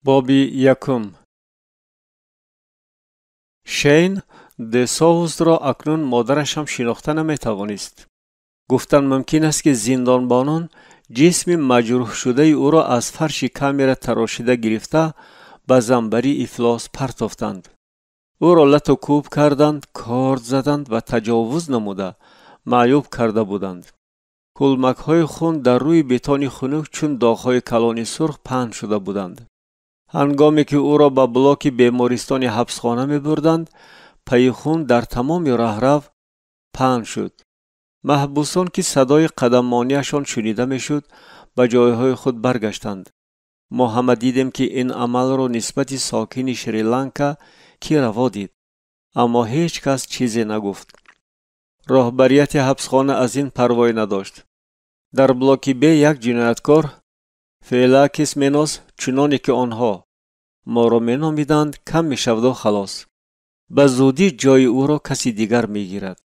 بابی یکم شین دساوس را اکنون مادرش هم شناخته نمیتوانست. گفتند ممکن است که زندانبانان جسم مجروح شده او را از فرش کامره تراشیده گرفته به زنبری افلاس پرتافتند. او را لط و کوب کردند، کارد زدند و تجاوز نموده معیوب کرده بودند. کلمک های خون در روی بتان خنک چون داغ های کلان سرخ پهن شده بودند. هنگامی که او را به بلاک بیمارستان حبسخانه می بردند، پی خون در تمام رهرو پهن شد. محبوسان که صدای قدمانیشان شنیده می شد به جایهای خود برگشتند. ما همه دیدیم که این عمل را نسبت ساکن شریلانکا کی روا دید، اما هیچ کس چیزی نگفت. راهبریت حبسخانه از این پروا نداشت. در بلاک بی یک جنایتکار فیلاکس مینوس چنانی که آنها ما را مینامیدند کم می شود و خلاص. به زودی جای او را کسی دیگر می گیرد.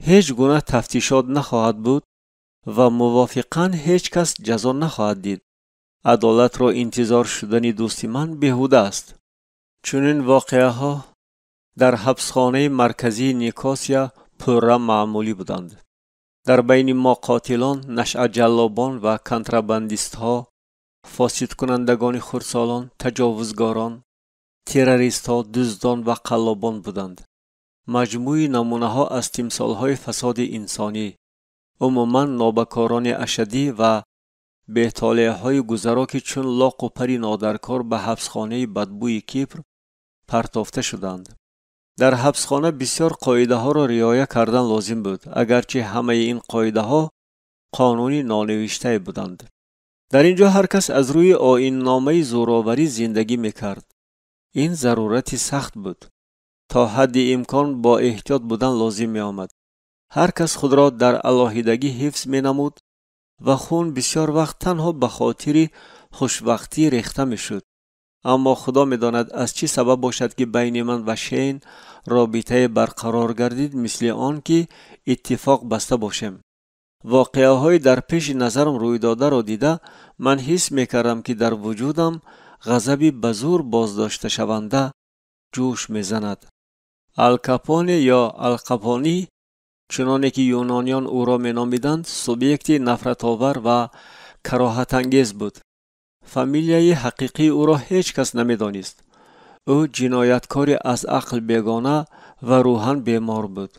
هیچ گونه تفتیشات نخواهد بود و موافقاً هیچ کس جزا نخواهد دید. عدالت را انتظار شدن دوست من بیهوده است. چنین واقعه ها در حبسخانه مرکزی نیکاسیا پررا معمولی بودند. در بین ما قاتلان، نشع جلابان و کنترابندیست ها، فاسد کنندگان خردسالان، تجاوزگاران، تروریست ها، دزدان و قلابان بودند. مجموعی نمونه ها از تمثال های فساد انسانی، عموما نابکاران اشدی و بی‌طالع های گذرا چون لاق و پری نادرکار به حبسخانه بدبوی کیپر پرتافته شدند. در حبسخانه بسیار قاعده ها را رعایت کردن لازم بود، اگرچه همه این قاعده ها قانونی نانوشته بودند. در اینجا هر کس از روی آیین نامه زوراوری زندگی میکرد. این ضرورتی سخت بود. تا حد امکان با احتیاط بودن لازم می آمد. هر کس خود را در علاهیدگی حفظ می نمود و خون بسیار وقت تنها به خاطر خوشبختی ریخته می شد. اما خدا می داند از چی سبب باشد که بین من و شین رابطه برقرار گردید، مثل آن که اتفاق بسته باشیم. واقعه های در پیش نظرم روی داده را دیده من حس می کردم که در وجودم غضبی به زور بازداشته شونده جوش می زند. الکاپونه یا القاپونی چنانه که یونانیان او را می نامیدند سوبیکتی نفرت آور و کراهت انگیز بود. فامیلیای حقیقی او را هیچ کس نمی دانست. او جنایتکاری از عقل بیگانه و روحاً بیمار بود.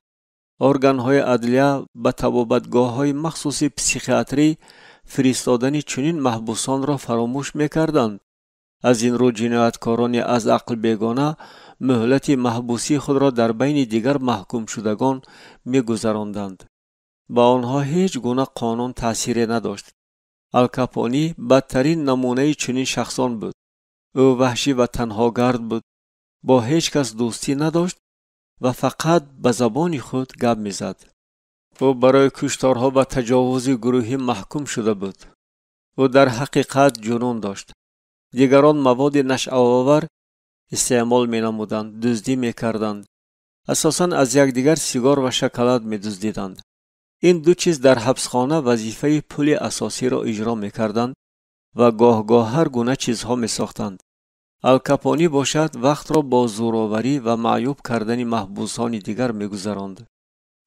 ارگان‌های عدلیه به طبابتگاه‌های مخصوص پسیخیاتری فرستادن چنین محبوسان را فراموش می‌کردند. از این رو جنایتکاران از عقل بیگانه مهلت محبوسی خود را در بین دیگر محکوم شدگان می‌گذراندند. با آنها هیچ گونه قانون تأثیری نداشت. الکاپونی بدترین نمونه چنین شخصان بود. او وحشی و تنهاگرد بود. با هیچ کس دوستی نداشت و فقط به زبان خود گپ میزد. او برای کشتارها و تجاوز گروهی محکوم شده بود. او در حقیقت جنون داشت. دیگران مواد نشع‌آور استعمال می نمودند، دزدی می کردند. اساساً از یکدیگر سیگار و شکلات می دزدیدند. این دو چیز در حبسخانه وظیفه پول اساسی را اجرا می کردند و گاه گاه هر گونه چیزها می ساختند. الکاپونی باشد وقت را با زوراوری و معیوب کردن محبوسان دیگر می گذراند.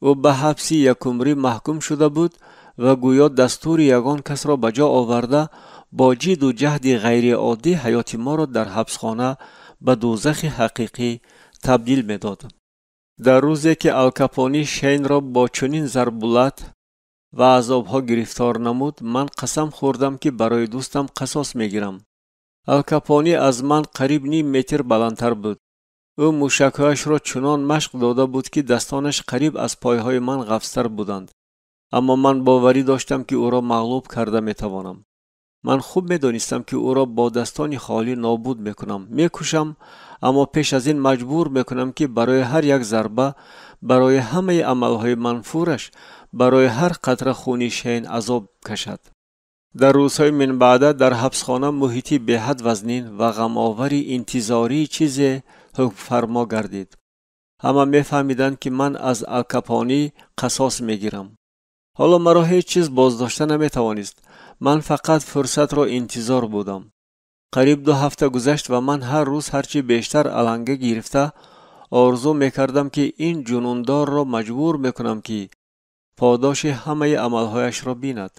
او به حبس یک عمری محکوم شده بود و گویا دستور یگان کس را به جا آورده با جد و جهد غیر عادی حیات ما را در حبسخانه به دوزخ حقیقی تبدیل می داد. در روزی که الکاپونی شین را با چنین ضربالت و عذابها گرفتار نمود، من قسم خوردم که برای دوستم قصاص می گیرم. الکاپونی از من قریب نیم متر بلندتر بود. او موشکهایش را چنان مشق داده بود که دستانش قریب از پایهای من قفستر بودند. اما من باوری داشتم که او را مغلوب کرده می توانم. من خوب می دانستم که او را با دستان خالی نابود می کنم. می کشم، اما پیش از این مجبور می کنم که برای هر یک ضربه، برای همه عملهای منفورش، برای هر قطره خونی شین عذاب کشد. در روزهای من بعد در حبسخانه محیطی به حد وزنین و غم‌آوری انتظاری چیزی حکم فرما گردید. همه می‌فهمیدند که من از الکاپونی قصاص می‌گیرم. حالا مرا هیچ چیز بازداشته نمی‌توانست. من فقط فرصت را انتظار بودم. قریب 2 هفته گذشت و من هر روز هرچی بیشتر علنگه گرفته آرزو میکردم که این جنوندار را مجبور میکنم که پاداش همه عملهایش را بیند.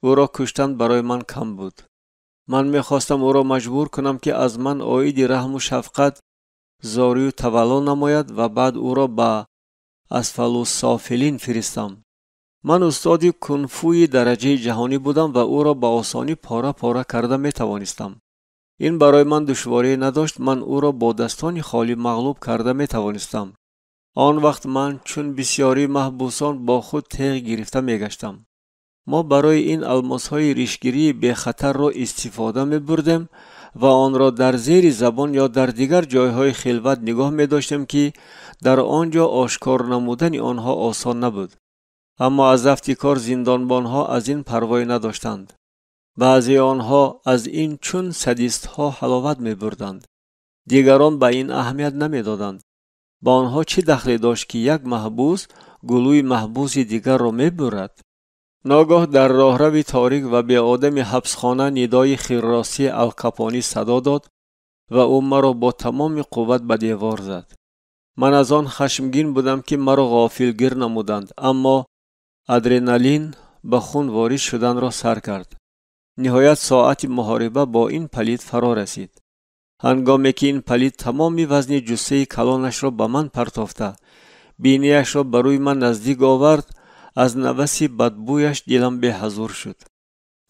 او را کشتن برای من کم بود. من میخواستم او را مجبور کنم که از من عاید رحم و شفقت زاری و تولا نماید و بعد او را به اسفل السافلین فرستم. من استادی کنفوی درجه جهانی بودم و او را به آسانی پاره پاره کرده میتوانستم. این برای من دشواری نداشت. من او را با دستان خالی مغلوب کرده میتوانستم. آن وقت من چون بسیاری محبوسان با خود تیغ گرفته میگشتم. ما برای این الماس‌های ریشگیری به خطر را استفاده می‌بردیم و آن را در زیر زبان یا در دیگر جایهای خلوت نگاه می‌داشتیم که در آنجا آشکار نمودن آنها آسان نبود. اما از افتکار زندانبان‌ها از این پروا نداشتند. بعضی آنها از این چون سادیست‌ها حلاوت می‌بردند. دیگران به این اهمیت نمی‌دادند. با آنها چه دخلی داشت که یک محبوس گلوی محبوس دیگر را می‌برد؟ ناگاه در راهروی تاریک و بی آدم حبسخانه ندای خیرراستی الکاپونی صدا داد و او مرا با تمام قوت به دیوار زد. من از آن خشمگین بودم که مرا غافلگیر نمودند، اما ادرنالین به خون واریز شدن را سر کرد. نهایت ساعت محاربه با این پلید فرا رسید. هنگامی که این پلید تمامی وزن جثه کلانش را به من پرتافته بینیش را بروی من نزدیک آورد، از نفس بدبویش دلم به حضور شد.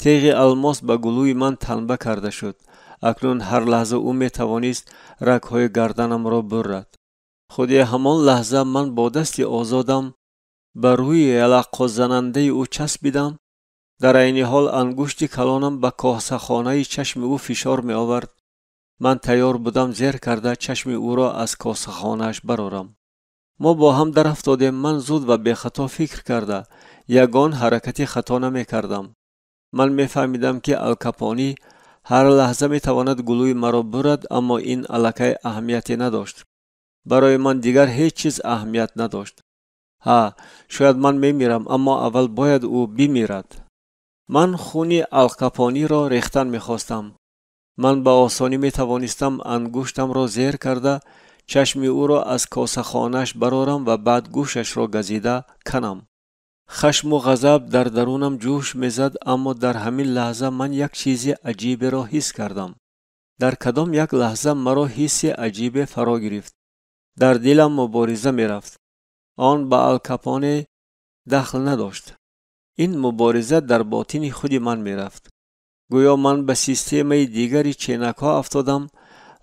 تیغ الماس به گلوی من تنبه کرده شد. اکنون هر لحظه او می توانست رگ‌های گردنم را برد. خودی همان لحظه من با دست آزادم بر روی یلق زننده او چسبیدم. در این حال انگشت کلانم به کاسه‌خانه چشم او فشار می آورد. من تیار بودم زیر کرده چشم او را از کاسه‌خانه‌اش برآرم. ما با هم در افتادیم. من زود و به خطا فکر کرده یگان حرکتی خطا نمی کردم. من می فهمیدم که الکاپونی هر لحظه می تواند گلوی مرا برد، اما این الکی اهمیتی نداشت. برای من دیگر هیچ چیز اهمیت نداشت. شاید من می میرم، اما اول باید او بمیرد. من خون الکاپونی را ریختن می خواستم. من به آسانی می توانستم انگشتم را زیر کرده چشم او را از کاسه‌خانه‌اش برآرم و بعد گوشش را گزیده کنم. خشم و غضب در درونم جوش میزد، اما در همین لحظه من یک چیز عجیب را حس کردم. در کدام یک لحظه مرا حس عجیب فرا گرفت. در دلم مبارزه میرفت. آن به الکاپونه دخل نداشت. این مبارزه در باطن خود من میرفت. گویا من به سیستم دیگری چینک‌ها افتادم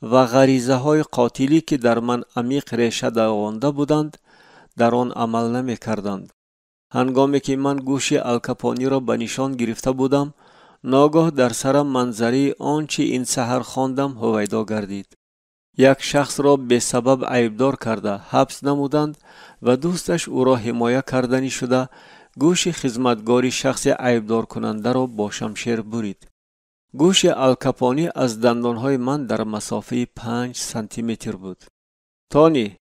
و غریزه های قاتلی که در من عمیق ریشه دوانده بودند در آن عمل نمی کردند. هنگامی که من گوش الکاپونی را به نشان گرفته بودم، ناگاه در سرم منظری آنچه این سحر خواندم هویدا گردید. یک شخص را به سبب عیبدار کرده حبس نمودند و دوستش او را حمایه کردنی شده گوش خدمتگاری شخص عیبدار کننده را با شمشیر برید. گوش الکاپونی از دندانهای من در مسافه 5 سانتی متر بود. تانی،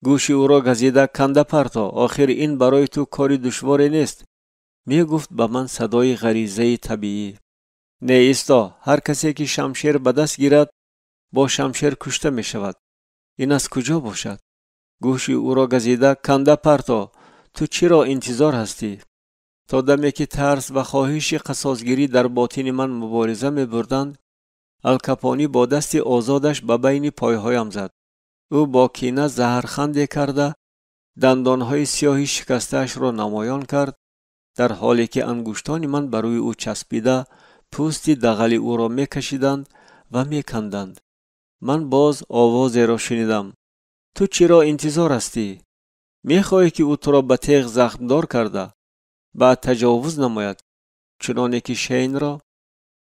گوش او را گزیده کنده پرتا، آخر این برای تو کاری دشواری نیست. می گفت به من صدای غریزه طبیعی. نه ایستا، هر کسی که شمشیر به دست گیرد با شمشیر کشته می شود. این از کجا باشد؟ گوش او را گزیده کنده پرتا، تو چرا انتظار هستی؟ تا دمی که ترس و خواهش قصاصگیری در باطن من مبارزه می بردند، الکاپونی با دست آزادش به بین پایهایم زد. او با کینه زهرخنده کرده دندانهای سیاهی شکسته‌اش را نمایان کرد، در حالی که انگشتان من بر روی او چسبیده پوست دغل او را می کشیدند و می کندند. من باز آوازی را شنیدم. تو چرا انتظار هستی؟ می خواهی که او تو را به تیغ زخمدار کرده بعد تجاوز نماید، چنانه که شین را؟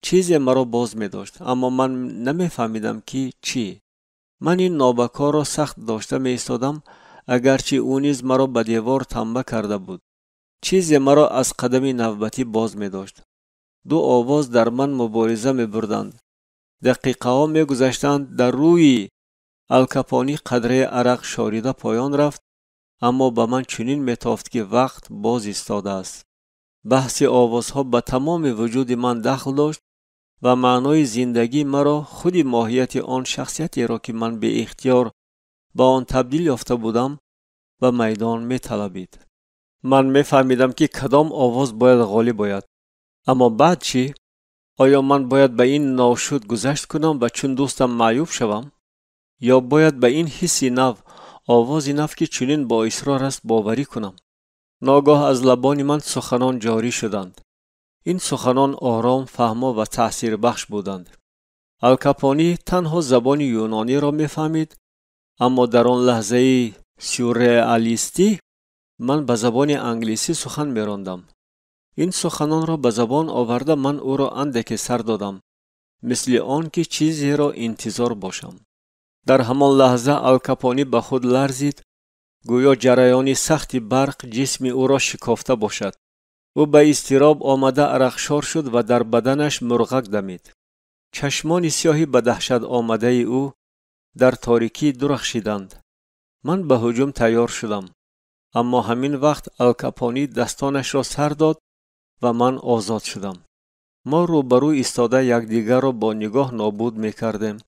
چیزی مرا باز می داشت، اما من نمی فهمیدم که چی. من این نابکار را سخت داشته می ایستادم، اگرچه او نیز مرا به دیوار تنبه کرده بود. چیزی مرا از قدم نوبتی باز می داشت. دو آواز در من مبارزه می بردند. دقیقه ها می گذشتند. در روی الکاپونی قدره عرق شاریده پایان رفت، اما به من چنین می تافت که وقت باز ایستاده است. بحث آوازها به تمام وجود من دخل داشت و معنای زندگی مرا خود ماهیت آن شخصیتی را که من به اختیار با آن تبدیل یافته بودم به میدان می طلبید. من می فهمیدم که کدام آواز باید غالب باید. اما بعد چی؟ آیا من باید به این ناشد گذشت کنم و چون دوستم معیوب شوم؟ یا باید به این حسی نو، آواز نو که چنین با اصرار است باوری کنم؟ ناگاه از لبان من سخنان جاری شدند. این سخنان آرام، فهما و تأثیر بخش بودند. الکاپونی تنها زبان یونانی را می فهمید، اما در آن لحظه سورئالیستی من به زبان انگلیسی سخن می راندم. این سخنان را به زبان آورده من او را اندکی سر دادم، مثل آن که چیزی را انتظار باشم. در همان لحظه الکاپونی به خود لرزید، گویا جریان سخت برق جسم او را شکافته باشد. او به اضطراب آمده عرقشار شد و در بدنش مرغک دمید. چشمان سیاهی به دهشت آمده او در تاریکی درخشیدند. من به هجوم تیار شدم، اما همین وقت الکاپونی دستانش را سر داد و من آزاد شدم. ما روبروی ایستاده یکدیگر را با نگاه نابود می کردیم.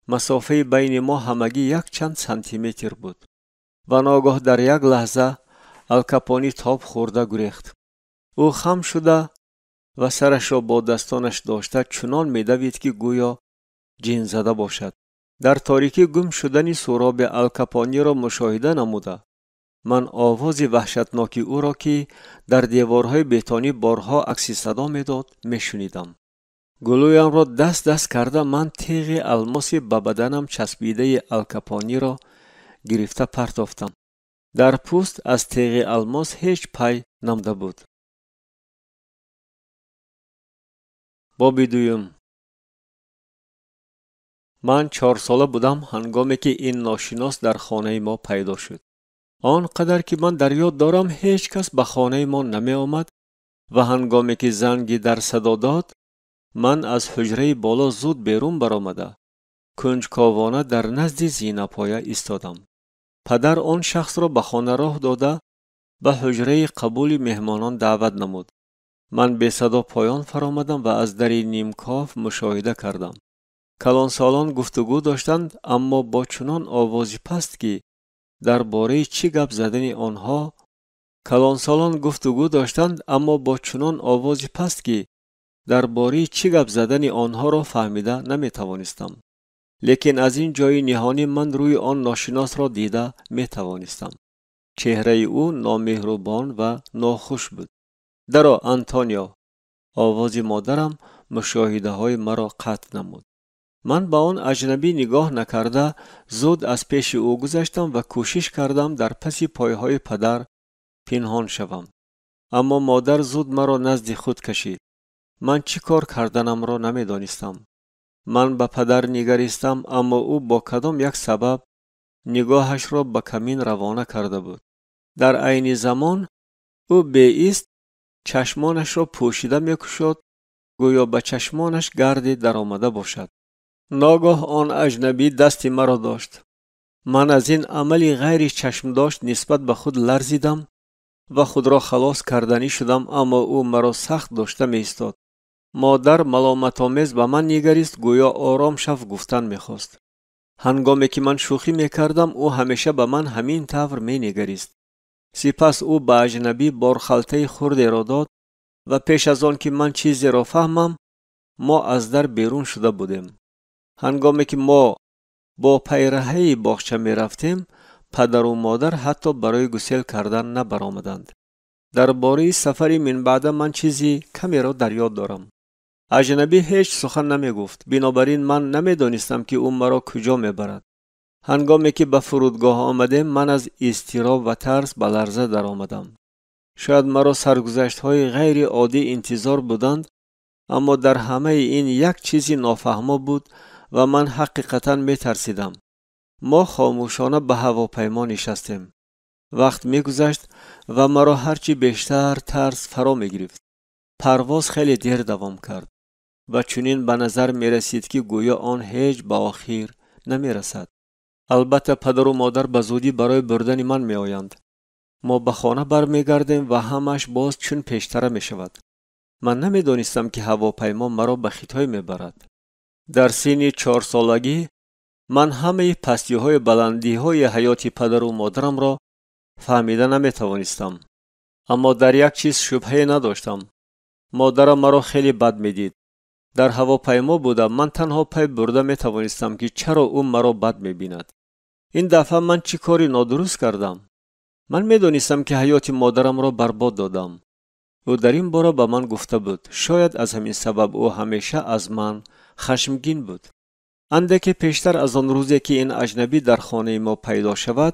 مسافه بین ما همگی یک چند سانتی متر بود و ناگاه در یک لحظه الکاپونی تاب خورده گریخت. او خم شده و سرش را با دستانش داشته چنان می دوید که گویا جن زده باشد. در تاریکی گم شدن سراب الکاپونی را مشاهده نموده من آواز وحشتناکی او را که در دیوارهای بتانی بارها عکس صدا میداد میشنیدم. گلویم را دست کرده من تیغ الماسی به بدنم چسبیده الکاپونی را گرفته پرتافتم. در پوست از تیغ الماس هیچ پی نمانده بود. باب دوم. من 4 ساله بودم هنگامی که این ناشناس در خانه ما پیدا شد. آنقدر که من در یاد دارم هیچ کس به خانه ما نمی آمد و هنگامی که زنگی در صدا داد من از حجره بالا زود بیرون برآمده کنجکاوانه در نزد زینپایه ایستادم. پدر آن شخص را به خانه راه داده به حجره قبول مهمانان دعوت نمود. من به صدا پایان فرآمدم و از در نیمکاف مشاهده کردم. کلانسالان گفتگو داشتند، اما با چنان آوازی پست که درباره چی گپ زدن آنها را فهمیده نمی توانستم. لیکن از این جای نهانی من روی آن ناشناس را دیده می توانستم. چهره او نامهربان و ناخوش بود. درا آنتونیا، آواز مادرم مشاهده های مرا قطع نمود. من به آن اجنبی نگاه نکرده زود از پیش او گذشتم و کوشش کردم در پس پایهای پدر پنهان شوم. اما مادر زود مرا نزد خود کشید. من چی کار کردنم را نمی دانستم. من به پدر نگریستم، اما او با کدام یک سبب نگاهش را به کمین روانه کرده بود. در عین زمان او بایست چشمانش را پوشیده می کشید، گویا به چشمانش گردی در آمده باشد. ناگاه آن اجنبی دست مرا داشت. من از این عملی غیر چشم داشت نسبت به خود لرزیدم و خود را خلاص کردنی شدم، اما او مرا سخت داشته می ایستاد. مادر ملامت آمیز به من نگریست، گویا آرام شو گفتن می خواست. هنگامی که من شوخی می کردم او همیشه به من همین طور می نگریست. سپس او به اجنبی بارخلطه خردی را داد و پیش از آن که من چیزی را فهمم ما از در بیرون شده بودیم. هنگامی که ما با پیرهه باغچه می رفتیم پدر و مادر حتی برای گسیل کردن نبرآمدند. درباره سفری من بعد من چیزی کمی را در یاد دارم. اجنبی هیچ سخن نمی گفت، بنابراین من نمی دانستم که او مرا کجا می برد. هنگامی که به فرودگاه آمدیم من از اضطراب و ترس به لرزه در آمدم. شاید مرا سرگذشت های غیر عادی انتظار بودند، اما در همه این یک چیزی نافهمه بود و من حقیقتا می ترسیدم. ما خاموشانه به هواپیما نشستیم. وقت می گذشت و مرا هرچی بیشتر ترس فرا می گرفت. پرواز خیلی دیر دوام کرد و چنین به نظر می رسید که گویا آن هیچ به آخر نمی رسد. البته پدر و مادر به زودی برای بردن من می آیند. ما به خانه بر می گردیم و همش باز چون پیشتر می شود. من نمیدانستم که هواپیما مرا به خیتای میبرد. در سن 4 سالگی من همه پستی‌های بلندی‌های حیات پدر و مادرم را فهمیده نمیتوانستم. اما در یک چیز شبهه نداشتم. مادرم مرا خیلی بد میدید. در هواپیما بودم من تنها پی برده میتوانستم که چرا او مرا بد میبیند. این دفعه من چی کاری نادرست کردم؟ من میدانستم که حیات مادرم را برباد دادم. او در این باره به من گفته بود. شاید از همین سبب او همیشه از من خشمگین بود. اندکی پیشتر از آن روزی که این اجنبی در خانه ما پیدا شود،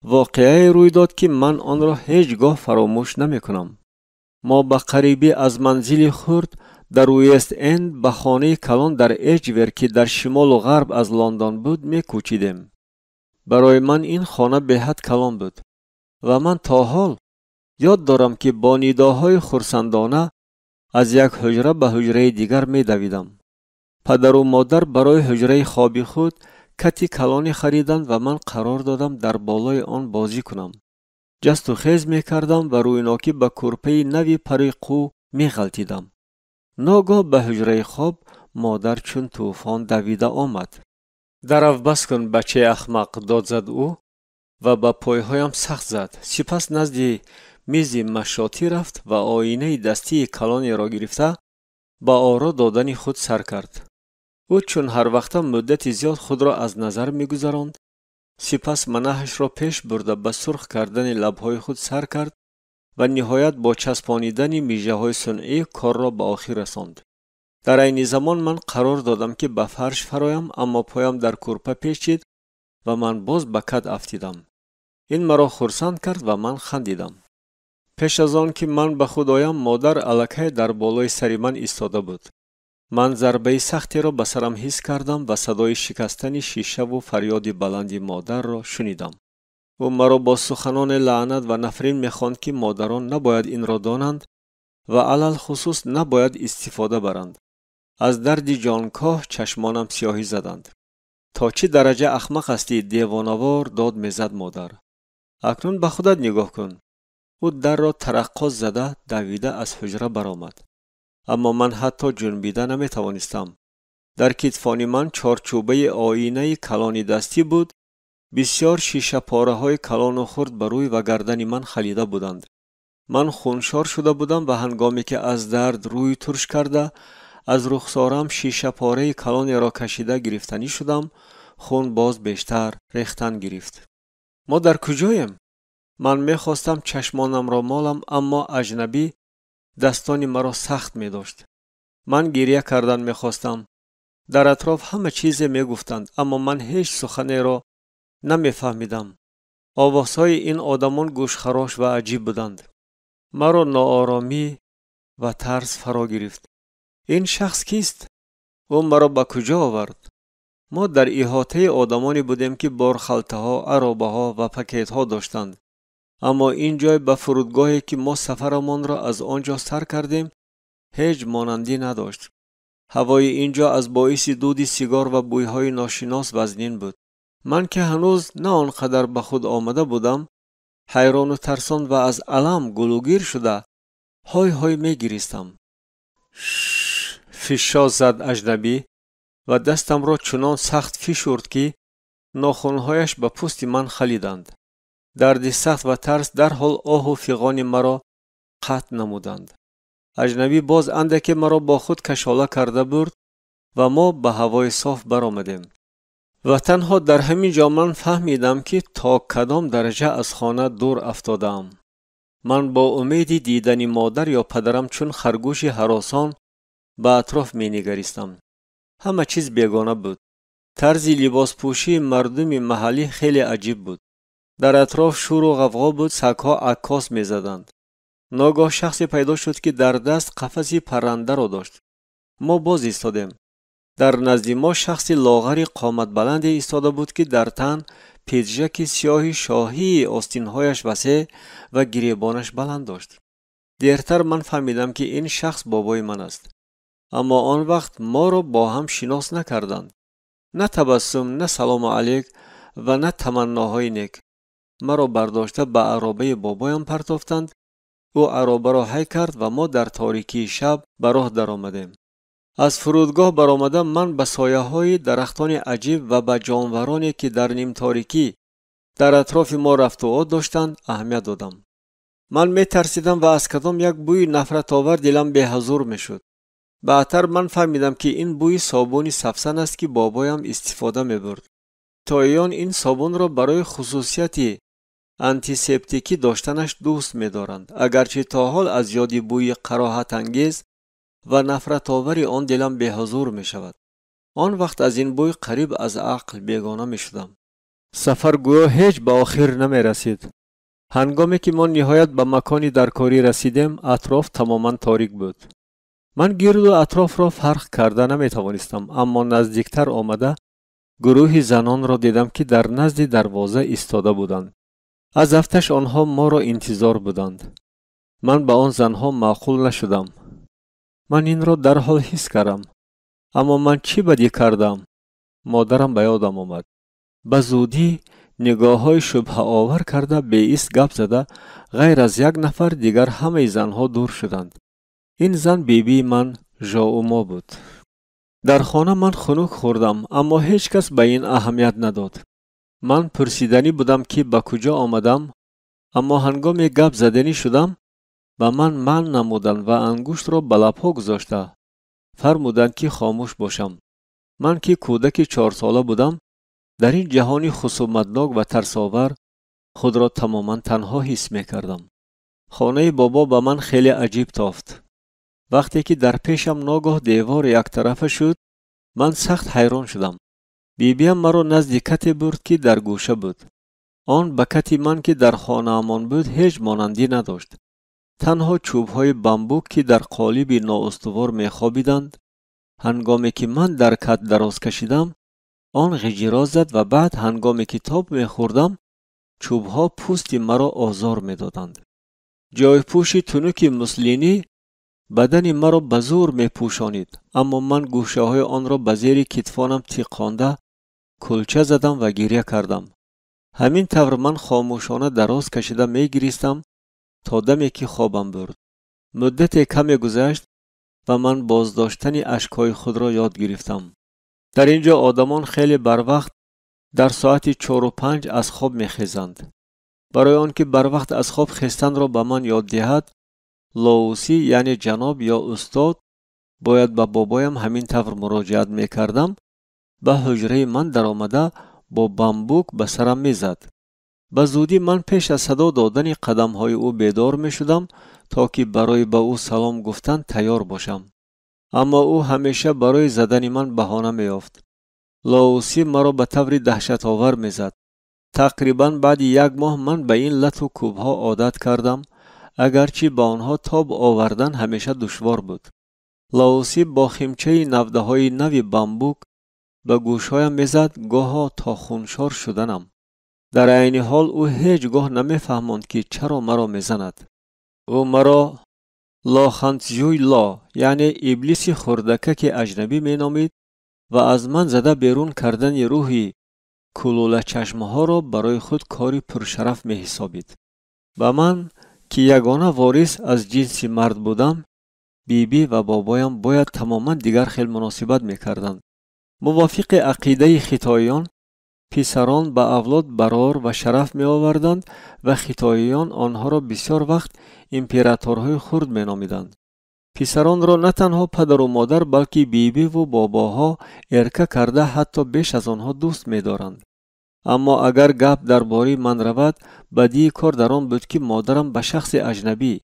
واقعه روی داد که من آن را هیچگاه فراموش نمی کنم. ما به قریبی از منزل خرد در ویست اند به خانه کلان در ایجور که در شمال و غرب از لندن بود می کوچیدیم. برای من این خانه بهت کلان بود و من تا حال یاد دارم که با نداهای خرسندانه از یک حجره به حجره دیگر می دویدم. پدر و مادر برای حجره خوابی خود کتی کلانی خریدند و من قرار دادم در بالای آن بازی کنم. جست و خیز می کردم و رویناکی به کرپه نوی پریقو می غلطیدم. ناگاه به حجره خواب مادر چون طوفان دویده آمد. درو بس کن بچه احمق، داد زد او و به پایهایم سخت زد. سپس نزد میز مشاطی رفت و آینه دستی کلانی را گرفته با آرا دادن خود سر کرد. او چون هر وقت مدت زیاد خود را از نظر می گذراند، سپس منحش را پیش برده به سرخ کردن لبهای خود سر کرد و نهایت با چسبانیدن میژه های صنعی کار را به آخر رساند. در این زمان من قرار دادم که به فرش فرایم، اما پایم در کرپه پیچید و من باز به کد افتیدم. این مرا خرسند کرد و من خندیدم. پیش از آن که من به خود آیم مادر الکی در بالای سر من ایستاده بود. من ضربه سختی را به سرم حس کردم و صدای شکستن شیشه و فریاد بلندی مادر را شنیدم. او مرا با سخنان لعنت و نفرین می‌خواند که مادران نباید این را دانند و علل خصوص نباید استفاده برند. از درد جانکاه چشمانم سیاهی زدند. تا چه درجه احمق هستی دیوانه‌وار، داد میزد مادر. اکنون به خودت نگاه کن. او در را ترقص زده دویده از حجره برآمد. اما من حتی جنبیده نمیتوانستم. در کتفان من چارچوبه آینه کلانی دستی بود. بسیار شیشه پاره های کلان و خرد بر روی و گردن من خلیده بودند. من خونشار شده بودم و هنگامی که از درد روی ترش کرده از رخسارم شیشه پاره کلانی را کشیده گرفتنی شدم. خون باز بیشتر ریختن گرفت. ما در کجاییم؟ من میخواستم چشمانم را مالم، اما اجنبی دستان مرا سخت می داشت. من گریه کردن میخواستم. در اطراف همه چیز میگفتند، اما من هیچ سخنی را نمیفهمیدم. آوازهای این آدمان گوشخراش و عجیب بودند. مرا ناآرامی و ترس فرا گرفت. این شخص کیست؟ او مرا به کجا آورد؟ ما در احاطه آدمانی بودیم که بارخلطه ها، عرابه ها و پکیت ها داشتند. اما این جای به فرودگاهی که ما سفرمان را از آنجا سر کردیم هیچ مانندی نداشت. هوای اینجا از باعث دود سیگار و بویهای ناشناس وزنین بود. من که هنوز نه آنقدر به خود آمده بودم، حیران و ترسان و از الم گلوگیر شده های های می گریستم. فشا زد اجنبی و دستم را چنان سخت فشرد که ناخنهایش به پوست من خلیدند. درد سخت و ترس در حال آه و فیغان مرا قطع نمودند. اجنبی باز اندکی مرا با خود کشاله کرده برد و ما به هوای صاف برآمدیم. و تنها در همین جا من فهمیدم که تا کدام درجه از خانه دور افتادم. من با امیدی دیدن مادر یا پدرم چون خرگوش هراسان به اطراف می نگریستم. همه چیز بیگانه بود. طرز لباس پوشی مردم محلی خیلی عجیب بود. در اطراف شور و غوغا بود. سگ‌ها عکاس می زدند. ناگاه شخصی پیدا شد که در دست قفسی پرنده را داشت. ما باز ایستادیم. در نزد ما شخصی لاغری قامت بلند ایستاده بود که در تن پیجک سیاه شاهی، آستینهایش وسیع و گریبانش بلند داشت. دیرتر من فهمیدم که این شخص بابای من است. اما آن وقت ما را با هم شناس نکردند. نه تبسم، نه سلام علیک و نه تمناهای نیک. مرا برداشته به عرابه بابایم پرتافتند او عرابه را حی کرد و ما در تاریکی شب به راه درآمدیم. از فرودگاه برآمده من به سایه های درختان عجیب و به جانورانی که در نیم تاریکی در اطراف ما رفت و آمد داشتند اهمیت دادم. من می ترسیدم و از کدام یک بوی نفرت آور دلم به حضور می شد. بعدتر من فهمیدم که این بوی صابون سفسن است که بابایم استفاده می برد. تاییان این صابون را برای خصوصیت آنتیسپتیکی داشتنش دوست می دارند. اگرچه تا حال از یاد بوی قراحت انگیز و نفرت آوری آن دلم به حضور می شود. آن وقت از این بوی قریب از عقل بیگانه می شدم. سفر گویا هیچ به آخر نمی رسید. هنگامی که ما نهایت به مکانی در کاری رسیدیم اطراف تماما تاریک بود. من گرد و اطراف را فرق کرده نمی توانستم، اما نزدیکتر آمده گروهی زنان را دیدم که در نزد دروازه ایستاده بودند. از افتش آنها ما را انتظار بودند. من به آن زنها معقول نشدم. من این را در حال حس کردم. اما من چی بدی کردم؟ مادرم به یادم آمد. به زودی نگاه های شبه آور کرده به ایست گپ زده غیر از یک نفر دیگر همه زنها دور شدند. این زن بیبی من ژائوما بود. در خانه من خنک خوردم اما هیچ کس به این اهمیت نداد. من پرسیدنی بودم که به کجا آمدم، اما هنگام گپ زدنی شدم به من نمودند و انگشت را به لب‌ها گذاشته فرمودند که خاموش باشم. من که کودک 4 ساله بودم در این جهانی خصومتناک و ترساور خود را تماما تنها حس می کردم. خانه بابا به من خیلی عجیب تافت. وقتی که در پیشم ناگاه دیوار یک طرفه شد من سخت حیران شدم. بیبیم مرا نزد کتی برد که در گوشه بود. آن به کتی من که در خانه امان بود هیچ مانندی نداشت. تنها چوب‌های بامبوک که در قالب نااستوار می‌خوابیدند. هنگامی که من در کت دراز کشیدم آن غجیرا زد و بعد هنگامی که تاب می‌خوردم چوب‌ها پوست مرا آزار می‌دادند. جای پوش تنوک مسلینی بدن مرا به زور می‌پوشانید، اما من گوشه‌های آن را به زیر کتفانم تکانده کلچه زدم و گریه کردم. همین طور من خاموشانه دراز کشیده می‌گریستم تا دمی که خوابم برد. مدت کمی گذشت و من بازداشتن اشک‌های خود را یاد گرفتم. در اینجا آدمان خیلی بر وقت در ساعت 4 و 5 از خواب می‌خیزند. برای آنکه بر وقت از خواب خیستن را به من یاد دهد، لاوسی یعنی جناب یا استاد باید به بابایم همین طور مراجعت می‌کردم. به حجره من در آمده با بامبوک به سرم می‌زد. به زودی من پیش از صدا دادن قدم‌های او بیدار می‌شدم تا که برای به او سلام گفتن تیار باشم. اما او همیشه برای زدن من بهانه می‌یافت. لاوسی مرا به طور دهشت‌آور می‌زد. تقریباً بعد 1 ماه من به این لط و کوب‌ها عادت کردم، اگرچه با آنها تاب آوردن همیشه دشوار بود. لاوسی با خیمچه نوده‌های نوی بامبوک به گوشهایم می‌زد، گاها تا خونشار شدنم. در عین حال او هیچگاه نمی‌فهماند که چرا مرا می‌زند. او مرا لاخانتزیوی لا یعنی ابلیس خردکک اجنبی می‌نامید و از من زده بیرون کردن روحی کلوله چشمها را برای خود کاری پرشرف می‌حسابید. و من که یگانه وارث از جنس مرد بودم، بیبی و بابایم باید تماما دیگر خیل مناسبت می‌کردند. موافق عقیده خیتاییان پسران به اولاد برار و شرف می آوردند و خیتاییان آنها را بسیار وقت امپراتورهای خرد می نامیدند. پسران را نه تنها پدر و مادر بلکه بیبی و باباها ارکه کرده حتی بیش از آنها دوست می دارند. اما اگر گپ درباره من رود، بدی کار در آن بود که مادرم به شخص اجنبی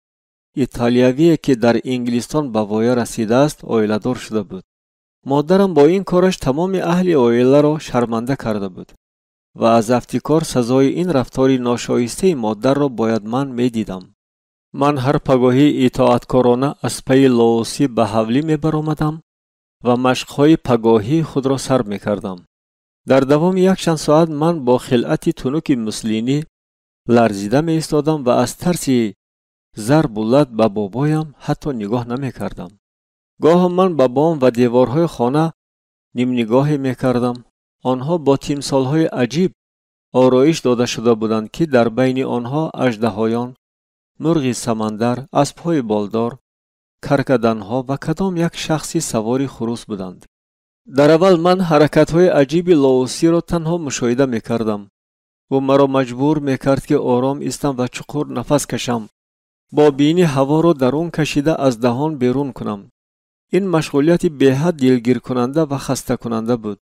ایتالیایی که در انگلستان به وایه رسیده است عائله دار شده بود. مادرم با این کارش تمام اهل عائله را شرمنده کرده بود و از افتکار سزای این رفتار ناشایسته مادر را باید من می دیدم. من هر پگاهی اطاعتکارانه از پی لاوسی به حولی می برآمدم و مشقهای پگاهی خود را سر می کردم. در دوام 1 چند ساعت من با خلعت تنوک مسلینی لرزیده می ایستادم و از ترس ضرب و لط به بابایم حتی نگاه نمی کردم. گاه من به بام و دیوارهای خانه نیم نگاهی می کردم. آنها با تمثال‌های عجیب آرایش داده شده بودند که در بین آنها اژدهایان، مرغ سمندر، اسب‌های بالدار، کرکدن‌ها و کدام یک شخصی سواری خروس بودند. در اول من حرکت‌های عجیب لاوسی را تنها مشاهده می‌کردم. او مرا مجبور می‌کرد که آرام ایستم و چقور نفس کشم. با بینی هوا را درون کشیده از دهان بیرون کنم. این مشغولیت بی‌حد دلگیر کننده و خسته کننده بود.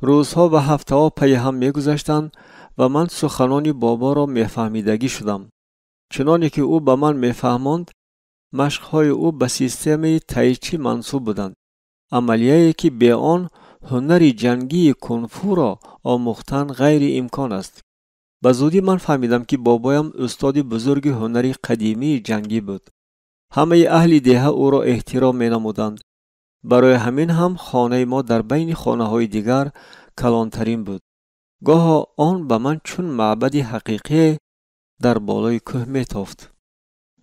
روزها و هفته‌ها پی هم می‌گذشتند و من سخنان بابا را می‌فهمیدگی شدم. چنانه که او به من می‌فهماند، مشق‌های او به سیستم تایچی منسوب بودند. عملیه‌ای که به آن هنر جنگی کنفو را آموختن غیر امکان است. به زودی من فهمیدم که بابایم استاد بزرگ هنر قدیمی جنگی بود. همه اهل دهه او را احترام می‌نمودند. برای همین هم خانه ما در بین خانه‌های دیگر کلانترین بود. گاه آن به من چون معبد حقیقی در بالای کوه می‌تافت.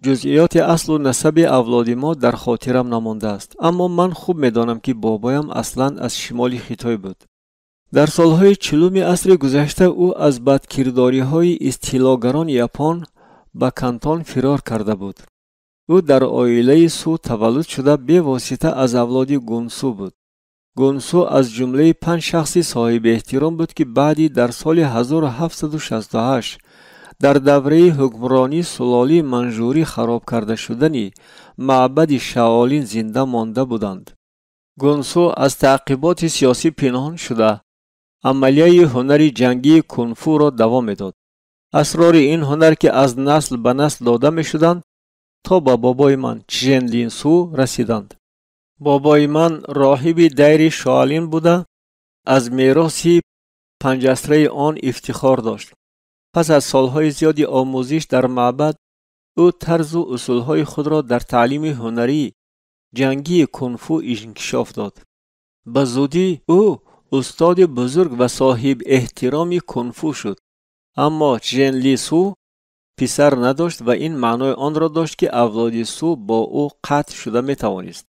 جزئیات اصل و نسب اولاد ما در خاطرم نمانده است، اما من خوب می‌دانم که بابایم اصلاً از شمال خیتای بود. در سالهای 40 عصر گذشته او از بدکرداری‌های استیلاگران ژاپن به کانتون فرار کرده بود. او در عائله سو تولد شده به واسطه از اولاد گونسو بود. گونسو از جمله 5 شخصی صاحب احترام بود که بعدی در سال 1768 در دوره حکمرانی سلاله منجوری خراب کرده شدنی معبد شاولین زنده مانده بودند. گونسو از تعقیبات سیاسی پنهان شده عملیه هنر جنگی کنفو را دوام می‌داد. اسرار این هنر که از نسل به نسل داده می‌شدند تا به بابای من چژن لینسو رسیدند. بابای من راهب دیر شاولین بوده، از میراث پنجستره آن افتخار داشت. پس از سالهای زیادی آموزش در معبد، او طرز و اصولهای خود را در تعلیم هنری جنگی کنفو انکشاف داد. به زودی او استاد بزرگ و صاحب احترام کنفو شد. اما چژن لیسو پسر نداشت و این معنای آن را داشت که اولاد سو با او قطع شده می توانست.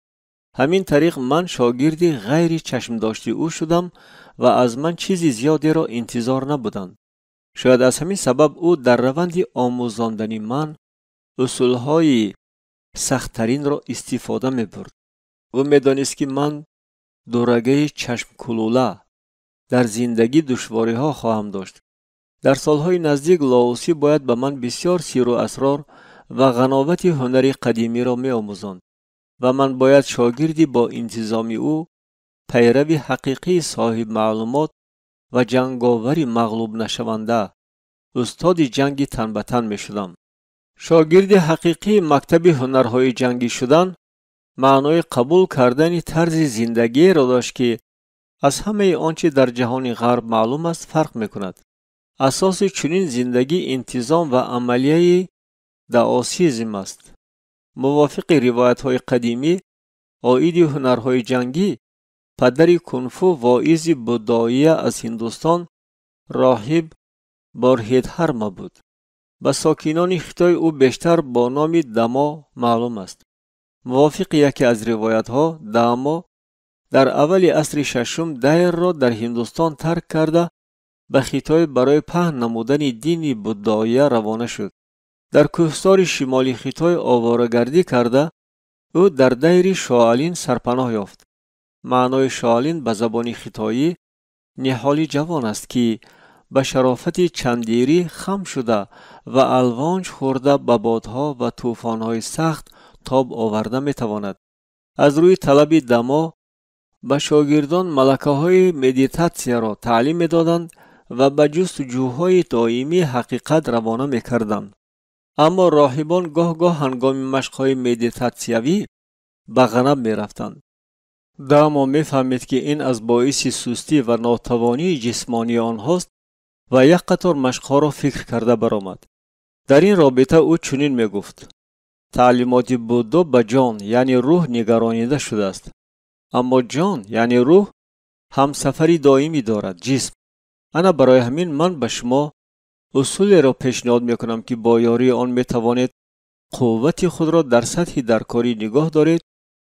همین طریق من شاگرد غیر چشم داشتی او شدم و از من چیزی زیادی را انتظار نبودند. شاید از همین سبب او در روند آموزاندنی من اصولهای سخت‌ترین را استفاده می برد. او می دانست که من دورگه چشم کلوله در زندگی دشواری ها خواهم داشت. در سالهای نزدیک لاوسی باید به من بسیار سیر و اسرار و غناوت هنری قدیمی را می آموزاند و من باید شاگردی با انتظامی او پیروی حقیقی صاحب معلومات و جنگاوری مغلوب نشونده استاد جنگی تن به تن می شدم. شاگرد حقیقی مکتب هنرهای جنگی شدن معنای قبول کردن طرز زندگی را داشت که از همه آنچه در جهان غرب معلوم است فرق می کند. اساس چنین زندگی انتظام و عملیه داوسیزم است. موافق روایت های قدیمی، عاید هنرهای جنگی، پدر کنفو واعظ بودایی از هندوستان راهب بارهدهرما بود. به ساکنان خیتای او بیشتر با نام دما معلوم است. موافق یکی از روایت ها، دما در اول عصر ششم دیر را در هندوستان ترک کرده به خیتای برای پهن نمودن دین بودایی روانه شد. در کوهستان شمالی خیتای آواره‌گردی کرده او در دیر شاولین سرپناه یافت. معنای شاولین به زبان خیتایی نهالی جوان است که به شرافت چندیری خم شده و الوانج خورده به بادها و طوفان‌های سخت تاب آورده می‌تواند. از روی طلب دما به شاگردان ملکه‌های مدیتاسیا را تعلیم می‌دادند و به جستجوهای دائمی حقیقت روانه می‌کردند. اما راهبان گاه هنگام مشق‌های مدیتاسیوی به غنم می‌رفتند. دما می‌فهمید که این از باعث سستی و ناتوانی جسمانی آنهاست و یک قطار مشق‌ها را فکر کرده برآمد. در این رابطه او چنین می‌گفت: تعلیمات بودا به جان یعنی روح نگرانیده شده است، اما جان یعنی روح همسفری دائمی دارد، جسم. انا برای همین من به شما اصول را پیشنهاد میکنم که با یاری آن میتوانید قوت خود را در سطح درکاری نگاه دارید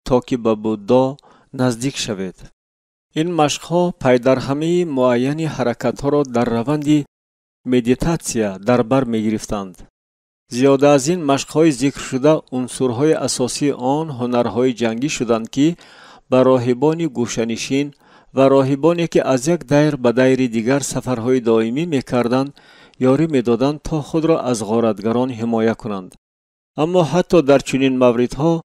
تا که به بودا نزدیک شوید. این مشق‌ها پی در همه معین حرکت‌ها را در روند مدیتاسیا در بر می‌گرفتند. زیاده از این مشق‌های ذکر شده عنصرهای اساسی آن هنرهای جنگی شدند که به راهبان گوشه‌نشین و راهبانی که از یک دیر به دیر دیگر سفرهای دائمی می‌کردند یاری می‌دادند تا خود را از غارتگران حمایت کنند. اما حتی در چنین موردها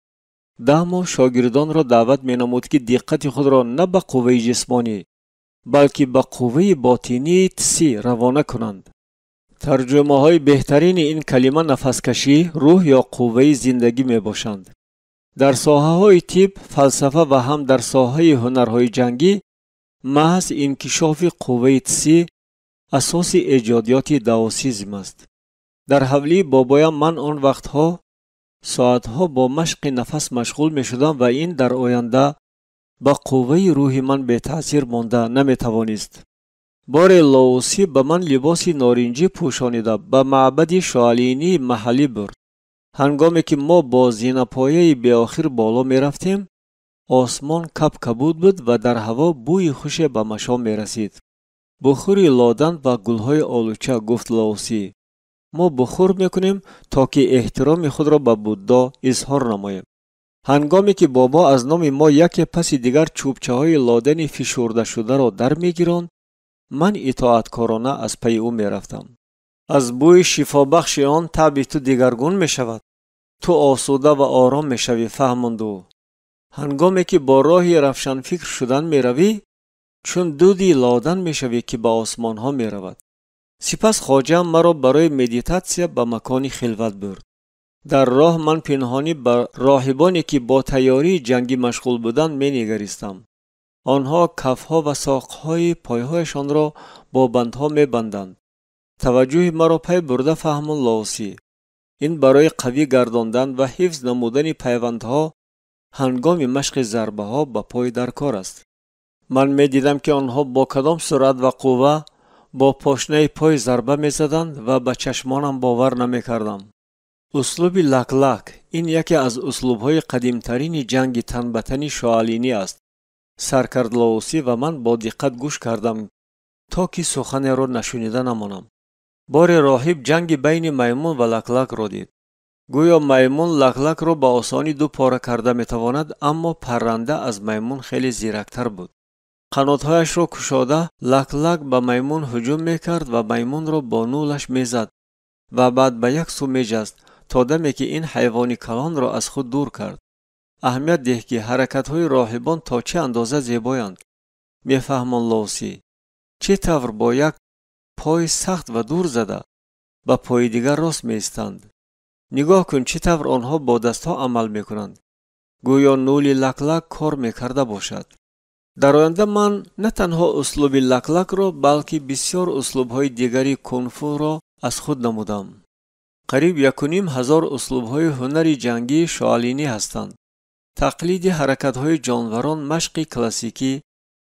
دامو شاگردان را دعوت می‌نمود که دقت خود را نه به قوه جسمانی بلکه به قوه باطنی تسی روانه کنند. ترجمه های بهترین این کلمه نفسکشی، روح یا قوه زندگی می باشند. در ساحه های طب، فلسفه و هم در ساحه هنرهای جنگی محض انکشاف قوه تسی اساس ایجادیات داوسیزم است. در حولی بابایم من آن وقتها ساعتها با مشق نفس مشغول می شدم و این در آینده با قوه روح من به تأثیر مانده نمی توانست. بار لاوسی به من لباسی نارنجی پوشانیده به معبد شالینی محلی برد. هنگامی که ما با زینه‌پایه به آخر بالا می رفتیم، آسمان کپ کبود بود و در هوا بوی خوش به مشام می رسید. بخوری لادن و گلهای آلوچه، گفت لاوسی. ما بخور میکنیم تا که احترام خود را به بودا اظهار نماییم. هنگامی که بابا از نام ما یک پس دیگر چوبچه های لادن فشرده شده را در میگیراند، من اطاعتکارانه از پی او میرفتم. از بوی شفابخش آن طبع تو دیگرگون می شود. تو آسوده و آرام می شوی فهماندو. هنگامی که با راهی روشن فکر شدن می روی، چون دودی لادن می شوی که به آسمان ها می رود. سپس خواجه مرا برای مدیتاسیا به مکانی خلوت برد. در راه من پنهانی به راهبانی که با تیاری جنگی مشغول بودند می نگریستم. آنها کفها و ساقهای پایهایشان را با بندها می بندند. توجه مرا پی برده فهمان لاوسی. این برای قوی گرداندن و حفظ نمودن پیوندها هنگام مشق ضربه ها به پای در کار است. من می دیدم که آنها با کدام سرعت و قوه با پاشنه پای ضربه می زدند و به چشمانم باور نمی کردم. اسلوب لک لک این یکی از اسلوب‌های قدیمترین جنگ تن به تن شالینی است. سرکرد لاوسی و من با دقت گوش کردم تا که سخن را نشنیده نمانم. بار راهب جنگ بین میمون و لک لک را دید. گویا میمون لک لک را با آسانی دو پاره کرده می تواند، اما پرنده از میمون خیلی زیرکتر بود. قناتهایش را کشاده لک لک به میمون هجوم می کرد و میمون را با نولش می زد و بعد به یک سو می جست تا دمی که این حیوانی کلان را از خود دور کرد. اهمیت ده که حرکت‌های راهبان تا چه اندازه زیبایند. میفهمان لاوسی چه طور با یک پای سخت و دور زده با پای دیگر راست میستند. نگاه کن چه طور آنها با دستها عمل میکنند. گویا نولی لک لک کار میکرده باشد. در آینده من نه تنها اسلوب لک لک را بلکه بسیار اسلوب‌های دیگری کنفو را از خود نمودم. قریب 1,500 اسلوب‌های هنری جنگی شالینی هستند. تقلید حرکت‌های جانوران مشق کلاسیکی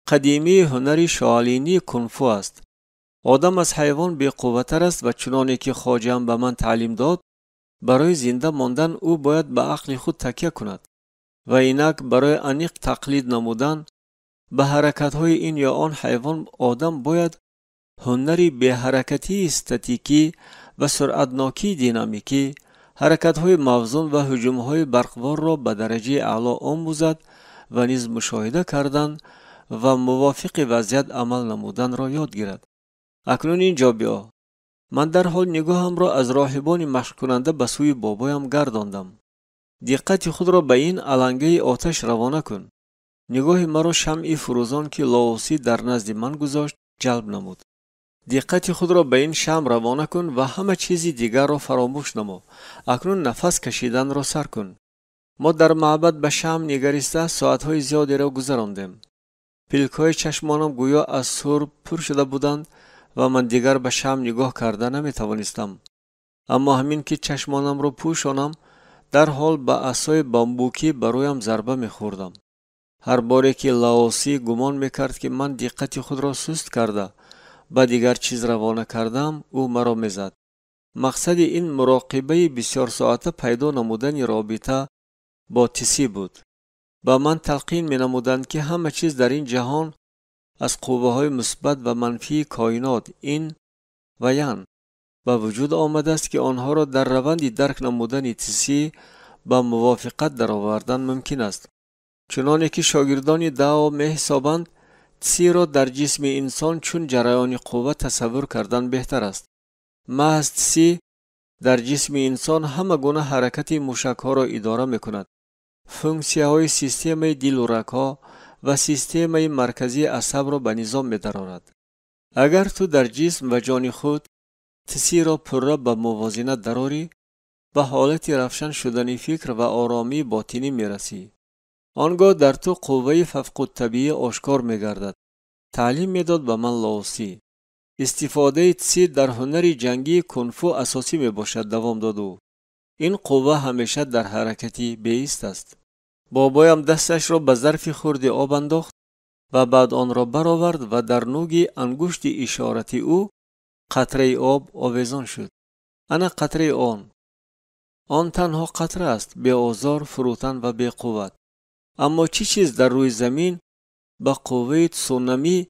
قدیمی هنری شالینی کنفو است. آدم از حیوان بی‌قوت‌تر است و چنانه که خواجه‌ام به من تعلیم داد، برای زنده ماندن او باید به عقل خود تکیه کند و اینک برای انیق تقلید نمودن به حرکت‌های این یا آن حیوان آدم باید هنری به حرکتی استاتیکی و سرعتناکی دینامیکی، حرکت‌های موزون و هجوم‌های برقوار را به درجه اعلی آموزد و نیز مشاهده کردن و موافق وضعیت عمل نمودن را یاد گیرد. اکنون اینجا بیا. من در حال نگاهم را از راهبان مشق کننده به سوی بابایم گرداندم. دقت خود را به این علنگه آتش روانه کن. نگاه مرا شمع فروزان که لاوسی در نزد من گذاشت جلب نمود. دقت خود را به این شمع روانه کن و همه چیزی دیگر را فراموش نما. اکنون نفس کشیدن را سر کن. ما در معبد به شمع نگریسته ساعتهای زیادی را گذراندیم. پلک‌های چشمانم گویا از سرب پر شده بودند و من دیگر به شمع نگاه کرده نمی توانستم. اما همین که چشمانم را پوشانم در حال به عصای بامبوکی برایم ضربه می خوردم. هر باری که لاوسی گمان می کرد که من دقت خود را سست کرده با دیگر چیز روانه کردم، او مرا می زد. مقصد این مراقبه بسیار ساعته پیدا نمودن رابطه با تسی بود. با من تلقین می نمودند که همه چیز در این جهان از قوه های مثبت و منفی کائنات این و یان به وجود آمده است که آنها را در روند درک نمودن تسی به موافقت در آوردن ممکن است. چنانه که شاگردان داو می حسابند تسی را در جسم انسان چون جریان قوه تصور کردن بهتر است. محض تسی در جسم انسان همه گونه حرکت موشک ها را اداره می کند. فونکسیه های سیستم دل و رگ‌ها و سیستم مرکزی عصب را به نظام می درآورد. اگر تو در جسم و جان خود تسی را پره به موازنه دراری، به حالت روشن شدن فکر و آرامی باطنی می رسی. آنگاه در تو قوه فوق‌الطبیعی آشکار می گردد. تعلیم می داد به من لاوسی. استفاده تسی در هنر جنگی کنفو اساسی می باشد، دوام داد او. این قوه همیشه در حرکتی بیست است. بابایم دستش را به ظرف خرد آب انداخت و بعد آن را برآورد و در نوک انگشت اشارتی او قطره آب آویزان شد. انا قطره آن تنها قطره است، بی آزار، فروتن و بی قوت. اما چی چیز در روی زمین با قوه تسونامی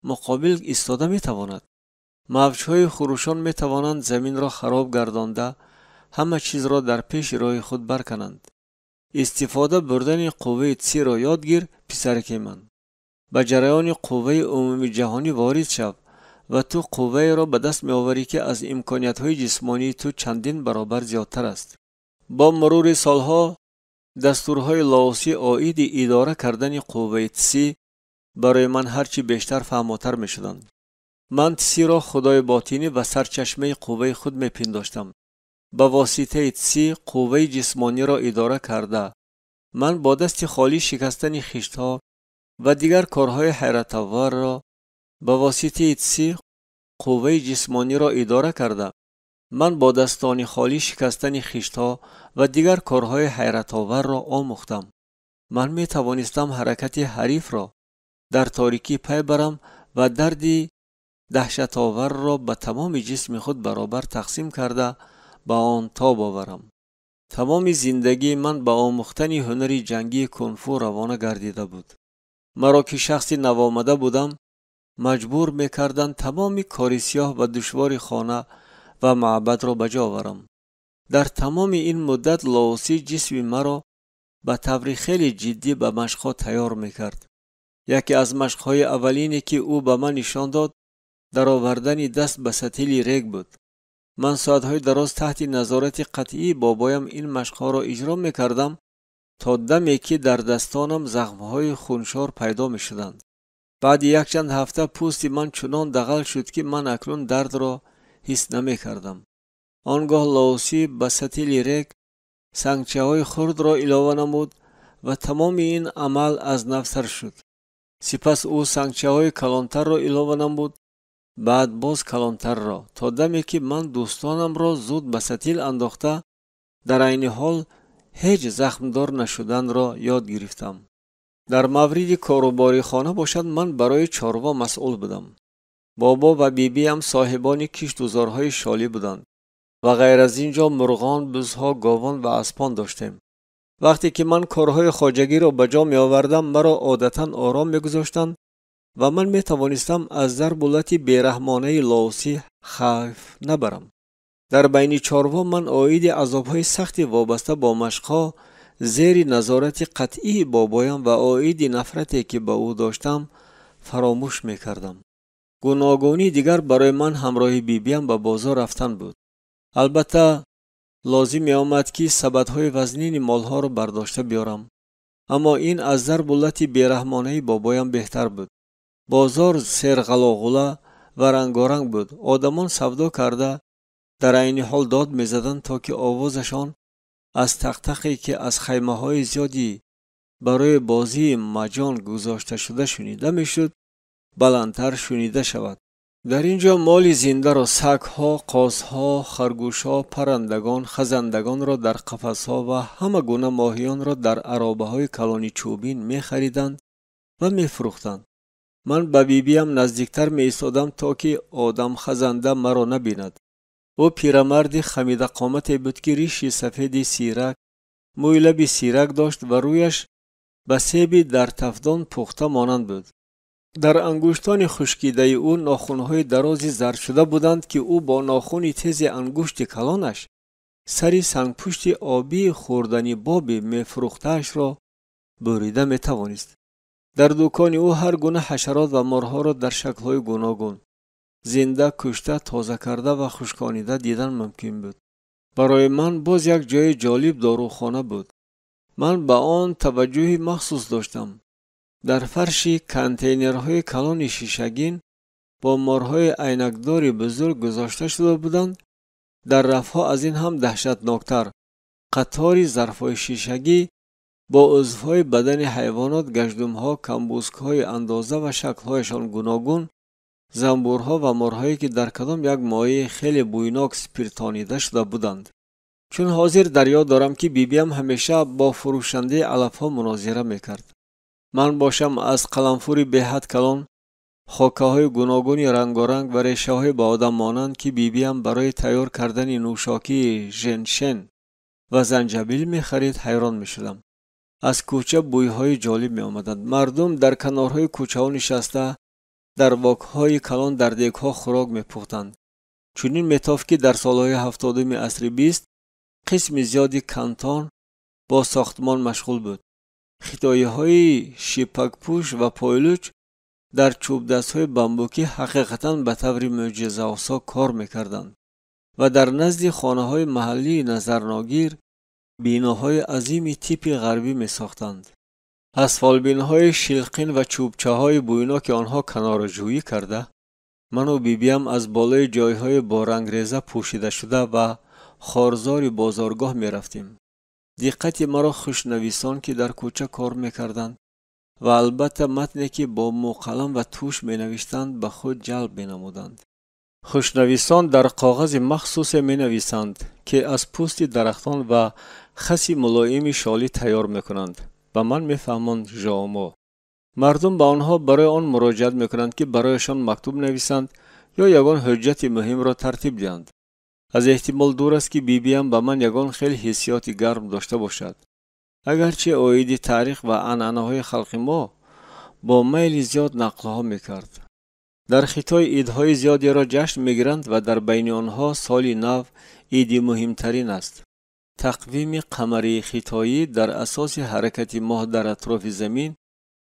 مقابل ایستاده می تواند؟ موجهای خروشان می توانند زمین را خراب گردانده همه چیز را در پیش راه خود برکنند. استفاده بردن قوه تسی را یادگیر پسرک من. به جریان قوه عمومی جهانی وارد شو و تو قوه را به دست می آوری که از امکانیت های جسمانی تو چندین برابر زیادتر است. با مرور سالها دستورهای لاوسی عاید اداره کردن قوه تسی برای من هرچی بیشتر فهماتر می شدند. من تسی را خدای باطنی و سرچشمه قوه خود می پنداشتم. با واسطه تسی قوه جسمانی را اداره کرده من با دست خالی شکستن خشت‌ها و دیگر کارهای حیرت آور را با واسطه تسی قوه جسمانی را اداره کرده من با دستان خالی شکستن خشت‌ها و دیگر کارهای حیرت آور را آموختم. من می توانستم حرکت حریف را در تاریکی پی برم و دردی دهشت آور را به تمام جسم خود برابر تقسیم کرده به آن تاب آورم. تمام زندگی من به آموختن هنر جنگی کنفو روانه گردیده بود. مرا که شخصی نوآمده بودم مجبور می‌کردند تمام کار سیاه و دشوار خانه و معبد را به جا آورم. در تمام این مدت لاوسی جسم مرا به طور خیلی جدی به مشق‌ها تیار می‌کرد. یکی از مشق‌های اولینی که او به من نشان داد در آوردن دست به ستیل ریگ بود. من ساعت‌های دراز تحت نظارت قطعی بابایم این مشق‌ها را اجرا می‌کردم تا دمی که در دستانم زخم‌های خونشار پیدا می‌شدند. بعد یک چند هفته پوست من چنان دغل شد که من اکنون درد را حس نمی‌کردم. آنگاه لاوسی به ستیل ریگ سنگچه‌های خرد را علاوه نمود و تمام این عمل از نفسر شد. سپس او سنگچه‌های کلانتر را علاوه نمود، بعد باز کلانتر را، تا دمی که من دوستانم را زود به ستیل انداخته در عین حال هیچ زخمدار نشدن را یاد گرفتم. در مورد کاروباری خانه باشد من برای چاروا مسئول بودم. بابا و بیبی هم صاحبان کشت‌وزارهای شالی بودند و غیر از اینجا مرغان، بزها، گاوان و اسبان داشتیم. وقتی که من کارهای خواجگی را به جا می آوردم مرا عادتاً آرام می گذاشتند و من می توانستم از ضربولت بیرحمانه لاوسی خوف نبرم. در بین چاروا من عاید عذابهای سختی وابسته با مشق‌ها زیر نظارت قطعی بابایم و عاید نفرتی که با او داشتم فراموش می کردم. گوناگونی دیگر برای من همراه بیبیم به بازار رفتن بود. البته لازم می آمد که سبدهای وزنین مالها را برداشته بیارم، اما این از ضربولت بیرحمانه بابایم بهتر بود. بازار سرغلاغله و رنگارنگ بود. آدمان سودا کرده در عین حال داد می زدند تا که آوازشان از تقتقی که از خیمه های زیادی برای بازی مجان گذاشته شده شنیده می شد بلندتر شنیده شود. در اینجا مال زنده را سگ‌ها، قازها، خرگوش‌ها، پرندگان، خزندگان را در قفس‌ها و همه گونه ماهیان را در عرابه‌های کلانی چوبین می خریدند و می فروختند. من به بیبیم نزدیکتر می ایستادم تا که آدم خزنده مرا نبیند. او پیرمرد خمیده قامتی بود که ریش سفید سیرک، موی لب سیرک داشت و رویش به سیب در تفدان پخته مانند بود. در انگشتان خشکیده او ناخن‌های درازی زرد شده بودند که او با ناخن تیز انگشت کلانش سری سنگپشت آبی خوردنی باب میفروخته‌اش را بریده میتوانست. در دکان او هر گونه حشرات و مارها را در شکل‌های گوناگون زنده، کشته، تازه کرده و خشکانیده دیدن ممکن بود. برای من باز یک جای جالب داروخانه بود. من به آن توجهی مخصوص داشتم. در فرش کانتینرهای کلان شیشگین با مارهای عینکدار بزرگ گذاشته شده بودند. در رفها از این هم دهشتناکتر قطاری ظرفهای شیشگی با عضوهای بدن حیوانات، گژدم‌ها، کمبوسک‌های اندازه و شکل‌هایشان گوناگون، زنبورها و مارهایی که در کدام یک مایع خیلی بویناک سپیرتانیده شده بودند. چون حاضر در یاد دارم که بیبیم همیشه با فروشنده علف‌ها مناظره میکرد. من باشم از قلمفوری به حد کلان، خاکه‌های گوناگون رنگارنگ و ریشه‌های با آدم مانند که بیبیم برای تیار کردن نوشاکی ژنشن و زنجبیل می‌خرید حیران می‌شدم. از کوچه بوی‌های جالب می‌آمدند. مردم در کنارهای کوچه‌ها نشسته در واک‌های کلان در دیگ‌ها خوراک می‌پختند. چنین می‌تافت که در سال‌های 70 عصر 20 قسم زیادی کانتون با ساختمان مشغول بود. خطایی‌های شیپک‌پوش و پایلوچ در چوب دست‌های بامبوکی حقیقتاً به طور معجزه‌آسا کار می‌کردند و در نزد خانه‌های محلی نظرناگیر بیناهای عظیمی تیپ غربی می‌ساختند. اسفالبین‌های شیلقین و چوبچه‌های بویناک آنها کناره‌جویی کرده، من و بیبیم از بالای جای‌های با رنگریزه پوشیده شده و خارزار بازارگاه می‌رفتیم. دقت مرا خوشنویسان که در کوچه کار می‌کردند و البته متنی که با مقلم و توش می‌نوشتند به خود جلب می‌نمودند. خوشنویسان در کاغذ مخصوص می‌نویسند که از پوست درختان و خس ملایم شالی تیار می‌کنند. به من می‌فهمند ژائومو. مردم به آنها برای آن مراجعت می‌کنند که برایشان مکتوب نویسند یا یگان حجت مهم را ترتیب دهند. از احتمال دور است که بیبیم به من یگان خیلی حسیات گرم داشته باشد. اگرچه آیید تاریخ و عنعنه‌های خلق ما با میل زیاد نقل‌ها می‌کرد. در خطای عیدهای زیادی را جشن می‌گیرند و در بین آنها سال نو عید مهمترین است. تقویم قمری خطایی در اساس حرکت ماه در اطراف زمین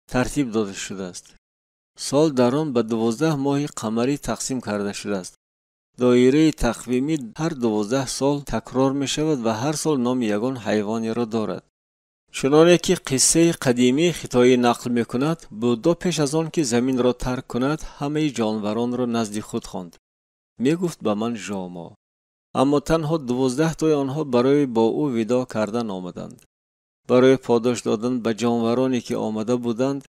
ترتیب داده شده است. سال در آن به 12 ماه قمری تقسیم کرده شده است. دایره تقویمی هر 12 سال تکرار می شود و هر سال نام یگان حیوانی را دارد. چنانه که قصه قدیمی خطایی نقل می کند، بودا پیش از آن که زمین را ترک کند همه جانوران را نزد خود خواند. می گفت به من ژائومو. اما تنها 12 تای آنها برای با او ودا کردن آمدند. برای پاداش دادن به جانورانی که آمده بودند،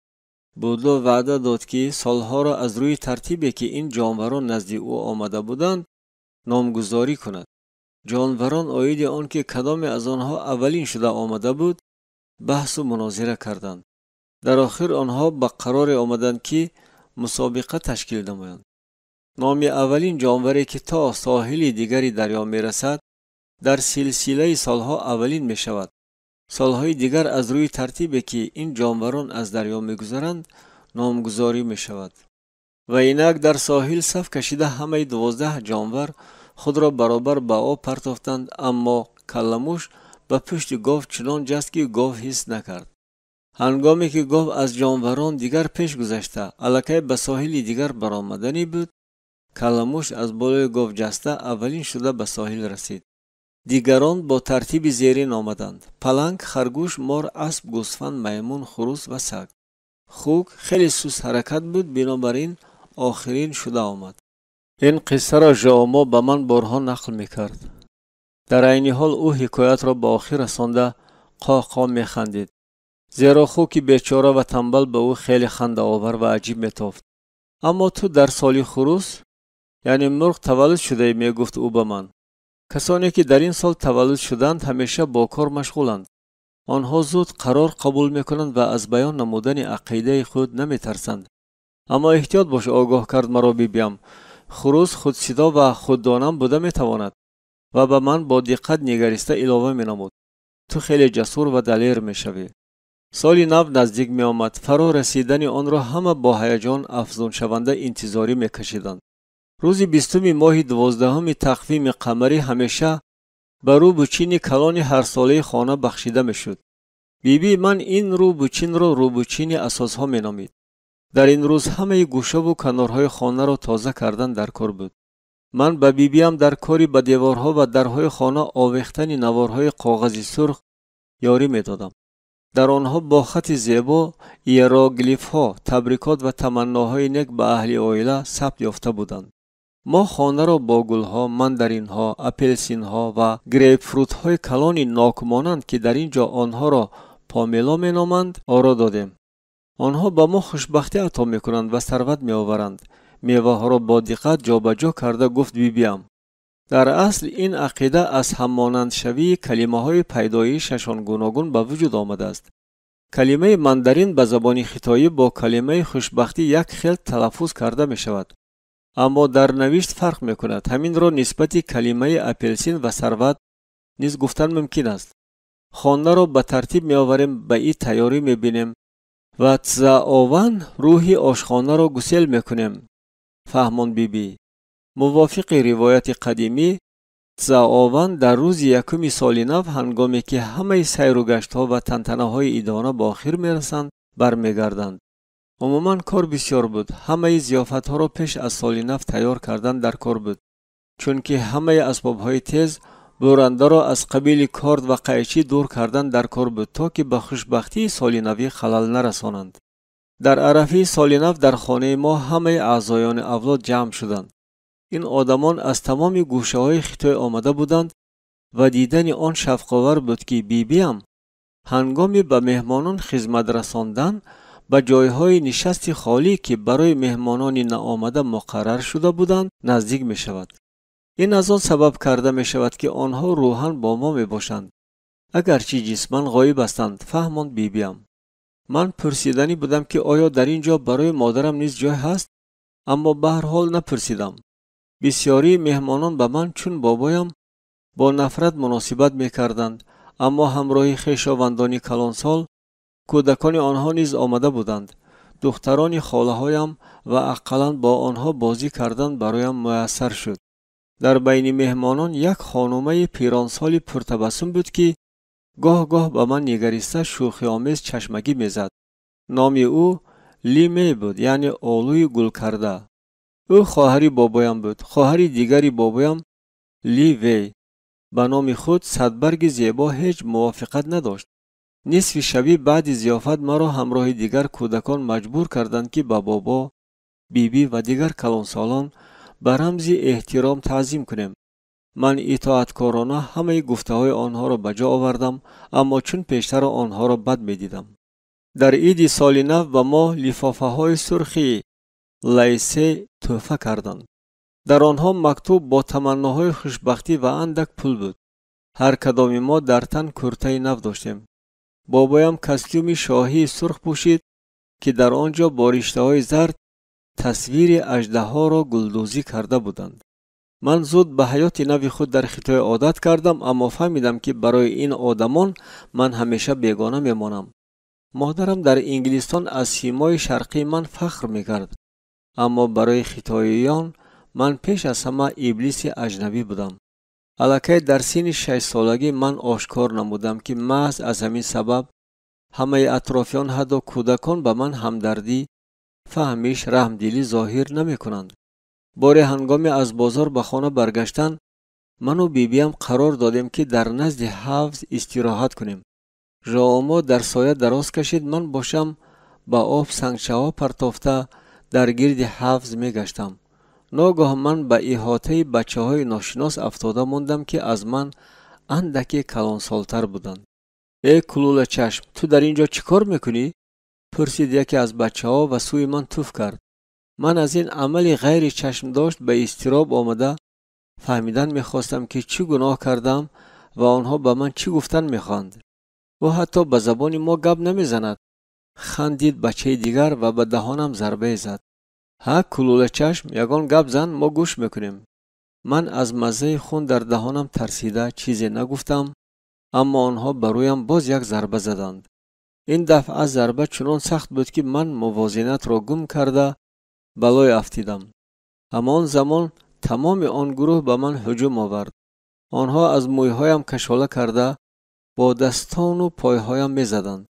بودا وعده داد که سالها را از روی ترتیبی که این جانوران نزد او آمده بودند نامگذاری کند. جانوران آیید آن که کدام از آنها اولین شده آمده بود بحث و مناظره کردند. در آخر آنها به قرار آمدند که مسابقه تشکیل نمایند. نام اولین جانوری که تا ساحل دیگری دریا می رسد در سلسله سالها اولین می شود. سالهای دیگر از روی ترتیبی که این جانوران از دریا می گذرند نامگذاری می شود. و اینک در ساحل صف کشیده همه 12 جانور خود را برابر به آب پرتافتند، اما کلموش به پشت گاو چنان جست که گاو حس نکرد. هنگامی که گاو از جانوران دیگر پیش گذشته الکی به ساحل دیگر برآمدنی بود، کلموش از بالای گاو جسته اولین شده به ساحل رسید. دیگران با ترتیب زیرین آمدند: پلنگ، خرگوش، مار، اسب، گوسفند، میمون، خروس و سگ. خوک خیلی سست حرکت بود، بنابراین آخرین شده آمد. این قصه را ژائومو به من بارها نقل میکرد. در عین حال او حکایت را به آخر رسانده قاقا میخندید، زیرا خوک بیچاره و تنبل به او خیلی خنده آور و عجیب میتافت. اما تو در سال خروس یعنی مرغ تولد شده، میگفت او به من. کسانی که در این سال تولد شدند همیشه با کار مشغولند. آنها زود قرار قبول میکنند و از بیان نمودن عقیده خود نمیترسند. اما احتیاط باش، آگاه کرد مرا بیبیم. خروس خود صدا و خود دانم بوده میتواند. و به من با دقت نگریسته علاوه مینمود: تو خیلی جسور و دلیر میشوی. سال نو نزدیک می آمد. فرا رسیدن آن را همه با هیجان افزون شونده انتظاری می کشیدند. روز 20 ماه 12 تقویم قمری همیشه به روبوچین کلان هر ساله خانه بخشیده می شد. بیبی من این روبوچین را روبوچین اساس ها می نامید. در این روز همه گوشه و کنارهای خانه را تازه کردن در کار بود. من به بیبیم در کاری به دیوارها و درهای خانه آویختن نوارهای کاغذی سرخ یاری می دادم. در آنها با خط زیبا هیروگلیف ها، تبریکات و تمناهای نیک به اهل عائله ثبت یافته بودند. ما خانه را با گلها، ماندارینها، اپلسینها و گریپ فروت های کلان ناکمانند که در اینجا آنها را پامیلا می نامند آرا دادیم. آنها به ما خوشبختی عطا می کنند و ثروت می آورند. میوه ها را با دقت جابجا کرده گفت بیبیم. در اصل این عقیده از همانند شوی کلمه های پیدایششان گوناگون به وجود آمده است. کلمه ماندارین به زبان خیتایی با کلمه خوشبختی یک خیل تلفظ کرده می شود. اما در نوشت فرق می کند. همین را نسبت کلمه اپلسین و ثروت نیز گفتن ممکن است. خانه را به ترتیب می آوریم، به این تیاری می بینیم و تزاوان روحی آشخانه را گسیل می کنیم. فهمان بیبی. موافق روایت قدیمی، تزاوان در روز یکم سال نو هنگامی که همه سیر و گشت ها و تنتنه های ایدانه به آخر می رسند برمیگردند. عموما کار بسیار بود. همه ضیافت ها را پیش از سال نو تیار کردن در کار بود. چون که همه اسباب های تیز برنده را از قبیل کارد و قیچی دور کردن در کار بود تا که به خوشبختی سال نوی خلل نرسانند. در عرفه سال نو در خانه ما همه اعضایان اولاد جمع شدند. این آدمان از تمام گوشه های خطای آمده بودند و دیدن آن شفق‌آور بود که بیبیم هنگامی به مهمانان خدمت رساندن به جایهای نشست خالی که برای مهمانان ناآمده مقرر شده بودند نزدیک می شود. این از آن سبب کرده می شود که آنها روحاً با ما می باشند اگرچه جسماً غایب هستند. فهماند بیبیم. من پرسیدنی بودم که آیا در اینجا برای مادرم نیز جای هست، اما به هر حال نپرسیدم. بسیاری مهمانان به من چون بابایم با نفرت مناسبت می کردند، اما همراه خویشاوندان کلانسال کودکان آنها نیز آمده بودند. دختران خاله هایم و اقلاً با آنها بازی کردن برایم میسر شد. در بین مهمانان یک خانومه پیرانسالی پرتبسم بود که گاه گاه به من نگریسته شوخی آمیز چشمگی میزد. نام او لی می بود، یعنی آلوی گل کرده. او خواهری بابایم بود. خواهری دیگری بابایم لی وی به نام خود صدبرگ زیبا هیچ موافقت نداشت. نصف شبی بعد ضیافت مرا همراه دیگر کودکان مجبور کردند که به بابا، بیبی و دیگر کلانسالان به رمز احترام تعظیم کنیم. من اطاعتکارانه همه گفته های آنها را به جا آوردم، اما چون پیشتر آنها را بد می دیدم. در عید سال نو به ما لفافه های سرخی لیسه تحفه کردند. در آنها مکتوب با تمناهای خوشبختی و اندک پول بود. هر کدام ما در تن کرته نو داشتیم. بابایم کاستوم شاهی سرخ پوشید که در آنجا با ریشته های زرد تصویر اژدها را گلدوزی کرده بودند. من زود به حیات نو خود در خطای عادت کردم، اما فهمیدم که برای این آدمان من همیشه بیگانه میمانم. مادرم در انگلستان از سیمای شرقی من فخر میکرد، اما برای خطاییان من پیش از همه ابلیس اجنبی بودم. الکی در سن 6 سالگی من آشکار نمودم که محض از همین سبب همه اطرافیان حتی کودکان به من همدردی، فهمیش، رحمدلی ظاهر نمی کنند. باره هنگامی از بازار به خانه برگشتن من و بیبیم قرار دادیم که در نزد حوض استراحت کنیم. ژائومو در سایه دراز کشید، من باشم به آب سنگچه‌ها پرتافته در گرد حوض می گشتم. ناگاه من به احاطه بچه های ناشناس افتاده موندم که از من اندکی کلانسالتر بودند. ای کلول چشم، تو در اینجا چیکار میکنی؟ پرسید یکی از بچه ها و سوی من توف کرد. من از این عمل غیر چشم داشت به اضطراب آمده فهمیدن میخواستم که چی گناه کردم و آنها به من چی گفتن میخواند. و حتی به زبان ما گپ نمیزند. خندید بچه دیگر و به دهانم ضربه زد. ها کلول چشم، یگان گپ زن، ما گوش میکنیم. من از مزه خون در دهانم ترسیده چیزی نگفتم، اما آنها برویم باز یک ضربه زدند. این دفعه ضربه چنان سخت بود که من موازنت را گم کرده بالای افتیدم. همان زمان تمام آن گروه به من هجوم آورد. آنها از مویهایم کشاله کرده با دستان و پایهایم می زدند.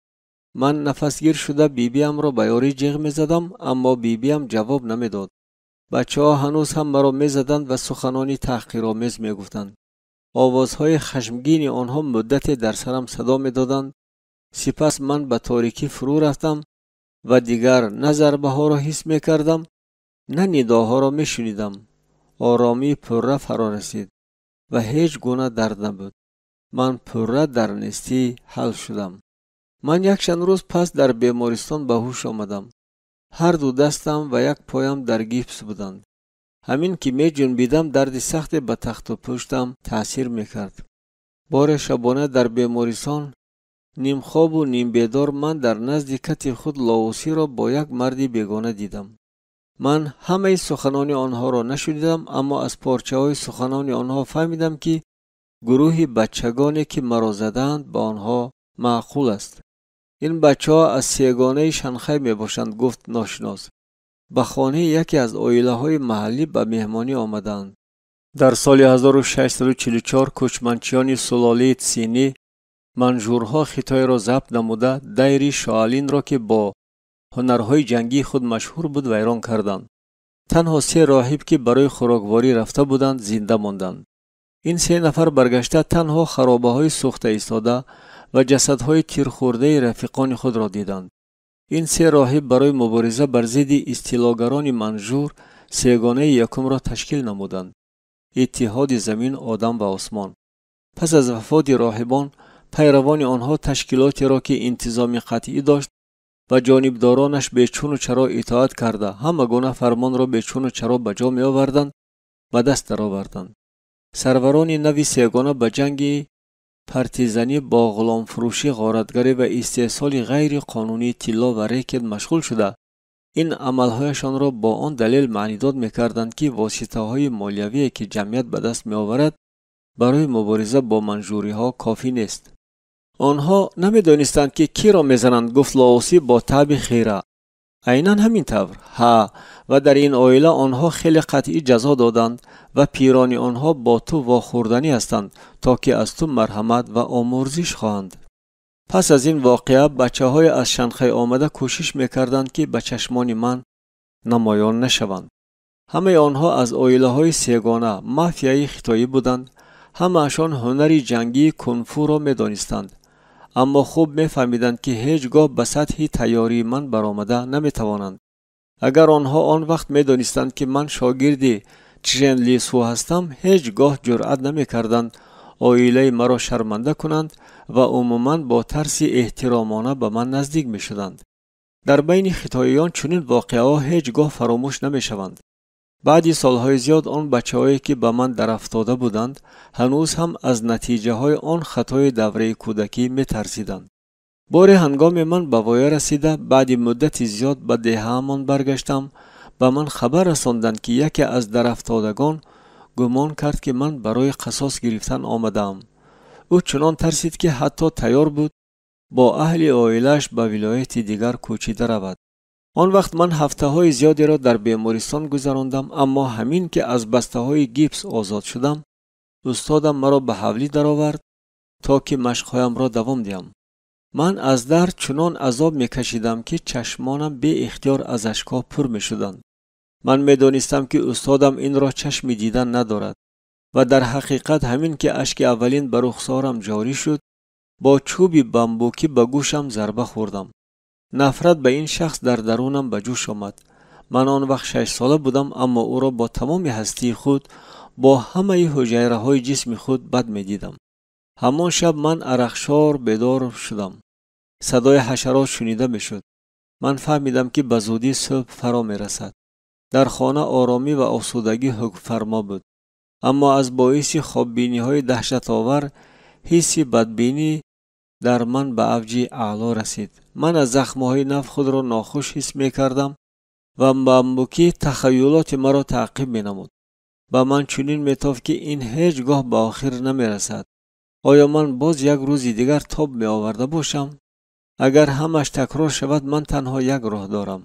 من نفسگیر شده بیبیم را به یاری جیغ می زدم، اما بیبیم جواب نمی داد. بچه ها هنوز هم مرا می زدند و سخنانی تحقیرآمیز می گفتند. آوازهای خشمگین آنها مدتی در سرم صدا می دادند. سپس من به تاریکی فرو رفتم و دیگر نه ضربه ها را حس می کردم نه نداها را می شنیدم. آرامی پره فرا رسید و هیچ گونه درد نبود. من پره در نیستی حل شدم. من یک چند روز پس در بیمارستان به هوش آمدم. هر دو دستم و یک پایم در گیپس بودند. همین که می جنبیدم درد سخت به تخت و پشتم تأثیر می کرد. بار شبانه در بیمارستان نیم خواب و نیم بیدار من در نزد کتی خود لاوسی را با یک مردی بیگانه دیدم. من همه سخنان آنها را نشنیدم، اما از پارچه های سخنان آنها فهمیدم که گروهی بچگانی که مرا زدند با آنها معقول است. این بچه ها از سیگانه شنخه می باشند، گفت ناشناس. به خانه یکی از عائله های محلی به مهمانی آمدند. در سال 1644 کوچمنچیان سلاله تسینی منجورها خطای را ضبط نموده دیر شاالین را که با هنرهای جنگی خود مشهور بود ویران کردند. تنها 3 راهب که برای خوراکواری رفته بودند زنده ماندند. این 3 نفر برگشته تنها خرابه های سوخته ایستاده و جسدهای تیر خورده رفیقان خود را دیدند. این 3 راهب برای مبارزه بر ضد استیلاگران منجور سیگانه یکم را تشکیل نمودند: اتحاد زمین، آدم و آسمان. پس از وفات راهبان، پیروان آنها تشکیلاتی را که انتظام قطعی داشت و جانبدارانش به چون و چرا اطاعت کرده همه گونه فرمان را به چون و چرا به جا می آوردند و دست درآوردند. سروران نوی سیگانه به جنگ پرتیزنی با غلام فروشی، غارتگری و استحصال غیر قانونی طلا و ریکت مشغول شده این عملهایشان را با آن دلیل معنیداد می‌کردند که واسطه های مالیوی که جمعیت به دست می آورد برای مبارزه با منجوری ها کافی نیست. آنها نمی‌دانستند که کی را می‌زنند، گفت لاوسی با طبع خیره. عیناً همین طور. ها، و در این عائله آنها خیلی قطعی جزا دادند و پیرانی آنها با تو واخوردنی هستند تا که از تو مرحمت و آمرزش خواهند. پس از این واقعه بچه های از شنخه آمده کوشش میکردند که به چشمان من نمایان نشوند. همه آنها از عائله های سیگانه مافیایی خطایی بودند. همه اشان هنری جنگی کنفو را میدانستند، اما خوب میفهمیدند که هیچگاه به سطح تیاری من برآمده نمیتوانند. اگر آنها آن وقت میدانستند که من شاگرد چین لیسو هستم، هیچگاه جرأت نمیکردند عائله مرا شرمنده کنند و عموماً با ترس احترامانه به من نزدیک میشدند. در بین خطاییان چنین واقعه‌ها هیچگاه فراموش نمیشوند. بعد سالهای زیاد آن بچه‌هایی که به من در افتاده بودند هنوز هم از نتیجه های آن خطای دوره کودکی میترسیدند. بار هنگام من به وای رسیده بعد مدت زیاد به دهه‌مان برگشتم. به من خبر رساندند که یکی از در افتادگان گمان کرد که من برای قصاص گرفتن آمدم. او چنان ترسید که حتی تیار بود با اهل عائله‌اش به ولایت دیگر کوچیده رود. آن وقت من هفته‌های زیادی را در بیمارستان گذراندم، اما همین که از بسته‌های گیپس آزاد شدم، استادم مرا به حولی درآورد تا که مشق‌هایم را دوام دهم. من از درد چنان عذاب می‌کشیدم که چشمانم به اختیار از اشک‌ها پر می‌شدند. من می‌دانستم که استادم این را چشم دیدن ندارد و در حقیقت همین که اشک اولین بر رخسارم جاری شد، با چوبی بامبوکی به گوشم ضربه خوردم. نفرت به این شخص در درونم به جوش آمد. من آن وقت 6 ساله بودم، اما او را با تمام هستی خود، با همه حجره های جسم خود بد می دیدم. همان شب من عرقشار بیدار شدم. صدای حشرات شنیده می شد. من فهمیدم که به زودی صبح فرا می رسد. در خانه آرامی و آسودگی حکم فرما بود، اما از باعث خواببینی های دهشت آور حسی بدبینی در من به اوج اعلا رسید. من از زخم‌های نف خود را ناخوش حس می‌کردم و بامبوکی تخیلات مرا تعقیب می‌نمود. با من چنین می‌تافت که این هیچگاه به آخر نمی‌رسد. آیا من باز یک روز دیگر تاب می‌آورده باشم؟ اگر همش تکرار شود من تنها یک راه دارم.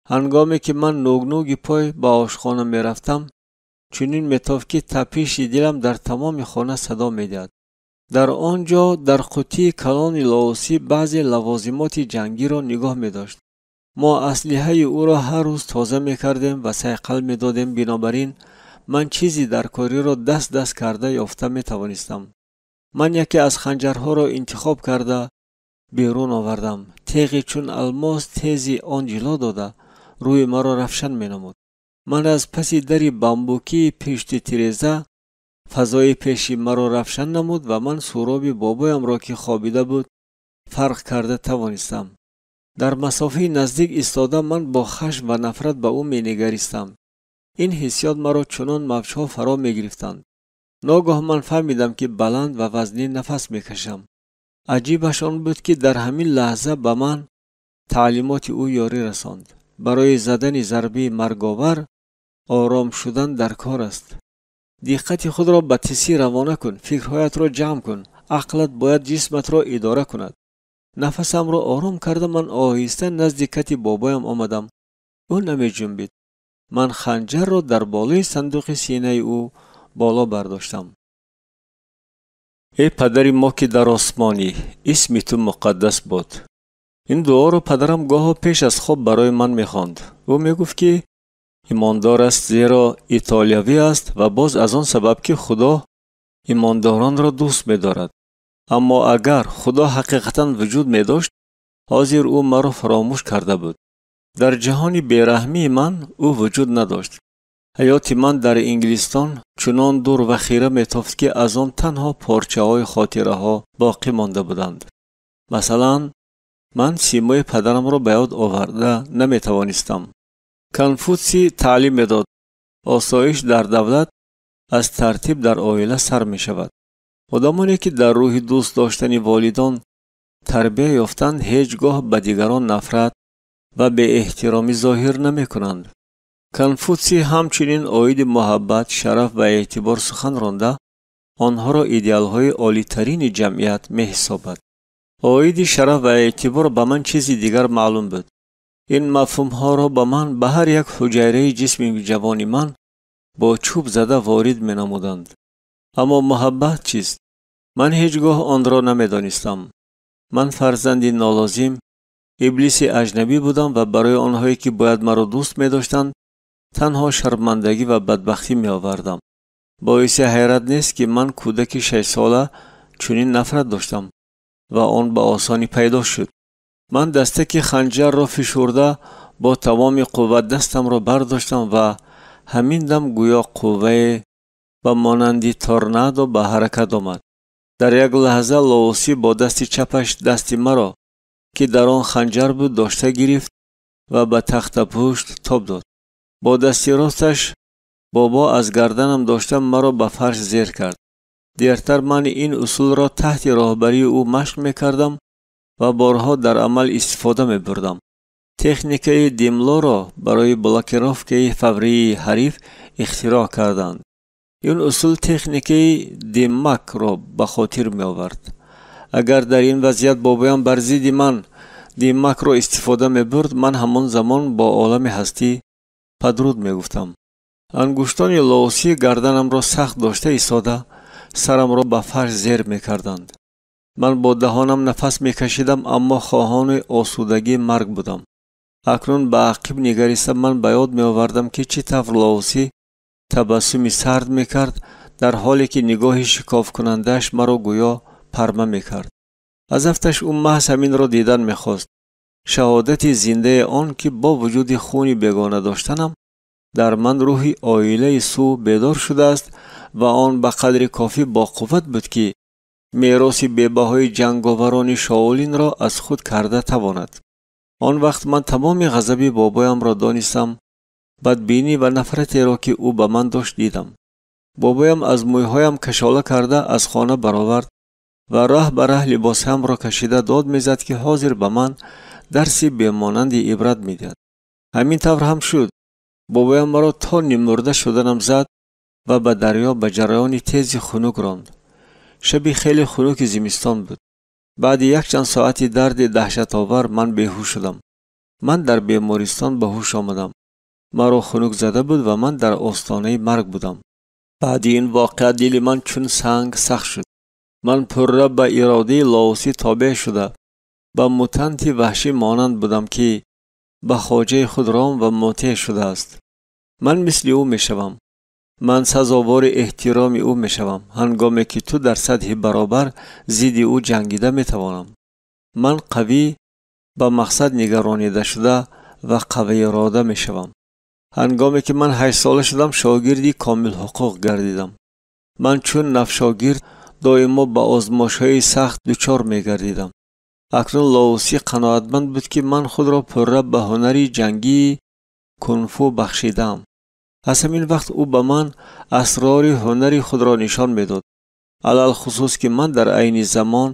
هنگامی که من نوگ پای با آشخانه می رفتم چنین میتافت که تپش دلم در تمام خانه صدا میداد. در آنجا در قوطی کلان لاوسی بعضی لوازمات جنگی را نگاه می داشت. ما اسلحه او را هر روز تازه می کردیم و صیقل می دادیم. بنابراین من چیزی در کاری را دست کرده یافته می توانستم. من یکی از خنجرها را انتخاب کرده بیرون آوردم. تیغی چون الماس تیزی آن جلو داده روی مرا روشن می نمود. من از پس دری بامبوکی پشت تیریزه فضای پیشی مرا روشن نمود و من سراب بابایم را که خوابیده بود فرق کرده توانستم. در مسافه نزدیک ایستاده من با خشم و نفرت به او می نگریستم. این حسیات مرا چنان موجها فرا می گرفتند. ناگاه من فهمیدم که بلند و وزنی نفس می کشم. عجیبش آن بود که در همین لحظه به من تعلیمات او یاری رساند. برای زدن ضربه مرگاور آرام شدن در کار است. دقت خود را به تیزی روانه کن. فکرهایت را جمع کن. عقلت باید جسمت را اداره کند. نفسم را آرام کرده من آهسته نزدیک بابایم آمدم. او نمی جنبید. من خنجر را در بالای صندوق سینه او بالا برداشتم. ای پدر ما که در آسمانی، اسم تو مقدس باد. این دعا را پدرم گاه پیش از خواب برای من می‌خواند. او میگفت که ایماندار است زیرا ایتالیوی است و باز از آن سبب که خدا ایمانداران را دوست می‌دارد. اما اگر خدا حقیقتاً وجود می‌داشت، حاضر او مرا فراموش کرده بود. در جهان بیرحمی من او وجود نداشت. حیات من در انگلستان چنان دور و خیره میتافت که از آن تنها پارچه های خاطره ها باقی مانده بودند. مثلا من سیمای پدرم را به یاد آورده نمیتوانستم. کنفوسی تعلیم میداد آسایش در دولت از ترتیب در عائله سر می شود. آدمانی که در روح دوست داشتن والدان تربیت یافتند هیچگاه به دیگران نفرت و به احترامی ظاهر نمی کنند. کنفوسی همچنین عاید محبت، شرف و اعتبار سخن رانده آنها را ایدئال های عالی ترین جمعیت می حسابد. عاید شرف و اعتبار به من چیزی دیگر معلوم بود. این مفهوم ها را به من به هر یک حجره جسم جوانی من با چوب زده وارد می نمودند. اما محبت چیست؟ من هیچگاه آن را نمی دانستم. من فرزندی نالازم، ابلیس اجنبی بودم و برای آنهایی که باید مرا دوست می داشتند تنها شرمندگی و بدبختی می آوردم. باعث حیرت نیست که من کودک 6 ساله چنین نفرت داشتم و آن به آسانی پیدا شد. من دستک خنجر را فشرده با تمام قوت دستم را برداشتم و همین دم گویا قوه و مانندی تورنادو به حرکت آمد. در یک لحظه لاوسی با دست چپش دست مرا که در آن خنجر بود داشته گرفت و به تخت پشت تاب داد. با دست راستش بابا از گردنم داشته مرا به فرش زیر کرد. دیرتر من این اصول را تحت راهبری او مشق می کردم و بارها در عمل استفاده می بردم. تکنیک دیملو را برای بلاکرافت فوری حریف اختراع کردند. این اصول تکنیک دیمک را به خاطر می آورد. اگر در این وضعیت بابایم بر ضد من دیمک را استفاده می برد من همان زمان با عالم هستی پدرود می گفتم. انگشتان لاوسی گردنم را سخت داشته ایستاده سرم را به فرش زیر می کردند. من با دهانم نفس می کشیدم اما خواهان آسودگی مرگ بودم. اکنون به عقب نگریسته من به یاد می آوردم که چطور لاوسی تبسمی سرد می کرد در حالی که نگاه شکاف کنندش مرا گویا پرمه می کرد. از افتش اون محض همین را دیدن می خواست. شهادت زنده آن که با وجود خونی بیگانه داشتنم در من روحی عائله سو بیدار شده است و آن به قدر کافی با قوت بود که میراث بی‌بهای جنگاوران شاولین را از خود کرده تواند. آن وقت من تمام غضب بابایم را دانستم. بدبینی و نفرتی را که او به من داشت دیدم. بابایم از مویهایم کشاله کرده از خانه برآورد و راه به راه لباسم را کشیده داد میزد که حاضر به من درسی بمانند عبرت میداد. همین طور هم شد. بابایم مرا تا نمرده شدنم زد و به دریا به جریان تیز خنک راند. شبی خیلی خنک زمستان بود. بعد یک چند ساعتی درد دهشت آور من بیهوش شدم. من در بیمارستان به هوش آمدم. مرا خنک زده بود و من در آستانه مرگ بودم. بعد این واقعه دل من چون سنگ سخت شد. من پرره به اراده لاوسی تابع شده به موتنت وحشی مانند بودم که به خواجه خود رام و مطیع شده است. من مثل او می شوم. من سزاوار احترام او می شوم هنگامی که تو در سطح برابر ضد او جنگیده می توانم. من قوی به مقصد نگرانیده شده و قوی اراده می شوم. هنگامی که من 8 ساله شدم شاگردی کامل حقوق گردیدم. من چون نفشاگرد دائما به آزمایش‌های سخت دچار می گردیدم. اکنون لاوسی قناعتمند بود که من خود را پرره به هنری جنگی کنفو بخشیدم. از همین وقت او به من اسرار هنری خود را نشان میداد. علل خصوص که من در عین زمان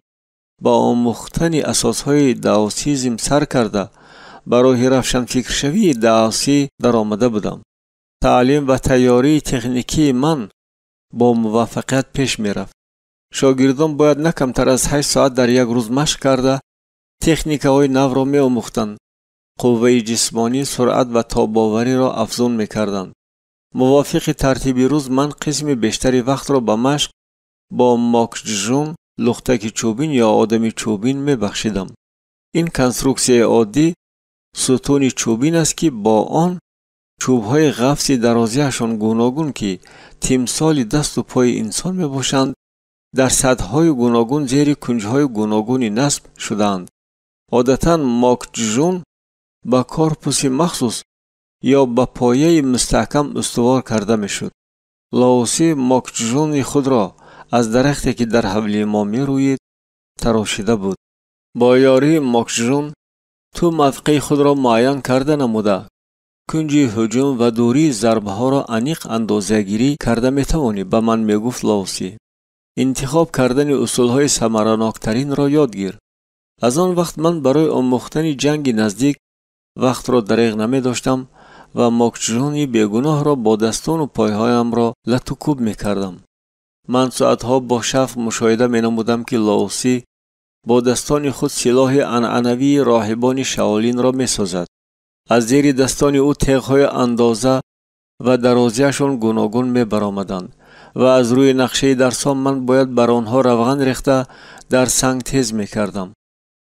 با آموختن اساسهای داوسیزم سر کرده برای روشن فکرشوی داوسی در آمده بودم. تعلیم و تیاری تکنیکی من با موفقیت پیش می رفت. شاگردان باید نه کمتر از 8 ساعت در یک روز مشق کرده تکنیک‌های نو را می آموختند. قوه جسمانی، سرعت و تاب‌آوری را افزون می کردند. موافق ترتیب روز من قسم بیشتری وقت را به مشق با ماکژون، لختک چوبین یا آدم چوبین می بخشیدم. این کنسترکسیون عادی ستون چوبین است که با آن چوب‌های قفس درازیشان گوناگون که تمثال دست و پای انسان می باشند در سطح‌های گوناگون زیر کنج‌های گوناگونی نصب شدند. عادتاً ماکژون با کارپوس مخصوص یا با پایه مستحکم استوار کرده می شد. لاوسی ماکژون خود را از درختی که در حولی ما می روید تراشیده بود. با یاری ماکژون تو موقع خود را معین کرده نموده کنج هجوم و دوری ضربه ها را عمیق اندازه‌گیری کرده می توانی. به من می گفت لاوسی انتخاب کردن اصول های ثمرناکترین را یاد گیر. از آن وقت من برای آموختن جنگ نزدیک وقت را دریغ نمی داشتم و ماکژون بیگناه را با دستان و پایهایم را لطوکوب می کردم. من ساعتها با شوق مشاهده می نمودم که لاوسی با دستان خود سلاح عنعنوی راهبان شاولین را می سازد. از زیر دستان او تیغ‌های اندازه و درازیشان گوناگون می برآمدند و از روی نقشه درسام من باید بر آنها روغن ریخته در سنگ تیز می کردم.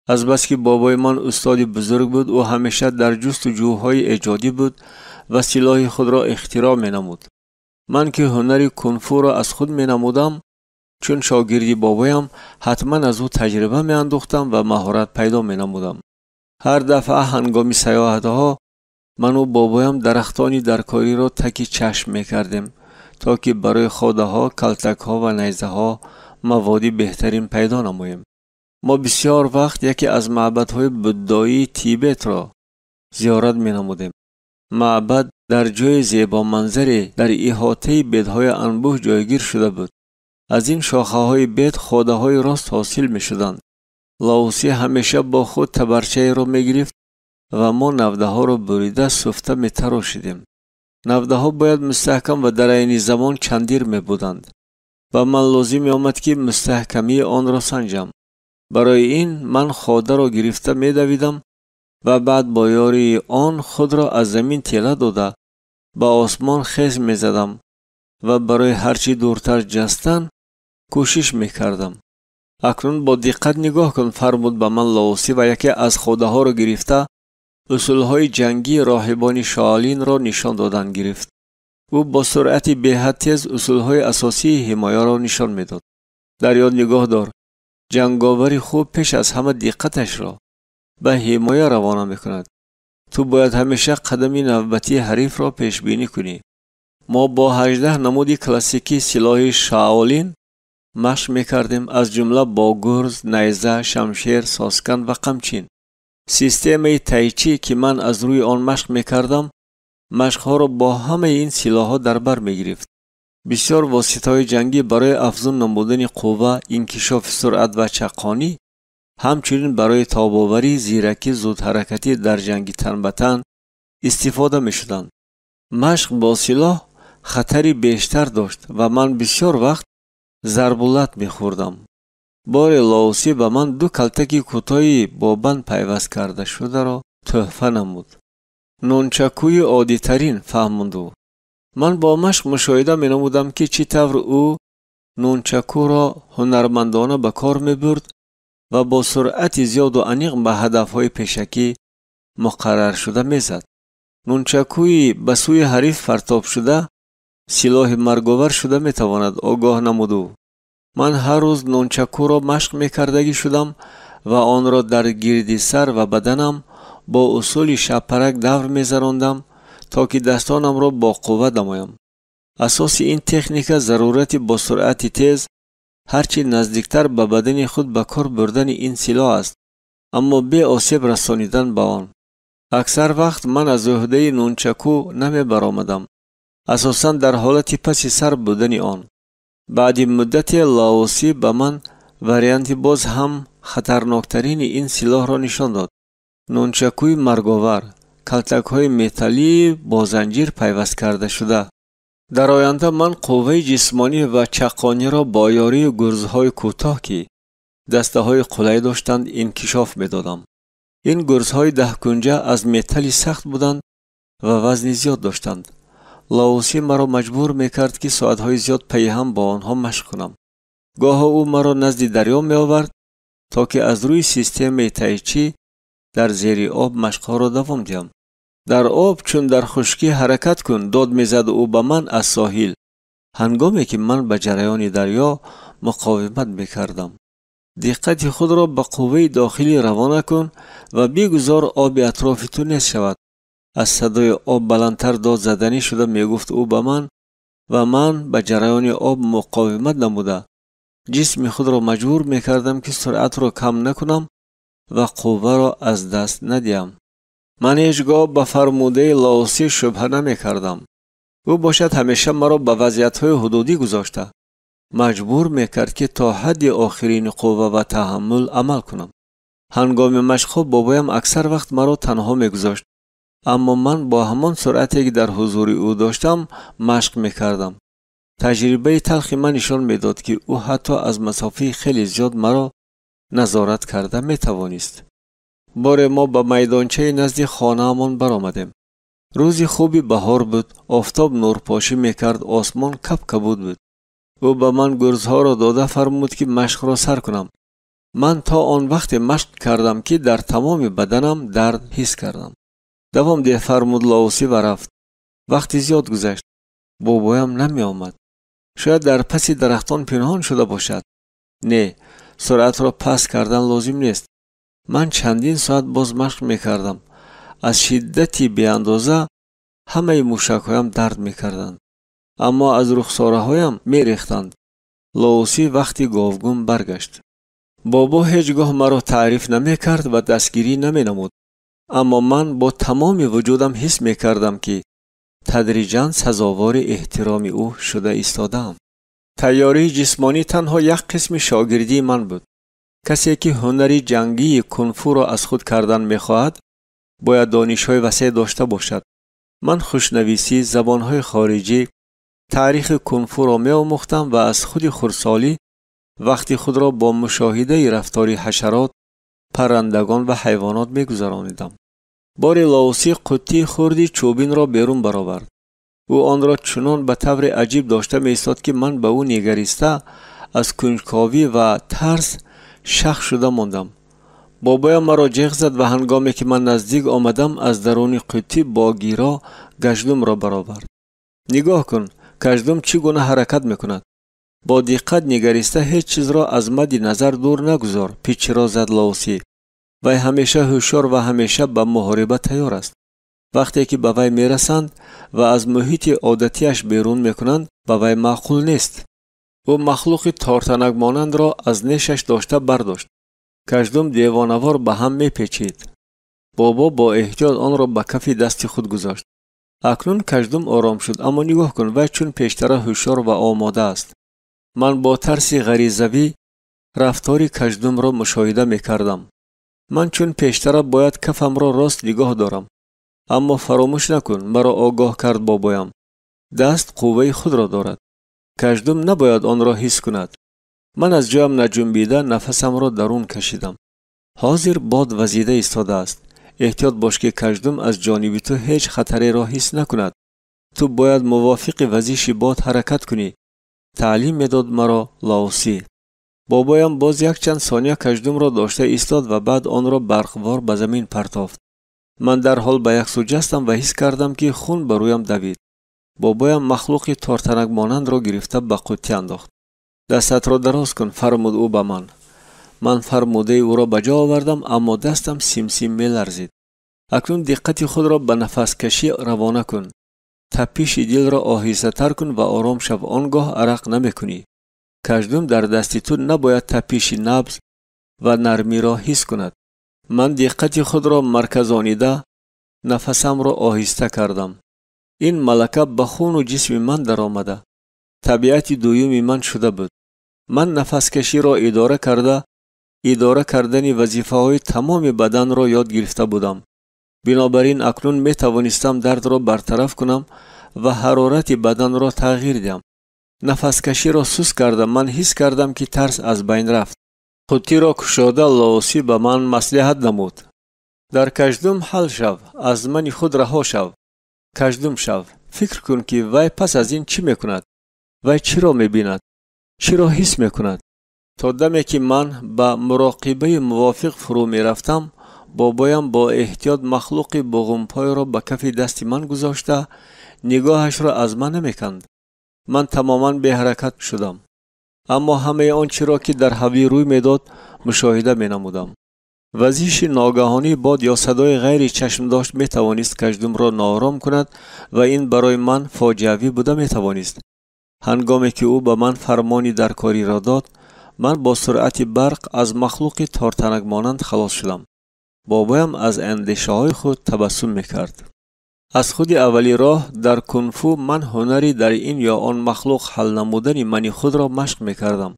از بس که بابای من استاد بزرگ بود و همیشه در جستجوهای ایجادی بود و سلاح خود را اختراع می نمود. من که هنری کنفو را از خود می نمودم چون شاگردی بابایم حتما از او تجربه می اندوختم و مهارت پیدا می نمودم. هر دفعه هنگام سیاحتها من و بابایم درختانی درکاری را تکی چشم می کردیم تا که برای خوده ها، کلتک ها و نیزه ها موادی بهترین پیدا نماییم. ما بسیار وقت یکی از معبدهای بودایی تیبت را زیارت می نمودیم. معبد در جای زیبا منظری در احاطه بیدهای انبوه جایگیر شده بود. از این شاخه های بید خوده های راست حاصل می شدند. لاوسی همیشه با خود تبرچه را می گرفت و ما نوده ها را بریده سفته می تراشیدیم. نوده ها باید مستحکم و در عین زمان چندیر می بودند و من لازم می آمد که مستحکمی آن را سنجم. برای این من خوده را گرفته می دویدم و بعد با یاری آن خود را از زمین تیله داده به آسمان خیز می زدم و برای هرچی دورتر جستن کوشش می کردم. اکنون با دقت نگاه کن فرمود به من لاوسی و یکی از خوده ها را گرفته اصولهای جنگی راهبان شاولین را نشان دادن گرفت. او با سرعت بهت تیز اصولهای اساسی حمایه را نشان می داد. در یاد نگاه دار جنگاوری خوب پیش از همه دقتش را به حمایه روانه می کند. تو باید همیشه قدم نوبتی حریف را پیش بینی کنی. ما با 18 نمودی کلاسیکی سلاح شاولین مشق می کردیم از جمله با گرز، نیزه، شمشیر، ساسکن و قمچین. سیستم تایچی که من از روی آن مشق می کردم مشقها را با همه این سلاح‌ها در بر می گرفت. بسیار واسطه‌های جنگی برای افزون نمودن قوه، انکشاف سرعت و چقانی، همچنین برای تاب‌آوری، زیرکی، زود حرکتی در جنگ تن به تن استفاده می شدند. مشق با سلاح خطری بیشتر داشت و من بسیار وقت ضربولت می خوردم. بار لاوسی به من 2 کلتکی کوتاهی با بند پیوست کرده شده را تحفه نمود. نونچکوی عادی ترین فهماند او. من با مشق مشاهده می نمودم که چی طور او نونچکو را هنرمندانه به کار می برد و با سرعت زیاد و عمیق به هدفهای پیشکی مقرر شده می زد. نونچکوی به سوی حریف پرتاب شده سلاح مرگاور شده می تواند آگاه نمود او. من هر روز نونچکو را مشق می کردگی شدم و آن را در گردی سر و بدنم با اصول شپرک دور می زراندم تا که دستانم را با قوت نمایم. اساس این تکنیک ضرورت با سرعت تیز هرچی نزدیکتر به بدن خود به کار بردن این سلاح است، اما بی آسیب رسانیدن به آن. اکثر وقت من از عهده نونچکو نمی برآمدم، اساساً در حالت پس سر بودن آن. بعد مدت لاوسی به من وریانت باز هم خطرناکترین این سلاح را نشان داد. نونچکوی مرگاور، کلتک های متالی با زنجیر پیوست کرده شده. در آینده من قوه جسمانی و چقانی را با یاری گرزهای کوتاه که دسته های قلعه داشتند انکشاف می‌دادم. این گرزهای 10 کنجه از متالی سخت بودند و وزن زیاد داشتند. لاوسی مرا مجبور میکرد که ساعتهای زیاد پی هم با آنها مشق کنم. گاه او مرا نزد دریا می آورد تا که از روی سیستم تایچی در زیر آب مشقها را دوام دهم. در آب چون در خشکی حرکت کن داد میزد او به من از ساحل، هنگامی که من به جریان دریا مقاومت میکردم. دقت خود را به قوه داخلی روانه کن و بگذار آب اطراف تو نیست شود. از صدای آب بلندتر داد زدنی شده میگفت او به من و من به جریان آب مقاومت نموده جسم خود را مجبور میکردم که سرعت را کم نکنم و قوه را از دست ندیم. من هیچگاه به فرموده لاوسی شبهه نمیکردم. او باشد همیشه مرا به وضعیت‌های حدودی گذاشته، مجبور میکرد که تا حد آخرین قوه و تحمل عمل کنم. هنگام مشق بابایم اکثر وقت مرا تنها میگذاشت، اما من با همان سرعتی که در حضور او داشتم مشق میکردم. تجربه تلخی من نشان میداد که او حتی از مسافه خیلی زیاد مرا نظارت کرده میتوانست. بار ما به میدانچه نزد خانه‌مان برآمدیم. روزی خوبی بهار بود، آفتاب نورپاشی میکرد، آسمان کپ کبود بود. او به من گرزها را داده فرمود که مشق را سر کنم. من تا آن وقت مشق کردم که در تمام بدنم درد حس کردم. دوام ده فرمود لاوسی و رفت. وقتی زیاد گذشت. بابایم نمی آمد. شاید در پس درختان پنهان شده باشد. نه، سرعت را پس کردن لازم نیست. من چندین ساعت باز مشق می کردم. از شدتی بی اندازه همه موشک‌هایم درد می کردند. اما از رخساره هایم می ریختند. لاوسی وقتی گاوگون برگشت. بابا هیچگاه مرا تعریف نمی کرد و دستگیری نمی نمود. اما من با تمام وجودم حس می کردم که تدریجاً سزاوار احترام او شده ایستادم. تیاری جسمانی تنها یک قسم شاگردی من بود. کسی که هنری جنگی کنفو را از خود کردن می خواهد باید دانش‌های وسیع داشته باشد. من خوشنویسی، زبان‌های خارجی، تاریخ کنفو را می آموختم و از خود خردسالی وقتی خود را با مشاهده رفتار حشرات، پرندگان و حیوانات می گذرانیدم. بار لاوسی قطی خردی چوبین را بیرون برآورد. او آن را چنان به طور عجیب داشته می ایستاد که من به او نگریسته از کنجکاوی و ترس شخ شده ماندم. بابایم مرا جیغ زد و هنگامی که من نزدیک آمدم از درون قطی با گیرا گشتم را برآورد. نگاه کن گشتم چگونه حرکت میکند. با دقت نگریسته هیچ چیز را از مد نظر دور نگذار. پیچ را زد لاوسی. وی همیشه هوشیار و همیشه به محاربت تیار است. وقتی که به وی میرسند و از محیط عادتیش بیرون میکنند به وی معقول نیست. او مخلوق تارتنک مانند را از نیشش داشته برداشت. کژدم دیوانوار به هم میپیچید. بابا با احتیاط آن را به کف دست خود گذاشت. اکنون کژدم آرام شد، اما نگاه کن وی چون پیشتر هوشیار و آماده است. من با ترس غریزوی رفتار کژدم را مشاهده میکردم. من چون پیشتر باید کفم را راست نگاه دارم. اما فراموش نکن مرا آگاه کرد بابایم. دست قوه خود را دارد. کژدم نباید آن را حس کند. من از جایم نجنبیده نفسم را درون کشیدم. حاضر باد وزیده ایستاده است. احتیاط باش که کژدم از جانب تو هیچ خطری را حس نکند. تو باید موافق وزش باد حرکت کنی. تعلیم میداد مرا لاوسی. بابایم باز یک چند ثانیه کژدم را داشته ایستاد و بعد آن را برقوار به زمین پرتافت. من در حال به یک سو جستم و حس کردم که خون بر رویم دوید. بابایم مخلوق تارتنک مانند را گرفته به قوطی انداخت. دستت را دراز کن فرمود او به من. من فرموده او را به جا آوردم اما دستم سیم می لرزید. اکنون دقت خود را به نفس کشی روانه کن. تپش دل را آهسته تر کن و آرام شو، آنگاه عرق نمی کنی. کژدم در دست تو نباید تپش نبض و نرمی را حس کند. من دقت خود را مرکزانیده نفسم را آهسته کردم. این ملکه به خون و جسم من در آمده. طبیعت دویم من شده بود. من نفس کشی را اداره کردن وظیفه های تمام بدن را یاد گرفته بودم. بنابراین اکنون می توانستم درد را برطرف کنم و حرارت بدن را تغییر دهم. نفس کشی را سست کردم. من حس کردم که ترس از بین رفت. قوطی را کشاده لاوسی به من مصلحت نمود. در کژدم حل شو، از من خود رها شو. کژدم شو. فکر کن که وی پس از این چی میکند؟ وی چی را میبیند؟ چی را حس میکند؟ تا دمی که من به مراقبه موافق فرو میرفتم، بابایم با احتیاط مخلوق بغمپای را به کف دست من گذاشته نگاهش را از من نمیکند. من تماما به حرکت شدم، اما همه آنچه را که در هوی روی میداد مشاهده مینمودم. وزش ناگهانی باد یا صدای غیر چشم داشت می توانست کژدم را ناآرام کند و این برای من فاجعه‌ای بوده می توانست. هنگامی که او به من فرمانی در کاری را داد، من با سرعت برق از مخلوق تارتنک مانند خلاص شدم. بابایم از اندیشه های خود تبسم میکرد. از خود اولی راه در کنفو من هنری در این یا آن مخلوق حل نمودن من خود را مشق میکردم.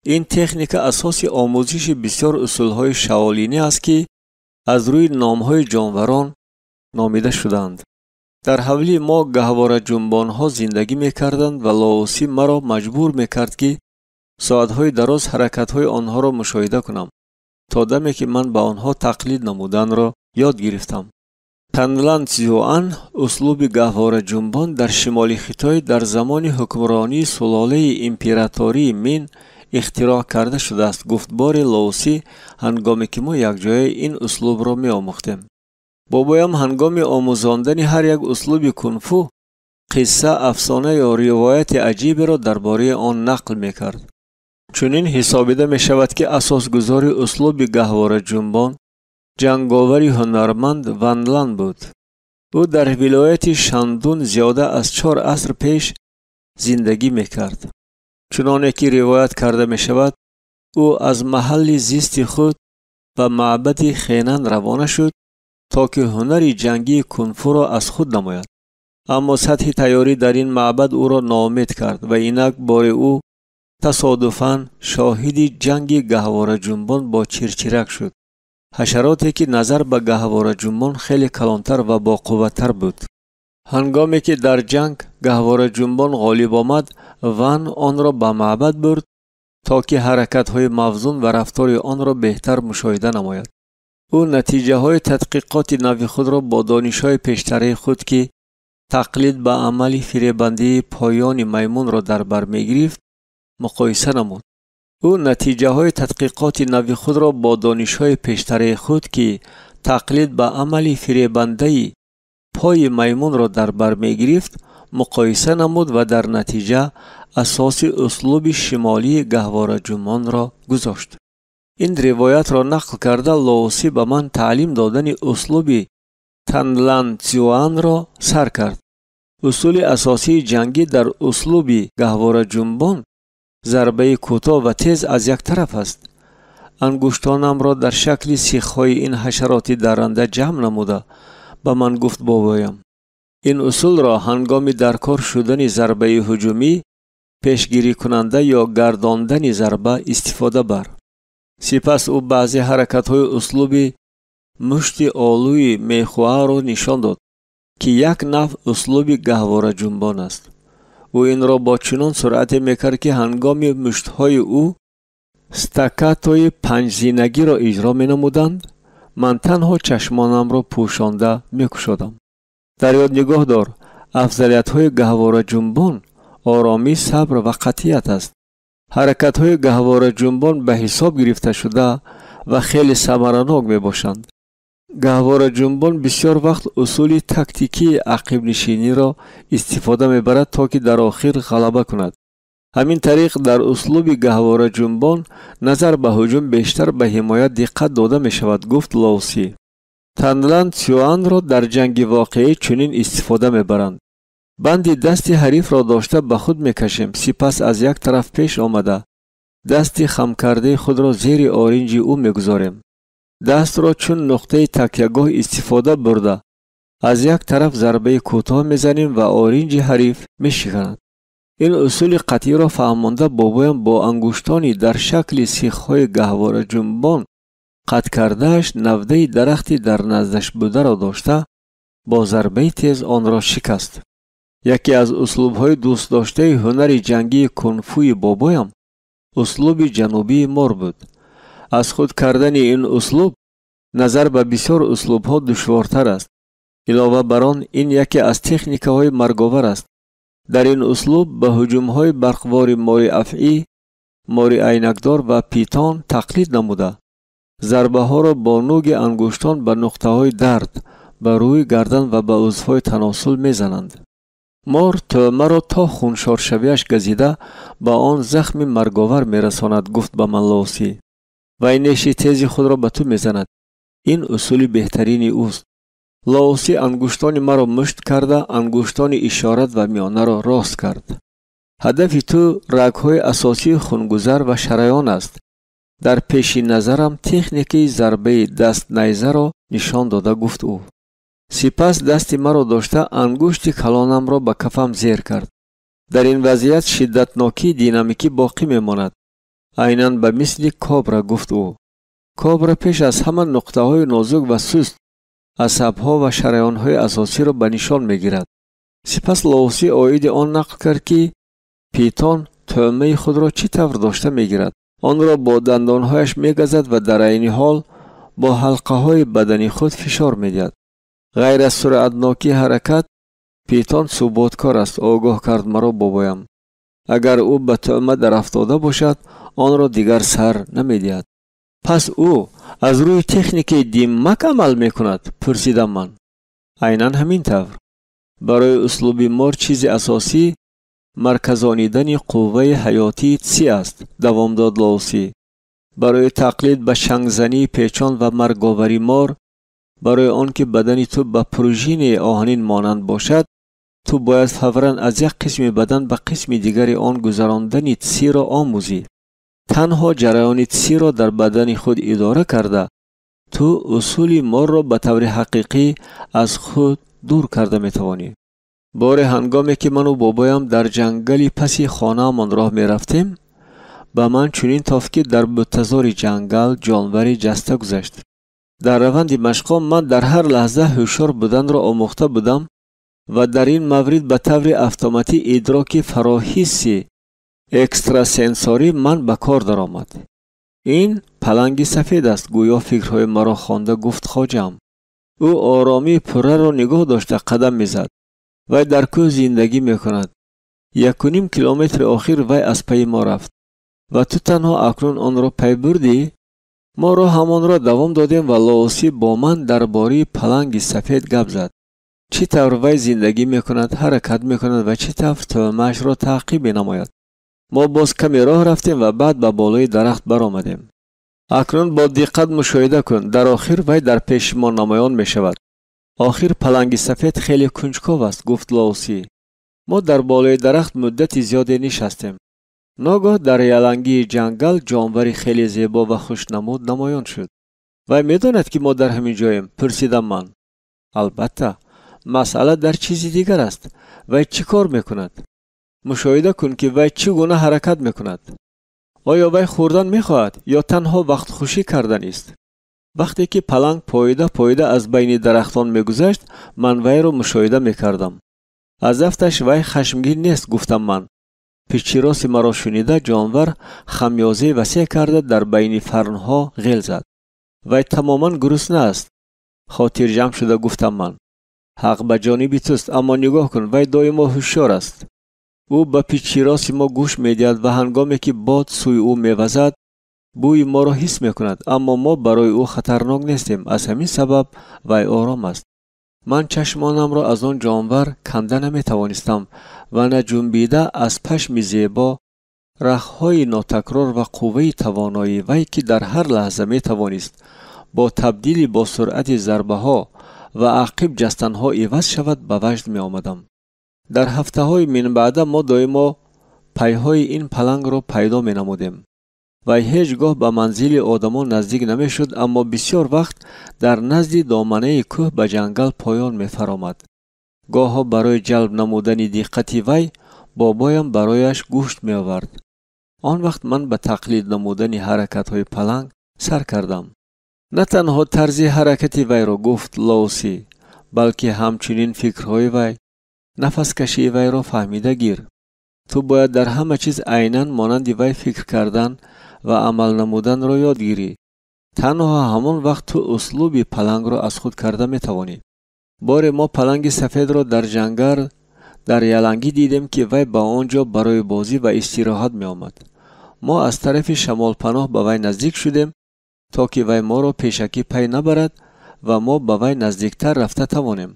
این تکنیک اساس آموزش بسیار اصولهای شاولینی است که از روی نامهای جانوران نامیده شدند. در حولی ما گهواره جنبانها زندگی میکردند و لاوسی مرا مجبور میکرد که ساعتهای دراز حرکتهای آنها را مشاهده کنم تا دمی که من به آنها تقلید نمودن را یاد گرفتم. تنلان تزیوان اسلوب گهواره جنبان در شمال خیتای در زمان حکمرانی سلاله امپراتوری مین اختراع کرده شده است. گفتبار لاوسی هنگامی که ما یک جای این اسلوب را می آموختیم. بابایم هنگام آموزاندن هر یک اسلوب کنفو قصه، افسانه یا روایت عجیب را درباره آن نقل می کرد. چنین حسابیده می شود که اساسگذار اسلوب گهواره جنبان جنگاوری هنرمند ونلان بود. او در ولایت شاندون زیاده از 4 عصر پیش زندگی می کرد. چنانه که روایت کرده می شود او از محل زیست خود و معبد خینن روانه شد تا که هنر جنگی کنفو را از خود نماید. اما سطح تیاری در این معبد او را ناامید کرد و اینک بار او تصادفاً شاهد جنگ گهواره جنبان با چرچرک شد. حشراتی که نظر به گهواره جنبان خیلی کلانتر و با قوتتر بود. هنگامی که در جنگ گهواره جنبان غالب آمد، ون آن را به معبد برد تا که حرکت‌های موزون و رفتار آن را بهتر مشاهده نماید. او نتیجه های تحقیقات نوی خود را با دانش‌های پیشتر خود که تقلید به عمل فریبنده پایان میمون را در بر می‌گرفت مقایسه نمود. او نتیجه های تحقیقات نوی خود را با دانش‌های پیشتر خود که تقلید به عمل فریبنده پای میمون را در بر می‌گرفت مقایسه نمود و در نتیجه اساس اسلوب شمالی گهواره جنبان را گذاشت. این روایت را نقل کرده لاوسی به من تعلیم دادن اسلوب تنلان تزیوان را سر کرد. اصول اساسی جنگی در اسلوب گهواره جنبان ضربه کوتاه و تیز از یک طرف است. انگشتانم را در شکل سیخ‌های این حشرات درنده جمع نموده به من گفت بابایم. این اصول را هنگام در کار شدن ضربه هجومی پیشگیری کننده یا گرداندن ضربه استفاده بر. سپس او بعضی حرکت‌های اسلوب مشت آلوی میخواه را نشان داد که یک نوع اسلوب گهواره جنبان است. او این را با چنان سرعت میکرد که هنگام مشت‌های او стаккатои панҷзинагиро иҷро менамуданд, ман танҳо чашмонамро пӯшонда мекушодам. дар ёд нигоҳ дор, афзалиятҳои гаҳвораҷунбон оромӣ, сабр ва қатъият аст. ҳаракатҳои гаҳвораҷунбон ба ҳисоб гирифта шуда ва хеле самаранок мебошанд. гаҳвораҷунбон бисёр вақт усули тактикии ақибнишиниро истифода мебарад, то ки дар охир ғалаба кунад. ҳамин тариқ дар услуби гаҳвораҷунбон назар ба ҳуҷум бештар ба ҳимоят диққат дода мешавад, гуфт Лоуси. Танлан Цюанро дар ҷанги воқеӣ чунин истифода мебаранд. банди дасти ҳарифро дошта ба худ мекашем, сипас аз як тараф пеш омада дасти хамкардаи худро зери оринҷи ӯ мегузорем. дастро чун нуқтаи такягоҳ истифода бурда аз як тараф зарбаи кӯтоҳ мезанем ва оринҷи ҳариф мешиканад. ин усули қатъиро фаҳмонда бобоям бо ангуштони дар шакли сихҳои гаҳвораҷунбон қатъ кардааш навдаи дарахти дар наздаш бударо дошта бо зарбаи тез онро шикаст. яке аз услубҳои дӯстдоштаи ҳунари ҷангии кунфуи бобоям услуби ҷанубии мор буд. аз худ кардани ин услуб назар ба бисёр услубҳо душвортар аст. илова бар он, ин яке аз техникаҳои марговар аст. дар ин услуб ба ҳуҷумҳои барқвори мори афъӣ, мори айнакдор ва питон тақлид намуда зарбаҳоро бо нӯги ангуштон ба нуқтаҳои дард, ба рӯй, гардан ва ба узвҳои таносул мезананд. мор тӯъмаро то хуншоршавиаш газида ба он захми марговар мерасонад, гуфт ба ман Лоуси. вай неши тези худро ба ту мезанад. ин усули беҳтарини ӯст. Лоуси ангуштони маро мушт карда, ангуштони ишорат ва миёнаро рост кард. ҳадафи ту рагҳои асосии хунгузар ва шараён аст. дар пеши назарам техникаи зарбаи даст найзаро нишон дода гуфт ӯ. сипас дасти маро дошта ангушти калонамро ба кафам зер кард. дар ин вазъият шиддатнокии динамикӣ боқӣ мемонад. айнан ба мисли кобра, гуфт ӯ. кобра пеш аз ҳама нуқтаҳои нозук ва суст асабҳо ва шараёнҳои асосиро ба нишон мегирад. сипас Лоуси оиди он нақл кард ки питон тӯъмаи худро чӣ тавр дошта мегирад. онро бо дандонҳояш мегазад ва дар айни ҳол бо ҳалқаҳои бадани худ фишор медиҳад. ғайр аз суръатнокии ҳаракат, питон суботкор аст, огоҳ кард маро бобоям. агар ӯ ба тӯъма дарафтода бошад, онро дигар сар намедиҳад. пас ӯ аз рӯи техникаи диммак амал мекунад? пурсидам ман. айнан ҳамин тавр. барои услуби мор чизи асосӣ марказонидани қувваи ҳаётии ци аст, давом дод Лоуси. барои тақлид ба шангзании печон ва марговари мор, барои он ки бадани ту ба пружинии оҳнин монанд бошад, ту бояд фавран аз як қисми бадан ба қисми дигари он гузарондани циро омӯзӣ. танҳо ҷараёни циро дар бадани худ идора карда, ту усули морро ба таври ҳақиқӣ аз худ дур карда метавонӣ. боре ҳангоме ки ману бобоям дар ҷангали паси хонаамон роҳ мерафтем, ба ман чунин тофт ки дар буттазори ҷангал ҷонваре ҷаста гузашт. дар раванди машқҳо ман дар ҳар лаҳза ҳушёр буданро омӯхта будам ва дар ин маврид ба таври автоматӣ идроки фароҳисси экстрасенсорӣ ман ба кор даромад. ин паланги сафед аст, гӯё фикрҳои маро хонда гуфт хоҷам. ӯ оромии пурраро нигоҳ дошта қадам мезад. вай дар кӯҳ зиндагӣ мекунад. 1.5 километри охир вай аз пайи мо рафт. ва ту танҳо акнун онро пай бурдӣ? мо роҳ ҳамонро давом додем ва Лоуси бо ман дар бораи паланги сафед гап зад. чӣ тавр вай зиндагӣ мекунад, ҳаракат мекунад ва чӣ тавр тӯъмаашро таъқиб менамояд. мо боз каме роҳ рафтем ва баъд ба болои дарахт баромадем. акнун бо диққат мушоҳида кун. дар охир вай дар пеши мо намоён мешавад. охир паланги сафед хеле кунҷков аст, гуфт Лоуси. мо дар болои дарахт муддати зиёде нишастем. ногоҳ дар ялангии ҷангал ҷонвари хеле зебо ва хушнамуд намоён шуд. вай медонад ки мо дар ҳамин ҷоем? пурсидам ман. албатта, масъала дар чизи дигар аст. вай чӣ кор мекунад? мушоҳида кун ки вай чӣ гуна ҳаракат мекунад. оё вай хӯрдан мехоҳад ё танҳо вақтхушӣ карданист? вақте ки паланг поида поида аз байни дарахтон мегузашт, ман вайро мушоҳида мекардам. аз афташ вай хашмгин нест, гуфтам ман. پیچیراس مرا شنیده جانور خمیازه وسیع کرده در بین فرنها غیل زد. وی تماما گرسنه است. خاطر جمع شده گفتم من: حق به جانب توست، اما نگاه کن وی دائما هوشیار است. او به پیچیراس ما گوش میدهد و هنگامی که باد سوی او میوزد بوی ما را حس میکند، اما ما برای او خطرناک نیستیم. از همین سبب وی آرام است. من چشمانم را از آن جانور کنده نمیتوانستم و نه جنبیده از پشم زیبا، رخهای ناتکرار و قوه توانایی وی که در هر لحظه میتوانست با تبدیل با سرعت ضربه ها و عقب جستن ها عوض شود به وجد می آمدم. در هفته های من بعد ما دائما پیهای این پلنگ را پیدا می نمودیم و هیچگاه به منزل آدمان نزدیک نمی شد، اما بسیار وقت در نزد دامنه کوه به جنگل پایان می فرامد. گاه ها برای جلب نمودن دقت وی بابایم برایش گوشت می آورد. آن وقت من به تقلید نمودن حرکت های پلنگ سر کردم. نه تنها طرز حرکت وی را گفت لاوسی، بلکه همچنین فکرهای وی، نفس کشی وی را فهمیده گیر. تو باید در همه چیز عیناً مانند وی فکر کردن و عمل نمودن را یاد گیری. تنها همان وقت تو اسلوب پلنگ را از خود کرده می توانی. بار ما پلنگ سفید را در جنگل در یلنگی دیدیم که وی به آنجا برای بازی و استراحت می آمد. ما از طرف شمال پناه به وی نزدیک شدیم تا که وی ما را پیشکی پی نبرد و ما به وی نزدیکتر رفته توانیم.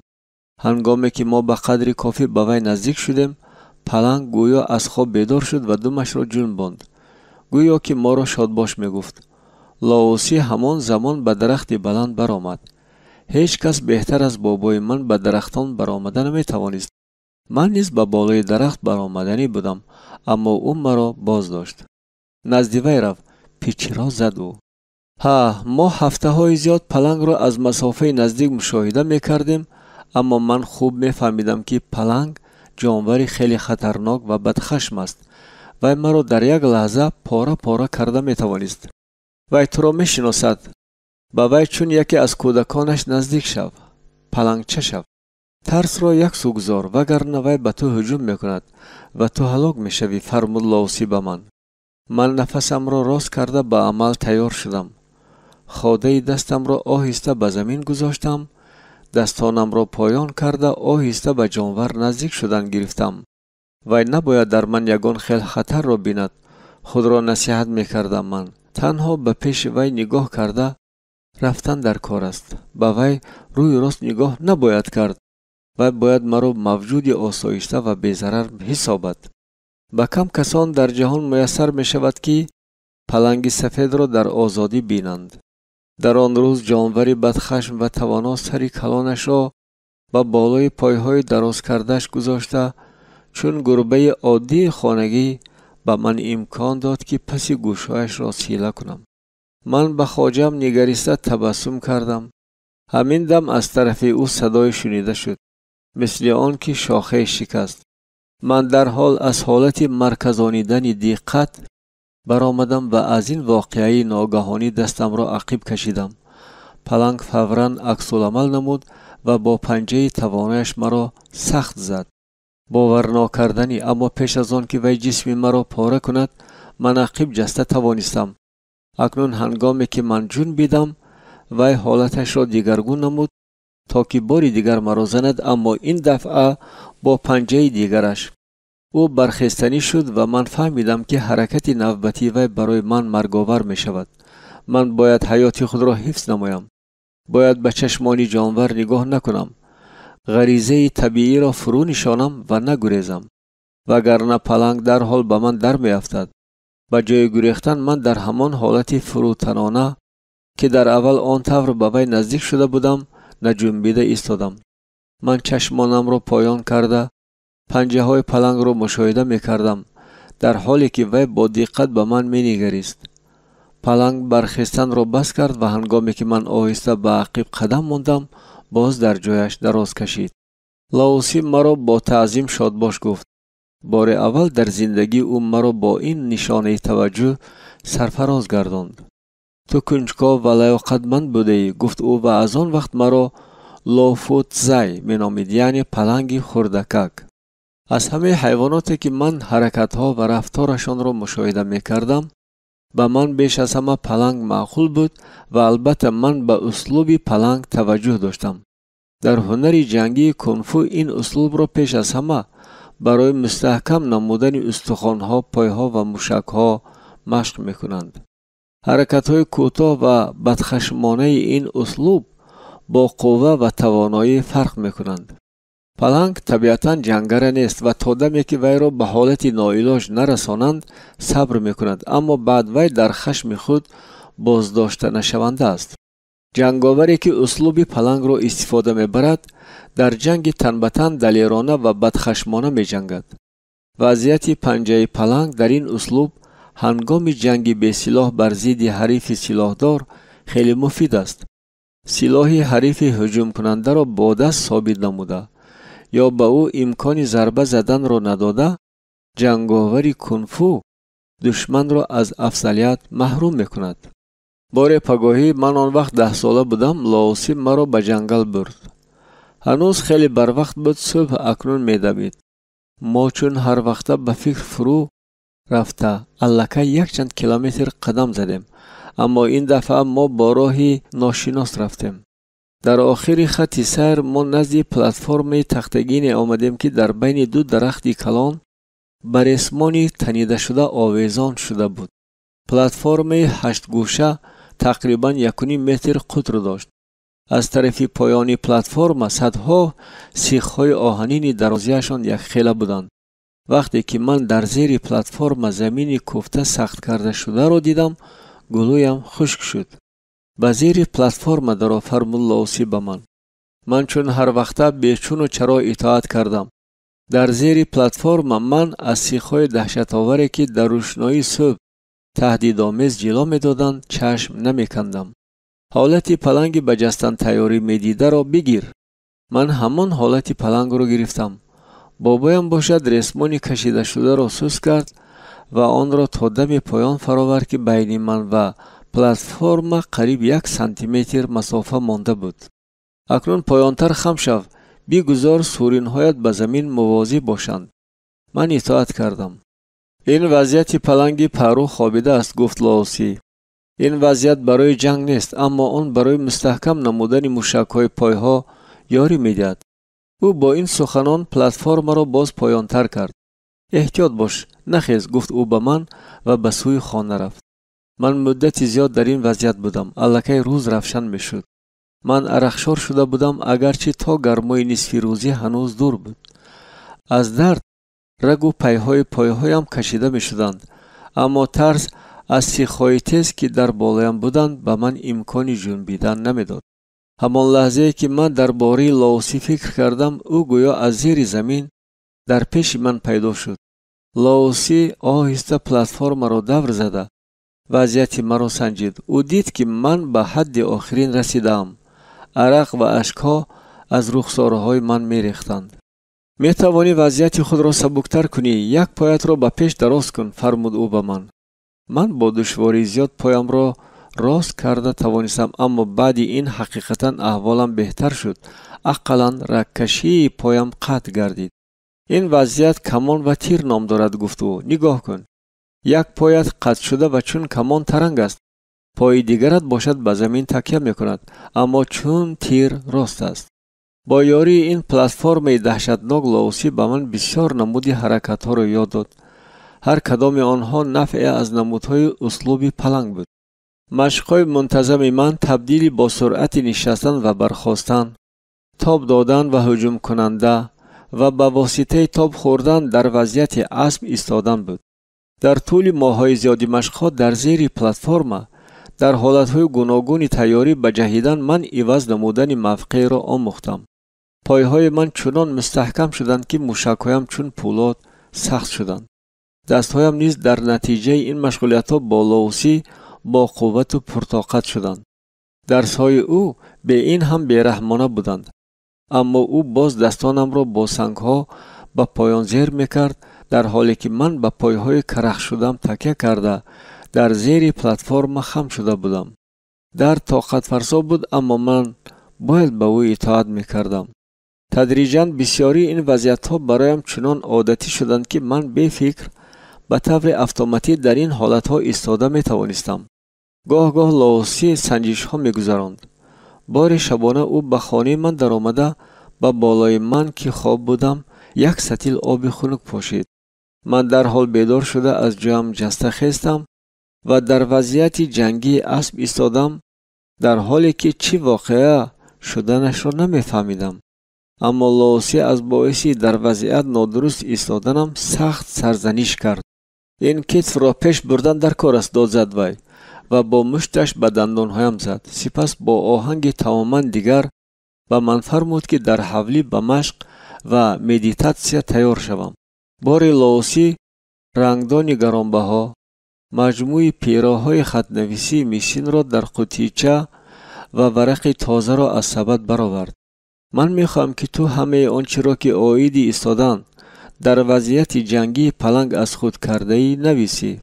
هنگامی که ما به قدری کافی به وی نزدیک شدیم، پلنگ گویا از خواب بیدار شد و دمش را جنباند، گویا که ما را شادباش می گفت. لاوسی همان زمان به درخت بلند برآمد. هیچ کس بهتر از بابای من به درختان برآمده نمی توانست. من نیز به بالای درخت برآمدنی بودم، اما او مرا باز داشت. نزد وی رفت. پیچی را زد او. ما هفته های زیاد پلنگ را از مسافه نزدیک مشاهده می کردیم، اما من خوب می فهمیدم که پلنگ جانوری خیلی خطرناک و بدخشم است. وی مرا در یک لحظه پاره پاره کرده می توانست. وی تو را می شناسد. با وی چون یکی از کودکانش نزدیک شو. پلنگ چه شو. ترس را یک سو گذار، وگرنه وی به تو هجوم می کند و تو هلاک می شوی، فرمود لاوسی به من. من نفسم را راست کرده به عمل تیار شدم. خوده دستم را آهسته به زمین گذاشتم. دستانم را پایان کرده آهسته به جانور نزدیک شدن گرفتم. وی نباید در من یگان خیل خطر را بیند. خود را نصیحت می کردم. من تنها به پیش وی نگاه کرده رفتن در کار است. به وی روی راست نگاه نباید کرد. وی باید مرا موجود آسایشته و بی‌ضرر حسابد. به کم کسان در جهان میسر می شود که پلنگ سفید را در آزادی بینند. در آن روز جانوری بدخشم و توانا سری کلانش را به بالای پایهای دراز کردش گذاشته چون گربه عادی خانگی به من امکان داد که پس گوشهایش را سیله کنم. من به خواجم نگریسته تبسم کردم. همین دم از طرف او صدای شنیده شد، مثل آن که شاخه شکست. من در حال از حالت مرکزانیدن دقت برآمدم و از این واقعه ناگهانی دستم را عقب کشیدم. پلنگ فوراً عکس العمل نمود و با پنجه توانایش مرا سخت زد. باور ناکردنی، اما پیش از آن که وی جسم مرا پاره کند من عقب جسته توانستم. اکنون هنگامی که من جنبیدم وی حالتش را دیگرگون نمود تا که باری دیگر مرا زند، اما این دفعه با پنجه دیگرش. او برخستنی شد و من فهمیدم که حرکت نوبتی وی برای من مرگاور می شود. من باید حیات خود را حفظ نمایم. باید به چشمان جانور نگاه نکنم. غریزه طبیعی را فرو نشانم و نگریزم، وگرنه پلنگ در حال به من در می افتد. به جای گریختن من در همان حالت فروتنانه که در اول آن طور به وی نزدیک شده بودم نجنبیده ایستادم. من چشمانم را پایان کرده پنجه های پلنگ را مشاهده می کردم، در حالی که وی با دقت به من می نگریست. پلنگ برخستن را بس کرد و هنگامی که من آهسته به عقب قدم ماندم باز در جایش دراز کشید. لاوسی مرا با تعظیم شادباش گفت. بار اول در زندگی او مرا با این نشانه توجه سرفراز گرداند. تو کنجکاو و لیاقتمند بوده ای، گفت او، و از آن وقت مرا لافوت زی می نامید، یعنی پلنگ خردکک. از همه حیواناتی که من حرکت‌ها و رفتارشان را مشاهده می‌کردم، به من بیش از همه پلنگ معقول بود و البته من به اسلوب پلنگ توجه داشتم. در هنر جنگی کنفو این اسلوب را پیش از همه برای مستحکم نمودن استخوان‌ها، پای‌ها و موشک‌ها مشق می‌کنند. حرکت‌های کوتاه و بدخشمانه این اسلوب با قوه و توانایی فرق می‌کنند. پلنگ طبیعتاً جنگره نیست و تا دمی که وی را به حالت ناعلاج نرسانند صبر می‌کند، اما بعد وی در خشم خود بازداشته نشونده است. جنگاوری که اسلوب پلنگ را استفاده می‌برد در جنگ تن به تن دلیرانه و بدخشمانه می‌جنگد. وضعیت پنجه پلنگ در این اسلوب هنگام جنگ به سلاح بر ضد حریف سلاحدار خیلی مفید است. سلاح حریف هجوم کننده را با دست ثابت نموده یا به او امکان ضربه زدن را نداده، جنگاوری کنفو دشمن را از افضلیت محروم میکند. بار پگاهی من آن وقت 10 ساله بودم، لاوسی مرا به جنگل برد. هنوز خیلی بر وقت بود، صبح اکنون میدوید. ما چون هر وقت به فکر فرو رفته الکه یک چند کیلومتر قدم زدیم، اما این دفعه ما با راهی ناشناس رفتیم. در آخر خط سیر ما نزد پلتفرم تختگین آمدیم که در بین دو درخت کلان بر اسمانی تنیده شده آویزان شده بود. پلتفرم 8 گوشه تقریبا 1.5 متر قطر داشت. از طرف پایانی پلتفرم صدها سیخ‌های آهنین درازیشان یک خیله بودند. وقتی که من در زیر پلتفرم زمین کوفته سخت کرده شده را دیدم، گلویم خشک شد. به زیر پلتفرم درآ فرمود لاوسی به من چون هر وقت بیچون و چرا اطاعت کردم. در زیر پلتفرم من از سیخ‌های دهشت‌آوری که در روشنایی صبح تهدیدآمیز جلوه می‌دادند چشم نمی‌کندم. حالت پلنگ به جستن تیاری می‌دیده را بگیر. من همان حالت پلنگ را گرفتم. بابایم باشد رسمانی کشیده شده را سوس کرد و آن را تا دم پایان فراورد که بین من و پلتفرم قریب 1 سانتی متر مسافه مانده بود. اکنون پایانتر خم شو، بگذار سورین‌هایت به زمین موازی باشند. من اطاعت کردم. این وضعیت پلنگ پرو خوابیده است، گفت لاوسی. این وضعیت برای جنگ نیست، اما آن برای مستحکم نمودن موشک‌های پایها یاری می‌دهد. او با این سخنان پلتفرم را باز پایانتر کرد. احتیاط باش، نخیز، گفت او به من و به سوی خانه رفت. من مدت زیاد در این وضعیت بودم. الکی روز روشن میشد. من عرقشار شده بودم، اگرچه تا گرمای نصف روزی هنوز دور بود. از درد رگ و پیهای پایهایم کشیده می شدند، اما ترس از سیخ‌های تیز که در بالایم بودند به من امکان جنبیدن نمیداد. همان لحظه که من درباره لاوسی فکر کردم، او گویا از زیر زمین در پیش من پیدا شد. لاوسی آهسته پلتفرم را دور زده وضعیت مرا سنجید. او دید که من به حد آخرین رسیدم. عرق و اشک‌ها از رخسارهای من می‌ریختند. می توانی وضعیت خود را سبکتر کنی، یک پایت را به پیش دراز کن، فرمود او به من. من با دشواری زیاد پایم را راست کرده توانستم، اما بعد این حقیقتا احوالم بهتر شد. اقلاً رگکشی پایم قطع گردید. این وضعیت کمان و تیر نام دارد، گفت او. نگاه کن. یک پایت قطع شده و چون کمان ترنگ است. پای دیگرت باشد به زمین تکیه میکند، اما چون تیر راست است. با یاری این پلتفرم دهشتناک لاوسی به من بسیار نمودی حرکت ها را یاد داد. هر کدام آنها نفع از نمودهای اسلوب پلنگ بود. مشق‌های منتظم من تبدیلی با سرعت نشستن و برخاستن، تاب دادن و هجوم کننده و به واسطه تاب خوردن در وضعیت اسب ایستادن بود. در طول ماه‌های زیادی مشق‌ها در زیر پلتفرم در حالت‌های گوناگون تیاری به جهیدن من عوض نمودن موقع را آموختم. پایهای من چنان مستحکم شدند که موشک‌هایم چون پولاد سخت شدند. دستهایم نیز در نتیجه این مشغولیت‌ها با لاوسی با قوت و پرطاقت شدند. درس‌های او به این هم بی‌رحمانه بودند، اما او باز دستانم را با سنگ‌ها به پایان زیر می‌کرد، در حالی که من به پایهای کرخ شدم تکیه کرده در زیر پلتفرم خم شده بودم. در طاقت فرسا بود، اما من باید به او اطاعت می‌کردم. تدریجاً بسیاری این وضعیت‌ها برایم چنان عادتی شدند که من بفکر به طور اتوماتیک در این حالت‌ها ایستاده می‌توانستم. گاه لاوسی سنجش‌ها می‌گذراند. بار شبانه او به خانه من در آمده به بالای من که خواب بودم یک سطل آب خنک پاشید. من در حال بیدار شده از جایم جسته خیستم و در وضعیت جنگی اسب ایستادم، در حالی که چی واقعه شدنش را نمی‌فهمیدم. اما لاوسی از باعثی در وضعیت نادرست ایستادنم سخت سرزنش کرد. این کتف را پیش بردن در کار است، داد زد وی و با مشتش به دندانهایم زد. سپس با آهنگ تماما دیگر به من فرمود که در حولی به مشق و مدیتاسیا تیار شوم. بار لاوسی رنگدان گرانبها مجموعه پیراهای خط‌نویسی میشین را در قوطیچه و ورق تازه را از سبد برآورد. من میخواهم که تو همه آنچه را که آیدی ایستادن در وضعیت جنگی پلنگ از خود کرده ای نویسی.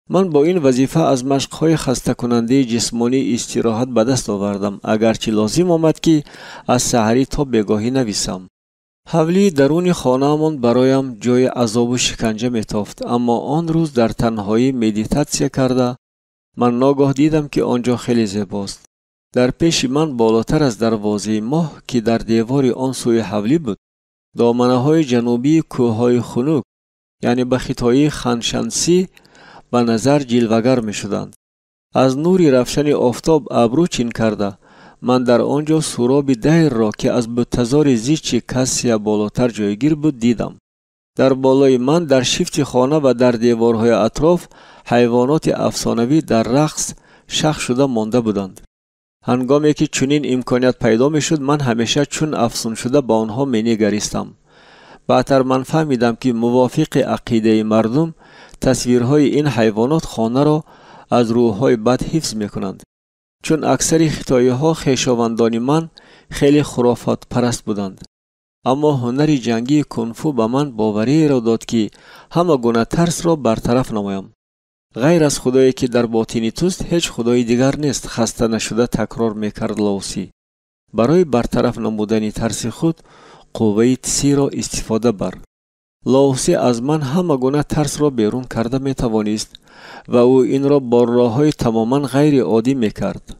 من با این وظیفه از مشق‌های خسته کننده جسمانی استراحت به دست آوردم، اگرچه لازم آمد که از سحری تا بگاهی نویسم. حولی درون خانه‌مان برایم جای عذاب و شکنجه میتافت، اما آن روز در تنهایی مدیتاسیا کرده من ناگاه دیدم که آنجا خیلی زیباست. در پیش من بالاتر از دروازه ماه که در دیوار آن سوی حولی بود، دامنه‌های جنوبی کوههای خنک یعنی به خطای خانشانسی به نظر جلوگر می شدند. از نوری رفشن آفتاب ابرو چین کرده من در آنجا سراب دیر را که از بتزار زیچ کاسیا بالاتر جایگیر بود دیدم. در بالای من در شیفت خانه و در دیوارهای اطراف حیوانات افسانوی در رقص شخ شده مانده بودند. هنگامی که چنین امکانیت پیدا می شد من همیشه چون افسون شده با آنها می نگریستم. بعدتر من فهمیدم که موافق عقیده مردم تصویرهای این حیوانات خانه را از روح‌های بد حفظ می‌کنند. چون اکثر خطایی‌ها خویشاوندان من خیلی خرافات پرست بودند. اما هنر جنگی کنفو به من باوری را داد که همه گونه ترس را برطرف نمایم. غیر از خدایی که در باطن توست هیچ خدای دیگر نیست، خسته نشده تکرار می‌کرد لاوسی. برای برطرف نمودن ترس خود قوه تسی را استفاده بر. لاوسی از من همه گونه ترس را بیرون کرده می توانست و او این را با راه‌های تماما غیر عادی می کرد.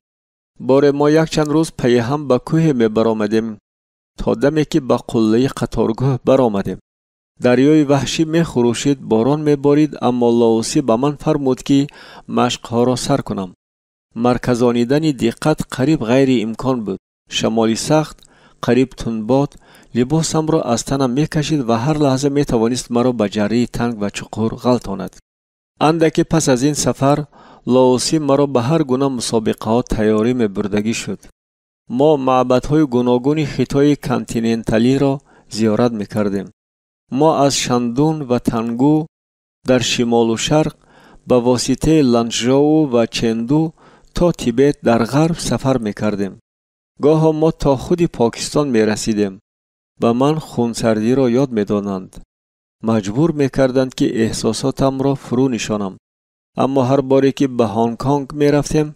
بار ما یک چند روز پی هم به کوه می برآمدیم تا دمی که به قله قطارگاه برآمدیم. دریای وحشی می خروشید، باران می بارید، اما لاوسی به من فرمود که مشق‌ها را سر کنم. مرکزانیدن دقت قریب غیر امکان بود. شمالی سخت، قریب تندباد لباسم را از تنم میکشید و هر لحظه میتوانست مرا به جری تنگ و چقور غلطاند. اندکی پس از این سفر لاوسی مرا به هر گونه مسابقه ها تیاری میبردگی شد. ما معبدهای گوناگون خطای کانتیننتالی را زیارت میکردیم. ما از شاندون و تنگو در شمال و شرق به واسطه لانچژاو و چندو تا تیبت در غرب سفر میکردیم. گاه ما تا خود پاکستان می رسیدیم. به من خونسردی را یاد می دانند. مجبور می کردند که احساساتم را فرو نشانم. اما هر باری که به هنگ کنگ می رفتیم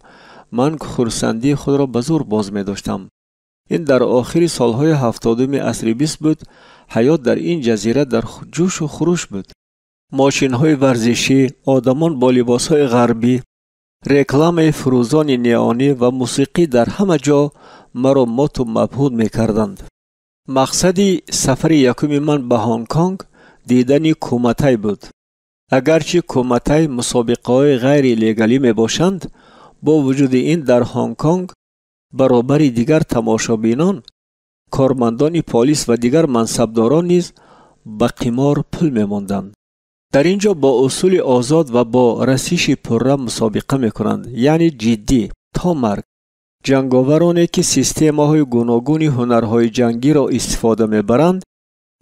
من خرسندی خود را به زور باز می داشتم. این در آخر سالهای 70 عصر 20 بود. حیات در این جزیره در جوش و خروش بود. ماشین های ورزشی، آدمان با لباس های غربی، رکلام فروزان نیانی و موسیقی در همه جا مرا مات و مبهوت می‌کردند. مقصد سفر یکم من به هنگ کنگ دیدن کومتای بود. اگرچه کومتای مسابقه‌های غیر لیگالی میباشند، با وجود این در هنگ کنگ برابر دیگر تماشابینان، کارمندان پلیس و دیگر منصبداران نیز به قمار پول می‌ماندند. در اینجا با اصول آزاد و با رسیش پرره مسابقه می‌کنند، یعنی جدی تا مرگ. جنگاورانی که سیستم‌های گوناگون هنرهای جنگی را استفاده می‌برند،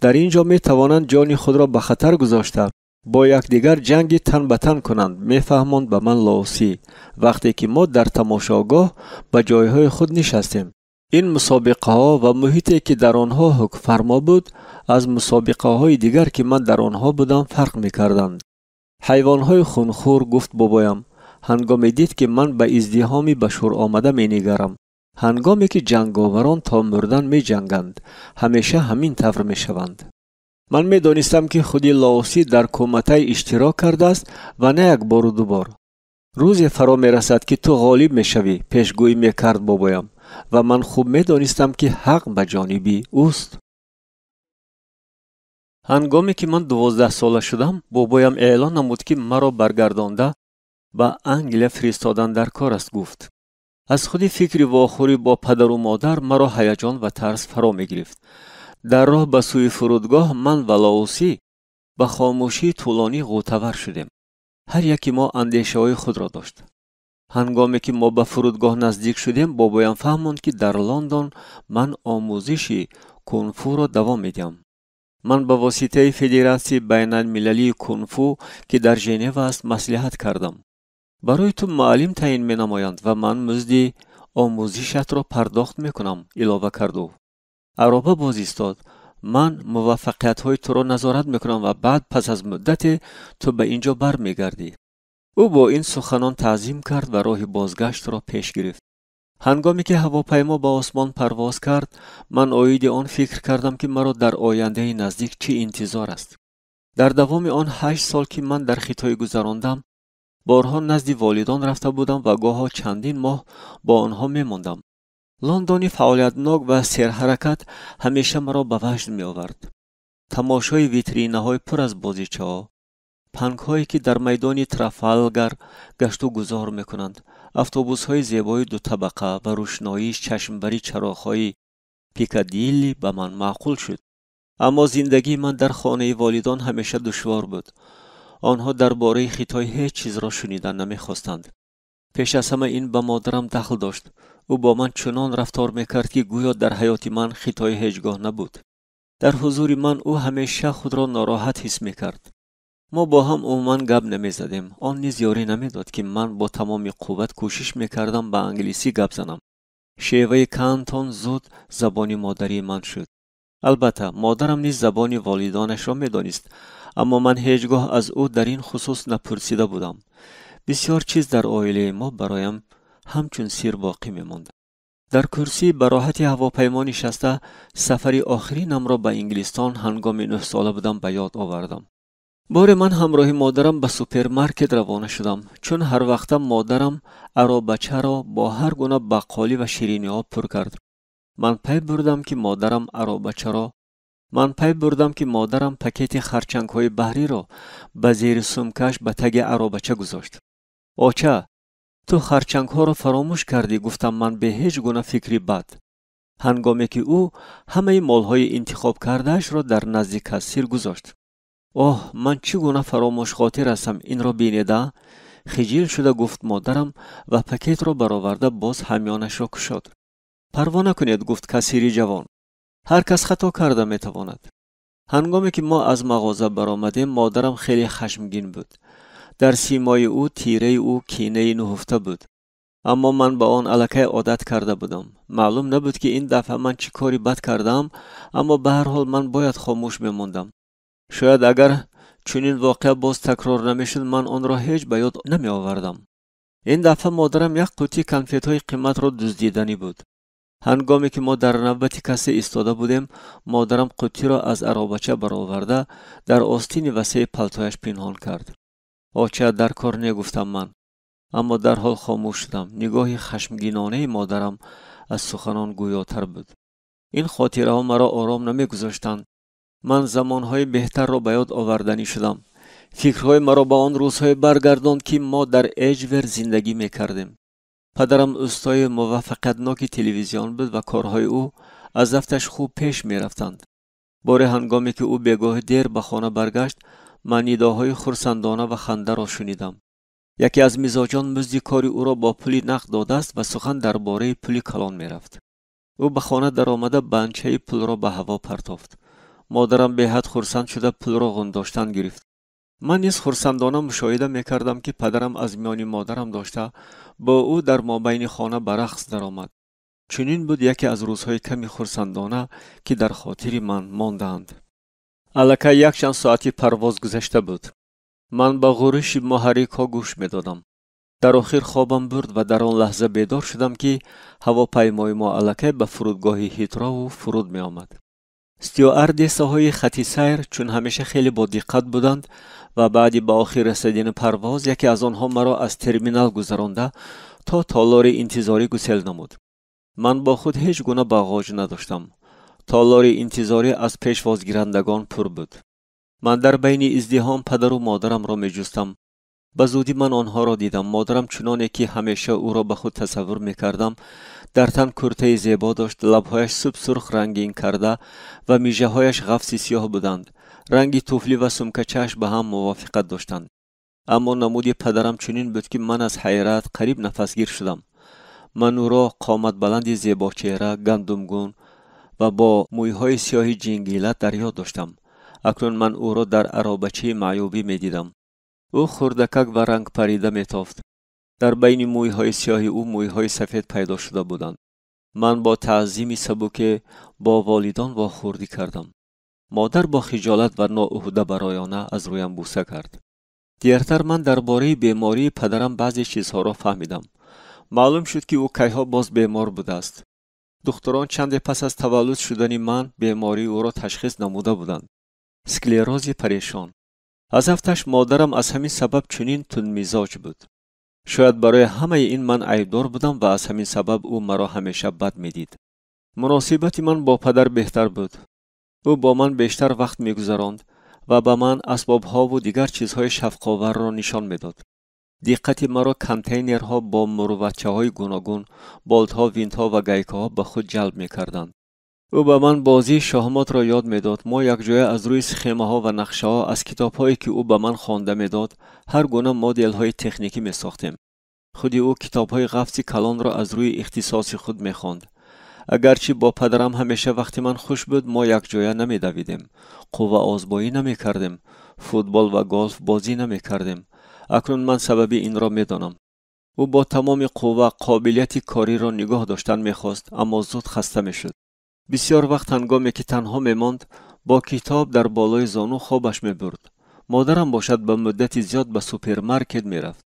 در اینجا می‌توانند جان خود را به خطر گذاشته با یکدیگر جنگ تن به تن کنند. می‌فهماند به من لاوسی وقتی که ما در تماشاگاه به جایهای خود نشستیم. این مسابقه ها و محیطی که در آنها حکم فرما بود از مسابقه های دیگر که من در آنها بودم فرق می‌کردند. حیوان‌های خونخور، گفت بابایم هنگامی دید که من به ازدحامی به شور آمده می‌نگرم. هنگامی که جنگاوران تا مردن می جنگند همیشه همین طور می شوند. من می دانستم که خودی لاوسی در کمته اشتراک کرده است و نه یک بار و دو بار. روزی فرا می رسد که تو غالب می شوی، پیشگویی می کرد بابایم و من خوب می دانستم که حق به جانبی اوست. هنگامی که من 12 ساله شدم بابایم اعلان نمود که مرا برگردانده به انگلیس فرستادن در کار است گفت. از خودی فکری واخوری با پدر و مادر مرا هیجان و ترس فرا می گرفت. در راه به سوی فرودگاه من و لاوسی به خاموشی طولانی غوطه‌ور شدیم. هر یکی ما اندیشه‌های خود را داشت. هنگامی که ما به فرودگاه نزدیک شدیم بابایم فهماند که در لندن من آموزش کنفو را دوام میدم. من به واسطه فدراسیون بین المللی کنفو که در ژنو است مصلحت کردم. برای تو معلم تعیین می نمایند و من مزد آموزشت را پرداخت می کنم اضافه کرد او. عربه باز ایستاد. من موفقیت های تو را نظارت می کنم و بعد پس از مدت تو به اینجا بر می گردی. او با این سخنان تعظیم کرد و راه بازگشت را پیش گرفت. هنگامی که هواپیما به آسمان پرواز کرد من عاید آن فکر کردم که مرا در آینده نزدیک چه انتظار است. در دوام آن 8 سال که من در خطای گذراندم بارها نزد والدان رفته بودم و گاهها چندین ماه با آنها میماندم. لندن فعالیتناک و سرحرکت همیشه مرا به وجد می آورد. تماشای ویترینه های پر از بازیچه ها، پنک هایی که در میدان ترافالگر گشت و گذار می کنند، اتوبوس های زیبای 2 طبقه و روشنایی چشمبری چراغ های پیکادیلی به من معقول شد. اما زندگی من در خانه والدان همیشه دشوار بود. آنها درباره خطای هیچ چیز را شنیدن نمیخواستند. پیش از همه این به مادرم دخل داشت. او با من چنان رفتار میکرد که گویا در حیات من خطای هیچگاه نبود. در حضور من او همیشه خود را ناراحت حس میکرد. ما با هم عموما گپ نمیزدیم. آن نیز یاری نمیداد که من با تمام قوت کوشش میکردم به انگلیسی گپ زنم. شیوه کانتون زود زبان مادری من شد. البته مادرم نیز زبان والدانش را میدانست، اما من هیچگاه از او در این خصوص نپرسیده بودم. بسیار چیز در عائله ما برایم همچون سر باقی میماند. در کرسی به راحتی هواپیما نشسته سفری آخرینم را به انگلستان هنگام 9 ساله بودم به یاد آوردم. بار من همراه مادرم به سوپرمارکت روانه شدم، چون هر وقت مادرم عربچه را با هر گونه بقالی و شیرینی ها پر کرد. من پی بردم که مادرم پکیت خرچنگ های بحری را به زیر سمکش به تگ عربچه گذاشت. آچه، تو خرچنگ ها را فراموش کردی، گفتم من به هیچ گونه فکری بد. هنگامی که او همه مال های انتخاب کردهش را در نزدیک کاسیر گذاشت. اوه، من چگونه فراموش خاطر هستم این را بینیده؟ خجل شده گفت مادرم و پکیت را برآورده باز همیانش را کشاد. پروا نکنید گفت کاسیری جوان. هر کس خطا کرده میتواند. هنگامی که ما از مغازه برآمدیم مادرم خیلی خشمگین بود. در سیمای او تیره او کینه نهفته بود. اما من به آن الکی عادت کرده بودم. معلوم نبود که این دفعه من چی کاری بد کردم، اما به هر حال من باید خاموش میماندم. شاید اگر چنین واقعه باز تکرار نمیشد من آن را هیچ به یاد نمی آوردم. این دفعه مادرم یک قوطی کنفت های قیمت را دزدیدنی بود. هنگامی که ما در نوبت کسی ایستاده بودیم مادرم قوطی را از عربچه برآورده در آستین وسیع پالتویش پنهان کرد. آچه در کار نگفتم من، اما در حال خاموش شدم. نگاهی خشمگینانه مادرم از سخنان گویاتر بود. این خاطره ها مرا آرام نمیگذاشتند. من زمانهای بهتر را به یاد آوردنی شدم. فکرهای مرا به آن روزهای برگرداند که ما در اجور زندگی میکردیم. پدرم استای موفقیتناک تلویزیون بود و کارهای او از رفتش خوب پیش می رفتند. بار هنگامی که او بگاه دیر به خانه برگشت من نداهای خرسندانه و خنده را شنیدم. یکی از مزاجان مزد کاری او را با پولی نقد داده است و سخن درباره پولی کلان می رفت. او به خانه در آمده بنچه پول را به هوا پرتافت. مادرم به حد خرسند شده پول را غنداشتن گرفت. من نیز خرسندانه مشاهده میکردم که پدرم از میان مادرم داشته با او در مابین خانه به رقص درآمد. چنین بود یکی از روزهای کمی خرسندانه که در خاطر من ماندند. الکی یک چند ساعتی پرواز گذشته بود. من با غرش محرک ها گوش میدادم. در آخر خوابم برد و در آن لحظه بیدار شدم که هواپیمای ما الکی به فرودگاه هیترو فرود می آمد. استیواردسه های خط سیر چون همیشه خیلی با دقت بودند و بعد به آخر رسیدن پرواز یکی از آنها مرا از ترمینال گذرانده تا تالار انتظاری گسیل نمود. من با خود هیچ گونه باگاژ نداشتم. تالار انتظاری از پیشوازگیرندگان پر بود. من در بین ازدحام پدر و مادرم را می جستم. به زودی من آنها را دیدم. مادرم چنانه که همیشه او را به خود تصور می کردم در تن کرته زیبا داشت، لبهایش سب سرخ رنگین کرده و میجه هایش غفص سیاه بودند. رنگی توفلی و سمکه چشم به هم موافقت داشتند. اما نمودی پدرم چنین بود که من از حیرت قریب نفسگیر شدم. من او را قامت بلند زیبا چهره، گندمگون و با مویهای سیاه جنگیلت در یاد داشتم. اکنون من او را در عرابچه معیوبی می دیدم. او خردکک و رنگ پریده می تافت. در بین مویهای سیاه او مویهای سفید پیدا شده بودند. من با تعظیمی سبک با والدان واخوردی کردم. مادر با خجالت و نااهده برایانه از رویم بوسه کرد. دیرتر من درباره بیماری پدرم بعضی چیزها را فهمیدم. معلوم شد که او کیها باز بیمار بوده است. دکتران چند پس از تولد شدن من بیماری او را تشخیص نموده بودند. اسکلروز پریشان. از هفتش مادرم از همین سبب چنین تندمیزاج بود. شاید برای همه این من عیبدار بودم و از همین سبب او مرا همیشه بد میدید. مناسبت من با پدر بهتر بود. او با من بیشتر وقت میگذراند و به من اسبابها و دیگر چیزهای شفق‌آور را نشان میداد. دقت مرا کانتینرها با مروتچه‌های گوناگون، بالت‌ها، وینت‌ها و گایک‌ها به خود جلب می‌کردند. او به من بازی شاهمات را یاد می‌داد. ما یک جای از روی سخمه‌ها و نقشه‌ها از کتاب‌هایی که او به من خوانده می‌داد، هر گونه مدل‌های تکنیکی می‌ساختیم. خودی او کتاب‌های غفص کلان را از روی اختصاص خود می‌خواند. اگرچه با پدرم همیشه وقتی من خوش بود ما یک جای نمی‌دویدیم، قوه آزمایی نمی‌کردیم، فوتبال و گلف بازی نمی‌کردیم. اکنون من سبب این را می‌دانم. او با تمام قوه قابلیت کاری را نگاه داشتن می‌خواست، اما زود خسته می‌شد. بسیار وقت هنگامی که تنها می‌ماند با کتاب در بالای زانو خوابش می‌برد. مادرم باشد به مدت زیاد به سوپرمارکت می‌رفت.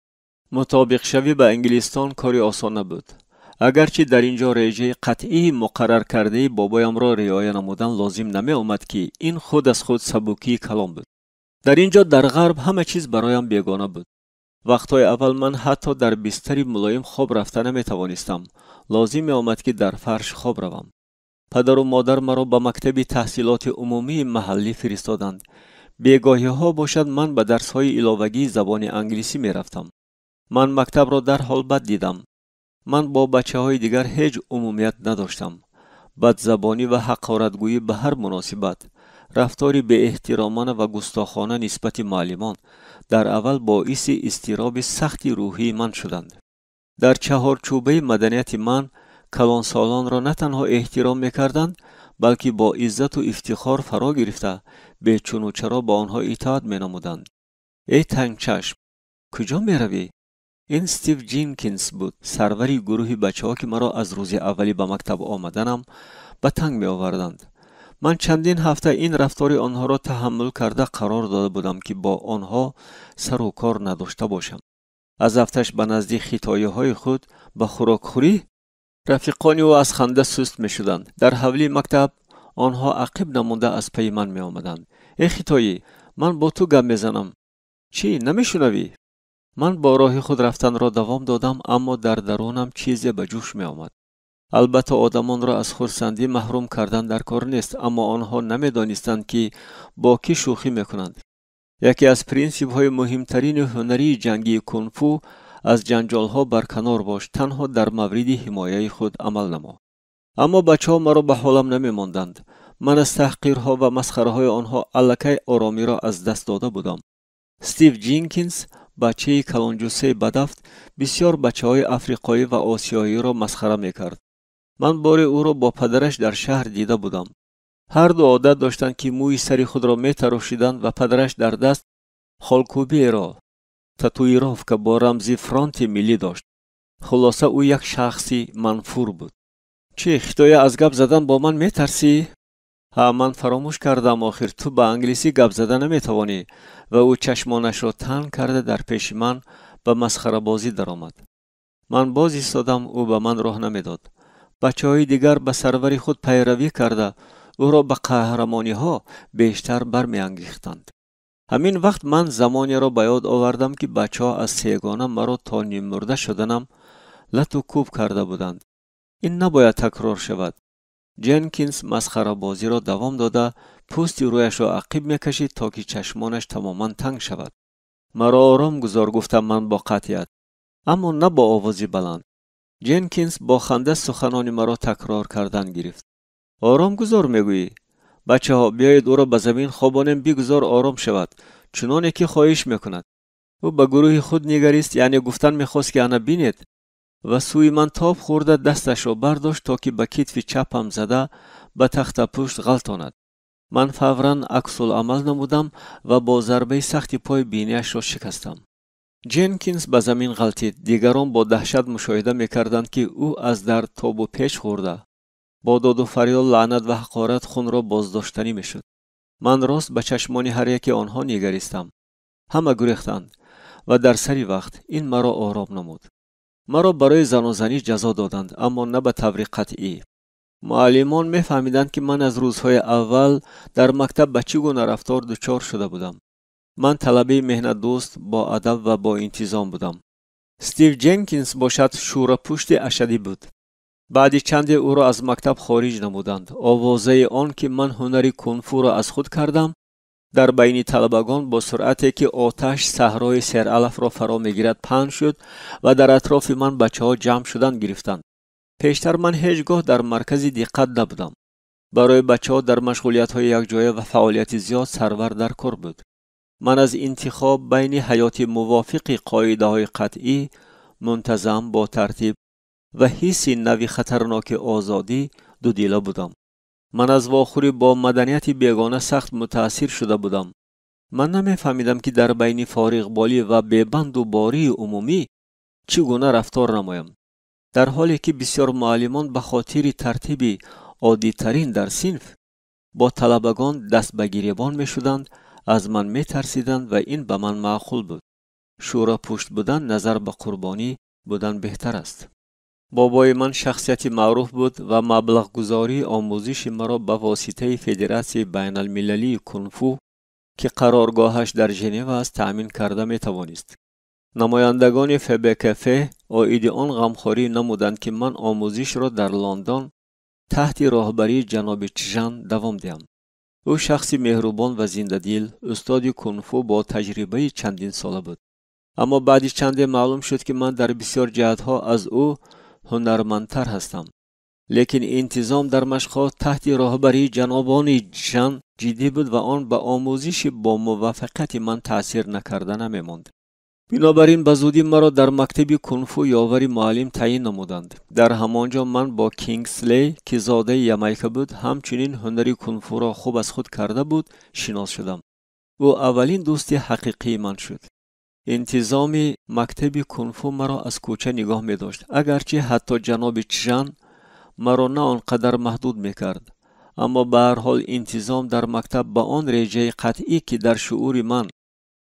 مطابق شوی به انگلستان کاری آسان نبود. اگرچه در اینجا رژه قطعی مقرر کرده بابایم را رعایت نمودن لازم نمی آمد که این خود از خود سبکی کلام بود. در اینجا در غرب همه چیز برایم بیگانه بود. وقتهای اول من حتی در بستری ملایم خواب رفتن نمی توانستم. لازم می آمد که در فرش خواب روم. پدر و مادر مرا به مکتب تحصیلات عمومی محلی فرستادند. بیگاهی ها باشد من به درس های علاوگی زبان انگلیسی می رفتم. من مکتب را در حال بد دیدم. من با بچه های دیگر هیچ عمومیت نداشتم. بدزبانی و حقارتگویی به هر مناسبت، رفتاری به احترامانه و گستاخانه نسبت معلمان در اول باعث اضطراب سختی روحی من شدند. در چهارچوبه مدنیت من کلانسالان را نه تنها احترام میکردند بلکه با عزت و افتخار فرا گرفته به چون و چرا با آنها اطاعت مینمودند. ای تنگ چشم، کجا میروی؟ این استیو جینکینز بود، سروری گروه بچه ها که مرا از روز اولی به مکتب آمدنم به تنگ می آوردند. من چندین هفته این رفتار آنها را تحمل کرده قرار داده بودم که با آنها سر و کار نداشته باشم. از هفتش به نزدیک خطایه های خود به خوراک خوری رفیقانی او از خنده سست می شدند. در حولی مکتب آنها عقب نمونده از پی من می آمدند. ای خطایی، من با تو گپ میزنم. چی نمی شنوی؟ من با راه خود رفتن را دوام دادم، اما در درونم چیزی به جوش می آمد. البته آدمان را از خرسندی محروم کردن در کار نیست، اما آنها نمی دانستند که با کی شوخی می کنند. یکی از پرینسیپ های مهمترین هنری جنگی کنفو از جنجال ها برکنار باش، تنها در مورد حمایه خود عمل نما. اما بچه ها مرا به حالم نمی ماندند. من از تحقیرها و مسخره های آنها الکی آرامی را از دست داده بودم. استیو جینکینز، بچه کلانجوسه بدفت، بسیار بچه های افریقایی و آسیایی را مسخره می کرد. من بار او را با پدرش در شهر دیده بودم. هر دو عادت داشتند که موی سری خود را می تراشیدند و پدرش در دست خالکوبی را تاتویراف که با رمزی فرانت ملی داشت. خلاصه او یک شخصی منفور بود. چه خطایی از گپ زدن با من می ترسی؟ ها، من فراموش کردم آخر تو با انگلیسی گپ زدن نمی توانی. و او چشمانش را تنگ کرده در پیش من به مسخره بازی درآمد. من باز ایستادم، او به من راه نمیداد. بچه‌های دیگر به سرور خود پیروی کرده او را به قهرمانی ها بیشتر برمی‌انگیختند. همین وقت من زمانی را به یاد آوردم که بچه‌ها از سیگانه مرا تا نیم مرده شدنم لط و کوب کرده بودند. این نباید تکرار شود. جنکینز مسخره بازی را دوام داده پوستی رویش را عقیب میکشید تا که چشمانش تماما تنگ شود. مرا آرام گذار، گفتم من با قطعیت، اما نه با آوازی بلند. جنکینز با خنده سخنان مرا تکرار کردن گرفت. آرام گذار میگویی؟ بچه ها بیایید او را به زمین خوابانیم، بگذار آرام شود چنانه که خواهش میکند. او به گروه خود نگریست، یعنی گفتن میخواست که انا بینید، و سوی من تاب خورده دستش را برداشت تا که به کتف چپم زده به تخت پشت غلطاند. من فوراً عکس العمل نمودم و با ضربه سخت پای بینیش را شکستم. جنکینز به زمین غلطید. دیگران با دهشت مشاهده میکردند که او از درد تاب و پیچ خورده با داد و فریاد، لعنت و حقارت خون را بازداشتنی میشد. من راست به چشمان هر یک آنها نگریستم. همه گریختند و در سری وقت این مرا آرام نمود. مرا برای زنازنی جزا دادند، اما نه به طور قطعی. معلمان میفهمیدند که من از روزهای اول در مکتب به چگونه رفتار دچار شده بودم. من طلبه مهنت دوست، با ادب و با انتظام بودم. استیو جنکینز باشد شورپوشت اشدی بود. بعدی چند او را از مکتب خارج نمودند. آوازه آن که من هنری کنفو را از خود کردم در بین طلبگان با سرعتی که آتش صحرای سرعلف را فرا میگیرد پهن شد و در اطراف من بچه‌ها جمع شدن گرفتند. پیشتر من هیچگاه در مرکز دقت نبودم. برای بچه‌ها در مشغولیت‌های یکجایی و فعالیت زیاد سرور در کار بود. من از انتخاب بین حیات موافق قاعده‌های قطعی، منتظم، با ترتیب و حس نوی خطرناک آزادی دو دیله بودم. من از واخوری با مدنیت بیگانه سخت متاثر شده بودم. من نمیفهمیدم که در بین فارغ بالی و بیبند و باری عمومی چگونه رفتار نمایم. در حالی که بسیار معلمان به خاطر ترتیب عادی ترین در صنف با طلبگان دست به گریبان می شدند، از من می ترسیدند و این به من معقول بود. شورا پشت بودن نظر به قربانی بودن بهتر است. بابای من شخصیت معروف بود و مبلغ گذاری آموزش مرا به واسطه فدراسیون بین المللی کنفو که قرارگاهش در ژنو است تأمین کرده می توانست. نمایندگان فبکفه عاید آن غمخواری نمودند که من آموزش را در لندن تحت راهبری جناب چژن دوام دهم. او شخصی مهربان و زنده‌دل، استاد کنفو با تجربه چندین ساله بود. اما بعدی چند معلوم شد که من در بسیار جهت‌ها از او هنرمندتر هستم. لیکن انتظام در مشق‌ها تحت راهبری جنابان چژن جدی بود و آن به آموزش با موافقت من تأثیر نکرده نمی‌ماند. بنابراین به زودی مرا در مکتب کنفو یاوری معلم تعیین نمودند. در همانجا من با کینگسلی که زاده یامایکا بود، همچنین هنری کنفو را خوب از خود کرده بود، شناس شدم. او اولین دوست حقیقی من شد. انتظام مکتب کنفو مرا از کوچه نگاه می داشت، اگرچه حتی جناب چژن مرا نه آنقدر محدود می کرد. اما به هر حال انتظام در مکتب با آن ریشه قطعی که در شعور من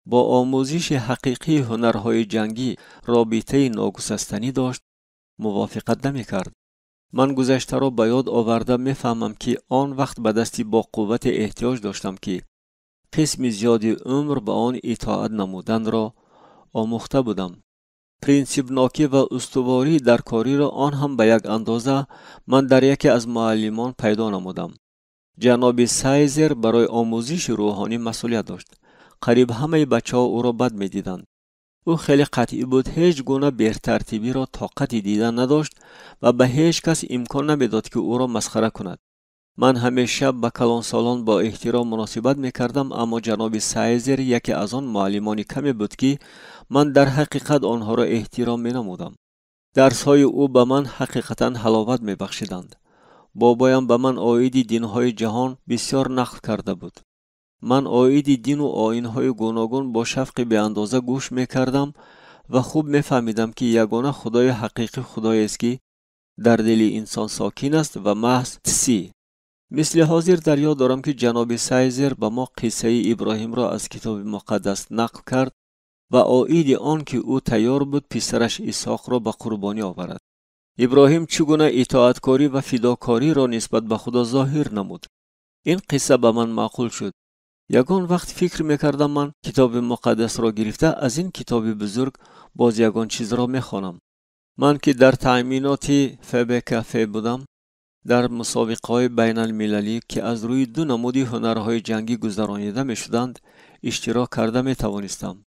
با آموزش حقیقی هنرهای جنگی رابطه ناگسستنی داشت موافقت نمی کرد. من گذشته را به یاد آورده می فهمم که آن وقت به دستی با قوت احتیاج داشتم که قسم زیادی عمر به آن اطاعت نمودن را آموخته بودم. پرینسیپ ناکی و استواری در کاری را آن هم به یک اندازه من در یکی از معلمان پیدا نمودم. جناب سایزر برای آموزش روحانی مسئولیت داشت. قریب همه بچه ها او را بد می دیدند. او خیلی قطعی بود، هیچ گونه بی‌ترتیبی را طاقت دیدن نداشت و به هیچ کس امکان نمیداد که او را مسخره کند. من همیشه به کلان سالان با احترام مناسبت می کردم، اما جناب سایزر یکی از آن معلمان کمی بود که من در حقیقت آنها را احترام می نمودم. درس های او به من حقیقتا حلاوت می بخشیدند. بابایم به من عاید دینهای جهان بسیار نقل کرده بود. من عاید دین و آیین‌های گوناگون با شفق به اندازه گوش می‌کردم و خوب می‌فهمیدم که یگانه خدای حقیقی خدایی است که در دل انسان ساکن است و محض سی. مثل حاضر در یاد دارم که جناب سایزر به ما قصه ابراهیم را از کتاب مقدس نقل کرد و آیین آن که او تیار بود پسرش اسحاق را به قربانی آورد. ابراهیم چگونه اطاعتکاری و فداکاری را نسبت به خدا ظاهر نمود. این قصه به من معقول شد. یگان وقت فکر میکردم من کتاب مقدس را گرفته از این کتاب بزرگ باز یگان چیز را میخوانم. من که در تأمینات فبکفه بودم، در مسابقه‌های بین المللی که از روی دو نمودی هنرهای جنگی گذرانیده می شدند اشتراک کرده می توانستم.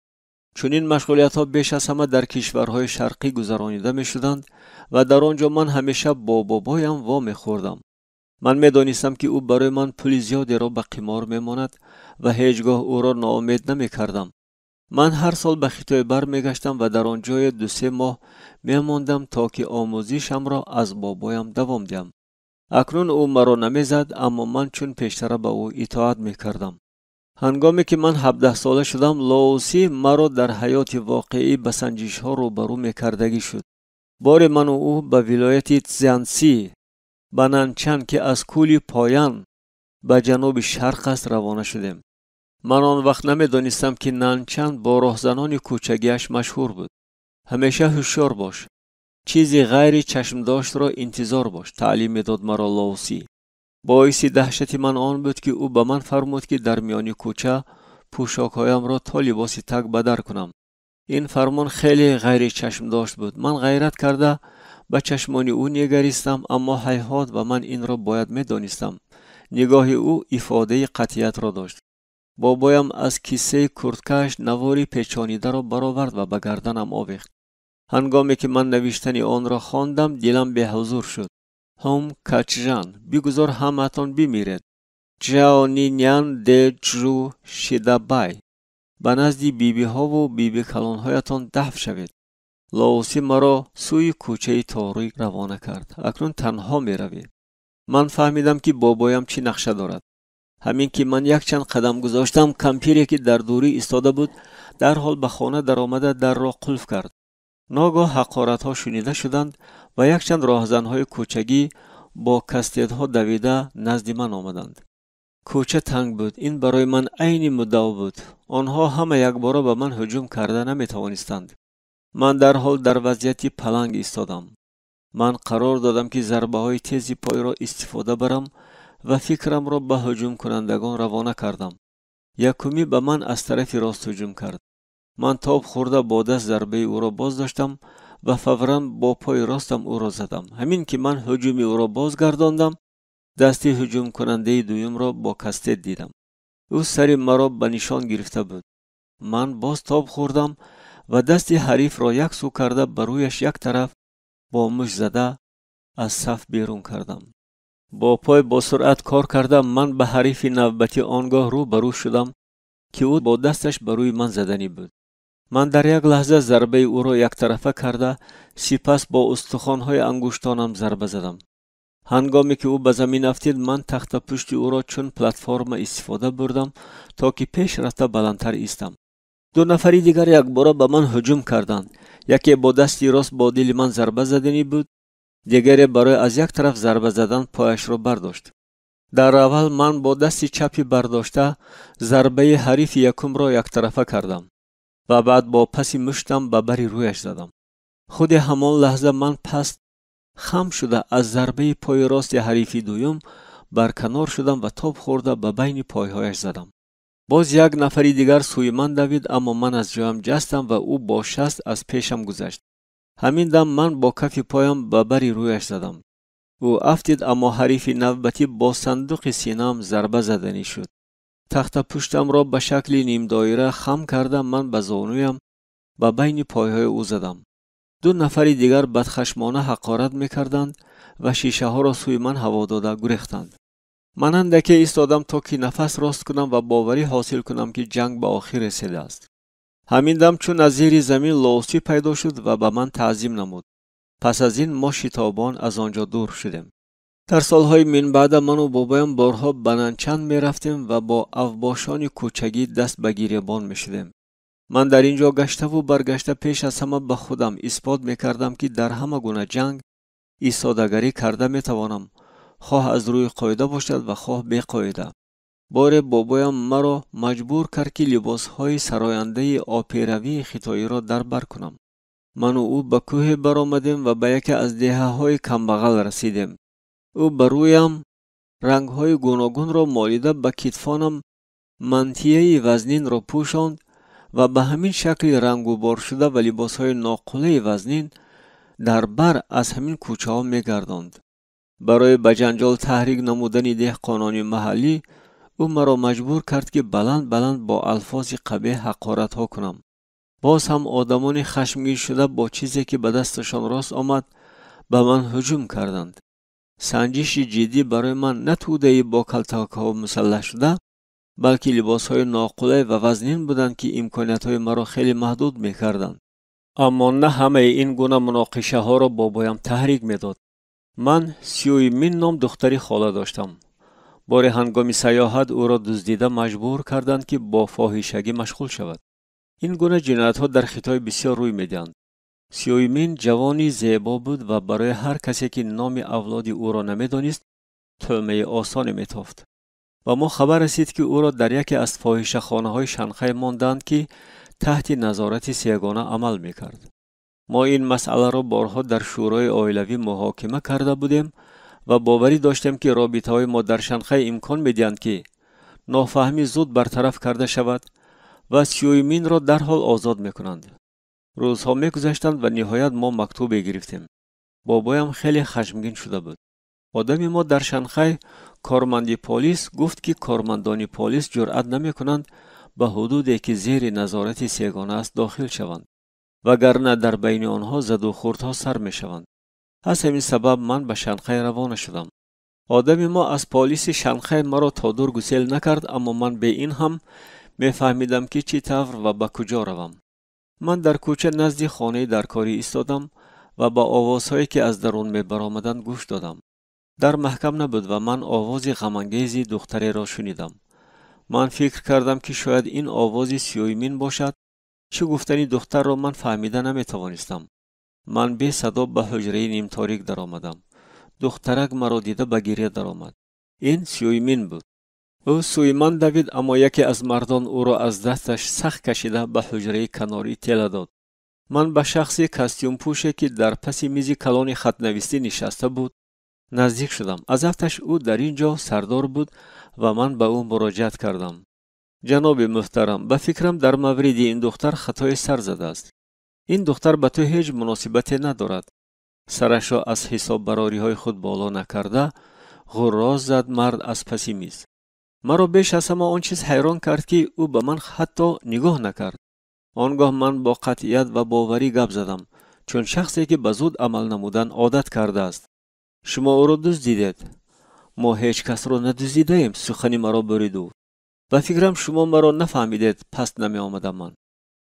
چون این مشغولیت ها بیش از همه در کشورهای شرقی گذرانیده می شدند و در آنجا من همیشه با بابایم وا می خوردم. من می دانستم که او برای من پول زیادی را به قمار می ماند و هیچگاه او را ناامید نمی کردم. من هر سال به خطای بر می گشتم و در آنجای 2-3 ماه می ماندم تا که آموزشم را از بابایم دوام دهم. اکنون او مرا نمیزد، اما من چون پیشتر به او اطاعت میکردم. هنگامی که من 17 ساله شدم، لاوسی مرا در حیات واقعی به سنجش ها روبرو میکردگی شد. بار من و او به ولایت تزیانسی به نانچن که از کولی پایان به جنوب شرق است روانه شدیم. من آن وقت نمیدانستم که نانچن با راهزنان کوچگیش مشهور بود. همیشه هوشیار باش، چیزی غیر چشم داشت را انتظار باش، تعلیم داد مرا لاوسی. باعث دهشت من آن بود که او به من فرمود که در میان کوچه پوشاکهایم را تا لباس تک بدر کنم. این فرمان خیلی غیر چشم داشت بود. من غیرت کرده به چشمان او نگریستم، اما هیهات و من این را باید میدانستم. نگاه او افاده قطعیت را داشت. بابایم از کیسه کردکش نواری پیچانیده را برآورد و به گردنم آویخت. هنگامی که من نوشتن آن را خواندم دلم به حضور شد. هم کچجان بگذار همتان بمیرد. جاونینیان ده جو شیدابای به نزد بیبی ها و بیبی کلان هایتان دفن شوید. لاوسی مرا سوی کوچه تاریک روانه کرد. اکنون تنها می روی. من فهمیدم که بابایم چی نقشه دارد. همین که من یک چند قدم گذاشتم، کمپیری که در دوری ایستاده بود در حال به خانه در آمده در را قلف کرد. ناگاه حقارت ها شنیده شدند و یک چند راهزن های کوچگی با کستیدها دویده نزد من آمدند. کوچه تنگ بود. این برای من عین مدعا بود. آنها همه یک باره به من هجوم کرده نمی توانستند. من در حال در وضعیت پلنگ ایستادم. من قرار دادم که ضربه های تیزی پای را استفاده برم و فکرم را به هجوم کنندگان روانه کردم. یکمی به من از طرف راست هجوم کرد. من تاب خورده با دست ضربه او را باز داشتم و فوراً با پای راستم او را زدم. همین که من هجوم او را بازگرداندم، دست هجوم کننده دویم را با کستید دیدم. او سر مرا به نشان گرفته بود. من باز تاب خوردم و دست حریف را یک سو کرده بر رویش یک طرف با مشت زده از صف بیرون کردم. با پای با سرعت کار کرده من به حریف نوبتی آنگاه رو برو شدم که او با دستش بر روی من زدنی بود. من در یک لحظه ضربه او را یک طرفه کرده سپس با استخوان‌های انگشتانم ضربه زدم. هنگامی که او به زمین افتید، من تخت پشت او را چون پلتفرم استفاده بردم تا که پیش رفته بلندتر ایستم. 2 نفری دیگر یک باره به من هجوم کردند. یکی با دستی راست با دل من ضربه زدنی بود، دیگری برای از یک طرف ضربه زدن پایش را برداشت. در اول من با دستی چپی برداشته ضربه حریف یکم را یک طرفه کردم و بعد با پسی مشتم به بری رویش زدم. خود همان لحظه من پس خم شده از ضربه پای راست حریف دویم برکنار شدم و تاب خورده به بین پایهایش زدم. باز یک نفری دیگر سوی من دوید، اما من از جایم جستم و او با شست از پیشم گذشت. همین دم من با کف پایم به بری رویش زدم. او افتید، اما حریف نوبتی با صندوق سینه‌ام ضربه زدنی شد. تخت پشتم را به شکل نیم دایره خم کردم. من به زانویم به بین پایهای او زدم. 2 نفری دیگر بدخشمانه حقارت میکردند و شیشه ها را سوی من هوا داده گریختند. من اندکی ایستادم تا که نفس راست کنم و باوری حاصل کنم که جنگ به آخر رسیده است. همین دم چون از زیر زمین لاوسی پیدا شد و به من تعظیم نمود. پس از این ما شتابان از آنجا دور شدیم. در سالهای من بعد من و بابایم بارها به نانچن می رفتیم و با اوباشان کوچگی دست به گریبان می شدیم. من در اینجا گشته و برگشته پیش از همه به خودم اثبات می کردم که در همه گونه جنگ ایستادگی کرده می توانم، خواه از روی قاعده باشد و خواه بی قاعده. بار بابایم مرا مجبور کرد که لباسهای سراینده آپیروی خیتایی را در بر کنم. من و او به کوه برآمدیم و به یکی از دهه‌های کمبغل رسیدیم. او بر رویم رنگ‌های گوناگون را مالیده به کتفانم منطیه وزنین را پوشاند و به همین شکل رنگ و بار شده و لباسهای ناقوله وزنین در بر از همین کوچه ها می گرداند. برای به جنجال تحریک نمودن دهقانان محلی او مرا مجبور کرد که بلند بلند با الفاظ قبیح حقارت ها کنم. باز هم آدمان خشمگین شده با چیزی که به دستشان راست آمد به من هجوم کردند. سنجش جدی برای من نه توده با کلتاک ها مسلح شده بلکه لباس های ناقوله و وزنین بودند که امکانیت های مرا خیلی محدود می کردند. اما نه همه این گونه مناقشه ها را بابایم تحریک می داد. من سیویمین نام دختری خاله داشتم. بار هنگام سیاحت او را دزدیده مجبور کردند که با فاحشگی مشغول شود. این گونه جنایت ها در خطای بسیار روی می دهند. سیویمین جوانی زیبا بود و برای هر کسی که نام اولاد او را نمی دانست تهمه آسانی می تافت. و ما خبر رسید که او را در یکی از فاحشه‌خانه های شنغهای ماندند که تحت نظارت سیگانه عمل می کرد. ما این مسئله را بارها در شورای عائلوی محاکمه کرده بودیم و باوری داشتیم که رابطه های ما در شنغهای امکان می دهند که نافهمی زود برطرف کرده شود و سیویمین را در حال آزاد می کنند. روزها می گذشتند و نهایت ما مکتوبی گرفتیم. بابایم خیلی خشمگین شده بود. آدم ما در شنغهای کارمندی پلیس گفت که کارمندان پلیس جرأت نمی کنند به حدودی که زیر نظارت سیگانه است داخل شوند وگرنه در بین آنها زد و خوردها سر می شوند. از همین سبب من به شنغهای روانه شدم. آدم ما از پلیس شنغهای مرا تا دور گسیل نکرد اما من به این هم می فهمیدم که چی طور و به کجا روم. من در کوچه نزد خانه درکاری ایستادم و با آوازهایی که از درون می برآمدند گوش دادم. در محکم نبود و من آواز غمانگیزی دختری را شنیدم. من فکر کردم که شاید این آواز سیویمین باشد. چه گفتنی دختر را من فهمیده نمی توانستم. من بی صدا به حجره نیم تاریک در آمدم. دخترک مرا دیده به گریه در آمد. این سیویمین بود. او سویمان دوید اما یکی از مردان او را از دستش سخت کشیده به حجره کناری تله داد. من به شخصی کاستیوم پوشی که در پس میز کلان خط نویسی نشسته بود نزدیک شدم. از افتش او در اینجا سردار بود و من به او مراجعت کردم. جناب محترم، به فکرم در مورد این دختر خطای سر زده است. این دختر به تو هیچ مناسبتی ندارد. سرش را از حساب براری های خود بالا نکرده غراز زد مرد از پس میز. مرا بیش از همه آن چیز حیران کرد که او به من حتی نگاه نکرد. آنگاه من با قطعیت و باوری گپ زدم چون شخصی که به زود عمل نمودن عادت کرده است. شما او را دزدیدید؟ ما هیچ کس را ندزدیده ایم. سخنی مرا برید او. به فکرم شما مرا نفهمیدید پس نمی آمدم من.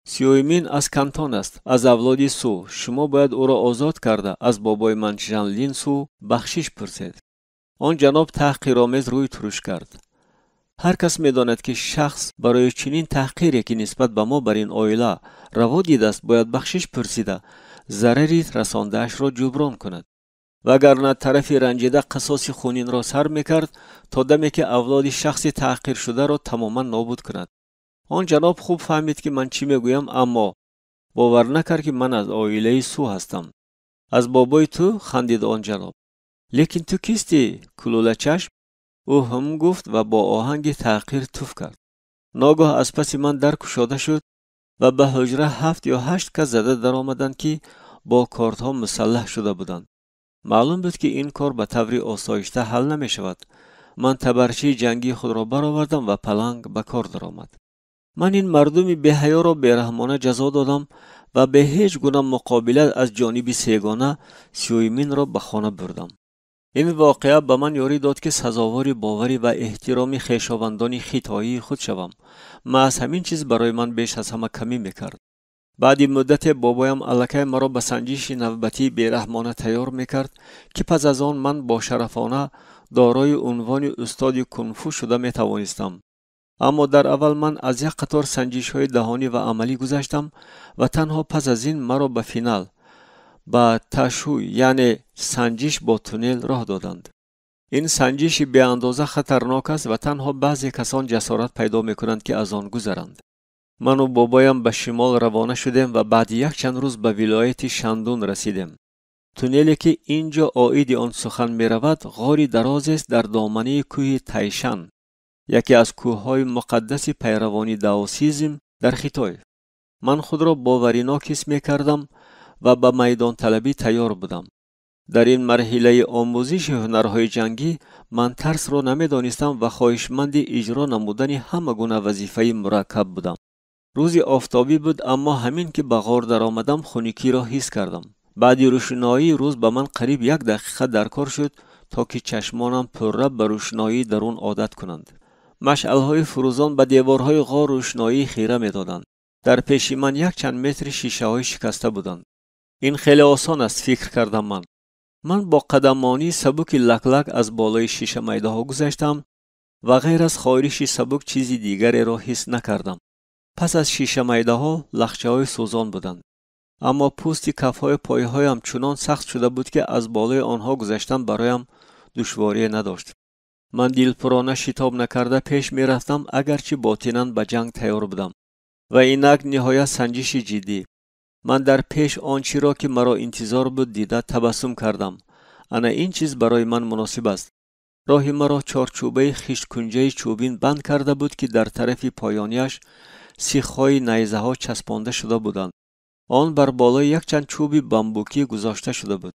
سیویمین از کانتون است، از اولاد سو. شما باید او را آزاد کرده از بابای من ژانلین سو بخشش پرسید. آن جناب تحقیرآمیز روی ترش کرد. هر کس می داند که شخص برای چنین تحقیری که نسبت به ما بر این عائله روا دیده است باید بخشش پرسیده ضرری رسانده‌اش را جبران کند. وگرنه طرفی رنجیده قصاص خونین را سر میکرد تا دمی که اولاد شخصی تحقیر شده را تماما نابود کند. آن جناب خوب فهمید که من چی میگویم اما باور نکرد که من از عائله سو هستم. از بابای تو؟ خندید آن جناب. لیکن تو کیستی؟ کلوله چشم؟ او هم گفت و با آهنگ تحقیر توف کرد. ناگاه از پس من در گشاده شد و به حجره 7 یا 8 کس زده در آمدند که با کارت ها مسلح شده بودند. معلوم بود که این کار به طور آسایشته حل نمی شود. من تبرچه جنگی خود را برآوردم و پلنگ به کار درآمد. من این مردم بی‌حیا را بی‌رحمانه جزا دادم و به هیچ گونه مقابلت از جانب سیگانه سیویمین را به خانه بردم. این واقعه به من یاری داد که سزاوار باوری و احترام خویشاوندان خیتایی خود شوم. محض همین چیز برای من بیش از همه کمی میکرد. بعد مدت بابایم الکی مرا به سنجش نوبتی بی‌رحمانه تیار میکرد که پس از آن من با شرفانه دارای عنوان استاد کنفو شده میتوانستم. اما در اول من از یک قطار سنجش های دهانی و عملی گذشتم و تنها پس از این مرا به فینال، به تشوی یعنی سنجش با تونل راه دادند. این سنجش به اندازه خطرناک است و تنها بعضی کسان جسارت پیدا میکنند که از آن گذرند. من و بابایم به شمال روانه شدیم و بعد یک چند روز به ولایت شندون رسیدیم. تونلی که اینجا عاید آن سخن می رود غاری دراز است در دامنه کوه تایشان، یکی از کوههای مقدس پیروانی داوسیزم در خیتای. من خود را باورناک حس می کردم و به میدان طلبی تیار بودم. در این مرحله آموزش هنرهای جنگی من ترس را نمی دانستم و خواهشمند اجرا نمودن همه گونه وظیفه مرکب بودم. روزی آفتابی بود، اما همین که به غار در آمدم خنکی را حس کردم. بعد روشنایی روز به من قریب 1 دقیقه درکار شد تا که چشمانم پررب به روشنایی درون عادت کنند. مشعل‌های فروزان به دیوارهای غار روشنایی خیره می‌دادند. در پیش من 1 چند متر شیشه‌های شکسته بودند. این خیلی آسان است، فکر کردم. من با قدمانی سبک لک از بالای شیشه میده ها گذشتم و غیر از خارش سبک چیزی دیگری را حس نکردم. پس از شیشه میده ها لخچه های سوزان بودند، اما پوست کف های پای هایم چنان سخت شده بود که از بالای آنها گذشتن برایم دشواری نداشت. من دلپرانه شتاب نکرده پیش می رفتم، اگرچه باطناً به جنگ تیار بودم و اینک نهایت سنجش جدی. من در پیش آنچه را که مرا انتظار بود دیده تبسم کردم. انا این چیز برای من مناسب است. راه مرا چارچوبه خشت کنجه چوبین بند کرده بود که در طرف پایانیش سیخ‌های نیزه ها چسبانده شده بودند. آن بر بالای 1 چند چوب بامبوکی گذاشته شده بود.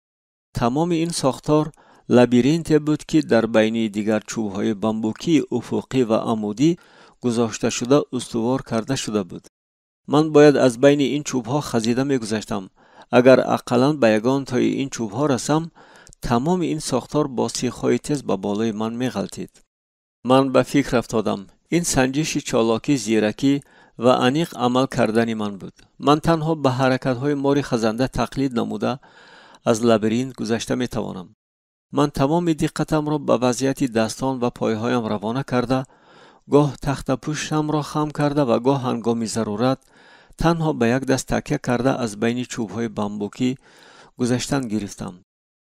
تمام این ساختار لابیرینت بود که در بین دیگر چوب‌های بامبوکی افقی و عمودی گذاشته شده استوار کرده شده بود. من باید از بین این چوب‌ها خزیده می‌گذشتم. اگر اقلاً به یگان تای این چوب‌ها رسم، تمام این ساختار با سیخ‌های تیز به بالای من می‌غلتید. من به فکر افتادم. این سنجش چالاکی، زیرکی و انیق عمل کردن من بود. من تنها به حرکت‌های ماری خزنده تقلید نموده از لابیرینت گذشته می‌توانم. من تمام دقتم را به وضعیت دستان و پایهایم روانه کرده، گاه تخت پوشم را خم کرده و گاه هنگام ضرورت تنها به 1 دست تکیه کرده از بین چوب‌های بامبوکی گذشتن گرفتم.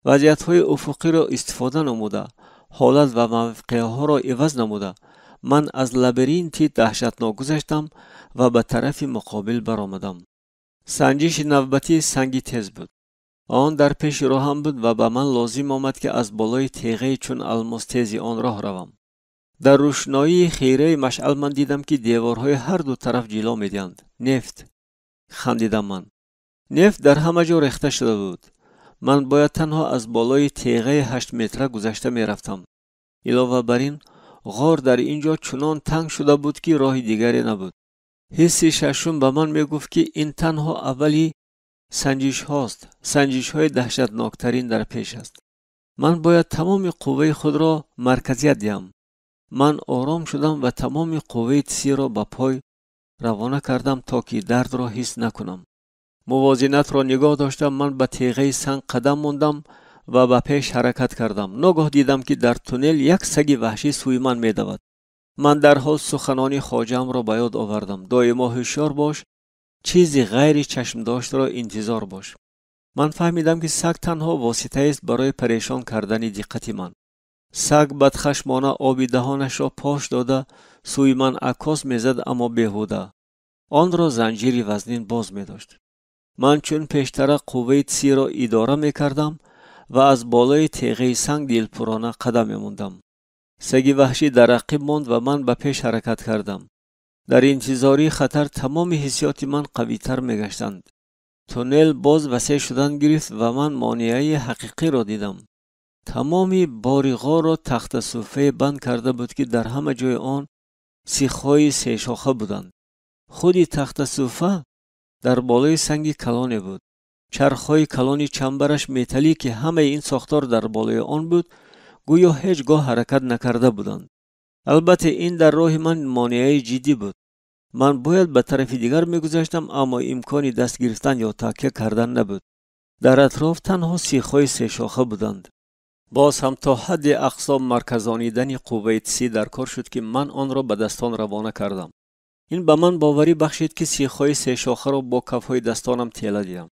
وضعیت‌های افقی را استفاده نموده، حالت و موقع‌ها را عوض نموده، من از لابیرینتی دهشتناک گذشتم و به طرف مقابل برآمدم. سنجش نوبتی سنگی تیز بود. آن در پیش راهم بود و به من لازم آمد که از بالای تیغه چون الماس تیزی آن راه روم. در روشنایی خیره مشعل من دیدم که دیوارهای هر دو طرف جلو می‌دهند. نفت. خندیدم من. نفت در همه جا ریخته شده بود. من باید تنها از بالای تیغه 8 متره گذشته می رفتم. علاوه بر این غار در اینجا چنان تنگ شده بود که راه دیگری نبود. حس ششم به من می گفت که این تنها اولی سنجش هاست. سنجش های دهشتناکترین در پیش است. من باید تمام قوه خود را مرکزیت دهم. من آرام شدم و تمام قوه تیزی را به پای روانه کردم تا که درد را حس نکنم. موازنت را نگاه داشتم. من به تیغه سنگ قدم ماندم و به پیش حرکت کردم. ناگاه دیدم که در تونل 1 سگ وحشی سوی من می دود. من در حال سخنان خواجه‌ام را به یاد آوردم. دائما هوشیار باش، چیزی غیر چشم داشت را انتظار باش. من فهمیدم که سگ تنها واسطه است برای پریشان کردن دقت من. سگ بدخشمانه آب دهانش را پاش داده سوی من عکاس میزد، اما بیهوده. آن را زنجیر وزنین باز می داشت. من چون پیشتر قوه تیزی را اداره می کردم و از بالای تیغه سنگ دلپرانه قدم می موندم. سگ وحشی در عقب ماند و من به پیش حرکت کردم. در انتظاری خطر تمام حسیات من قوی تر می گشتند. تونل باز وسیع شدن گرفت و من مانعه حقیقی را دیدم. تمامی باریغا را تخت صوفه بند کرده بود که در همه جای آن سیخ‌های 3 شاخه بودند. خودی تخت صوفه در بالای سنگ کلانی بود. چرخ‌های کلانی چنبرش متلی که همه این ساختار در بالای آن بود گویا هیچگاه حرکت نکرده بودند. البته این در راه من مانعه جدی بود. من باید به طرف دیگر می‌گذشتم، اما امکانی دست گرفتن یا تکیه کردن نبود. در اطراف تنها سیخ‌های 3 شاخه بودند. باز هم تا حد اقصا مرکزانیدن قوه تیزی در کار شد که من آن را به دستان روانه کردم. این به من باوری بخشید که سیخ‌های 3 شاخه را با کف‌های دستانم تیله دیدم.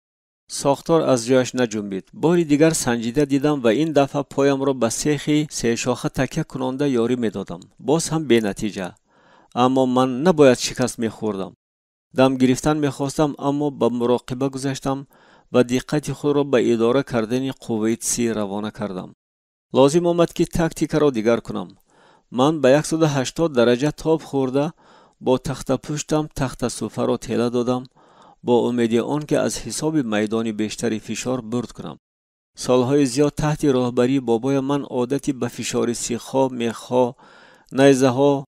ساختار از جایش نجنبید. باری دیگر سنجیده دیدم و این دفعه پایم را به سیخی سه شاخه تکیه کننده یاری می دادم. باز هم بی نتیجه. اما من نباید شکست می خوردم. دم گرفتن می خواستم اما به مراقبه گذاشتم و دقت خود را به اداره کردن قوه سی روانه کردم. لازم آمد که تاکتیک را دیگر کنم. من به 180 درجه تاب خورده با تخت پشتم تخت سوفه را تیله دادم با امید آن که از حساب میدانی بیشتری فشار برد کنم. سالهای زیاد تحت راهبری بابای من عادتی به فشار سیخ‌ها، میخ‌ها، نیزه‌ها،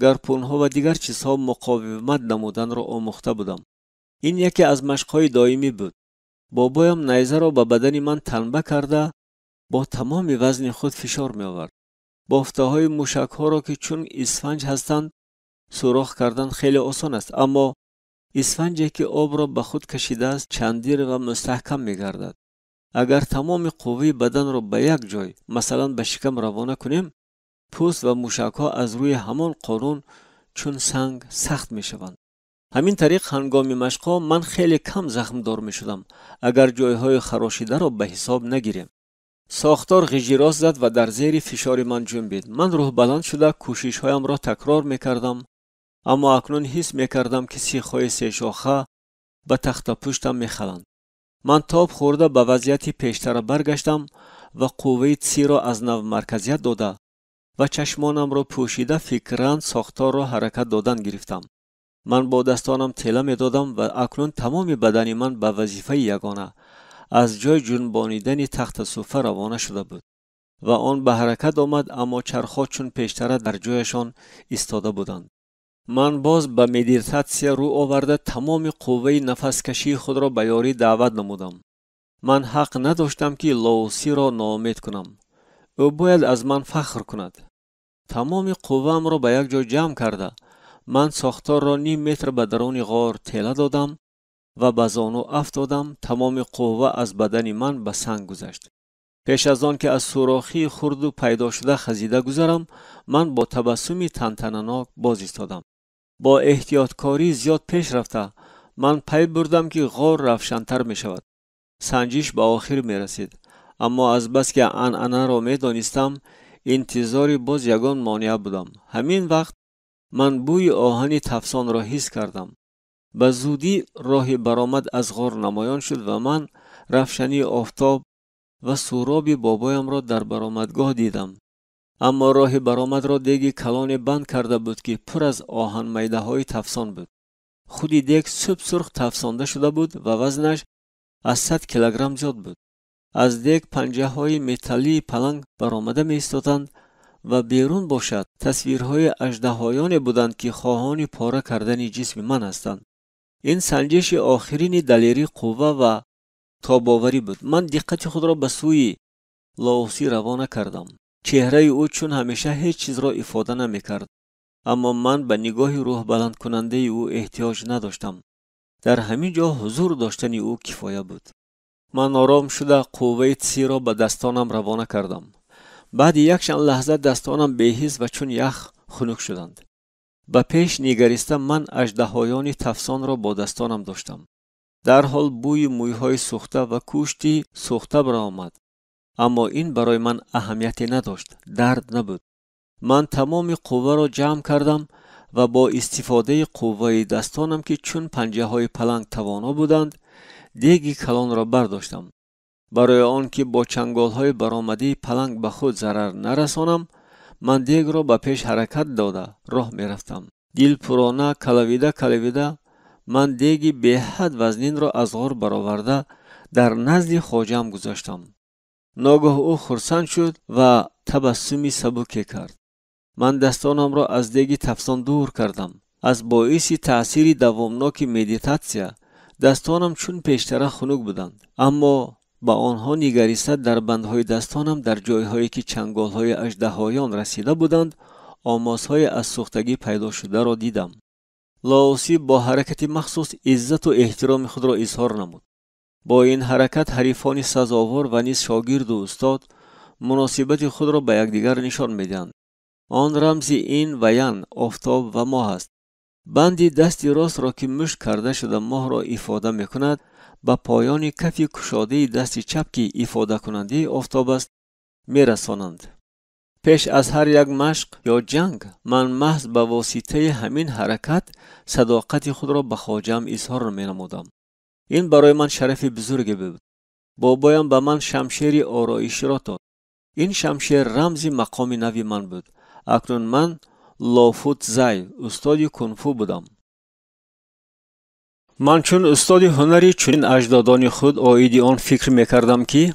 گرپون‌ها و دیگر چیزها مقاومت نمودن را آموخته بودم. این یکی از مشق‌های دائمی بود. بابایم نیزه را به بدن من تنبه کرده با تمام وزن خود فشار می آورد. بافته‌های موشک‌ها را که چون اسفنج هستند سوراخ کردن خیلی آسان است، اما اسفنجی که آب را به خود کشیده است چندیر و مستحکم می گردد. اگر تمام قوه بدن را به یک جای، مثلا به شکم روانه کنیم، پوست و موشک‌ها از روی همان قانون چون سنگ سخت می شوند. همین طریق هنگام مشق‌ها من خیلی کم زخم دار می شدم اگر جایهای خراشیده را به حساب نگیریم. ساختار غژیراست زد و در زیر فشار من جنبید. من روح بلند شده کوشش‌هایم را تکرار می کردم، اما اکنون حس می کردم که سیخ‌های سه شاخه به تخت پشتم می خلند. من تاب خورده به وضعیت پیشتر برگشتم و قوه سی را از نو مرکزیت داده و چشمانم را پوشیده فکراً ساختار را حرکت دادن گرفتم. من با دستانم تیله می دادم و اکنون تمام بدن من به وظیفه یگانه از جای جنبانیدن تخت سوفه روانه شده بود و آن به حرکت آمد، اما چرخها چون پیشتر در جایشان ایستاده بودند. من باز به مدیتاسیا رو آورده تمام قوه نفس کشی خود را به یاری دعوت نمودم. من حق نداشتم که لاوسی را ناامید کنم. او باید از من فخر کند. تمام قوه‌ام را به یک جای جمع کرده من ساختار را نیم متر به درون غار تیله دادم و به زانو افتادم. تمام قوه از بدن من به سنگ گذشت. پیش از آن که از سوراخی خرد و پیدا شده خزیده گذرم، من با تبسمی تنتنناک باز ایستادم. با احتیاطکاری زیاد پیش رفته من پی بردم که غار روشن‌تر می شود. سنجش به آخر می رسید، اما از بس که عنعنه را می دانستم انتظار باز یگان مانع بودم. همین وقت من بوی آهن تفسان را حس کردم. به زودی راه برآمد از غار نمایان شد و من روشنی آفتاب و سوراب بابایم را در برآمدگاه دیدم. اما راه برآمد را دیگ کلان بند کرده بود که پر از آهن میده های تفسان بود. خودی دیگ سرخ تفسانده شده بود و وزنش از 100 کیلوگرم زیاد بود. از دیگ پنجه های متالی پلنگ برآمده می ایستادند و بیرون باشد تصویرهای اژدهایانی بودند که خواهان پاره کردن جسم من هستند. این سنجش آخرین دلیری قوه و تاباوری بود. من دقت خود را به سوی لاوسی روانه کردم. چهره او چون همیشه هیچ چیز را افاده نمی کرد، اما من به نگاه روح بلند کننده او احتیاج نداشتم. در همین جا حضور داشتن او کفایه بود. من آرام شده قوه سی را به دستانم روانه کردم. بعد یکشان لحظه دستانم بی‌حس و چون یخ خنک شدند. به پیش نگریسته من اژدهایان تفسان را با دستانم داشتم. در حال بوی مویهای سوخته و کوشتی سوخته برآمد، اما این برای من اهمیتی نداشت. درد نبود. من تمام قوه را جمع کردم و با استفاده قوه دستانم که چون پنجه های پلنگ توانا بودند دیگ کلان را برداشتم. برای آنکه با چنگال های برآمده پلنگ به خود ضرر نرسانم، من دیگ را به پیش حرکت داده راه می رفتم. دل پرانه کلویده من دیگی به حد وزنین را از غار برآورده در نزد خواجه‌ام گذاشتم. ناگاه او خرسند شد و تبسمی سبکی کرد. من دستانم را از دیگ تفسان دور کردم. از باعث تأثیر دوامناک مدیتاسیا دستانم چون پیشتر خنک بودند، اما با آنها نگریسته در بندهای دستانم در جایهایی که چنگالهای اژدهایان رسیده بودند آماسهای از سوختگی پیدا شده را دیدم. لاوسی با حرکت مخصوص عزت و احترام خود را اظهار نمود. با این حرکت حریفان سزاوار و نیز شاگرد و استاد مناسبت خود را به یکدیگر نشان میدهند. آن رمز این و ین آفتاب و ماه است. بندی دست راست را که مشت کرده شده ماه را افاده میکند به پایان کف کشاده دست چپ که ifade کننده آفتاب است میرسانند. پیش از هر یک مشق یا جنگ من محض به واسطه همین حرکت صداقت خود را به خواجه‌ام اظهار می نمودم. این برای من شرف بزرگی بود. بابایم به من شمشیر آرایشی را داد. این شمشیر رمز مقام نوی من بود. اکنون من لافوت زای استاد کنفو بودم. من چون استاد هنری چون اجدادان خود آیدی آن فکر میکردم که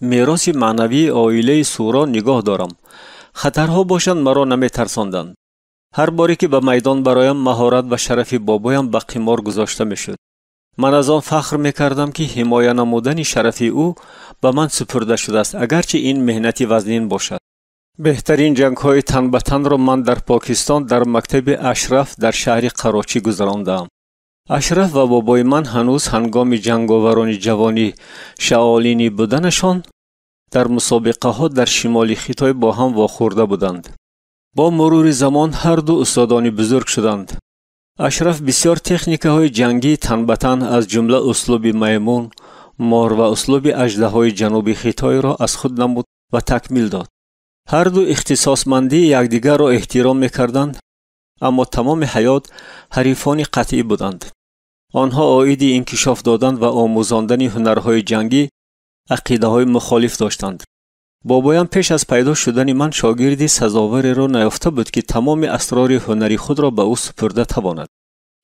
میراث معنوی عائله سورا نگاه دارم. خطرها باشند مرا نمیترساندند. هر باری که به میدان برایم مهارت و شرف بابایم به قمار گذاشته میشد. من از آن فخر میکردم که حمایه نمودن شرف او به من سپرده شده است اگرچه این مهنتی وزنین باشد. بهترین جنگ های تن به تن را من در پاکستان در مکتب اشرف در شهر قراچی گذراندم. اشرف و بابای من هنوز هنگام جنگاوران جوانی شعالینی بودنشان در مسابقه ها در شمال خیتای با هم واخورده بودند. با مرور زمان هر دو استادانی بزرگ شدند. اشرف بسیار تکنیک های جنگی تن به تن از جمله اسلوب میمون، مار و اسلوب اژدهای جنوبی خیتای را از خود نمود و تکمیل داد. هر دو اختصاصمندی یکدیگر را احترام میکردند، اما تمام حیات حریفان قطعی بودند. آنها عایدی انکشاف دادند و آموزاندن هنرهای جنگی عقیده های مخالف داشتند. بابایم پیش از پیدا شدن من شاگردی سزاوری را نیافته بود که تمام اسرار هنری خود را به او سپرده تواند.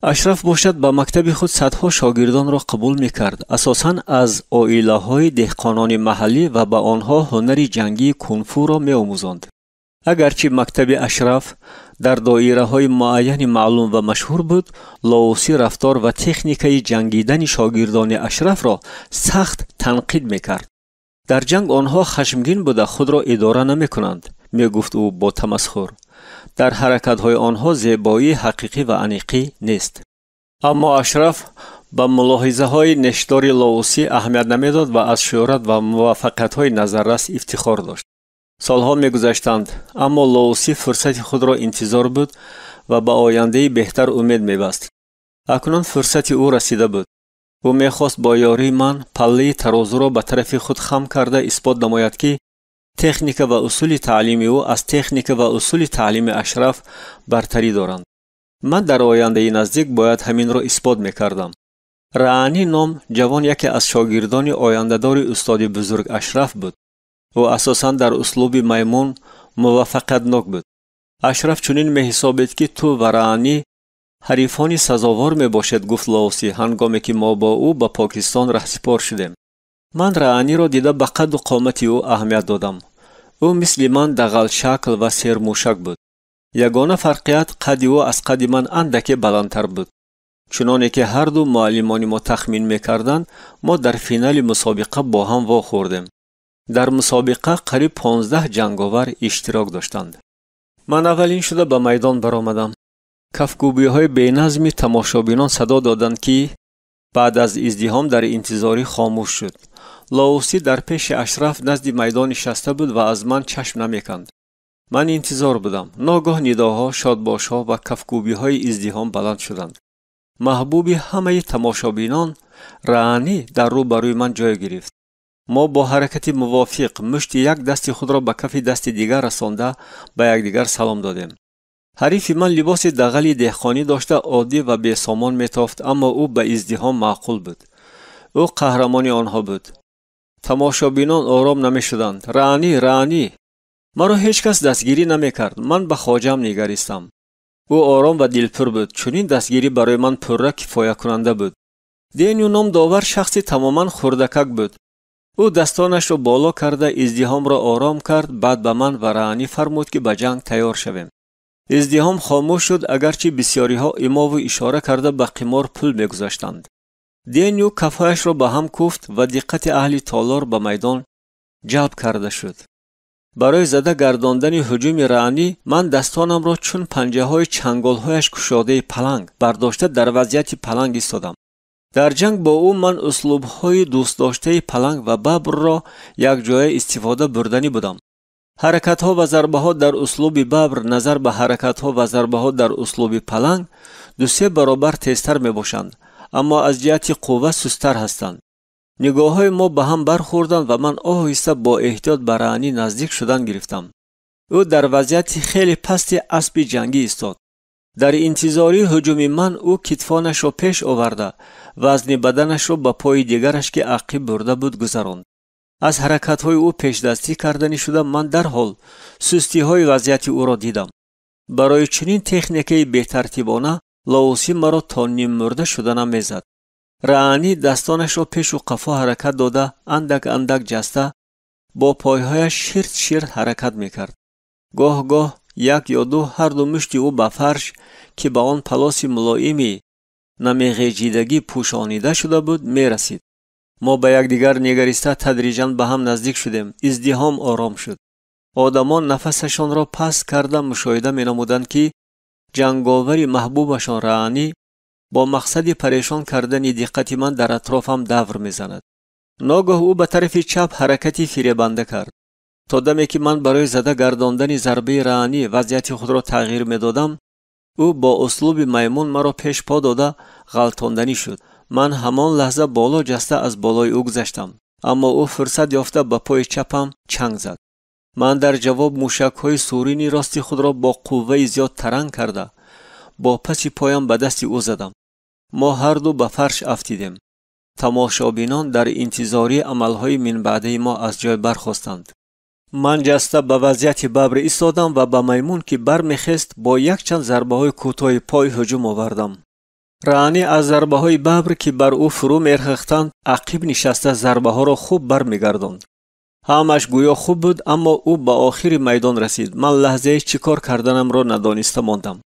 اشرف باشد به مکتب خود صدها شاگردان را قبول میکرد، اساساً از عائله های دهقانان محلی و به آنها هنر جنگی کنفو را میآموزاند. اگرچه مکتب اشرف در دایره های معین معلوم و مشهور بود، لاوسی رفتار و تکنیک جنگیدن شاگردان اشرف را سخت تنقید میکرد. در جنگ آنها خشمگین بوده خود را اداره نمی کنند، می گفت او با تمسخر. در حرکت های آنها زیبایی حقیقی و انیقی نیست. اما اشرف به ملاحظه های نشدار لاوسی اهمیت نمی داد و از شهرت و موفقیت های نظررس افتخار داشت. سالها می گذشتند، اما لاوسی فرصت خود را انتظار بود و به آینده بهتر امید می بست. اکنون فرصت او رسیده بود. او میخواست با یاری من پله ترازو را به طرف خود خم کرده اثبات نماید که تکنیک و اصول تعلیم او از تکنیک و اصول تعلیم اشرف برتری دارند. من در آینده نزدیک باید همین را اثبات میکردم. رعانی نام جوان یکی از شاگردان آینده‌دار استاد بزرگ اشرف بود. او اساساً در اسلوب میمون موفقیت ناک بود. اشرف چنین میحسابید که تو و رعانی حریفانی سزاوار می باشد، گفت لاوسی هنگامی که ما با او به پاکستان رهسپار شدیم. من رعانی را دیده به قد و قامت او اهمیت دادم. او مثل من دغل شکل و سرموشک بود. یگانه فرقیت قد او از قد من اندکی بلندتر بود. چنانه که هر دو معلمان ما تخمین میکردند ما در فینال مسابقه با هم واخوردیم. در مسابقه قریب 15 جنگاور اشتراک داشتند. من اولین شده به میدان برآمدم. کفگوبی های بینظمی تماشابینان صدا دادند که بعد از ازدحام در انتظاری خاموش شد. لاوسی در پیش اشرف نزد میدان نشسته بود و از من چشم نمیکند. من انتظار بودم. ناگاه نداها، شادباشها و کفگوبی های ازدحام بلند شدند. محبوب همه تماشابینان رعانی در روبروی من جای گرفت. ما با حرکت موافق مشت یک دست خود را به کف دست دیگر رسانده به یکدیگر سلام دادیم. حریف من لباس دغلی دهقانی داشته عادی و بی سامان میتافت، اما او به ازدحام معقول بود. او قهرمان آنها بود. تماشابینان آرام نمیشدند. رعانی مرا هیچ کس دستگیری نمیکرد. من به خواجه‌ام نگریستم. او آرام و دلپر بود. چنین دستگیری برای من پره کفایه کننده بود. دینیو نام داور شخصی تماما خردکک بود. او دستانش را بالا کرده ازدحام را آرام کرد. بعد به من و رعانی فرمود که به جنگ تیار شویم. ازدحام خاموش شد، اگرچه بسیاری ها ایما و اشاره کرده به قمار پول میگذاشتند. دینیو کفایش را به هم کوفت و دقت اهل تالار به میدان جلب کرده شد. برای زده گرداندن هجوم رعانی من دستانم را چون پنجه های چنگال هایش کشاده پلنگ برداشته در وضعیت پلنگ ایستادم. در جنگ با او من اسلوب های دوست داشته پلنگ و ببر را یک جای استفاده بردنی بودم. حرکت ها و ضربه ها در اسلوب ببر نظر به حرکت ها و ضربه ها در اسلوب پلنگ 2-3 برابر تیزتر می باشند، اما از جهت قوت سست‌تر هستند. نگاه‌های ما به هم برخوردند و من آهسته با احتیاط به رانی نزدیک شدن گرفتم. او در وضعیت خیلی پست اسب جنگی ایستاد. در انتظاری هجوم من او کتفانش را پیش آورده وزن بدنش را به پای دیگرش که عقب برده بود گذراند. از حرکت‌های او پیش دستی کردنی شده من در حال سستی‌های وضعیت او را دیدم. برای چنین تکنیکی بی‌ترتیبانه لاوسی مرا تا نیم مرده شدنم میزد. رانی دستانش را پیش و قفا حرکت داده اندک اندک جسته با پایهایش شیرت شیرت حرکت میکرد. گاه گاه یک یا دو هر دو مشت او به فرش که با آن پلاس ملایمی نمیغیجیدگی پوشانیده شده بود میرسید. ما به یکدیگر نگریسته تدریجاً به هم نزدیک شدیم. ازدحام آرام شد. آدمان نفسشان را پست کرده مشاهده مینمودند که جنگاوری محبوبشان رانی با مقصد پریشان کردن دقت من در اطرافم دور میزند. ناگاه او به طرف چپ حرکتی فریبنده کرد. تا دمی که من برای زده گرداندن ضربه رانی وضعیت خود را تغییر میدادم، او با اسلوب میمون مرا پیش پا داده غلطاندنی شد. من همان لحظه بالا جسته از بالای او گذشتم، اما او فرصت یافته به پای چپم چنگ زد. من در جواب موشک‌های سورینی راستی خود را با قوه زیاد ترنگ کرده با پس پایم به دست او زدم. ما هر دو به فرش افتیدیم. تماشابینان در انتظاری عملهای من بعده ما از جای برخاستند. من جسته به وضعیت ببر ایستادم و به میمون که برمیخست با یک چند ضربه های کوتاه پای هجوم آوردم. رانی از ضربه های ببر که بر او فرو میرخختند عقب نشسته ضربه ها را خوب برمیگرداند. همش گویا خوب بود، اما او به آخر میدان رسید. من لحظه چیکار کردنم را ندانسته ماندم.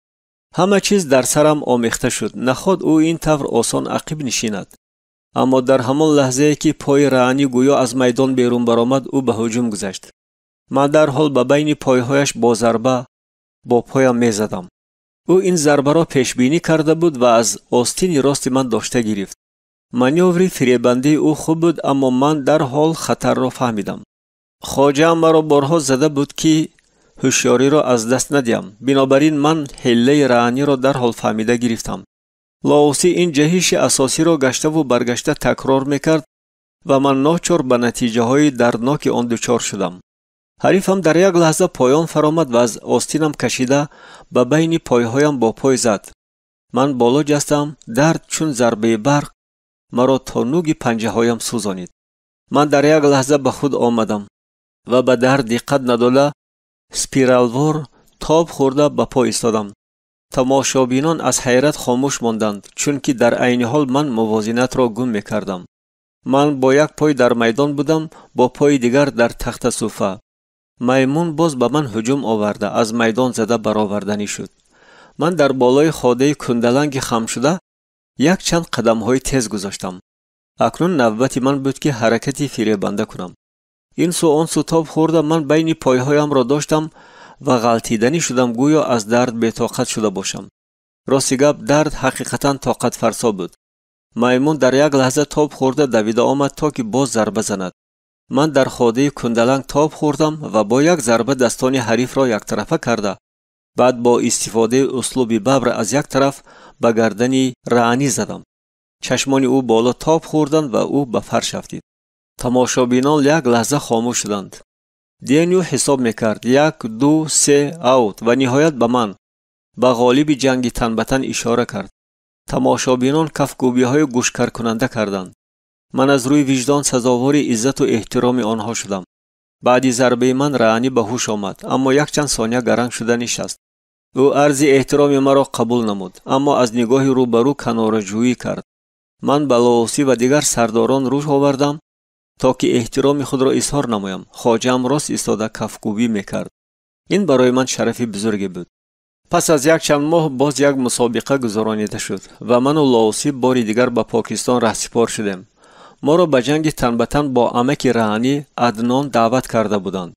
همه چیز در سرم آمیخته شد. نخواد او این طور آسان عقب نشیند. اما در همان لحظه که پای رانی گویا از میدان بیرون برآمد او به هجوم گذشت. من در حال به بین پایهایش با ضربه با پایم می زدم. او این ضربه را پیش بینی کرده بود و از آستین راست من داشته گرفت. مانیوری فریبنده او خوب بود، اما من در حال خطر را فهمیدم. خواجه مرا بارها زده بود که هوشیاری را از دست ندیم. بنابراین من حیله رانی را در حال فهمیده گرفتم. لاوسی این جهش اساسی را گشته و برگشته تکرار میکرد و من ناچار به نتیجه های دردناک آن دچار شدم. حریفم در یک لحظه پایان فرامد و از آستینم کشیده به بین پایهایم با پای زد. من بالا جستم. درد چون ضربه برق مرا تا نوک پنجه هایم سوزانید. من در یک لحظه به خود آمدم و به درد دقت نداده سپیرالوار تاب خورده به پای ایستادم. تماشابینان از حیرت خاموش ماندند، چون که در عین حال من موازنت را گم میکردم. من با یک پای در میدان بودم، با پای دیگر در تخت صوفه. میمون باز به من هجوم آورده از میدان زده برآوردنی شد. من در بالای خاده کندلنگ خم شده یک چند قدم های تیز گذاشتم. اکنون نوبت من بود که حرکتی فریبنده کنم. این سو آن سو تاب خورده من بین پایهایم را داشتم و غلطیدنی شدم گویا از درد بی‌طاقت شده باشم. راستی گپ درد حقیقتا طاقت فرسا بود. میمون در یک لحظه تاب خورده دویده آمد تا که باز ضربه زند. من در خاده کندلنگ تاب خوردم و با یک ضربه دستان حریف را یک طرفه کرده بعد با استفاده اسلوب ببر از یک طرف به گردن رانی زدم. چشمان او بالا تاب خوردند و او به فرش افتید. تماشابینان یک لحظه خاموش شدند. دینیو حساب میکرد 1 2 3 اوت و نهایت به من به غالب جنگی تن به تن اشاره کرد. تماشابینان کفگوبی های گوشکر کننده کردند. من از روی وجدان سزاوار عزت و احترام آنها شدم. بعد ضربه من رانی به هوش آمد، اما یک چند ثانیه گرنگ شده نشست. او عرض احترام مرا قبول نمود، اما از نگاه روبرو کناره‌جویی کرد. من به لاوسی و دیگر سرداران روش آوردم تا که احترام خود را اظهار نمایم. خواجه‌ام راست ایستاده کفگوبی میکرد. این برای من شرف بزرگی بود. پس از یک چند ماه باز یک مسابقه گذرانیده شد و من و لاوسی بار دیگر به پاکستان رهسپار شدیم. ما را به جنگ تن به تن با عمک رانی عدنان دعوت کرده بودند.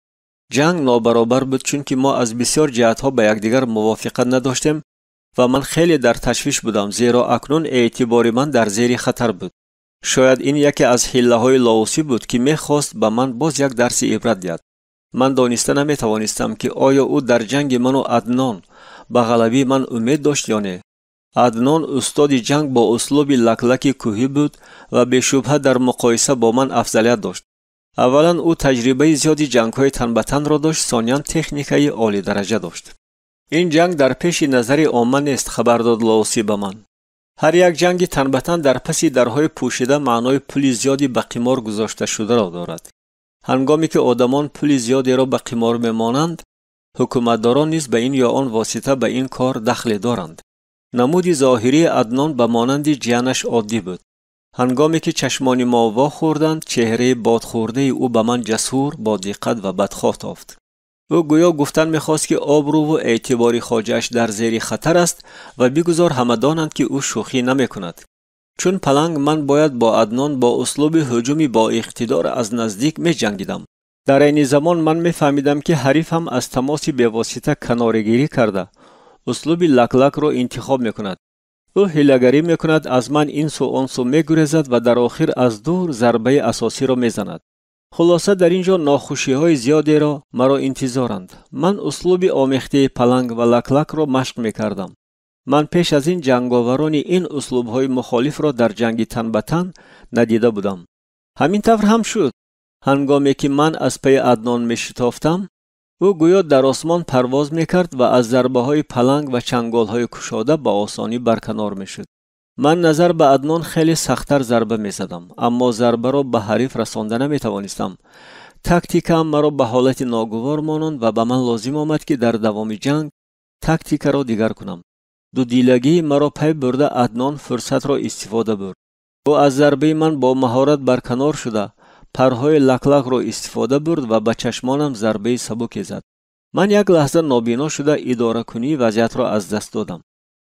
جنگ نابرابر بود، چون که ما از بسیار جهت‌ها به یکدیگر موافقت نداشتیم و من خیلی در تشویش بودم، زیرا اکنون اعتبار من در زیر خطر بود. شاید این یکی از حیله‌های لاوسی بود که می‌خواست به من باز یک درس عبرت دهد. من دانسته نمی‌توانستم که آیا او در جنگ من و عدنان به غلبه من امید داشت یا نه. عدنان استاد جنگ با اسلوب لکلک کوهی بود و به شبهه در مقایسه با من افضلیت داشت. اولا او تجربه زیادی جنگ‌های تن به تن را داشت، ثانیاً تکنیکای عالی درجه داشت. این جنگ در پیش نظر عامه نیست، خبر داد لاوسی به من. هر یک جنگ تن به تن در پس درهای پوشیده معنای پول زیادی به قمار گذاشته شده را دارد. هنگامی که آدمان پول زیادی را به قمار میمانند، حکومتداران نیز به این یا آن واسطه به این کار دخل دارند. نمود ظاهری عدنان به مانند جیانش عادی بود. هنگامی که چشمان ما وا خوردند، چهره بادخورده او به من جسور، با دقت و بدخواه تافت. او گویا گفتن میخواست که آبرو و اعتبار خواجه‌اش در زیر خطر است و بگذار همه دانند که او شوخی نمی کند. چون پلنگ من باید با عدنان با اسلوب هجومی با اقتدار از نزدیک می جنگیدم. در این زمان من می فهمیدم که حریف هم از تماسی به واسطه کنارگیری کرده اسلوب لکلک را انتخاب می کند. او هیله‌گری می کند، از من این سو آن سو می گریزد و در آخر از دور ضربه اساسی را می زند. خلاصه در اینجا ناخوشی های زیادی را مرا انتظارند. من اسلوب آمیخته پلنگ و لکلک را مشق می کردم. من پیش از این جنگاوران این اسلوب های مخالف را در جنگ تن به تن ندیده بودم. همین طور هم شد. هنگامی که من از پی عدنان می شتافتم، او گویا در آسمان پرواز می کرد و از ضربه های پلنگ و چنگال های کشاده با آسانی برکنار می شد. من نظر به عدنان خیلی سخت‌تر ضربه می زدم، اما ضربه را به حریف رسانده نمی توانستم. تاکتیکم مرا به حالت ناگوار مانند و به من لازم آمد که در دوام جنگ تاکتیک را دیگر کنم. دو دیلگی مرا پی برده عدنان فرصت را استفاده برد. او از ضربه من با مهارت برکنار شده، پرهای لکلک را استفاده برد و به چشمانم ضربه سبکی زد. من یک لحظه نابینا شده اداره کنی وضعیت را از دست دادم.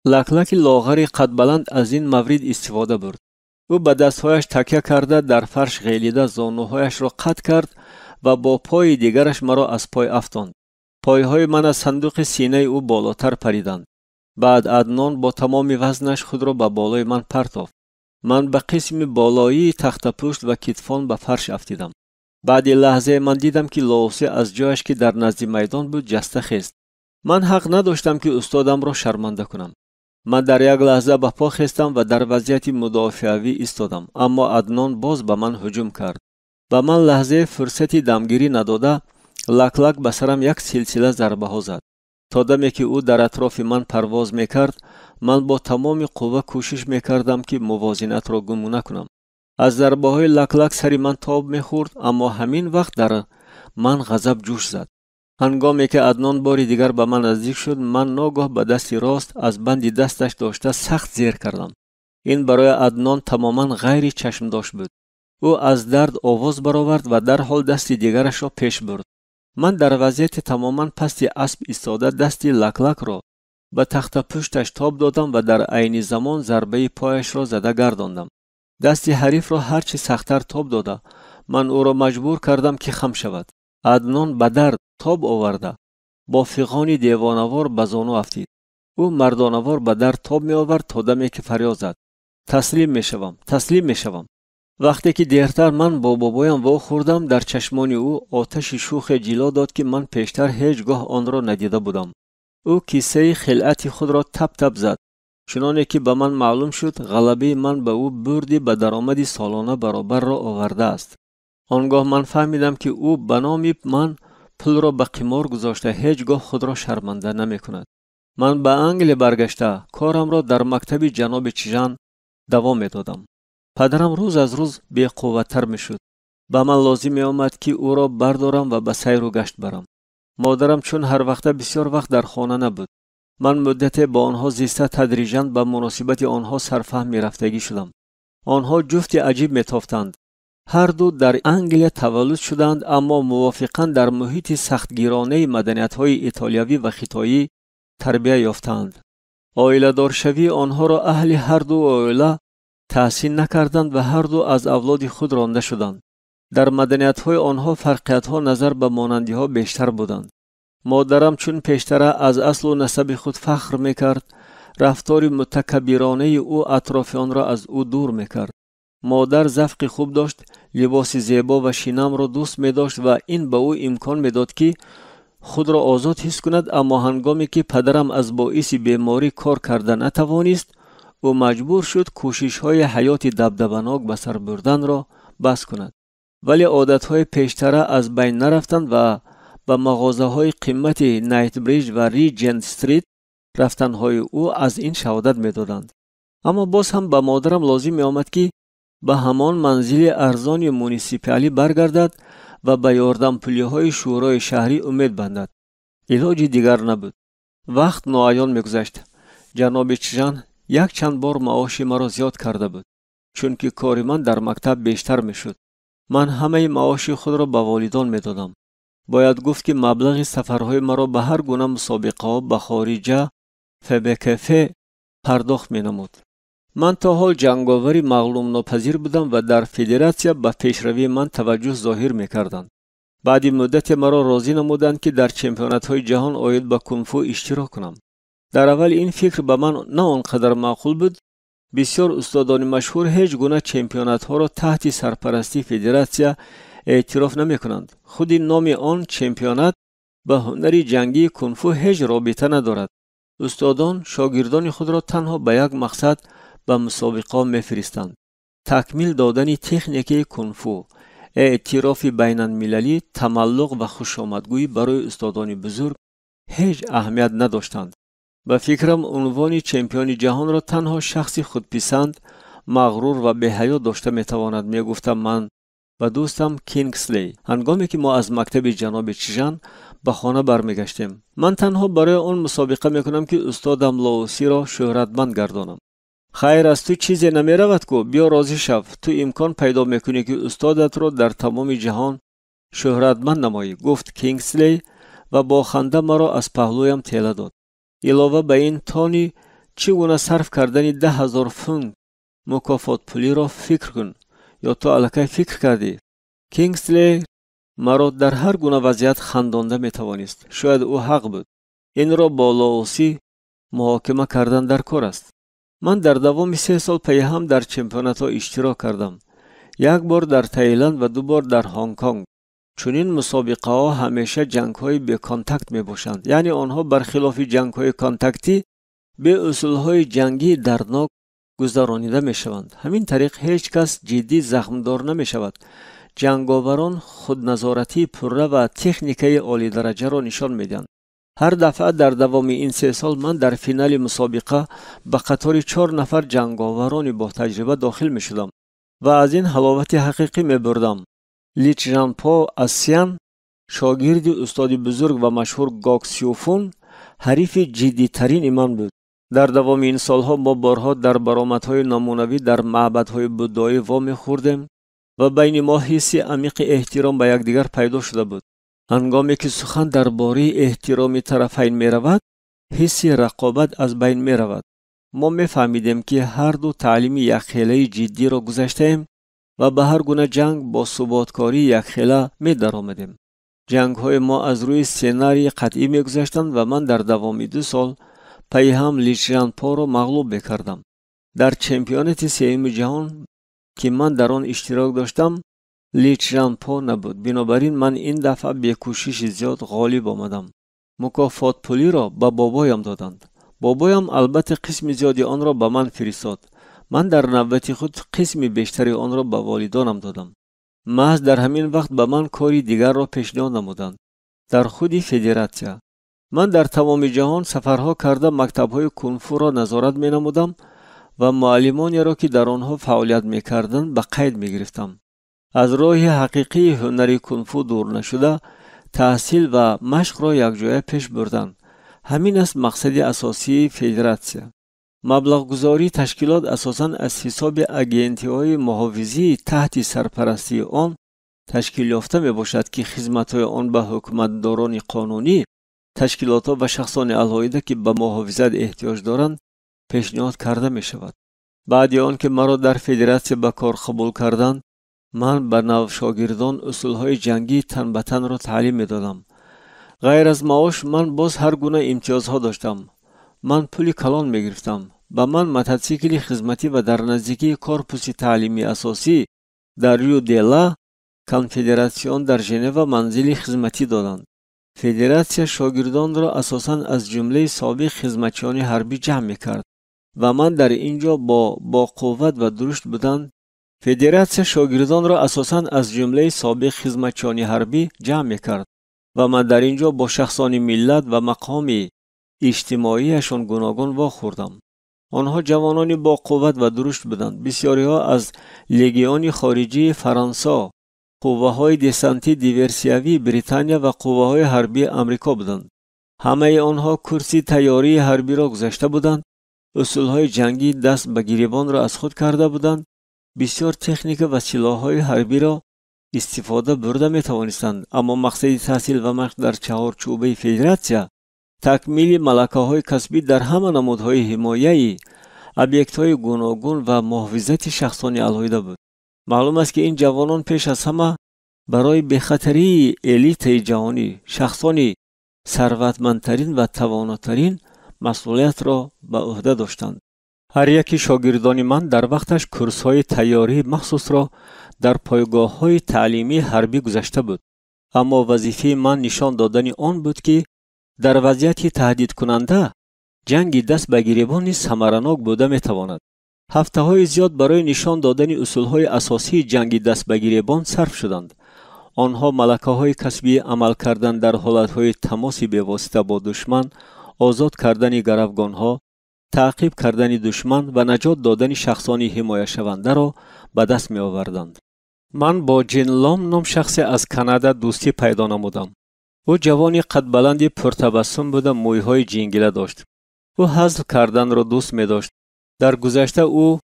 لکلک لاغر قد بلند از این مورد استفاده برد. او به دستهایش تکیه کرده در فرش غیلیده زانوهایش را قطع کرد و با پای دیگرش مرا از پای افتاند. پایهای من از صندوق سینه او بالاتر پریدند. بعد عدنان با تمام وزنش خود را به بالای من پرتافت. من به قسم بالایی تخت پشت و کتفان به فرش افتیدم. بعد لحظه من دیدم که لاوسی از جایش که در نزد میدان بود جسته خیست. من حق نداشتم که استادم را شرمنده کنم. من در یک لحظه به پا خستم و در وضعیت مدافعوی ایستادم، اما عدنان باز به من هجوم کرد. به من لحظه فرصتی دمگیری نداده، لکلک به سرم یک سلسله ضربه ها زد. تا دمی که او در اطراف من پرواز میکرد، من با تمام قوه کوشش میکردم که موازنت را گم نکنم. از ضربه های لکلک سری من تاب میخورد، اما همین وقت در من غضب جوش زد. هنگامی که عدنان باری دیگر به من نزدیک شد، من ناگاه به دست راست از بند دستش داشته سخت زیر کردم. این برای عدنان تماما غیر چشم داشت بود. او از درد آواز برآورد و در حال دست دیگرش را پیش برد. من در وضعیت تماما پست اسب ایستاده دست لکلک را به تخت پشتش تاب دادم و در عین زمان ضربه پایش را زده گرداندم. دست حریف را هرچی سخت‌تر تاب داده، من او را مجبور کردم که خم شود. عدنان به درد تاب آورده با فغانی دیوانوار به زانو افتید. او مردانوار به درد تاب می آورد تا دمی که فریاد زد: تسلیم می شوم، تسلیم می شوم. وقتی که دیرتر من با بابایم وا خوردم، در چشمان او آتش شوخ جلا داد که من پیشتر هیچگاه آن را ندیده بودم. او کیسه خلعت خود را تپ تپ زد. چنانه که به من معلوم شد غلبه من به او بردی به درآمد سالانه برابر را آورده است. آنگاه من فهمیدم که او به نام من پول را به قمار گذاشته هیچگاه خود را شرمنده نمی کند. من به انگل برگشته کارم را در مکتب جناب چیژن دوام می دادم. پدرم روز از روز بی قوت‌تر می شد. به من لازم می آمد که او را بردارم و به سیر و گشت برم. مادرم چون هر وقت بسیار وقت در خانه نبود، من مدت با آنها زیسته تدریجاً به مناسبت آنها سرفهم می رفتگی شدم. آنها جفت عجیب می تافتند. هر دو در انگلیس تولد شدند، اما موافقاً در محیط سختگیرانه مدنیت‌های ایتالیایی و خیتایی تربیت یافتند. عائله دار شوی آنها را اهل هر دو عائله تحسین نکردند و هر دو از اولاد خود رانده شدند. در مدنیت‌های آنها فرقیت‌ها نظر به مانندی‌ها بیشتر بودند. مادرم چون پیشتر از اصل و نسب خود فخر می‌کرد، رفتار متکبرانه او اطرافیان را از او دور می‌کرد. مادر ذوق خوب داشت، لباس زیبا و شینم را دوست می داشت و این به او امکان می داد که خود را آزاد حس کند، اما هنگامی که پدرم از باعث بیماری کار کرده نتوانست، او مجبور شد کوشش‌های حیات دبدبه‌ناک به سر بردن را بس کند. ولی عادت‌های پیشتره از بین نرفتند و به مغازه‌های قیمت نایت بریج و ریجنت استریت رفتن‌های او از این شهادت می‌دادند. اما باز هم به مادرم لازم می‌آمد که به همان منزل ارزان مونیسیپالی برگردد و به یاردم پولی‌های شورای شهری امید بندد. علاج دیگر نبود. وقت ناعیان می‌گذشت. جناب چژان یک چند بار معاش مرا زیاد کرده بود، چون که کار من در مکتب بیشتر می‌شد. من همه معاش خود را به والدان می‌دادم. باید گفت که مبلغ سفرهای مرا به هر گونه مسابقه‌ها به خارجه فبکفه پرداخت می‌نمود. من تا حال جنگاوری مغلوم ناپذیر بودم و در فدراسیه به پیشروی من توجه ظاهر می‌کردند. بعد مدت مرا راضی نمودند که در چمپیونات‌های جهان آید به کنفو اشتراک کنم. در اول این فکر به من نه آنقدر معقول بود. بسیار استادان مشهور هیچ گونه چمپیونات‌ها را تحت سرپرستی فدراسیه اعتراف نمی‌کنند. خود نام آن چمپیونات به هنر جنگی کنفو هیچ رابطه ندارد. استادان شاگردان خود را تنها به یک مقصد به مسابقه می‌فرستند: تکمیل دادن تکنیک کنفو. اعتراف بین المللی، تملق و خوشامدگویی برای استادان بزرگ هیچ اهمیت نداشتند. به فکرم عنوان چمپیون جهان را تنها شخصی خودپسند، مغرور و بی‌حیا داشته می‌تواند، می‌گفتم من و دوستم کینگسلی هنگامی که ما از مکتب جناب چژان به خانه برمیگشتیم. من تنها برای آن مسابقه میکنم که استادم لاوسی را شهرتمند گردانم. خیر، از تو چیزی نمیرود کو؟ بیا راضی شو. تو امکان پیدا میکنی که استادت را در تمام جهان شهرتمند نمایی، گفت کینگسلی و با خنده مرا از پهلویم تیله داد. علاوه به این، تانی چگونه صرف کردن 10,000 فونت مکافات پولی را فکر کن. یا تو الکی فکر کردی؟ کینگسلی مرا در هر گونه وضعیت خندانده میتوانست. شاید او حق بود. این را با لاوسی محاکمه کردن در کار است. من در دوام 3 سال پی هم در چمپیونات ها اشتراک کردم. یک بار در تایلند و 2 بار در هنگ کنگ. چنین مسابقه ها همیشه جنگ های به کانتاکت می باشند. یعنی آنها برخلاف جنگ های کانتاکتی به اصول های جنگی دردناک گذرانیده می شوند. همین طریق هیچ کس جدی زخمدار نمی شود. جنگاوران خودنظارتی پره و تکنیک عالی درجه را نشان میدن. هر دفعه در دوام این 3 سال من در فینال مسابقه به قطار 4 نفر جنگاوران با تجربه داخل می شدم و از این حلاوت حقیقی می بردم. لی چژانپو اسیان، شاگرد استاد بزرگ و مشهور گاک سیوفون، حریف جدی ترین من بود. در دوام این سالها ما بارها در برآمدهای نمونوی در معبدهای بودایی وام خوردیم و بین ما حس عمیق احترام به یکدیگر پیدا شده بود. هنگامی که سخن درباره احترام طرفین می رود، حس رقابت از بین می رود. ما می فهمیدیم که هر دو تعلیم یک خیله جدی را گذشتیم و به هر گونه جنگ با ثباتکاری یک خیله می در آمدیم. جنگ های ما از روی سیناری قطعی می گذشتند و من در دوام 2 سال پی هم لی چژانپو را مغلوب بکردم. در چمپیونات 3 جهان که من در آن اشتراک داشتم، لی چژانپو نبود. بنابراین من این دفعه به کوشش زیاد غالب آمدم. مکافات پولی را به بابایم دادند. بابایم البته قسم زیادی آن را به من فرستاد. من در نوبت خود قسم بیشتری آن را به والدانم دادم. محض در همین وقت به من کاری دیگر را پیشنهاد نمودند. در خود فدراسیه من در تمام جهان سفرها کرده مکتب‌های کنفو را نظارت می‌نمودم و معلمانی را که در آنها فعالیت می‌کردند به قید می‌گرفتم. از راه حقیقی هنر کنفو دور نشده، تحصیل و مشق را یک جای پیش بردن. همین است مقصد اساسی فدراسیه. مبلغ گذاری تشکیلات اساساً از حساب اگنتی‌های محافظی تحت سرپرستی آن تشکیل یافته می باشد که خدمت‌های آن به حکومتداران قانونی، تشکیلات و شخصان علایده که به محافظت احتیاج دارند پیشنهاد کرده می شود. بعد آن که مرا در فدراسیه به کار قبول کردند، من به نو شاگردان اصولهای جنگی تن به تن را تعلیم می دادم. غیر از معاش من باز هر گونه امتیازها داشتم. من پول کلان می گرفتم. به من موتورسیکل خدمتی و در نزدیکی کورپوس تعلیمی اساسی در ریو دیلا کنفدراسیون در ژنو منزل خدمتی دادند. فدراسیا شاگردان را اساساً از جمله سابق خدمتیان حربی جمع می‌کرد و من در اینجا با قوت و درشت بودن فدراسیا شاگردان را اساساً از جمله سابق خدمتیان حربی جمع می‌کرد و من در اینجا با شخصان ملت و مقام اجتماعیشان گوناگون واخوردم. آنها جوانانی با قوت و درشت بودند. بسیاری ها از لگیون خارجی فرانسه، قوه‌های دسانتی دیورسیوی بریتانیا و قوه‌های حربی آمریکا بودند. همه آنها کورسی تیاری حربی را گذشته بودند. اصولهای جنگی دست به گریبان را از خود کرده بودند. بسیار تکنیک و سلاح‌های حربی را استفاده برده می توانستند. اما مقصد تحصیل و مشق در چهارچوبه فدراسیا تکمیل ملکه‌های کسبی در همه نمودهای حمایه ابیکت‌های گوناگون و محافظت شخصانی علیحده بود. معلوم است که این جوانان پیش از همه برای بخطری الیت جهانی شخصانی ثروتمندترین و تواناترین مسئولیت را به عهده داشتند. هر یکی شاگردان من در وقتش کورس‌های تیاری مخصوص را در پایگاه‌های تعلیمی حربی گذشته بود. اما وظیفه من نشان دادن آن بود که در وضعیتی تهدید کننده جنگی دست به گریبان نیز ثمرناک بوده میتواند. هفته‌های زیاد برای نشان دادن اصولهای اساسی جنگی دست به گریبان صرف شدند. آنها ملکه‌های کسبی عمل کردن در حالت‌های تماس بی‌واسطه با دشمن، آزاد کردن گروگان‌ها، تعقیب کردن دشمن و نجات دادن شخصانی حمایه شونده را به دست می آوردند. من با جین لام نام شخصی از کانادا دوستی پیدا نمودم. او جوانی قد بلند پرتبسم بود و مویهای جینگله داشت. او هزل کردن را دوست می داشت. در گذشته او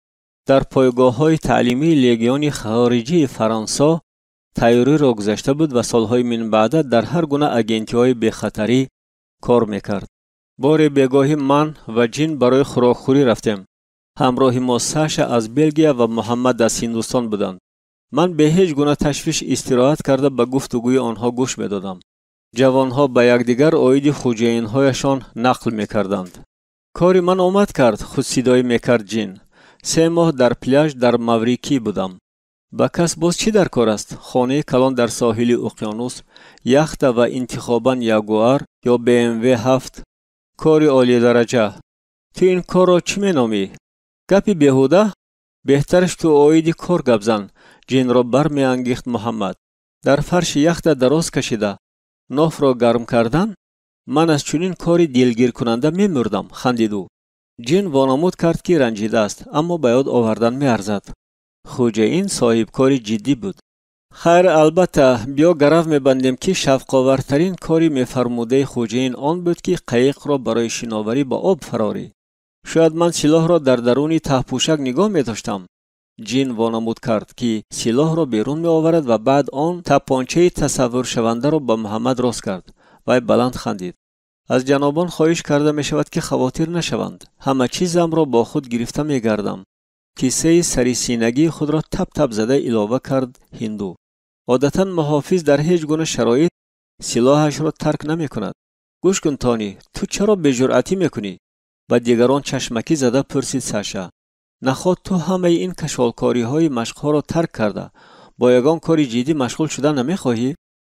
در پایگاه‌های تعلیمی لگیون خارجی فرانسه تیاری را گذشته بود و سالهای من بعد در هر گونه اگنتی‌های بی‌خطری کار می‌کرد. بار بیگاهی من و جین برای خوراکخوری رفتیم. همراه ما ساشا از بلژیم و محمد از هندوستان بودند. من به هیچ گونه تشویش استراحت کرده به گفتگوی آنها گوش می‌دادم. جوانها به یکدیگر عاید خوجین‌هایشان نقل می‌کردند. کاری من آمد کرد، خود صدای می‌کرد جین. 3 ماه در پلاژ در ماوریکی بودم. با کس باز چی در کار است؟ خانه کلان در ساحل اقیانوس، یخت و انتخاباً یاگوار یا BMW 7. کاری عالی درجه. تو این کار را چی می‌نامی؟ گپی بیهوده؟ بهترش تو عاید کار گپ زن. جین را برمی‌انگیخت محمد. در فرش یخت دراز کشیده ناف را گرم کردن؟ من از چنین کاری دلگیر کننده می‌مردم. خندید او. جین وانمود کرد که رنجیده است، اما به یاد آوردن می‌ارزد. خوجین صاحب کاری جدی بود. خیر البته بیا گرف می‌بندیم که شفقاورترین کاری می‌فرموده خوجین آن بود که قایق را برای شناوری با آب فراری. شاید من سلاح را در درون ته پوشک نگاه می‌داشتم. جین وانمود کرد که سلاح را بیرون می‌آورد و بعد آن تپانچه تصور شونده را به محمد راست کرد. وی بلند خندید. از جنابان خواهش کرده می‌شود که خواطر نشوند. همه چیزم را با خود گرفته می‌گردم. کیسه سری سینگی خود را تپ تپ زده اضافه کرد هندو. عادتاً محافظ در هیچ گونه شرایط سلاحش را ترک نمی کند. گوش کن تانی، تو چرا به جرأتی میکنی؟ و دیگران چشمکی زده پرسید ساشا. نخواد تو همه این کشالکاری های مشق ها را ترک کرده با یگان کاری جدی مشغول شدن نمیخواهی؟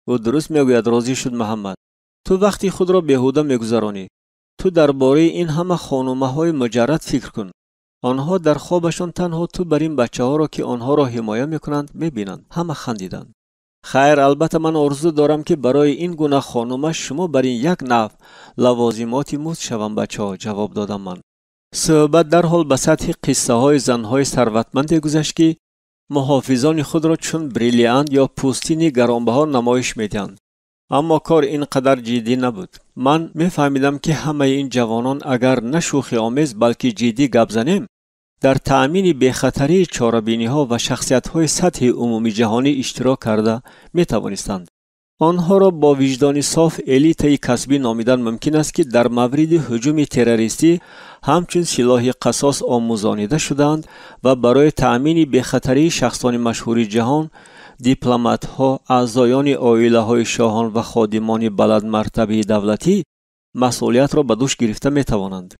او درست میگوید. راضی شد محمد. تو وقتی خود را بیهوده میگذرانی. تو درباره این همه خانومه های مجرد فکر کن. آنها در خوابشان تنها تو بر این بچه ها را که آنها را حمایه میکنند میبینند. همه خندیدند. خیر البته من آرزو دارم که برای این گونه خانومه شما بر این یک نوع لوازماتی مزد شوم بچه ها. جواب دادم من. صحبت در حال به سطح قصه های زنهای ثروتمند گذشت که محافظان خود را چون بریلیانت یا پوستین گرانبها نمایش میدهند. اما کار اینقدر جدی نبود. من میفهمیدم که همه این جوانان اگر نه شوخی آمیز بلکه جدی گپ زنیم در تأمین بی‌خطری چاره‌بینی ها و شخصیت های سطح عمومی جهانی اشتراک کرده می توانستند. آنها را با وجدان صاف الیت کسبی نامیدن ممکن است که در مورد هجوم تروریستی همچون سلاح قصاص آموزانیده شدند و برای تأمین بی‌خطری شخصان مشهور جهان دیپلمات ها، اعضایان عائله های شاهان و خادمان بلند مرتبه دولتی مسئولیت را به دوش گرفته می توانند.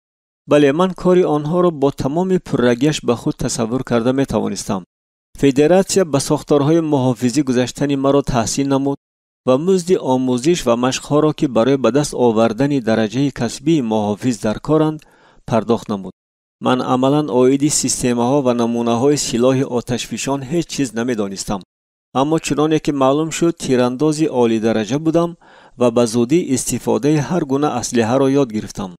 بله من کاری آنها را با تمام پررگیش به خود تصور کرده می توانستم. فدراسیا به ساختارهای محافظی گذشتن مرا تحسین نمود و مزد آموزش و مشق‌ها را که برای به دست آوردن درجه کسبی محافظ در کارند پرداخت نمود. من عملاً عاید سیستم‌ها و نمونه‌های سلاح آتشفشان هیچ چیز نمی‌دانستم. اما چنانه که معلوم شد تیرانداز عالی درجه بودم و به زودی استفاده هر گونه اسلحه را یاد گرفتم.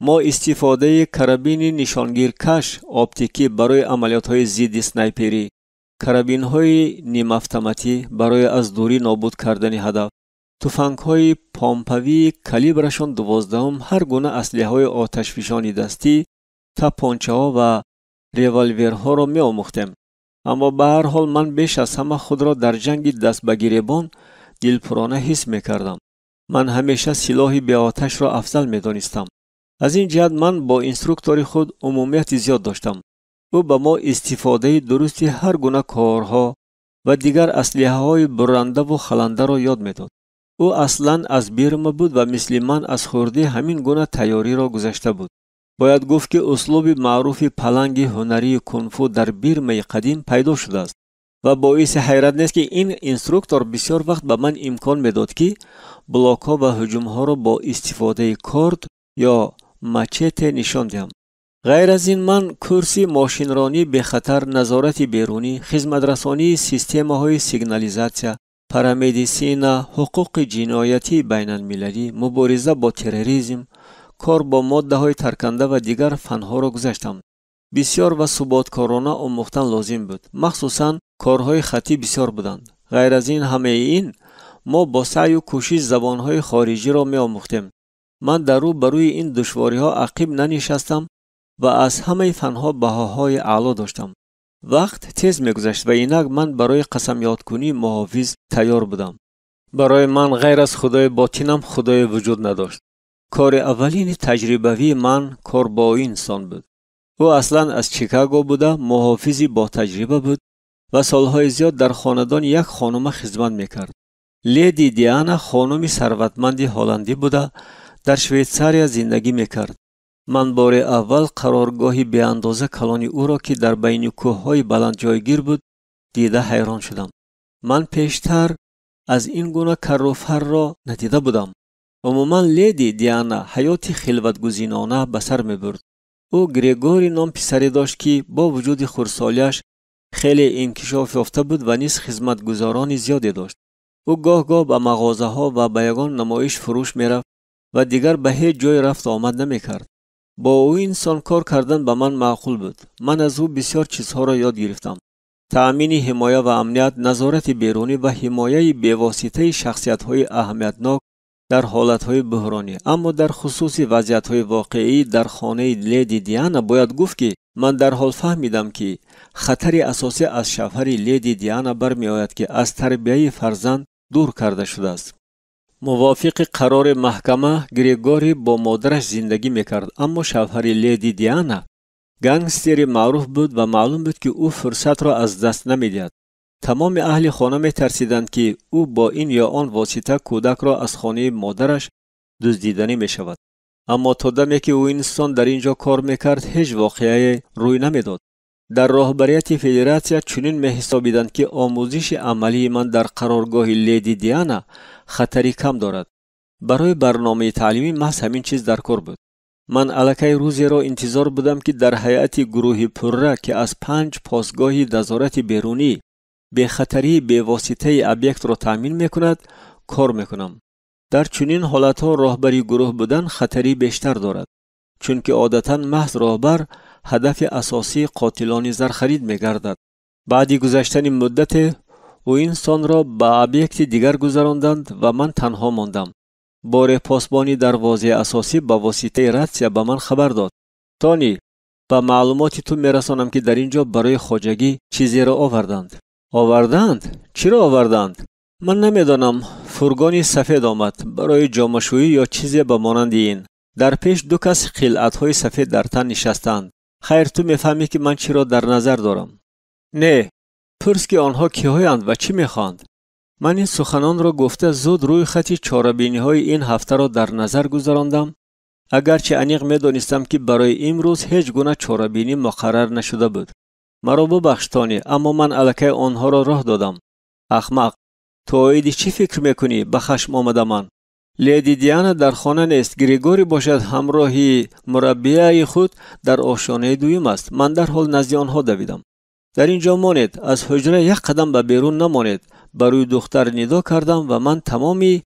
ما استفاده کرابین نشانگیر کش اپتیکی برای عملیات‌های ضد اسنایپری، کرابین‌های نیم اتوماتی برای از دوری نابود کردن هدف، تفنگ‌های پامپوی کالیبرشان 12 هر گونه اسلحه‌های آتشفشانی دستی، تپانچه‌ها و ریوالورها را می‌آموختم. اما به هر حال من بیش از همه خود را در جنگ دست به گریبان دلپرانه حس می‌کردم. من همیشه سلاح بی آتش را افضل می‌دانستم. از این جهت من با اینستروکتور خود عمومیت زیاد داشتم. او به ما استفاده درستی هر گونه کارها و دیگر اسلحه‌های برنده و خلنده را یاد می‌داد. او اصلاً از بیرم بود و مثل من از خورده همین گونه تیاری را گذشته بود. باید گفت که اسلوب معروف پلنگ هنری کنفو در بیرم قدیم پیدا شده است و باعث حیرت نیست که این اینستروکتور بسیار وقت به من امکان میداد که بلاک‌ها و هجوم‌ها را با استفاده کارد یا مچت نشان دهم. غیر از این من کورسی ماشینرانی به خطر، نظارت بیرونی، خدمت رسانی سیستم‌های سیگنالیزاسیا، پارامدیسین، حقوق جنایتی بین المللی، مبارزه با تروریسم، کار با ماده‌های ترکنده و دیگر فنها را گذاشتم. بسیار و ثباتکارانه آموختن لازم بود. مخصوصاً کارهای خطی بسیار بودند. غیر از این همه این ما با سعی و کوشش زبانهای خارجی را می آموختیم. من در رو بروی این دشواری‌ها عقب ننشستم و از همه فنها بهاهای اعلا داشتم. وقت تیز می‌گذشت و اینک من برای قسم یادکنی محافظ تیار بودم. برای من غیر از خدای باطنم خدای وجود نداشت. کار اولین تجربوی من کار با این انسان بود. او اصلا از چیکاگو بوده، محافظی با تجربه بود و سالهای زیاد در خاندان یک خانم خدمت میکرد. لیدی دیانا خانمی ثروتمند هلندی بوده، در شویتزاریا زندگی میکرد. من بار اول قرارگاهی به اندازه کلان او را که در بین کوههای بلند جایگیر بود دیده حیران شدم. من پیشتر از این گونه کروفر را ندیده بودم. عموما لیدی دیانا حیاتی خلوتگزینانه به سر میبرد. او گریگوری نام پسری داشت که با وجود خردسالیش خیلی انکشاف یافته بود و نیز خدمتگزاران زیادی داشت. او گاه گاه به مغازه ها و به یگان نمایش فروش میرفت و دیگر به هیچ جای رفت آمد نمیکرد. با او انسان کار کردن به من معقول بود. من از او بسیار چیزها را یاد گرفتم. تأمین حمایه و امنیت، نظارت بیرونی و حمایه بی‌واسطه شخصیت‌های اهمیتناک در حالت‌های بحرانی. اما در خصوص وضعیت‌های واقعی در خانه لیدی دیانا باید گفت که من در حال فهمیدم که خطر اساسی از شوهر لیدی دیانا برمی‌آید که از تربیت فرزند دور کرده شده است. موافق قرار محکمه گریگوری با مادرش زندگی می‌کرد، اما شوهر لیدی دیانا گنگستر معروف بود و معلوم بود که او فرصت را از دست نمی‌دهد. تمام اهل خانه می‌ترسیدند که او با این یا آن واسطه کودک را از خانه مادرش دزدیدنی می‌شود. اما تا دمی که او انسان در اینجا کار می‌کرد هیچ واقعی روی نمی‌داد. در راهبریت فدراسیا چنین می‌حسابیدند که آموزش عملی من در قرارگاه لیدی دیانا خطری کم دارد. برای برنامه تعلیمی محض همین چیز در کار بود. من الکی روزی را انتظار بودم که در هیئت گروهی پره که از 5 پاسگاه نظارت بیرونی به خطری به واسطه ابیکت را تامین میکند کار میکنم. در چنین حالتها راهبری گروه بودن خطری بیشتر دارد، چون که عادتاً محض راهبر هدف اساسی قاتلان زرخرید میگردد. بعد گذشتن مدت او انسان را به ابیکت دیگر گذراندند و من تنها ماندم. بار پاسبانی دروازه اساسی با واسطه رادیو به من خبر داد: تونی، با معلوماتی تو میرسانم که در اینجا برای خواجگی چیزی را آوردند؟ چرا آوردند؟ من نمیدانم. فرگانی سفید آمد برای جامشویی یا چیزی به مانند این. در پیش 2 کس خلعت‌های سفید در تن نشستند. خیر، تو میفهمی که من چی را در نظر دارم؟ نه. پرس که آنها کی‌هایند و چی میخواند؟ من این سخنان را گفته زود روی خط چاره‌بینی‌های این هفته را در نظر گذراندم، اگرچه عمیق می‌دانستم که برای امروز هیچ گونه چاره‌بینی مقرر نشده بود. مرا ببخش تونی، اما من الکی آنها را راه دادم. احمق. تو ایدی چی فکر میکنی؟ به خشم آمده من. لیدی دیانا در خانه نیست. گریگوری باشد همراهی مربیه خود در آشیانه دویم است. من در حال نزد آنها دویدم. در اینجا مانید. از حجره یک قدم به بیرون نمانید. برای دختر ندا کردم و من تمامی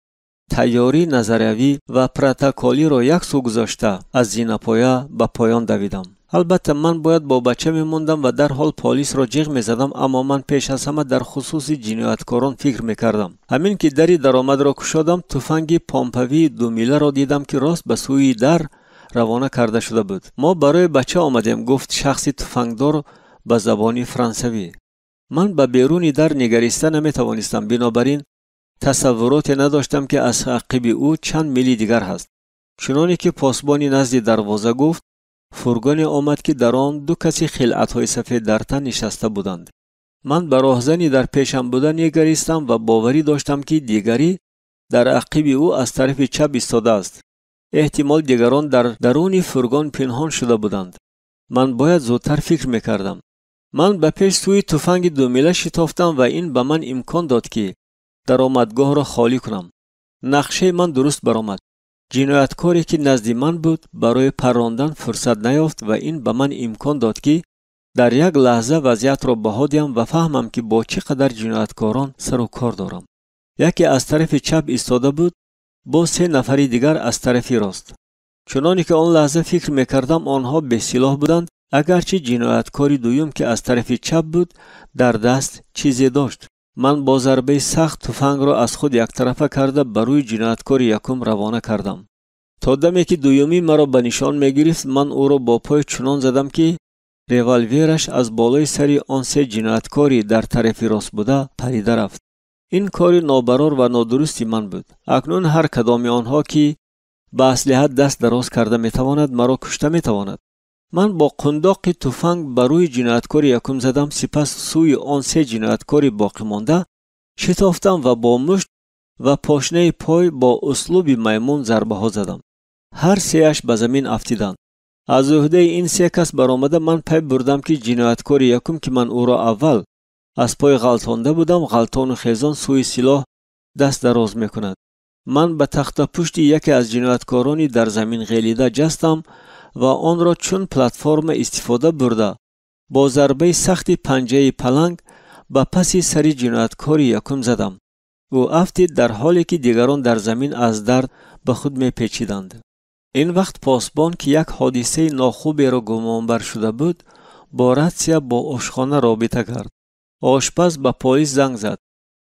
تیاری نظریوی و پروتکلی را یک سو گذاشته از زینه‌پایه به پایان دویدم. البته من باید با بچه میموندم و در حال پلیس را جیغ میزدم، اما من پیش از همه در خصوص جنایتکاران فکر میکردم. همین که دری درآمد را گشودم، تفنگ پامپوی 2 میله را دیدم که راست به سوی در روانه کرده شده بود. ما برای بچه آمدیم، گفت شخصی تفنگدار به زبان فرانسوی. من به بیرون در نگریسته نمیتوانستم، بنابراین تصورات نداشتم که از عقب او چند میلی دیگر هست. چنانکه که پاسبانی نزد دروازه گفت، فرگانی آمد که در آن 2 کسی خلعت‌های سفید در تن نشسته بودند. من به راهزنی در پیشم بودن نگریستم و باوری داشتم که دیگری در عقب او از طرف چپ ایستاده است. احتمال دیگران در درون فرگان پنهان شده بودند. من باید زودتر فکر میکردم. من به پیش سوی تفنگ 2 میله شتافتم و این به من امکان داد که درآمدگاه را خالی کنم. نقشه من درست برآمد. جنایتکاری که نزد من بود برای پراندن فرصت نیافت و این به من امکان داد که در یک لحظه وضعیت را بهادیم و فهمم که با چقدر جنایتکاران سر و کار دارم. یکی از طرف چپ ایستاده بود، با 3 نفری دیگر از طرف راست. چنانی که آن لحظه فکر میکردم آنها به سلاح بودند، اگرچه جنایتکاری دویم که از طرف چپ بود در دست چیزی داشت. من با ضربه سخت تفنگ را از خود یک طرفه کرده بروی جنایتکار یکم روانه کردم. تا دمی که دویمی مرا به نشان میگرفت، من او را با پای چنان زدم که ریوالورش از بالای سری آن 3 جنایتکاری در طرف راست بوده پریده رفت. این کاری نابرار و نادرستی من بود. اکنون هر کدام آنها که به اسلحه دست دراز کرده میتواند مرا کشته میتواند. من با قنداق تفنگ بروی جنایتکار یکم زدم، سپس سوی آن 3 جنایتکار باقی مانده شتافتم و با مشت و پاشنه پای با اسلوب میمون ضربه ها زدم. هر 3 به زمین افتیدند. از عهده این 3 کس برآمده من پی بردم که جنایتکار یکم که من او را اول از پای غلطانده بودم، غلطان و خیزان سوی سلاح دست دراز میکند. من به تخت پشت یکی از جنایتکارانی در زمین غلیده جستم و آن را چون پلتفرم استفاده برده با ضربه سخت پنجه پلنگ به پس سر جنایتکار یکم زدم. او افتید در حالی که دیگران در زمین از درد به خود می پیچیدند. این وقت پاسبان که یک حادثه ناخوبی را گمانبر شده بود با رادسیا با آشخانه رابطه کرد. آشپز به پلیس زنگ زد.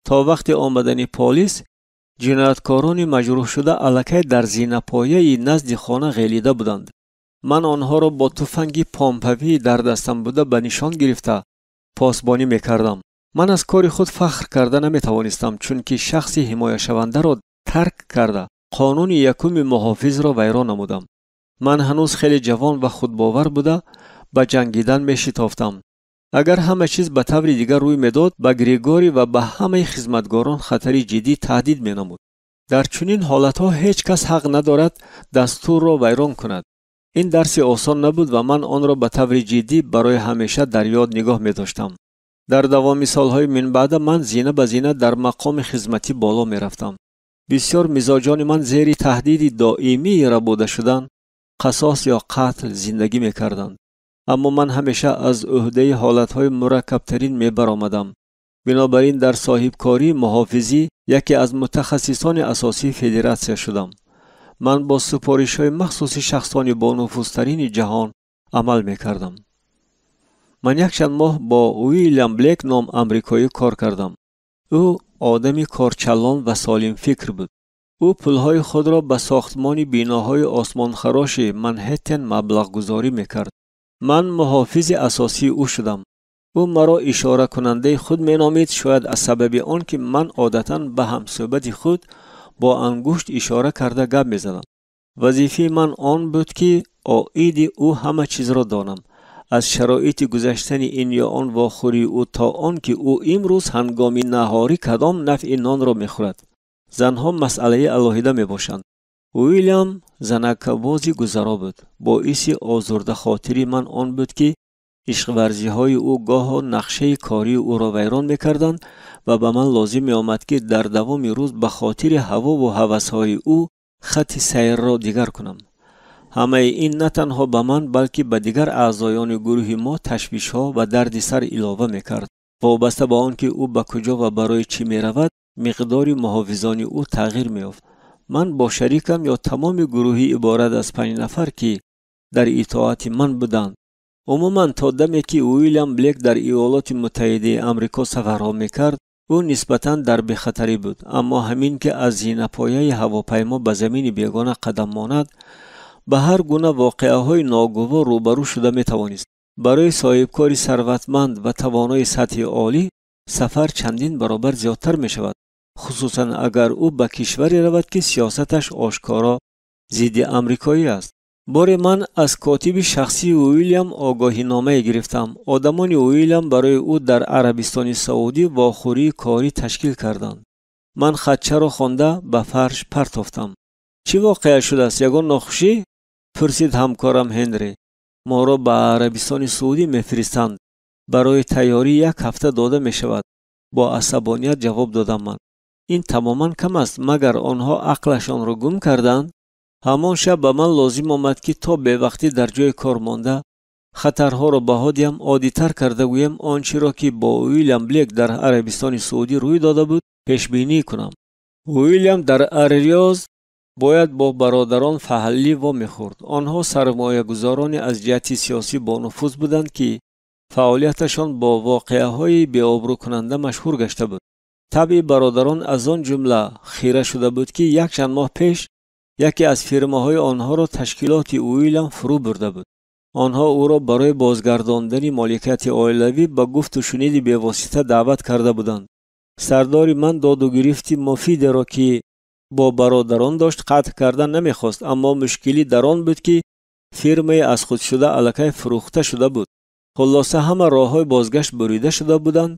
تا وقت آمدن پلیس جنایتکاران مجروح شده الکی در زینه‌پایه نزد خانه غلیده بودند. من آنها را با تفنگ پامپوی در دستم بوده به نشان گرفته پاسبانی میکردم. من از کار خود فخر کرده نمیتوانستم، چون که شخص حمایه شونده را ترک کرده قانون یکم محافظ را ویران نمودم. من هنوز خیلی جوان و خودباور بوده به جنگیدن میشتافتم. اگر همه چیز به طور دیگر روی میداد، به گریگوری و به همه خدمتگاران خطری جدی تهدید مینمود. در چنین حالتها هیچ کس حق ندارد دستور را ویران کند. این درس آسان نبود و من آن را به طور جدی برای همیشه در یاد نگاه می داشتم. در دوام سالهای من بعد من زینه به زینه در مقام خدمتی بالا می رفتم. بسیار مزاجان من زیر تهدید دائمی ربوده شدن، قصاص یا قتل زندگی می کردند. اما من همیشه از عهده حالتهای مرکبترین می برآمدم. بنابراین در صاحبکاری محافظی یکی از متخصصان اساسی فدراسیون شدم. من با سپارش‌های مخصوص شخصانی با نفوذترین جهان عمل می‌کردم. من یک چند ماه با ویلیام بلیک نام امریکایی کار کردم. او آدمی کارچلان و سالم فکر بود. او پولهای خود را به ساختمان بیناهای آسمانخراش منهتن مبلغ گذاری می‌کرد. من محافظ اساسی او شدم. او مرا اشاره کننده خود مینامید، شاید از سبب آن که من عادتاً به همصحبت خود با انگشت اشاره کرده گپ می‌زدم. وظیفه من آن بود که آید او همه چیز را دانم، از شرایط گذشتن این یا آن واخوری او تا آن که او امروز هنگام نهاری کدام نفع نان را می‌خورد. زنها مسئله علاهیده میباشند. ویلیام زنک‌بازی گذرا بود. باعث آزرده خاطری من آن بود که عشق‌ورزی‌های او گاه نقشه کاری او را ویران می‌کردند و به من لازم می‌آمد که در دوام روز به خاطر هوا و هوس‌های او خط سیر را دیگر کنم. همه این نه تنها به من بلکه به دیگر اعضایان گروه ما تشویش‌ها و دردسر علاوه می‌کرد. وابسته به آنکه او به کجا و برای چی می‌رود، مقدار محافظان او تغییر می‌یافت. من با شریکم یا تمام گروهی عبارت از 5 نفر که در اطاعت من بودند، عموماً تا دمی که ویلیام بلیک در ایالات متحده آمریکا سفرها می‌کرد، او نسبتاً در بخطری بود. اما همین که از زینه‌پایه هواپیما به زمین بیگانه قدم ماند، به هر گونه واقعه‌های ناگوار روبرو شده می‌توانست. برای صاحبکاری ثروتمند و توانای سطح عالی، سفر چندین برابر زیادتر می‌شود، خصوصاً اگر او به کشوری رود که سیاستش آشکارا ضد آمریکایی است. بار من از کاتب شخصی ویلیام آگاهی نامه گرفتم. آدمان ویلیام برای او در عربستان سعودی واخوری کاری تشکیل کردند. من خطچه را خوانده به فرش پرتافتم. چی واقع شده است؟ یگان ناخوشی؟ پرسید همکارم هنری. ما را به عربستان سعودی میفرستند. برای تیاری 1 هفته داده می شود. با عصبانیت جواب دادم من. این تماما کم است، مگر آنها عقلشان را گم کردند؟ همان شب به من لازم آمد که تا به وقتی در جای کار مانده خطرها را بهادیم عادی تر کرده گویم آنچه را که با ویلیام بلیک در عربستان سعودی روی داده بود پیش بینی کنم. ویلیام در اریاز باید با برادران فحلی و میخورد. آنها سرمایه گذاران از جهت سیاسی با نفوذ بودند که فعالیتشان با واقعه های بی‌آبرو کننده مشهور گشته بود. طبع برادران از آن جمله خیره شده بود که 1 چند ماه پیش یکی از فرماهای آنها را تشکیلات ویلیام فرو برده بود. آنها او را برای بازگرداندن مالکیت عائلوی به گفت و شنید بی‌واسطه دعوت کرده بودند. سردار من داد و گرفت مفید را که با برادران داشت قطع کردن نمیخواست، اما مشکلی در آن بود که فرمای از خود شده الکی فروخته شده بود. خلاصه همه راههای بازگشت بریده شده بودند.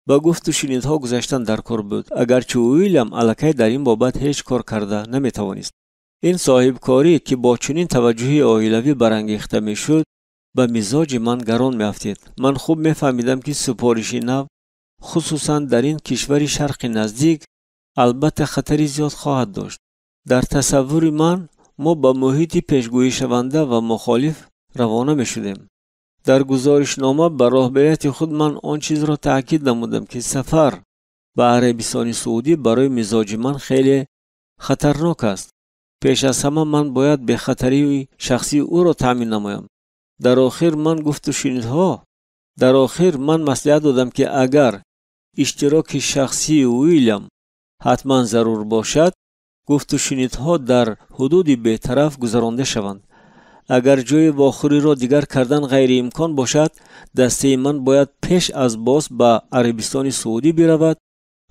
با گفت و شنیدها گذشتن در کار بود، اگرچه ویلیام الکی در این بابت هیچ کار کرده نمیتوانست. این صاحب کاری که با چنین توجهی عائلوی برانگیخته میشد به مزاج من گران میافتید. من خوب میفهمیدم که سفارش نو خصوصا در این کشور شرق نزدیک البته خطری زیاد خواهد داشت. در تصور من ما با محیط پیشگویی شونده و مخالف روانه می شدیم. در گزارشنامه به راهبریت خود من آن چیز را تاکید نمودم که سفر به عربستان سعودی برای مزاج من خیلی خطرناک است. پیش از همه من باید به خطری شخصی او را تامین نمایم. در آخر من مصلحت دادم که اگر اشتراک شخصی ویلیام حتما ضرور باشد، گفت و شنیدها در حدودی بی‌طرف گذرانده شوند. اگر جای واخوری را دیگر کردن غیر امکان باشد، دسته من باید پیش از باز به عربستان سعودی برود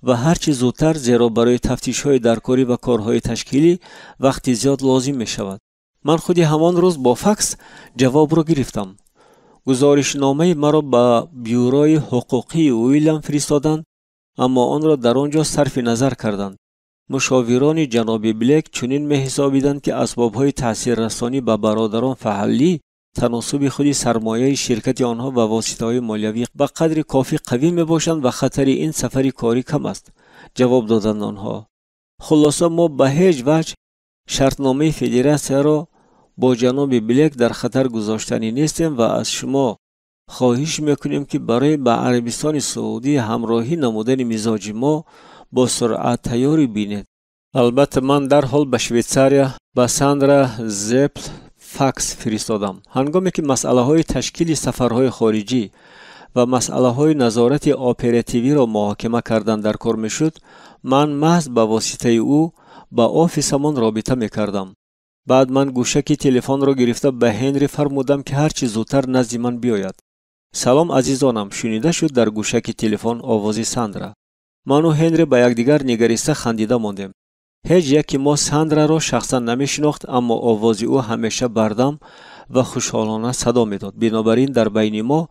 و هرچی زودتر، زیرا برای تفتیش‌های درکاری و کارهای تشکیلی وقتی زیاد لازم می شود. من خودی همان روز با فکس جواب را گرفتم. گزارشنامه مرا به بیوروی حقوقی ویلیام فرستادند، اما آن را در آنجا صرف نظر کردند. مشاوران جناب بلیک چنین می حسابیدند که اسباب‌های تاثیررسانی به برادران فحلی تناسب خودی سرمایه شرکت آنها و واسطه‌های مالیوی به قدر کافی قوی می باشند و خطر این سفری کاری کم است. جواب دادند آنها. خلاصه ما به هیچ وجه شرطنامه فدراسیون را با جناب بلیک در خطر گذاشتنی نیستیم و از شما خواهش میکنیم که برای به عربستان سعودی همراهی نمودن مزاج ما با سرعت تیاری بینید. البته من در حال به شویتزاریا به ساندرا زپل فکس فرستادم. هنگامی که مسئله های تشکیل سفرهای خارجی و مسئله های نظارت اپراتیوی را محاکمه کردن در کار میشد، من محض به واسطه او با آفیسمان رابطه میکردم. بعد من گوشک تلفن را گرفته به هنری فرمودم که هر چه زودتر نزد من بیاید. سلام عزیزانم، شنیده شد در گوشک تلفن آواز ساندرا. من و هنری به یکدیگر نگریسته خندیده ماندیم. هیچ یکی ما ساندرا را شخصا نمیشناخت، اما آواز او همیشه بردم و خوشحالانه صدا میداد. بنابراین در بین ما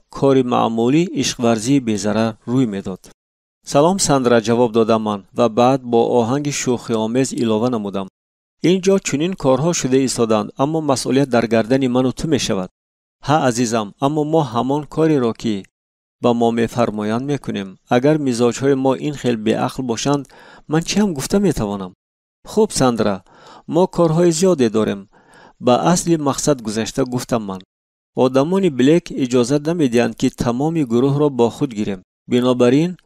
کار معمولی عشق ورزی بی‌ضرر روی میداد. سلام ساندرا، جواب دادم من و بعد با آهنگ شوخی آمیز علاوه نمودم. اینجا چنین کارها شده ایستادند، اما مسئولیت در گردن من و تو می شود. ها عزیزم، اما ما همان کاری را که با ما میفرمایند میکنیم. اگر مزاجهای ما این خیلی بی‌عقل باشند، من چی هم گفته میتوانم؟ خوب ساندرا، ما کارهای زیادی داریم. با اصلی مقصد گذشته گفتم من. آدمان بلک اجازه نمیدهند که تمام گروه را با خود گیریم. بنابراین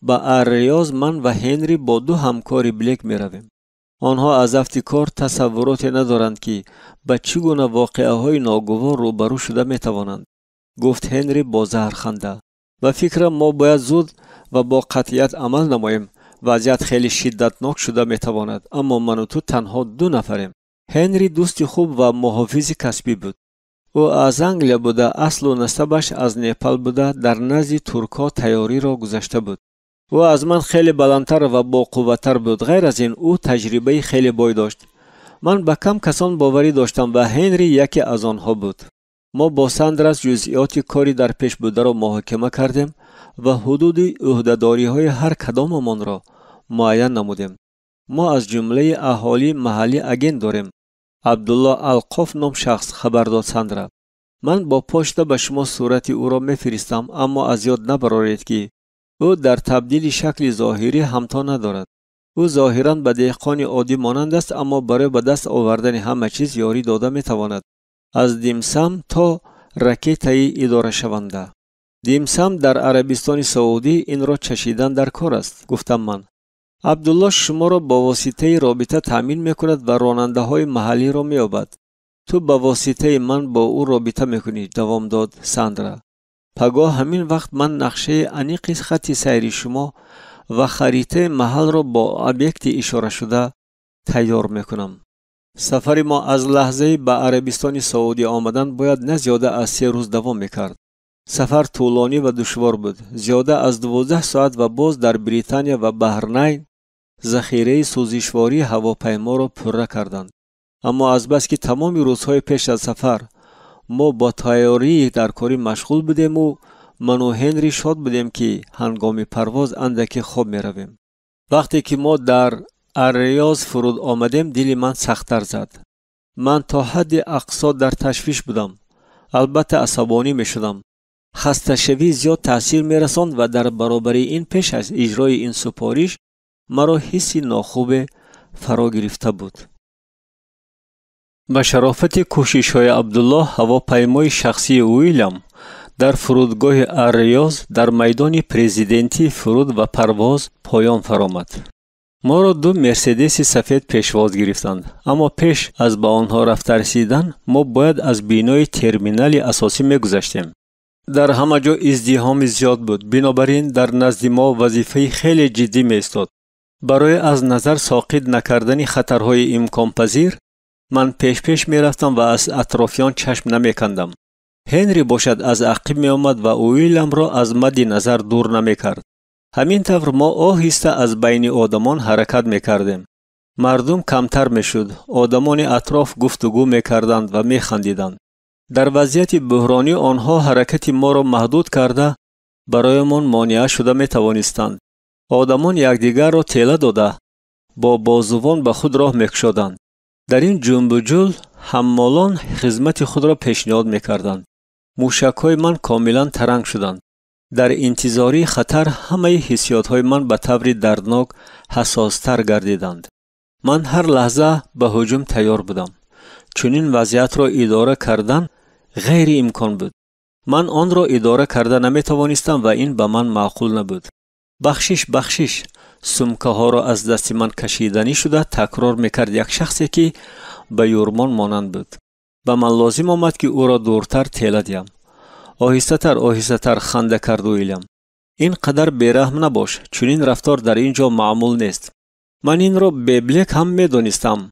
با آریاز من و هنری با دو همکار بلک می رویم. آنها از افتکار تصورات ندارند که با چگونه واقعه های ناگوار روبرو شده می توانند. گفت هنری با زهرخنده. و فکرم ما باید زود و با قطعیت عمل نماییم. وضعیت خیلی شدتناک شده می تواند. اما من و تو تنها 2 نفریم. هنری دوست خوب و محافظ کسبی بود. او از انگلیا بوده، اصل و نسبش از نیپال بوده، در نزد ترکا تیاری را گذشته بود. او از من خیلی بلندتر و با قوتتر بود. غیر از این او تجربه خیلی بای داشت. من به کم کسان باوری داشتم و هنری یکی از آنها بود. ما با ساندرس جزئیات کاری در پیش بوده را محاکمه کردیم و حدود عهده‌داری های هر کداممان را معین نمودیم. ما از جمله اهالی محلی اگین داریم. عبدالله القاف نام شخص خبر داد ساندرا. من با پشت به شما صورت او را میفرستم، اما از یاد نبرارید که او در تبدیل شکل ظاهری همتا ندارد. او ظاهراً به دهقان عادی مانند است، اما برای به دست آوردن همه چیز یاری داده میتواند. از دیمسم تا رکیتای اداره شونده. دیمسم در عربستان سعودی این را چشیدن در کار است. گفتم من. عبدالله شما را با واسطه رابطه تامین میکند و راننده های محلی را مییابد. تو با واسطه من با او رابطه میکنی. دوام داد ساندرا. پگاه همین وقت من نقشه انیق خط سیری شما و خریطه محل را با ابیکت اشاره شده تیار میکنم. سفر ما از لحظه به عربستان سعودی آمدن باید نه زیاده از 3 روز دوام میکرد. سفر طولانی و دشوار بود. زیاده از 12 ساعت و باز در بریتانیا و بحرین ذخیره سوزشواری هواپیما را پره کردند. اما از بس که تمام روزهای پیش از سفر ما با تیاری در کاری مشغول بودیم و من و هنری شاد بودیم که هنگام پرواز اندکی خواب می رویم. وقتی که ما در آریاز فرود آمدیم دل من سخت‌تر زد. من تا حد اقصا در تشویش بودم. البته عصبانی می شدم. خسته شوی زیاد تاثیر می رساند و در برابر این پیش از اجرای این سپارش مرا حسی ناخوب فرا گرفته بود. با شرافت کوشش های عبدالله هواپیمای شخصی ویلیام در فرودگاه آریاز در میدان پرزیدنتی فرود و پرواز پایان فرامد. ما را 2 مرسدس سفید پیشواز گرفتند، اما پیش از به آنها رفته رسیدن ما باید از بینای ترمینال اساسی میگذشتیم. در همه جا ازدحام زیاد بود، بنابراین در نزد ما وظیفه خیلی جدی می‌افتاد. برای از نظر ساقط نکردن خطرهای امکان پذیر من پیش می رفتم و از اطرافیان چشم نمی کندم. هنری باشد از عقب می آمد و ویلیام را از مد نظر دور نمی کرد. همین طور ما آهسته از بین آدمان حرکت می کردیم. مردم کمتر می شد. آدمان اطراف گفتگو می کردند و می خندیدند. در وضعیت بحرانی آنها حرکت ما را محدود کرده برایمان مانع شده می توانستند. آدمان یکدیگر را تله داده با بازوان به خود راه می‌کشادند. در این جنب و جل حمالان خدمت خود را پیشنهاد می‌کردند. موشک‌های من کاملا ترنگ شدند. در انتظاری خطر همه حسیات‌های من به طور دردناک حساس‌تر گردیدند. من هر لحظه به هجوم تیار بودم. چنین وضعیت را اداره کردن غیر امکان بود. من آن را اداره کرده نمی‌توانستم و این به من معقول نبود. بخشش سمکه ها را از دست من کشیدنی شده تکرار میکرد یک شخصی که به یورمان مانند بود. به من لازم آمد که او را دورتر تیله دیم. آهسته تر خنده کرد ویلیام. این قدر بیرحم نباش، چنین رفتار در اینجا معمول نیست. من این را به بلک هم میدانستم.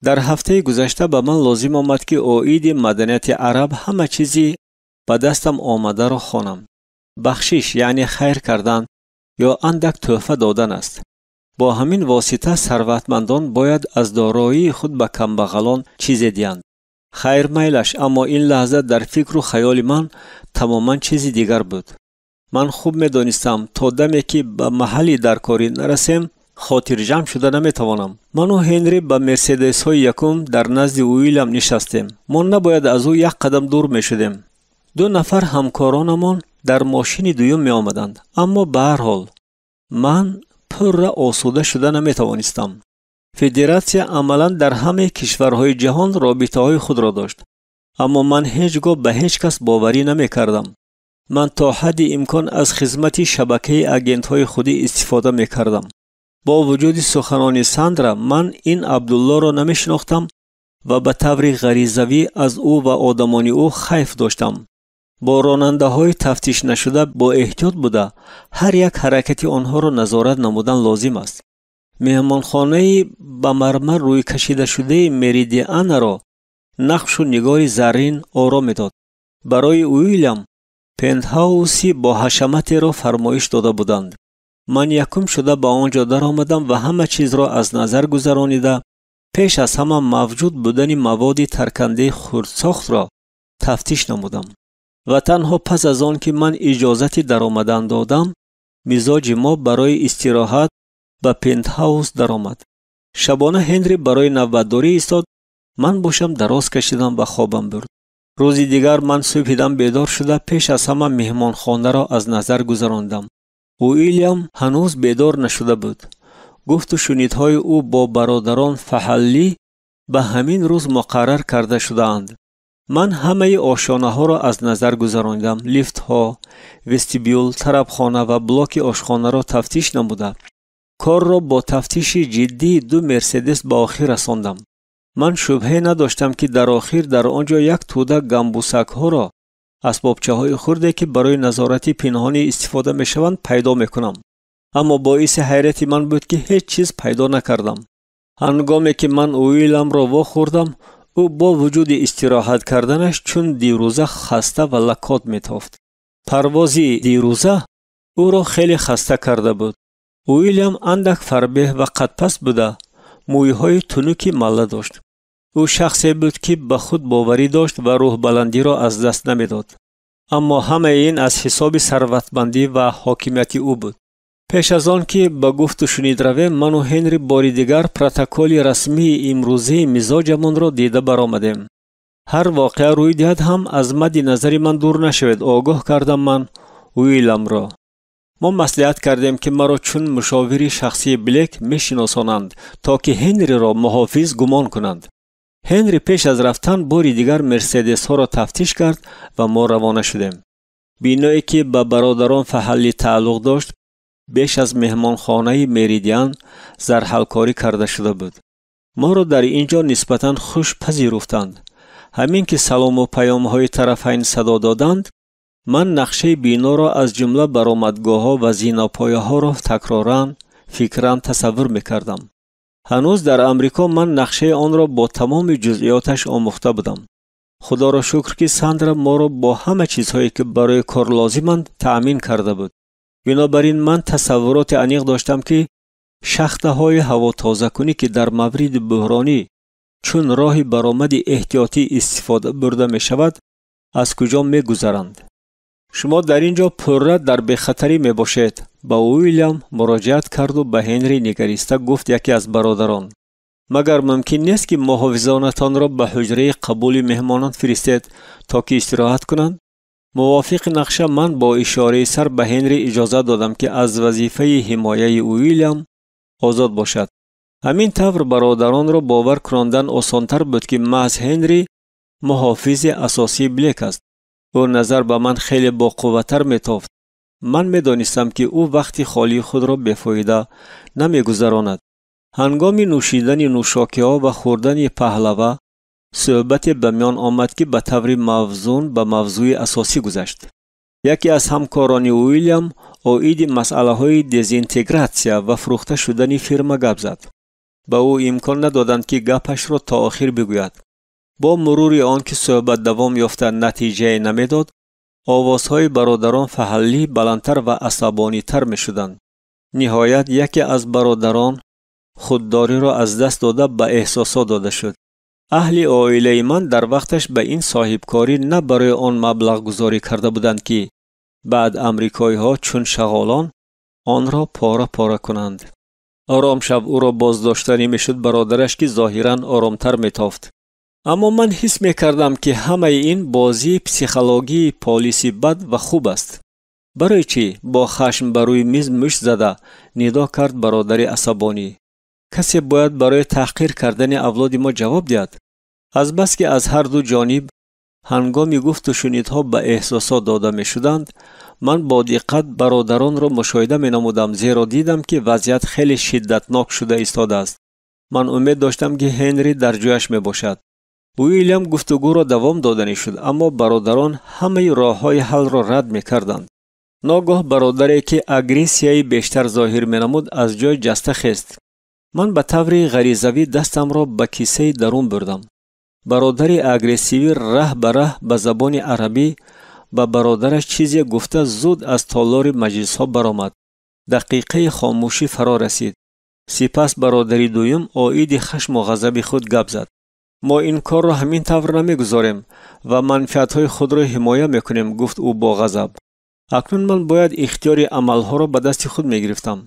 در هفته گذشته به من لازم آمد که عاید مدنیت عرب همه چیزی به دستم آمده را خوانم. بخشش یعنی خیر کردن یا اندک تحفه دادن است. با همین واسطه ثروتمندان باید از دارایی خود به کمبغلان چیزی دهند. خیر میلش، اما این لحظه در فکر و خیال من تماما چیزی دیگر بود. من خوب میدانستم تا دمی که به محلی در کاری نرسیم خاطر جمع شده نمیتوانم. من و هنری به مرسدس های یکم در نزد ویلیام نشستیم. ما نباید از او یک قدم دور میشدیم. دو نفر همکارانمان در ماشین دوم می آمدند، اما به هر حال من پر آسوده شده نمی توانستم. فدراسیا عملاً در همه کشورهای جهان رابطه های خود را داشت، اما من هیچگاه به هیچ کس باوری نمی کردم. من تا حد امکان از خدمت شبکه اگنت های خودی استفاده می کردم. با وجود سخنان ساندرا من این عبدالله را نمی شناختم و به طور غریزوی از او و آدمان او خیف داشتم. با راننده های تفتیش نشده با احتیاط بوده هر یک حرکت آنها را نظارت نمودن لازم است. مهمانخانه به مرمر روی کشیده شده مریدیان را نقش و نگار زرین آرا می‌داد. برای ویلیام پنتهاوسی با حشمت را فرمایش داده بودند. من یکم شده به آنجا در آمدم و همه چیز را از نظر گذرانیده پیش از همه موجود بودن مواد ترکنده خردساخت را تفتیش نمودم و تنها پس از آن که من اجازت در آمدن دادم مزاج ما برای استراحت به پنتهاوس در آمد. شبانه هنری برای نوبتداری ایستاد. من باشم دراز کشیدم و خوابم برد. روزی دیگر من صبح دم بیدار شده پیش از همه مهمانخانه را از نظر گذراندم. ویلیام هنوز بیدار نشده بود. گفت و شنیدهای او با برادران فحلی به همین روز مقرر کرده شدند. من همه آشیانه ها را از نظر گذراندم. لیفت ها، وستیبیول، طربخانه و بلاک آشخانه را تفتیش نموده کار را با تفتیش جدی 2 مرسدس به آخر رساندم. من شبهه نداشتم که در آخر در آنجا یک توده گمبوسک ها را اسبابچه های خرده که برای نظارت پنهانی استفاده می شوند پیدا می کنم. اما باعث حیرت من بود که هیچ چیز پیدا نکردم. هنگامی که من ویلیام را واخوردم او با وجود استراحت کردنش چون دیروزه خسته و لکات می تافت. پروازی دیروزه او را خیلی خسته کرده بود. ویلیام اندک فربه و قدپس بوده مویهای تنوکی مله داشت. او شخصی بود که به خود باوری داشت و روح بلندی را از دست نمیداد. اما همه این از حساب ثروتمندی و حاکمیت او بود. پیش از آن که به گفت و شنید رویم من و هنری باری دیگر پروتکل رسمی امروزی مزاجمان را دیده برآمدیم. هر واقعه روی دهد هم از مد نظر من دور نشود. آگاه کردم من ویلیام را. ما مصلحت کردیم که مرا چون مشاوری شخصی بلیک میشناسانند تا که هنری را محافظ گمان کنند. هنری پیش از رفتن باری دیگر مرسدس ها را تفتیش کرد و ما روانه شدیم. بینایی که به برادران فحلی تعلق داشت بیش از مهمانخانه مریدیان زرحلکاری کرده شده بود. ما را در اینجا نسبتاً خوش پذیرفتند. همین که سلام و پیام های طرفین صدا دادند من نقشه بینا را از جمله برآمدگاه ها و زیناپایه ها را تکرارن فکران تصور میکردم. هنوز در امریکا من نقشه آن را با تمام جزئیاتش آموخته بودم. خدا را شکر که ساندرا ما را با همه چیزهایی که برای کار لازمند تأمین کرده بود. بنابراین من تصورات عمیق داشتم که شخته های هوا تازه کنی که در مورد بحرانی چون راه برآمد احتیاطی استفاده برده می شود از کجا می گذرند. شما در اینجا پرره در بخطری می باشید. با ویلیام مراجعت کرد و به هنری نگریسته گفت یکی از برادران مگر ممکن نیست که محافظانتان را به حجره قبول مهمانان فرستید تا که استراحت کنند؟ موافق نقشه من با اشاره سر به هنری اجازه دادم که از وظیفه حمایه ویلیام آزاد باشد. همین طور برادران را باور کراندن آسانتر بود که محض هنری محافظ اساسی بلیک است. او نظر به من خیلی با قوتر میتافت. من میدانستم که او وقتی خالی خود را بفایده نمیگذراند. هنگام نوشیدن نوشاکی ها و خوردن پهلوه صحبت به میان آمد که به طور موزون به موضوع اساسی گذشت. یکی از همکاران ویلیام عاید مسئله های دزینتگراسیا و فروخته شدن فرما گپ زد. به او امکان ندادند که گپش را تا آخر بگوید. با مرور آن که صحبت دوام یافته نتیجه نمیداد، آوازهای برادران فحلی بلندتر و عصبانی تر می شدند. نهایت یکی از برادران خودداری را از دست داده به احساسات داده شد. اهل عائله من در وقتش به این صاحبکاری نه برای آن مبلغ گذاری کرده بودند که بعد امریکایی ها چون شغالان آن را پاره پاره کنند. آرام شب او را بازداشتنی می شد برادرش که ظاهراً آرامتر می تافت. اما من حس میکردم که همه این بازی پسیخولوژی پالیسی بد و خوب است. برای چی با خشم بروی میز مشت زده ندا کرد برادر عصبانی. کسی باید برای تحقیر کردن اولاد ما جواب دهد. از بس که از هر دو جانب هنگامی گفت و شنیدها به احساسات داده می شدند، من با دقت برادران را مشاهده می نمودم، زیرا دیدم که وضعیت خیلی شدتناک شده ایستاده است. من امید داشتم که هنری در جایش می باشد. ویلیام گفتگو را دوام دادنی شد، اما برادران همه راه های حل را رد می کردند. ناگاه برادری که اگریسیای بیشتر ظاهر می نمود از جای جسته خیست. من به طور غریزوی دستم را به کیسه درون بردم. برادر اگریسیوی ره به ره به زبان عربی به برادرش چیزی گفته زود از تالار مجلس ها برآمد. دقیقه خاموشی فرا رسید. سپس برادری دویم عاید خشم و غضب خود گپ زد. ما این کار را همین طور نمیگذاریم و منفعت های خود را حمایه میکنیم، گفت او با غضب. اکنون من باید اختیار عملها را به دست خود میگرفتم.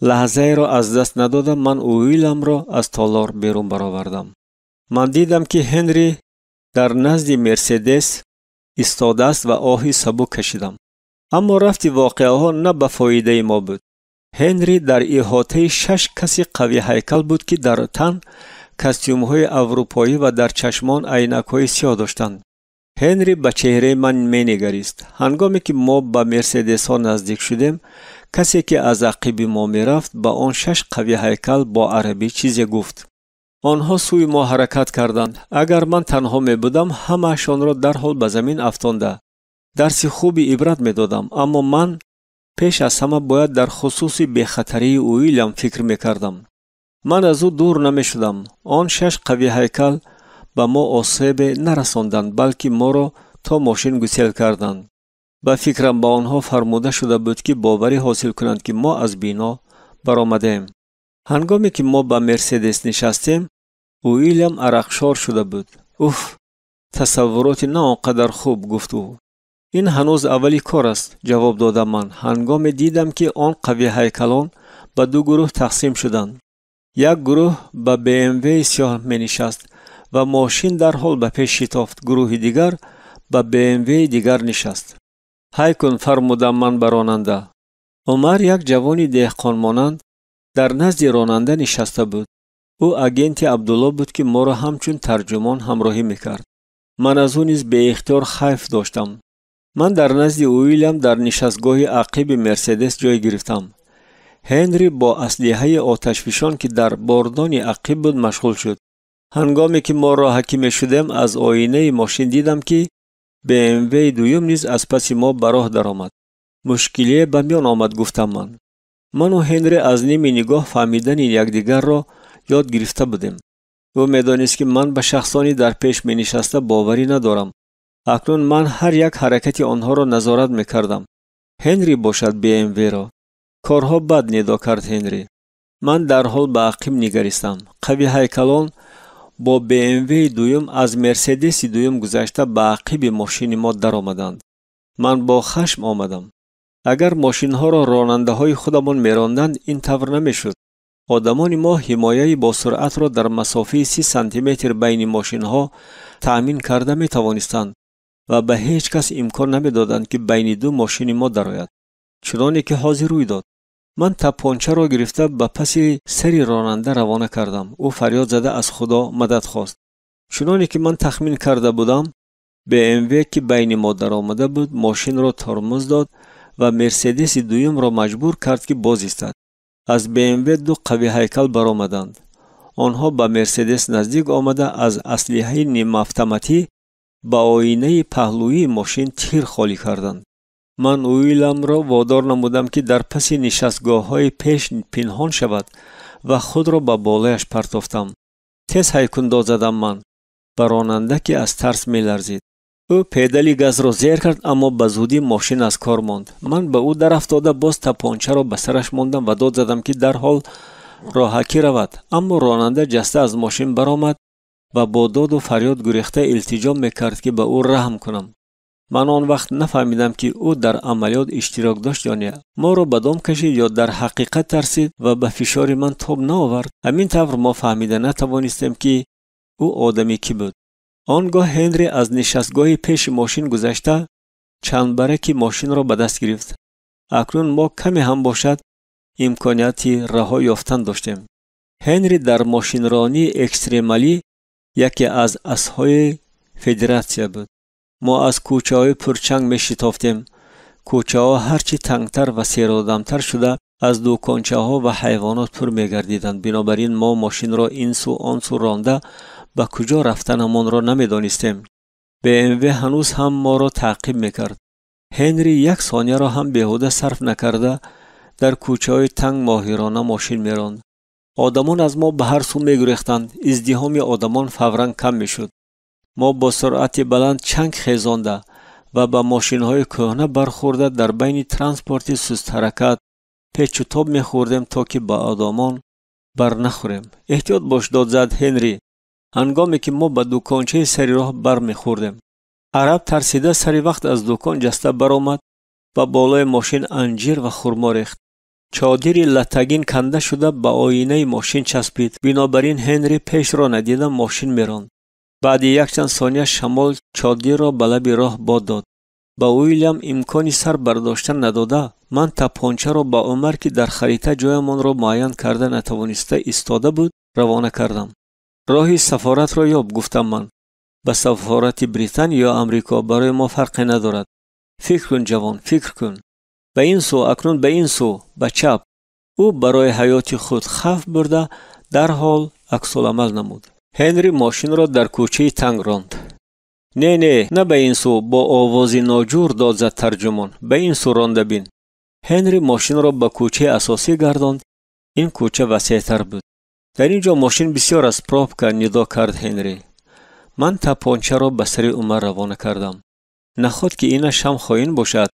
لحظه را از دست ندادم. من ویلیام را از تالار بیرون برآوردم. من دیدم که هنری در نزد مرسدس ایستاده است و آهی سبک کشیدم. اما رفت واقعه ها نه به فایده ما بود. هنری در احاطه 6 کسی قوی هیکل بود که در تن کاستیوم های اروپایی و در چشمان عینک های سیاه داشتند. هنری به چهره من می نگریست. هنگامی که ما به مرسدس ها نزدیک شدیم، کسی که از عقب ما می رفت به آن 6 قوی هیکل با عربی چیزی گفت. آنها سوی ما حرکت کردند. اگر من تنها می بودم همه‌شان را در حال به زمین افکنده درس خوبی عبرت می دادم. اما من پیش از همه باید در خصوص بی‌خطری ویلیام فکر می کردم. من از او دور نمی شدم. آن 6 قوی هیکل به ما آسیب نرساندند، بلکه ما را تا ماشین گسیل کردند. به فکرم با آنها فرموده شده بود که باوری حاصل کنند که ما از بینا برآمدیم. هنگامی که ما به مرسدس نشستیم، ویلیام عرقشار شده بود. اوف، تصورات نه آنقدر خوب، گفت او. این هنوز اولی کار است، جواب دادم من. هنگامی دیدم که آن قوی هیکلان به 2 گروه تقسیم شدند. یک گروه به BMW سیاه می نشست و ماشین در حال به پیش شتافت. گروه دیگر به BMW دیگر نشست. هی کن، فرمودم من به راننده. عمر، یک جوانی دهقان مانند، در نزد راننده نشسته بود. او اگنت عبدالله بود که ما را همچون ترجمان همراهی میکرد. من از او نیز به اختیار خیف داشتم. من در نزد ویلیام در نشستگاه عقب مرسدس جای گرفتم. هنری با اسلحه آتشفشان که در باردان عقب بود مشغول شد. هنگامی که ما راهکی می شدیم از آینه ماشین دیدم که BMW دویم نیز از پس ما به راه درآمد. مشکلی به میان آمد، گفتم من و هنری از نیم نگاه فهمیدن یکدیگر را یاد گرفته بودیم. او میدانست که من به شخصانی در پیش می نشسته باوری ندارم. اکنون من هر یک حرکت آنها را نظارت می کردم. هنری باشد BMW را. کارها بد ندا کرد هنری. من در حال به عقب نگریستم. قوی هیکلان با BMW دویم از مرسدس دویم گذشته به عقب ماشین ما در آمدند. من با خشم آمدم. اگر ماشین ها را راننده های خودمان می راندند این طور نمی شد. آدمان ما حمایه با سرعت را در مسافه 30 سانتی متر بین ماشین ها تأمین کرده می توانستند و به هیچ کس امکان نمی دادند که بین 2 ماشین ما درآید. چنانه که حاضر روی داد. من تپانچه را گرفته به پس سری راننده روانه کردم. او فریاد زده از خدا مدد خواست. چنانه که من تخمین کرده بودم، BMW که بین ما در آمده بود ماشین را ترمز داد و مرسدس دویم را مجبور کرد که باز ایستد. از BMW 2 قوی هیکل برآمدند. آنها به مرسدس نزدیک آمده از اسلحه نیم اتوماتی به آینه پهلوی ماشین تیر خالی کردند. من ویلیام را وادار نمودم که در پس نشستگاه‌های پیش پنهان شود و خود را به بالایش پرتافتم. تیز هیکل داد زدم من به راننده که از ترس می لرزید. او پیدل گاز را زیر کرد اما به زودی ماشین از کار ماند. من به او در افتاده باز تپانچه را به سرش ماندم و داد زدم که در حال راهکی رود. اما راننده جسته از ماشین برآمد و با داد و فریاد گریخته التجا میکرد که به او رحم کنم. من آن وقت نفهمیدم که او در عملیات اشتراک داشت یا نه. ما را به دام کشید یا در حقیقت ترسید و به فشار من تاب نآورد. همین طور ما فهمیده نتوانستیم که او آدمی کی بود. آنگاه هنری از نشستگاه پیش ماشین گذشته چند برکی ماشین را به دست گرفت. اکنون ما کمی هم باشد امکانیتی رها یافتن داشتیم. هنری در ماشین رانی اکستریمالی یکی از اسهای فدراسیا بود. ما از کوچه های پرچنگ می شتافتیم. کوچه ها هرچی تنگتر و سیرادمتر شده از دوکانچه ها و حیوانات پر می گردیدند. بنابراین ما ماشین را این سو آن سو رانده به کجا رفتنمان را نمی دانستیم. BMW هنوز هم ما را تعقیب می کرد. هنری یک ثانیه را هم بیهوده صرف نکرده در کوچه های تنگ ماهرانه ماشین می راند. آدمان از ما به هر سو می گریختند. ازدحام آدمان فوراً کم می شد. ما با سرعت بلند چنگ خیزانده و با ماشین های کهنه برخورده در بین ترانسپورت سست حرکت پیچ و تاب می خوردیم تا که با آدمان بر نخوریم. احتیاط باش، داد زد هنری هنگامی که ما به دکانچه سری راه بر می خوردیم. عرب ترسیده سری وقت از دکان جسته برآمد و بالای ماشین انجیر و خرما ریخت. چادری لتگین کنده شده به آینه ماشین چسبید. بنابراین هنری پیش را ندیده ماشین می راند. بعد یک چند ثانیه شمال چادر را به لب راه باد داد. با ویلیام امکانی سر برداشتن نداده من تپانچه را با عمر که در خریطه جایمان را معین کرده نتوانسته ایستاده بود روانه کردم. راهی سفارت را یاب، گفتم من. به سفارت بریتانیا یا امریکا برای ما فرقی ندارد. فکر کن جوان، فکر کن. به این سو، اکنون به این سو، به چپ. او برای حیات خود خوف برده در حال عکس العمل نمود. هنری ماشین را در کوچه تنگ راند. نه به این سو، با آوازی ناجور داد زد ترجمان. به این سو رانده بین. هنری ماشین را به کوچه اساسی گرداند. این کوچه وسیع‌تر بود. در اینجا ماشین بسیار از پراپکا ندا کرد هنری. من تپانچه را به سر عمر روانه کردم. نخواد که اینش هم خائن باشد.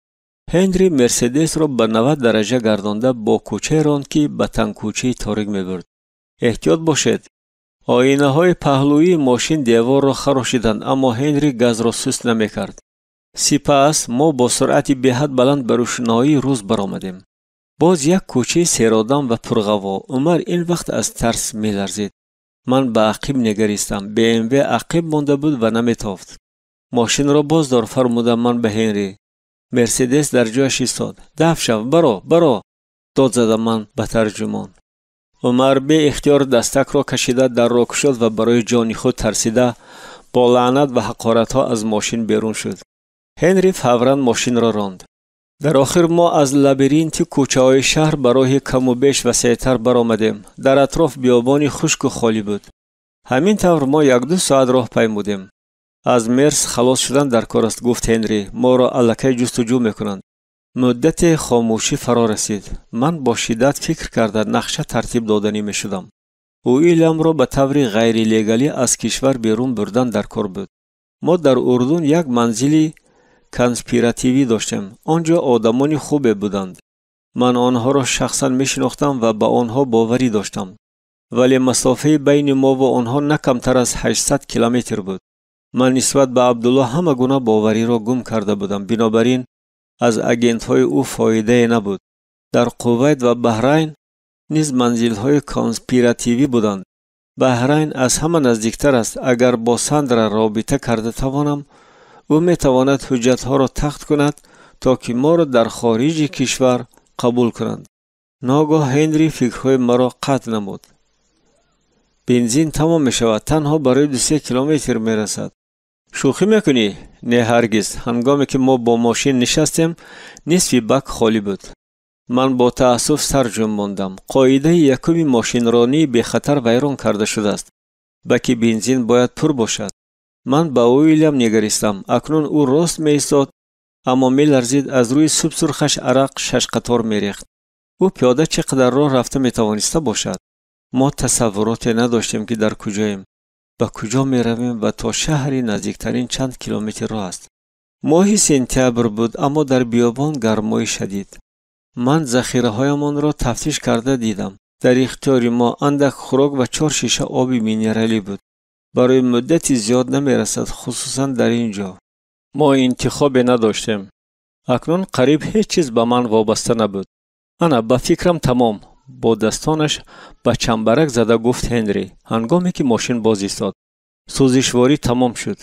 هنری مرسدس را به 90 درجه گردانده با کوچه راند که به تنگ کوچه تاریک می‌برد. احتیاط باشید. آینه های پهلوی ماشین دیوار را خراشیدند، اما هنری گاز را سست نمی‌کرد. سپس ما با سرعت بی‌حد بلند به روشنایی روز برآمدیم. باز یک کوچه سیرادم و پرغوا. عمر این وقت از ترس می‌لرزید. من به عقب نگریستم. BMW عقب مانده بود و نمی‌تافت. ماشین را باز دار فرمودم من به هنری. مرسدس در جایش ایستاد. دفع شو، برو داد زدم من به ترجمان. عمر به اختیار دستک را کشیده در راه شد و برای جان خود ترسیده با لعنت و حقارت ها از ماشین بیرون شد. هنری فوراً ماشین را راند. در آخر ما از لابیرینت کوچه های شهر برای کم و بیش وسیع‌تر برآمدیم. در اطراف بیابانی خشک و خالی بود. همین طور ما 1-2 ساعت راه پیمودیم. از مرس خلاص شدن در کار است، گفت هنری. ما را الکی جستجو میکنند. مدت خاموشی فرا رسید. من با شدت فکر کرده نقشه ترتیب دادنی می شدم. ویلیام را به طور غیر لیگالی از کشور بیرون بردن در کار بود. ما در اردن یک منزلی کانسپیراتیوی داشتیم. آنجا آدمان خوبی بودند. من آنها را شخصا می شناختم و به آنها باوری داشتم. ولی مسافه بین ما و آنها نه کمتر از 800 کیلومتر بود. من نسبت به عبدالله همه گونه باوری را گم کرده بودم. بنابراین از اگنت های او فایده نبود. در کویت و بحرین نیز منزل های کانسپیراتیوی بودند. بحرین از همه نزدیکتر است. اگر با ساندرا رابطه کرده توانم، او می تواند حجت ها را تخت کند تا که ما را در خارج کشور قبول کنند. ناگاه هنری فکرهای مرا قطع نمود. بنزین تمام می شود. تنها برای 2-3 کیلومتر می رسد. شوخی میکنی؟ نه هرگز. هنگامی که ما با ماشین نشستیم نصف بک خالی بود. من با تأسف سر جنباندم. قاعده یکم ماشین رانی به خطر ویران کرده شده است. بک بنزین باید پر باشد. من با ویلیام نگریستم. اکنون او راست می ایستاد، اما می لرزید. از روی سوب سرخش عرق 6 قطار می ریخت. او پیاده چقدر راه رفته می توانسته باشد. ما تصورات نداشتیم که در کجاییم، به کجا می رویم و تا شهری نزدیکترین چند کیلومتر راه است. ماه سپتامبر بود، اما در بیابان گرمای شدید. من ذخیره هایمان را تفتیش کرده دیدم. در اختیار ما اندک خوراک و 4 شیشه آب مینرالی بود. برای مدتی زیاد نمی رسد، خصوصا در اینجا. ما انتخابی نداشتیم. اکنون قریب هیچ چیز به من وابسته نبود. انا با فکرم تمام. با دستانش به چنبرک زده گفت هنری هنگامی که ماشین باز ایستاد. سوزشواری تمام شد.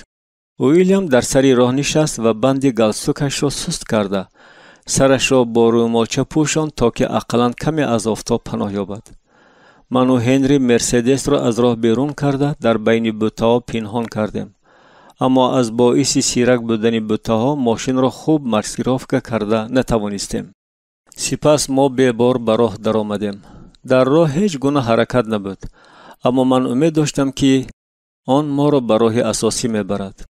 ویلیام در سری راه نشست و بند گالستوکش را سست کرده. سرش را با رومالچه پوشاند تا که اقلاً کمی از آفتاب پناه یابد. من و هنری مرسدس را از راه بیرون کرده در بین بوته‌ها پنهان کردیم. اما از باعث سیرک بودن بوته‌ها ماشین را خوب مارکیروفکا کرده نتوانستیم. سپس ما به بار به راه درآمدیم. در راه هیچ گونه حرکت نبود. اما من امید داشتم که آن ما را به راه اساسی میبرد.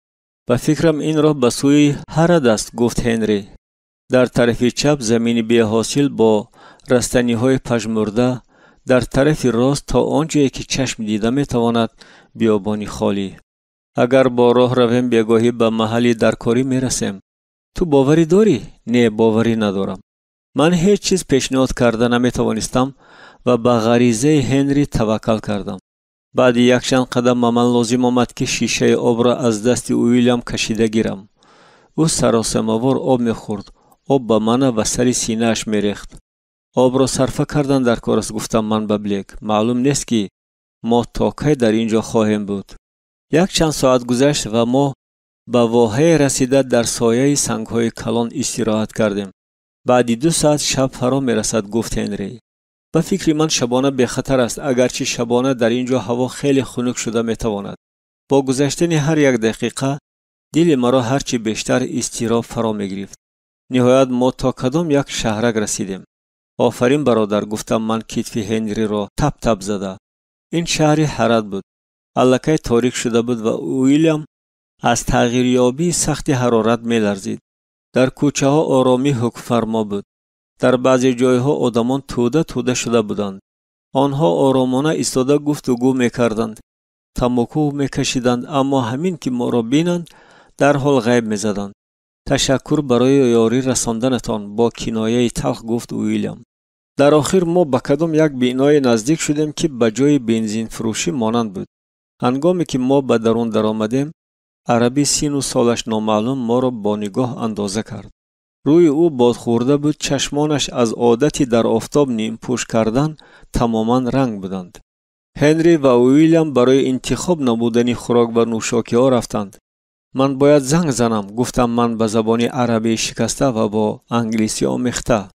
به فکرم این راه به سوی هرد است، گفت هنری. در طرف چپ زمین بی حاصل با رستنی‌های پژمرده، در طرف راست تا آنجایی که چشم دیده میتواند بیابانی خالی. اگر با راه رویم بیگاهی به محلی درکاری میرسیم. تو باوری داری؟ نه، باوری ندارم. من هیچ چیز پیشنهاد کرده نمیتوانستم و به غریزه هنری توکل کردم. بعد یک چند قدم من لازم آمد که شیشه آب را از دست ویلیام کشیده گیرم. او سراسیمه‌وار آب میخورد. آب به من و سر سینه اش میریخت. آب را صرفه کردن در کار است، گفتم من به بلیک. معلوم نیست که ما تا کی در اینجا خواهیم بود. یک چند ساعت گذشت و ما به واحه رسیده در سایه سنگ‌های کلان استراحت کردیم. بعد 2 ساعت شب فرا میرسد، گفت هنری. به فکر من شبانه به خطر است، اگرچه شبانه در اینجا هوا خیلی خنک شده میتواند. با گذشتن هر یک دقیقه دل مرا هرچی بیشتر اضطراب فرا میگرفت. نهایت ما تا کدام یک شهرک رسیدیم. آفرین برادر، گفتم من کتف هنری را تپ تپ زده. این شهر هرد بود. الکی تاریک شده بود و ویلیام از تغییریابی سخت حرارت میلرزید. در کوچه ها آرامی حکم فرما بود. در بعضی جایها آدمان توده شده بودند. آنها آرامانه ایستاده گفتگو میکردند. تماکو میکشیدند، اما همین که ما را بینند در حال غیب میزدند. تشکر برای یاری رساندنتان، با کنایه تلخ گفت ویلیام. در آخر ما به کدام یک بینای نزدیک شدیم که به جای بنزین فروشی مانند بود. هنگامی که ما به درون درآمدیم، عربی سین و سالش نامعلوم ما را با نگاه اندازه کرد. روی او باد خورده بود، چشمانش از عادتی در آفتاب نیم پوش کردن تماما رنگ بودند. هنری و ویلیام برای انتخاب نمودنی خوراک و نوشاکی ها رفتند. من باید زنگ زنم، گفتم من به زبان عربی شکسته و با انگلیسی آمیخته.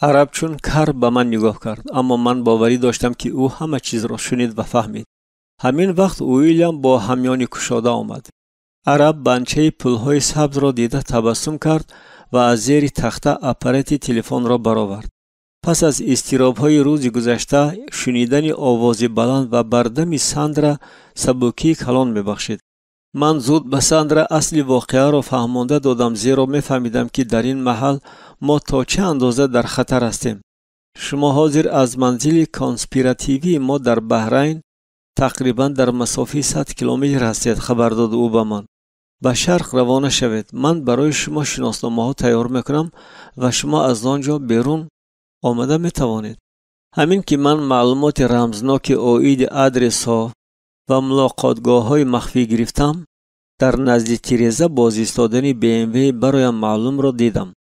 عرب چون کر به من نگاه کرد، اما من باوری داشتم که او همه چیز را شنید و فهمید. همین وقت ویلیام با همیانی کشاده آمد. عرب بنچه پلهای سبز را دیده تبسم کرد و از زیر تخته آپارات تلفن را برآورد. پس از اضطراب‌های روز گذشته شنیدن آواز بلند و بردم ساندرا سبکی کلان می‌بخشید. من زود به ساندرا اصل واقعه را فهمانده دادم، زیرا می‌فهمیدم که در این محل ما تا چه اندازه در خطر هستیم. شما حاضر از منزل کانسپیراتیوی ما در بحرین تقریباً در مسافه 100 کیلومتر هستید، خبر داد او به من. به شرق روانه شوید. من برای شما شناسنامه ها تیار میکنم و شما از آنجا بیرون آمده میتوانید. همین که من معلومات رمزناک عاید آدرس ها و ملاقاتگاه های مخفی گرفتم، در نزد تریزا باز ایستادن BMW برایم معلوم را دیدم.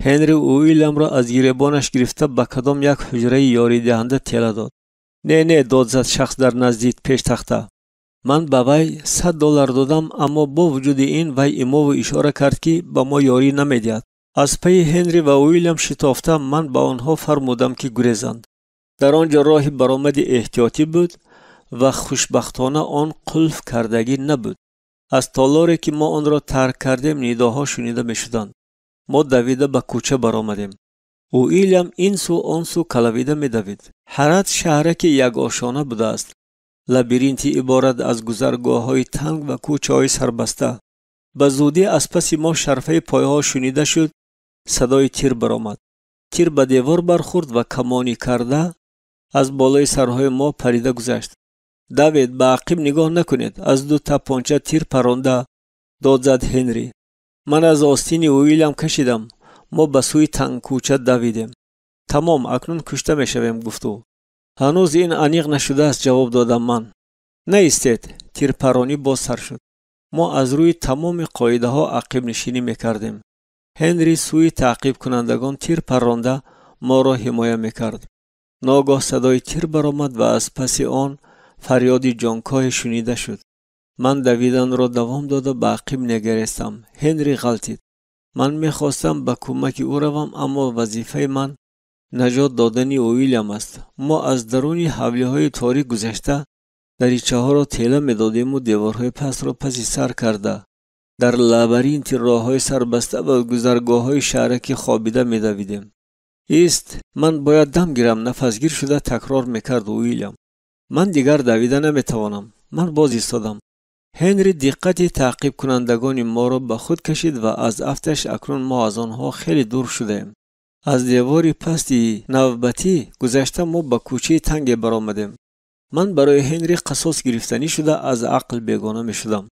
هنری ویلیام را از گریبانش گرفته به کدام یک حجره یاری دهنده تله داد. نه داد زد شخص در نزدیک پیش تخته. من به وی $100 دادم، اما با وجود این وی ایما و اشاره کرد که به ما یاری نمیدهد. از پی هنری و ویلیام شتافته من به آنها فرمودم که گریزند. در آنجا راهی برآمد احتیاطی بود و خوشبختانه آن قلف کردگی نبود. از تالاری که ما آن را ترک کردیم نداها شنیده میشدند. ما دویده به کوچه برآمدیم. ویلیام این سو آن سو کلویده میدوید. هرد شهرک یک آشانه بوده است. لابیرینتی عبارت از گذرگاه های تنگ و کوچه های سربسته. به زودی از پس ما شرفه پایها شنیده شد. صدای تیر برآمد. تیر به دیوار برخورد و کمانی کرده از بالای سرهای ما پریده گذشت. دوید به عقب نگاه نکنید، از 2 تپانچه تیر پرانده، داد زد هنری. من از آستین ویلیام کشیدم. ما به سوی تنگ کوچه دویدیم. تمام، اکنون کشته میشویم، گفت او. هنوز این انیق نشده است، جواب دادم من. نیستید. تیر پرانی باز سر شد. ما از روی تمام قاعده ها عقب نشینی میکردیم. هنری سوی تعقیب کنندگان تیر پرانده ما را حمایه میکرد. ناگاه صدای تیر برآمد و از پس آن فریاد جانکاه شنیده شد. من دویدن را دوام داده به عقب نگریستم. هنری غلطید. من میخواستم به کمک او روم، اما وظیفه من نجات دادن ویلیام است. ما از درون حوله های تاریک گذشته دریچه ها را تیله میدادیم و دیوارهای پس را پس سر کرده در لابرینت راه های سربسته و گذرگاه های شهرکی خوابیده میدویدیم. ایست، من باید دم گیرم. نفسگیر شده تکرار میکرد ویلیام. من دیگر دویده نمیتوانم. من باز ایستادم. هنری دقت تعقیب کنندگان ما را به خود کشید و از افتش اکنون ما از آنها خیلی دور شدیم. از دیواری پستی نوبتی گذشته ما به کوچه تنگ برآمدیم. من برای هنری قصاص گرفتنی شده از عقل بیگانه می شدم.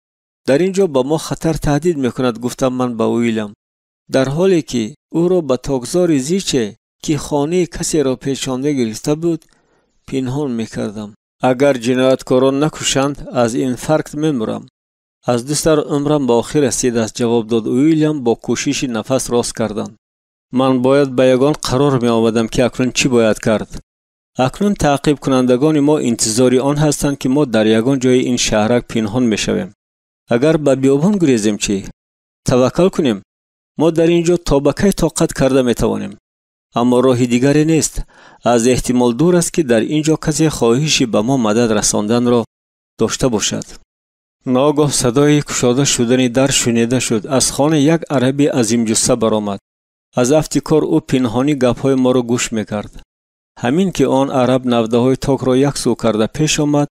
در اینجا با ما خطر تهدید میکند، گفتم من به ویلیام، در حالی که او را به تاکزار زیچه که خانه کسی را پیچانده گرفته بود پنهان میکردم. اگر جنایتکاران نکشند از این فرق میمیرم. از دو سر عمرم به آخر رسید است، جواب داد ویلیام با کوشش نفس راست کردن. من باید به یگان قرار می آمدم که اکنون چی باید کرد. اکنون تعقیب کنندگان ما انتظاری آن هستند که ما در یگان جای این شهرک پنهان می شویم. اگر به بیابان گریزیم چی؟ توکل کنیم. ما در اینجا تا به کی طاقت کرده می توانیم. اما راه دیگری نیست. از احتمال دور است که در اینجا کسی خواهشی به ما مدد رساندن را داشته باشد. ناگاه صدای کشاده شدن در شنیده شد. از خانه یک عربی عظیم جثه برآمد. از افتکار او پنهانی گپ‌های ما را گوش می‌کرد. همین که آن عرب نوده‌های تاک را یک سو کرده پیش آمد،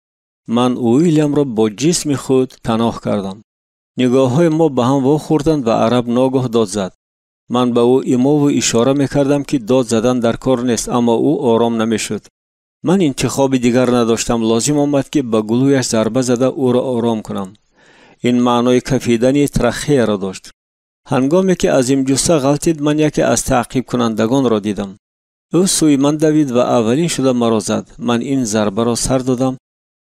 من ویلیام را با جسم خود پناه کردم. نگاه‌های ما به هم واخوردند و عرب ناگاه داد زد. من به او ایما و اشاره می‌کردم که داد زدن در کار نیست، اما او آرام نمی‌شد. من انتخاب دیگر نداشتم. لازم آمد که به گلویش ضربه زده او را آرام کنم. این معنای کفیدن ترخیه را داشت. هنگامی که عظیم جثه غلطید، من یکی از تعقیب کنندگان را دیدم. او سوی من دوید و اولین شده مرا زد. من این ضربه را سر دادم،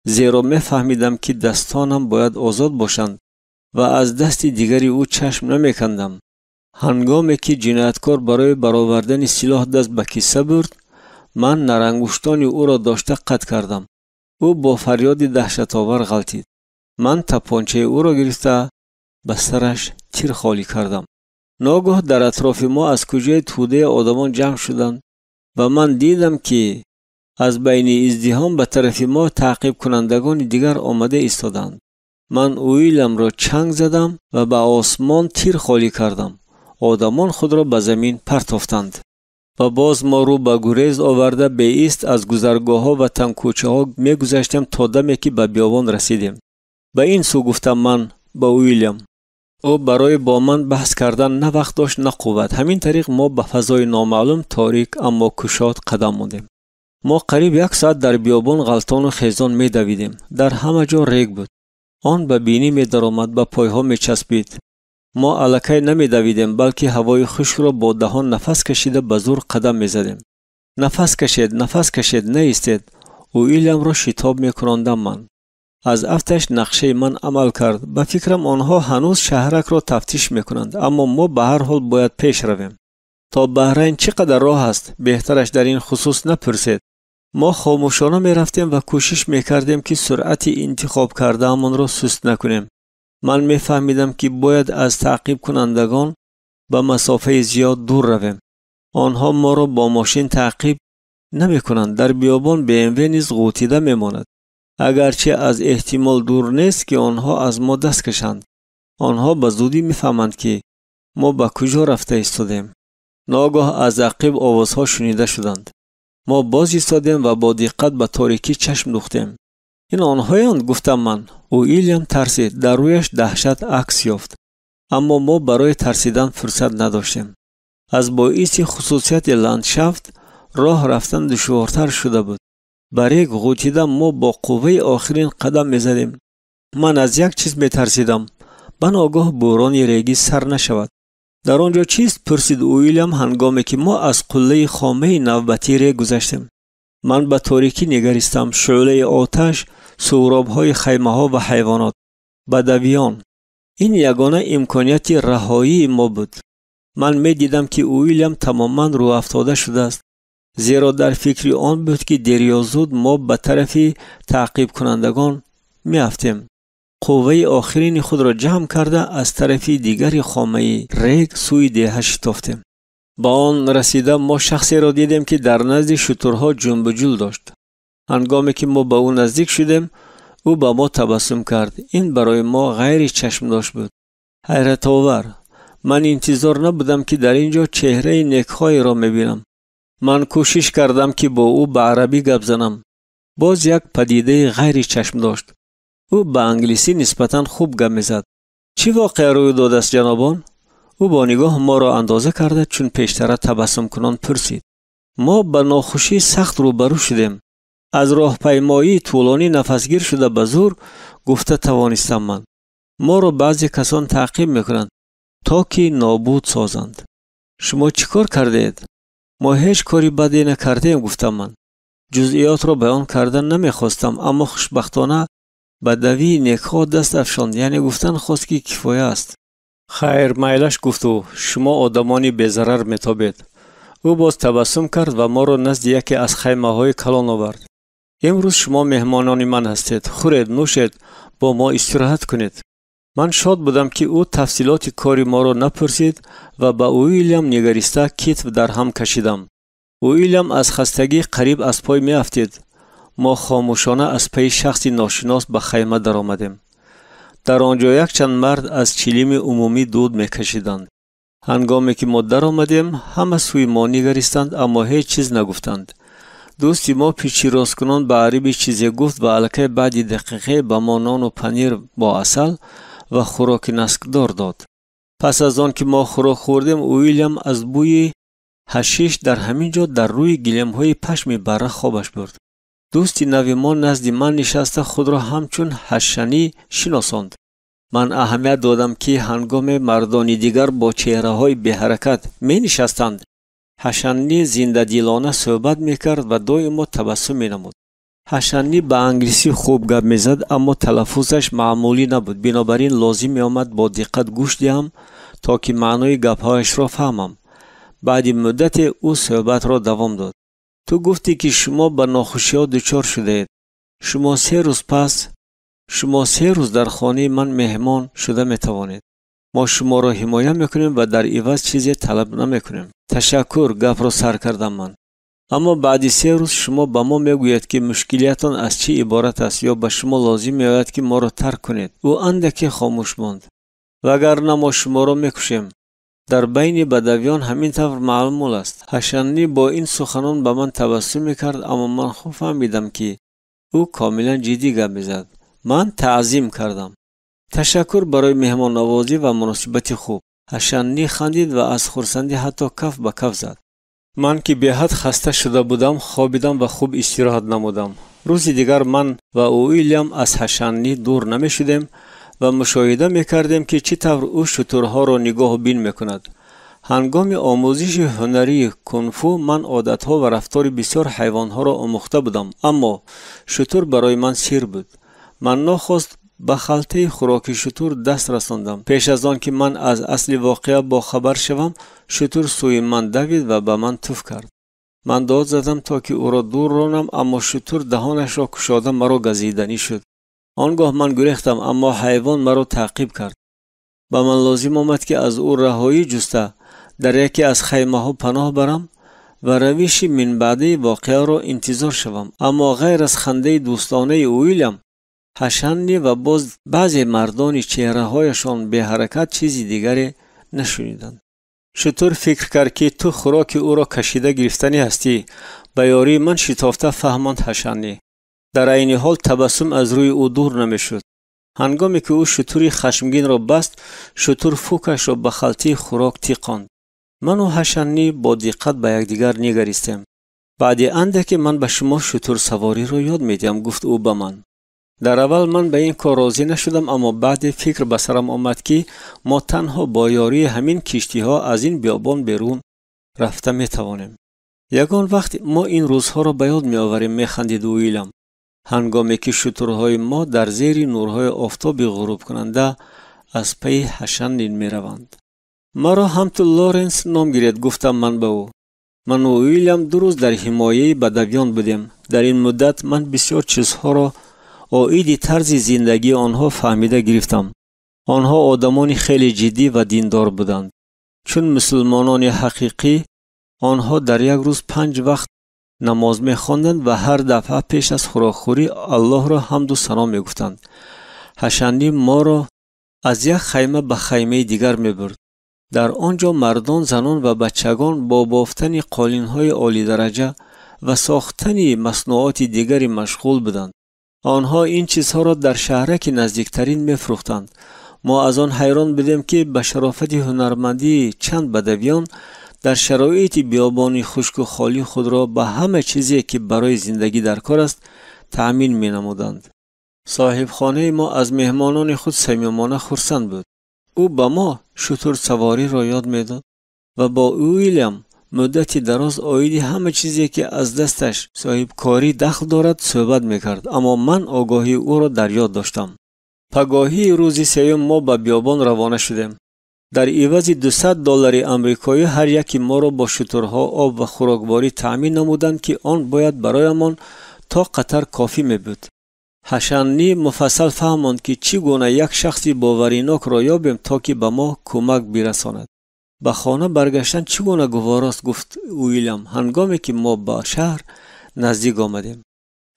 زیرا میفهمیدم که دستانم باید آزاد باشند و از دست دیگری او چشم نمیکندم. هنگامی که جنایتکار برای برآوردن سلاح دست به کیسه برد، من نرانگشتان او را داشته قطع کردم. او با فریاد دهشت‌آور غلطید. من تپانچه او را گرفته به سرش تیر خالی کردم. ناگاه در اطراف ما از کجای توده آدمان جمع شدند و من دیدم که از بین ازدحام به طرف ما تعقیب کنندگان دیگر آمده ایستادند. من ویلیام را چنگ زدم و به آسمان تیر خالی کردم. آدمان خود را به زمین پرتافتند و باز ما رو به گریز آورده به ایست از گذرگاه ها و تنگکوچه ها می گذشتیم تا دمی که به بیابان رسیدیم. به این سو گفتم من به ویلیام. او برای با من بحث کردن نه وقت داشت نه قوت. همین طریق ما به فضای نامعلوم تاریک اما کشاد قدم موندیم. ما قریب 1 ساعت در بیابان غلطان و خیزان می دویدیم. در همه جا ریگ بود. آن به بینی می درآمد، به پایها می چسبید. ما الکی نمی دویدیم، بلکه هوای خشک را با دهان نفس کشیده به زور قدم می زدیم. نفس کشید، نه ایستید. ویلیام را شتاب می کراندم من. از افتش نقشه من عمل کرد. به فکرم آنها هنوز شهرک را تفتیش می کنند، اما ما به هر حال باید پیش رویم. تا بحرین چقدر راه است؟ بهترش در این خصوص نپرسید. ما خاموشانه می رفتیم و کوشش می کردیم که سرعت انتخاب کرده امان را سست نکنیم. من می فهمیدم که باید از تعقیب کنندگان به مسافه زیاد دور رویم. آنها ما را با ماشین تعقیب نمی کنند. در بیابان BMW نیز غوطیده می ماند. اگرچه از احتمال دور نیست که آنها از ما دست کشند. آنها به زودی می فهمند که ما به کجا رفته ایستادیم. ناگاه از عقب آوازها شنیده شدند. ما باز ایستادیم و با دقت به تاریکی چشم دوختیم. این آنهایند، گفتم من. ویلیام ترسید. در رویش دهشت عکس یافت. اما ما برای ترسیدن فرصت نداشتیم. از باعث خصوصیت لندشافت راه رفتن دشوارتر شده بود. برای غوطیدن ما با قوه آخرین قدم می‌زدیم. من از یک چیز می‌ترسیدم. بناگاه باران ریگی سر نشود. در آنجا چیست؟ پرسید ویلیام هنگامی که ما از قله خامه نوبتی ری گذشتیم. من به تاریکی نگریستم. شعله آتش، سوراب‌های خیمه‌ها و حیوانات، بدویان. این یگانه امکانیت رهایی ما بود. من می‌دیدم که ویلیام تماماً رو افتاده شده است، زیرا در فکر آن بود که دیر یا زود ما به طرف تعقیب کنندگان می‌افتیم. قوه آخرین خود را جمع کرده از طرفی دیگری خامه ریگ سوی دیه شتافتیم. با آن رسیده ما شخصی را دیدیم که در نزد شترها جنب و جول داشت. هنگامی که ما به او نزدیک شدیم او به ما تبسم کرد. این برای ما غیر چشم داشت بود. حیرت آور. من انتظار نبودم که در اینجا چهره نیکخوای را میبینم. من کوشش کردم که با او به عربی گپ زنم. باز یک پدیده غیر چشم داشت. او به انگلیسی نسبتاً خوب گپ میزد. چی واقعه روی داده است جنابان؟ او با نگاه ما را اندازه کرده چون پیشتر تبسم کنان پرسید. ما به ناخوشی سخت روبرو شدیم. از راهپیمایی طولانی نفسگیر شده به زور گفته توانستم من. ما را بعضی کسان تعقیب میکنند تا که نابود سازند. شما چیکار کردید؟ ما هیچ کاری بدی نکردیم گفتم من. جزئیات را بیان کردن نمیخواستم اما خوشبختانه به دوی نیکخواه دست افشاند. یعنی گفتن خواست که کفایه است. خیر میلش گفت و شما آدمانی بی‌ضرر میتابید. او باز تبسم کرد و ما را نزد یکی از خیمه های کلان آورد. امروز شما مهمانان من هستید. خورید نوشید با ما استراحت کنید. من شاد بودم که او تفصیلات کاری ما را نپرسید و با ویلیام نگریسته کتف در هم کشیدم. ویلیام از خستگی قریب از پای می افتید. ما خاموشانه از پی شخصی ناشناس به خیمه در آمدیم. در آنجا یک چند مرد از چیلیم عمومی دود می کشیدند. هنگامی که ما در آمدیم همه سوی ما نگریستند اما هیچ چیز نگفتند. دوستی ما پیچی راست کنان به عربی چیزی گفت و الکی بعد دقیقه به ما نان و پنیر با عسل و خوراک نسکدار داد. پس از آن که ما خوراک خوردیم ویلیام از بوی حشیش در همین جا در روی گلیم های پشم بره خوابش برد. دوستی نوی ما نزد من نشسته خود را همچون حشنی شناساند. من اهمیت دادم که هنگام مردانی دیگر با چهره های به حرکت می نشستند حشنی زنده دیلانه صحبت می کرد و دائما تبسم می نمود. حشنی به انگلیسی خوب گپ می زد اما تلفظش معمولی نبود. بنابراین لازم می آمد با دقت گوش دهم تا که معنای گپ‌هایش را فهمم. بعد مدت او صحبت را دوام داد. تو گفتی که شما به ناخوشی‌ها دچار شدید. شما 3 روز در خانه من مهمان شده می توانید. ما شما را حمایت میکنیم و در عوض چیزی طلب نمیکنیم. تشکر. گپ را سر کردم من. اما بعد 3 روز شما به ما میگویید که مشکلیتان از چی عبارت است یا به شما لازم میآید که ما را ترک کنید. او اندکی خاموش ماند. وگرنه ما شما را میکشیم. در بین بدویان همین طور معلوم است. حشنی با این سخنان به من تبسم میکرد اما من خوب فهمیدم که او کاملا جدی گپ میزد. من تعظیم کردم. تشکر برای مهمان نوازی و مناسبت خوب. حشنی خندید و از خرسندی حتی کف به کف زد. من که به حد خسته شده بودم خوابیدم و خوب استراحت نمودم. روز دیگر من و ویلیام از حشنی دور نمی شدیم و مشاهده می کردیم که چطور او شترها را نگاه بین می کند. هنگام آموزش هنری کنفو من عادتها و رفتار بسیار حیوانها را آموخته بودم اما شتر برای من سیر بود. من ناخواست به خلطه خوراک شتر دست رساندم. پیش از آن که من از اصل واقعه با خبر شوم شتر سوی من دوید و به من تف کرد. من داد زدم تا که او را دور رانم اما شتر دهانش را گشاده مرا گزیدنی شد. آنگاه من گریختم اما حیوان مرا تعقیب کرد. به من لازم آمد که از او رهایی جسته در یکی از خیمه ها پناه برم و روش من بعدی واقعه را انتظار شوم. اما غیر از خنده دوستانه ویلیام، حشنی و باز بعضی مردان چهره هایشان به حرکت چیزی دیگری نشنیدند. شتر فکر کرد که تو خوراک او را کشیده گرفتنی هستی. به یاری من شتافته فهماند حشنی. در عین حال تبسم از روی او دور نمیشد. هنگامی که او شتری خشمگین را بست شتر فوکش را به خلطه خوراک تیقاند. من و حشنی با دقت به یکدیگر نگریستیم. بعد اندکی من به شما شتر سواری را یاد میدم گفت او به من. در اول من به این کار راضی نشدم اما بعد فکر به سرم آمد که ما تنها با یاری همین کشتی ها از این بیابان بیرون رفته می توانیم. یگان وقت ما این روزها را به یاد می آوریم می خندید ویلیام. هنگامی که شترهای ما در زیر نورهای آفتاب غروب کننده از پی حشنی می روند. مرا همت لارنس نام گیرید گفتم من به او. من و ویلیام 2 روز در حمایه بدویان بودیم. در این مدت من بسیار چیزها را اویدی طرز زندگی آنها فهمیده گرفتم. آنها آدمان خیلی جدی و دیندار بودند. چون مسلمانان حقیقی آنها در یک روز 5 وقت نماز می‌خواندند و هر دفعه پیش از خوراکخوری الله را حمد و ثنا می‌گفتند. حشنی ما را از یک خیمه به خیمه دیگر می‌برد. در آنجا مردان، زنان و بچگان با بافتن قالین‌های عالی درجه و ساختن مصنوعات دیگری مشغول بودند. آنها این چیزها را در شهرک نزدیکترین می‌فروختند. ما از آن حیران بودیم که به شرافت هنرمندی چند بدویان در شرایط بیابانی خشک و خالی خود را به همه چیزی که برای زندگی در کار است تأمین می‌نمودند. صاحب خانه ما از مهمانان خود صمیمانه خرسند بود. او به ما شتر سواری را یاد می‌داد و با ویلیام مدتی دراز آیدی همه چیزی که از دستش صاحب کاری دخل دارد صحبت می‌کرد، اما من آگاهی او را در یاد داشتم. پگاهی روز سوم ما به بیابان روانه شدیم. در عوض $200 آمریکایی هر یکی ما را با شترها آب و خوراکباری تأمین نمودند که آن باید برایمان تا قطر کافی می بود. حشنی مفصل فهماند که چگونه یک شخصی باوریناک را یابیم تا که به ما کمک برساند. به خانه برگشتن چگونه گواراست، گفت ویلیام هنگامی که ما به شهر نزدیک آمدیم.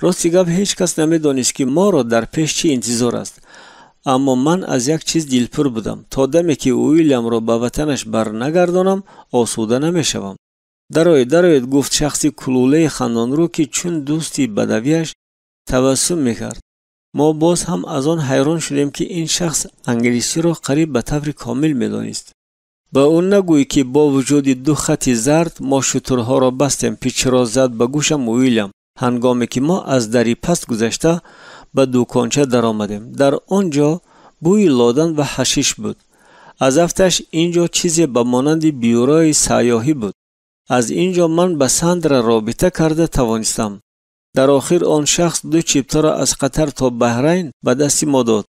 راستی گپ هیچ کس نمی‌دانست که ما را در پیش چی انتظار است. اما من از یک چیز دلپر بودم. تا دمی که ویلیام را به وطنش برنگردانم آسوده نمی‌شوم. درآید گفت شخصی کلوله خندانرو که چون دوستی بدویش تبسم می‌کرد. ما باز هم از آن حیران شدیم که این شخص انگلیسی را قریب به طور کامل می‌دانست. به اون نگویی که با وجود 2 خط زرد ما شترها را بستیم. پیچ را زد به گوشم ویلیام هنگامی که ما از دری پست گذشته به دکانچه در آمدیم. در آنجا بوی لادن و حشیش بود. از افتش اینجا چیزی به مانند بیورای سیاحی بود. از اینجا من به ساندرا رابطه کرده توانستم. در آخر آن شخص 2 چیپتا را از قطر تا بحرین به دست ما داد.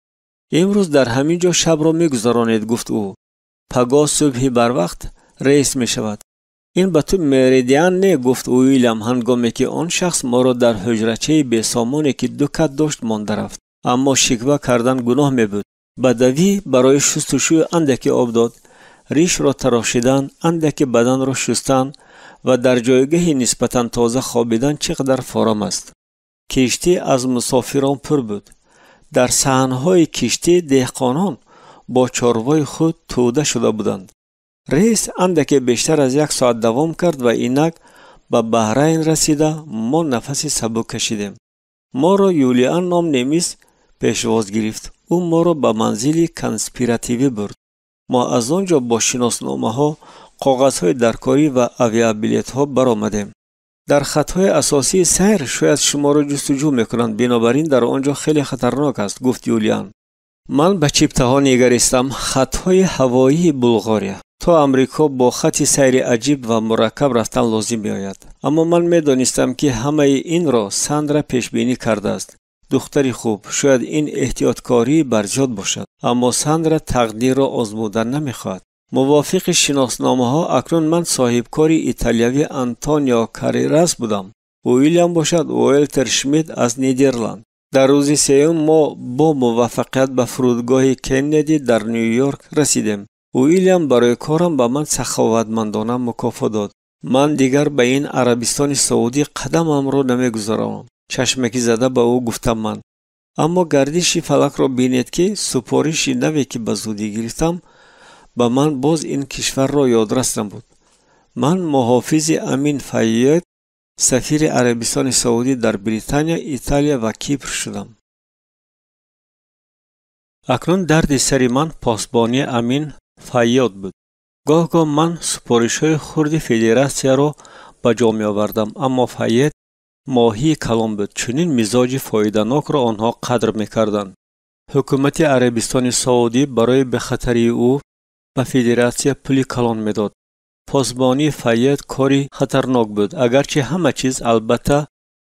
امروز در همین جا شب را می‌گذرانید، گفت او. پگاه صبح بر وقت رئیس می شود. این به تو مریدیان نه، گفت ویلیام هنگامی که آن شخص ما را در حجرچه بیسامانی که 2 کت داشت مانده رفت. اما شکوه کردن گناه می بود. بدوی برای شستشوی اندکی آب داد، ریش را تراشیدن، اندکی بدن را شستن و در جایگاه نسبتاً تازه خوابیدن چقدر فارم است. کشتی از مسافران پر بود. در صحنهای کشتی دهقانان با چاروای خود توده شده بودند. رئیس اندکی بیشتر از 1 ساعت دوام کرد و اینک به بحرین رسیده ما نفس سبک کشیدیم. ما را یولیان نام نمیز پیشواز گرفت. او ما را به منزلی کنسپیراتیوی برد. ما از آنجا با شناسنامه ها، کاغذهای درکاری و اویابیلیت ها برآمدیم. در خطهای اساسی سیر شاید شما را جستجو میکنند، بنابراین در آنجا خیلی خطرناک است، گفت یولیان. من به چیپتاها نگریستم. خطهای هوایی بلغاریا تا امریکا با خط سیر عجیب و مرکب رفتن لازم میآید. اما من میدانستم که همه این را ساندرا پیش بینی کرده است. دختری خوب، شاید این احتیاطکاری برجات باشد، اما ساندرا تقدیر را آزمودن نمیخواهد. موافق شناسنامه ها اکنون من صاحبکاری ایتالیایی آنتونیو کاریراس بودم. ویلیام باشد والتر شمیت از نیدرلند. در روز سوم ما با موفقیت به فرودگاه کندی در نیویورک رسیدیم. ویلیام برای کارم به من سخاوتمندانه مکافات داد. من دیگر به این عربستان سعودی قدمم را نمیگذارم. چشمکی زده به او گفتم من. اما گردش فلک را بینید که سپارش نوی که به زودی گرفتم به من باز این کشور را یادرس نبود. من محافظ امین فیاد، سفیر عربستان سعودی در بریتانیا، ایتالیا و کیپر شدم. اکنون درد سر من پاسبانی امین فیاد بود. گاه من سپارش های خرد فدراسیا را به جا می آوردم، اما فیاد ماهی کلام بود. چنین مزاج فایده‌ناک را آنها قدر می کردند. حکومت عربستان سعودی برای به خطری او به فدراسیا پولی کلان می داد. پاسبانی فیاد کاری خطرناک بود، اگرچه همه چیز البته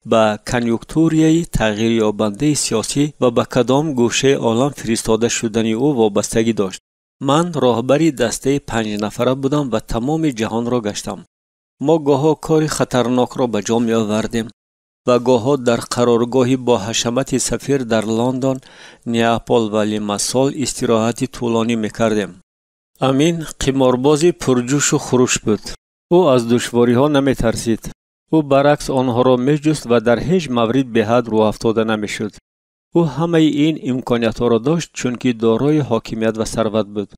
به کنیوکتوریای تغییر یابنده سیاسی و به کدام گوشه عالم فرستاده شدن او وابستگی داشت. من راهبری دسته 5 نفره بودم و تمام جهان را گشتم. ما گاها کاری خطرناک را به جا می آوردیم. و گاه‌ها در قرارگاهی با حشمت سفیر در لندن، نیاپل و لیماسول استراحت طولانی می‌کردیم. امین قماربازی پرجوش و خروش بود. او از دشواری‌ها نمی‌ترسید. او برعکس آنها را می‌جست و در هیچ مورد به حد رو افتاده نمی‌شد. او همه این امکانیت‌ها را داشت چون که دارای حاکمیت و ثروت بود.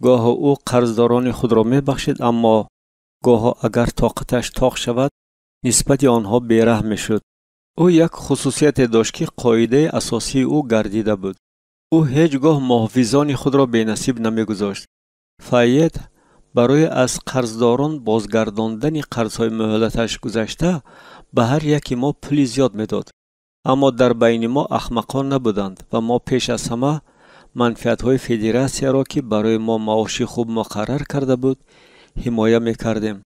گاه او قرضداران خود را می‌بخشید، اما گاه اگر طاقتش طاق شود نسبت آنها بی‌رحم می‌شد. او یک خصوصیت داشت که قاعده اساسی او گردیده بود. او هیچگاه محافظان خود را بی‌نصیب نمی‌گذاشت. فایت برای از قرضداران بازگرداندن قرض‌های مهلتش گذشته به هر یکی ما پول زیاد می‌داد. اما در بین ما احمقان نبودند و ما پیش از همه منفعت‌های فدراسیون را که برای ما معاش خوب مقرر کرده بود حمایت می‌کردیم.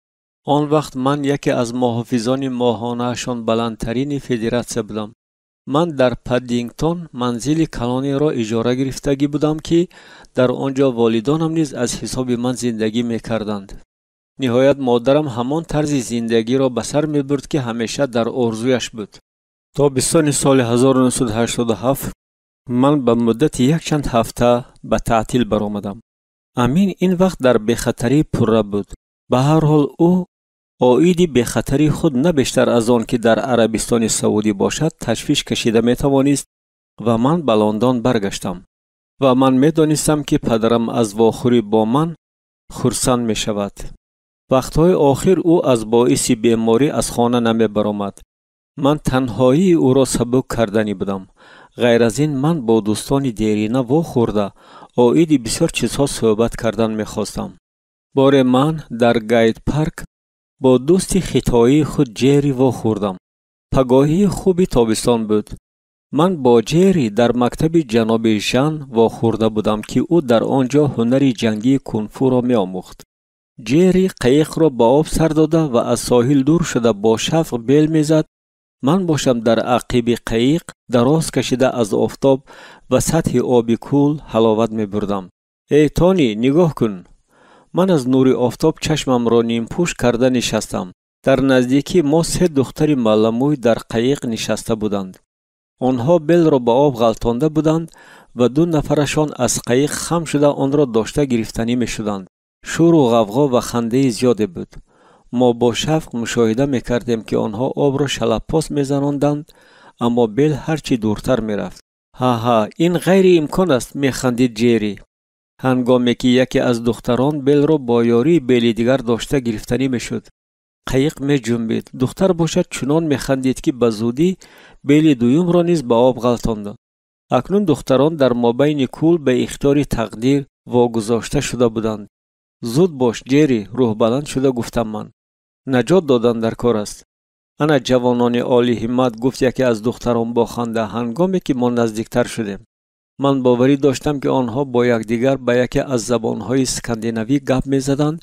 آن وقت من یکی از محافظان ماهانه‌شان بلندترین فدراسیون بودم. من در پدینگتون منزل کلانی را اجاره گرفتگی بودم که در آنجا والدانم نیز از حساب من زندگی می‌کردند. نهایت مادرم همان طرز زندگی را به سر می‌برد که همیشه در آرزویش بود. تابستان سال 1987 من به مدت یک چند هفته به تعطیل برآمدم. امین این وقت در بخطری پره بود. به هر حال او عاید بخطری خود نه بیشتر از آن که در عربستان سعودی باشد تشویش کشیده میتوانست و من به لندن برگشتم و من میدانستم که پدرم از واخوری با من خرسند می شود. وقتهای آخر او از باعث بیماری از خانه نمی برآمد. من تنهایی او را سبک کردنی بودم. غیر از این من با دوستان دیرینه واخورده عاید بسیار چیزها صحبت کردن میخواستم. بار من در گاید پارک با دوستی خطایی خود جری واخوردم. پگاهی خوبی تابستان بود. من با جری در مکتب جناب ژان واخورده بودم که او در آنجا هنری جنگی کنفو را می آموخت. جری قایق را با آب سر داده و از ساحل دور شده با شفق بیل می زد. من باشم در عقب قایق دراز کشیده از آفتاب و سطح آبی کول حلاوت می بردم. ای تانی نگاه کن. من از نور آفتاب چشمم را نیم پوش کرده نشستم. در نزدیکی ما 3 دختر ملموی در قایق نشسته بودند. آنها بیل را به آب غلطانده بودند و 2 نفرشان از قایق خم شده آن را داشته گرفتنی می شدند. شور و غوغا و خنده زیادی بود. ما با شفق مشاهده می کردیم که آنها آب را شلپاس می زناندند، اما بیل هرچی دورتر می رفت. ها این غیر امکان است، می خندید جری. هنگامی که یکی از دختران بیل را با یاری بیل دیگر داشته گرفتنی می شد. قایق می جنبید. دختر باشد چنان می خندید که به زودی بیل دویم را نیز به آب غلطاند. اکنون دختران در مابین کول به اختیار تقدیر واگذاشته شده بودند. زود باش جری، روح بلند شده گفتم من. نجات دادن در کار است. انا جوانان عالی همت، گفت یکی از دختران با خنده هنگامی که ما نزدیکتر شدیم. من باوری داشتم که آنها با یکدیگر به یکی از زبانهای اسکاندیناوی گپ می‌زدند،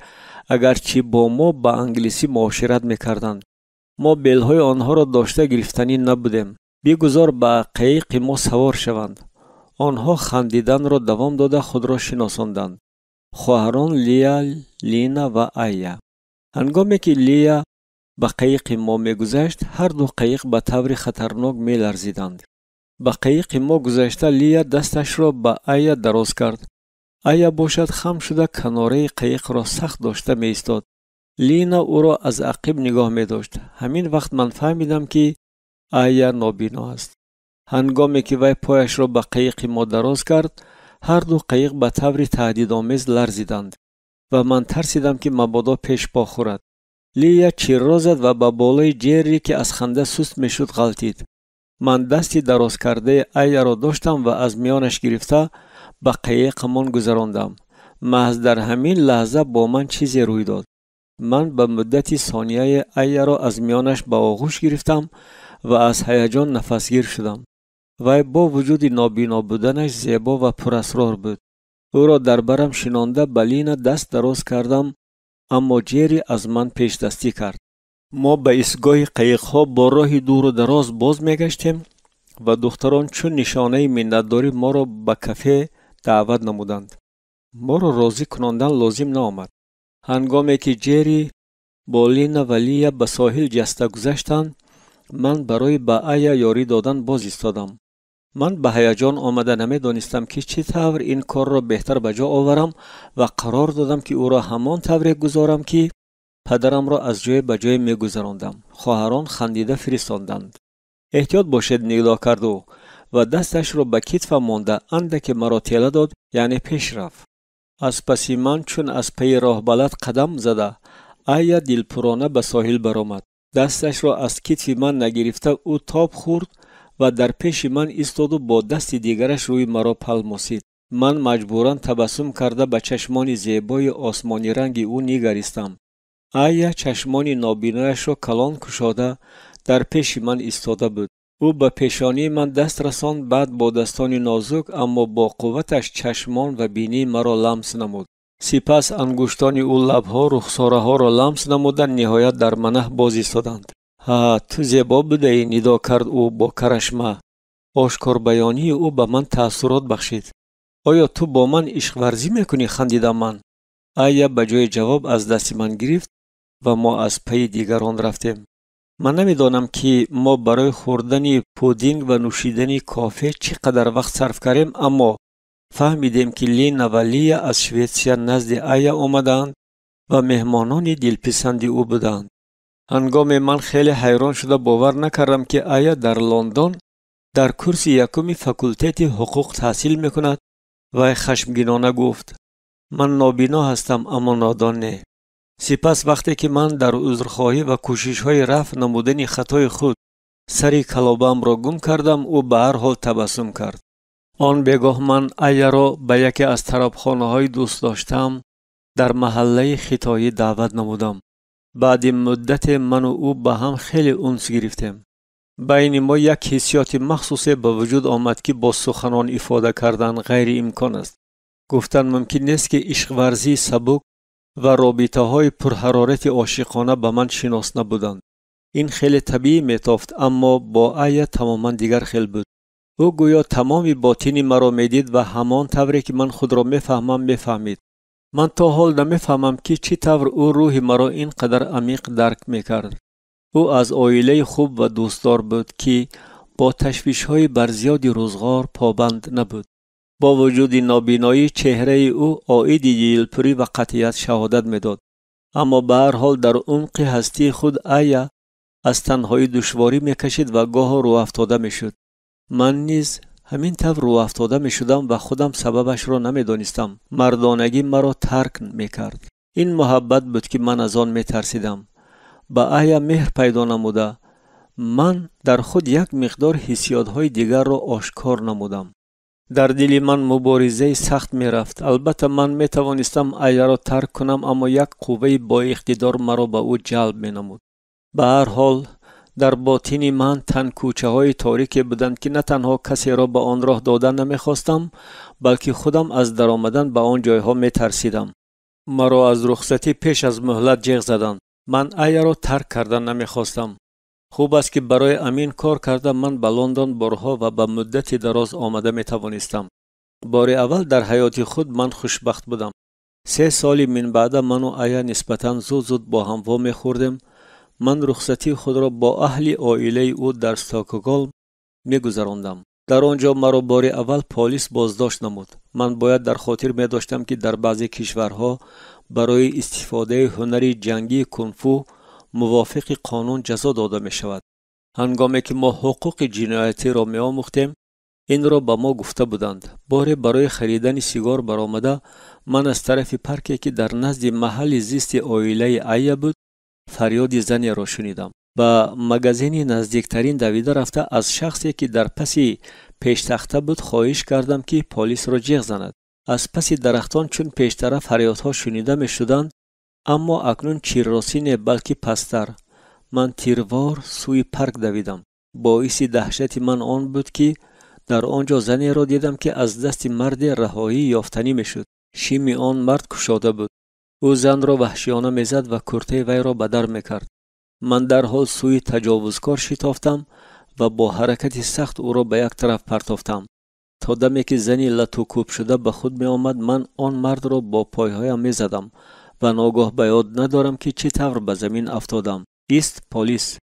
اگرچه با ما به انگلیسی معاشرت می‌کردند. ما بیل‌های آنها را داشته گرفتنی نبودیم. بگذار به قایق ما سوار شوند. آنها خندیدن را دوام داده خود را شناساندند. خواهران لیا، لینا و آیا. هنگامی که لیا به قایق ما می‌گذشت، هر دو قایق به طور خطرناک می‌لرزیدند. به قایق ما گذشته لیا دستش را به آیا دراز کرد. آیا باشد خم شده کناره قایق را سخت داشته می ایستاد. لینا او را از عقب نگاه می داشت. همین وقت من فهمیدم که آیا نابینا است. هنگامی که وی پایش را به قایق ما دراز کرد، هر دو قایق به طور تهدیدآمیز لرزیدند و من ترسیدم که مبادا پیش پا خورد. لیا چیر را زد و به بالای جری که از خنده سست می شد غلطید. من دستی دراز کرده آیا را داشتم و از میانش گرفته به قایقمان گذراندم. محض در همین لحظه با من چیزی روی داد. من به مدتی ثانیه آیا را از میانش به آغوش گرفتم و از هیجان نفسگیر شدم. وی با وجود نابینا بودنش زیبا و پراسرار بود. او را در برم شنانده به لینا دست دراز کردم، اما جری از من پیش دستی کرد. ما به ایستگاه قایق‌ها با راه دور و دراز باز می‌گشتیم و دختران چون نشانه منتداری ما را به کافه دعوت نمودند. ما را راضی کناندن لازم نآمد. هنگامی که جری با لینا و لیا به ساحل جسته گذشتند، من برای به آیا یاری دادن باز ایستادم. من به هیجان آمده نمیدانستم که چطور این کار را بهتر به جا آورم و قرار دادم که او را همان طور گذارم که پدرم را از جای به جای میگذراندم. خواهران خندیده فرستاندند. احتیاط باشد نگاه کرد و دستش را به کتفم مانده اندک مرا تیله داد، یعنی پیش رفت. از پس من چون از پی راه بلد قدم زده آیا دلپرانه به ساحل برآمد. دستش را از کتف من نگرفته او تاب خورد و در پیش من ایستاد و با دست دیگرش روی مرا پلماسید. من مجبورا تبسم کرده به چشمان زیبای آسمانی رنگ او نگریستم. آیا چشمان نابینایش را کلان کشاده در پیش من ایستاده بود. او به پیشانی من دست رساند، بعد با دستان نازک اما با قوتش چشمان و بینی مرا لمس نمود. سپس انگشتان او لبها رخساره ها را لمس نمودند. نهایت در منه باز ایستادند. ها تو زیبا بودی، ندا کرد او با کرشمه. آشکار بیانی او به من تأثیرات بخشید. آیا تو با من عشق ورزی میکنی؟ خندیدم من. آیا به جای جواب از دست من گرفت و ما از پی دیگران رفتیم. من نمیدانم که ما برای خوردن پودینگ و نوشیدن کافه چقدر وقت صرف کردیم، اما فهمیدیم که لینا و لیا از شویتسیا نزد آیا آمدند و مهمانان دلپسند او بودند. هنگام من خیلی حیران شده باور نکردم که آیا در لندن در کورس یکم فاکولته حقوق تحصیل میکند و خشمگینانه گفت من نابینا هستم اما نادان نه. سپس وقتی که من در عذرخواهی و کوشش‌های رفع نمودن خطای خود سری کلابم را گم کردم، او به هر حال تبسم کرد. آن بگاه من آیا را به یکی از طرابخانه‌های دوست داشتم در محله خطایی دعوت نمودم. بعد مدت من و او به هم خیلی انس گرفتیم. بین ما یک حسیات مخصوصی به وجود آمد که با سخنان ifade کردن غیر امکان است. گفتن ممکن نیست که عشق ورزی سبک و رابطه های پرحرارت عاشقانه به من شناس نبودند. این خیلی طبیعی میتافت، اما با آیا تماما دیگر خیل بود. او گویا تمام باطنی مرا میدید و همان طوری که من خود را میفهمم میفهمید. من تا حال نمیفهمم که چی طور او روح مرا اینقدر عمیق درک میکرد. او از عائله خوب و دوستدار بود که با تشویش‌های برزیاد روزگار پابند نبود. با وجود نابینایی چهره او عاید دلپری و قطعیت شهادت میداد. اما به هر حال در عمق هستی خود آیا از تنهایی دشواری میکشید و گاه رو افتاده میشد. من نیز همین طور رو افتاده میشدم و خودم سببش را نمیدانستم. مردانگی مرا ترک میکرد. این محبت بود که من از آن میترسیدم. با آیا مهر پیدا نموده من در خود یک مقدار حسیات‌های دیگر را آشکار نمودم. در دل من مبارزه سخت می رفت. البته من می توانستم آیا را ترک کنم، اما یک قوه با اقتدار مرا به او جلب می نمود. به هر حال در باطن من تن کوچه های تاریکی بودند که نه تنها کسی را به آن راه دادن نمی خواستم، بلکه خودم از در آمدن به آن جایها می ترسیدم. مرا از رخصتی پیش از مهلت جیغ زدند. من آیا را ترک کردن نمی خواستم. خوب است که برای امین کار کردم من به لندن بارها و به مدت دراز آمده می توانستم. بار اول در حیات خود من خوشبخت بودم. 3 سال من بعد من و آیا نسبتاً زود با هم وا می خوردیم. من رخصتی خود را با اهل عائله او در استاکگولم می گذراندم. در آنجا مرا بار اول پلیس بازداشت نمود. من باید در خاطر می داشتم که در بعضی کشورها برای استفاده هنر جنگی کنفو موافق قانون جزا داده می شود. هنگامی که ما حقوق جنایتی را می آموختیم این را به ما گفته بودند. بار برای خریدن سیگار برآمده من از طرف پارکی که در نزد محل زیست عائله آیا بود فریاد زنی را شنیدم. به مگزین نزدیکترین دویده رفته از شخصی که در پس پیش تخته بود خواهش کردم که پلیس را جیغ زند. از پس درختان چون پیش طرف فریادها شنیده می شدند، اما اکنون چیررسی نه بلکه پستر. من تیروار سوی پارک دویدم. باعث دهشت من آن بود که در آنجا زنی را دیدم که از دست مرد رهایی یافتنی می شد. شیم آن مرد کشاده بود. او زن را وحشیانه می زد و کرته وی را به در می کرد. من در حال سوی تجاوزکار شتافتم و با حرکت سخت او را به یک طرف پرتافتم. تا دمی که زنی لطوکوب شده به خود می آمد من آن مرد را با پایهایم می زدم و ناگاه به یاد ندارم که چه طور به زمین افتادم. است پلیس.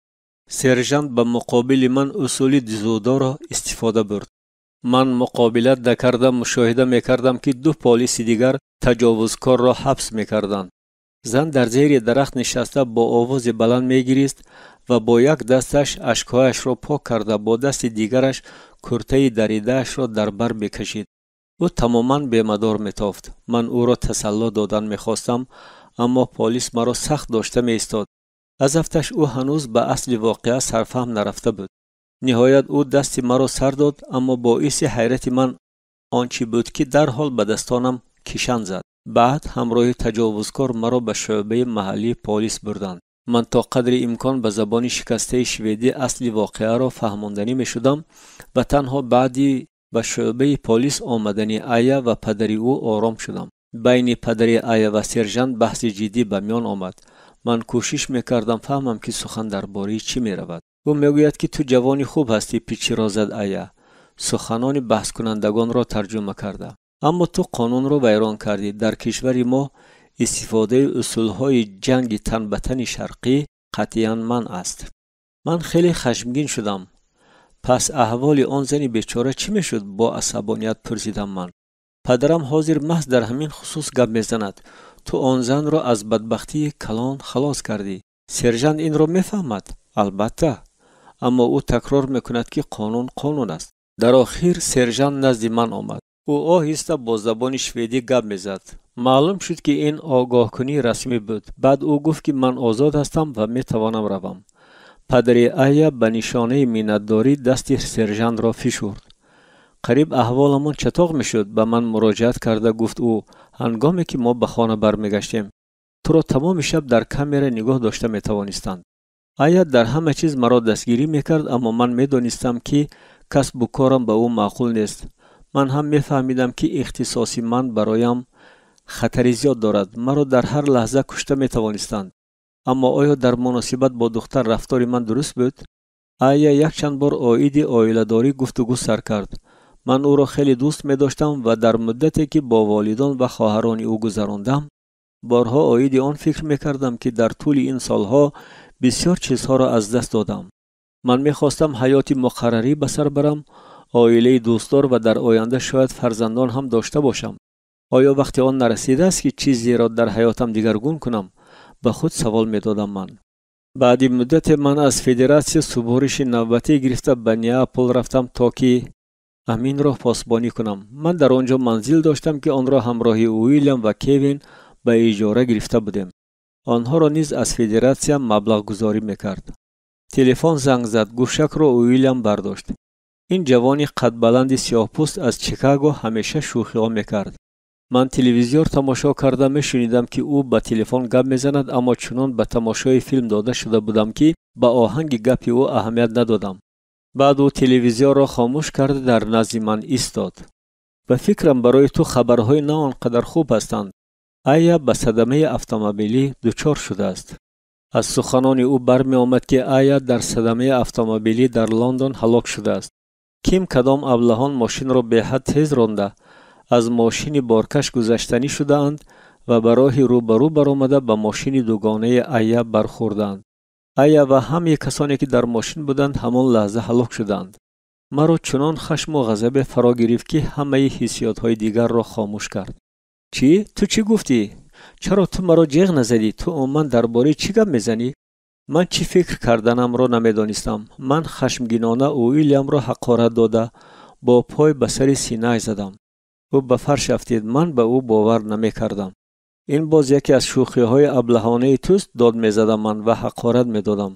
سرژانت به مقابل من اصول دزودا را استفاده برد. من مقابلت نکردم، مشاهده میکردم که دو پلیس دیگر تجاوزکار را حبس میکردند. زن در زیر درخت نشسته با آواز بلند میگریست و با یک دستش اشکهایش را پاک کرده با دست دیگرش کرته دریده‌اش را در بر میکشید. او تماما بی‌مدار میتافت. من او را تسلی دادن میخواستم، اما پلیس مرا سخت داشته میایستاد. از افتش او هنوز به اصل واقعه سرفهم نرفته بود. نهایت او دست مرا سر داد، اما باعث حیرت من آنچه بود که در حال به دستانم کشان زد. بعد همراه تجاوزکار مرا به شعبه محلی پلیس بردند. من تا قدر امکان به زبان شکسته شویدی اصل واقعه را فهماندنی می شدم و تنها بعدی به شعبه پلیس آمدنی آیا و پدری او آرام شدم. بین پدری آیا و سرژانت بحث جدی به میان آمد. من کوشش میکردم فهمم که سخن درباره چی می رود. او میگوید که تو جوانی خوب هستی، پیچی را زد آیا. سخنان بحث کنندگان را ترجمه کرده. اما تو قانون را ویران کردی. در کشور ما استفاده اصولهای جنگ تن به تن شرقی قطعاً منع است. من خیلی خشمگین شدم. پس احوال آن زن بیچاره چی میشد؟ با عصبانیت پرسیدم من. پدرم حاضر محض در همین خصوص گپ میزند. تو آن زن را از بدبختی کلان خلاص کردی. سرژانت این را میفهمد؟ البته. اما او تکرار میکند که قانون قانون است. در آخر سرژانت نزد من آمد. او آهسته با زبان شویدی گپ میزد. معلوم شد که این آگاهکنی رسمی بود. بعد او گفت که من آزاد هستم و میتوانم روم. پدری آیا به نشانه منتداری دست سرژانت را فشرد. قریب احوالمان چطور میشد؟ به من مراجعت کرده گفت او هنگامی که ما به خانه برمیگشتیم تو را تمام شب در کامera نگاه داشته میتوانستند. آیا در همه چیز مرا دستگیری میکرد، اما من میدانستم که کسب و کارم به او معقول نیست. من هم میفهمیدم که اختصاصی من برایم خطری زیاد دارد. مرا در هر لحظه کشته میتوانستند. اما آیا در مناسبت با دختر رفتار من درست بود؟ آیا یک چند بار عاید عائله‌داری گفتگو سر کرد. من او را خیلی دوست می داشتم و در مدتی که با والدان و خواهران او گذراندم بارها عاید آن فکر می کردم که در طول این سالها بسیار چیزها را از دست دادم. من می خواستم حیاتی مقرری به سر برم، عائله دوستدار و در آینده شاید فرزندان هم داشته باشم. آیا وقتی آن نرسیده است که چیزی را در حیاتم دیگرگون کنم؟ به خود سوال می دادم من. بعد مدت من از فدراسیون سپارش نوبتی گرفته به نیاپل رفتم تا که امین را پاسبانی کنم. من در آنجا منزل داشتم که آن را همراه ویلیام و کوین به اجاره گرفته بودیم. آنها را نیز از فدراسیون مبلغ گذاری میکرد. تلفن زنگ زد. گوشک را ویلیام برداشت. این جوانی قد بلند سیاه‌پوست از چیکاگو همیشه شوخی ها میکرد. من تلویزیون تماشا کرده میشنیدم که او با تلفن گپ میزند، اما چنان به تماشای فیلم داده شده بودم که به آهنگ گپ او اهمیت ندادم. بعد او تلویزیون را خاموش کرد در نزد من ایستاد. به فکرم برای تو خبرهای نه آنقدر خوب هستند. آیا به صدمه اتومبیلی دچار شده است؟ از سخنان او برمی آمد که آیا در صدمه اتومبیلی در لندن هلاک شده است. کیم کدام ابلهان ماشین را به حد تیز رانده از ماشین بارکش گذشتنی شده اند و به راه روبرو برآمده به ماشین دوگانه آیا برخوردند. آیا و همه کسانی که در ماشین بودند همان لحظه هلاک شدند. مرا چنان خشم و غضب فرا گرفت که همه حسیات‌های دیگر را خاموش کرد. چی؟ تو چی گفتی؟ چرا تو مرا جیغ نزدی؟ تو عموما درباره چی گپ میزنی؟ من چی فکر کردنم را نمیدانستم. من خشمگینانه ویلیام را حقارت داده با پای به سر سینه‌اش زدم. او به فرش افتید. من به او باور نمیکردم. این باز یکی از شوخی‌های ابلهانه توست، داد می‌زدم من و حقارت می‌دادم.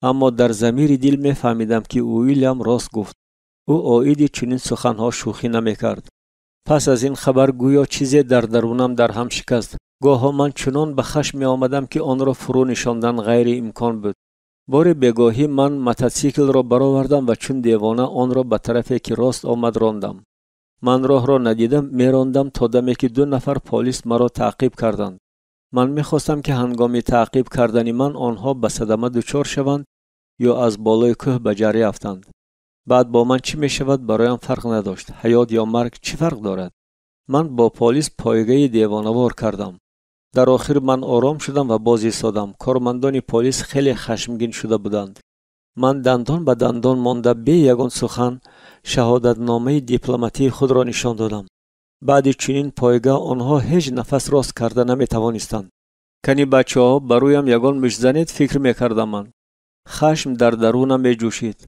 اما در ضمیر دل می‌فهمیدم که ویلیام راست گفت. او عاید چنین سخن‌ها شوخی نمی‌کرد. پس از این خبر گویا چیزی در درونم در هم شکست. گاهی من چنان به خشم می‌آمدم که آن را فرو نشاندن غیر امکان بود. بار بگاهی من موتورسیکل را برآوردم و چون دیوانه آن را به طرفی که راست آمد راندم. من راه را ندیدم میراندم تا دمی که 2 نفر پلیس مرا تعقیب کردند. من میخواستم که هنگام تعقیب کردن من آنها به صدمه دچار شوند یا از بالای کوه به جری افتند. بعد با من چی میشود برایم فرق نداشت. حیات یا مرگ چی فرق دارد؟ من با پلیس پایگاه دیوانه‌وار کردم. در آخر من آرام شدم و باز ایستادم. کارمندان پلیس خیلی خشمگین شده بودند. من دندان به دندان مانده بی یگان سخن شهادتنامه دیپلماتی خود را نشان دادم. بعد چنین پایگاه آنها هیچ نفس راست کرده نمی توانستند. کنی بچه ها برویم یگان میزنید فکر میکردم. من خشم در درونم می جوشید.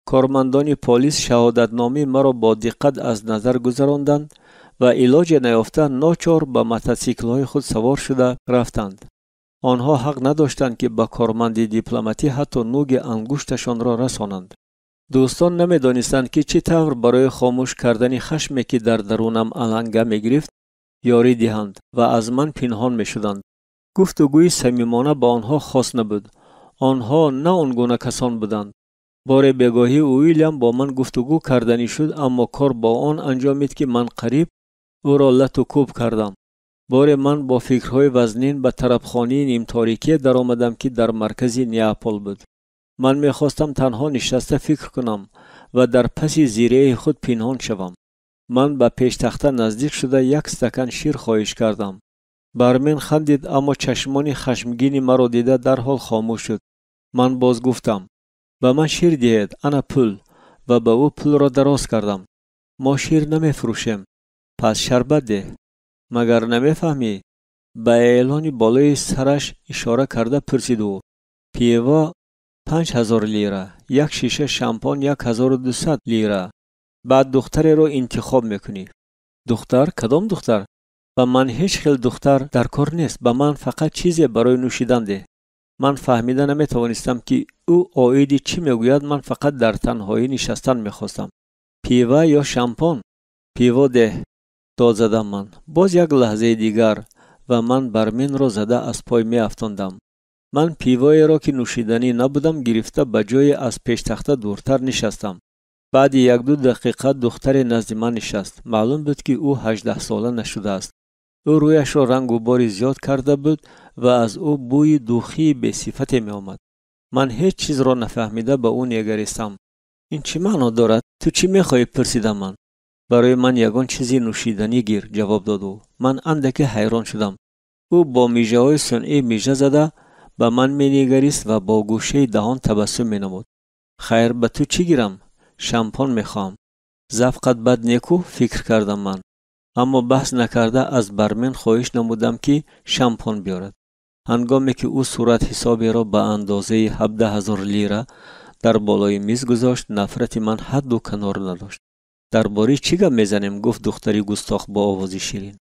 کارمندان پلیس شهادتنامه مرا با دقت از نظر گذراندند و علاج نیافته ناچار به موتورسیکل‌های خود سوار شده رفتند. آنها حق نداشتند که به کارمند دیپلماتی حتی نوک انگشتشان را رسانند. دوستان نمی‌دانستند که چطور برای خاموش کردن خشمی که در درونم علنگه می‌گرفت یاری دهند و از من پنهان می‌شدند. گفتگوی صمیمانه با آنها خاص نبود. آنها نه آنگونه کسان بودند. بار بگاهی ویلیام با من گفتگو کردنی شد، اما کار با آن انجامید که من قریب او را لط و کوب کردم. بار من با فکرهای وزنین به طربخانه نیم تاریکی در آمدم که در مرکز نیاپل بود. من میخواستم تنها نشسته فکر کنم و در پس زیره خود پنهان شوم. من به پیش تخته نزدیک شده یک استکان شیر خواهش کردم. برمن خندید، اما چشمان خشمگین مرا دیده در حال خاموش شد. من باز گفتم به من شیر دهید، انا پول، و به او پول را دراز کردم. ما شیر نمی فروشیم، پس شربت ده. مگر نمی فهمی؟ به اعلان بالای سرش اشاره کرده پرسید او. پیوا 5000 لیره، یک شیشه شامپان 1200 لیره. بعد دختری را انتخاب میکنی. دختر؟ کدام دختر؟ به من هیچ خیل دختر در کار نیست. به من فقط چیزی برای نوشیدن ده. من فهمیده نمیتوانستم که او آیدی چی میگوید. من فقط در تنهایی نشستن میخواستم. پیوا یا شامپان؟ پیوا ده. داد زدم من. باز یک لحظه دیگر و من برمن را زده از پای می افتاندم. من پیوای را که نوشیدنی نبودم گرفته به جای از پیش تخته دورتر نشستم. بعد یک دو دقیقه دختر نزد من نشست. معلوم بود که او 18 ساله نشده است. او رویش را رنگ و باری زیاد کرده بود و از او بوی دوخی به صفت می آمد. من هیچ چیز را نفهمیده به او نگریستم. این چی معنا دارد؟ تو چی میخواهی؟ پرسیدم من. برای من یگان چیزی نوشیدنی گیر، جواب داد او. من اندکی حیران شدم. او با میژه های صنعی میژه زده به من مینگریست و با گوشه دهان تبسم مینمود. خیر، به تو چی گیرم؟ شامپان میخوام. زفقت بد نیکو، فکر کردم من. اما بحث نکرده از برمن خواهش نمودم که شامپان بیارد. هنگامی که او صورت حسابی را به اندازه 17000 لیره در بالای میز گذاشت، نفرت من حد و کنار نداشت. درباره چی گپ میزنیم؟ گفت دختری گستاخ با آوازی شیرین.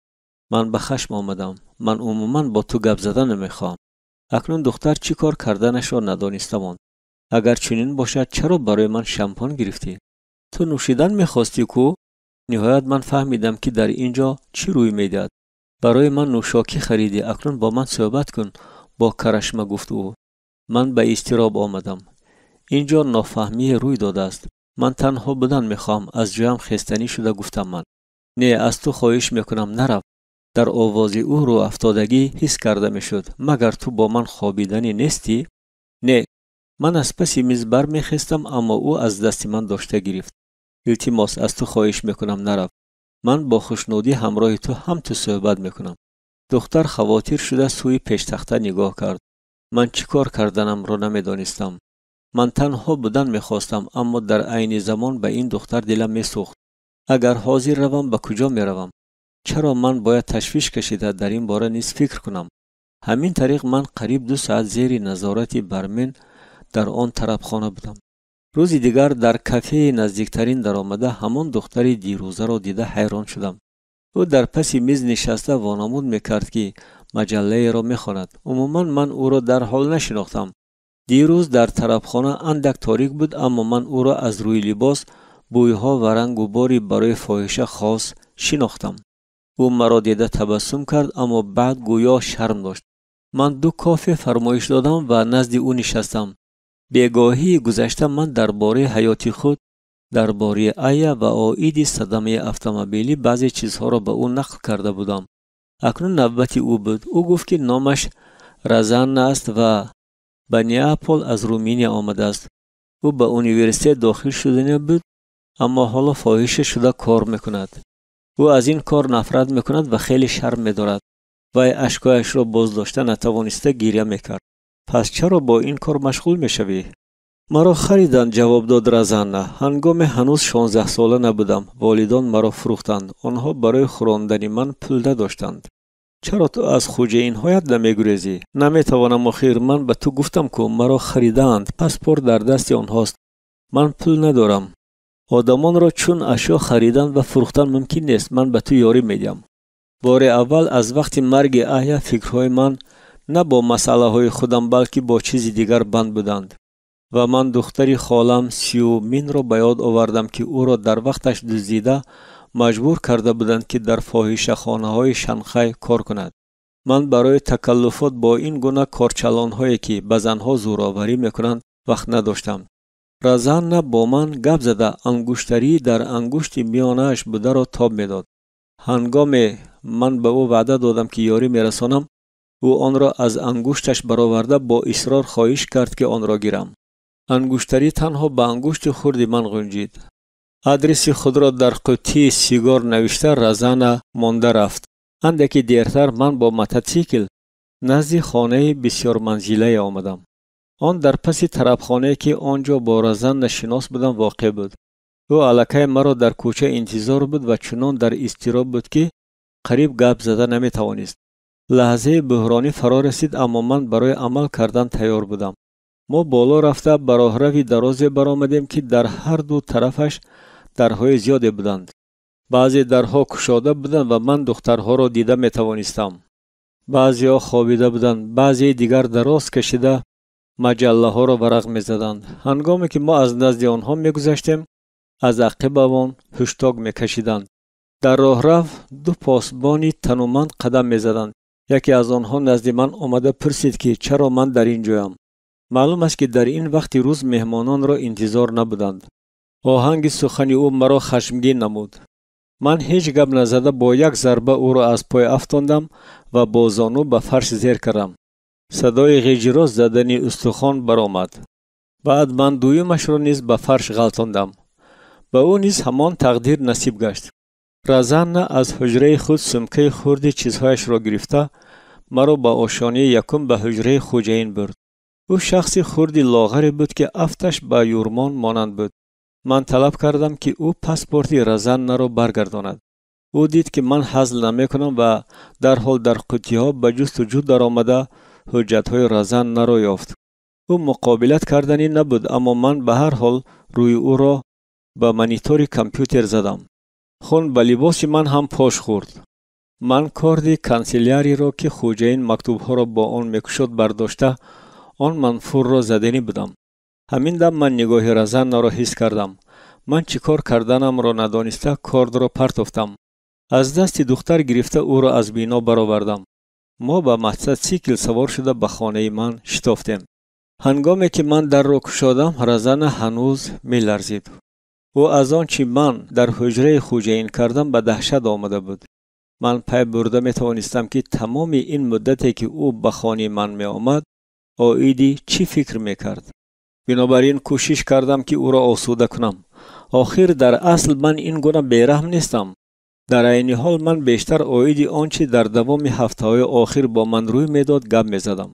من به خشم آمدم. من عموما با تو گپ زدن نمیخوام. اکنون دختر چی کار کردنش را ندانستم. اگر چنین باشد چرا برای من شامپان گرفتی؟ تو نوشیدن میخواستی کو؟ نهایت من فهمیدم که در اینجا چی روی میدهد. برای من نوشاکی خریدی، اکنون با من صحبت کن. با کرشمه گفت او. من به اضطراب آمدم. اینجا نافهمی روی داده است. من تنها بودن میخوام. از جایم خستنی شده گفتم من. نه، از تو خواهش میکنم نرو. در آواز او رو افتادگی حس کرده میشد. مگر تو با من خوابیدنی نیستی؟ نه. من از پس میز بر میخستم، اما او از دست من داشته گرفت. التماس، از تو خواهش میکنم نرو. من با خوشنودی همراه تو هم تو صحبت میکنم. دختر خواطر شده سوی پیش تخته نگاه کرد. من چی کار کردنم را نمیدانستم. من تنها بودن میخواستم، اما در عین زمان به این دختر دلم میسوخت. اگر حاضر روم به کجا میروم؟ چرا من باید تشویش کشیده در این باره نیز فکر کنم؟ همین طریق من قریب 2 ساعت زیر نظارت برمن در آن طربخانه بودم. روزی دیگر در کافه نزدیکترین در آمده همان دختری دیروزه را دیده حیران شدم. او در پس میز نشسته وانمود میکرد که مجله را میخواند. عموما من او را در حال نشناختم. دیروز در طربخانه اندک تاریک بود، اما من او را از روی لباس، بویها و رنگ و باری برای فاحشه خاص شناختم. او مرا دیده تبسم کرد، اما بعد گویا شرم داشت. من 2 کافه فرمایش دادم و نزد او نشستم. بیگاهی گذشته من درباره حیات خود، درباره آیا و عاید صدمه اتومبیلی بعضی چیزها را به او نقل کرده بودم. اکنون نوبت او بود. او گفت که نامش رزان است و به نیاپل از رومانیا آمده است. او به یونیورسیته داخل شده بود، اما حالا فاحشه شده کار میکند. او از این کار نفرت میکند و خیلی شرم میدارد. و اشکایش را باز داشته نتوانسته گریه میکرد. پس چرا با این کار مشغول میشوی؟ مرا خریدند، جواب داد رزانه. هنگام هنوز 16 ساله نبودم. والدان مرا فروختند. آنها برای خوراندن من پول نداشتند. چرا تو از خوجه اینهایت نمیگریزی؟ نمیتوانم، آخر من به تو گفتم که مرا خریدند. پاسپورت در دست آنهاست. من پول ندارم. آدمان را چون اشیا خریدن و فروختن ممکن نیست. من به تو یاری میدم. بار اول از وقتی مرگ احیا فکرهای من نه با مسئله های خودم بلکه با چیز دیگر بند بودند و من دختری خالم سیومین را به یاد آوردم که او را در وقتش دزدیده مجبور کرده بودند که در فاحشه‌خانه های شنغهای کار کند. من برای تکلفات با این گونه کارچلان هایی که به زنها زورآوری میکنند وقت نداشتم. رزان با من گپ زده انگشتری در انگشت میانه‌اش بوده را تاب میداد. هنگام من به او وعده دادم که یاری میرسانم، او آن را از انگشتش برآورده با اصرار خواهش کرد که آن را گیرم. انگشتری تنها به انگشت خرد من گنجید. آدرس خود را در قوطی سیگار نوشته رزان مانده رفت. اندکی دیرتر من با موتورسیکل نزد خانه بسیار منزله آمدم. آن در پس طرفخانه که آنجا با رزان نشناس بودم واقع بود. او الکی مرا در کوچه انتظار بود و چنان در اضطراب بود که قریب گپ زده نمی توانست. لحظه بحرانی فرا رسید، اما من برای عمل کردن تیار بودم. ما بالا رفته به راهروی درازی برآمدیم که در هر دو طرفش درهای زیادی بودند. بعضی درها گشاده بودند و من دخترها را دیده می توانستم. بعضی‌ها خوابیده بودند، بعضی دیگر دراز کشیده مجله ها را ورق می زدند. هنگامی که ما از نزد آنها می گذشتیم، از عقب آن هشتاگ می کشیدند. در راهرو دو پاسبانی تنومند قدم می زدند. یکی از آنها نزد من آمده پرسید که چرا من در اینجایم. معلوم است که در این وقت روز مهمانان را انتظار نبودند. آهنگ سخن او مرا خشمگین نمود. من هیچ گپ نزده با یک ضربه او را از پای افتاندم و با زانو به فرش زیر کردم. صدای غیجراز زدنی استخوان برآمد. بعد من دویمش را نیز به فرش غلطاندم. به او نیز همان تقدیر نصیب گشت. رزان از حجره خود سمکه خرد چیزهایش را گرفته مرا به آشیانه یکم به حجره خوجین برد. او شخصی خردی لاغری بود که افتش به یورمان مانند بود. من طلب کردم که او پاسپورت رزان را برگرداند. او دید که من هزل نمی کنم و در حال در قوطی ها به جستجو در آمده حجت های رزان را یافت. او مقابلت کردنی نبود، اما من به هر حال روی او را به مانیتور کامپیوتر زدم. خون به لباس من هم پاش خورد. من کارد کانسیلیاری را که خوجین مکتوب ها را با آن میکشد برداشته آن منفور را زدنی بودم. همین دم من نگاه رزان را حس کردم. من چیکار کردنم را ندانسته کارد را پرتافتم. از دست دختر گرفته او را از بینا برآوردم. ما به موتورسیکل سوار شده به خانه من شتافتیم. هنگامی که من در را گشادم رزان هنوز می لرزید. او از آن چی من در حجره خوجین کردم به دهشت آمده بود. من پی برده می توانستم که تمام این مدتی که او به خانه من می آمد آیدی چی فکر می کرد. بنابراین کوشش کردم که او را آسوده کنم. آخر در اصل من این گونه بیرحم نیستم. در عین حال من بیشتر آیدی آنچه در دوام هفته‌های آخر با من روی میداد گپ می زدم.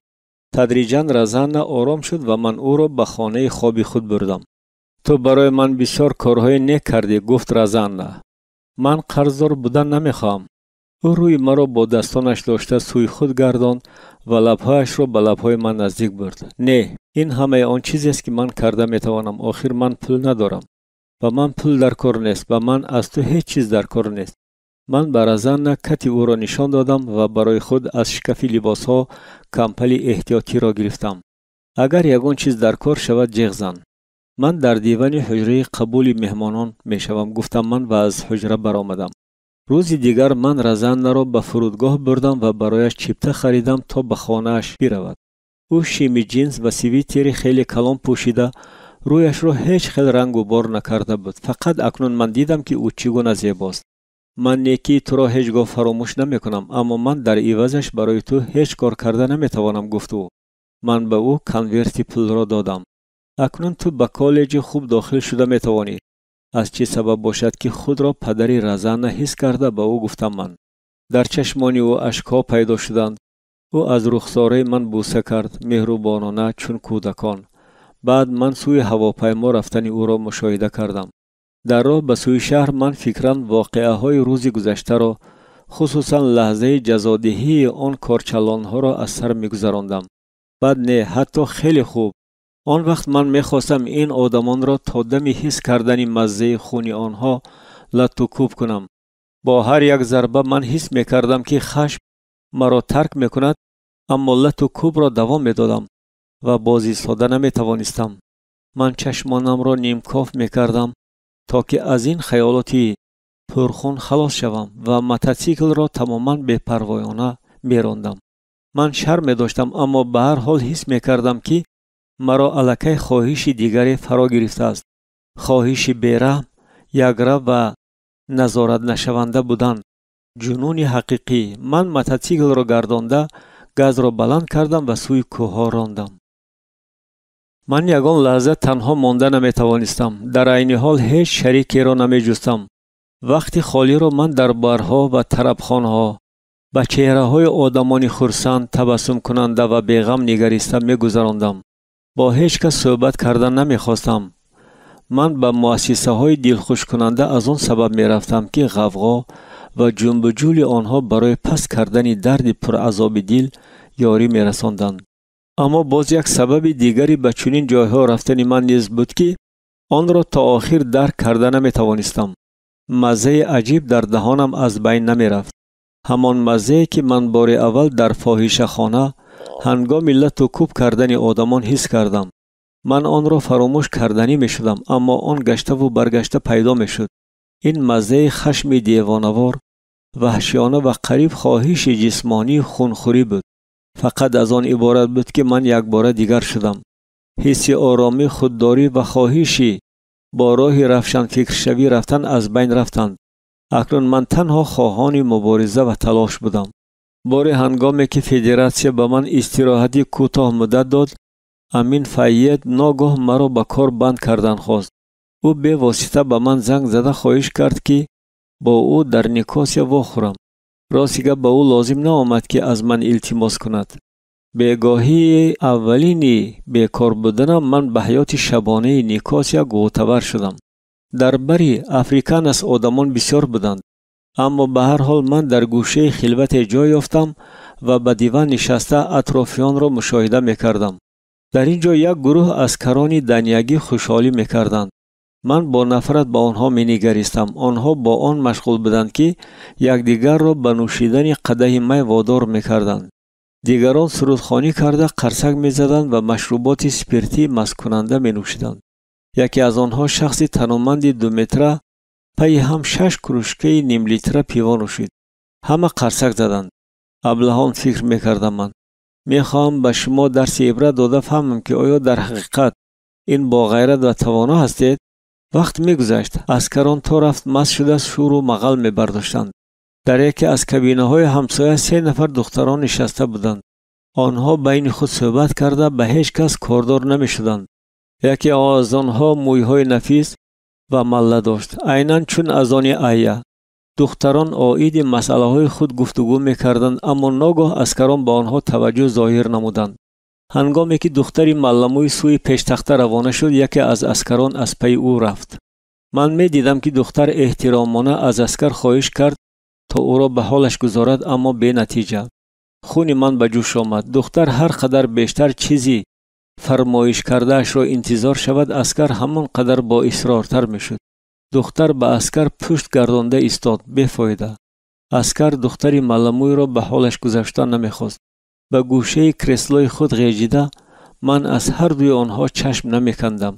تدریجاً رزان آرام شد و من او را به خانه خوابی خود بردم. تو برای من بسیار کارهای نیک کردی، گفت رزان. من قرضدار بودن نمیخوام. او روی مرا با دستانش داشته سوی خود گرداند و لبهایش را به لبهای من نزدیک برد. نه، این همه آن چیزی است که من کرده میتوانم. آخر من پول ندارم و من پول در کار نیست و من از تو هیچ چیز در کار نیست. من بر رزان کتی او را نشان دادم و برای خود از شکف لباس ها کمپل احتیاطی را گرفتم. اگر یگان چیز در کار شود جیغ زن. من در دیوان حجره قبول مهمانان میشوم، گفتم من و از حجره برآمدم. روز دیگر من رزان را به فرودگاه بردم و برایش چیپته خریدم تا به خانه‌اش برود. او شیمی جینز و سویتری خیلی کلان پوشیده، رویش را هیچ خیل رنگ و بار نکرده بود. فقط اکنون من دیدم که او چگونه زیباست. من نیکی تو را هیچگاه فراموش نمی کنم، اما من در عوضش برای تو هیچ کار کرده نمی توانم، گفت او. من به او کنورت پول را دادم. اکنون تو به کالج خوب داخل شده می توانی. از چه سبب باشد که خود را پدری رزان حس کرده به او گفتم من. در چشمان او اشک‌ها پیدا شدند. او از رخساره من بوسه کرد، مهربانانه چون کودکان. بعد من سوی هواپیما رفتن او را مشاهده کردم. در راه به سوی شهر من فکراً واقعه های روز گذشته را، خصوصاً لحظه جزادهی آن کارچلان ها را از سر می گذراندم. بعد نه، حتی خیلی خوب. آن وقت من می خواستم این آدمان را تا دم حس کردن مزه خون آنها لط و کوب کنم. با هر یک ضربه من حس می کردم که خشم مرا ترک می کند، اما لط و کوب را دوام می دادم و باز ایستاده نمی توانستم. من چشمانم را نیم کاف می کردم تا که از این خیالاتی پرخون خلاص شوم و موتورسیکل را تماما بی‌پروایانه می راندم. من شرم داشتم، اما به هر حال حس می کردم که مرا الکی خواهش دیگری فرا گرفته است. خواهش بی‌رحم، یکرا و نظارت نشونده بودن. جنون حقیقی. من موتورسیکل را گردانده گاز را بلند کردم و سوی کوه راندم. من یگان لحظه تنها مانده نمی توانستم. در عین حال هیچ شریکی را نمی جستم. وقتی خالی را من در بارها و طربخانه‌ها با چهره های آدمانی خرسند، تبسم کننده و بیغم نگریسته می گذراندم. با هیچ کس صحبت کردن نمی خواستم. من به مؤسسه های دلخوش کننده از آن سبب می رفتم که غوغا و جنب و جول آنها برای پس کردن درد پر عذاب دل یاری می رساندند. اما باز یک سبب دیگری به چنین جایها رفتن من نیز بود که آن را تا آخر درک کرده نمی توانستم. مزه عجیب در دهانم از بین نمی رفت. همان مزه که من بار اول در فاحشه خانه هنگام لط و کوب کردن آدمان حس کردم. من آن را فراموش کردنی می شدم، اما آن گشته و برگشته پیدا می شد. این مزه خشم دیوانوار، وحشیانه و قریب خواهش جسمانی خونخوری بود. فقط از آن عبارت بود که من یک بار دیگر شدم. حس آرامی، خودداری و خواهشی با راه روشن فکر شوی رفتن از بین رفتند. اکنون من تنها خواهان مبارزه و تلاش بودم. بار هنگامی که فدراسیون به من استراحتی کوتاه مدت داد، امین فیاض ناگاه مرا به کار بند کردن خواست. او به واسطه به من زنگ زده خواهش کرد که با او در نیکاسیا واخورم. راستی که به او لازم نآمد که از من التماس کند. بیگاهی اولینی بیکار بودنم من به حیات شبانه نیکاسیا گوتور شدم. در بری افریکانس آدمان بسیار بودند، اما به هر حال من در گوشه خلوت جای یافتم و به دیوان نشسته اطرافیان را مشاهده می‌کردم. در اینجا یک گروه عسکران دنیاگی خوشحالی می‌کردند. من با نفرت به آنها می‌نگریستم. آنها با آن مشغول بودند که یکدیگر را به نوشیدن قدح می وادار می‌کردند. دیگران سرودخوانی کرده قرصک می‌زدند و مشروبات اسپریتی مست کننده می‌نوشیدند. یکی از آنها شخصی تنومند 2 متره پی هم 6 کروشکه نیم لیتره پیوا نوشید. همه قرصک زدند. ابلهان فکر می‌کردم من می‌خواهم به شما درس عبرت داده فهمم که آیا در حقیقت این با غیرت و توانا هستید؟ وقت می‌گذشت. عسکران تا رفت مست شده شور و مغل می‌برداشتند. در یکی از کابینه‌های همسایه 3 نفر دختران نشسته بودند. آنها بین خود صحبت کرده به هیچ کس کاردار نمی‌شدند. یکی از آنها موی‌های نفیس و مله داشت، عیناً چون از آن آیه. دختران عاید مسئله‌های خود گفتگو می‌کردند، اما ناگاه عسکران به آنها توجه ظاهر نمودند. هنگامی که دختری ملموی سوی پیش تخته روانه شد، یکی از عسکران از پی او رفت. من می‌دیدم که دختر احترامانه از عسکر خواهش کرد تا او را به حالش گذارد، اما به نتیجه. خون من به جوش آمد. دختر هر قدر بیشتر چیزی فرمایش کرده اش را انتظار شود، عسکر همان قدر با اصرارتر می شد. دختر به عسکر پشت گردانده ایستاد. بیفایده. عسکر دختری ملموی را به حالش گذاشتن نمی خواست. به گوشه کرسلوی خود غیجیده من از هر دوی آنها چشم نمی کندم.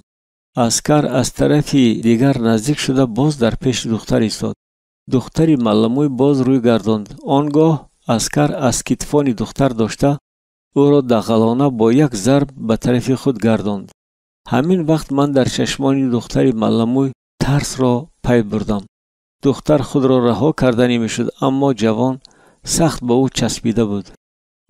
عسکر از طرفی دیگر نزدیک شده باز در پیش دختر ایستاد. دختری ملموی باز روی گرداند. آنگاه عسکر از کتفان دختر داشته او را دغلانه با یک ضرب به طرف خود گرداند. همین وقت من در چشمان دختری ملموی ترس را پی بردم. دختر خود را رها کردنی میشد، اما جوان سخت به او چسبیده بود.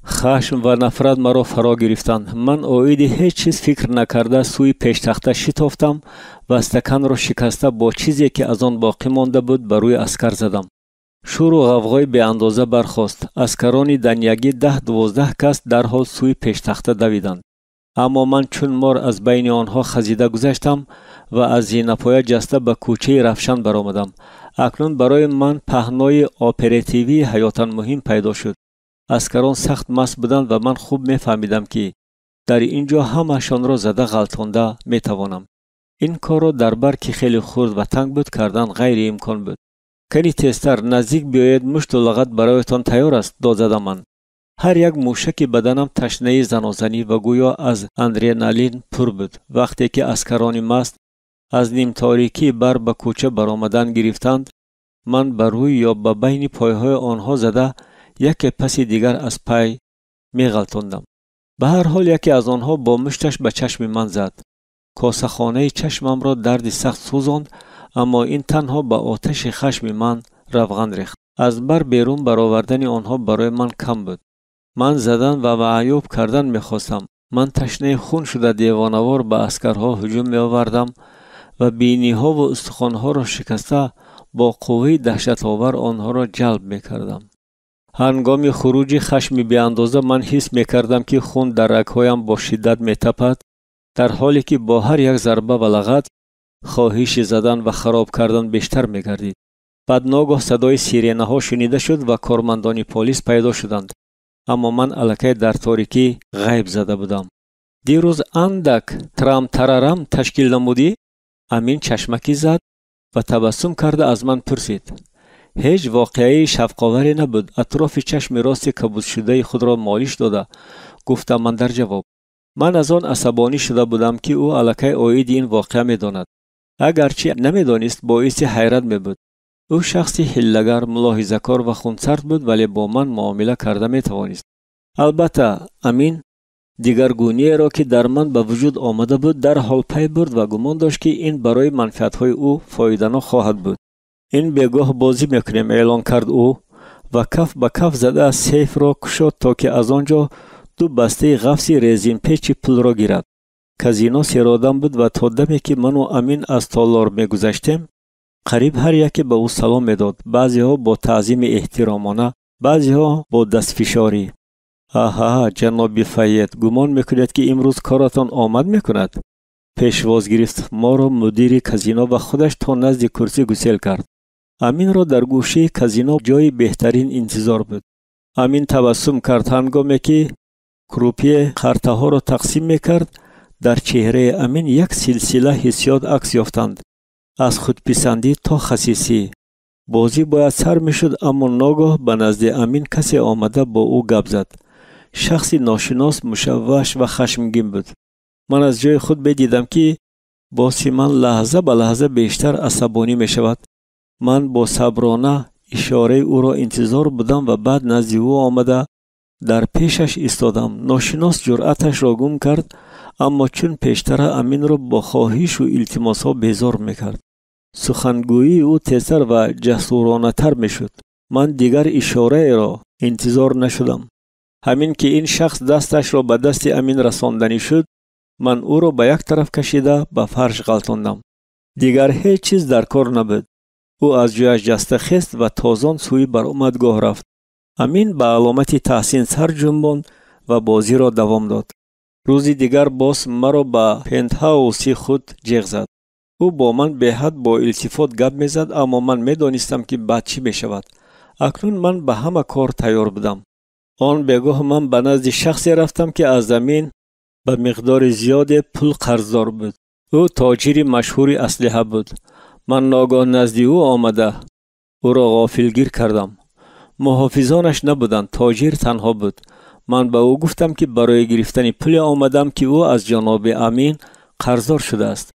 خشم و نفرت مرا فرا گرفتند. من عاید هیچ چیز فکر نکرده سوی پیش تخته شتافتم و استکان را شکسته با چیزی که از آن باقی مانده بود بر روی عسکر زدم. شور و غوغای به اندازه برخاست. عسکران دنیاگی 10-12 کس در حال سوی پیش تخته دویدند. اما من چون مار از بین آنها خزیده گذشتم و از زینه‌پایه جسته به کوچه رفشن برآمدم. اکنون برای من پهنای اپراتیوی حیاتاً مهم پیدا شد. عسکران سخت مست بودند و من خوب می‌فهمیدم که در اینجا همه‌شان را زده غلطانده می‌توانم. این کار را در بر که خیلی خرد و تنگ بود کردن غیر امکان بود. کمی تیزتر نزدیک بیاید، مشت و لغت برایتان تیار است، داد زدم من. هر یک موشک بدنم تشنه زنازنی و گویا از آدرنالین پر بود. وقتی که عسکران مست از نیم تاریکی بر به کوچه برآمدن گرفتند، من بر روی یا به بین پایهای آنها زده یک پس دیگر از پای می‌غلطاندم. به هر حال یکی از آنها با مشتش به چشم من زد. کاسه‌خانه چشمم را درد سخت سوزاند، اما این تنها به آتش خشم من روغن ریخت. از بر بیرون برآوردن آنها برای من کم بود. من زدن و معیوب کردن می‌خواستم. من تشنه خون شده دیوانه‌وار به عسکرها هجوم می‌آوردم و بینی‌ها و استخوان‌ها را شکسته با قوه دهشت‌آور آنها را جلب می‌کردم. هنگام خروج خشم بی‌اندازه من حس می‌کردم که خون در رگ‌هایم با شدت می‌تپد، در حالی که با هر یک ضربه و لغت خواهش زدن و خراب کردن بیشتر می‌گردید. بعد ناگاه صدای سیرنه‌ها شنیده شد و کارمندان پلیس پیدا شدند. اما من الکی در تاریکی غیب زده بودم. دیروز اندک ترام ترارم تشکیل نمودی؟ امین چشمکی زد و تبسم کرده از من پرسید. هیچ واقعی شفقاوری نبود. اطراف چشم راست کبود شده خود را مالش داده گفتم من در جواب. من از آن عصبانی شده بودم که او الکی عاید این واقعه می‌داند. اگرچه نمی‌دانست باعث حیرت می‌بود. او شخصی حیله‌گر، ملاحظه‌کار و خونسرد بود، ولی با من معامله کرده می‌توانست. البته امین دیگرگونی را که در من به وجود آمده بود در حال پی برد و گمان داشت که این برای منفعت‌های او فایده‌ناک خواهد بود. این بگاه بازی می‌کنیم اعلان کرد او و کف به کف زده از سیف را کشاد تا که از آنجا دو بسته قفس رزین پیچ پول را گیرد. کازینو سرادم بود و تا دمی که من و امین از تالار می‌گذشتیم قریب هر یکی به او سلام می‌داد. بعضی‌ها با تعظیم احترامانه، بعضی‌ها با دستفشاری. آها جناب فید، گمان می‌کنید که امروز کارتان آمد می‌کند؟ پیشواز گرفت ما را مدیر کازینو و خودش تا نزد کرسی گسیل کرد. امین را در گوشه کازینو جای بهترین انتظار بود. امین تبسم کرد. هنگامی که کروپی خرطه‌ها را تقسیم می‌کرد در چهره امین یک سلسله حسیات عکس یافتند، از خودپسندی تا خسیسی. بازی باید سر می‌شد، اما ناگاه به نزد امین کسی آمده با او گپ زد. شخصی ناشناس، مشوش و خشمگین بود. من از جای خود بدیدم که باسی من لحظه به لحظه بیشتر عصبانی می شود. من با صبرانه اشاره او را انتظار بودم و بعد نزد او آمده در پیشش ایستادم. ناشناس جرأتش را گم کرد، اما چون پیشتر امین را با خواهش و التماس ها بیزار میکرد. سخنگویی او تیزتر و جسورانه تر میشد. من دیگر اشاره را انتظار نشدم. همین که این شخص دستش را به دست امین رساندنی شد، من او را به یک طرف کشیده به فرش غلطاندم. دیگر هیچ چیز در کار نبود. او از جایش جسته خست و تازان سوی برآمدگاه رفت. امین به علامت تحسین سر جنباند و بازی را دوام داد. روزی دیگر باز مرا به پنتهاوس خود جیغ زد. او با من به حد با التفات گپ میزد، اما من میدانستم که بعد چی میشود. اکنون من به همه کار تیار بودم. آن بگاه من به نزد شخصی رفتم که از زمین به مقدار زیاد پول قرضدار بود. او تاجر مشهور اسلحه بود. من ناگاه نزد او آمده او را غافلگیر کردم. محافظانش نبودند، تاجر تنها بود. من به او گفتم که برای گرفتن پول آمدم که او از جناب امین قرضدار شده است.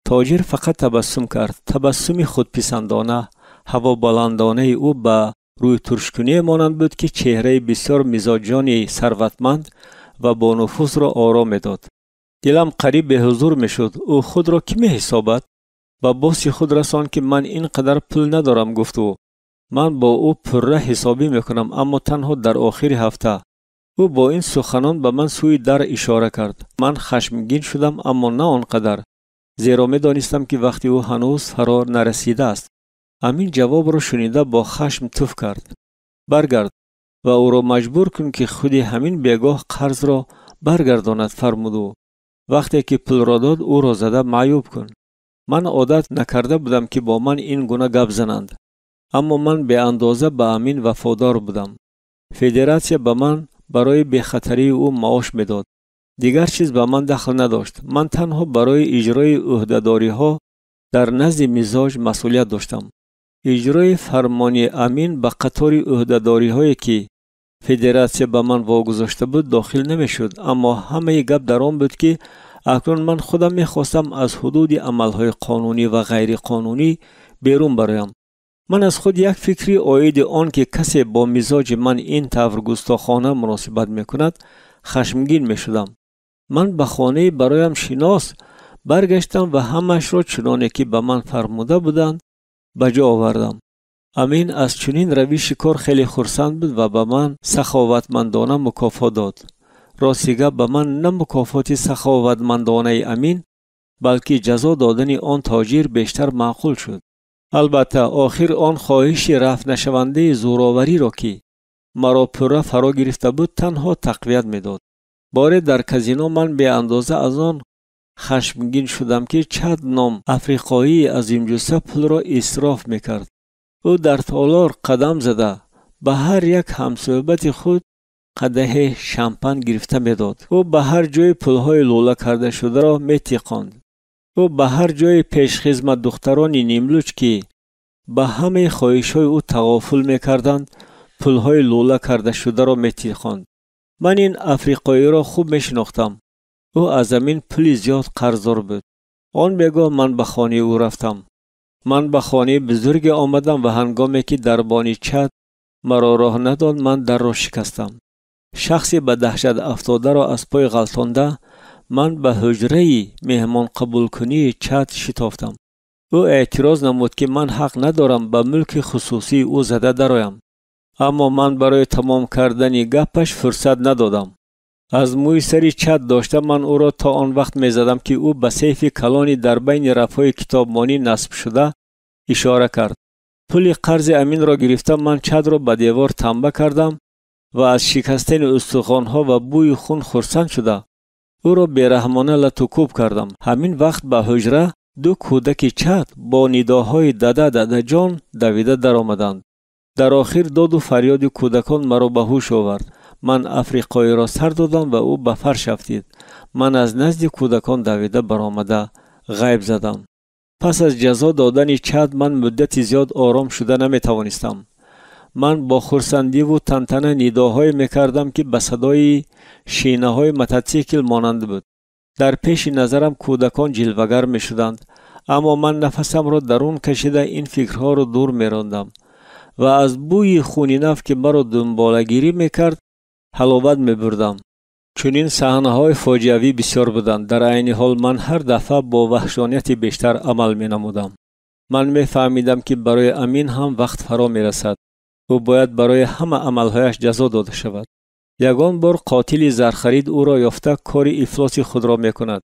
تاجر فقط تبسم کرد. تبسمی خودپسندانه، هوا بلندانه او به روی ترشکنی مانند بود که چهره بسیار مزاجانی ثروتمند و با نفوذ را آرام می‌داد. دلم قریب به حضور می‌شد. او خود را کی می‌حسابد؟ با باسی خود رساند که من اینقدر پول ندارم، گفت او. من با او پره حسابی میکنم، اما تنها در آخر هفته. او با این سخنان به من سوی در اشاره کرد. من خشمگین شدم، اما نه آنقدر، زیرا می‌دانستم که وقتی او هنوز فرا نرسیده است. امین جواب را شنیده با خشم تف کرد. برگرد و او را مجبور کن که خودی همین بگاه قرض را برگرداند، فرمود او. وقتی که پول را داد او را زده معیوب کن. من عادت نکرده بودم که با من این گونه گپ زنند. اما من به اندازه به امین وفادار بودم. فدراسیون به من برای بخطری او معاش میداد. دیگر چیز به من دخل نداشت. من تنها برای اجرای عهده‌داری ها در نزد مزاج مسئولیت داشتم. اجرای فرمانی امین به قطار عهده‌داری هایی که فدراسیون به من واگذاشته بود داخل نمیشد. اما همه گپ در آن بود که اکنون من خودم میخواستم از حدود عملهای قانونی و غیر قانونی بیرون برایم. من از خود یک فکری عاید آن که کسی با مزاج من این طور گستاخانه مناسبت میکند خشمگین میشدم. من به خانه برایم شناس برگشتم و همش را چنانه که به من فرموده بودند به جا آوردم. امین از چنین روش کار خیلی خرسند بود و به من سخاوتمندانه مکافات داد. راستیگه به من نه مکافات سخاوتمندانه امین بلکه جزا دادن آن تاجر بیشتر معقول شد. البته آخر آن خواهش رفع نشونده زوراوری را که مرا پوره فرا گرفته بود تنها تقویت میداد. باره در کازینو من به اندازه از آن خشمگین شدم که چند نام افریقایی عظیم‌جثه پول را اسراف میکرد. او در تالار قدم زده به هر یک همصحبت خود قدح شامپان گرفته میداد. او به هر جای پولهای لوله کرده شده را میتیقاند. او به هر جای پیشخدمت دختران نیملوچ که به همه خواهش‌های او تغافل میکردند پولهای لوله کرده شده را میتیقاند. من این افریقایی را خوب میشناختم. او از امین پول زیاد قرضدار بود. آن میگه من به خانه او رفتم. من به خانه بزرگ آمدم و هنگامی که دربانی چت مرا راه نداد من در را شکستم. شخصی به دهشت افتاده را از پای غلطانده من به حجره مهمان قبول کنی چت شتافتم. او اعتراض نمود که من حق ندارم به ملک خصوصی او زده درایم. اما من برای تمام کردن گپش فرصت ندادم. از موی سری چت داشته من او را تا آن وقت می زدم که او به سیف کلانی در بین رفای کتابمانی نصب شده اشاره کرد. پول قرض امین را گرفتم. من چت را به دیوار تنبه کردم و از شکستن استخوان‌ها و بوی خون خرسند شده او را بیرحمانه لطوکوب کردم. همین وقت به حجره دو کودک چت با نداهای داده داده جان دویده در آمدند. در آخر داد و فریاد کودکان مرا به هوش آورد. من افریقایی را سر دادم و او به فرش افتید. من از نزد کودکان دویده برآمده غیب زدم. پس از جزا دادن چت من مدت زیاد آرام شده نمی توانستم. من با خرسندی و تنتنه نداهای میکردم که به صدای شینه های موتورسیکل مانند بود. در پیش نظرم کودکان جلوگر می شدند. اما من نفسم را درون کشیده این فکرها را دور می راندم و از بوی خونی نف که مرا دنبالگیری می کرد حلاوت می بردم. چنین صحنه های فاجعه‌ای بسیار بودند. در عین حال من هر دفعه با وحشانیت بیشتر عمل می نمودم. من می فهمیدم که برای امین هم وقت فرا می رسد. او باید برای همه عملهایش جزا داده شود. یگان بار قاتل زرخرید او را یافته کار افلاس خود را می کند.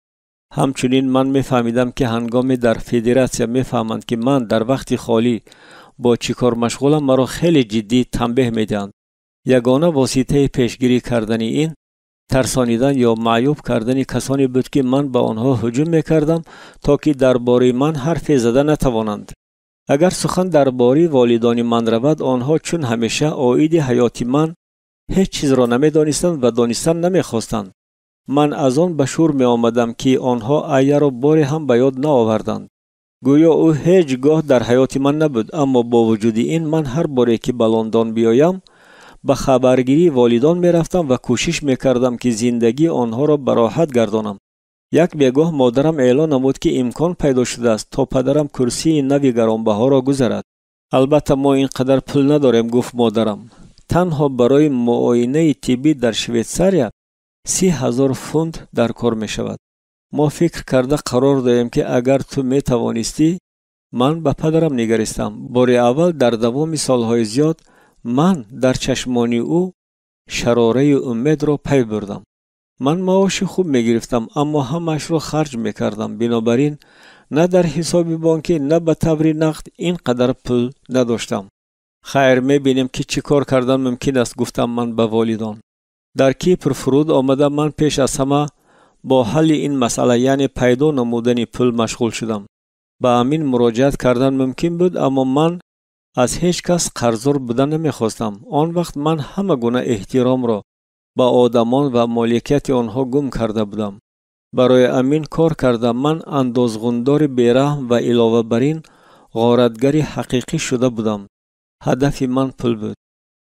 همچنین من می فهمیدم که هنگامی در فدراسیون می فهمند که من در وقت خالی با چیکار مشغولم مرا خیلی جدی تنبیه می دهند. یگانه واسطه پیشگیری کردن این ترسانیدن یا معیوب کردن کسانی بود که من به آنها هجوم می کردم تا که درباره من حرف زده نتوانند. اگر سخن درباره والدان من رود آنها چون همیشه عاید حیات من هیچ چیز را نمی دانستند و دانستن نمی خواستند. من از آن به شور می آمدم که آنها ایه را باری هم به یاد نآوردند. گویا او هیچ گاه در حیات من نبود. اما با وجود این من هر باری که به لندن بیایم به خبرگیری والدان می رفتم و کوشش می کردم که زندگی آنها را به راحت گردانم. یک بیگاه مادرم اعلان نمود که امکان پیدا شده است تا پدرم کرسی نوی گرانبها را گذارد. البته ما اینقدر پول نداریم گفت مادرم. تنها برای معاینه طبی در شویتزاریا 30,000 فوند در کار می شود. ما فکر کرده قرار داریم که اگر تو می توانستی من به پدرم نگریستم. بار اول در دوام سالهای زیاد من در چشمان او شراره امید را پی بردم. من معاش خوب می گرفتم اما همش را خرج می کردم. بنابراین نه در حساب بانکی نه به طور نقد اینقدر پول نداشتم. خیر می بینیم که چی کار کردن ممکن است گفتم من به والدان. در کیپر فرود آمده من پیش از همه با حل این مسئله یعنی پیدا نمودن پول مشغول شدم. به همین مراجعت کردن ممکن بود، اما من از هیچ کس قرضدار بودن نمیخواستم. آن وقت من همه گونه احترام را به آدمان و مالکیت آنها گم کرده بودم. برای امین کار کردم. من اندازغندار بیرحم و علاوه بر این غارتگری حقیقی شده بودم. هدف من پول بود.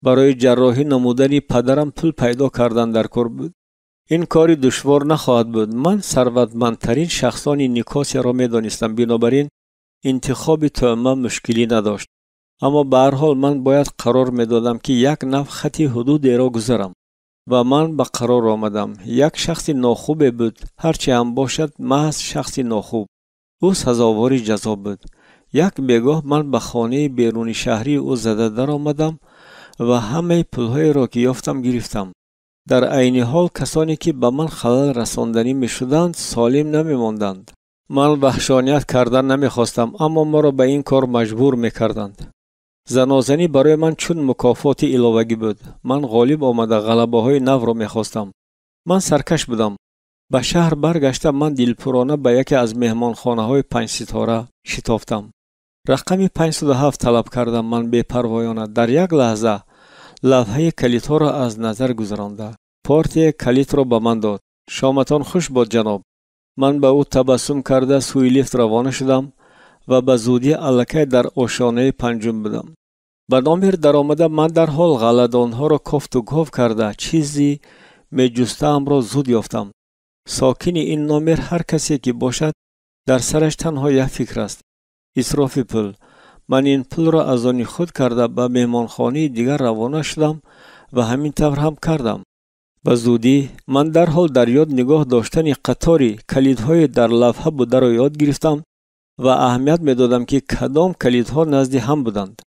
برای جراحی نمودن پدرم پول پیدا کردن در کار بود. این کاری دشوار نخواهد بود. من ثروتمندترین شخصان نیکاسیا را می‌دانستم، بنابراین انتخاب طعمه مشکلی نداشت. اما به هر حال من باید قرار می‌دادم که یک نفع خطی حدودی را گذرم و من به قرار آمدم. یک شخص ناخوب بود، هرچی هم باشد محض شخص ناخوب. او سزاوار جزا بود. یک بیگاه من به خانه بیرون شهری او زده در آمدم و همه پول‌های را که یافتم گرفتم. در عین حال کسانی که به من خلل رساندنی می شدند سالم نمی ماندند. من وحشانیت کردن نمی خواستم، اما ما را به این کار مجبور می کردند. زنازنی برای من چون مکافات علاوگی بود. من غالب آمده غلبه های نو را می خواستم. من سرکش بودم. به شهر برگشتم. من دلپرانه به یکی از مهمانخانه های 5 ستاره شتافتم. رقم 507 طلب کردم. من بی‌پروایانه در یک لحظه لوحه کلیدها را از نظر گذرانده پارتی کلید را به من داد. شامتان خوش باد جناب. من به او تبسم کرده سوی لیفت روانه شدم و به زودی الکی در آشیانه 5 بودم. به نامر در آمده من در حال غلدانها را کفت و گاو کرده چیزی می جستم را زود یافتم. ساکن این نامر هر کسی که باشد در سرش تنها یک فکر است: اسراف پول. من این پول را از آن خود کرده به مهمانخانه دیگر روانه شدم و همین طور هم کردم. به زودی من در حال در یاد نگاه داشتن قطاری کلیدهای در لوحه بوده را یاد گرفتم و اهمیت می دادم که کدام کلیدها نزد هم بودند.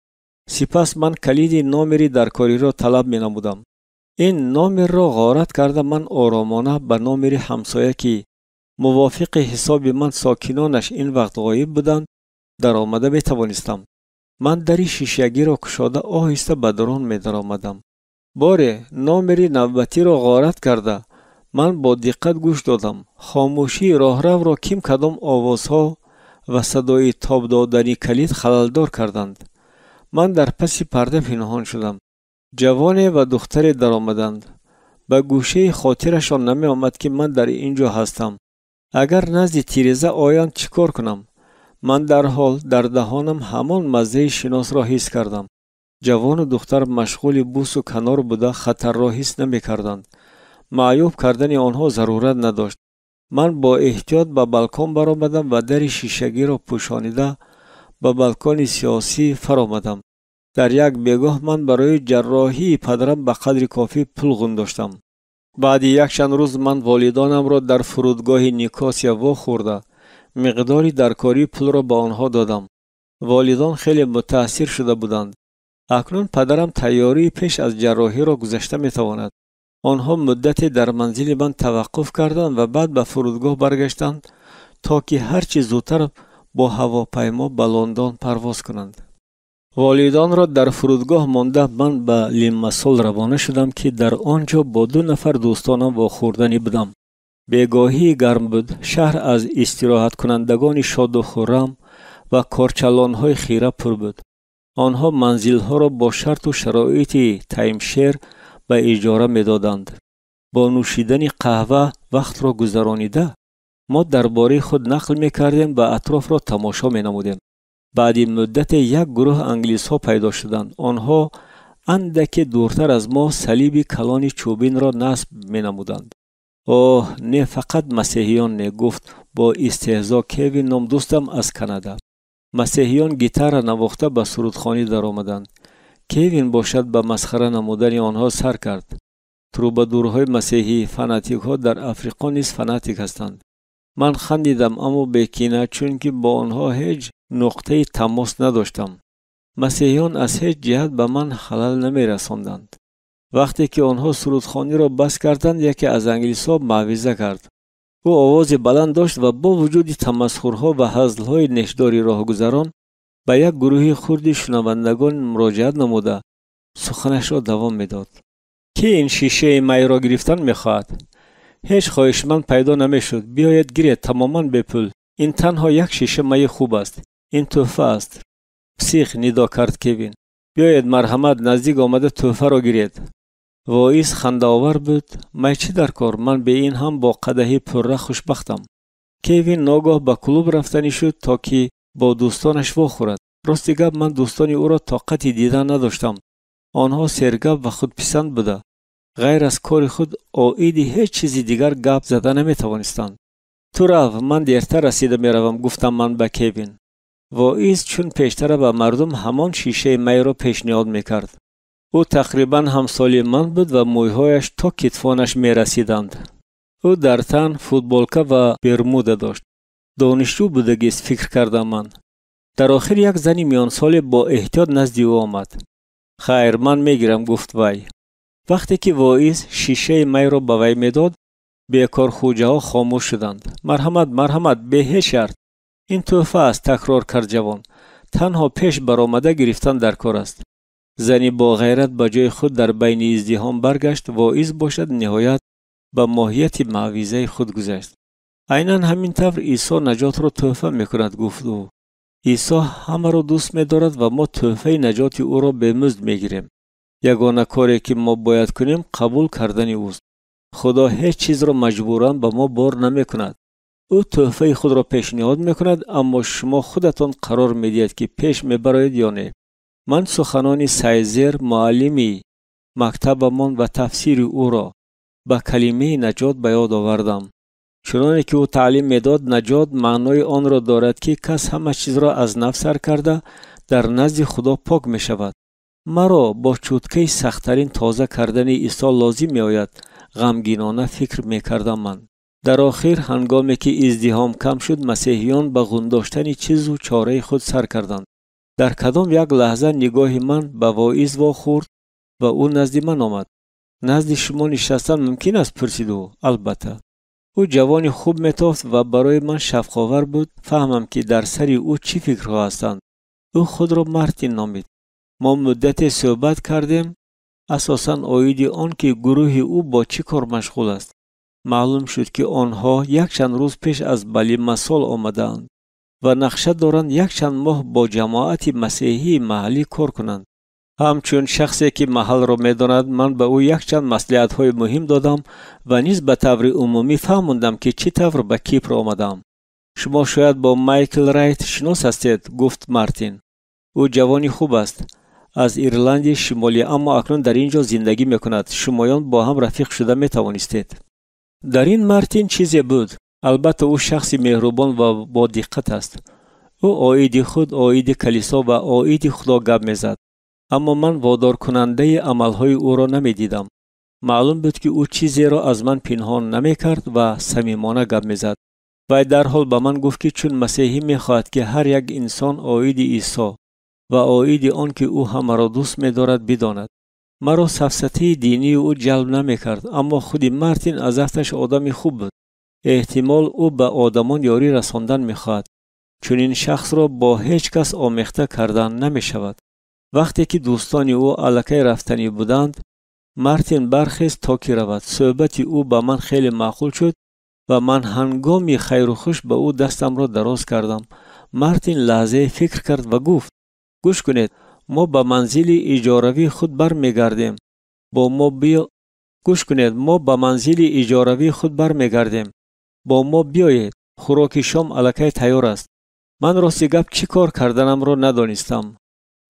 سپس من کلید نامری در کاری را طلب می نمودم. این نامر را غارت کرده من آرامانه به نامری همسایه که موافق حساب من ساکنانش این وقت غایب بودند در آمده می توانستم. من دری شیشگی را کشاده آهسته به درون می در آمدم. باره نامری نوبتی را غارت کرده من با دقت گوش دادم. خاموشی راهرو را کم کدام آوازها و صدای تاب دادنی کلید خللدار کردند. من در پس پرده پنهان شدم. جوان و دختر در آمدند. به گوشه خاطرشان نمی آمد که من در اینجا هستم. اگر نزد تیرزه آیند چیکار کنم؟ من در حال در دهانم همان مزه شناس را حس کردم. جوان و دختر مشغول بوس و کنار بوده خطر را حس نمی کردند. معیوب کردن آنها ضرورت نداشت. من با احتیاط به بالکن برآمدم و در شیشگی را پوشانیده به بالکن سیاسی فرآمدم. در یک بیگاه من برای جراحی پدرم به قدر کافی پول گذاشتم. بعد یک چند روز من والدانم را در فرودگاه نیکاسیا واخورده مقداری در کاری پول را به آنها دادم. والدان خیلی متاثر شده بودند. اکنون پدرم تیاری پیش از جراحی را گذشته می تواند. آنها مدتی در منزل من توقف کردند و بعد به فرودگاه برگشتند تا که هرچی زودتر با هواپیما به لندن پرواز کنند. والدان را در فرودگاه مانده من به لیمسول روانه شدم که در آنجا با 2 نفر دوستانم واخوردنی بودم. بیگاهی گرم بود. شهر از استراحت کنندگان شاد و خرم و کارچلان‌های خیره پر بود. آنها منزل‌ها را با شرط و شرایط تایمشیر به اجاره می‌دادند. با نوشیدن قهوه وقت را گذرانیده ما درباره خود نقل می‌کردیم و اطراف را تماشا می‌نمودیم. بعد مدت یک گروه انگلیس‌ها پیدا شدند. آنها اندکی دورتر از ما صلیب کلان چوبین را نصب می‌نمودند. اوه نه فقط مسیحیان نه، گفت با استهزا کوین نام دوستم از کانادا. مسیحیان گیتار نواخته به سرودخوانی در آمدند. کوین باشد به مسخره نمودن آنها سر کرد. تروبادورهای مسیحی فناتیک ها در افریقا نیز فناتیک هستند. من خندیدم اما بی‌کینه، چون که با آنها هیچ نقطه تماس نداشتم. مسیحیان از هیچ جهت به من خلل نمی رساندند. وقتی که آنها سرودخوانی را بس کردند یکی از انگلیس‌ها موعظه کرد. او آواز بلند داشت و با وجود تمسخرها و هزل‌های نشداری راهگذران به یک گروه خرد شنوندگان مراجعت نموده سخنش را دوام می‌داد. کی این شیشه می را گرفتن می‌خواهد؟ هیچ خواهشمند پیدا نمیشد. بیاید گیرید تماما به پول. این تنها یک شیشه می خوب است. این تحفه است. پسیخ ندا کرد کوین. بیاید مرحمت نزدیک آمده تحفه را گیرید. وایس خنده‌آور بود. می چی در کار؟ من به این هم با قدحی پره خوشبختم. کوین ناگاه به کلوب رفتنی شد تا که با دوستانش واخورد. راستی گپ من دوستانی او را طاقتی دیدن نداشتم. آنها سرگپ و خودپسند بوده. غیر از کار خود عایدی هیچ چیزی دیگر گپ زده نمیتوانستند. تو رو من دیرتر رسیده میروم گفتم من به کوین. وایس چون پیشتر به مردم همان شیشه می را پیشنهاد میکرد. او تقریبا همسالی من بود و مویهایش تا کتفانش میرسیدند. او در تن فوتبالکه و برموده داشت. دانشجو بودگیست فکر کردم من. در آخر یک زنی میان سال با احتیاط نزد او آمد. خیر من میگیرم گفت وی. وقتی که وایس شیشه می را به وی میداد بیکار خوجه ها خاموش شدند. مرحمت به هیچ شرط. این تحفه است تکرار کرد جوان. تنها پیش برآمده گرفتن در کار است. زنی با غیرت به جای خود در بین ازدحام برگشت. وایس باشد نهایت به ماهیت موعظه خود گذشت. عیناً همین طور عیسی نجات را تحفه میکند گفت او. عیسی همه را دوست می‌دارد و ما تحفه نجات او را به مزد می‌گیریم. یگانه کاری که ما باید کنیم قبول کردن اوست. خدا هیچ چیز را مجبوراً به ما بار نمی‌کند. او تحفه خود را پیشنهاد می‌کند اما شما خودتان قرار می‌دهید که پیش می‌برید یا نه. من سخنان سایزر معلمی مکتبمان و تفسیر او را به کلمه نجات به یاد آوردم. چنانه که او تعلیم میداد نجات معنای آن را دارد که کس همه چیز را از نفس سر کرده در نزد خدا پاک می شود. مرا با چوتکه سختترین تازه کردن عیسی لازم می آید. غمگینانه فکر می کردم من. در آخر هنگامی که ازدحام کم شد مسیحیان به گنداشتن چیز و چاره خود سر کردند. در کدام یک لحظه نگاه من به وایس واخورد و او نزد من آمد. نزد شما نشستن ممکن است پرسید او. البته. او جوانی خوب میتافت و برای من شفق‌آور بود. فهمم که در سر او چی فکرها هستند. او خود را مارتین نامید. ما مدت صحبت کردیم. اساساً عاید آن که گروه او با چی کار مشغول است. معلوم شد که آنها یک چند روز پیش از بلی مسال آمدند و نقشه دارند یک چند ماه با جماعت مسیحی محلی کار کنند. همچون شخصی که محل را میداند من به او یک چند مصلحت‌های مهم دادم و نیز به طور عمومی فهماندم که چی طور به کیپر آمدم. شما شاید با مایکل رایت شناس هستید گفت مارتین. او جوانی خوب است از ایرلند شمالی اما اکنون در اینجا زندگی میکند. شمایان با هم رفیق شده میتوانستید. در این مارتین چیزی بود. البته او شخصی مهربان و با دقت است. او عاید خود عاید کلیسا و عاید خدا گپ میزد. اما من وادار کننده عملهای او را نمی دیدم. معلوم بود که او چیزی را از من پنهان نمی کرد و صمیمانه گپ می زد. و در حال به من گفت که چون مسیحی می خواهد که هر یک انسان عاید عیسی و عاید آن که او همه را دوست می دارد بداند. مرا سفسطه دینی او جلب نمی کرد اما خودی مارتین از افتش آدم خوب بود. احتمال او به آدمان یاری رساندن می خواهد. چون این شخص را با هیچ کس آمیخته کردن نمی شود. وقتی که دوستان او الکی رفتنی بودند مارتین برخیست تا که رود. صحبت او به من خیلی معقول شد و من هنگامی خیر و خوش به او دستم را دراز کردم. مارتین لحظه فکر کرد و گفت گوش کنید ما به منزل اجاروی خود برمیگردیم. گوش کنید ما به منزل اجاروی خود برمیگردیم. با ما بیایید. خوراک شام الکی تیار است. من راستی گپ چی کار کردنم را ندانستم.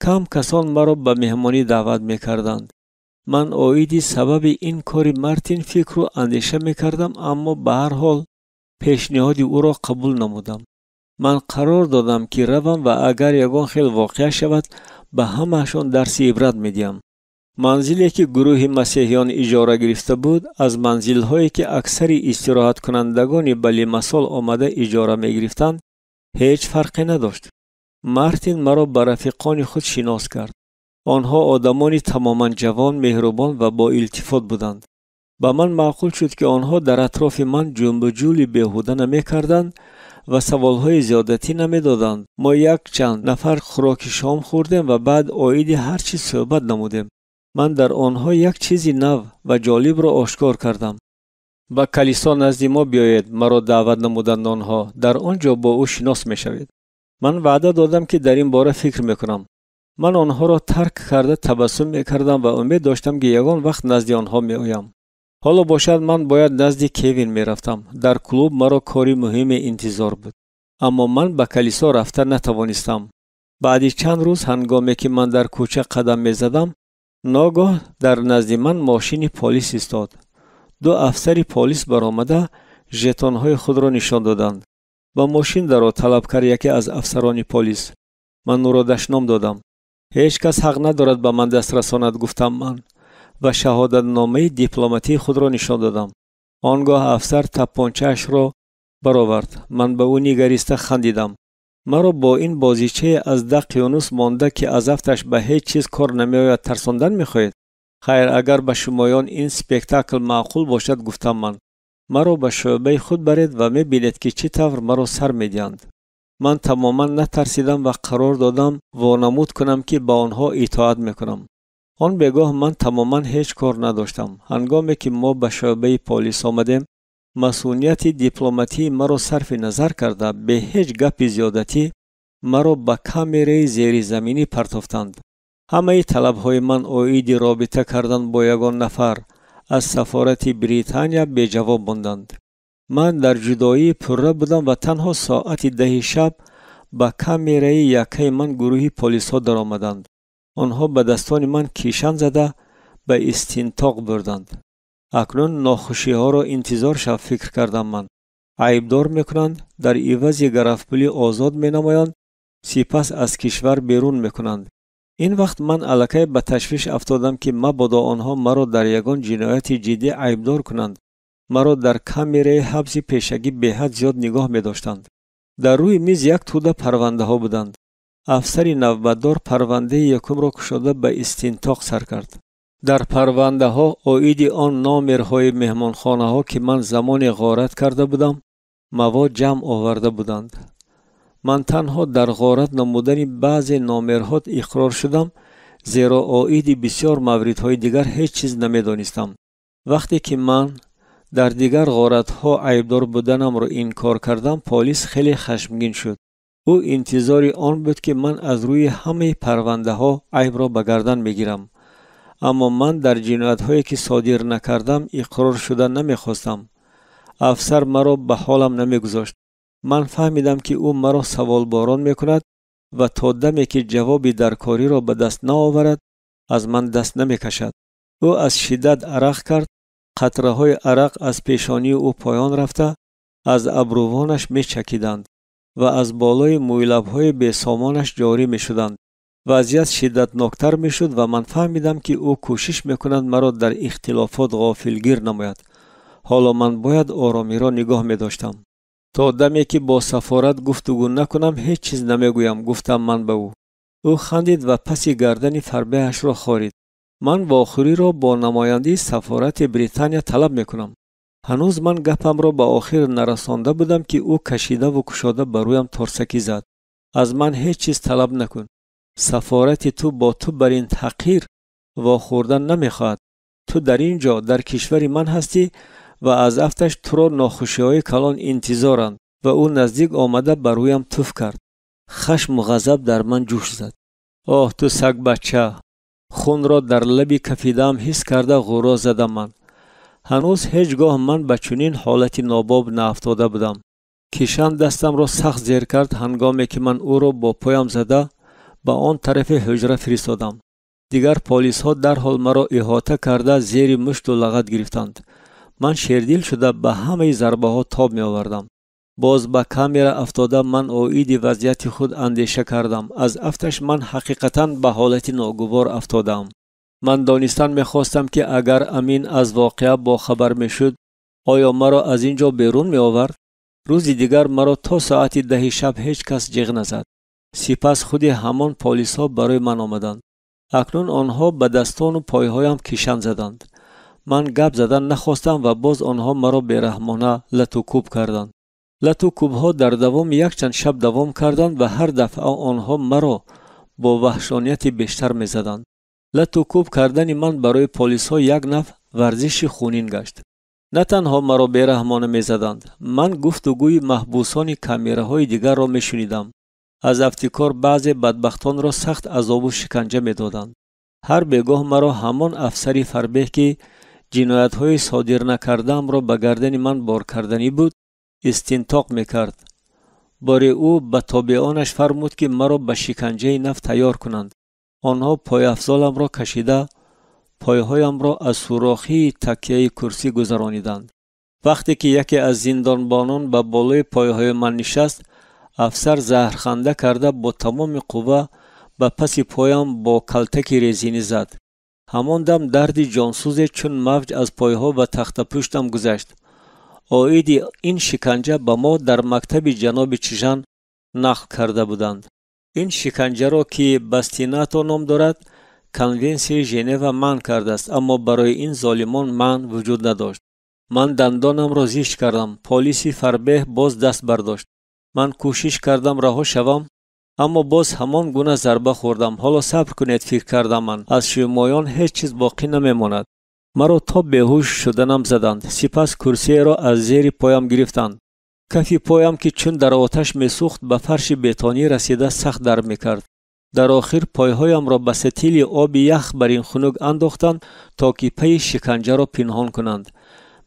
کم کسان مرا به مهمانی دعوت میکردند. من عایدی سبب این کاری مارتین فکر و اندیشه میکردم اما به هر حال پیشنهاد او را قبول نمودم. من قرار دادم که روم و اگر یگان خیلی واقع شود به همهشان درس عبرت میدیم. منزلی که گروه مسیحیان اجاره گرفته بود از منزل‌هایی که اکثر استراحت کنندگان بلی مسال آمده اجاره میگرفتند هیچ فرقی نداشت. مارتین مرا به رفیقان خود شناس کرد. آنها آدمانی تماما جوان، مهربان و با التفات بودند. به من معقول شد که آنها در اطراف من جنب و جولی بیهوده نمی کردند و سوالهای زیادتی نمی دادند. ما یک چند نفر خوراک شام خوردیم و بعد عاید هر چیز صحبت نمودیم. من در آنها یک چیزی نو و جالب را آشکار کردم. با کلیسا نزد ما بیاید، مرا دعوت نمودند آنها. در آنجا با او شناس میشوید. من وعده دادم که در این باره فکر میکنم. من آنها را ترک کرده تبسم میکردم و امید داشتم که یگان وقت نزد آنها میآیم. حالا باشد من باید نزد کوین میرفتم. در کلوب مرا کاری مهم انتظار بود. اما من به کلیسا رفته نتوانستم. بعد چند روز هنگامی که من در کوچه قدم میزدم، ناگاه در نزد من ماشین پلیس ایستاد. دو افسر پلیس برآمده ژتون‌های خود را نشان دادند. با ماشین درو طلب کرد یکی از افسران پلیس. من او را دشنام دادم. هیچ کس حق ندارد به من دست رساند گفتم من و شهادت نامه دیپلماتی خود را نشان دادم. آنگاه افسر تپانچه‌اش را برآورد. من به او نگریسته خندیدم. مرا با این بازیچه از دقیانوس مانده که از افتش به هیچ چیز کار نمیآید ترساندن میخواهید؟ خیر، اگر به شمایان این سپکتاکل معقول باشد گفتم من، مرا به شعبه خود برید و میبینید که چه طور مرا سر میدهند. من تماما نترسیدم و قرار دادم وانمود کنم که با آنها اطاعت میکنم. آن بگاه من تماما هیچ کار نداشتم. هنگامی که ما به شعبه پلیس آمدیم، مسئولیت دیپلماتی مرا صرف نظر کرده به هیچ گپ زیادتی مرا به کامره زیر زمینی پرتافتند. همه طلب‌های من اوید رابطه کردن با یگان نفر از سفارت بریتانیا به جواب ماندند. من در جدایی پره بودم و تنها ساعت 10 شب به کامره یکی من گروهی پلیس ها در آمدند. آنها به دستان من کیشان زده به استنتاق بردند. اکنون ناخوشی ها را انتظار شب فکر کردم من. عیبدار میکنند، در عوض گرفتگی آزاد می نمایند، سپس از کشور بیرون میکنند. این وقت من الکی به تشویش افتادم که مبادا آنها مرا در یگان جنایت جدی عیبدار کنند. مرا در کامره حبس پیشگی به حد زیاد نگاه می داشتند. در روی میز یک توده پرونده ها بودند. افسر نوبتدار پرونده یکم را کشاده به استنتاق سر کرد. در پرونده ها اوید آن نامرهای مهمانخانه ها که من زمان غارت کرده بودم مواد جمع آورده بودند. من تنها در غارت نمودن بعض نامرها اقرار شدم، زیرا اوید بسیار موردهای دیگر هیچ چیز نمیدانستم. وقتی که من در دیگر غارت ها عیبدار بودنم را انکار کردم، پلیس خیلی خشمگین شد. او انتظاری آن بود که من از روی همه پرونده ها عیب را به گردن میگیرم. اما من در جنایت هایی که صادر نکردم اقرار شدن نمیخواستم. افسر مرا به حالم نمیگذاشت. من فهمیدم که او مرا سوال باران میکند و تا دمی که جوابی در کاری را به دست نآورد از من دست نمیکشد. او از شدت عرق کرد. قطره های عرق از پیشانی او پایان رفته از ابروانش میچکیدند و از بالای موی های بیسامانش جاری میشدند. وضعیت شدتناکتر میشد و من فهمیدم که او کوشش میکند مرا در اختلافات غافلگیر نماید. حالا من باید آرامی را نگاه میداشتم. تا دمی که با سفارت گفتگو نکنم هیچ چیز نمیگویم گفتم من به او. او خندید و پس گردن فربه‌اش را خارید. من واخوری را با نماینده سفارت بریتانیا طلب میکنم. هنوز من گپم را به آخر نرسانده بودم که او کشیده و کشاده برویم ترسکی زد. از من هیچ چیز طلب نکن. سفارت تو با تو بر این تحقیر واخوردن نمیخواد. تو در اینجا در کشور من هستی و از افتش تو را ناخوشی‌های کلان انتظارند. و او نزدیک آمده برویم توف کرد. خشم و غضب در من جوش زد. آه تو سگ بچه! خون را در لبی کفیدم حس کرده غرا زدم من. هنوز هیچگاه من به چنین حالت ناباب نافتاده بودم. کیشان دستم را سخت زیر کرد هنگامی که من او را با پایم زده به آن طرف حجره فرستادم. دیگر پلیس ها در حال مرا احاطه کرده زیر مشت و لغت گرفتند. من شیردل شده به همه ضربه ها تاب می آوردم. باز به کامره افتاده من اوید وضعیت خود اندیشه کردم. از افتش من حقیقتا به حالت ناگوار افتادم. من دانستن میخواستم که اگر امین از واقعه با خبر میشد آیا مرا از اینجا بیرون می آورد؟ روز دیگر مرا تا ساعت 10 شب هیچ کس جیغ نزد. سپس خود همان پلیس ها برای من آمدند. اکنون آنها به دستان و پایهایم کیشان زدند. من گپ زدن نخواستم و باز آنها مرا بیرحمانه لط و کوب کردند. لط و کوب ها در دوام یک چند شب دوام کردند و هر دفعه آنها مرا با وحشانیت بیشتر می زدند. لط و کوب کردن من برای پلیس ها یک نوع ورزش خونین گشت. نه تنها مرا بیرحمانه می‌زدند، من گفتگوی محبوسان کامیراهای دیگر را می‌شنیدم. از افتکار بعضی بدبختان را سخت عذاب و شکنجه می‌دادند. هر بگاه مرا همان افسری فربه که جنایت‌های صادر نکردم را به گردن من بار کردنی بود استنطاق می‌کرد. باری او به تابعانش فرمود که مرا به شکنجه نفط تیار کنند. آنها پای افضالم را کشیده پایهایم را از سوراخی تکیه کرسی گذرانیدند. وقتی که یکی از زندانبانان به بالای پایهای من نشست، افسر زهرخنده کرده با تمام قوه به پس پایم با کلتک رزینی زد. همان دم درد جانسوز چون موج از پایها و تخت پشتم گذشت. آیدی این شکنجه به ما در مکتب جناب چیژن نقل کرده بودند. این شکنجه را که باستیناتو نام دارد کنونسیون ژنو منع کرده است، اما برای این ظالمان منع وجود نداشت. من دندانم را زیست کردم. پلیس فربه باز دست برداشت. من کوشش کردم رها شوم، اما باز همان گونه ضربه خوردم. حالا صبر کنید فکر کردم من از شمایان هیچ چیز باقی نمیماند. مرا تا بیهوش شدنم زدند. سپس کرسی را از زیر پایم گرفتند. کف پایم که چون در آتش میسوخت به فرش بتونی رسیده سخت درد میکرد. در آخر پایهایم را به ستیل آب یخ بر این خنک انداختند تا که پی شکنجه را پنهان کنند.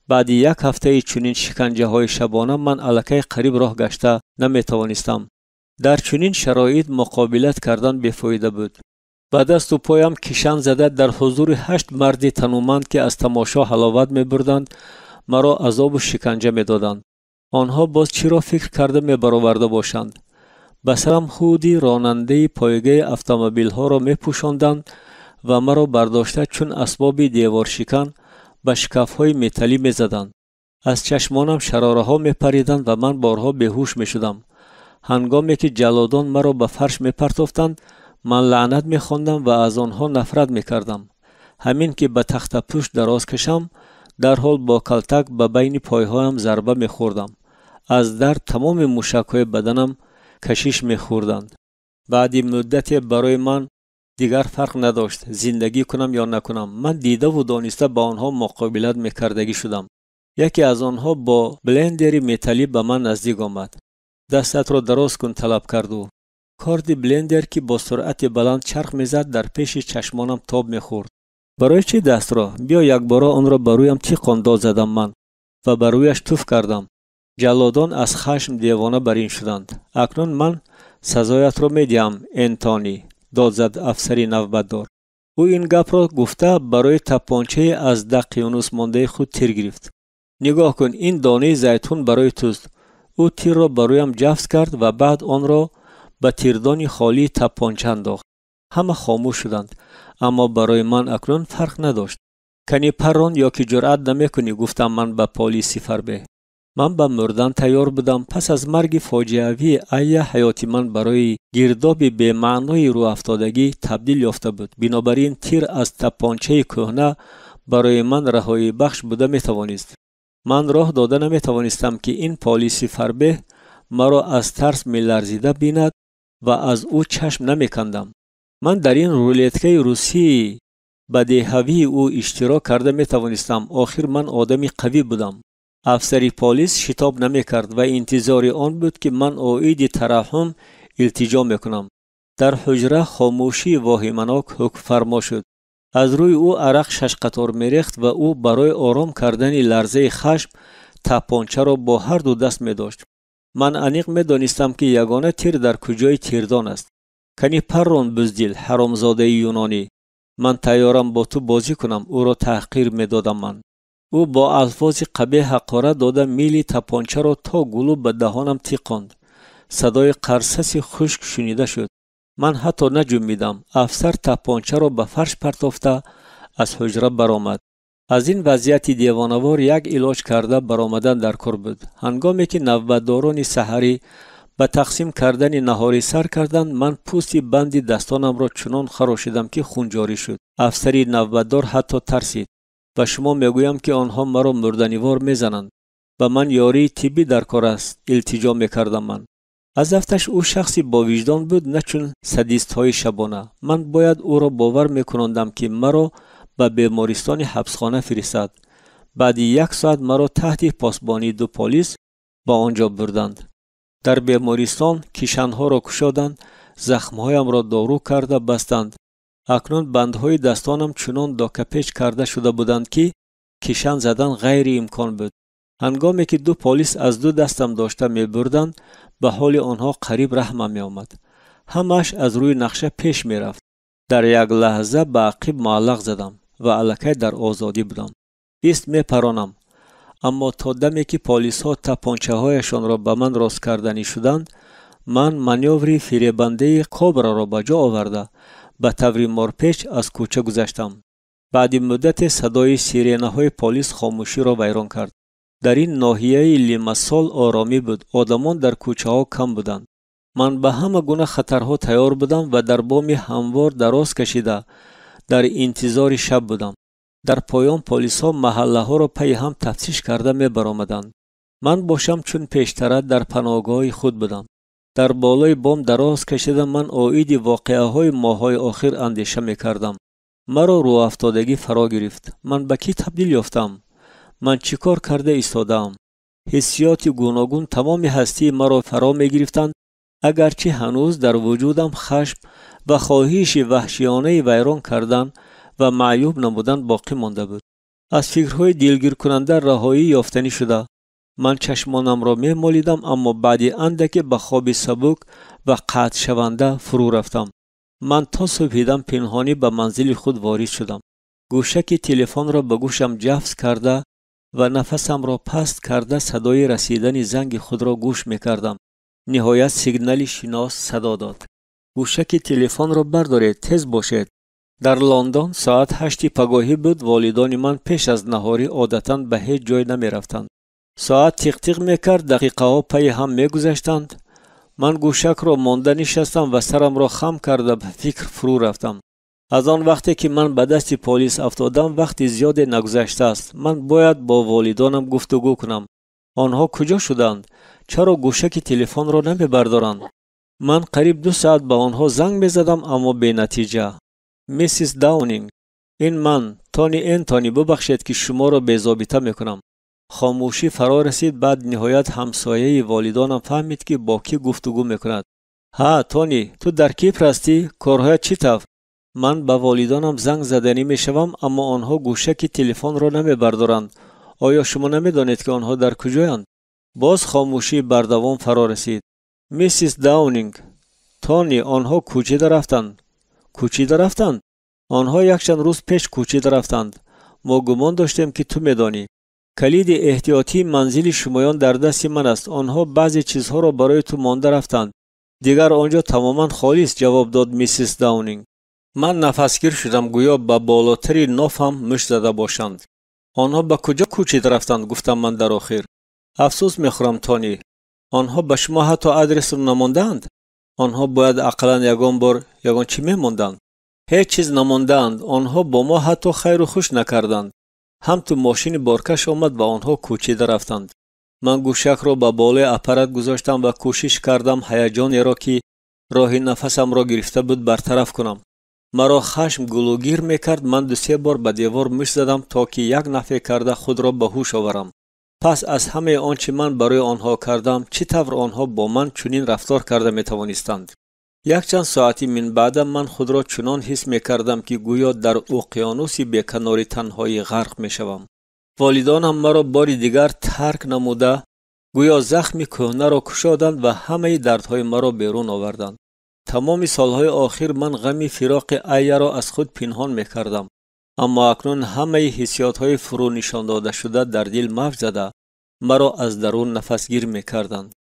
بعد یک هفته چنین شکنجه های شبانه من الکی قریب راه گشته نمیتوانستم. در چنین شرایط مقابلت کردن بیفایده بود. به دست و پایم کشان زده در حضور 8 مرد تنومند که از تماشا حلاوت میبردند مرا عذاب و شکنجه میدادند. آنها باز چی را فکر کرده میبرآورده باشند؟ به سرم خودی راننده پایگاه اتومبیل ها را میپوشاندند و مرا برداشته چون اسباب دیوار شکن به شکاف های متلی میزدند. از چشمانم شراره ها میپریدند و من بارها بیهوش میشدم. هنگامی که جلادان مرا به فرش میپرتافتند من لعنت میخواندم و از آنها نفرت میکردم. همین که به تخت پشت دراز کشم در حال با کلتک به بین پایهایم ضربه میخوردم. از درد تمام موشک‌های بدنم کشش میخوردند. بعد مدت برای من دیگر فرق نداشت زندگی کنم یا نکنم. من دیده و دانسته با آنها مقابلت میکردگی شدم. یکی از آنها با بلندری متلی به من نزدیک آمد. دستت را دراز کن طلب کرد و کارد بلندر که با سرعت بلند چرخ میزد در پیش چشمانم تاب میخورد. برای چی دست را؟ بیا یک بارا آن را برویم تیغ انداز زدم من و برویش توف کردم. جلادان از خشم دیوانه بر این شدند. اکنون من سزایت را میدیم انتونی، داد زد افسری نوبتدار. او این گپ را گفته برای تپانچه از دقیانوس مانده خود تیر گرفت. نگاه کن این دانه زیتون برای توست. او تیر را برایم جفت کرد و بعد آن را به تیردان خالی تپانچه انداخت. همه خاموش شدند، اما برای من اکنون فرق نداشت. کنی پران یا که جرأت نمیکنی گفتم من به پلیس فربه. من به مردن تیار بودم. پس از مرگ فاجعه‌ای ای حیات من برای گرداب به معنای رو افتادگی تبدیل یافته بود. بنابراین تیر از تپانچه کهنه برای من رهایی بخش بوده میتوانست. من راه داده نمیتوانستم که این پلیس فربه مرا از ترس میلرزیده بیند و از او چشم نمیکندم. من در این رولتکه روسی بدیهوی او اشتراک کرده میتوانستم. آخر من آدمی قوی بودم. افسری پلیس شتاب نمیکرد و انتظار آن بود که من آیید ترحم التجا میکنم. در حجره خاموشی واهمناک حکم فرما شد. از روی او عرق 6 قطار میریخت و او برای آرام کردن لرزه خشم تپانچه را با هر دو دست میداشت. من انیق میدانستم که یگانه تیر در کجای تیردان است. کنی پران بزدل حرامزاده یونانی، من تیارم با تو بازی کنم. او را تحقیر میدادم من. او با الفاظ قبیح حقارت داده میلی تپانچه را تا گلو به دهانم تیقاند. صدای قرصس خشک شنیده شد. من حتی نجنبیدم. افسر تپانچه را به فرش پرتافته از حجره برآمد. از این وضعیت دیوانه‌وار یک علاج کرده برآمدن در کار بود. هنگامی که نوبتداران سحری به تقسیم کردن نهاری سر کردند من پوست بند دستانم را چنان خراشیدم که خون جاری شد. افسری نوبتدار حتی ترسید. و شما میگویم که آنها مرا مردنیوار میزنند و من یاری طبی در کار است التجا میکردم. من از افتش او شخصی با وجدان بود، نه چون سادیست های شبانه. من باید او را باور میکناندم که مرا به بیمارستان حبسخانه فرستد. بعد 1 ساعت مرا تحت پاسبانی 2 پلیس با آنجا بردند. در بیمارستان کیشانها را کشادند، زخمهایم را دارو کرده بستند. اکنون بندهای دستانم چنان داکپیچ کرده شده بودند که کیشان زدن غیر امکان بود. هنگامی که 2 پلیس از 2 دستم داشته می بردند، به حال آنها قریب رحمم می آمد. همش از روی نقشه پیش می رفت. در یک لحظه به عقب معلق زدم و الکی در آزادی بودم. ایست می پرانم. اما تا دمی که پلیس ها تپانچه هایشان را به من راست کردنی شدند، من مانیوری فریبنده کابرا را به جا آورده به طور مارپیچ از کوچه گذشتم. بعد مدت صدای سیرنه های پلیس خاموشی را ویران کرد. در این ناحیه لیمسول آرامی بود. آدمان در کوچه ها کم بودند. من به همه گونه خطرها تیار بودم و در بام هموار دراز کشیده در انتظار شب بودم. در پایان پلیس ها محله ها را پی هم تفتیش کرده می برآمدند. من باشم چون پیشتر در پناهگاه خود بودم. در بالای بام دراز کشیده من عاید واقعه های ماهای آخر اندیشه می کردم. مرا رو افتادگی فرا گرفت. من به کی تبدیل یافتم؟ من چیکار کرده ایستادم؟ حسیات گوناگون تمام هستی مرا فرا می گرفتند، اگرچه هنوز در وجودم خشم و خواهش وحشیانه ویران کردن و معیوب نمودن باقی مانده بود. از فکرهای دلگیر کننده رهایی یافتنی شده. من چشمانم را می مالیدم، اما بعد اندکی به خواب سبک و قطع شونده فرو رفتم. من تا صبحیدم پنهانی به منزل خود وارد شدم. گوشک تلفن را به گوشم جفت کرده و نفسم را پست کرده صدای رسیدن زنگ خود را گوش می کردم. نهایت سیگنالی شناس صدا داد. گوشک تلفن را بردارید، تیز باشید. در لندن ساعت 8 پگاهی بود. والدان من پیش از نهاری عادتاً به هیچ جای نمی رفتند. ساعت تیق تیق می کرد، دقیقه ها پی هم می گذشتند. من گوشک را مانده نشستم و سرم را خم کرده به فکر فرو رفتم. از آن وقتی که من به دست پلیس افتادم وقتی زیاد نگذشته است. من باید با والدانم گفتگو کنم. آنها کجا شدند؟ چرا گوشک تلفن را نمی بردارند؟ من قریب 2 ساعت به آنها زنگ می زدم اما بی نتیجه. میسیس داونینگ، این من تونی انتونی، ببخشید که شما را بی ضابطه می کنم. خاموشی فرا رسید. بعد نهایت همسایه والدانم فهمید که با کی گفتگو می کند. ها تونی، تو در کیپر هستی؟ کارهای چی طور؟ من به والدانم زنگ زدنی می شوم اما آنها گوشک تلفن را نمی بردارند. آیا شما نمی دانید که آنها در کجایند؟ باز خاموشی بردوام فرا رسید. میسیس داونینگ، تونی، آنها کوچیده رفتند. کوچیده رفتند؟ آنها یک چند روز پیش کوچیده رفتند. ما گمان داشتیم که تو می دانی. کلید احتیاطی منزل شمایان در دست من است. آنها بعضی چیزها را برای تو مانده رفتند. دیگر آنجا تماما خالی است، جواب داد میسیس داونینگ. من نفسگیر شدم، گویا به بالاتری نافم مشت زده باشند. آنها به کجا کوچیده رفتند؟ گفتم من در آخر. افسوس میخورم تونی، آنها به شما حتی آدرس رو نماندند. آنها باید اقلا یگان بار یگان چی میماندند؟ هیچ چیز نماندند. آنها با ما حتی خیر و خوش نکردند. هم تو ماشین بارکش آمد و آنها کوچیده رفتند. من گوشک را به بالای اپرات گذاشتم و کوشش کردم هیجانی را که راه نفسم را گرفته بود برطرف کنم. مرا خشم گلوگیر میکرد. من 2-3 بار به دیوار مشت زدم تا که یک نفع کرده خود را به هوش آورم. پس از همه آنچه من برای آنها کردم چی طور آنها با من چنین رفتار کرده می توانستند؟ یک چند ساعتی من بعد من خود را چنان حس می کردم که گویا در اقیانوسی بیکناری تنهایی غرق می شوم. والدانم مرا بار دیگر ترک نموده گویا زخم کهنه را کشادند و همه دردهای مرا بیرون آوردند. تمام سالهای آخر من غم فراق ایه را از خود پنهان می کردم. اما اکنون همه حسیات‌های فرو نشان داده شده در دل موج زده مرا از درون نفسگیر می‌کردند.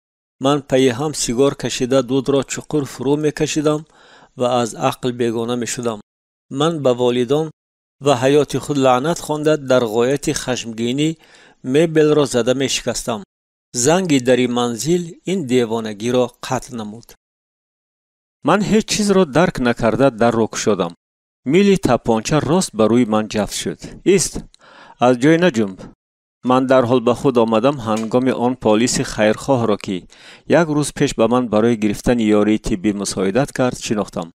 من پی هم سیگار کشیده دود را چقور فرو می‌کشیدم و از عقل بیگانه می‌شدم. من به والدان و حیات خود لعنت خوانده در غایت خشمگینی مبل را زده می‌شکستم. زنگ در منزل این دیوانگی را قطع نمود. من هیچ چیز را درک نکرده در رک شدم. میلی تپانچه راست بر روی من جفت شد. ایست، از جای نجنب. من در حال به خود آمدم هنگام آن پلیس خیرخواه را که 1 روز پیش به من برای گرفتن یاری طبی مساعدت کرد شناختم.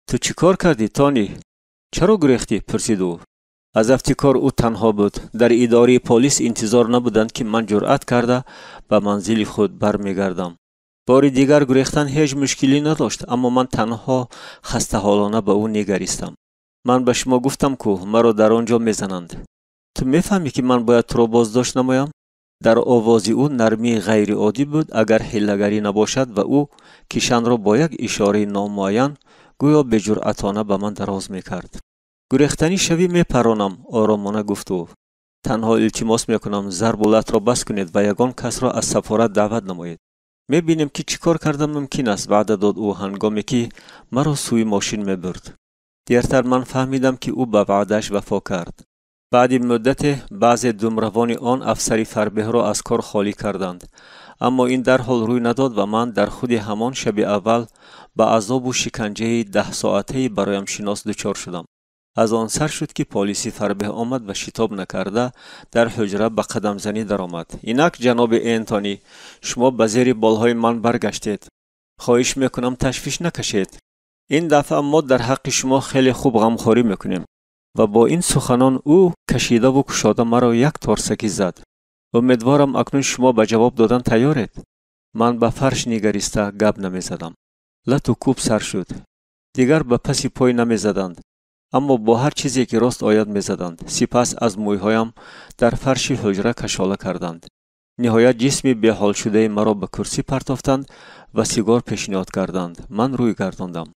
تو چی کار کردی تونی؟ چرا گریختی؟ پرسید او. از افتکار او تنها بود. در اداره پلیس انتظار نبودند که من جرأت کرده به منزل خود برمیگردم. بار دیگر گریختن هیچ مشکلی نداشت، اما من تنها خسته حالانه به او نگریستم. من به شما گفتم که مرا در آنجا میزنند. تو میفهمی که من باید تو را بازداشت نمایم؟ در آواز او نرمی غیر عادی بود اگر حیله‌گری نباشد و او کیشان را با یک اشاره نامعین گویا به جرأتانه به من دراز میکرد. گریختنی شوی میپرانم، آرامانه گفت او. تنها التماس میکنم ضربالت را بس کنید و یگان کس را از سفارت دعوت نمایید. میبینیم که چیکار کردن ممکن است، وعده داد او هنگامی که مرا سوی ماشین میبرد. دیرتر من فهمیدم که او به وعده‌اش وفا کرد. بعد مدت بعضی دمروان آن افسری فربه را از کار خالی کردند، اما این در حال روی نداد و من در خود همان شب اول به عذاب و شکنجه 10 ساعته برایم شناس دچار شدم. از آن سر شد که پلیسی فربه آمد و شتاب نکرده در حجره به قدم زنی در آمد. اینک جناب انتونی، شما به زیر بالهای من برگشتید. خواهش میکنم تشویش نکشید. این دفعه ما در حق شما خیلی خوب غمخوری میکنیم. و با این سخنان او کشیده و کشاده مرا یک تارسکی زد. امیدوارم اکنون شما به جواب دادن تیارید. من به فرش نگریسته گپ نمیزدم. لط و کوب سر شد. دیگر به پس پای نمیزدند، اما با هر چیزی که راست آید میزدند. سپس از مویهایم در فرش حجره کشاله کردند. نهایت جسمی به حال شده مرا به کرسی پرتافتند و سیگار پیشنهاد کردند. من روی گرداندم.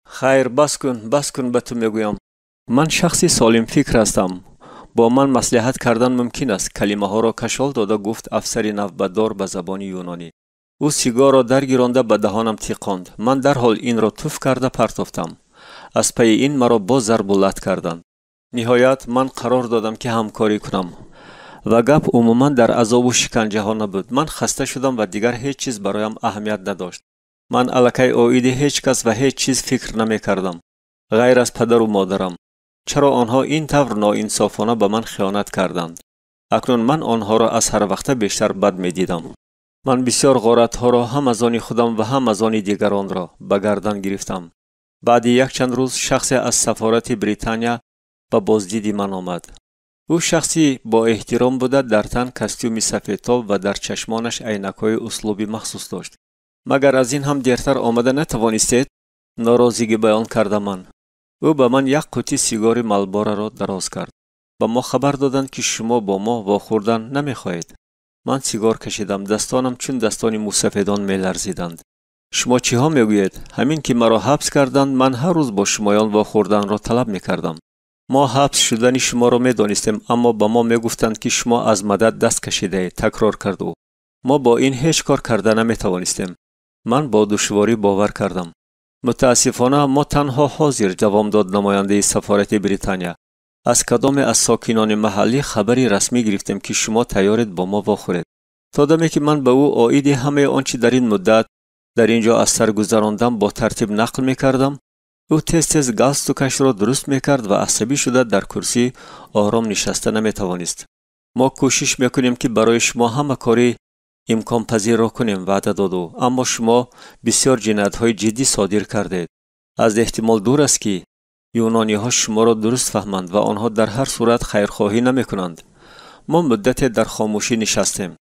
خیر بس کن به تو میگویم. من شخصی سالم فکر هستم. با من مصلحت کردن ممکن است. کلمه ها را کشال داده گفت افسر نوبتدار به زبان یونانی. او سیگار را درگیرانده به دهانم تیقاند. من در حال این را توف کرده پرتافتم. از پی این مرا باز ضرب و لط کردند. نهایت من قرار دادم که همکاری کنم و گپ عموما در عذاب و شکنجه ها نبود. من خسته شدم و دیگر هیچ چیز برایم اهمیت نداشت. من الکی عاید هیچ کس و هیچ چیز فکر نمی کردم غیر از پدر و مادرم. چرا آنها این طور ناانصافانه به من خیانت کردند؟ اکنون من آنها را از هر وقت بیشتر بد می دیدم. من بسیار غارت ها را هم از آن خودم و هم از آن دیگران را به گردن گرفتم. بعد یک چند روز شخصی از سفارت بریتانیا به بازدید من آمد. او شخصی با احترام بوده، در تن کاستوم سفیدتاب و در چشمانش عینک‌های اسلوبی مخصوص داشت. مگر از این هم دیرتر آمده نتوانستید؟ ناراضگی بیان کرده من. او به من یک قوطی سیگار مالبورو را دراز کرد. به ما خبر دادند که شما با ما واخوردن نمیخواهید. من سیگار کشیدم. دستانم چون دستان موسفیدان میلرزیدند. شما چی ها میگویید؟ همین که مرا حبس کردند من هر روز با شمایان واخوردن را طلب میکردم. ما حبس شدن شما را میدانستیم، اما با ما میگفتند که شما از مدد دست کشیده. تکرار کرد او. ما با این هیچ کار کرده نمیتوانستیم. من با دشواری باور کردم. متاسفانه ما تنها حاضر جواب داد نماینده سفارت بریتانیا. از کدام از ساکنان محلی خبری رسمی گرفتیم که شما تیارید با ما واخورید. تا دمی که من به او عاید همه آنچه در این مدت در اینجا از سر گذراندم با ترتیب نقل میکردم، او تز گالستوکش را درست میکرد و عصبی شده در کرسی آرام نشسته نمیتوانست. ما کوشش میکنیم که برای شما همه کاری امکان پذیر را کنیم، وعده داد، اما شما بسیار جنایت‌های جدی صادر کردید. از احتمال دور است که یونانی ها شما را درست فهمند و آنها در هر صورت خیرخواهی نمی کنند. ما مدت در خاموشی نشستیم.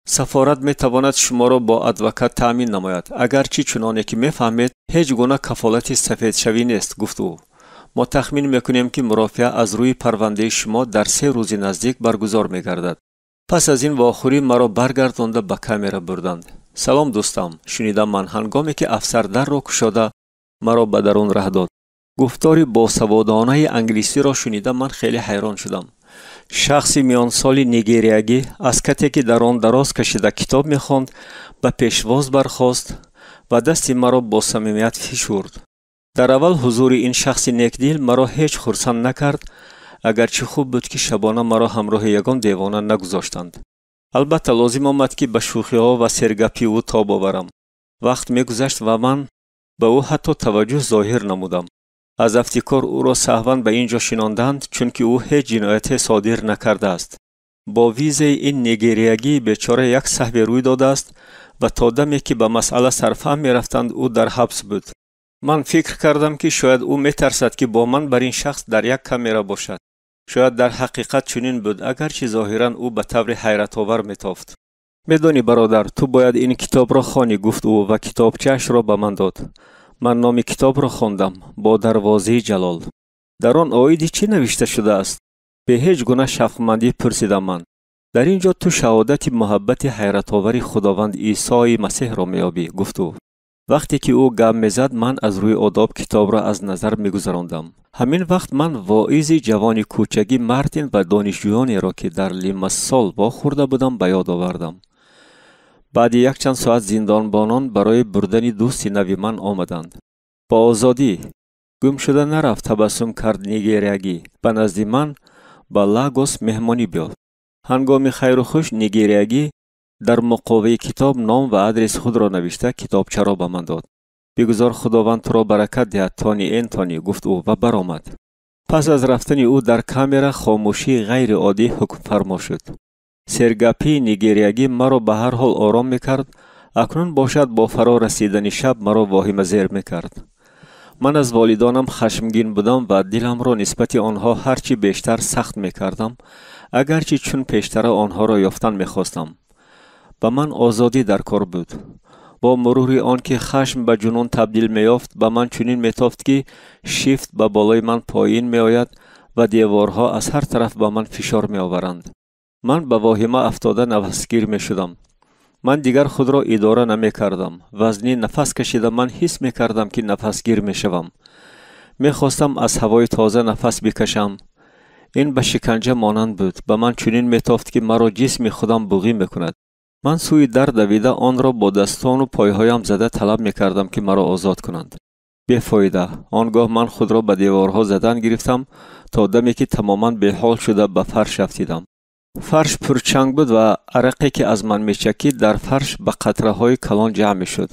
سفارت می تواند شما را با ادوکات تأمین نماید. اگرچه چنانه که می فهمید هیچ گونه کفالت سفید شوی نیست، گفت او. ما تخمین می کنیم که مرافعه از روی پرونده شما در 3 روز نزدیک برگزار می گردد. پس از این واخوری مرا برگردانده به کامرا بردند. سلام دوستم، شنیدم من هنگامی که افسر در را گشاده مرا به درون ره داد. گفتاری با سوادانه انگلیسی را شنیدم. من خیلی حیران شدم. شخصی میان سالی نیگریایی از کتی که در آن دراز کشیده کتاب میخواند به پیشواز برخاست و دستی مرا با صمیمیت فشرد. در اول حضور این شخص نیکدل مرا هیچ خرسند نکرد، اگرچه خوب بود که شبانه مرا همراه یگان دیوانه نگذاشتند. البته لازم آمد که به شوخی ها و سرگپی او تاب آورم. وقت میگذشت و من به او حتی توجه ظاهر نمودم. از افتکار او را سهواً به اینجا شناندند چون که او هیچ جنایت صادر نکرده است. با ویزه این نیگریایی بیچاره یک صحبه روی داده است و تا دمی که به مسئله سرفهم می رفتند او در حبس بود. من فکر کردم که شاید او می ترسد که با من بر این شخص در یک کامرا باشد. شاید در حقیقت چنین بود، اگرچه ظاهرا او به طور حیرت آور میتافت. میدانی برادر، تو باید این کتاب را خوانی، گفت او و کتابچه‌اش را به من داد. من نام کتاب را خواندم، با دروازه جلال. در آن آیدی چی نوشته شده است؟ به هیچ گونه شفقتمندی پرسیدم من. در اینجا تو شهادت محبت حیرت آوری خداوند عیسی مسیح را میابی، گفت او. وقتی که او گام میزد من از روی آداب کتاب را از نظر میگذراندم. همین وقت من واعظ جوان کوچکی مارتین و دانشجویانی را که در لیمسال واخورده بودم به یاد آوردم. بعد یک چند ساعت زندانبانان برای بردن دوست نوی من آمدند. با آزادی گم شده نرفت، تبسم کرد نیگریگی. به نزد من با لاگوس مهمانی بیاد. هنگام خیر و خوش نیگریگی در مقابه کتاب نام و آدرس خود را نوشته کتابچه را به من داد. بگذار خداوند تو را برکت دهد تانی، گفت او و برآمد. پس از رفتن او در کامera خاموشی غیر عادی حکم فرما شد. سرگپی نیگریگی مرا به هر حال آرام میکرد. اکنون باشد با فرا رسیدن شب مرا واهمه زیر میکرد. من از والدانم خشمگین بودم و دلم را نسبت آنها هرچی بیشتر سخت میکردم، اگرچه چون پیشتر آنها را یافتن میخواستم. به من آزادی در کار بود. با مرور آن که خشم به جنون تبدیل میافت، به من چنین میتافت که شیفت به بالای من پایین میآید و دیوارها از هر طرف به من فشار میآورند. من به واهمه افتاده نفسگیر میشدم. من دیگر خود را اداره نمی کردم. وزنی نفس کشیده من حس می کردم که نفسگیر می شوم. می خواستم از هوای تازه نفس بکشم. این به شکنجه مانند بود. به من چنین می تافت که مرا جسم خودم بوغی می کند. من سوی در دویده آن را با دستان و پایهایم زده طلب می کردم که مرا آزاد کنند. بیفایده. آنگاه من خود را به دیوارها زدن گرفتم تا دمی که تماما بیحال شده به فرش افتیدم. فرش پرچنگ بود و عرقی که از من میچکید در فرش به قطره های کلان جمع می شد.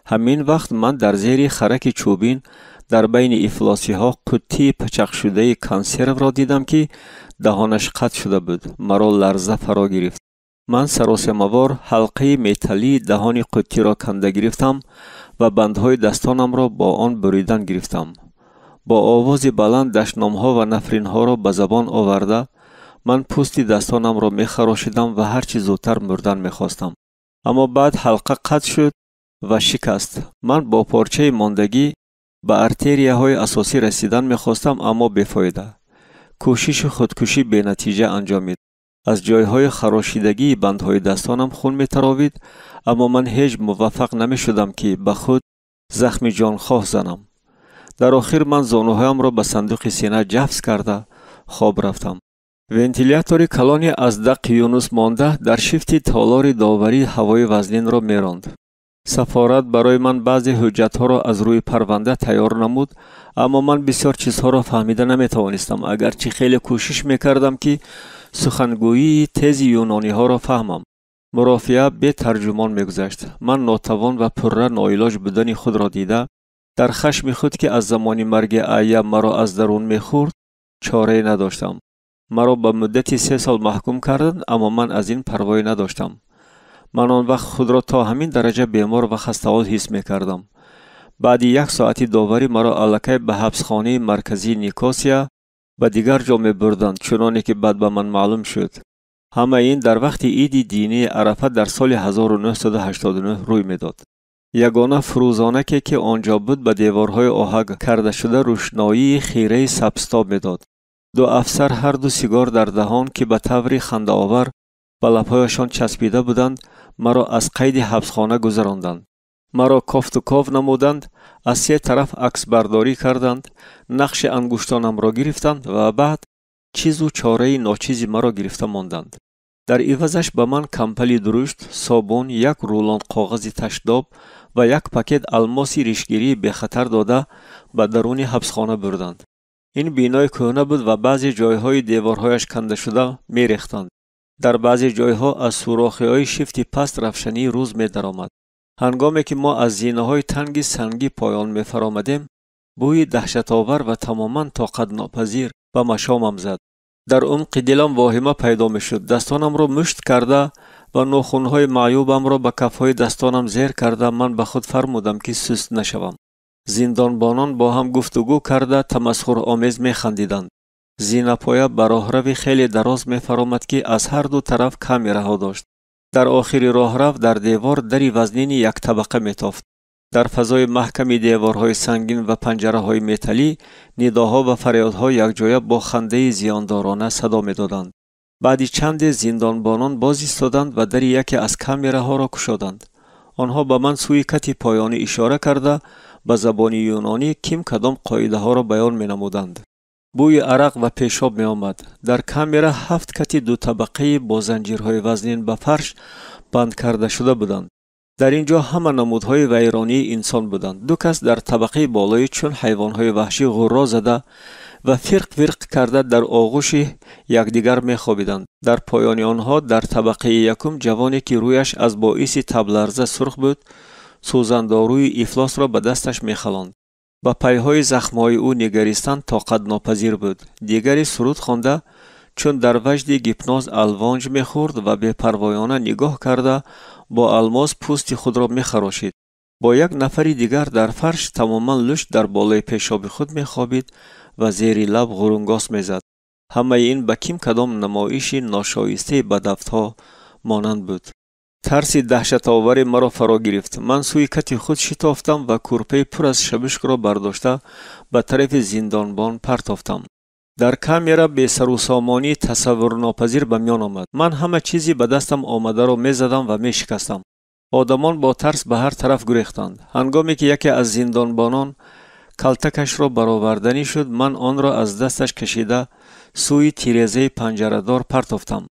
همین وقت من در زیر خرک چوبین در بین افلاسی ها قطی پچق شده کنسرو را دیدم که دهانش قطع شده بود. مرا لرزه فرا گرفت. من سراسیموار حلقه میتالی دهان قطی را کنده گرفتم و بندهای دستانم را با آن بریدن گرفتم. با آواز بلند دشنامها و نفرینها را به زبان آورده من پوستی دستانم را میخراشیدم و هرچی زودتر مردن میخواستم. اما بعد حلقه قطع شد و شکست. من با پارچه ماندگی به ارتریه های اساسی رسیدن میخواستم، اما بیفایده. کوشش خودکشی به نتیجه انجامید. از جایهای خراشیدگی بندهای دستانم خون میتراوید، اما من هیچ موفق نمیشدم که به خود زخم جانخواه زنم. در آخر من زانوهایم را به صندوق سینه جفت کرده خواب رفتم. ونتیلاتور کلانی از دق یونس مانده در شیفت تالار داوری هوای وزنین را میراند. سفارت برای من بعضی حجتها را از روی پرونده تیار نمود، اما من بسیار چیزها را فهمیده نمیتوانستم، اگرچه خیلی کوشش میکردم که سخنگویی تیز یونانی ها را فهمم. مرافعه به ترجمان میگذشت. من ناتوان و پره ناعلاج بودن خود را دیده، در خشم خود که از زمان مرگ ایه مرا از درون میخورد چاره نداشتم. مرا به مدت 3 سال محکوم کردند، اما من از این پروایی نداشتم. من آن وقت خود را تا همین درجه بیمار و خسته‌حال حس می‌کردم. بعد 1 ساعتی داوری مرا الکی به حبسخانه مرکزی نیکوسیا و دیگر جا می‌بردند، چنانه که بعد به من معلوم شد. همه این در وقت عید دینی عرفه در سال 1989 روی می‌داد. یگانه فروزانه که آنجا بود به دیوارهای آهک کرده شده روشنایی خیره سبزتاب می‌داد. 2 افسر هر 2 سیگار در دهان که به طور خنده آور به لب‌هایشان چسبیده بودند مرا از قید حبسخانه گذراندند. مرا کافت و کاف نمودند، از 3 طرف عکس برداری کردند، نقش انگشتانم را گرفتند و بعد چیز و چاره ناچیزی مرا گرفته ماندند. در عوضش به من کمپلی درشت، صابون، 1 رولان کاغذ تشداب و 1 پاکت الماسی ریشگیری به خطر داده به درون حبسخانه بردند. این بینای کهنه بود و بعضی جایهای دیوارهایش کنده شده می‌ریختند. در بعضی جایها از سوراخی‌های شیفت پست روشنی روز می‌درآمد. هنگامی که ما از زینه‌های تنگ سنگی پایان می‌فرآمدیم، بوی دهشت‌آور و تماماً طاقت ناپذیر به مشامم زد. در عمق دلم واهمه پیدا می‌شد. دستانم را مشت کرده و ناخن‌های معیوبم را به کف‌های دستانم زیر کرده من به خود فرمودم که سست نشوم. زندانبانان با هم گفتگو کرده تمسخرآمیز می‌خندیدند. زینه‌پایه به راهروی خیلی دراز می‌فرامد که از هر دو طرف کامراها داشت. در آخر راهرو در دیوار دری وزنین یک طبقه میتافت. در فضای محکم دیوارهای سنگین و پنجره‌های متلی نداها و فریادها یکجایی با خنده زیاندارانه صدا می‌دادند. بعدی چند زندانبانان باز ایستادند و در یکی از کامراها را گشودند. آنها به من سوی کتی پایانی اشاره کرده به زبان یونانی کیم کدام قاعده ها را بیان می‌نمودند. بوی عرق و پیشاب می آمد. در کامرا 7 کتی دو طبقه با زنجیرهای وزنین به فرش بند کرده شده بودند. در اینجا همه نمودهای ویرانی انسان بودند. دو کس در طبقه بالای چون حیوانهای وحشی غرا زده و فرق کرده در آغوش یکدیگر می خوابیدند. در پایان آنها در طبقه یکم جوانی که رویش از باعث تبلرزه سرخ بود سوزنداروی افلاس را به دستش می خلاند. با پیهای زخمهای او نگریستن طاقت ناپذیر بود. دیگری سرود خوانده چون در وجد گیپناز الوانج می‌خورد و بی‌پروایانه نگاه کرده با الماس پوست خود را می‌خراشید. با یک نفر دیگر در فرش تماما لشت در بالای پیشاب خود می‌خوابید و زیر لب غرونگاس می‌زد. همه این به کیم کدام نمایش ناشایسته بدبخت‌ها مانند بود. ترس دهشت آور مرا فرا گرفت. من سوی کتی خود شتافتم و کورپه پر از شبشک را برداشته به طرف زندانبان پرتافتم. در کامرا به سر و سامانی تصور ناپذیر به میان آمد. من همه چیزی به دستم آمده را می زدم و می شکستم. آدمان با ترس به هر طرف گریختند. هنگامی که یکی از زندانبانان کلتکش را برآوردنی شد من آن را از دستش کشیده سوی تیرزه پنجره‌دار پرتافتم.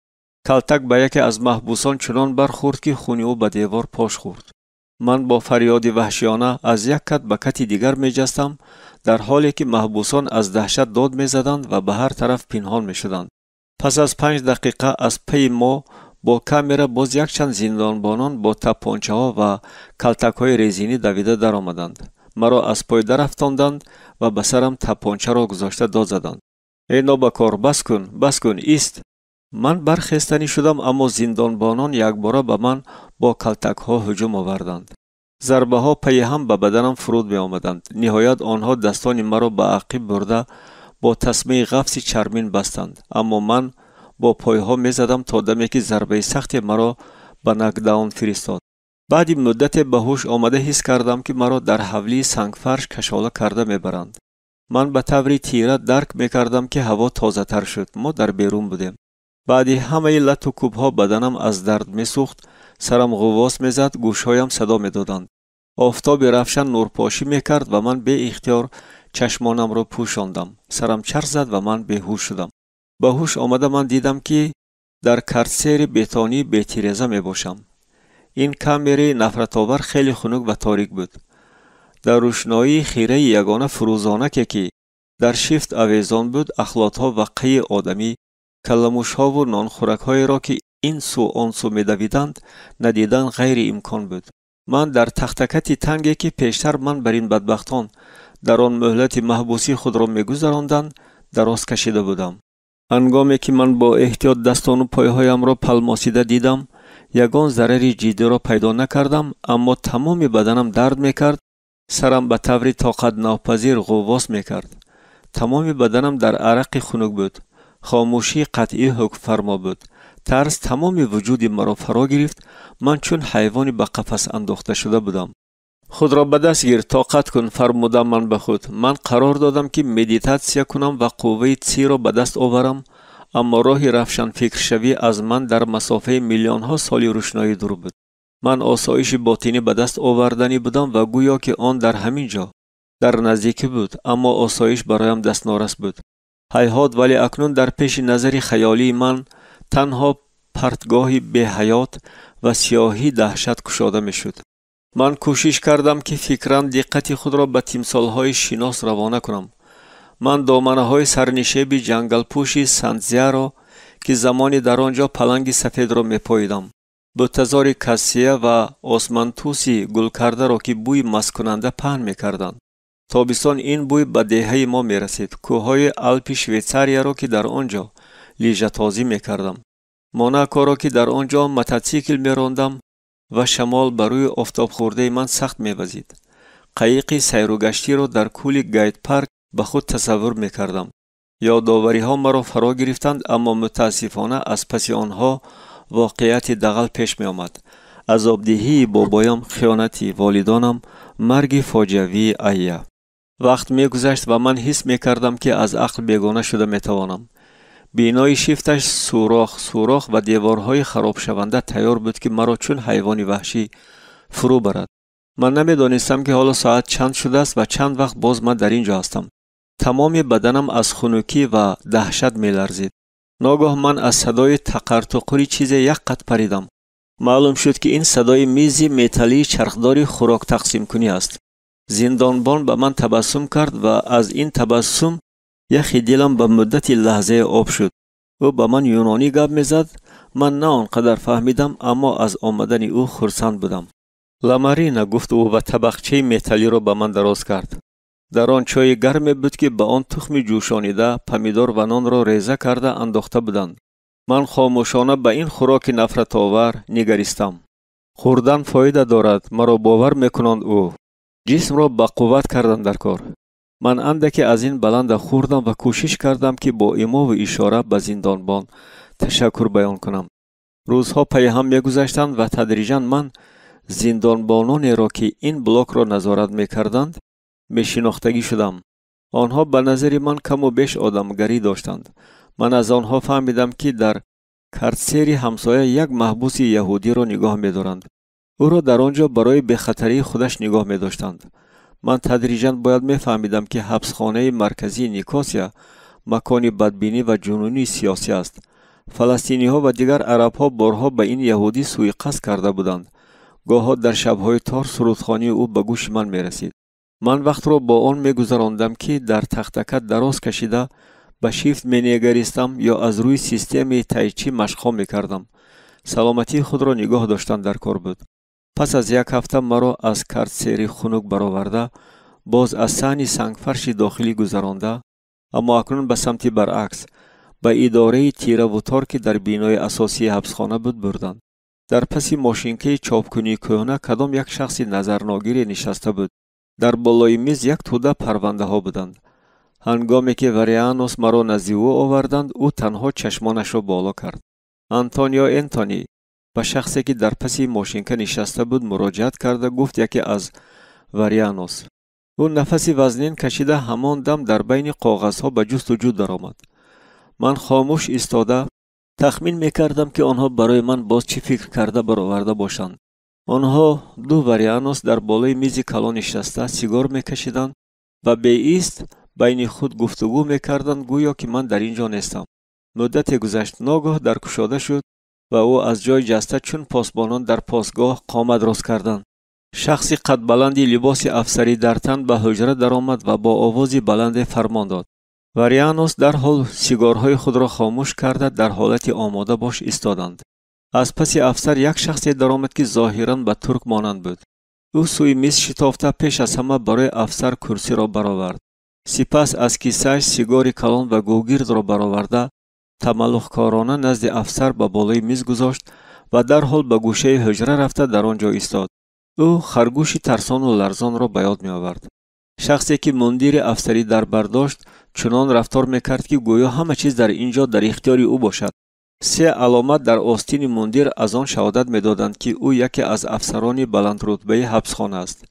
کلتک به یکی از محبوسان چنان برخورد که خون او به دیوار پاش خورد. من با فریاد وحشیانه از یک کت به کتی دیگر می جستم در حالی که محبوسان از دهشت داد می زدند و به هر طرف پنهان می شدند. پس از 5 دقیقه از پی ما با کامرا باز یک چند زندانبانان با تپانچه ها و کلتک های رزینی دویده در آمدند. مرا از پای در افتاندند و به سرم تپانچه را گذاشته داد زدند. ای نابکار بس کن ایست. من برخستنی شدم اما زندانبانان یک باره به من با کلتک ها هجوم آوردند. ضربه ها پی هم به بدنم فرود می آمدند. نهایت آنها دستان مرا به عقب برده با تسمه قفس چرمین بستند. اما من با پای ها می زدم تا دمی که ضربه سخت مرا به نکداون فرستاد. بعد مدت به هوش آمده حس کردم که مرا در حولی سنگ فرش کشاله کرده می برند. من به طوری تیره درک می کردم که هوا تازه تر شد. ما در بیرون بودیم. بعدی همه لط و کوب ها بدنم از درد می سوخت. سرم غواص می زد. گوشهایم صدا می دادند. آفتاب روشن نورپاشی می کرد و من به اختیار چشمانم را پوشاندم. سرم چرخ زد و من بیهوش شدم. به هوش آمده من دیدم که در کارسر بتانی بی‌تیرزه می باشم. این کامره نفرت آور خیلی خنک و تاریک بود. در روشنایی خیره یگانه فروزانه که در شیفت اویزان بود اخلاطها و قی آدمی کلموش ها و نانخورک های را که این سو آن سو می دویدند ندیدن غیر امکان بود. من در تختکتی تنگی که پیشتر من بر این بدبختان در آن مهلت محبوسی خود را می گذراندند دراز کشیده بودم. هنگامی که من با احتیاط دستان و پایهایم را پلماسیده دیدم یگان ضرری جدی را پیدا نکردم اما تمام بدنم درد می کرد. سرم به طوری طاقت ناپذیر غواص می کرد. تمام بدنم در عرق خنک بود. خاموشی قطعی حکم فرما بود. ترس تمام وجود مرا فرا گرفت. من چون حیوانی به قفس انداخته شده بودم. خود را به دست گیر، طاقت کن فرمودم من به خود. من قرار دادم که مدیتاسیا کنم و قوه چی را به دست آورم اما راه روشن فکر شوی از من در مسافه میلیون ها سالی روشنایی دور بود. من آسایش باطنی به دست آوردنی بودم و گویا که آن در همین جا در نزدیکی بود اما آسایش برایم دست نارس بود. هیهات ولی اکنون در پیش نظر خیالی من تنها پرتگاهی به حیات و سیاهی دهشت کشاده می شد. من کوشش کردم که فکران دقت خود را به تمثالهای شناس روانه کنم. من دامنه های سرنشیب جنگل پوشی سنتزیا را که زمانی در آنجا پلنگ سفید را می پاییدم. بوتزار کاسیه و آسمانتوسی گل کرده را که بوی مسکننده پهن می کردند. تابستان این بوی به دهه ما می رسید. کوههای آلپ شویتزاریا را که در آنجا لیژه‌تازی می کردم. موناکو را که در آنجا موتورسیکل می راندم و شمال بر روی آفتاب خورده من سخت می وزید. قایق سیر و گشتی را در کولی گاید پارک به خود تصور می کردم. یادآوری‌ها مرا فرا گرفتند، اما متاسفانه از پس آنها واقعیت دغل پیش می آمد. عذابدهی بابایم، خیانتی والدانم، مرگ فاجعه‌ای عیه. وقت می گذشت و من حس می کردم که از عقل بیگانه شده می توانم. بینای شیفتش سوراخ و دیوارهای خراب شونده تیار بود که مرا چون حیوان وحشی فرو برد. من نمی دانستم که حالا ساعت چند شده است و چند وقت باز من در اینجا هستم. تمام بدنم از خنکی و دهشت می لرزید. ناگاه من از صدای تقرطقری چیز یک قد پریدم. معلوم شد که این صدای میزی متالی چرخداری خوراک تقسیم کنی است. زندانبان به من تبسم کرد و از این تبسم یخی دلم به مدت لحظه آب شد. او به من یونانی گپ میزد. من نه آنقدر فهمیدم، اما از آمدن او خرسند بودم. لامارینا، گفت او و طبقچه متالی را به من دراز کرد. در آن چای گرم بود که به آن تخم جوشانیده، پمیدار و نان را ریزه کرده انداخته بودند. من خاموشانه به این خوراک نفرت آور نگریستم. خوردن فایده دارد، مرا باور میکنند. او جسم را با قوت کردن در کار. من اندکی از این بلند خوردم و کوشش کردم که با ایما و اشاره به زندانبان تشکر بیان کنم. روزها پی هم میگذشتند و تدریجاً من زندانبانانی را که این بلاک را نظارت میکردند میشناختگی شدم. آنها به نظر من کم و بیش آدمگری داشتند. من از آنها فهمیدم که در کارتسری همسایه یک محبوس یهودی را نگاه می‌دارند. او را در آنجا برای بخطری خودش نگاه می‌داشتند. من تدریجاً باید می‌فهمیدم که حبسخانه مرکزی نیکوسیا مکانی بدبینی و جنونی سیاسی است. فلسطینی‌ها و دیگر عرب‌ها بارها به این یهودی سوءقصد کرده بودند. گاه‌ها در شب‌های تار سرودخوانی او به گوش من می‌رسید. من وقت را با آن می‌گذراندم که در تختکت دراز کشیده به شیفت می‌نگریستم یا از روی سیستم تایچی مشق‌ها می‌کردم. سلامتی خود را نگاه داشتن در کار بود. پس از یک هفته مرا از کارتسری خنک برآورده، باز از صحن سنگفرش داخلی گذرانده، اما اکنون به سمت برعکس به اداره تیره و تار که در بینای اساسی حبسخانه بود بردند. در پس ماشینکه چاپکنی کهنه کدام یک شخص نظرناگیر نشسته بود. در بالای میز یک توده پرونده ها بودند. هنگامی که وریانوس مرا نزد او آوردند، او تنها چشمانش را بالا کرد. انتونی به شخصی که در پس ماشینکه نشسته بود مراجعت کرده گفت یکی از وریانوس. او نفسی وزنین کشیده همان دم در بین کاغذها به جستجو درآمد. من خاموش ایستاده تخمین میکردم که آنها برای من باز چی فکر کرده برآورده باشند. آنها دو وریانوس در بالای میز کلان نشسته سیگار میکشیدند و به ایست بین خود گفتگو میکردند گویا که من در اینجا نیستم. مدت گذشت، ناگاه در کشاده شد و او از جای جسته چون پاسبانان در پاسگاه قامت راست کردند. شخصی قد بلندی لباس افسری در تن به حجره درآمد و با آوازی بلند فرمان داد. وریانوس در حال سیگارهای خود را خاموش کرده در حالت آماده باش ایستادند. از پس افسر یک شخصی درآمد که ظاهراً به ترک مانند بود. او سوی میز شتافته پیش از همه برای افسر کرسی را برآورد. سپس از کیسه‌اش سیگاری کلان و گوگرد را برآورده تملق‌کارانه نزد افسر به بالای میز گذاشت و در حال به گوشه حجره رفته در آنجا ایستاد. او خرگوشی ترسان و لرزان را به یاد می آورد. شخصی که مندیر افسری در بر داشت چنان رفتار میکرد که گویا همه چیز در اینجا در اختیار او باشد. سه علامت در آستین مندیر از آن شهادت میدادند که او یکی از افسران بلند رتبه حبسخانه است.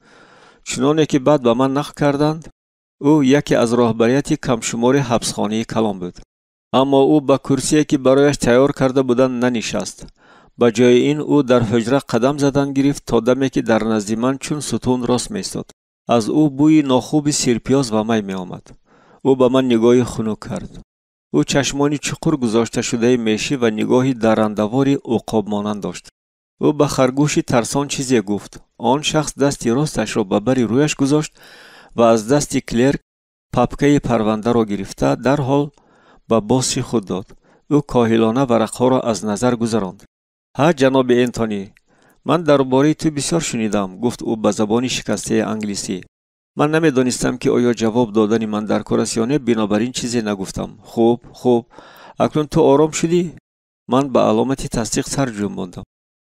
چنانه که بعد به من نقل کردند او یکی از راهبریت کمشمار حبسخانه کلان بود. اما او به کرسی که برایش تیار کرده بودند ننشست. به جای این او در حجره قدم زدن گرفت تا دمی که در نزد من چون ستون راست می‌ایستاد. از او بوی ناخوب سیرپیاز و می آمد. او به من نگاهی خنک کرد. او چشمانی چقور گذاشته شده میشی و نگاهی درندواری عقاب مانند داشت. او به خرگوشی ترسان چیزی گفت. آن شخص دستی راستش را به بر رویش گذاشت و از دست کلرک پاپکه پرونده را گرفته در حال به بازش خود داد. او کاهلانه ورقها را از نظر گذراند. ها جناب انتونی، من درباره تو بسیار شنیدم، گفت او به زبان شکسته انگلیسی. من نمیدانستم که آیا جواب دادن من در کار است یا نه، بنابراین چیزی نگفتم. خوب اکنون تو آرام شدی؟ من به علامت تصدیق سر جنباندم.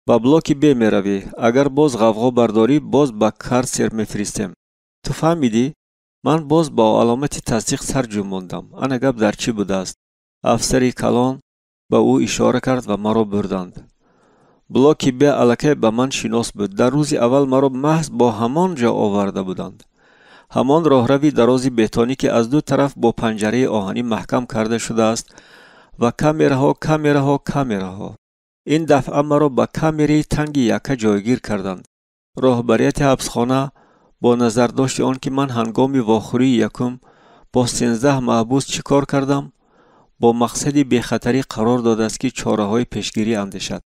با بلاک بی میروی، اگر باز غوغا برداری باز به کارتسر میفرستم. تو فهمیدی؟ من باز با علامت تصدیق سر جنباندم. انا گپ در چی بوده است؟ افسری کلان به او اشاره کرد و مرا بردند. بلاک ب الکی به من شناس بود. در روز اول مرا محض با همان جا آورده بودند. همان راهروی درازی بتانی که از دو طرف با پنجره آهنی محکم کرده شده است و کامراها. این دفعه مرا به کامره تنگ یکه جایگیر کردند. راهبریت حبسخانه با نظر داشت آن که من هنگام واخوری یکم با 13 محبوس چیکار کردم، با مقصدی بخطری قرار داده است که چاره های پیشگیری اندیشد.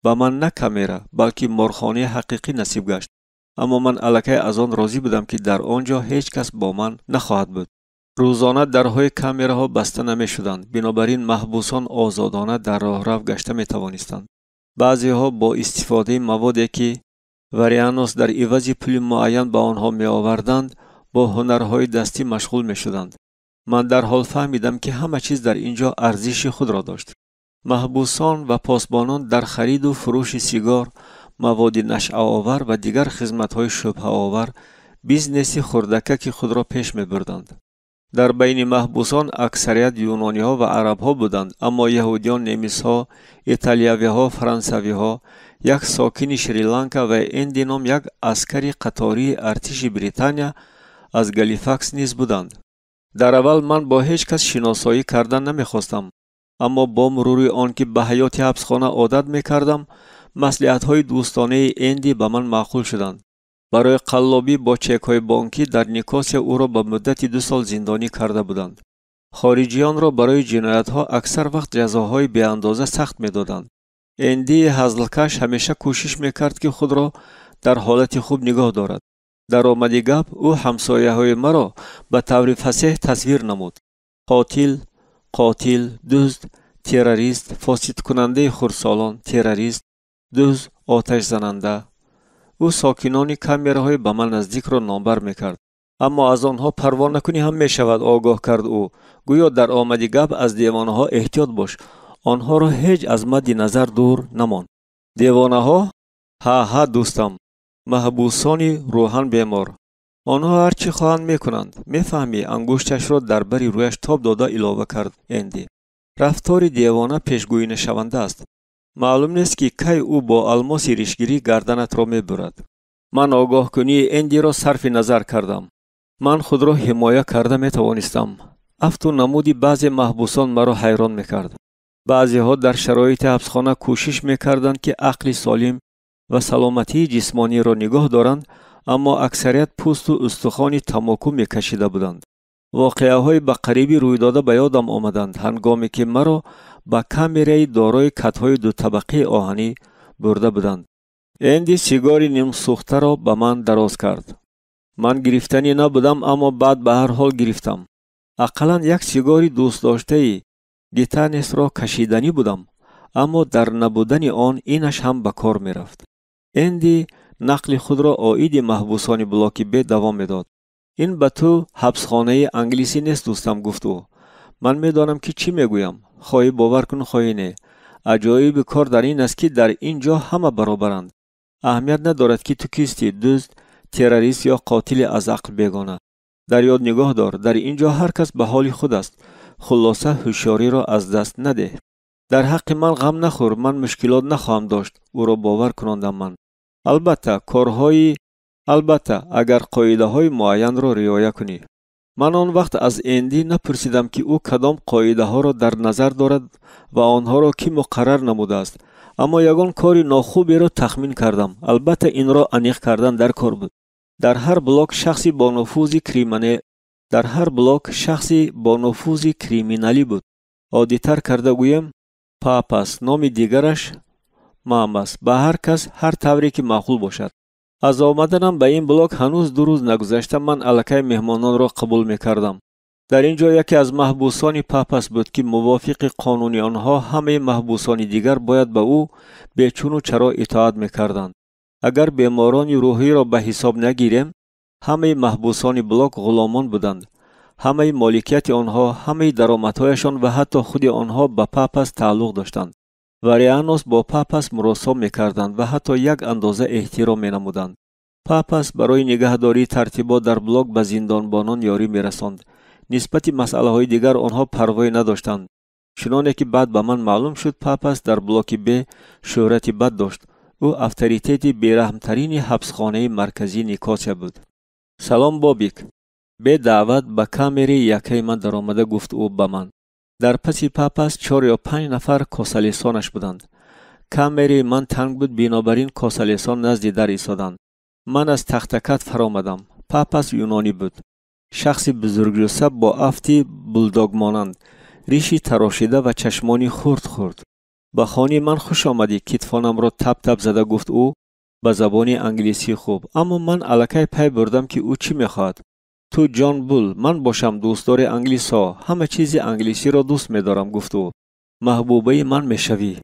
با من نه کامره بلکه مرخانه حقیقی نصیب گشت. اما من الکی از آن راضی بودم که در آنجا هیچ کس با من نخواهد بود. روزانه درهای کامره ها بسته نمی شدند. بنابراین محبوسان آزادانه در راهرو گشته می توانستند. بعضی ها با استفاده موادی که وریانوس در عوض پول معین به آنها می آوردند با هنرهای دستی مشغول می شدند. من در حال فهمیدم که همه چیز در اینجا ارزش خود را داشت. محبوسان و پاسبانان در خرید و فروش سیگار، مواد نشأه آور و دیگر خدمت‌های شبهه آور بیزنسی خردکک خود را پیش می بردند. در بین محبوسان اکثریت یونانی ها و عرب ها بودند، اما یهودیان، نمیس ها، ایتالیایی ها، فرانسوی ها، یک ساکن شریلانکا و این نام یک عسکری قطاری ارتش بریتانیا از گالیفاکس نیز بودند. در اول من با هیچ کس شناسایی کردن نمیخواستم، اما با مرور آن که به حیات حبسخانه عادت میکردم، مصلحت های دوستانه ایندی به من معقول شدند. برای قلابی با چک های بانکی در نیکاسیا او را به مدت 2 سال زندانی کرده بودند. خارجیان را برای جنایت ها اکثر وقت جزاهای بی اندازه سخت میدادند. ایندی هزلکش همیشه کوشش میکرد که خود را در حالت خوب نگاه دارد. در آمدی گپ او همسایه های مرا به طور فصیح تصویر نمود. قاتل، دزد، تروریست، فاسد کننده خردسالان، تروریست، دزد، آتش زننده. او ساکنان کامراهای به من نزدیک را نامبر میکرد. اما از آنها پروا نکنی هم میشود، آگاه کرد او. گویا در آمدی گپ از دیوانه ها احتیاط باش. آنها را هیچ از مد نظر دور نمان. دیوانه ها؟ ها دوستم، محبوسانی روحان بیمار. آنها هر چی خواهند میکنند. میفهمی؟ انگشتش را در بری رویش تاب داده اضافه کرد ایندی. رفتار دیوانه پیشگویی نشونده است. معلوم نیست که کی او با الماس ریشگیری گردنت را میبرد. من آگاه کنی ایندی را صرف نظر کردم. من خود را حمایه کرده میتوانستم. افت و نمودی بعضی محبوسان مرا حیران میکرد. بعضی ها در شرایط حبسخانه کوشش میکردند که عقل سالم و سلامتی جسمانی را نگاه دارند، اما اکثریت پوست و استخوان تماکو میکشیده بودند. واقعه های به قریبی روی داده به یادم آمدند هنگامی که مرا به کامره دارای کت‌های 2 طبقه آهنی برده بودند. ایندی سیگاری نیم سوخته را به من دراز کرد. من گرفتنی نبودم، اما بعد به هر حال گرفتم. اقلاً یک سیگاری دوست داشته گیتانس را کشیدنی بودم، اما در نبودن آن اینش هم به کار می رفت. ایندی نقل خود را عاید محبوسان بلاک ب دوام میداد. این به تو حبسخانه انگلیسی نیست دوستم، گفت او. من میدانم که چی میگویم. خواهی باور کن خواهی نه. عجایب کار در این است که در اینجا همه برابرند. اهمیت ندارد که تو کیستی، دزد، تروریست یا قاتل از عقل بیگانه. در یاد نگاه دار، در اینجا هر کس به حال خود است. خلاصه هوشیاری را از دست نده. در حق من غم نخور، من مشکلات نخواهم داشت. او را باور کناندم من. البته اگر قاعده های معین را رعایت کنی. من آن وقت از ایندی نپرسیدم که او کدام قاعده ها را در نظر دارد و آنها را کی مقرر نموده است، اما یگان کاری ناخوبی را تخمین کردم. البته این را انیق کردن در کار بود. در هر بلاک شخصی با نفوذ کریمینالی بود. عادی‌تر کرده گویم پاپاس، نام دیگرش ماماس، به هر کس هر طوری که معقول باشد. از آمدنم به این بلاک هنوز 2 روز نگذشته من الکی مهمانان را قبول میکردم. در اینجا یکی از محبوسان پاپاس بود که موافق قانونی آنها همه محبوسان دیگر باید به او به چون و چرا اطاعت میکردند. اگر بیماران روحی را به حساب نگیریم، همه محبوسان بلاک غلامان بودند. همه مالکیت آنها، همه درآمدهایشان و حتی خود آنها به پاپاس تعلق داشتند. وریانوس با پاپاس مراسم میکردند و حتی یک اندازه احترام مینمودند. پاپس برای نگهداری ترتیبات در بلاک به زندانبانان یاری می‌رساند. نسبت مسئله‌های دیگر آنها پروایی نداشتند. چنانه که بعد به من معلوم شد پاپس در بلاک ب شهرت بد داشت. او افریتیتی بیرحمترین حبسخانه مرکزی نیکاسیا بود. سلام بابیک. به دعوت به کامری یکی من در آمده گفت او به من. در پسی پاپس 4 یا 5 نفر کاسالیسانش بودند. کامری من تنگ بود، بنابراین کاسالیسان نزد در ایستادند. من از تختکت فرآمدم. پاپس یونانی بود. شخصی بزرگجثه با افتی بولدوگ مانند، ریشی تراشیده و چشمانی خرد خرد. به خانه من خوش آمدی. کتفانم را تپ تپ زده گفت او به زبان انگلیسی خوب. اما من الکی پی بردم که او چی میخواد. تو جان بول، من باشم دوستدار انگلیس ها. همه چیز انگلیسی را دوست میدارم گفت او. محبوبه من میشوی.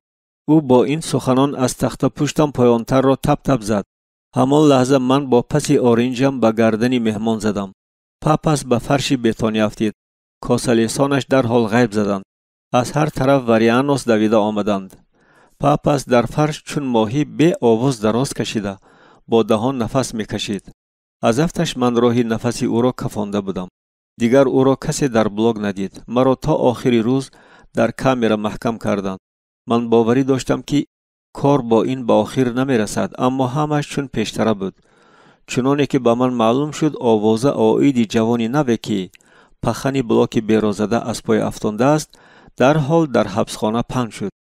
او با این سخنان از تخت پشتم پایانتر را تپ تپ زد. همان لحظه من با پسی آرنجم به گردن مهمان زدم. پاپس به فرش بتانی افتید. کاسالیسانش در حال غیب زدند. از هر طرف وریانوس دویده آمدند. پاپس در فرش چون ماهی به آواز دراز کشیده با دهان نفس میکشید. از افتش من راهی نفسی او را کفانده بودم. دیگر او را کسی در بلاک ندید. مرا تا آخری روز در کامera محکم کردند. من باوری داشتم که کار با این به آخر نمی رسد، اما همش چون پیشتره بود. چنانه که به من معلوم شد آوازه آیدی جوانی نوی که پخنی بلاک بیرازده از پای افتانده است در حال در حبسخانه پنج شد.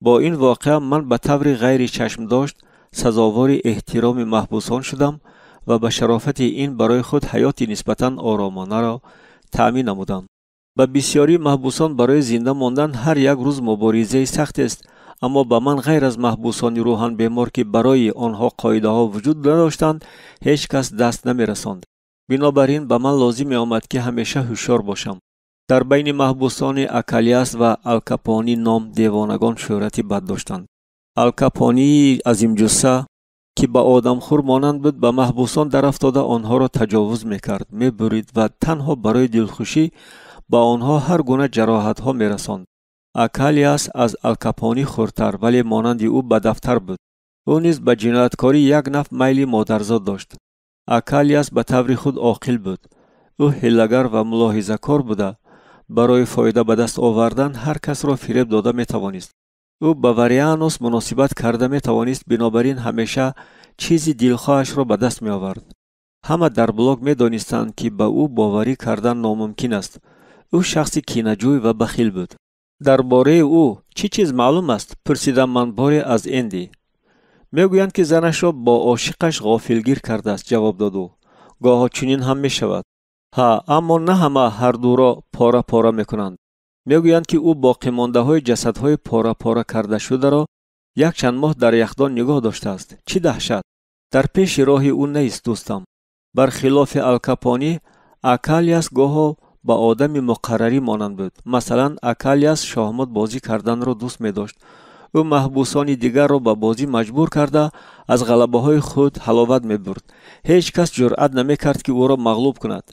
با این واقعه من به طور غیر چشم داشت سزاوار احترام محبوسان شدم و به شرافت این برای خود حیاتی نسبتاً آرامانه را تأمین نمودم. به بسیاری محبوسان برای زنده ماندن هر یک روز مبارزه سخت است، اما به من غیر از محبوسان روحان بیمار که برای آنها قاعده ها وجود نداشتند هیچ کس دست نمی رساند. بنابراین به من لازم آمد که همیشه هوشیار باشم. در بین محبوسان اکالیاس و الکاپونی نام دیوانگان شهرت بد داشتند. الکاپونی عظیم جثه که به آدم خور مانند بود به محبوسان در افتاده آنها را تجاوز میکرد، میبرید و تنها برای دلخوشی به آنها هر گونه جراحت ها میرساند. اکالیاس از الکاپونی خردتر ولی مانند او بدافتر بود. او نیز به جنایتکاری یک نفع میل مادرزاد داشت. اکالیاس به طور خود عاقل بود. او حیله‌گر و ملاحظه‌کار بوده برای فایده به دست آوردن هر کس را فریب داده می توانست. او به وریانوس مناسبت کرده می توانست، بنابراین همیشه چیزی دلخواهش را به دست می آورد. همه در بلاک می دانستند که به او باوری کردن ناممکن است. او شخصی کینه‌جوی و بخیل بود. درباره او چی چیز معلوم است؟ پرسیدم من باری از اندی. میگویند که زنش را با عاشقش غافلگیر کرده است جواب داد او. گاهی چنین هم می شود. ها، اما نه همه هر دو را پاره پاره میکنند. میگویند که او باقی مانده های جسد های پاره پاره کرده شده را یک چند ماه در یخدان نگاه داشته است. چی دهشت! در پیش راه او نیست دوستم. برخلاف الکاپونی، اکالیاس گاهی با آدم مقرری مانند بود. مثلا اکالیاس شاهمات بازی کردن را دوست می داشت. او محبوسان دیگر را به بازی مجبور کرده از غلبه های خود حلاوت می برد. هیچ کس جرأت نمی کرد که او را مغلوب کند.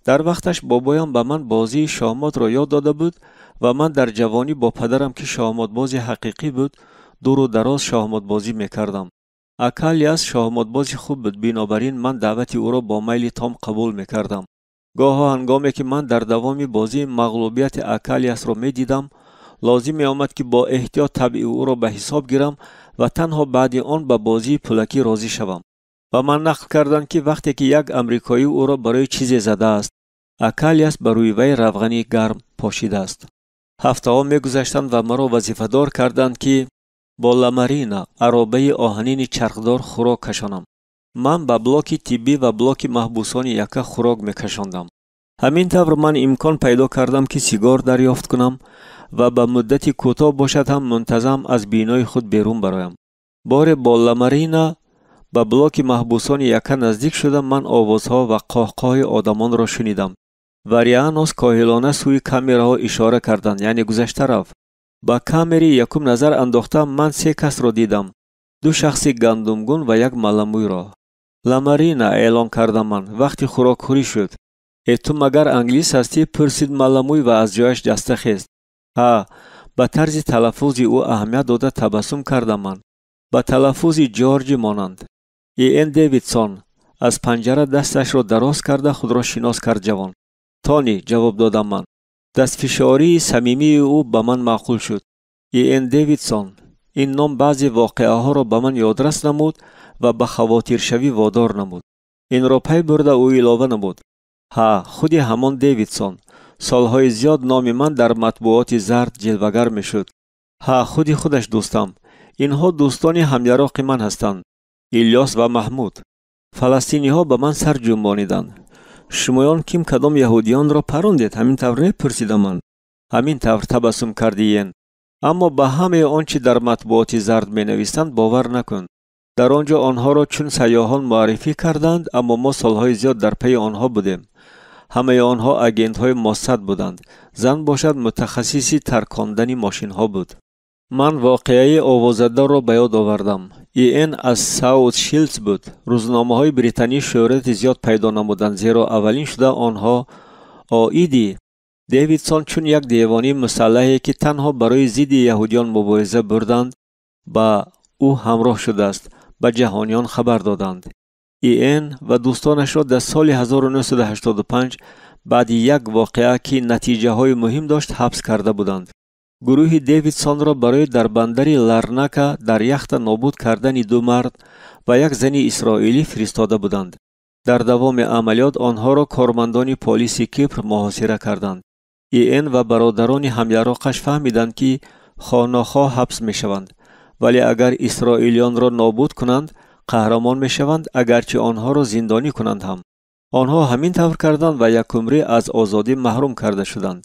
در وقتش بابایم به من بازی شاهمات را یاد داده بود و من در جوانی با پدرم که شاهمات بازی حقیقی بود دور و دراز شاهمات بازی می کردم. اکالیاس شاهمات بازی خوب بود، بنابراین من دعوت او را با میل تام قبول می کردم. گاهی هنگامی که من در دوام بازی مغلوبیت اکالیاس را می دیدم لازم می آمد که با احتیاط طبع او را به حساب گیرم و تنها بعد آن به بازی پولکی راضی شوم. و من نقل کردند که وقتی که یک امریکایی او را برای چیزی زده است اکالیاس بر روی وی روغنی گرم پاشیده است. هفته ها می گذشتند و مرا وظیفه دار کردند که با لامارینا عرابه آهنین چرخدار خوراک کشانم. من به بلاک طبی و بلاک محبوسان یکه خوراک می کشاندم. همین طور من امکان پیدا کردم که سیگار دریافت کنم و به مدتی کوتاه باشد هم منتظم از بینای خود بیرون برایم. بار با لامارینا به بلاک محبوسان یکه نزدیک شدم. من آوازها و قهقه آدمان را شنیدم. وریانوس کاهلانه سوی کامera اشاره کردند، یعنی گذشته رفت. با کامری یکم نظر انداختم. من 3 کس را دیدم. 2 شخص گندمگون و یک ملموی را. لامارینا اعلان کردم من. وقتی خوراک خوری شد. تو مگر انگلیس هستی؟ پرسید ملموی و از جایش جسته خیست. ها، به طرز تلفظ او اهمیت داده تبسم کردم من. با تلفظ جورج مانند. این دیویدسون از پنجره دستش را دراز کرده خود را شناس کرد. جوان: تانی، جواب دادم من. دستفشاری صمیمی او به من معقول شد. این دیویدسون. این نام بعضی واقعه ها را به من یادرس نمود و به خواطر شوی وادار نمود. این را پی برده او علاوه نمود: ها، خودی همان دیویدسون. سالهای زیاد نام من در مطبوعات زرد جلوگر می شد. ها، خودش دوستم. اینها دوستانی همیراق من هستند. ایلیاس و محمود. فلسطینی ها به من سر جنبانیدند. شمایان کیم کدام یهودیان را پراندید؟ همین طور پرسیدم من. همین طور تبسم کردین. اما به همه آنچه در مطبوعات زرد می نویسند باور نکن. در آنجا آنها را چون سیاحان معرفی کردند، اما ما سالهای زیاد در پی آنها بودیم. همه آنها اگنت های موساد بودند. زن باشد متخصصی ترکاندن ماشین ها بود. من واقعه آوازده را به یاد آوردم. این از ساوت شیلدز بود. روزنامه های بریتانی شهرت زیاد پیدا نمودند، زیرا اولین شده آنها آیدی دیویدسون چون یک دیوانی مسلحی که تنها برای ضد یهودیان مبارزه بردند با او همراه شده است به جهانیان خبر دادند. این و دوستانش را در سال 1985 بعد یک واقعه که نتیجه های مهم داشت حبس کرده بودند. گروه دیویدسون را برای در بندر لرناکا در یخت نابود کردن دو مرد و یک زن اسرائیلی فرستاده بودند. در دوام عملیات آنها را کارمندان پلیس کیپر محاصره کردند. این و برادران همیراقش فهمیدند که خانه‌خواه حبس می شوند، ولی اگر اسرائیلیان را نابود کنند قهرمان می شوند، اگرچه آنها را زندانی کنند هم. آنها همین طور کردند و یک عمر از آزادی محروم کرده شدند.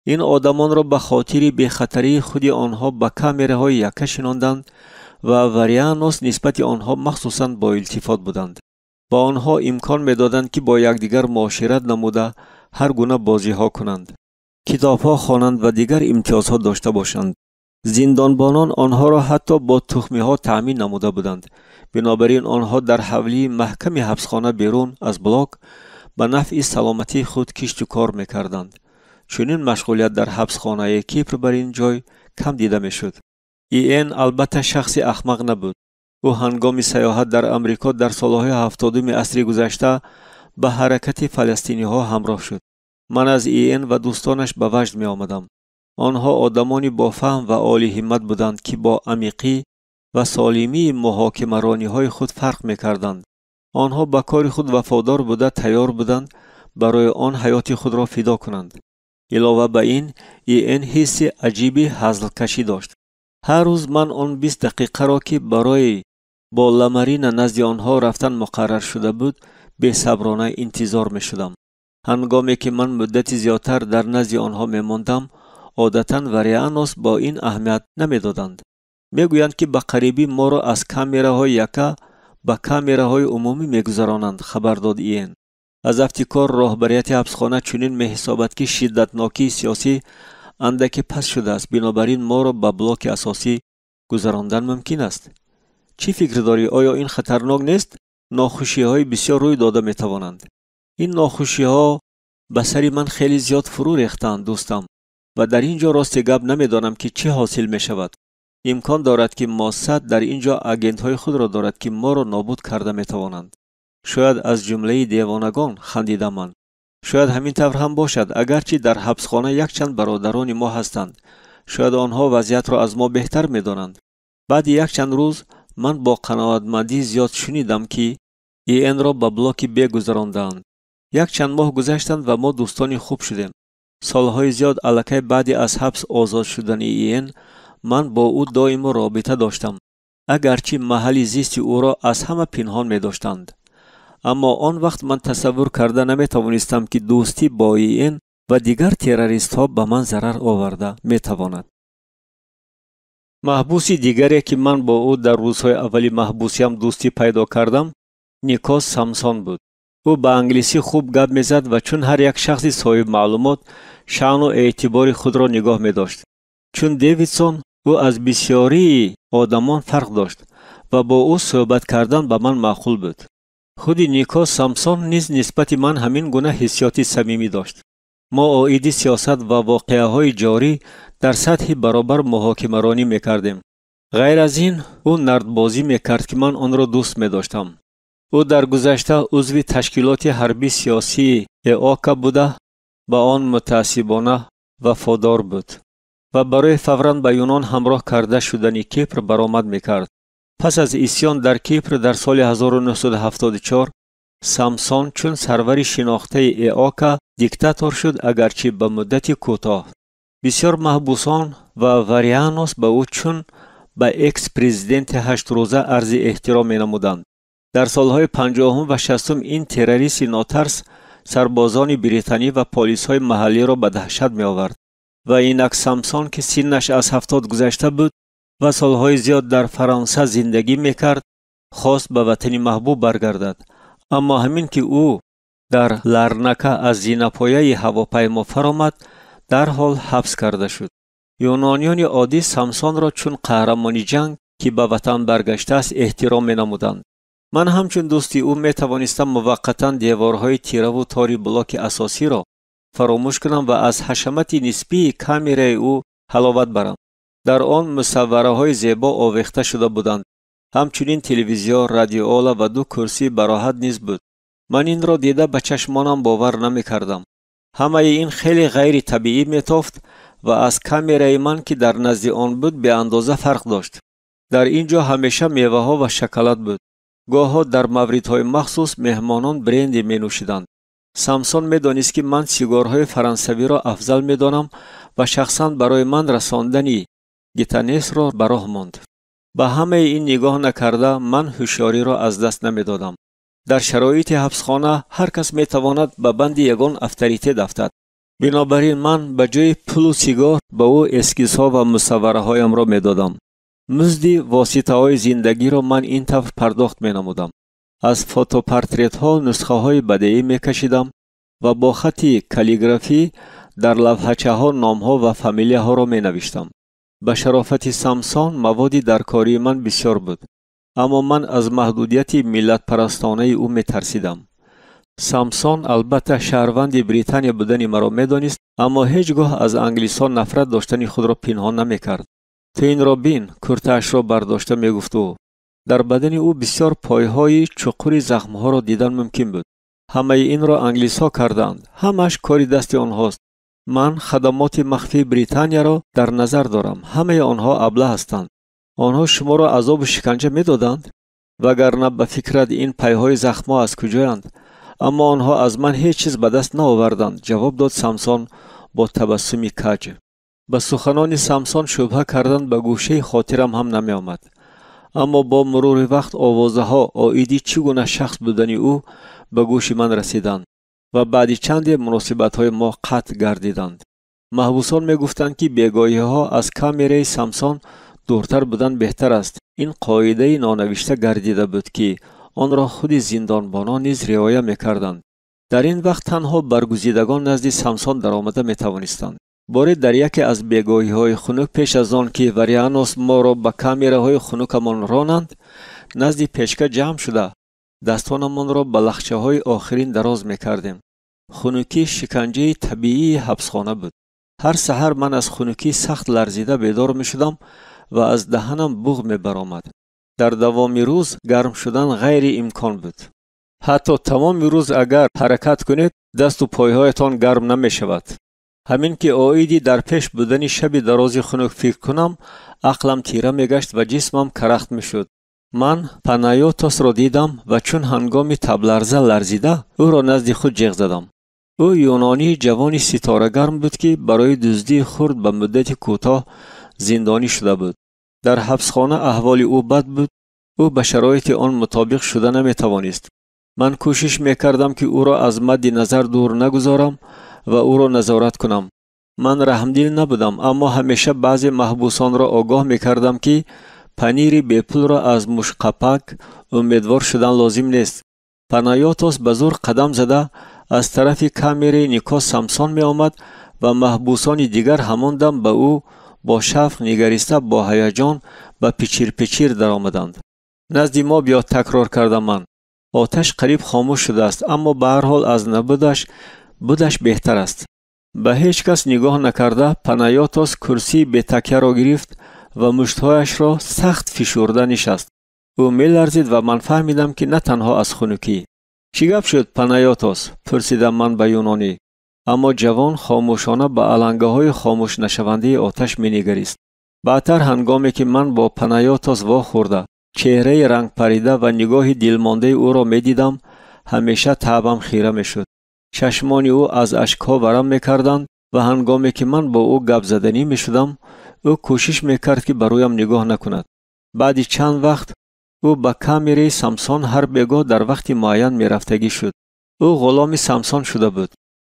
این آدمان را به خاطر بی‌خطری خود آنها به کامراهای یکه شناندند و وریانوس نسبت آنها مخصوصاً با التفات بودند. با آنها امکان می‌دادند که با یکدیگر معاشرت نموده هر گونه بازی‌ها کنند، کتاب‌ها خوانند و دیگر امتیازها داشته باشند. زندانبانان آنها را حتی با تخمی‌ها تأمین نموده بودند. بنابراین آنها در حولی محکم حبسخانه بیرون از بلاک به نفع سلامتی خود کشت و کار می‌کردند. چنین مشغولیت در حبسخانه کیپر بر این جای کم دیده میشد. این البته شخص احمق نبود. او هنگام سیاحت در امریکا در سالهای 70 عصر گذشته به حرکت فلسطینی ها همراه شد. من از این و دوستانش به وجد می آمدم. آنها آدمانی با فهم و عالی همت بودند که با عمیقی و سالمی محاکمرانی های خود فرق می کردند. آنها به کار خود وفادار بوده تیار بودند برای آن حیات خود را فدا کنند. علاوه بر این حس عجیبی هزل کشی داشت. هر روز من آن 20 دقیقه را که برای با لمرین نزد آنها رفتن مقرر شده بود به صبرانه انتظار می شدم. هنگامی که من مدتی زیادتر در نزد آنها می ماندم، عادتاً وریانوس با این اهمیت نمی دادند. می گویند که به قریبی ما را از کامراهای یکه به کامراهای عمومی می گذرانند. خبر داد این. از افتکار راهبریت حبسخانه چنین می حسابد که شدتناکی سیاسی اندکی پس شده است، بنابراین ما را به بلاک اساسی گذراندن ممکن است. چی فکر داری؟ آیا این خطرناک نیست؟ ناخوشی های بسیار روی داده می توانند. این ناخوشی ها به سر من خیلی زیاد فرو ریختند دوستم و در اینجا راست گپ نمی دانم که چی حاصل می شود. امکان دارد که موساد در اینجا اگنت های خود را دارد که ما را نابود کرده می توانند. شاید از جمله دیوانگان، خندیدم من. شاید همین طور هم باشد، اگرچه در حبسخانه یک چند برادران ما هستند. شاید آنها وضعیت را از ما بهتر می دانند. بعد یک چند روز من با قناعتمندی زیاد شنیدم که این را به بلاک بی گذراندند. یک چند ماه گذشتند و ما دوستانی خوب شدیم. سالهای زیاد الکی بعد از حبس آزاد شدن این من با او دائم رابطه داشتم، اگرچه محل زیست او را از همه پنهان می داشتند. اما آن وقت من تصور کرده نمی توانستم که دوستی با این و دیگر تروریست ها به من ضرر آورده می تواند. محبوس دیگری که من با او در روزهای اولی محبوسیم دوستی پیدا کردم نیکوس سامسون بود. او به انگلیسی خوب گپ می زد و چون هر یک شخص صاحب معلومات شأن و اعتبار خود را نگاه می داشت. چون دیویدسون او از بسیاری آدمان فرق داشت و با او صحبت کردن به من معقول بود. خود نیکوس سامسون نیز نسبت من همین گونه حسیاتی صمیمی داشت. ما عاید سیاست و واقعه های جاری در سطح برابر محاکمرانی میکردیم. غیر از این او نردبازی میکرد که من آن را دوست می داشتم. او در گذشته عضو تشکیلات حربی سیاسی ایآکا بوده به آن متعصبانه وفادار بود و برای فوراً به یونان همراه کرده شدن کیپر برآمد میکرد. پس از عصیان در کیپر در سال 1974 سامسون چون سرور شناخته ایآکا دیکتاتور شد، اگرچه به مدت کوتاه. بسیار محبوسان و وریانوس به او چون به اکس پرزیدنت 8 روزه عرض احترام می‌نمودند. در سالهای 50 و 60 این تروریست ناترس سربازان بریتانی و پلیس‌های محلی را به دهشت می‌آورد و اینک سامسون که سنش از 70 گذشته بود و سالهای زیاد در فرانسه زندگی می‌کرد، خواست به وطن محبوب برگردد. اما همین که او در لرنکا از زینه‌پایه هواپیما فرآمد، در حال حبس کرده شد. یونانیان عادی سامسون را چون قهرمان جنگ که به وطن برگشته است احترام می‌نمودند. من همچون دوستی او می‌توانستم موقتاً دیوارهای تیره و تاری بلاک اساسی را فراموش کنم و از حشمت نسبی کامرای او حلاوت برم. در آن مصوره‌های زیبا آویخته شده بودند. همچنین تلویزیون، رادیو و 2 کرسی براحت نیز بود. من این را دیده به چشمانم باور نمی‌کردم. همه این خیلی غیر طبیعی می‌تافت و از کامرای من که در نزد آن بود به اندازه فرق داشت. در اینجا همیشه میوه‌ها و شکلات بود. گاه‌ها در موردهای مخصوص مهمانان برند می‌نوشیدند. سامسون می‌دانست که من سیگارهای فرانسوی را افضل می‌دانم و شخصاً برای من رساندن گیتانس را به راه ماند. به همه این نگاه نکرده من هوشیاری را از دست نمی‌دادم. در شرایط حبسخانه هر کس می‌تواند به بند یگان اتوریته افتد. بنابراین من به جای پول و سیگار به او اسکیزها و مصوره‌هایم را می‌دادم. مزد واسطه‌های زندگی را من این طور پرداخت می‌نمودم. از فوتوپورترت‌ها نسخه‌های بدیعی می‌کشیدم و با خط کالیگرافی در لوحه‌چه‌ها نام‌ها و فامیلی‌ها را می‌نوشتم. به شرافت سامسون موادی در کاری من بسیار بود، اما من از محدودیت ملت پرستانه او می‌ترسیدم. سامسون البته شهروند بریتانیا بودن مرا می‌دانست، اما هیچگاه از انگلیسان نفرت داشتن خود را پنهان نمی‌کرد. تو این را بین، کرته‌اش را برداشته می‌گفت و در بدن او بسیار پایهای چقور زخم‌ها را دیدن ممکن بود. همه این را انگلیس‌ها کردند. همش کاری دست آنهاست. من خدمات مخفی بریتانیا را در نظر دارم. همه آنها ابله هستند. آنها شما را عذاب و شکنجه می‌دادند، وگرنه به فکرت این پایهای زخم‌ها از کجایند؟ اما آنها از من هیچ چیز به دست نآوردند، جواب داد سامسون با تبسمی کج. به سخنان سامسون شبهه کردن به گوشه خاطرم هم نمی آمد. اما با مرور وقت آوازها عایدی چگونه شخص بودن او به گوش من رسیدند و بعد چند مناسبت‌های ما قطع گردیدند. محبوسان می گفتند که بیگاهی‌ها از کامرای سامسون دورتر بودن بهتر است. این قاعده نانوشته گردیده بود که آن را خود زندانبانان نیز رعایت می‌کردند. در این وقت تنها برگزیدگان نزد سامسون درآمده می‌توانستند. باری در یکی از بیگاهی‌های خنک پیش از آن که وریانوس ما را به کامراهای خنکمان رانند، نزد پیشکه جمع شده دستانمان را به لخچه‌های آخرین دراز می‌کردیم. خنکی شکنجه طبیعی حبسخانه بود. هر سحر من از خنکی سخت لرزیده بیدار می‌شدم و از دهنم بوق می‌برآمد. در دوام روز گرم شدن غیر امکان بود. حتی تمام روز اگر حرکت کنید دست و پایهایتان گرم نمی شود. همین که آیدی در پیش بودن شب درازی خنک فکر کنم، عقلم تیره می گشت و جسمم کرخت می شد. من پانایوتوس را دیدم و چون هنگام تبلرزه لرزیده او را نزد خود جیغ زدم. او یونانی جوانی ستاره گرم بود که برای دزدی خرد به مدت کوتاه زندانی شده بود. در حبسخانه احوال او بد بود. او به شرایط آن مطابق شده نمی توانست. من کوشش می کردم که او را از مد نظر دور نگذارم و او را نظارت کنم. من رحمدل نبودم، اما همیشه بعضی محبوسان را آگاه می کردم که پنیر بی پول را از مشقپک امیدوار شدن لازم نیست. پانایوتوس به زور قدم زده از طرف کامرای نیکو سامسون می آمد و محبوسان دیگر همان دم به او با شفق نگریسته با هیجان به پیچیر در آمدند. نزد ما بیا، تکرار کردم من. آتش قریب خاموش شده است، اما به هر حال از بودش بهتر است. به هیچ کس نگاه نکرده پانایوتوس کرسی به تکیه را گرفت و مشتهایش را سخت فشرده نشست. او میلرزید و من فهمیدم که نه تنها از خنکی. چی گپ شد پانایوتوس؟ پرسیدم من به یونانی. اما جوان خاموشانه به علنگه های خاموش نشونده آتش می نگریست. بعدتر هنگامی که من با پانایوتوس وا خورده چهره رنگ پریده و نگاه دلمانده او را می دیدم، همیشه تعبم خیره می شد. چشمان او از اشکها ورم می کردند و هنگامی که من با او گپ زدنی می شدم او کوشش می کرد که برویم نگاه نکند. بعد چند وقت او به کامره سامسون هر بگاه در وقت معین می رفتگی شد. او غلام سامسون شده بود.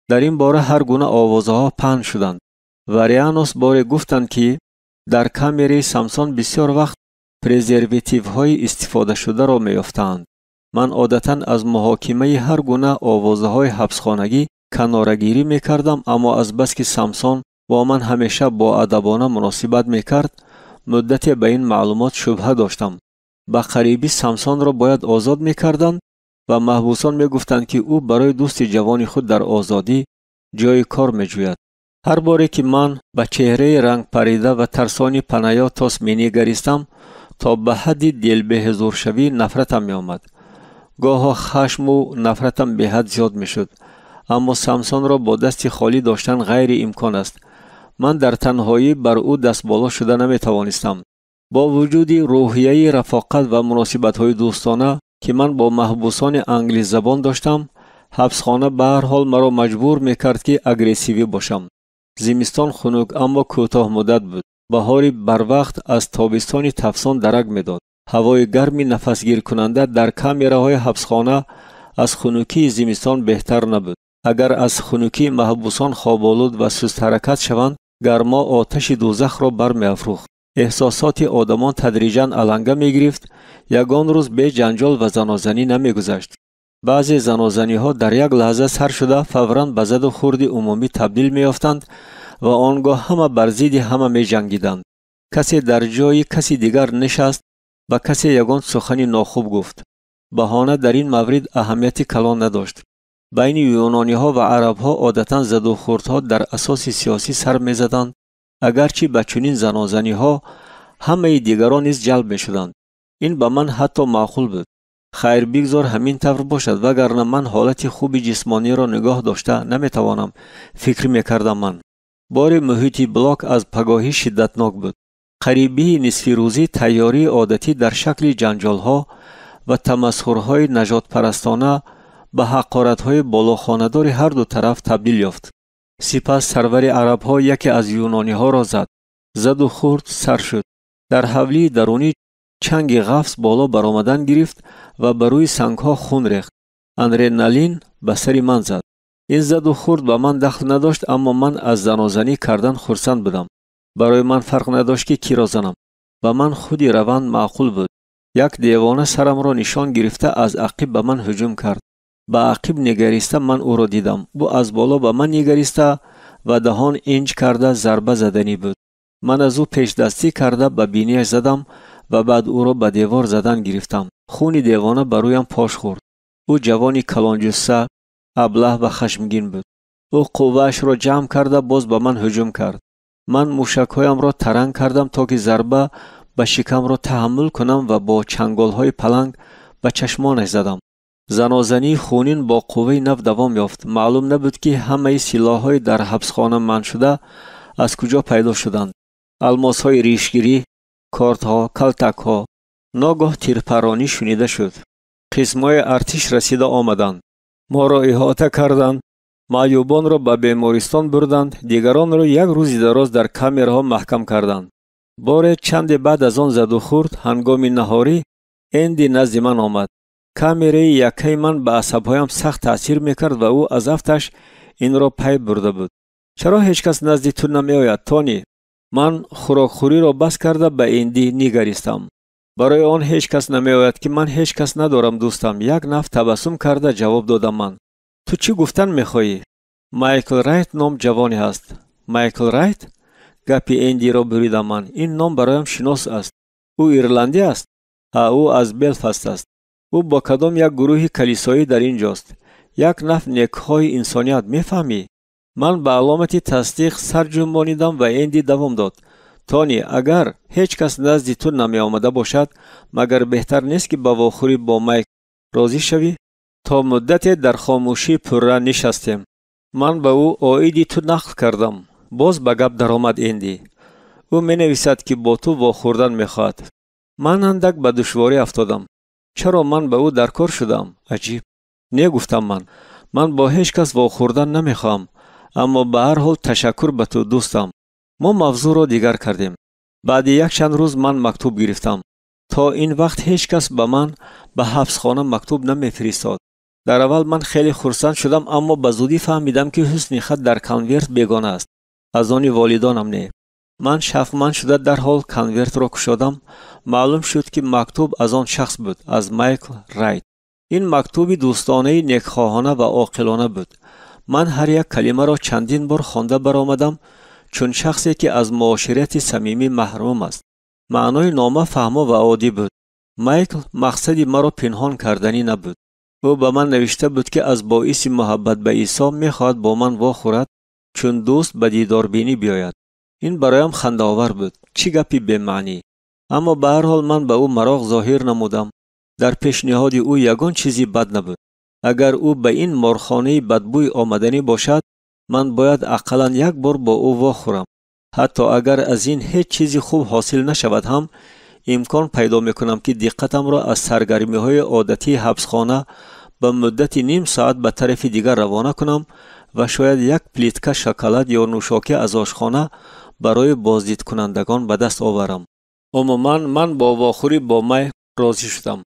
در این باره هر گونه آوازها پهن شدند. وریانوس باره گفتند که در کامره سامسون بسیار وقت پرزرواتیو های استفاده شده را می یافتند. من عادتاً از محاکمه هر گونه آوازهای حبسخانگی کنارگیری می کردم، اما از بس که سامسون با من همیشه با ادبانه مناسبت می کرد مدت به این معلومات شبهه داشتم. به قریبی سامسون را باید آزاد می کردند و محبوسان می گفتند که او برای دوست جوان خود در آزادی جای کار می جوید. هر باره که من به چهره رنگ پریده و ترسانی پانایوتوس می نگریستم تا به حد دل به حضور شوی نفرتم می آمد. گاه خشم و نفرتم به حد زیاد می شد. اما سامسون را با دست خالی داشتن غیر امکان است. من در تنهایی بر او دست بالا شده نمی توانستم. با وجود روحیه رفاقت و مناسبت های دوستانه که من با محبوسان انگلیس زبان داشتم، حبسخانه به هر حال مرا مجبور می کرد که اگریسیوی باشم. زمستان خنک اما کوتاه مدت بود. بهاری بر وقت از تابستان تفسان درک می داد. هوای گرمی نفسگیر کننده در کامره های حبسخانه از خنکی زمستان بهتر نبود. اگر از خنکی محبوسان خوابالود و سست حرکت شوند، گرما آتش دوزخ را برمی افروخت. احساسات آدمان تدریجاً علنگه می گرفت. یگان روز به جنجال و زنازنی نمی گذشت. بعضی زنازنی ها در یک لحظه سر شده فوراً به زد و خورد عمومی تبدیل می یافتند و آنگاه همه بر ضد همه می جنگیدند. کسی در جای کسی دیگر نشست و کسی یگان سخنی ناخوب گفت. بهانه در این مورد اهمیتی کلان نداشت. بین یونانی ها و عرب ها عادتاً زد و خوردها در اساس سیاسی سر می زدند، اگرچه به چنین زنازنی ها همه دیگران نیز جلب می شدند. این به من حتی معقول بود. خیر بگذار همین طور باشد، وگرنه من حالت خوب جسمانی را نگاه داشته نمی توانم، فکر می کردم من. بار محیط بلاک از پگاهی شدتناک بود. قریبی نصف روزی تیاری عادتی در شکل جنجال ها و تمسخرهای نجات پرستانه به حقارت های بالاخانه‌دار هر دو طرف تبدیل یافت. سپس سرور عرب ها یکی از یونانی ها را زد و خورد سر شد. در حولی درونی چنگ قفس بالا برآمدن گرفت و بر روی سنگ ها خون ریخت. ادرنالین به سر من زد. این زد و خورد به من دخل نداشت، اما من از زنازنی کردن خرسند بودم. برای من فرق نداشت که کی را زنم. و من خودی روند معقول بود. یک دیوانه سرم را نشان گرفته از عقب به من هجوم کرد. به عقب نگریسته من او را دیدم. او از بالا به من نگریسته و دهان انج کرده ضربه زدنی بود. من از او پیش دستی کرده به بینیش زدم و بعد او را به دیوار زدن گرفتم. خون دیوانه برویم پاش خورد. او جوانی کلانجسته، ابله و خشمگین بود. او قوهش را جمع کرده باز به من هجوم کرد. من موشک‌هایم را ترنگ کردم تا که ضربه به شکم را تحمل کنم و با چنگال‌های پلنگ به چشمانش زدم. زنازنی خونین با قوه نو دوام یافت. معلوم نبود که همه سلاح‌های در حبسخانه من شده از کجا پیدا شدند. الماس‌های ریشگیری، کارت‌ها، کلتک‌ها. ناگاه تیرپرانی شنیده شد. قسم‌های ارتش رسیده آمدند. ما را احاطه کردند. معیوبان را به بیمارستان بردند. دیگران را یک روز دراز در کامرها محکم کردند. بار چند بعد از آن زد و خورد هنگام نهاری اندی نزد من آمد. کامره یکی من به عصبهایم سخت تاثیر میکرد و او از افتش این را پی برده بود. چرا هیچ کس نزد تو نمی آید تونی؟ من خوراکخوری را بس کرده به اندی نگریستم. برای آن هیچ کس نمی آید که من هیچ کس ندارم دوستم. یک نفس تبسم کرده جواب دادم من. تو چی گفتن میخواهی؟ مایکل رایت نام جوانی هست. مایکل رایت؟ گپی اندی را بریدم من. این نام برایم شناس است. او ایرلندی است. او از بلفاست است. او با کدام یک گروه کلیسایی در اینجاست. یک نفس نیک‌های انسانیت میفهمی؟ من به علامت تصدیق سر جنبانیدم و اندی دوام داد. تونی اگر هیچ کس نزد تو نمی آمده باشد مگر بهتر نیست که با واخوری با مایک راضی شوی؟ تا مدت در خاموشی پرره نشستیم. من به او آیدی تو نقل کردم. باز به گپ درآمد ایندی. او می نویسد که با تو واخوردن می خواهد. من اندک به دشواری افتادم. چرا من به او در کار شدم؟ عجیب. نه گفتم من با هیچ کس واخوردن نمی خواهم. اما به هر حال تشکر به تو دوستم. ما موضوع را دیگر کردیم. بعد یک چند روز من مکتوب گرفتم. تا این وقت هیچ کس به من به حبسخانه مکتوب نمی فرستاد. در اول من خیلی خرسند شدم اما به زودی فهمیدم که حسن خط در کنورت بیگانه است. از آن والدانم نه. من شفمند شده در حال کنورت را کشادم. معلوم شد که مکتوب از آن شخص بود، از مایکل رایت. این مکتوبی دوستانه، نیکخواهانه و عاقلانه بود. من هر یک کلمه را چندین بار خوانده برآمدم چون شخصی که از معاشرت صمیمی محروم است. معنای نامه فهمه و عادی بود. مایکل مقصدی مرا پنهان کردنی نبود. او به من نوشته بود که از باعث محبت به عیسی میخواهد با من واخورد چون دوست به دیدار بینی بیاید. این برایم خنده آور بود. چی گپی بی معنی. اما به هر حال من به او مراق ظاهر نمودم. در پیشنهاد او یگان چیزی بد نبود. اگر او به این مارخانه بدبوی آمدنی باشد من باید اقلا یک بار با او واخورم. حتی اگر از این هیچ چیزی خوب حاصل نشود هم امکان پیدا میکنم که دقتم را از سرگرمی های عادتی حبسخانه به مدت نیم ساعت به طرف دیگر روانه کنم و شاید یک پلیتکه شکلات یا نوشاکی از آشخانه برای بازدید کنندگان به دست آورم. عموما من با واخوری با مای راضی شدم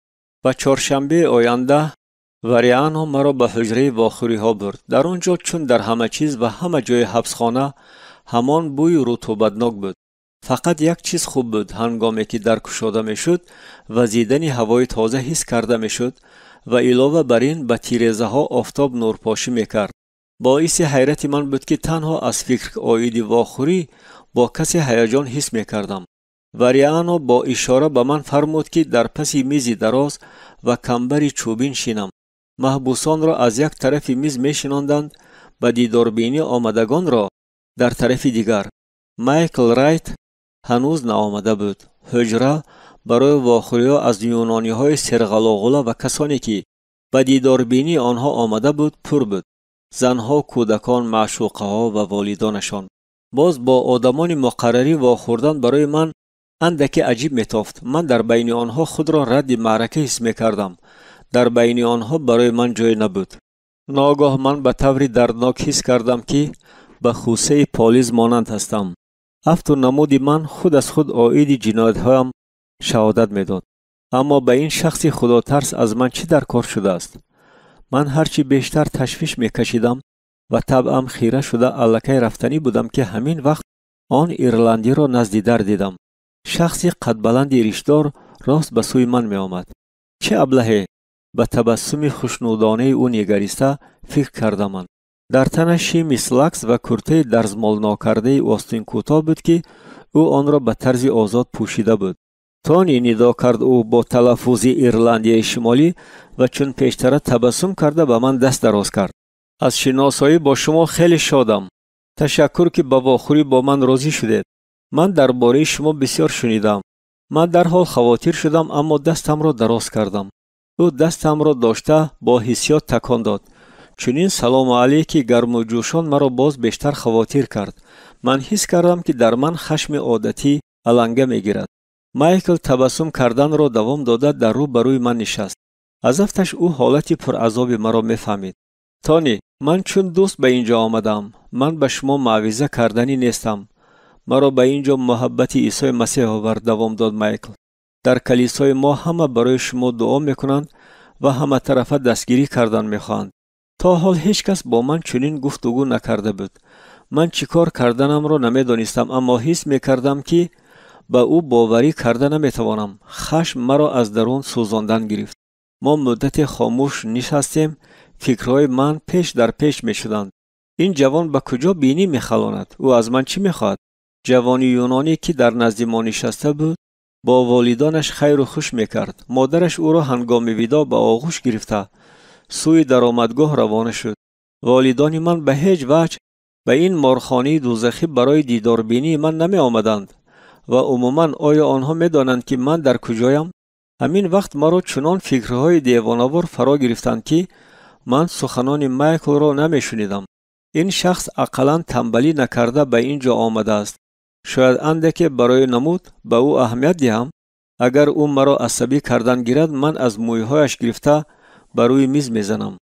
و چهارشنبه آینده وریانو مرا به حجره واخوری ها برد. در آنجا چون در همه چیز و همه جای حبسخانه همان بوی رطوبتناک بود. فقط یک چیز خوب بود. هنگامی که در گشاده میشد وزیدن هوای تازه حس کرده میشد و علاوه بر این به تیره‌ها ها آفتاب نورپاشی میکرد. باعث حیرت من بود که تنها از فکر آید واخوری با کسی هیجان حس میکردم. وریانو با اشاره به من فرمود که در پس میزی دراز و کمبری چوبین شینم. محبوسان را از یک طرف میز میشناندند و دیداربینی آمدگان را در طرف دیگر. مایکل رایت هنوز نآمده بود. حجره برای واخوری‌ها از یونانی‌های سرغلاغلا و کسانی که به دیداربینی آنها آمده بود پر بود. زنها، کودکان، معشوقه‌ها و والدانشان. باز با آدمان مقرری واخوردن برای من اندکی عجیب میتافت. من در بین آنها خود را رد معرکه حس میکردم. در بین آنها برای من جای نبود. ناگاه من به طوری دردناک حس کردم که به خوسه پالیز مانند هستم. افت و نمود من خود از خود آیید جنایت هایم شهادت میداد. اما به این شخص خدا ترس از من چی در کار شده است؟ من هرچی بیشتر تشویش میکشیدم و طبعم خیره شده الکی رفتنی بودم که همین وقت آن ایرلندی را نزدی در دیدم. شخصی قد بلند ریشدار راست به سوی من می آمد. چه ابلهه! به تبسم خوشنودانه او نگریسته فکر کردم من. در تنش میسلکس و کرته درزمال ناکرده آستین کوتاه بود که او آن را به طرز آزاد پوشیده بود. تونی ندا کرد او با تلفظ ایرلندی شمالی و چون پیشتر تبسم کرده به من دست دراز کرد. از شناسایی با شما خیلی شادم. تشکر که با واخوری با من راضی شدید. من درباره شما بسیار شنیدم. من در حال خواطر شدم اما دستم را دراز کردم. او دستم را داشته با حسیات تکان داد. چنین سلام علیکی گرم و جوشان مرا باز بیشتر خواطر کرد. من حس کردم که در من خشم عادتی علنگه میگیرد. مایکل تبسم کردن را دوام داده در رو بروی من نشست. از افتش او حالتی پرعذاب مرا میفهمید. تونی، من چون دوست به اینجا آمدم. من به شما معویزه کردنی نیستم. مرا به اینجا محبت عیسی مسیح آورد. دوام داد مایکل. در کلیسای ما همه برای شما دعا میکنند و همه طرفه دستگیری کردن میخواهند. تا حال هیچ کس با من چنین گفتگو نکرده بود. من چیکار کردنم را نمیدانستم اما حس میکردم که با او باوری کرده نمیتوانم. خشم مرا از درون سوزاندن گرفت. ما مدت خاموش نشستیم. فکرهای من پیش در پیش میشدند. این جوان به کجا بینی میخلاند؟ او از من چی میخواد؟ جوانی یونانی که در نزد ما نشسته بود با والدانش خیر و خوش میکرد. مادرش او را هنگام ودا به آغوش گرفته سوی درآمدگاه روانه شد. والدان من به هیچ وجه به این مارخانه دوزخی برای دیداربینی من نمی آمدند. و عموما آیا آنها می‌دانند که من در کجایم؟ همین وقت مرا چنان فکرهای دیوانه‌وار فرا گرفتند که من سخنان مایکل را نمی‌شنیدم. این شخص عقلاً تنبلی نکرده به اینجا آمده است. شاید اندکی برای نمود به او اهمیت دهم. اگر او مرا عصبی کردن گیرد من از مویهایش گرفته بر روی میز میزنم.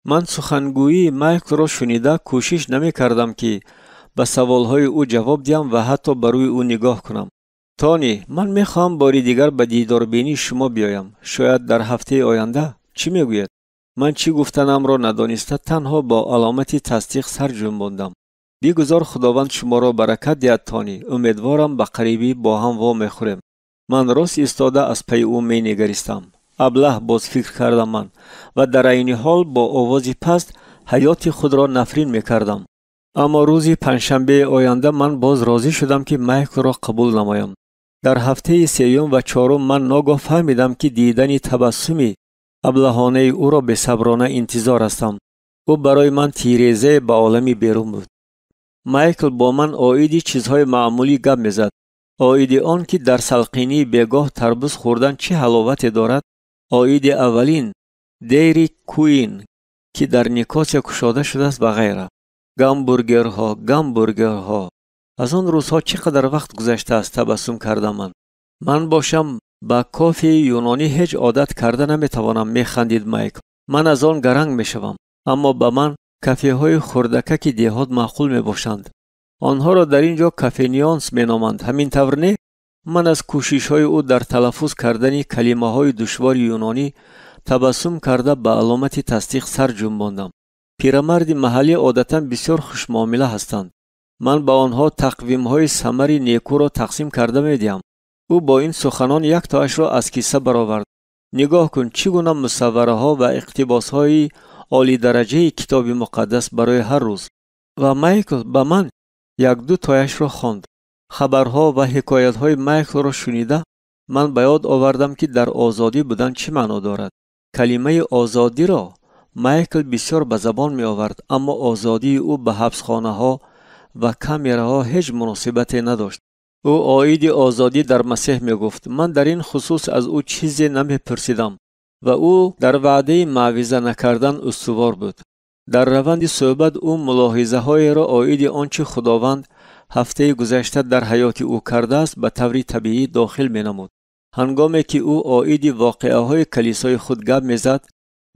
من سخنگویی مایکل را شنیده کوشش نمی کردم که به سوالهای او جواب دهم و حتی بر روی او نگاه کنم. تانی، من میخوام باری دیگر به دیداربینی شما بیایم. شاید در هفته آینده. چی میگوید؟ من چی گفتنم را ندانسته تنها با علامتی تصدیق سر جنباندم. بیگذار خداوند شما را برکت دهد تانی. امیدوارم به قریبی با هم وا میخوریم. من راست ایستاده از پی او می نگریستم. ابله باز فکر کردم من و در این حال با آوازی پست حیات خود را نفرین می کردم. اما روزی پنجشنبه آینده من باز راضی شدم که مایکل را قبول نمایم. در هفته سوم و چهارم من ناگاه فهمیدم که دیدن تبسمی ابلهانه او را به صبرانه انتظار هستم. او برای من تیریزه به عالمی بیرون بود. مایکل با من آیدی چیزهای معمولی گپ میزد. آیدی آن که در سلقینی بگاه تربوز خوردن چه حلاوتی دارد. آیدی اولین دیری کوین که در نیکاسیا کشاده شده است و غیره. گامبورگرها. از آن روزها چقدر وقت گذشته است. تبسم کردم من باشم با کافی یونانی هیچ عادت کرده نمیتوانم. میخندید مایکل. من از آن گرنگ میشوم. اما با من کافه های خردکک دهات معقول میباشند. آنها را در اینجا کافه نیانس مینامند. همین طور نه؟ من از کوشش های او در تلفظ کردن کلمه های دشوار یونانی تبسم کرده به علامت تصدیق سر جنباندم. پیرمرد محلی عادتا بسیار خوشمعامله هستند. من با آنها تقویم های ثمر نیکو را تقسیم کرده میدیم. او با این سخنان یک تایش را از کیسه برآورد. نگاه کن چگونه مصوره ها و اقتباس های عالی درجه کتاب مقدس برای هر روز. و مایکل به من یک دو تایش را خواند. خبرها و حکایت های مایکل را شنیده من به یاد آوردم که در آزادی بودن چه معنا دارد. کلمه آزادی را مایکل بسیار به زبان می آورد، اما آزادی او به حبسخانه ها و کامره ها هیچ مناسبتی نداشت. او آیید آزادی در مسیح می گفت. من در این خصوص از او چیزی نمی پرسیدم و او در وعده معویزه نکردن استوار بود. در روند صحبت او ملاحظه های را آیید آنچه خداوند هفته گذشته در حیات او کرده است به طور طبیعی داخل می نمود. هنگامی که او آیید واقعه های کلیسای خود گپ می زد،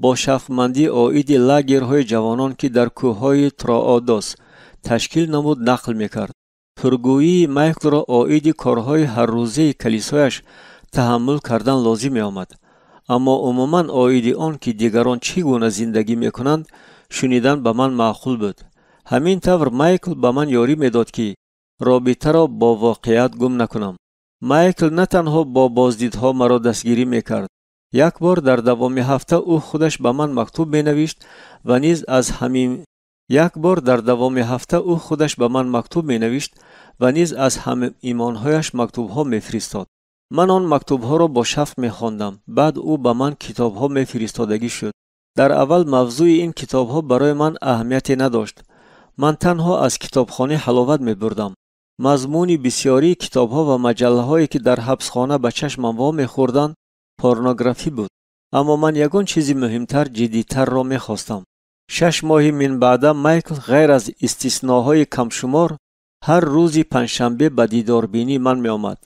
با شفقتمندی آیید لاگرهای جوانان که در کوههای تراآدوس تشکیل نمود نقل می کرد. پرگویی مایکل را آیید کارهای هر روزه کلیسایش تحمل کردن لازم می آمد. اما عموما آیید آن که دیگران چگونه زندگی می کنند شنیدن به من معقول بود. همین طور مایکل به من یاری می داد که رابطه را با واقعیت گم نکنم. مایکل نه تنها با بازدیدها مرا دستگیری می کرد. یک بار در دوام هفته او خودش به من مکتوب می نوشت و نیز از همین هم ایمانهایش مکتوب ها می فرستاد. من آن مکتوب ها را با شفق می خواندم. بعد او به من کتاب ها می فرستادگی شد. در اول موضوع این کتاب ها برای من اهمیتی نداشت. من تنها از کتابخانه حلاوت می بردم. مضمون بسیاری کتاب ها و مجله هایی که در حبسخانه به چشمم وا می خوردند پورنوگرافی بود. اما من یگان چیزی مهمتر جدیتر را می خواستم. 6 ماه من بعد مایکل غیر از استثناهای کم شمار هر روزی پنجشنبه به دیداربینی من می آمد.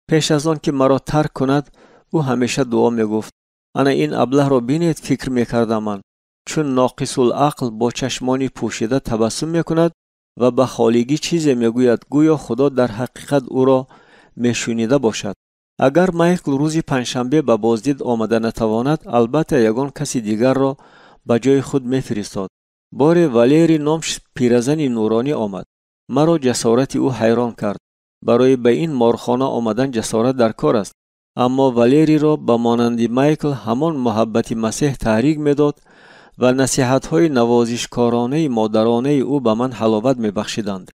پیش از آن که مرا ترک کند او همیشه دعا می گفت. انا این ابله را بینید فکر می کردم من. چون ناقص العقل با چشمانی پوشیده تبسم می کند و به خالگی چیزی می گوید گویا خدا در حقیقت او را می شنیده باشد. اگر مایکل روزی پنجشنبه به بازدید آمده نتواند البته یگان کسی دیگر را به جای خود می فرستاد. بار والیری نامش پیرزن نورانی آمد. مرا جسارت او حیران کرد. برای به این مارخانه آمدن جسارت در کار است. اما والیری را به مانند مایکل همان محبت مسیح تحریک می داد و نصیحت‌های نوازشکارانه مادرانه او به من حلاوت می بخشیدند.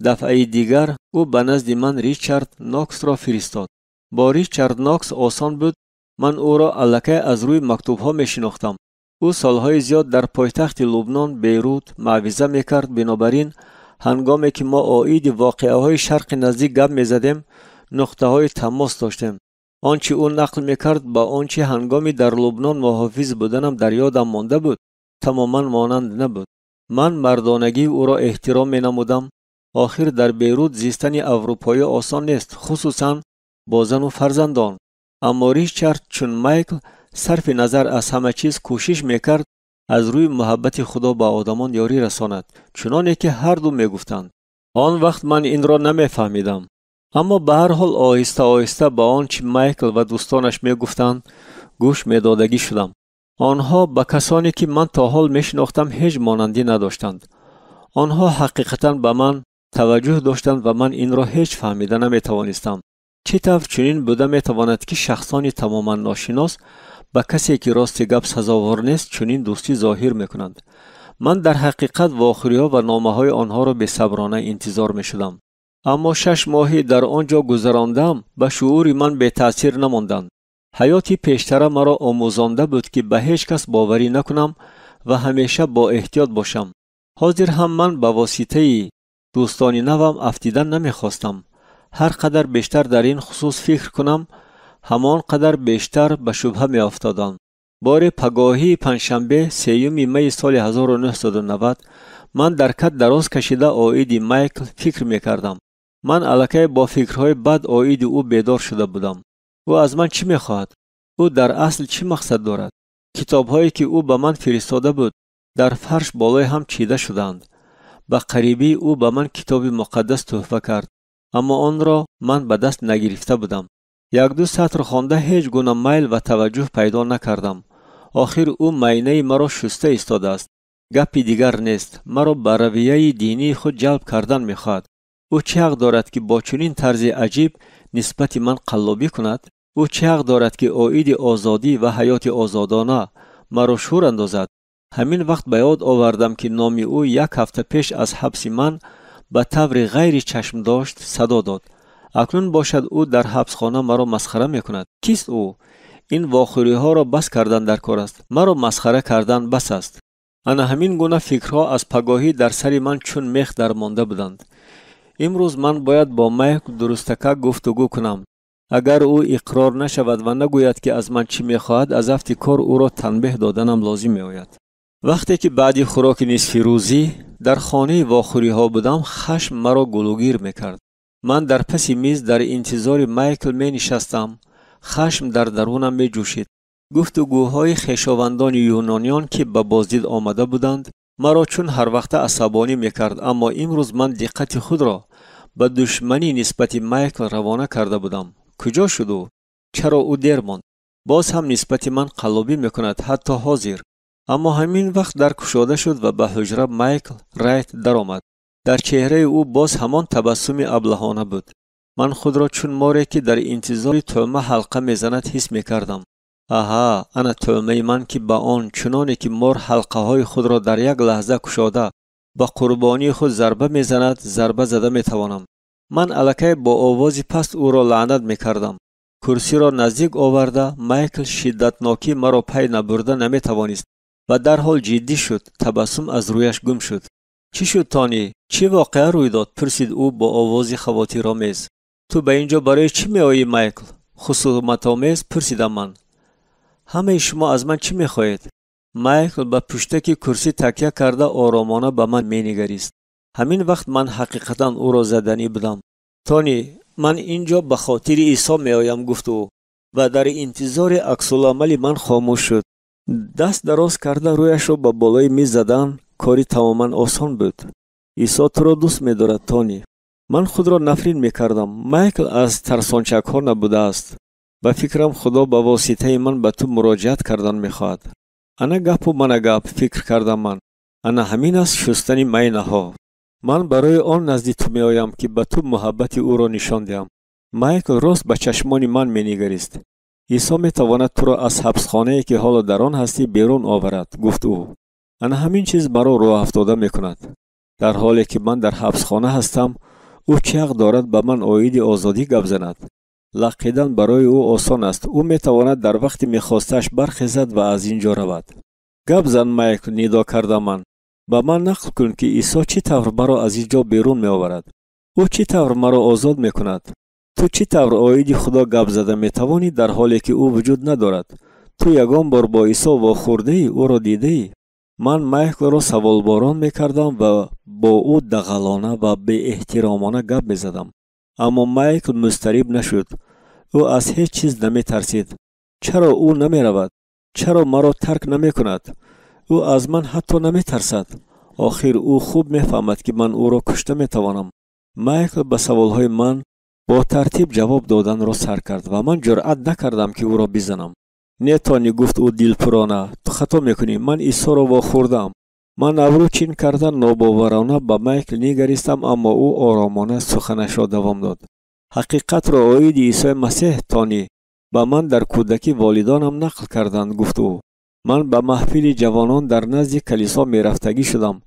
دفعه دیگر او به نزد من ریچارد ناکس را فرستاد. با ریچارد ناکس آسان بود. من او را الکی از روی مکتوب‌ها می شناختم. او سالهای زیاد در پایتخت لبنان بیروت معویزه می کرد. بنابراین هنگامی که ما آیید واقعه های شرق نزدیک گپ می زدیم نقطه‌های تماس داشتیم. آنچه او نقل می‌کرد با آنچه هنگامی در لبنان محافظ بودنم در یادم مانده بود تماما مانند نبود. من مردانگی او را احترام می‌نمودم. آخر در بیروت زیستن اروپایی آسان نیست، خصوصاً با زن و فرزندان. اما ریچارد چون مایکل صرف نظر از همه چیز کوشش می‌کرد از روی محبت خدا با آدمان یاری رساند، چنانه که هر دو می‌گفتند. آن وقت من این را نمی‌فهمیدم، اما به هر حال آهسته آهسته با آنچه مایکل و دوستانش می‌گفتند گوش می‌دادگی شدم. آنها با کسانی که من تا حال می‌شناختم هیچ مانندی نداشتند. آنها حقیقتاً به من توجه داشتند و من این را هیچ فهمیده نمی‌توانستم. چطور چنین بوده می‌تواند که شخصانی تماما ناشناس با کسی که راست گپ سزاوار نیست چنین دوستی ظاهر می‌کنند؟ من در حقیقت واخری‌ها و نامه‌های آنها را بی‌صبرانه انتظار می‌شدم. اما 6 ماهی در آنجا گذراندم به شعور من بی تأثیر نماندند. حیاتی پیشتر مرا آموزانده بود که به هیچ کس باوری نکنم و همیشه با احتیاط باشم. حاضر هم من به واسطه دوستانی نوم افتیدن نمیخواستم. هر قدر بیشتر در این خصوص فکر کنم همان قدر بیشتر به شبهه می افتادم. بار پگاهی پنجشنبه 3 می سال 1990 من در کت دراز کشیده آید مایکل فکر می کردم. من الکی با فکرهای بد آید او بیدار شده بودم. او از من چی می خواهد؟ او در اصل چی مقصد دارد؟ کتاب‌هایی که او به من فرستاده بود در فرش بالای هم چیده شدند. به قریبی او به من کتاب مقدس تحفه کرد، اما آن را من به دست نگرفته بودم. 1-2 سطر خوانده هیچ گونه میل و توجه پیدا نکردم. آخر او معینه مرا شسته ایستاده است. گپی دیگر نیست. مرا به رویه دینی خود جلب کردن می‌خواهد. او چه حق دارد که با چنین طرز عجیب نسبت من قلابی کند؟ او چه حق دارد که آیین آزادی و حیات آزادانه مرا شور اندازد؟ همین وقت به یاد آوردم که نام او 1 هفته پیش از حبس من به طور غیر چشم داشت صدا داد. اکنون باشد او در حبسخانه مرا مسخره میکند. کیست او؟ این واخوری ها را بس کردن در کار است. مرا مسخره کردن بس است. انا همین گونه فکرها از پگاهی در سر من چون میخ در مانده بودند. امروز من باید با مایکل درستکه گفتگو کنم. اگر او اقرار نشود و نگوید که از من چی میخواهد، از کار او را تنبیه دادنم لازم میآید. وقتی که بعد خوراک نصف روزی در خانه واخوری ها بودم، خشم مرا گلوگیر میکرد. من در پس میز در انتظار مایکل می نشستم. خشم در درونم می جوشید. گفتگوهای خویشاوندان یونانیان که به بازدید آمده بودند مرا چون هر وقت عصبانی میکرد، اما امروز من دقت خود را به دشمنی نسبت مایکل روانه کرده بودم. کجا شد او؟ چرا او دیر ماند؟ باز هم نسبت من قلابی میکند، حتی حاضر. اما همین وقت در گشوده شد و به حجره مایکل رایت در آمد. در چهره او باز همان تبسم ابلهانه بود. من خود را چون ماری که در انتظار طعمه حلقه میزند حس میکردم. آها، انا طعمه من که با آن چنانه که مار حلقه های خود را در یک لحظه گشوده با قربانی خود ضربه میزند، ضربه زده میتوانم. من الکی با آوازی پست او را لعنت میکردم. کرسی را نزدیک آورده مایکل شدتناکی مرا پی نبرده نمیتوانست و در حال جدی شد. تبسم از رویش گم شد. چی شد تانی؟ چی واقعه روی داد؟ پرسید او با آوازی خواطرآمیز. تو به اینجا برای چی می آیی مایکل؟ خصومت‌آمیز پرسیدم من. همه شما از من چی می خواهید؟ مایکل به پشتک کرسی تکیه کرده آرامانه به من می نگریست. همین وقت من حقیقتا او را زدنی بودم. تانی، من اینجا به خاطر عیسی می آیم گفت او و در انتظار عکس‌العمل من خاموش شد. دست دراز کرده رویش را به بالای میز زدن کاری تماما آسان بود. عیسی تو را دوست می دارد تانی. من خود را نفرین می کردم. مایکل از ترسانچک ها نبوده است. به فکرم خدا به واسطه من به تو مراجعت کردن می خواهد. انا گپ و من گپ فکر کردم من. انا همین است شستن مینه ها. من برای آن نزدیک تو می آیم که به تو محبت او را نشان دهم. مایکل راست به چشمان من می نگریست. عیسی می تواند تو را از حبسخانه که حالا در آن هستی بیرون آورد گفت او. انا همین چیز مرا راه افتاده می کند. در حالی که من در حبسخانه هستم، او چه حق دارد به من آیین آزادی گپ زند؟ لقیدن برای او آسان است. او می تواند در وقتی می خواستش برخیزد و از اینجا رود. گپ زن مایکل، ندا کردم من. به من نقل کن که عیسی چی طور مرا از اینجا بیرون می آورد. او چی طور مرا آزاد می کند؟ تو چی طور آیید خدا گپ زده میتوانی در حالی که او وجود ندارد؟ تو یگان بار با عیسی واخورده ای، او را دیده ای؟ من مایکل را سوال باران میکردم و با او دغلانه و به احترامانه گپ میزدم. اما مایکل مضطرب نشد. او از هیچ چیز نمی ترسید. چرا او نمی رود؟ چرا مرا ترک نمی کند؟ او از من حتی نمی ترسد. آخر او خوب می فهمد که من او را کشته می توانم. مایکل به سوالهای من با ترتیب جواب دادن را سر کرد و من جرأت نکردم که او را بزنم. نیتانی گفت او دلپرانه، تو خطا میکنی، من عیسی را واخوردم. من ابرو چین کردن ناباورانه به مایکل نگریستم، اما او آرامانه سخنش را دوام داد. حقیقت را آیید عیسی مسیح تانی به من در کودکی والدانم نقل کردند، گفت او. من به محفل جوانان در نزد کلیسا میرفتگی شدم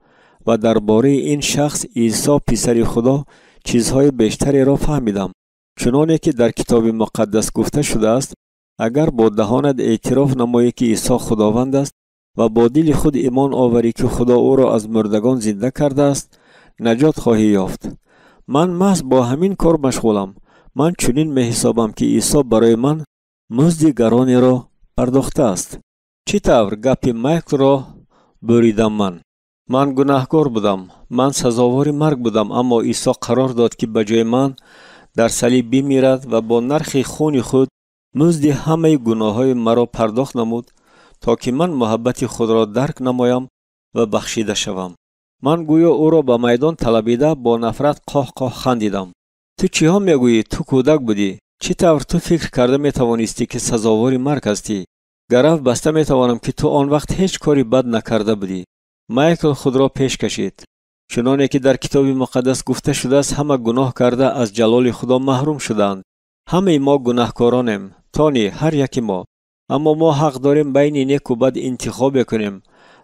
و درباره این شخص عیسی پسر خدا چیزهای بیشتری را فهمیدم. چنانه که در کتاب مقدس گفته شده است، اگر با دهانت اعتراف نمایی که عیسی خداوند است و با دل خود ایمان آوری که خدا او را از مردگان زنده کرده است، نجات خواهی یافت. من محض با همین کار مشغولم. من چنین می حسابم که عیسی برای من مزد گرانی را پرداخته است. چی طور گپ مایکل را بریدم؟ من گناهکار بودم. من سزاوار مرگ بودم، اما عیسی قرار داد که به جای من در صلیب بمیرد و با نرخ خون خود مزد همه گناههای مرا پرداخت نمود تا که من محبت خود را درک نمایم و بخشیده شوم. من گویا او را به میدان طلبیده با نفرت قاه قاه خندیدم. تو چی ها میگویی؟ تو کودک بودی. چی طور تو فکر کرده میتوانستی که سزاوار مرگ هستی؟ گرفت بسته میتوانم که تو آن وقت هیچ کاری بد نکرده بودی. مایکل خود را پیش کشید. چنانه که در کتاب مقدس گفته شده است، همه گناه کرده از جلال خدا محروم شدند. همه ما گناهکارانیم، تانی هر یکی ما. اما ما حق داریم بین نیک و بد انتخاب کنیم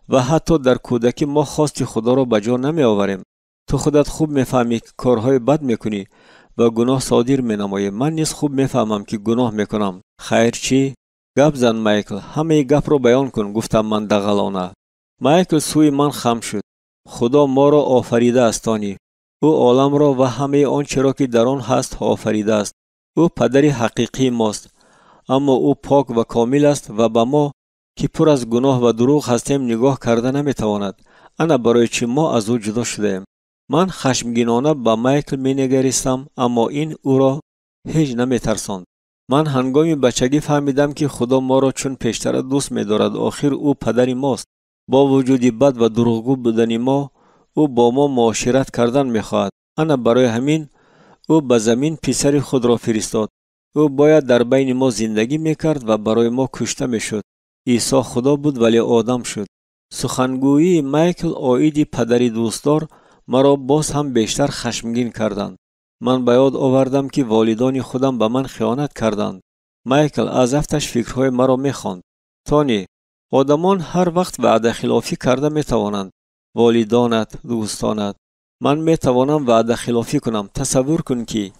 و حتی در کودکی ما خواست خدا را به جا نمی آوریم. تو خودت خوب میفهمی که کارهای بد میکنی و گناه صادر مینمایی. من نیز خوب میفهمم که گناه میکنم. خیر چی؟ گپ زن مایکل، همه گپ را بیان کن، گفتم من دغلانه. مایکل سوی من خم شد. خدا ما را آفریده است تانی. او عالم را و همه آنچه را که در آن هست آفریده است. او پدر حقیقی ماست، اما او پاک و کامل است و به ما که پر از گناه و دروغ هستیم نگاه کرده نمیتواند. انا برای چی ما از او جدا شدیم؟ من خشمگینانه به مایکل می نگریستم، اما این او را هیچ نمیترساند. من هنگامی بچگی فهمیدم که خدا ما را چون پیشتر دوست می‌دارد. آخر او پدر ماست. با وجود بد و دروغگو بودن ما، او با ما معاشرت کردن می‌خواهد. انا برای همین او به زمین پسر خود را فرستاد. او باید در بین ما زندگی می‌کرد و برای ما کشته می‌شد. عیسی خدا بود ولی آدم شد. سخنگویی مایکل آیدی پدری دوستدار مرا باز هم بیشتر خشمگین کردند. من به یاد آوردم که والدان خودم به من خیانت کردند. مایکل از افتش فکرهای مرا می‌خواند. تانی، آدمان هر وقت وعده خلافی کرده می‌توانند. والدانت، دوستانت. من می‌توانم وعده خلافی کنم. تصور کن که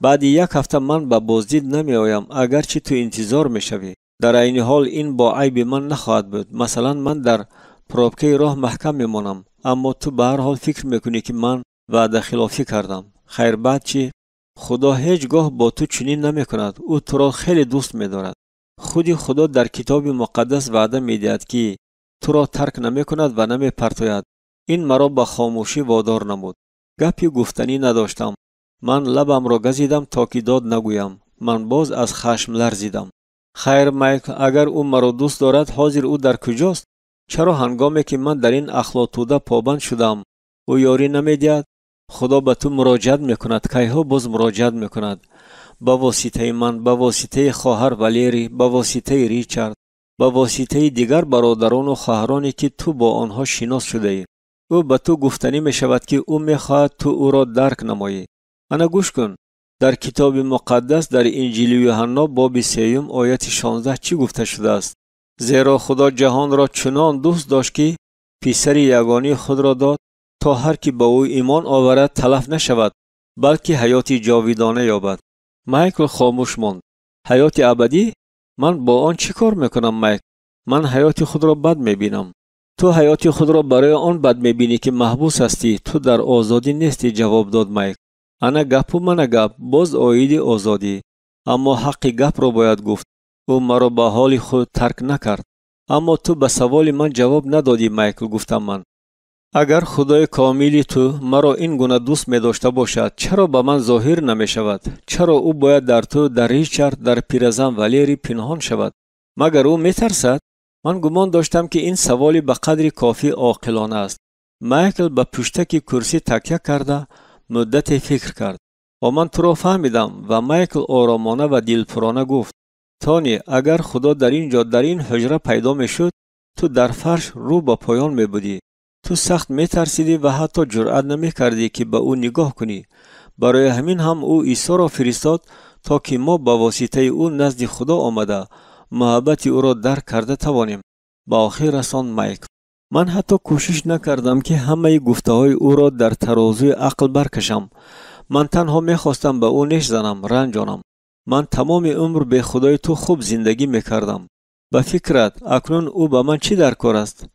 بعد یک هفته من به بازدید نمی‌آیم اگرچه تو انتظار می‌شوی. در این حال این با عیب من نخواهد بود. مثلا من در پروبکه راه محکم میمانم، اما تو به هر حال فکر میکنی که من وعده خلافی کردم. خیر بعد چی؟ خدا هیچگاه با تو چنین نمیکند. او تو را خیلی دوست می‌دارد. خودی خدا در کتاب مقدس وعده می‌دهد که تو را ترک نمی‌کند و نمی‌پرتاید. این مرا به خاموشی وادار نمود. گپی گفتنی نداشتم. من لبم را گزیدم تا که داد نگویم. من باز از خشم لرزیدم. خیر مایکل، اگر او مرا دوست دارد، حاضر او در کجاست؟ چرا هنگامی که من در این اخلاطوده پابند شدم او یاری نمی‌دهد؟ خدا به تو مراجعت میکند. کیها باز مراجعت میکند؟ با واسطه من، با واسطه خواهر ولیری، با واسطه ریچارد، با واسطه دیگر برادران و خواهرانی که تو با آنها شناس شده ای. او به تو گفتنی می شود که او میخواهد تو او را درک نمایی. انا گوش کن. در کتاب مقدس در انجیل یوحنا باب 3 آیت 16 چی گفته شده است؟ زیرا خدا جهان را چنان دوست داشت که پسر یگانه خود را داد تا هر کی به او ایمان آورد تلف نشود بلکه حیات جاودانه یابد. مایکل خاموش ماند. حیات ابدی؟ من با آن چی کار میکنم مایکل؟ من حیات خود را بد میبینم. تو حیات خود را برای آن بد میبینی که محبوس هستی. تو در آزادی نیستی. جواب داد مایکل. انا گپ و من گپ باز اوید آزادی. اما حق گپ رو باید گفت. او مرا به حال خود ترک نکرد. اما تو به سوال من جواب ندادی مایکل. گفتم من اگر خدای کاملی تو مرا این گونه دوست می داشته باشد چرا به من ظاهر نمی شود؟ چرا او باید در تو، در ریچارد، در پیرزن ولیری پنهان شود؟ مگر او می ترسد؟ من گمان داشتم که این سوالی به قدری کافی عاقلانه است. مایکل به پشتک کرسی تکیه کرده مدت فکر کرد و من تو را فهمیدم و مایکل آرامانه و دلپرانه گفت تانی اگر خدا در اینجا در این حجره پیدا می شد تو در فرش رو به پایان می بودی. تو سخت می ترسیدی و حتی جرأت نمی کردی که به او نگاه کنی. برای همین هم او عیسی را فرستاد تا که ما با واسطه او نزد خدا آمده محبت او را درک کرده توانیم. با آخر رساند مایکل. من حتی کوشش نکردم که همه گفته های او را در ترازوی عقل برکشم. من تنها می خواستم به او نش زنم، رنجانم. من تمام عمر به خدای تو خوب زندگی می کردم. به فکرت اکنون او به من چی در کار است؟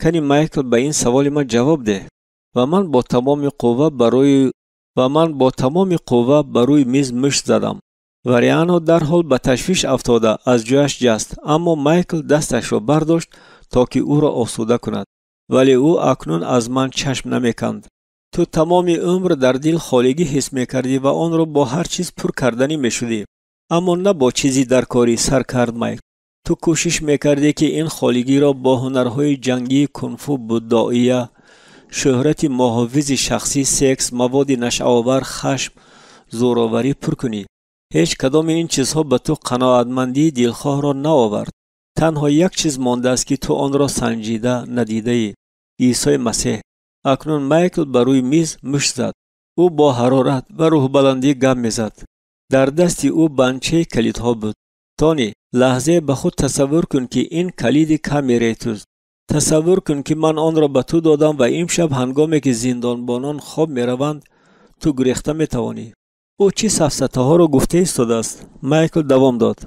کنی مایکل به این سوال من جواب ده. و من با تمام قوه بروی میز مشت زدم. و ریانو در حال به تشویش افتاده از جایش جست. اما مایکل دستش را برداشت تا که او را آسوده کند. ولی او اکنون از من چشم نمیکند. تو تمام عمر در دل خالگی حس میکردی و آن را با هر چیز پر کردنی میشدی. اما نه با چیزی در کاری سر کرد مایکل. تو کوشش میکردی که این خالگی را با هنرهای جنگی، کنفو، بوداییه، شهرت محافظ شخصی، سکس، مواد نشع‌آور، خشم، زوراوری پر کنی. هیچ کدام این چیزها به تو قناعتمندی دلخواه را نآورد. تنها یک چیز مانده است که تو آن را سنجیده ندیده ای. عیسی مسیح. اکنون مایکل بر روی میز مشت زد. او با حرارت و روح بلندی گپ میزد. در دست او بنچه کلیدها بود. تانی لحظه به خود تصور کن که این کلید کامیرای توست. تصور کن که من آن را به تو دادم و امشب هنگامی که زندانبانان خواب میروند تو گریخته میتوانی. او چی سفسطه ها را گفته ایستاده است؟ مایکل دوام داد.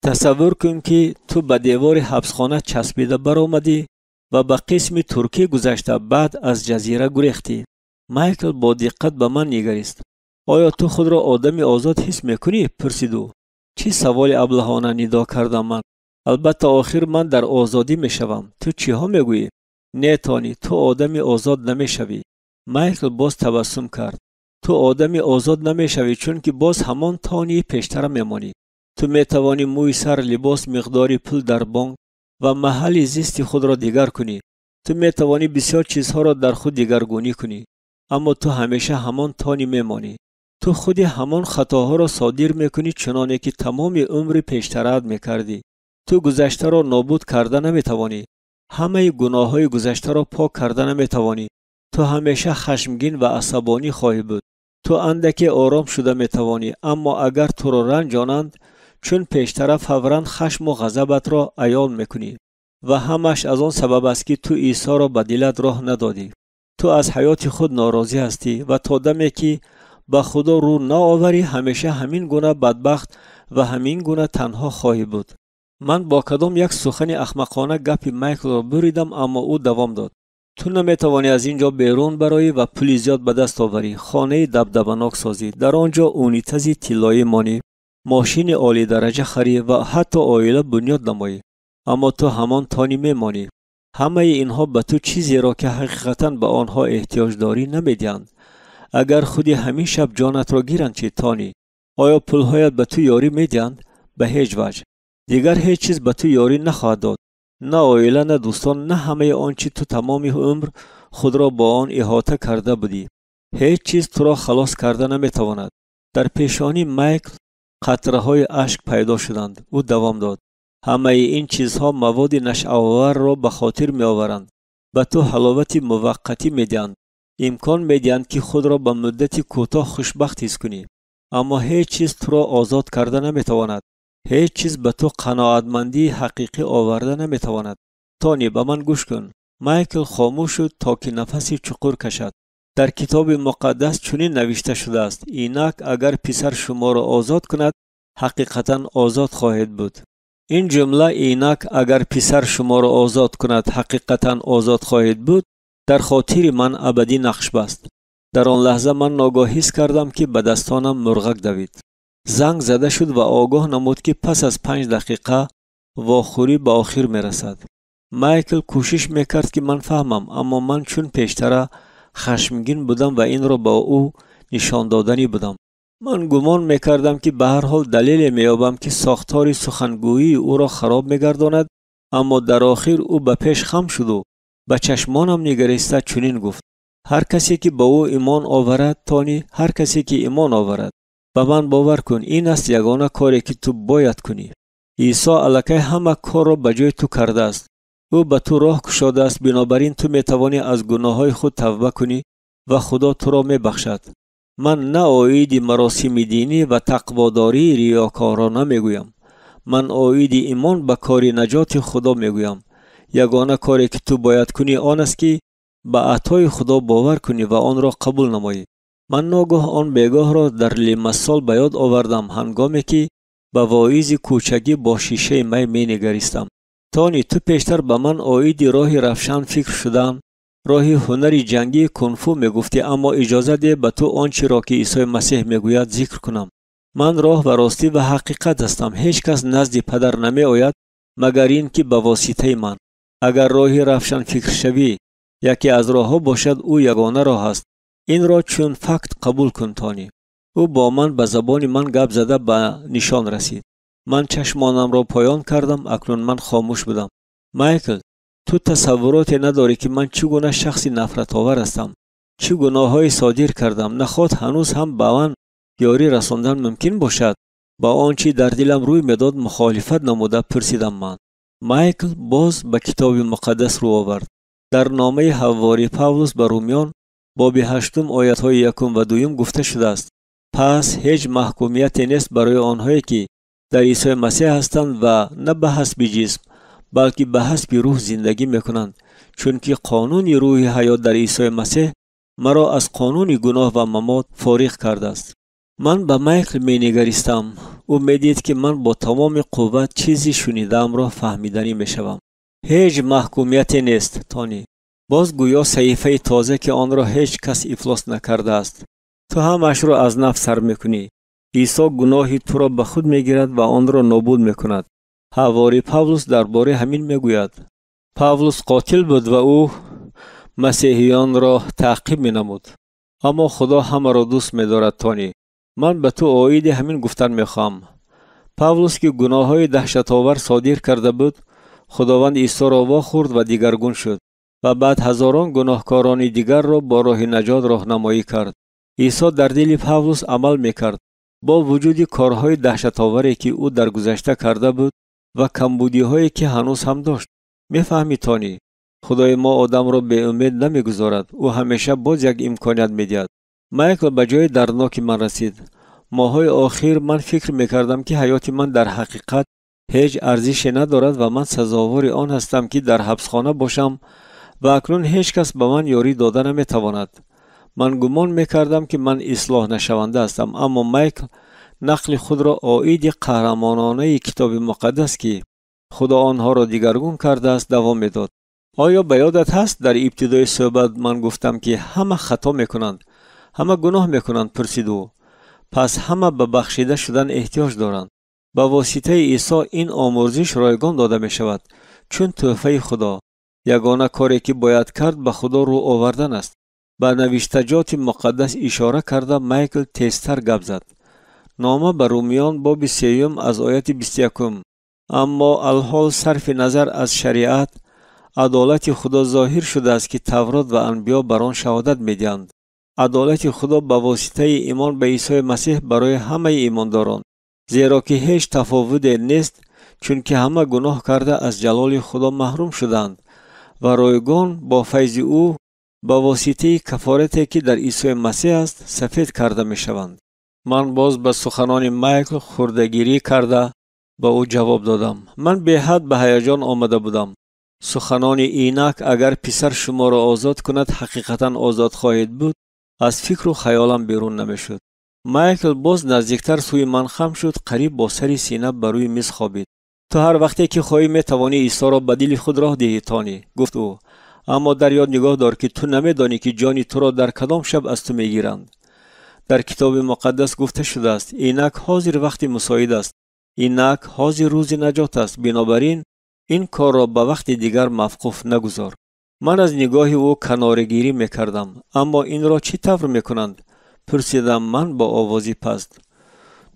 تصور کن که تو به دیوار حبسخانه چسبیده برآمدی و به قسم ترکی گذشته بعد از جزیره گریختی. مایکل با دقت به من نگریست. آیا تو خود را آدمی آزاد حس میکنی؟ پرسید او. چی سوال ابلهانه ندا کردم من. البته آخر من در آزادی میشوم. تو چی ها میگویی؟ نه تانی تو آدمی آزاد نمیشوی. مایکل باز تبسم کرد. تو آدمی آزاد نمیشوی چون که باز همان تانی پیشتر میمانی. تو میتوانی موی سر، لباس، مقداری پول در بانک و محل زیست خود را دیگر کنی. تو میتوانی بسیار چیزها را در خود دیگرگونی کنی. اما تو همیشه همان تانی میمانی. تو خودی همان خطاها را صادر میکنی چنانه که تمام عمر پیشترت میکردی. تو گذشته را نابود کرده نمیتوانی. همه گناه های گذشته را پاک کرده نمیتوانی. تو همیشه خشمگین و عصبانی خواهی بود. تو اندکی آرام شده میتوانی اما اگر تو را رنجانند چون پیشتر فوراً خشم و غضبت را عیان میکنی و همش از آن سبب است که تو عیسی را به دلت راه ندادی. تو از حیات خود ناراضی هستی و تا دمی که به خدا رو نآوری همیشه همین گونه بدبخت و همین گونه تنها خواهی بود. من با کدام یک سخن احمقانه گپ مایکل را بریدم اما او دوام داد. تو نمیتوانی از اینجا بیرون برایی و پولی زیاد به دست آوری، خانه دبدبناک سازی، در آنجا اونیتزی طلایی مانی، ماشین عالی درجه خری و حتی عائله بنیاد نمایی. اما تو همان تانی میمانی. همه اینها به تو چیزی را که حقیقتا به آنها احتیاج داری نمیدهند. اگر خودی همین شب جانت را گیرند چی تانی؟ آیا پولهایت به تو یاری میدهند؟ به هیچ وجه. دیگر هیچ چیز به تو یاری نخواهد داد. نه عائله، نه دوستان، نه همه آنچه تو تمام عمر خود را با آن احاطه کرده بودی. هیچ چیز تو را خلاص کرده نمیتواند. در پیشانی مایکل قطره های اشک پیدا شدند. او دوام داد. همه این چیزها مواد نشع‌آور را به خاطر می آورند. به تو حلاوت موقتی می دهند. امکان می دهند که خود را به مدت کوتاه خوشبخت حس کنی. اما هیچ چیز تو را آزاد کرده نمیتواند. هیچ چیز به تو قناعتمندی حقیقی آورده نمیتواند. تانی به من گوش کن. مایکل خاموش شد تا که نفسی چقور کشد. در کتاب مقدس چنین نوشته شده است: اینک اگر پسر شما را آزاد کند حقیقتا آزاد خواهید بود. این جمله اینک اگر پسر شما را آزاد کند حقیقتا آزاد خواهید بود در خاطر من ابدی نقش بست. در آن لحظه من ناگاه حس کردم که به دستانم مرغک دوید. زنگ زده شد و آگاه نمود که پس از 5 دقیقه واخوری به آخر می رسد. مایکل کوشش میکرد که من فهمم، اما من چون پیشتر خشمگین بودم و این را با او نشان دادنی بودم. من گمان میکردم که به هر حال دلیل میابم که ساختار سخنگویی او را خراب میگرداند، اما در آخر او به پیش خم شد و به چشمانم نگریسته چنین گفت: هر کسی که به او ایمان آورد، تانی، هر کسی که ایمان آورد به من باور کن، این است یگانه کاری که تو باید کنی. عیسی الکی همه کار را به جای تو کرده است. او به تو راه گشاده است، بنابراین تو میتوانی از گناههای خود توبه کنی و خدا تو را میبخشد. من نه آیید مراسم دینی و تقواداری ریاکارانه میگویم. من آیید ایمان به کار نجات خدا میگویم. یگانه کاری که تو باید کنی آن است که به عطای خدا باور کنی و آن را قبول نمایی. من ناگاه آن بیگاه را در لیمسال به یاد آوردم هنگامی که به واعظ کوچکی با شیشه می نگریستم. تانی، تو پیشتر به من آیید راه روشن فکر شدن، راه هنری جنگی کنفو میگفتی، اما اجازه ده به تو آنچه را که عیسی مسیح میگوید ذکر کنم. من راه و راستی و حقیقت هستم. هیچ کس نزد پدر نمی آید مگر این که به واسطه من. اگر راه روشن فکر شوی یکی از راه ها باشد، او یگانه راه است. این را چون فقط قبول کن تانی. او با من به زبان من گپ زده به نشان رسید. من چشمانم را پایان کردم. اکنون من خاموش بودم. مایکل، تو تصوراتی نداری که من چگونه شخصی نفرت آور هستم، چه گناهایی صادر کردم. نخواد هنوز هم به من یاری رساندن ممکن باشد؟ با آنچه در دلم روی میداد مخالفت نموده پرسیدم من. مایکل باز به کتاب مقدس رو آورد. در نامه حواری پاولوس به رومیان باب 8 آیات‌های 1 و 2 گفته شده است: پس هیچ محکومیتی نیست برای آنهایی که در عیسی مسیح هستند و نه به حسب جسم بلکه به حسب روح زندگی میکنند، چون که قانون روح حیات در عیسی مسیح مرا از قانون گناه و ممات فارغ کرده است. من به مایکل می نگریستم. او میدید که من با تمام قوت چیزی شنیدم را فهمیدنی میشوم. هیچ محکومیتی نیست تانی. باز گویا صحیفه تازه که آن را هیچ کس افلاس نکرده است. تو همش را از نفس سر میکنی. عیسی گناه تو را به خود میگیرد و آن را نابود میکند. حواری پاولوس درباره همین میگوید. پاولوس قاتل بود و او مسیحیان را تعقیب مینمود، اما خدا همه را دوست می‌دارد تانی. من به تو آیید همین گفتن میخوام. پاولوس که گناههای دهشت‌آور صادر کرده بود، خداوند عیسی را واخورد و دیگرگون شد و بعد هزاران گناهکاران دیگر را با راه نجات راهنمایی کرد. عیسی در دل پاولوس عمل میکرد. با وجود کارهای دهشت‌آوری که او در گذشته کرده بود و کمبودی‌هایی که هنوز هم داشت. میفهمی تانی؟ خدای ما آدم را به امید نمیگذارد. او همیشه باز یک امکانیت میدهد. مایکل به جای دردناکی من رسید. ماهای آخر من فکر میکردم که حیات من در حقیقت هیچ ارزشی ندارد و من سزاوار آن هستم که در حبسخانه باشم و اکنون هیچ کس به من یاری داده نمیتواند. من گمان میکردم که من اصلاح نشونده هستم، اما مایکل نقل خود را آیید قهرمانانه کتاب مقدس که خدا آنها را دیگرگون کرده است دوام میداد. آیا به یادت هست در ابتدای صحبت من گفتم که همه خطا میکنند، همه گناه میکنند؟ پرسید او. پس همه به بخشیده شدن احتیاج دارند. به واسطه عیسی این آمرزش رایگان داده می شود، چون تحفه خدا. یگانه کاری که باید کرد به خدا رو آوردن است. به نوشتجات مقدس اشاره کرده مایکل تیزتر گپ زد. نامه به رومیان باب 3 از آیت 21. اما الحال صرف نظر از شریعت، عدالت خدا ظاهر شده است که تورات و انبیا بر آن شهادت می‌دهند. عدالت خدا به واسطه ایمان به عیسی مسیح برای همه ایمانداران، زیرا که هیچ تفاوت نیست، چون که همه گناه کرده از جلال خدا محروم شدند و رایگان با فیض او به واسطه کفارتی که در عیسی مسیح است سفید کرده می‌شوند. من باز به سخنان مایکل خردگیری کرده با او جواب دادم. من به حد به هیجان آمده بودم. سخنان اینک اگر پسر شما را آزاد کند حقیقتا آزاد خواهید بود از فکر و خیالم بیرون نمیشد. مایکل باز نزدیکتر سوی من خم شد، قریب با سری سینه بر روی میز خوابید. تو هر وقتی که خواهی میتوانی عیسی را به دل خود راه دهی تانی، گفت او. اما در یاد نگاه دار که تو نمیدانی که جانی تو را در کدام شب از تو میگیرند. در کتاب مقدس گفته شده است اینک حاضر وقت مساعد است، اینک حاضر روز نجات است، بنابراین این کار را به وقت دیگر موقوف نگذار. من از نگاه او کنارگیری میکردم، اما این را چی طور میکنند؟ پرسیدم من با آوازی پست.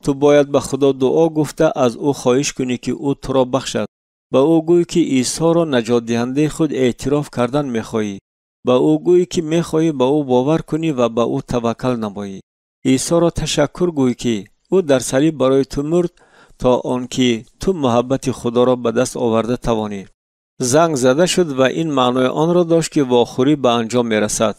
تو باید به خدا دعا گفته از او خواهش کنی که او تو را بخشد. به او گوی که عیسی را نجات دهنده خود اعتراف کردن میخواهی. به او گوی که میخواهی به او باور کنی و به او توکل نمایی. عیسی را تشکر گوی که او در صلیب برای تو مرد تا آنکه تو محبت خدا را به دست آورده توانی. زنگ زده شد و این معنای آن را داشت که واخوری به انجام میرسد.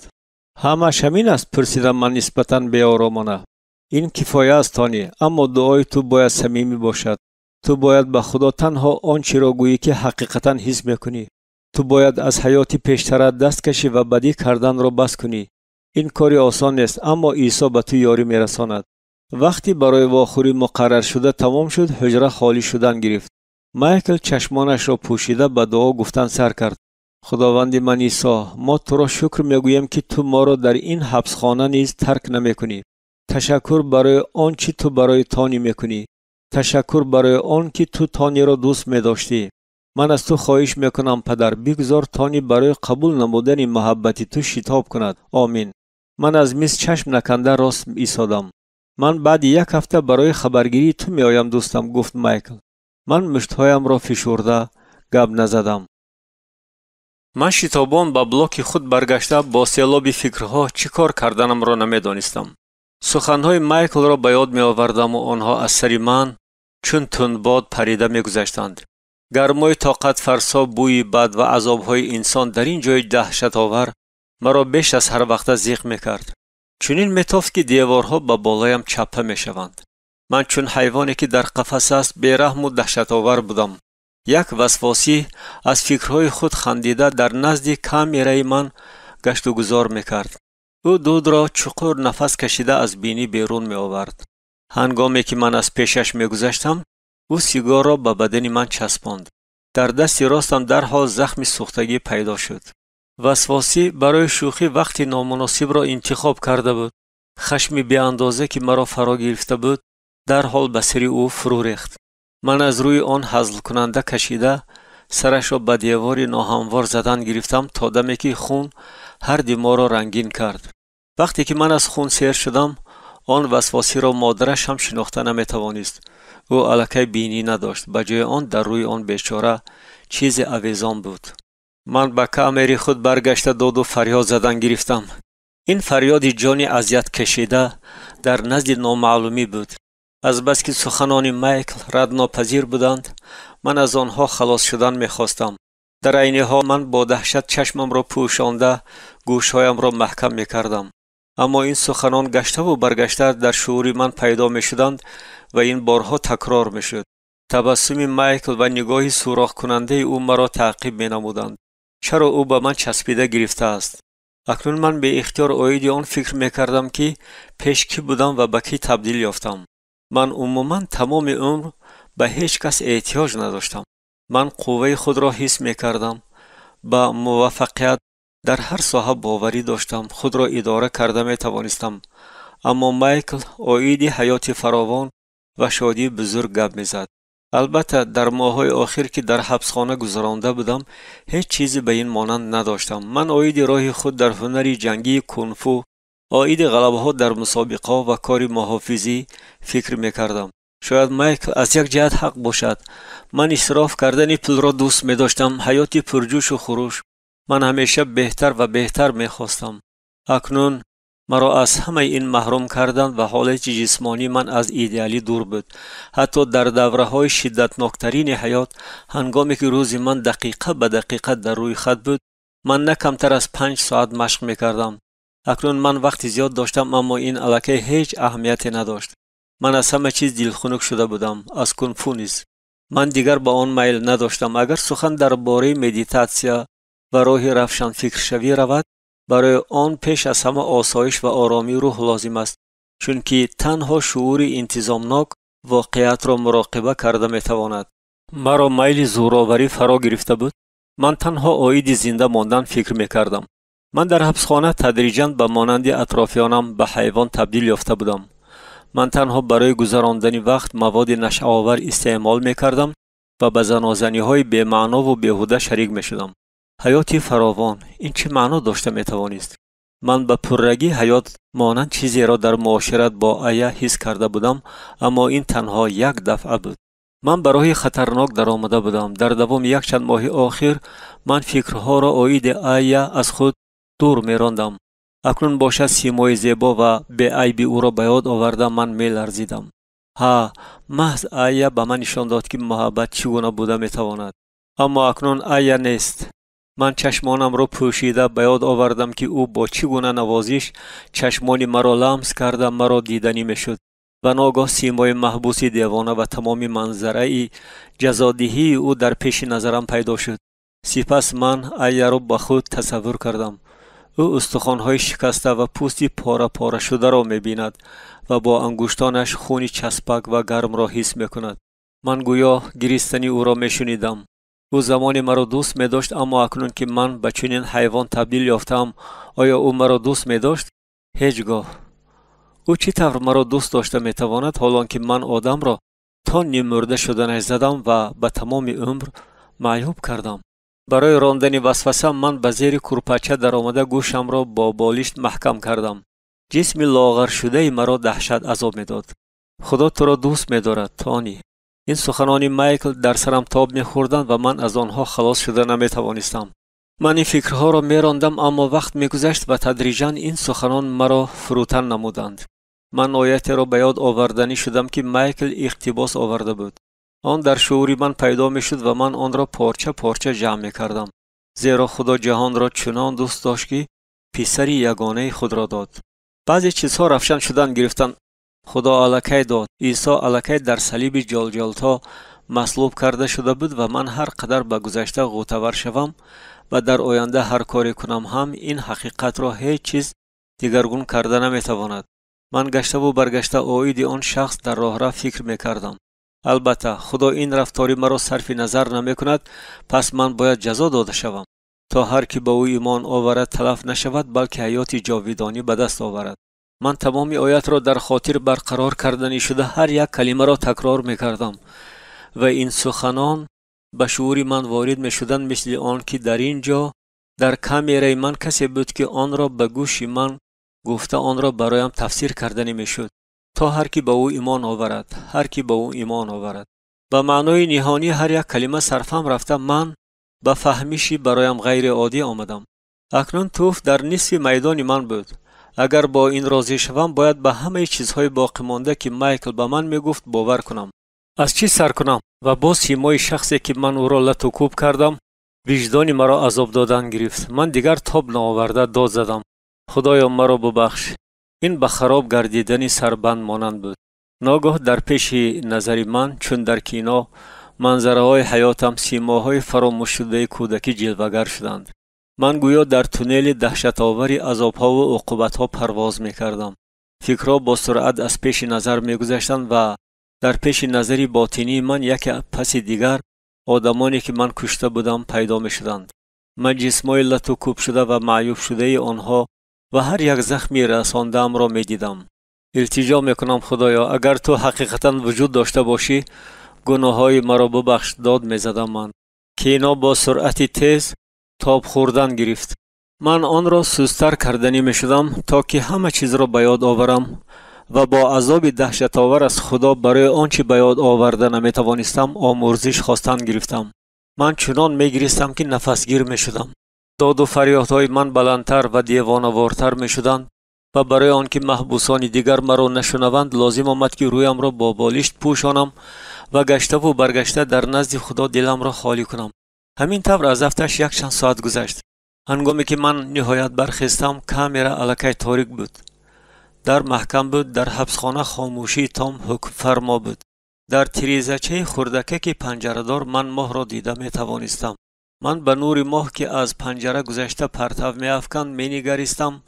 همش همین است؟ پرسیدم من نسبتاً بی‌آرامانه. این کفایه است تانی، اما دعای تو باید صمیمی باشد. تو باید به خدا تنها آنچه را گویی که حقیقتاً حس میکنی. تو باید از حیات پیشترت دست کشی و بدی کردن را بس کنی. این کاری آسان نیست، اما عیسی به تو یاری میرساند. وقتی برای واخوری مقرر شده تمام شد، حجره خالی شدن گرفت. مایکل چشمانش را پوشیده به دعا گفتن سر کرد. خداوند من عیسی، ما تو را شکر میگوییم که تو ما را در این حبسخانه نیز ترک نمیکنی. تشکر برای آنچه تو برای تانی میکنی. تشکر برای آن که تو تانی را دوست می‌داشتی. من از تو خواهش میکنم پدر، بگذار تانی برای قبول نمودن محبت تو شتاب کند. آمین. من از میز چشم نکنده راست ایستادم. من بعد یک هفته برای خبرگیری تو میآیم دوستم، گفت مایکل. من مشتهایم را فشرده گپ نزدم. من شتابان به بلاک خود برگشته با سیلاب فکرها چی کار کردنم را نمیدانستم. سخنهای مایکل را به یاد می آوردم و آنها از سر من چون تندباد پریده می گذشتند. گرمای طاقت فرسا، بوی بد و عذابهای انسان در این جای دهشت آور مرا بیش از هر وقت زیق می کرد. چنین میتافت که دیوارها به بالایم چپه می شوند. من چون حیوانی که در قفس است بیرحم و دهشت آور بودم. یک وسواسی از فکرهای خود خندیده در نزد کامیرای من گشت و گذار می کرد. او دود را چقور نفس کشیده از بینی بیرون می آورد. هنگامی که من از پیشش می گذشتم، او سیگار را به بدن من چسباند. در دست راستم در حال زخم سوختگی پیدا شد. وسواسی برای شوخی وقتی نامناسب را انتخاب کرده بود. خشم بی اندازه که مرا فرا گرفته بود در حال به سر او فرو ریخت. من از روی آن هزل کننده کشیده سرش را به دیوار ناهموار زدن گرفتم تا دمی که خون هر دما را رنگین کرد. وقتی که من از خون سیر شدم، آن وسواسی را مادرش هم شناخته نمیتوانست. او الکی بینی نداشت، بجای آن در روی آن بیچاره چیز اویزان بود. من به کامری خود برگشته داد و فریاد زدن گرفتم. این فریاد جانی اذیت کشیده در نزد نامعلومی بود. از بس که سخنان مایکل رد ناپذیر بودند، من از آنها خلاص شدن میخواستم. در عین حال من با دهشت چشمم را پوشانده گوشهایم را محکم میکردم. اما این سخنان گشته و برگشته در شعور من پیدا میشدند و این بارها تکرار میشد. تبسم مایکل و نگاهی سوراخ کننده او مرا تعقیب مینمودند. چرا او به من چسبیده گرفته است؟ اکنون من به اختیار عاید آن فکر میکردم که پیش کی بودم و به کی تبدیل یافتم. من عموما تمام عمر به هیچ کس احتیاج نداشتم. من قوه خود را حس میکردم. با موفقیت در هر ساحه باوری داشتم. خود را اداره کرده میتوانستم. اما مایکل عاید حیات فراوان و شادی بزرگ گپ میزد. البته در ماه‌های آخر که در حبسخانه گذرانده بودم هیچ چیزی به این مانند نداشتم. من عاید راه خود در هنری جنگی کنفو، عاید غلبه‌ها در مسابقه و کاری محافظی فکر میکردم. شاید مایکل از یک جهت حق باشد. من اسراف کردن پول را دوست می‌داشتم. حیات پرجوش و خروش. من همیشه بهتر و بهتر می‌خواستم. اکنون مرا از همه این محروم کردن و حالت جسمانی من از ایدئالی دور بود. حتی در دوره‌های شدتناکترین حیات، هنگامی که روز من دقیقه به دقیقه در روی خط بود، من نه کمتر از 5 ساعت مشق می‌کردم. اکنون من وقت زیاد داشتم، اما این الکی هیچ اهمیتی نداشت. من از همه چیز دلخنک شده بودم، از کنفو نیز. من دیگر با آن میل نداشتم. اگر سخن درباره مدیتاسیا و راه روشن فکر شوی رود، برای آن پیش از همه آسایش و آرامی روح لازم است، چون که تنها شعور انتظامناک واقعیت را مراقبه کرده میتواند. مرا میل زوراوری فرا گرفته بود. من تنها اوید زنده ماندن فکر میکردم. من در حبسخانه تدریجاً به مانند اطرافیانم به حیوان تبدیل یافته بودم. من تنها برای گذراندن وقت مواد نشه‌آور استعمال میکردم و به زنازنی‌های بی‌معنا و بیهوده شریک میشدم. حیاتی فراوان این چه معنا داشته میتوانست؟ من به پررگی حیات مانند چیزی را در معاشرت با آیا حس کرده بودم، اما این تنها یک دفعه بود. من برای خطرناک در آمده بودم. در دوام یک چند ماه آخر من فکرها را اوید آیا از خود دور میراندم. اکنون باشد سیمای زیبا و به عیبی او را به یاد آورده من میلرزیدم. ها، محض آیا به من نشان داد که محبت چگونه بوده میتواند. اما اکنون آیا نیست. من چشمانم را پوشیده به یاد آوردم که او با چگونه نوازش چشمانی مرا لمس کرده مرا دیدنی میشد و ناگاه سیمای محبوس دیوانه و تمام منظره جزادهی او در پیش نظرم پیدا شد. سپس من آیا را به خود تصور کردم. او استخوان‌های شکسته و پوستی پاره پاره شده را می‌بیند و با انگشتانش خون چسبک و گرم را حس می‌کند. من گویا گریستنی او را می‌شنیدم. او زمانی مرا دوست می‌داشت، اما اکنون که من به چنین حیوان تبدیل یافتم، آیا او مرا دوست می‌داشت؟ هیچگاه. او چی طور مرا دوست داشته می‌تواند حالان که من آدم را تا نیم مرده شدنش زدم و به تمام عمر معیوب کردم. برای راندن وسوسه من به زیر کرپچه در آمده گوشم را با بالشت محکم کردم. جسم لاغر شده مرا دهشت عذاب میداد. خدا تو را دوست می‌دارد تانی. این سخنان مایکل در سرم تاب می‌خوردند و من از آنها خلاص شده نمی‌توانستم. من این فکرها را می‌راندم، اما وقت می‌گذشت و تدریجاً این سخنان مرا فروتن نمودند. من آیتی را به یاد آوردنی شدم که مایکل اقتباس آورده بود. آن در شعوری من پیدا می‌شد و من آن را پارچه پارچه جمع می‌کردم. زیرا خدا جهان را چنان دوست داشت که پسر یگانه خود را داد. بعضی چیزها روشن شدن گرفتند. خدا الکی داد. عیسی الکی در صلیب جلجلتا مصلوب کرده شده بود و من هر قدر به گذشته غوطه‌ور شوم و در آینده هر کاری کنم هم این حقیقت را هیچ چیز دیگرگون کرده نمی‌تواند. من گشته و برگشته اوید آن شخص در راه را فکر می‌کردم. البته خدا این رفتاری مرا صرف نظر نمی کند، پس من باید جزا داده شوم تا هر کی به او ایمان آورد تلف نشود بلکه حیات جاودانی به دست آورد. من تمام آیات را در خاطر برقرار کردنی شده هر یک کلمه را تکرار می کردم و این سخنان به شعور من وارد می شدند مثل آن که در اینجا در کامیرای من کسی بود که آن را به گوش من گفته آن را برایم تفسیر کردنی می شد. تا هر کی به او ایمان آورد، هر کی به او ایمان آورد. به معنای نهانی هر یک کلمه صرفم رفته من به فهمیشی برایم غیر عادی آمدم. اکنون توف در نصف میدان من بود. اگر با این راضی شوم باید به همه چیزهای باقی مانده که مایکل به من میگفت باور کنم. از چی سر کنم؟ و با سیمای شخصی که من او را لط و کوب کردم وجدان مرا عذاب دادن گرفت. من دیگر تاب نآورده داد زدم. خدایا مرا ببخش. این به خراب گردیدنی سربند مانند بود. ناگاه در پیش نظر من چون در کینا منظره های حیاتم سیماهای فراموش شده کودکی جلوه‌گر شدند. من گویا در تونل دهشت آوری عذاب‌ها و عقوبت‌ها پرواز می‌کردم. فکرها با سرعت از پیش نظر می‌گذشتند و در پیش نظری باطنی من یک پس دیگر آدمانی که من کشته بودم پیدا می‌شدند. من جسمای لط و کوب شده و معیوب شده آنها و هر یک زخمی رسانده‌ام را می‌دیدم. التجا می‌کنم خدایا اگر تو حقیقتاً وجود داشته باشی گناه‌های مرا ببخش. داد می‌زدم من. کینا با سرعت تیز تاب خوردن گرفت. من آن را سستر کردنی می‌شدم تا که همه چیز را به یاد آورم و با عذاب دهشت‌آور از خدا برای آنچه به یاد آورده نمی‌توانستم آمرزش خواستن گرفتم. من چنان می‌گریستم که نفسگیر می‌شدم. داد و فریادهای من بلندتر و دیوانه‌وارتر می‌شدند و برای آنکه محبوسان دیگر مرا نشنوند لازم آمد که رویم را با بالشت پوشانم و گشته و برگشته در نزد خدا دلم را خالی کنم. همین طور از هفتش یک چند ساعت گذشت. هنگامی که من نهایت برخستم کامera الکی تاریک بود. در محکم بود. در حبسخانه خاموشی تام حکم فرما بود. در تریزچه خردکک پنجره دار من ماه را دیده می توانستم. من به نور ماه که از پنجره گذشته پرتو می افکند می نگریستم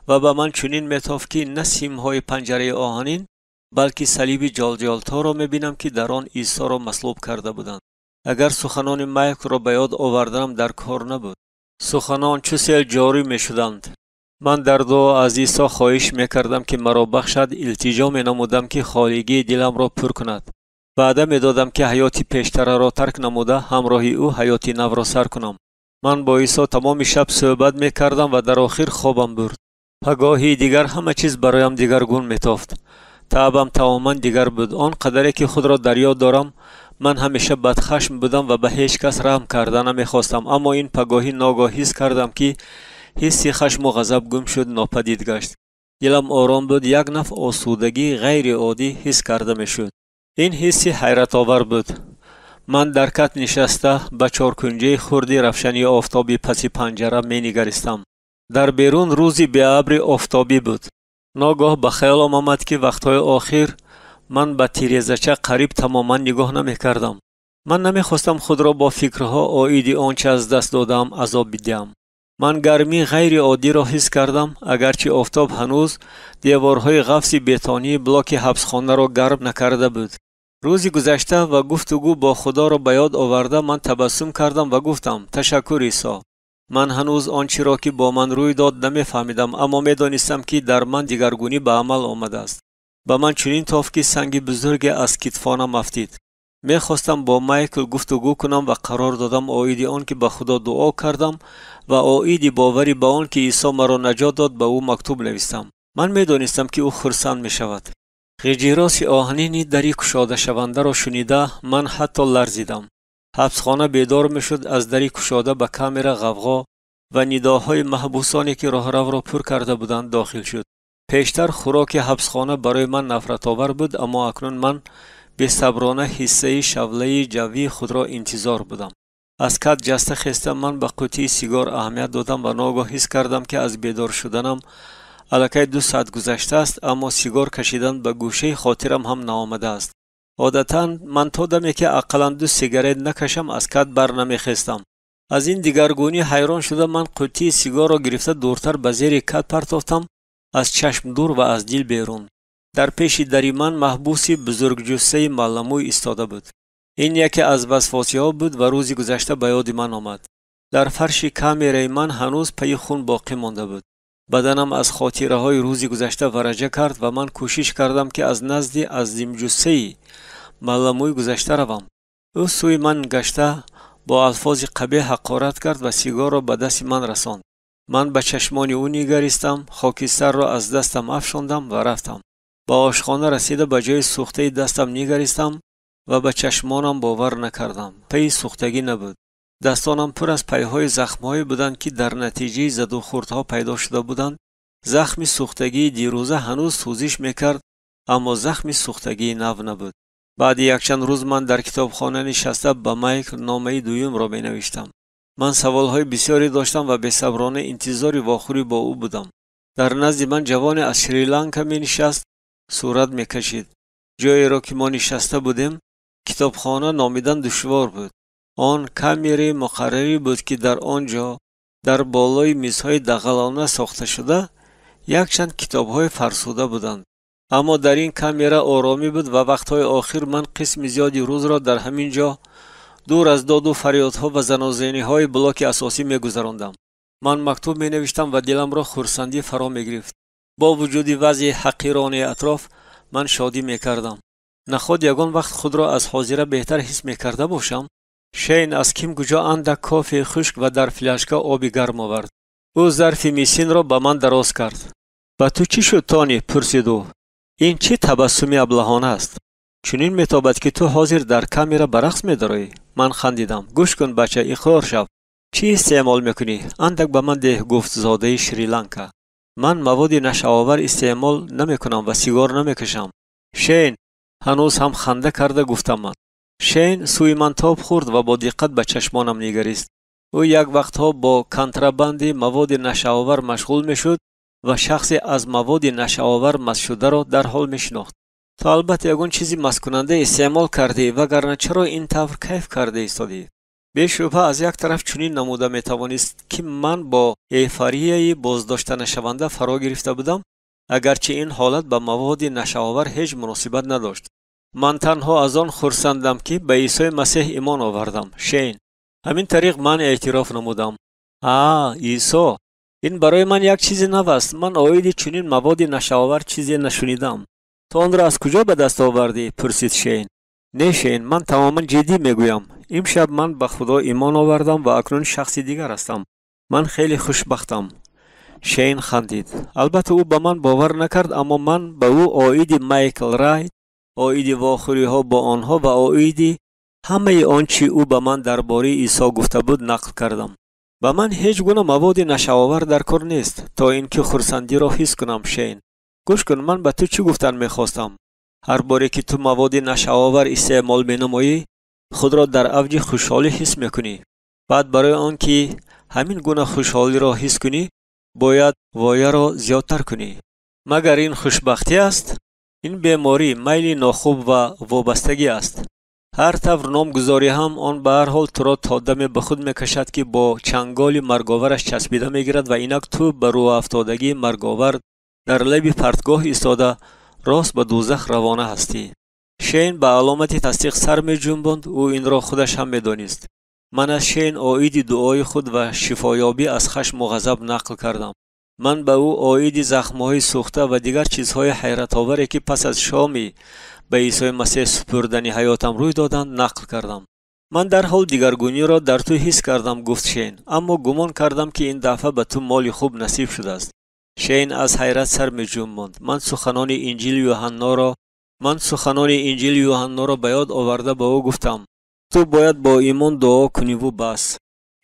و به من چنین میتافت که نه سیم‌های پنجره آهنین بلکه صلیب جلجلتا را می بینم که در آن عیسی را مصلوب کرده بودند. اگر سخنان مایک را به یاد آوردم در کار نبود. سخنان چو سیل جاری می شدند. من در دعا از عیسی خواهش می کردم که مرا بخشد، التجا می نمودم که خالیگی دلم را پر کند. وعده می دادم که حیاتی پیشتر را ترک نموده همراه او حیاتی نو را سر کنم. من با عیسی تمام شب صحبت می کردم و در آخر خوابم برد. پگاهی دیگر همه چیز برایم دیگرگون می تافت. تعبم تماما دیگر بود. آن قدری که خود را در یاد دارم، من همیشه بدخشم بودم و به هیچ کس رحم کردن نمی خواستم. اما این پگاهی ناگاه حس کردم که حسی خشم و غضب گم شد، ناپدید گشت. دلم آرام بود. یک نفع آسودگی غیر عادی حس کرده می شد. این حسی حیرت آور بود. من در کت نشسته به چارکنجه خردی روشنی آفتابی پس پنجره می نگریستم. در بیرون روزی به ابر آفتابی بود. ناگاه به خیالم آمد که وقتهای آخر من به تیریزچه قریب تماما نگاه نمی کردم. من نمی خواستم خود را با فکرها آیدی آنچه از دست دادم عذاب بدهم. من گرمی غیر عادی را حس کردم، اگرچه آفتاب هنوز دیوارهای قفس بتانی بلاک حبسخانه را گرم نکرده بود. روزی گذشته و گفتگو با خدا را به یاد آورده من تبسم کردم و گفتم تشکر عیسی. من هنوز آنچه را که با من روی داد نمی‌فهمیدم، اما می‌دانستم که در من دیگرگونی به عمل آمده است. به من چنین تافت که سنگ بزرگ از کتفانم افتید. می‌خواستم با مایکل گفتگو کنم و قرار دادم آیدی آن که به خدا دعا کردم و آیدی باوری به آن که عیسی مرا نجات داد به او مکتوب نوشتم. من می‌دانستم که او خرسند می‌شود. غجراس آهنین دری گشاده شونده را شنیده من حتی لرزیدم. حبسخانه بیدار میشد. از دری گشاده به کامera غوغا و نداهای محبوسانی که راهرو را پر کرده بودند داخل شد. پیشتر خوراک حبسخانه برای من نفرت آور بود، اما اکنون من به صبرانه حصه شوله جوی خود را انتظار بودم. از کت جسته خسته من به قوطی سیگار اهمیت دادم و ناگاه حس کردم که از بیدار شدنم الکی 2 ساعت گذشته است، اما سیگار کشیدن به گوشه خاطرم هم نآمده است. عادتاً من تا دمی که اقلاً 2 سیگارت نکشم از کت بر نمیخستم. از این دیگرگونی حیران شده من قوطی سیگار را گرفته دورتر به زیر کت پرتافتم، از چشم دور و از دل بیرون. در پیش دری من محبوسی بزرگ جثه معلموی ایستاده بود. این یکی از وسواسی‌ها بود و روزی گذشته به یاد من آمد. در فرش کامرای من هنوز پی خون باقی مانده بود. بدنم از خاطره های روزی گذشته ورجه کرد و من کوشش کردم که از نزد عظیم جثه معلموی گذشته روم. او سوی من گشته با الفاظ قبیح حقارت کرد و سیگار را به دست من رساند. من به چشمان او نگریستم، خاکستر را از دستم افشاندم و رفتم. با آشخانه رسیده به جای سوخته دستم نگریستم و به چشمانم باور نکردم. پی سوختگی نبود. دستانم پر از پیهای زخم‌هایی بودند که در نتیجه زد و خوردها پیدا شده بودند. زخم سوختگی دیروزه هنوز سوزش میکرد، اما زخم سوختگی نو نبود. بعد یک چند روز من در کتابخانه نشسته به مایک نامه دویم را بنوشتم. من سوالهای بسیاری داشتم و بی‌صبرانه انتظار واخوری با او بودم. در نزد من جوان از شریلانکا می نشست، صورت می کشید. جایی را که ما نشسته بودیم کتابخانه نامیدن دشوار بود. آن کامره مقرری بود که در آنجا در بالای میزهای دغلانه ساخته شده یک چند کتاب‌های فرسوده بودند. اما در این کامره آرامی بود و وقتهای آخر من قسم زیادی روز را در همین جا دور از داد و فریادها و زنازینی‌های بلاک اساسی می‌گذراندم. من مکتوب می‌نوشتم و دلم را خرسندی فرا می‌گرفت. با وجود وضع حقیرانه اطراف من شادی می‌کردم. نخود یگان وقت خود را از حاضره بهتر حس می‌کرده باشم. شین از کیم کجا اندک کافی خشک و در فلاشکه آبی گرم آورد. او ظرف میسین را به من دراز کرد. با تو چی شد تانی؟ پرسید او. این چه تبسمی ابلهانه است؟ چنین میتابد که تو حاضر در کامره برقص می‌داری؟ من خندیدم. گوش کن بچه، اقرار شو. چی استعمال میکنی؟ اندک به من ده، گفت زاده شریلانکا. من مواد نشه‌آور استعمال نمیکنم و سیگار نمیکشم. شین هنوز هم خنده کرده گفتم من. شین سوی من تاب خورد و با دقت به چشمانم نگریست. او یک وقتها با کنترابند مواد نشه‌آور مشغول میشد و شخصی از مواد نشه‌آور مست شده را در حال میشناخت. تو البته یگان چیزی مست کننده استعمال کردی، وگرنه چرا این طور کیف کرده ایستادی؟ بیشبه از یک طرف چنین نموده میتوانست که من با ایفوریای بازداشته نشونده فرا گرفته بودم، اگرچه این حالت با مواد نشه‌آور هیچ مناسبت نداشت. من تنها از آن خرسندم که به عیسی مسیح ایمان آوردم. شین. همین طریق من اعتراف نمودم. عیسی، این برای من یک چیز نو است. من آید چنین مواد نشاور چیزی نشنیدم. تو آن را از کجا به دست آوردی؟ پرسید شین. نه شین، من تماما جدی میگویم. امشب من به خدا ایمان آوردم و اکنون شخصی دیگر هستم. من خیلی خوشبختم. شین خندید. البته او به من باور نکرد، اما من به او آید مایکل رایت، آید واخوری ها با آنها و آید همه آنچه او به من درباره عیسی گفته بود نقل کردم. به من هیچ گونه مواد نشاور در کار نیست تا اینکه خرسندی را حس کنم. شین، گوش کن، من به تو چی گفتن میخواستم؟ هر باری که تو مواد نشاور استعمال مینمایی، خود را در اوج خوشحالی حس میکنی. بعد برای آنکه همین گونه خوشحالی را حس کنی، باید وایه را زیادتر کنی. مگر این خوشبختی است؟ این بیماری میل ناخوب و وابستگی است. هر طور نامگذاری هم آن به هر حال تو را تا دمی به خود میکشد که با چنگال مرگاورش چسبیده میگیرد و اینک تو به رو افتادگی مرگاور در لب پرتگاه ایستاده راست به دوزخ روانه هستی. شین به علامت تصدیق سر می جنباند. او این را خودش هم میدانست. من از شین آیید دعای خود و شفایابی از خشم و غضب نقل کردم. من به او آیید زخمهای سوخته و دیگر چیزهای حیرت آوری که پس از شامی به عیسی مسیح سپردن حیاتم روی دادند نقل کردم. من در حال دیگرگونی را در تو حس کردم، گفت شین، اما گمان کردم که این دفعه به تو مال خوب نصیب شده است. شین از حیرت سر می جنباند. من سخنان انجیل یوحنا را به یاد آورده به او گفتم تو باید با ایمان دعا کنی و بس.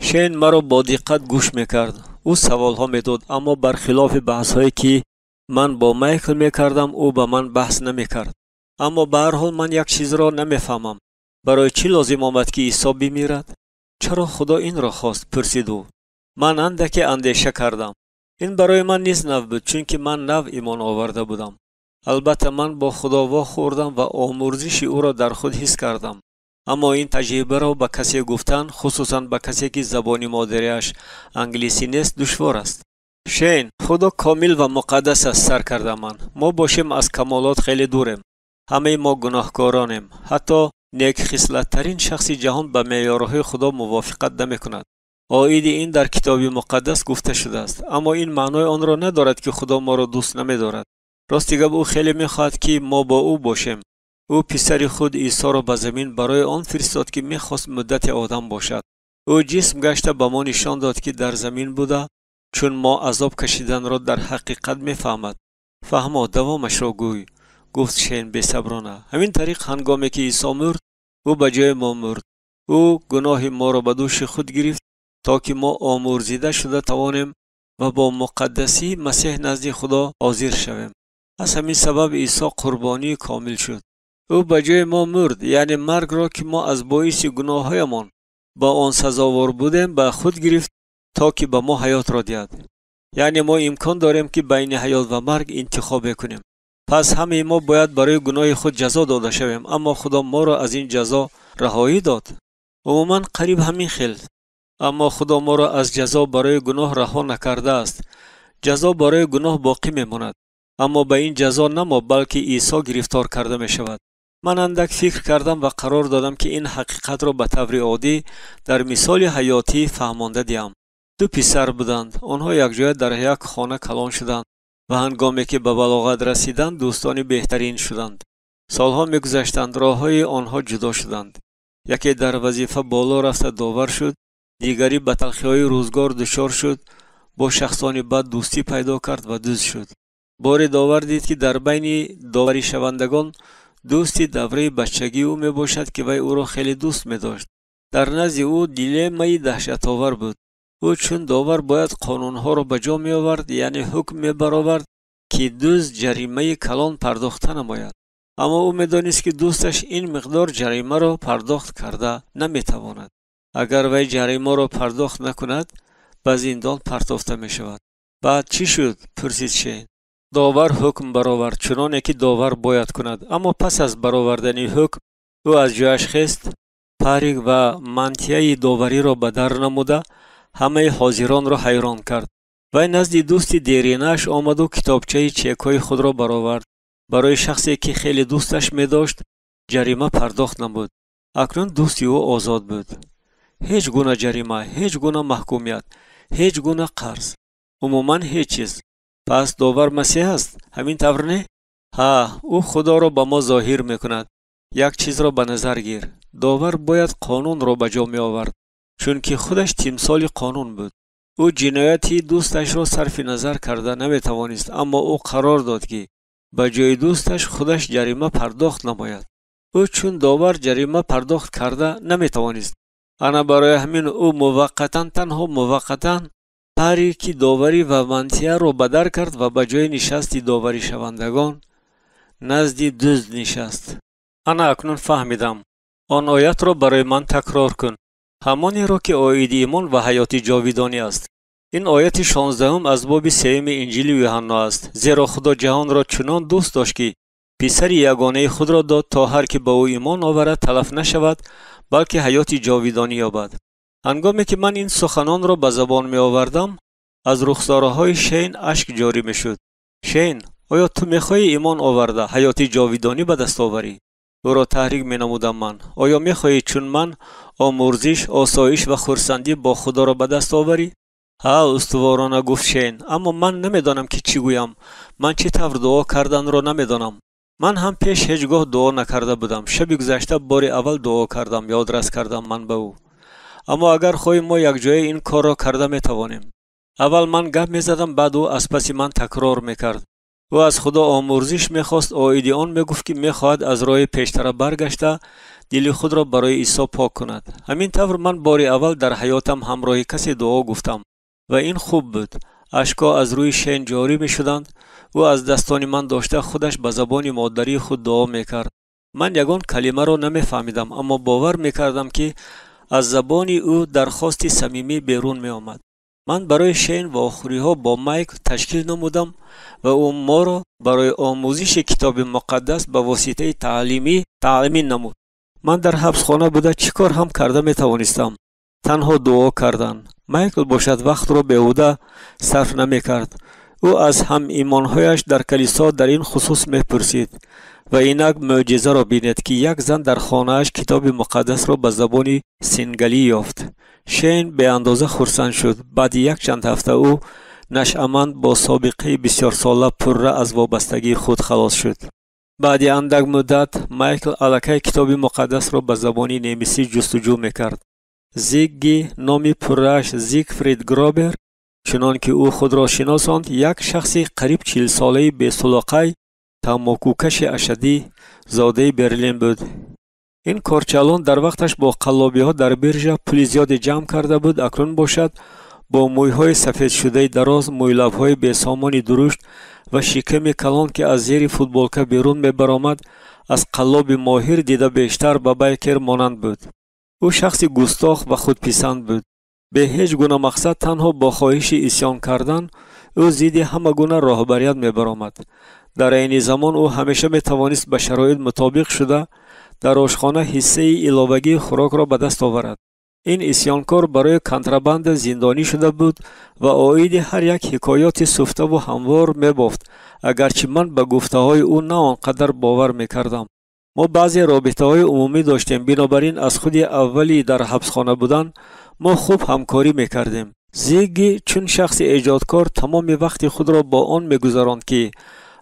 شین مرا با دقت گوش میکرد. او سوال ها میداد، اما برخلاف بحث هایی که من با مایکل میکردم او با من بحث نمیکرد. اما به هر حال من یک چیز را نمیفهمم. برای چی لازم آمد که عیسی بمیرد؟ چرا خدا این را خواست؟ پرسید او. من اندکی اندیشه کردم. این برای من نیز نو بود، چون که من نو ایمان آورده بودم. البته من با خدا وا خوردم و آمرزش او را در خود حس کردم. اما این تجربه را به کسی گفتن، خصوصا به کسی که زبان مادریش انگلیسی نیست، دشوار است. شین، خدا کامل و مقدس است سرکرده من. ما باشیم از کمالات خیلی دوریم. همه ما گناهکارانیم. حتی نیک خصلت ترین شخص جهان به معیارهای خدا موافقت نمی‌کند. آیید این در کتاب مقدس گفته شده است، اما این معنای آن را ندارد که خدا ما را دوست نمی‌دارد. راستی گپ او خیلی می‌خواهد که ما با او باشیم. او پسر خود عیسی را به زمین برای آن فرستاد که می‌خواست مدت آدم باشد. او جسم گشته به ما نشان داد که در زمین بوده، چون ما عذاب کشیدن را در حقیقت می‌فهمد. فهما دوامش را گوی، گفت شین بی‌صبرانه. همین طریق هنگامی که عیسی مرد، او به جای ما مرد. او گناه ما را به دوش خود گرفت تا که ما آمرزیده شده توانیم و با مقدسی مسیح نزد خدا حاضر شویم. از همین سبب عیسی قربانی کامل شد. او به جای ما مرد، یعنی مرگ را که ما از باعث گناهایمان با آن سزاوار بودیم به خود گرفت تا که به ما حیات را دهد. یعنی ما امکان داریم که بین حیات و مرگ انتخاب کنیم. پس همه ما باید برای گناه خود جزا داده شویم، اما خدا ما را از این جزا رهایی داد. عموما قریب همین خیل. اما خدا ما را از جزا برای گناه رها نکرده است. جزا برای گناه باقی میماند، اما به این جزا نه ما بلکه عیسی گرفتار کرده می شود. من اندک فکر کردم و قرار دادم که این حقیقت را به طور عادی در مثال حیاتی فهمانده دهم. دو پسر بودند. آنها یک جای در یک خانه کلان شدند و هنگامی که به بلاغت رسیدند دوستان بهترین شدند. سالها میگذشتند، راههای آنها جدا شدند. یکی در وظیفه بالا رفته داور شد، دیگری به تلخی‌های روزگار دچار شد، با شخصان بد دوستی پیدا کرد و دزد شد. بار داور دید که در بین داوری شوندگان دوستی دوره بچگی او می باشد که وی او را خیلی دوست می داشت. در نزد او دیلمای دهشت آور بود. او چون داور باید قانونها را به جا می آورد، یعنی حکم می برآورد که دزد جریمه کلان پرداخت نماید. اما او می دانست که دوستش این مقدار جریمه را پرداخت کرده نمی تواند. اگر وی جریمه را پرداخت نکند به زندان پرتافته می شود. بعد چی شد؟ پرسید شین. داور حکم برآورد چنانه که داور باید کند، اما پس از برآوردن حکم او از جایش خست، پرگ و منطیه داوری را به در نموده همه حاضران را حیران کرد. وی نزد دوست دیرینه‌اش آمد و کتابچه چک‌های خود را برآورد. برای شخصی که خیلی دوستش می داشت جریمه پرداخت نمود. اکنون دوستی او آزاد بود. هیچ گونه جریمه، هیچ گونه محکومیت، هیچ گونه قرض، عموما هیچ چیز. پس داور مسیح است، همین طور نه؟ ها، او خدا را به ما ظاهر میکند. یک چیز را به نظر گیر. داور باید قانون را به جا می آورد، چون که خودش تمثال قانون بود. او جنایتی دوستش را صرف نظر کرده نمی توانست، اما او قرار داد که به جای دوستش خودش جریمه پرداخت نماید. او چون داور جریمه پرداخت کرده نمی توانست. انا برای همین او موقتا، تنها موقتا تاریکی داوری و منطقه را بدر کرد و به جای نشستی داوری شوندگان نزدی دزد نشست. انا اکنون فهمیدم. آن آیت را برای من تکرار کن. همانی را که آیید ایمان و حیات جاویدانی است. این آیت 16 از باب 3 انجیل یوحنا است. زیرا خدا جهان را چنان دوست داشت که پسر یگانه خود را داد تا هر که به او ایمان آورد تلف نشود بلکه حیات جاویدانی یابد. هنگامی که من این سخنان را به زبان می آوردم از رخسارهای شین اشک جاری می شد. شین، آیا تو می خواهی ایمان آورده حیات جاویدانی به دست آوری؟ او را تحریک می نمودم من. آیا می خواهی چون من آمرزش، آسایش و خرسندی با خدا را به دست آوری؟ ها، استوارانه گفت شین. اما من نمیدانم که چی گویم. من چه طور دعا کردن را نمیدانم. من هم پیش هیچگاه دعا نکرده بودم. شب گذشته بار اول دعا کردم، یادرس کردم من به او. اما اگر خواهیم ما یک جای این کار را کرده می توانیم. اول من گپ می زدم، بعد او از پس من تکرار می کرد. او از خدا آمرزش می خواست. آیدی آن می گفت که می خواهد از راه پیشتر برگشته دل خود را برای عیسی پاک کند. همین طور من بار اول در حیاتم همراه کسی دعا گفتم و این خوب بود. اشکا از روی شین جاری می شدند. او از دستان من داشته خودش به زبان مادری خود دعا می کرد. من یگان کلمه را نمی فهمیدم، اما باور می کردم که از زبان او درخواستی صمیمی بیرون می آمد. من برای شین و آخوری ها با مایکل تشکیل نمودم و او ما را برای آموزش کتاب مقدس به واسطه تعلیمی نمود. من در حبس خانه بوده چیکار هم کرده می توانستم؟ تنها دعا کردن. مایکل باشد وقت را بیهوده صرف نمی کرد. او از هم ایمانهایش در کلیسا در این خصوص می پرسید و اینک معجزه را بینید که یک زن در خانهاش کتاب مقدس را به زبان سینگلی یافت. شین به اندازه خرسند شد. بعد یک چند هفته او نشأمند با سابقه بسیار ساله پره از وابستگی خود خلاص شد. بعد اندک مدت مایکل الکی کتاب مقدس را به زبان نیمیسی جستجو میکرد. زیگی نامی پرهش زیگفرید گرابر، چنان که او خود را شناساند، یک شخصی قریب 40 ساله به سلاقه تماکوکش اشدی زاده برلین بود. این کارچالان در وقتش با قلابی ها در برج پول زیاد جمع کرده بود. اکنون باشد با مویهای سفید شده دراز، مویلب‌های به سامان درشت و شکم کلان که از زیر فوتبالکه بیرون می برآمد از قلاب ماهر دیده بیشتر به بیکر مانند بود. او شخصی گستاخ و خودپسند بود. به هیچ گونه مقصد، تنها با خواهش اسیان کردن او ضد همه گونه راهبریت می برآمد. در این زمان او همیشه می توانست به شرایط مطابق شده در آشخانه حصه علاوگی خوراک را به دست آورد. این اسیانکار برای کنتربند زندانی شده بود و آیید هر یک حکایات سفته و هموار می بافت، اگرچه من به گفته های او نه آنقدر باور می کردم. ما بعضی رابطه های عمومی داشتیم، بنابراین از خود اولی در حبسخانه بودن ما خوب همکاری می کردیم. زیگی چون شخص ایجادکار تمام وقت خود را با آن می گذراند که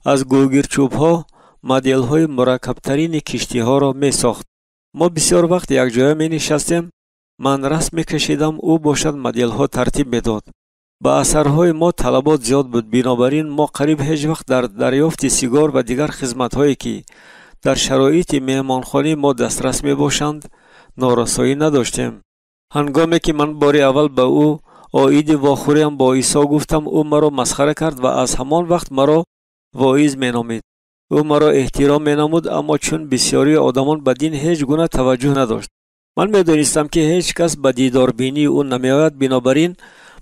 از گوگرچوب ها مدل های مرکبترین کشتی ها را می ساخت. ما بسیار وقت یک جای می نشستیم. من رسم می کشیدم، او باشد مدل ها ترتیب می داد. با اثرهای ما طلبات زیاد بود، بنابراین ما قریب هیچ وقت در دریافت سیگار و دیگر خدمت هایی که در شرایط مهمانخانه ما دسترس می باشند نارسایی نداشتیم. هنگامی که من بار اول به او آیید واخوریم با عیسی گفتم، او مرا مسخره کرد و از همان وقت مرا واعظ می نامید. او مرا احترام می نمود، اما چون بسیاری آدمان به دین هیچ گونه توجه نداشت. من می دانستم که هیچ کس به دیدار بینی او نمی آید، بنابراین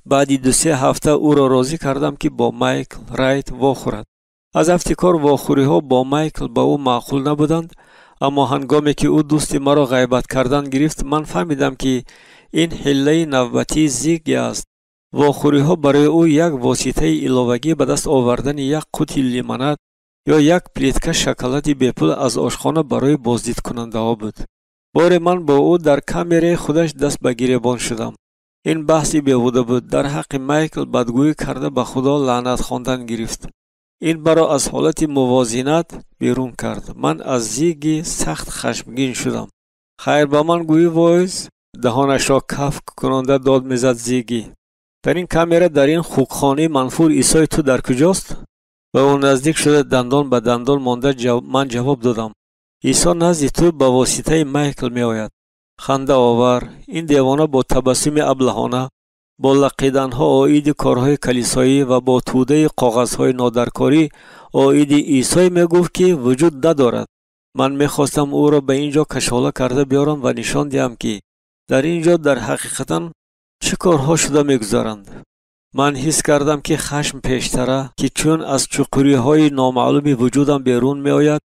بعد 2-3 هفته او را راضی کردم که با مایکل رایت واخورد. از افتکار واخوری ها با مایکل با او معقول نبودند، اما هنگامی که او دوست مرا غیبت کردن گرفت من فهمیدم که این حله نوبتی زیگی است. واخوری ها برای او یک واسطه علاوگی به دست آوردن یک قوطی لیموناد ё як плитка шоколади бепул аз ошхона барои боздидкунандаҳо буд. боре ман бо ӯ дар камераи худаш даст ба гиребон шудам. ин баҳси беҳуда буд. дар ҳаққи Майкл бадгӯӣ карда ба худо лаънат хондан гирифт. ин маро аз ҳолати мувозинат берун кард. ман аз Зигги сахт хашмгин шудам. хайр ба ман гӯӣ воиз? даҳонашро кафк кунонда дод мезад Зигги. дар ин камера, дар ин хукхонаи манфур Исои ту дар куҷост? ба ӯ наздик шуда дандон ба дандон монда ман ҷавоб додам. исо назди ту ба воситаи Майкл меояд. ханда овар, ин девона бо табассуми аблаҳона, бо лақиданҳо оиди корҳои калисоӣ ва бо тӯдаи коғазҳои нодаркорӣ оиди Исое мегуфт ки вуҷуд надорад. ман мехостам ӯро ба ин ҷо кашола карда биёрам ва нишон диҳам ки дар ин ҷо дар ҳақиқатан чӣ корҳо шуда мегузаранд. ман ҳис кардам ки хашм пештара, ки чун аз чуқуриҳои номаълуми вуҷудам берун меояд,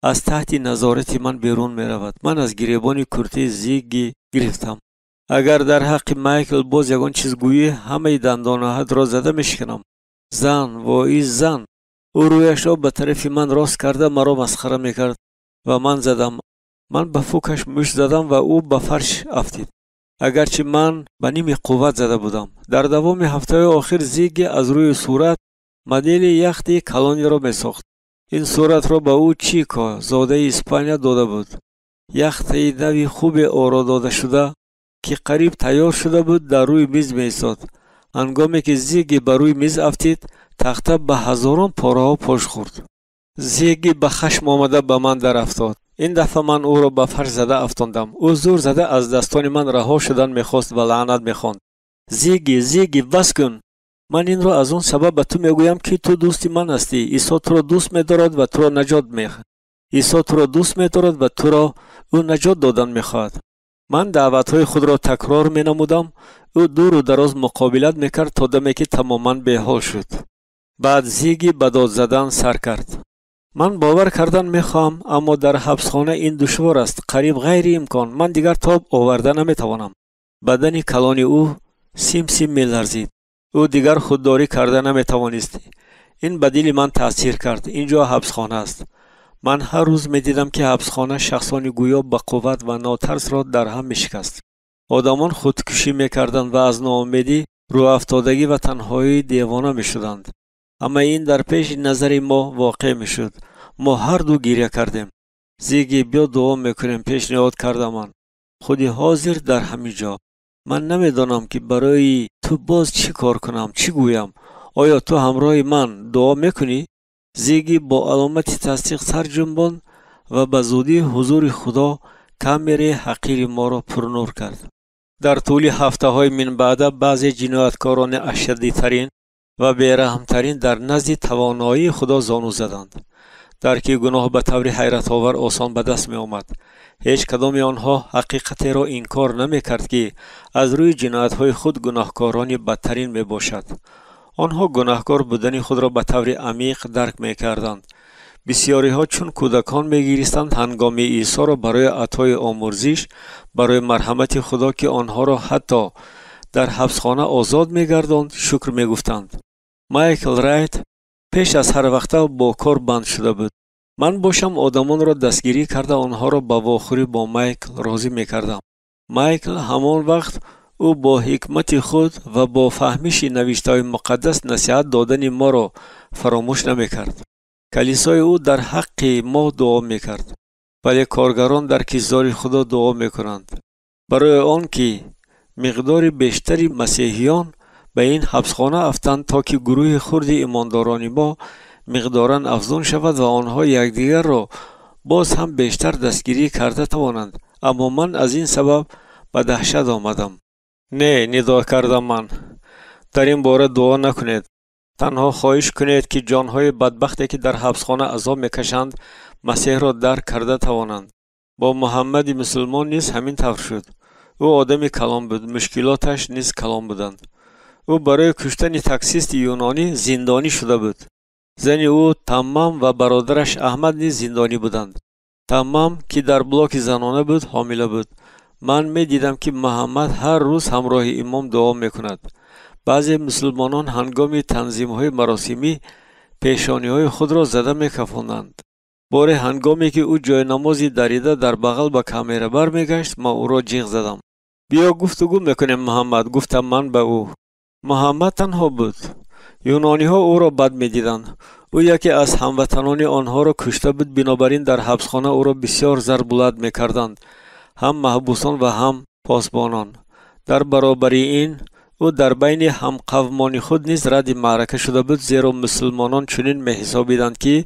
аз таҳти назорати ман берун меравад. ман аз гиребони куртаи Зигги гирифтам. агар дар ҳаққи Майкл боз ягон чиз гӯӣ, ҳамаи дандонаҳатро зада мешиканам. зан, вои зан. ӯ рӯяшро ба тарафи ман рост карда маро масхара мекард ва ман задам. ман ба фукаш мушт задам ва ӯ ба фарш афтид. агарчи ман ба ними қувват зада будам. дар давоми ҳафтаҳои охир Зигги аз рӯи сурат модели яхти калонеро месохт. ин суратро ба ӯ Чико, зодаи Испания, дода буд. яхтаи нави хубе оро дода шуда, ки қариб тайёр шуда буд, дар рӯи миз меистод. ҳангоме ки Зигги ба рӯи миз афтид, тахта ба ҳазорон пораҳо пош хӯрд. Зигги ба хашм омада ба ман дарафтод. ин дафъа ман ӯро ба фарш зада афтондам. ӯ зур зада аз дастони ман раҳо шудан мехост ва лаънат мехонд. Зигги, Зигги, бас кун! ман инро аз он сабаб ба ту мегӯям ки ту дӯсти ман ҳастӣ. исо туро дӯст медорад ва туро наҷот мехоҳад. исо туро дӯст медорад ва туро ӯ наҷот додан мехоҳад. ман даъватҳои худро такрор менамудам. ӯ дуру дароз муқобилат мекард то даме ки тамоман беҳол шуд. баъд Зигги ба дод задан сар кард. ман бовар кардан мехоҳам, аммо дар ҳабсхона ин душвор аст, қариб ғайриимкон. ман дигар тоб оварда наметавонам. бадани калони ӯ сим меларзид. ӯ дигар худдорӣ карда наметавонист. ин ба дили ман таъсир кард. ин ҷо ҳабсхона аст. ман ҳар рӯз медидам ки ҳабсхона шахсони гӯё ба қувват ва нотарсро дар ҳам мешикаст. одамон худкушӣ мекарданд ва аз ноумедӣ, рӯафтодагӣ ва танҳоӣ девона мешуданд. аммо ин дар пеши назари мо воқеъ мешуд. мо ҳарду гирья кардем. Зигги, биё дуо мекунем, пешниҳод кардам ман. худи ҳозир дар ҳамин ҷо. ман намедонам ки барои ту боз чӣ кор кунам, чӣ гӯям. оё ту ҳамроҳи ман дуо мекунӣ? Зигги бо аломати тасдиқ сар ҷунбон ва ба зудӣ ҳузури худо камераи ҳақири моро пурнур кард. дар тӯли ҳафтаҳои минбаъда баъзе ҷинояткорони ашаддитарин ва бераҳмтарин дар назди тавоноии худо зону заданд. дарки гуноҳ ба таври ҳайратовар осон ба даст меомад. ҳеҷ кадоми онҳо ҳақиқатеро инкор намекард ки аз рӯи ҷиноятҳои худ гунаҳкорони бадтарин мебошад. онҳо гунаҳкор будани худро ба таври амиқ дарк мекарданд. бисёриҳо чун кӯдакон мегиристанд ҳангоми Исоро барои атои омӯзиш, барои марҳамати худо, ки онҳоро ҳатто дар ҳабсхона озод мегардонд, шукр мегуфтанд. Майкл Райт пеш аз ҳар вақта бо кор банд шуда буд. ман бошам одамонро дастгирӣ карда онҳоро ба вохӯрӣ бо Майкл розӣ мекардам. Майкл ҳамон вақт ӯ бо ҳикмати худ ва бо фаҳмиши навиштаҳои муқаддас насиҳат додани моро фаромӯш намекард. калисои ӯ дар ҳаққи мо дуо мекард. вале коргарон дар киздори худо дуо мекунанд. барои он ки миқдори бештари масеҳиён ба ин ҳабсхона афтанд, то ки гурӯҳи хурди имондорони мо миқдоран афзун шавад ва онҳо якдигарро боз ҳам бештар дастгирӣ карда тавонанд. аммо ман аз ин сабаб ба даҳшат омадам. не, нидо кардам ман. дар ин бора дуо накунед. танҳо хоҳиш кунед ки ҷонҳои бадбахте ки дар ҳабсхона азоб мекашанд, масеҳро дарк карда тавонанд. бо муҳаммади мусулмон низ ҳамин тавр шуд. ӯ одами калон буд, мушкилоташ низ калон буданд. ӯ барои куштани таксисти юнонӣ зиндонӣ шуда буд. зани ӯ Таммам ва бародараш Аҳмад низ зиндонӣ буданд. Таммам, ки дар блоки занона буд, ҳомила буд. ман медидам ки Муҳаммад ҳар рӯз ҳамроҳи имом дуо мекунад. баъзе мусулмонон ҳангоми танзимҳои маросимӣ پیشانی‌های خود را زده می‌کفاندند. بار هنگامی که او جای نمازی دریده در بغل به کامera برمیگشت، ما او را جیغ زدم. بیا گفتگو میکنیم محمد. گفتم من به او. محمد تنها بود. یونانی ها او را بد میدیدند. او یکی از هموطنان آنها را کشته بود، بنابراین در حبسخانه او را بسیار ضرب میکردند، هم محبوسان و هم پاسبانان. در برابر این او در بین هم قومان خود نیز رد معرکه شده بود، زیرا مسلمانان چنین میحسابیدند که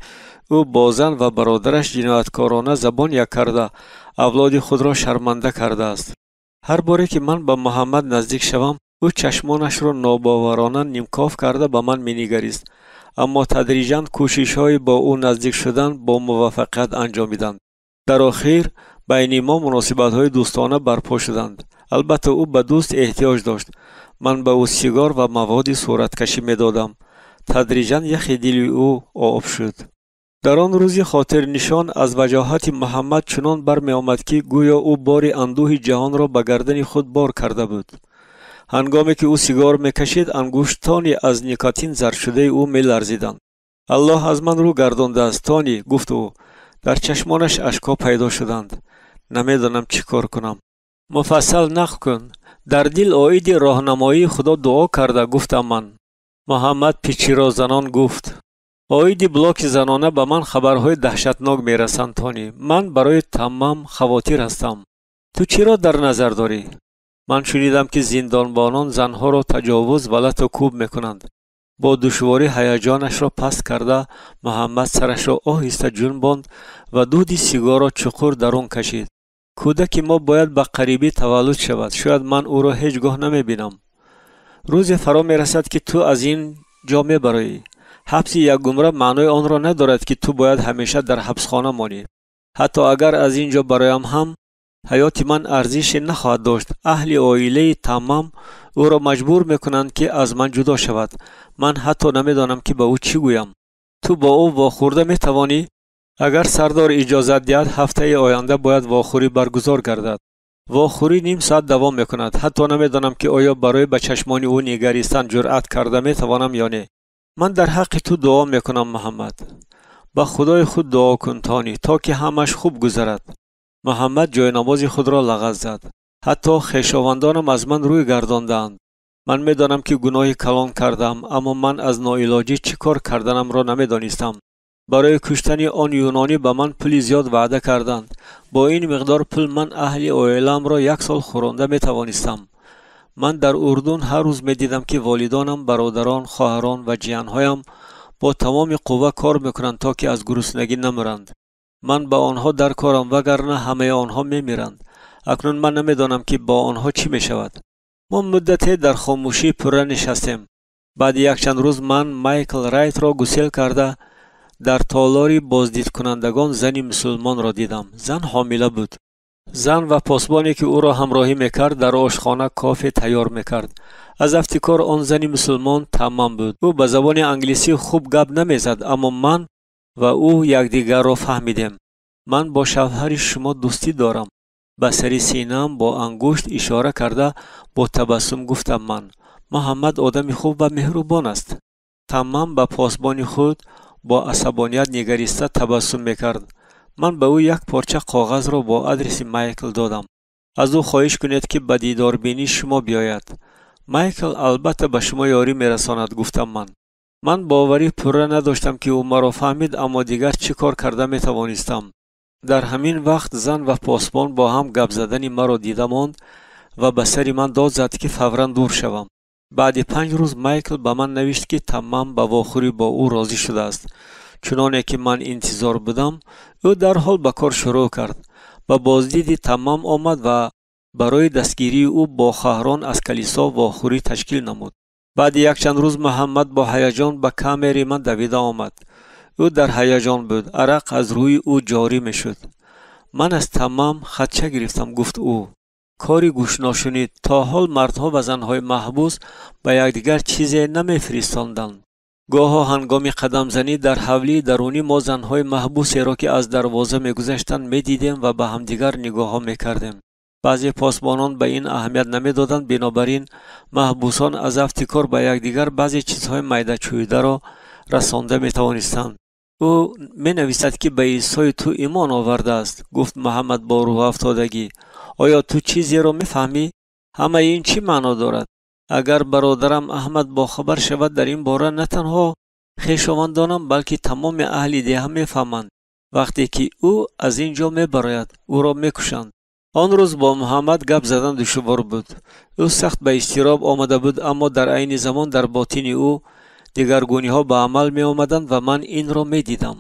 او با زن و برادرش جنایتکارانه زبان یک کرده اولاد خود را شرمنده کرده است. هر باره که من به محمد نزدیک شوم، او چشمانش را ناباورانه نیمکاف کرده به من مینگریست، اما تدریجاً کوشش‌های با او نزدیک شدن با موفقیت انجامیدند. در آخر بین ما مناسبت‌های دوستانه برپا شدند. البته او به دوست احتیاج داشت. من به او سیگار و مواد صورتکشی می‌دادم. تدریجاً یخ دل او آب شد. در آن روز خاطر نشان از وجاهت محمد چنان برمی آمد که گویا او بار اندوه جهان را به گردن خود بار کرده بود. هنگامی که او سیگار میکشید، انگشتانی از نیکوتین زرد شده او میلرزیدند. الله از من رو گردانده است تانی، گفت او. در چشمانش اشکا پیدا شدند. نمیدانم چی کار کنم. مفصل نقل کن. در دل آید راهنمایی خدا دعا کرده، گفتم من. محمد پیچی را زنان گفت. آید بلاک زنانه به من خبرهای دهشتناک میرسند تانی. من برای تمام خواطر هستم. تو چرا در نظر داری؟ من شنیدم که زندانبانان زنها را تجاوز و لط و کوب میکنند. با دشواری هیجانش را پست کرده، محمد سرش را آهسته جنباند و دود سیگار را چقور درون کشید. کودک ما باید به قریبی تولد شود. شاید من او را هیچگاه نمیبینم. روز فرا میرسد که تو از این جا میبرایی. حبس یک گمره معنای آن را ندارد که تو باید همیشه در حبسخانه مانی. حتی اگر از اینجا برایم هم حیات من ارزش نخواهد داشت. اهل عائله تمام او را مجبور میکنند که از من جدا شود. من حتی نمیدانم که به او چی گویم. تو با او واخورده میتوانی؟ اگر سردار اجازت دهد هفته آینده باید واخوری برگزار گردد. واخوری نیم ساعت دوام میکند. حتی نمیدانم که آیا برای به چشمان او نگریستن جرأت کرده میتوانم یا نه. من در حق تو دعا میکنم محمد. با خدای خود دعا کن تانی تا که همش خوب گذرد. محمد جای نماز خود را لغت زد. حتی خویشاوندانم از من روی گرداندند. من میدانم که گناه کلان کردم، اما من از ناعلاجی چی کار کردنم را نمیدانستم. برای کشتن آن یونانی به من پول زیاد وعده کردند. با این مقدار پول من اهل عائله‌ام را 1 سال خورانده میتوانستم. من در اردن هر روز میدیدم که والدانم، برادران، خواهران و جیانهایم با تمام قوه کار میکنند تا که از گرسنگی نمیرند. من با آنها در کارم، وگرنه همه آنها میمیرند. اکنون من نمیدانم که با آنها چی میشود. ما مدتی در خاموشی پره نشستیم. بعد یک چند روز من مایکل رایت را گسیل کرده در تالاری بازدید کنندگان زنی مسلمان را دیدم. زن حامله بود. زن و پاسبانی که او را همراهی میکرد در آشخانه کافی تیار میکرد. از افتکار آن زنی مسلمان تمام بود. او به زبان انگلیسی خوب گپ نمیزد، اما من و او یکدیگر را فهمیدیم. من با شوهر شما دوستی دارم. به سر سینه‌ام با انگشت اشاره کرده با تبسم گفتم من. محمد آدم خوب و مهربان است. تمام به پاسبان خود با عصبانیت نگریسته تبسم میکرد. من به او یک پارچه کاغذ را با آدرس مایکل دادم. از او خواهش کنید که به دیدار بینی شما بیاید. مایکل البته به شما یاری میرساند، گفتم من. من باوری پوره نداشتم که او مرا فهمید، اما دیگر چی کار کرده میتوانستم. در همین وقت زن و پاسبان با هم گپ زدن مرا دیده ماند و به سر من داد زد که فوراً دور شوم. بعد 5 روز مایکل به من نوشت که تمام به واخوری با او راضی شده است. چنانه که من انتظار بودم، او در حال به کار شروع کرد. با بازدید تمام آمد و برای دستگیری او با خواهران از کلیسا واخوری تشکیل نمود. بعد یک چند روز محمد با هیجان به کامری من دویده آمد. او در هیجان بود. عرق از روی او جاری می شد. من از تمام خدشه گرفتم، گفت او. کاری گوش نشنید. تا حال مردها و زنهای محبوس به یکدیگر چیزی نمی فرستاندند. گاه هنگام قدم زنی در حولی درونی ما زنهای محبوسی را که از دروازه می گذشتند می دیدیم و به همدیگر نگاه ها می کردیم. بعضی پاسبانان به این اهمیت نمی دادند، بنابراین محبوسان از افتکار به یکدیگر بعضی چیزهای میده چویده را رسانده می توانستند. او می نویسد که به عیسی تو ایمان آورده است. گفت محمد با روح افتادگی: آیا تو چیزی را می فهمی؟ همه این چی معنا دارد؟ اگر برادرم احمد با خبر شود در این باره، نه تنها خویشاوندانم بلکه تمام اهل ده هم می فهمند. وقتی که او از اینجا می براید، او را می کشند. آن روز با محمد گپ زدن دشوار بود. او سخت به اضطراب آمده بود، اما در عین زمان در باطن او دیگرگونی ها به عمل می آمدند و من این را می دیدم.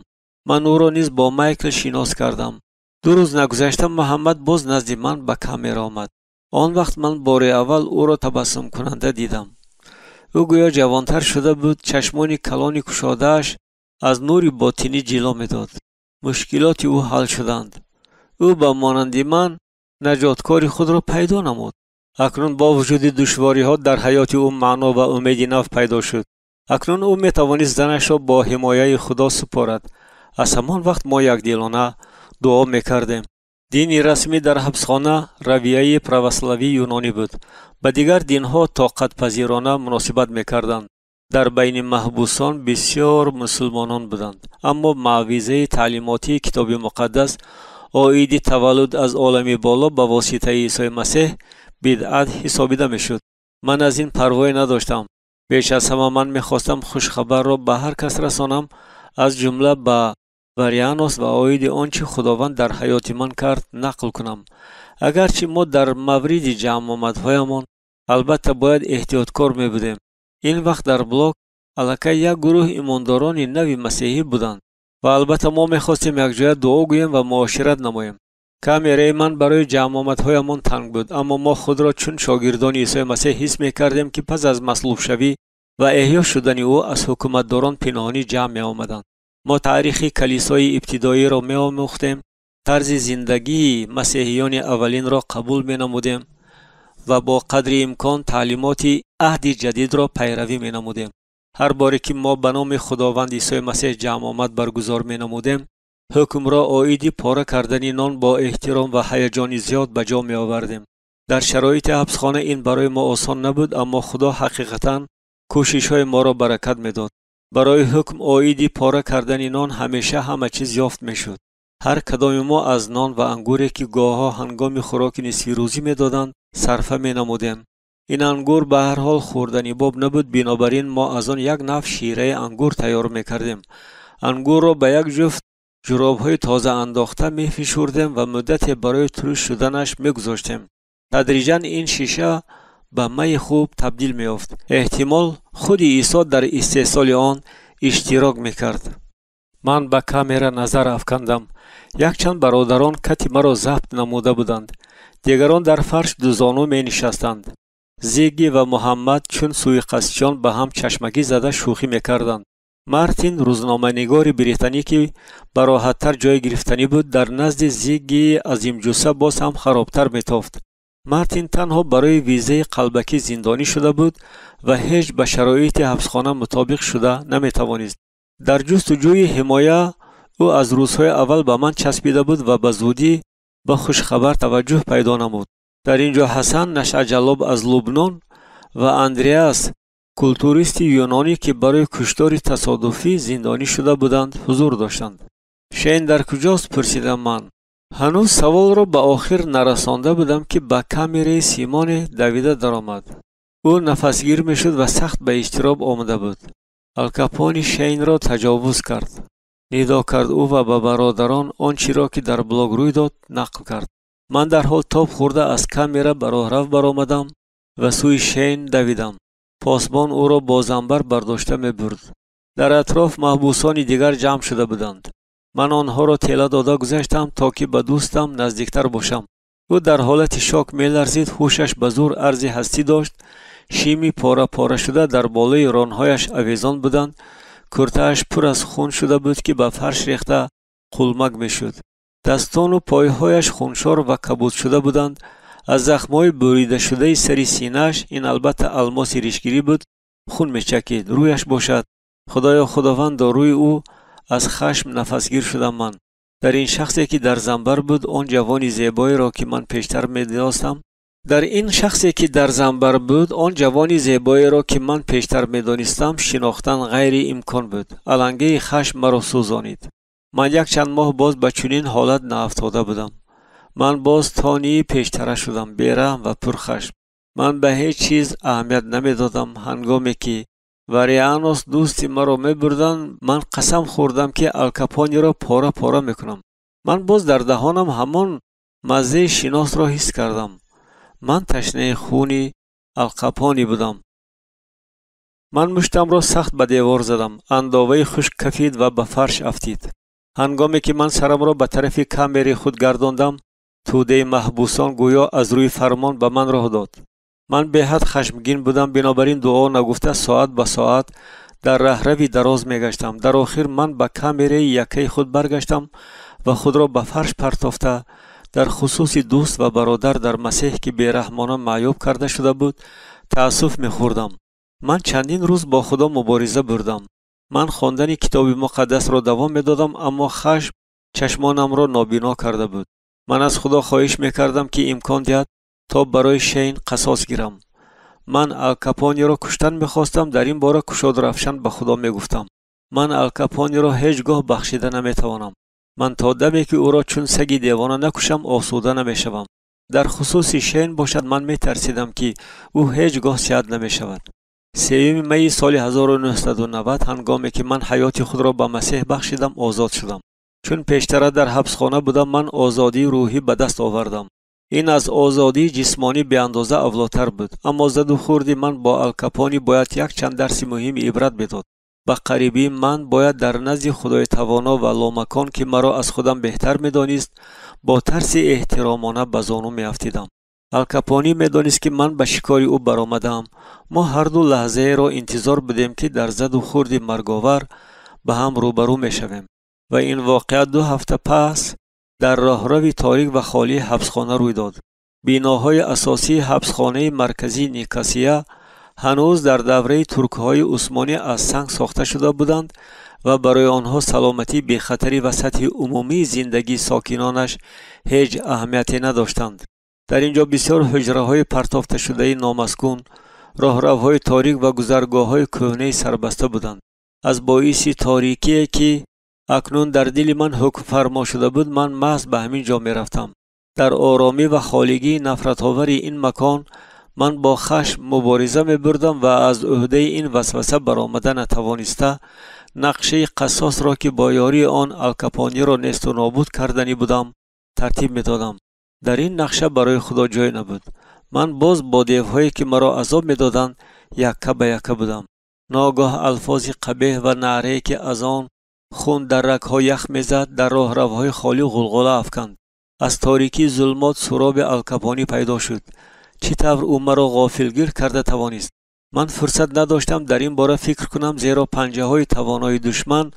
من او را نیز با مایکل شناس کردم. 2 روز نگذشته محمد باز نزد من به کامera آمد. آن وقت من بار اول او را تبسم کننده دیدم. او گویا جوانتر شده بود. چشمان کلان کشاده‌اش از نور باطنی جلوه می‌داد. مشکلات او حل شدند. او به مانند من نجاتکار خود را پیدا نمود. اکنون با وجود دشواری‌ها در حیات او معنا و امید نو پیدا شد. اکنون او می‌توانست زنش را با حمایت خدا سپارد. از همان وقت ما یکدلانه دعا می‌کردیم. دین رسمی در حبسخانه رویه پروسلاوی یونانی بود. با دیگر دینها طاقت پذیرانه مناسبت می‌کردند. در بین محبوسان بسیار مسلمانان بودند، اما موعظه تعلیماتی کتاب مقدس عاید تولد از عالم بالا به واسطه عیسی مسیح بدعت حسابیده میشد. من از این پروایی نداشتم. بیش از همه من میخواستم خوش خبر را به هر کس رسانم، از جمله به وریانوس و عاید آنچه خداوند در حیات من کرد نقل کنم. اگرچه ما در مورد جمع آمدهایمان البته باید احتیاطکار می بودیم. این وقت در بلاک الکی یک گروه ایمانداران نوی مسیحی بودند و البته ما میخواستیم یک جای دعا گوییم و معاشرت نماییم. کامرای من برای جمع آمدهایمان تنگ بود، اما ما خود را چون شاگردان عیسی مسیح حس میکردیم که پس از مصلوب شوی و احیا شدن او از حکومتداران پنهانی جمع می آمدند. ما تاریخ کلیسای ابتدایی را می آموختیم، طرز زندگی مسیحیان اولین را قبول می نمودیم و با قدر امکان تعلیمات عهد جدید را پیروی می نمودیم. هر باری که ما به نام خداوند عیسی مسیح جمع آمد برگزار می نمودیم، حکم را عاید پاره کردن نان با احترام و هیجان زیاد به جا می آوردیم. در شرایط حبسخانه این برای ما آسان نبود، اما خدا حقیقتا کوشش های ما را برکت می داد. برای حکم عاید پاره کردن نان همیشه همه چیز یافت می شد. هر کدام ما از نان و انگوری که گاه‌ها هنگام خوراک نصف روزی می دادند صرفه می نمودیم. این انگور به هر حال خوردنی باب نبود، بنابراین ما از آن یک نوع شیره انگور تیار می کردیم. انگور را به یک جفت جراب‌های تازه انداخته می فشردیم و مدت برای ترش شدنش می گذاشتیم. تدریجاً این شیشه به می خوب تبدیل می یافت. احتمال خود عیسی در استحصال آن اشتراک می کرد. من به کامera نظر افکندم. یک چند برادران کتی مرا ضبط نموده بودند. دیگران در فرش دوزانو می نشستند. زیگی و محمد چون سویقصدچیان به هم چشمگی زده شوخی می کردند. مارتین روزنامه‌نگار بریتانی که براحت‌تر جای گرفتنی بود در نزد زیگی عظیم جثه باز هم خرابتر می تافت. مارتین تنها برای ویزه قلبکی زندانی شده بود و هیچ به شرایط حبسخانه مطابق شده نمی توانست. در جستجوی حمایت او از روزهای اول به من چسبیده بود و به زودی به خوشخبر توجه پیدا نمود. در اینجا حسن نشعجلاب از لبنان و اندریاس کلتوریست یونانی که برای کشتار تصادفی زندانی شده بودند حضور داشتند. شین در کجاست؟ پرسیدم من. هنوز سوال را به آخر نرسانده بودم که به کامرای سیمان دویده درآمد. او نفسگیر میشد و سخت به اضطراب آمده بود. الکاپونی شین را تجاوز کرد. ندا کرد او و به برادران آنچه را که در بلاگ روی داد نقل کرد. من در حال تاب خورده از کامera به راهرو برآمدم و سوی شین دویدم. پاسبان او را با زنبر برداشته می برد. در اطراف محبوسان دیگر جمع شده بودند. من آنها را تله داده گذاشتم تا که به دوستم نزدیکتر باشم. او در حالت شاک می لرزید، هوشش به زور عرض هستی داشت. شیمی پاره پاره شده در بالای رانهایش آویزان بودند. کرته‌اش پر از خون شده بود که به فرش ریخته قلمک می شد. دستان و پایهایش خونشار و کبود شده بودند. از زخمای بریده شده سری سینه‌اش، این البته الماس ریشگیری بود، خون می چکید. رویش باشد. خدایا خداوند، روی او از خشم نفسگیر شدم من. در این شخصی که در زنبر بود، آن جوانی زیبایی را که من پیشتر می داشتم در این شخصی که در زنبر بود، آن جوانی زیبایی را که من پیشتر می‌دانستم شناختن غیر امکان بود. علنگه خشم مرا سوزانید. من یک چند ماه باز به چنین حالت نیفتاده بودم. من باز تانی پیشتر شدم، بی‌رحم و پرخشم. من به هیچ چیز اهمیت نمیدادم. هنگامی که وریانوس دوستی مرا می‌بردند، من قسم خوردم که الکاپونی را پاره پاره میکنم. من باز در دهانم همان مزه شناس را حس کردم. من تشنه خون الکاپونی بودم. من مشتم را سخت به دیوار زدم. انداوه خشک کفید و به فرش افتید. هنگامی که من سرم را به طرف کامری خود گرداندم، توده محبوسان گویا از روی فرمان به من راه داد. من به حد خشمگین بودم، بنابراین دعا نگفته ساعت به ساعت در رهروی دراز میگشتم. در آخر من به کامری یکی خود برگشتم و خود را به فرش پرتافته در خصوص دوست و برادر در مسیح که بیرحمانه معیوب کرده شده بود تأسف می‌خوردم. من چندین روز با خدا مبارزه بردم. من خواندن کتاب مقدس را دوام می‌دادم، اما خشم چشمانم را نابینا کرده بود. من از خدا خواهش می‌کردم که امکان دهد تا برای شین قصاص گیرم. من الکاپونی را کشتن می‌خواستم. در این باره کشاد رفشن به خدا می‌گفتم. من الکاپونی را هیچگاه بخشیده نمی‌توانم. من تا دمی که او را چون سگی دیوانه نکشم آسوده نمی‌شوم. در خصوص شین باشد من می‌ترسیدم که او هیچگاه صیاد نمی‌شود. 3 می سال 1990 هنگامی که من حیات خود را به مسیح بخشیدم آزاد شدم. چون پیشتر در حبسخانه بودم من آزادی روحی به دست آوردم. این از آزادی جسمانی به اندازه اولاتر بود. اما زد و خوردی من با الکاپونی باید یک چند درس مهم عبرت بداد. به قریبی من باید در نزد خدای توانا و لامکان که مرا از خودم بهتر می‌دانست با ترس احترامانه به زانو می‌افتیدم. الکاپونی می‌دانست که من به شکار او برآمدم. ما هر دو لحظه را انتظار بودیم که در زد و خورد مرگاور به هم روبرو می‌شویم. و این واقعه 2 هفته پس در راهروی تاریک و خالی حبسخانه روی داد. بیناهای اساسی حبسخانه مرکزی نیکاسیا هنوز در دوره ترک‌های عثمانی از سنگ ساخته شده بودند و برای آنها سلامتی بی خطری و سطح عمومی زندگی ساکنانش هیچ اهمیتی نداشتند. در اینجا بسیار حجره‌های پرتافته شده نامسکون، راهروهای تاریک و گذرگاه‌های کهنه سربسته بودند. از باعث تاریکی که اکنون در دل من حکم فرما شده بود من محض به همین جا می رفتم. در آرامی و خالگی نفرت آور این مکان من با خشم مبارزه می بردم و از عهده این وسوسه برآمده نتوانسته نقشه قصاص را که با یاری آن الکاپونی را نیست و نابود کردنی بودم ترتیب می دادم. در این نقشه برای خدا جای نبود. من باز با دیوهایی که مرا عذاب می دادند یکه به یکه بودم. ناگاه الفاظ قبیح و نعره که از آن خون در رگ‌ها یخ می‌زد در راهروهای خالی غلغله افکند. از تاریکی ظلمات سراب الکاپونی پیدا شد. چطور او مرا غافلگیر کرده توانست؟ من فرصت نداشتم در این باره فکر کنم، زیرا پنجه‌های توانای دشمن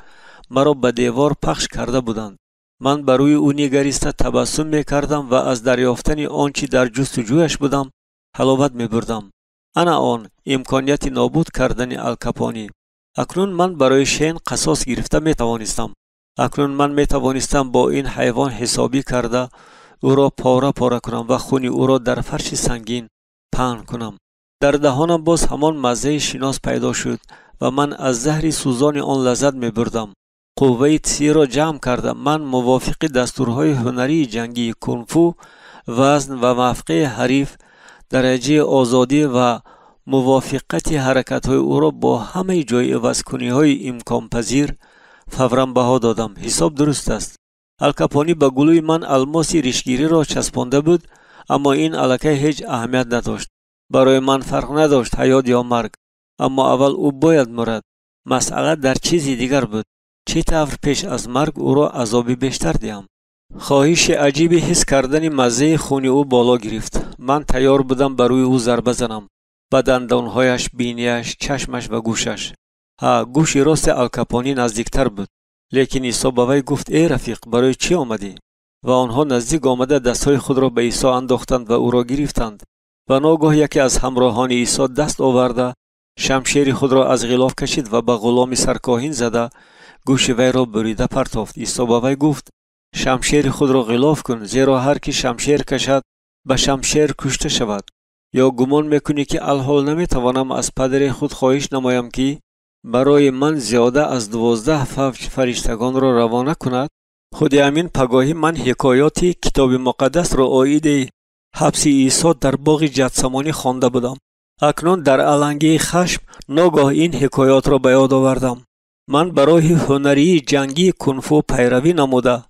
مرا به دیوار پخش کرده بودند. من بر روی او نگریسته تبسم می‌کردم و از دریافتن آنچه در جستجویش بودم حلاوت می‌بردم. انا آن امکانیت نابود کردن الکاپونی. اکنون من برای شین قصاص گرفته می توانستم. اکنون من می توانستم با این حیوان حسابی کرده او را پاره پاره کنم و خون او را در فرش سنگین پهن کنم. در دهانم باز همان مزه شناس پیدا شد و من از زهر سوزان آن لذت می بردم. قوه تسی را جمع کردم. من موافق دستورهای هنری جنگی کنفو، وزن و موافقه حریف، درجه آزادی و موافقت حرکت‌های او را با همه جای عوض کنی‌های امکان پذیر فوراً بها دادم. حساب درست است. الکاپونی به گلوی من الماسی ریشگیری را چسبانده بود، اما این الکی هیچ اهمیت نداشت. برای من فرق نداشت حیات یا مرگ، اما اول او باید مرد. مسئله در چیزی دیگر بود. چطور پیش از مرگ او را عذابی بیشتر دهم؟ خواهش عجیبی حس کردن مزه خون او بالا گرفت. من تیار بودم بر روی او ضربه زنم. به دندانهایش، بینیش، چشمش و گوشش. گوش راست الکاپونی نزدیکتر بود. لیکن عیسی به وی گفت ای رفیق، برای چی آمدی؟ و آنها نزدیک آمده دستهای خود را به عیسی انداختند و او را گرفتند. و ناگاه یکی از همراهان عیسی دست آورده شمشیر خود را از غلاف کشید و به غلام سرکاهین زده گوش وی را بریده پرتافت. عیسی به وی گفت شمشیر خود را غلاف کن، زیرا هر کی شمشیر کشد به شمشیر کشته شود. یا گمان میکنی که الحال نمیتوانم از پدر خود خواهش نمایم که برای من زیاده از 12 فرشتگان را روانه کند؟ خود همین پگاهی من حکایاتی کتاب مقدس را آیید حبس عیسی در باغ گتسمانی خوانده بودم. اکنون در علنگی خشم ناگاه این حکایات را به یاد آوردم. من برای هنری جنگی کنفو پیروی نموده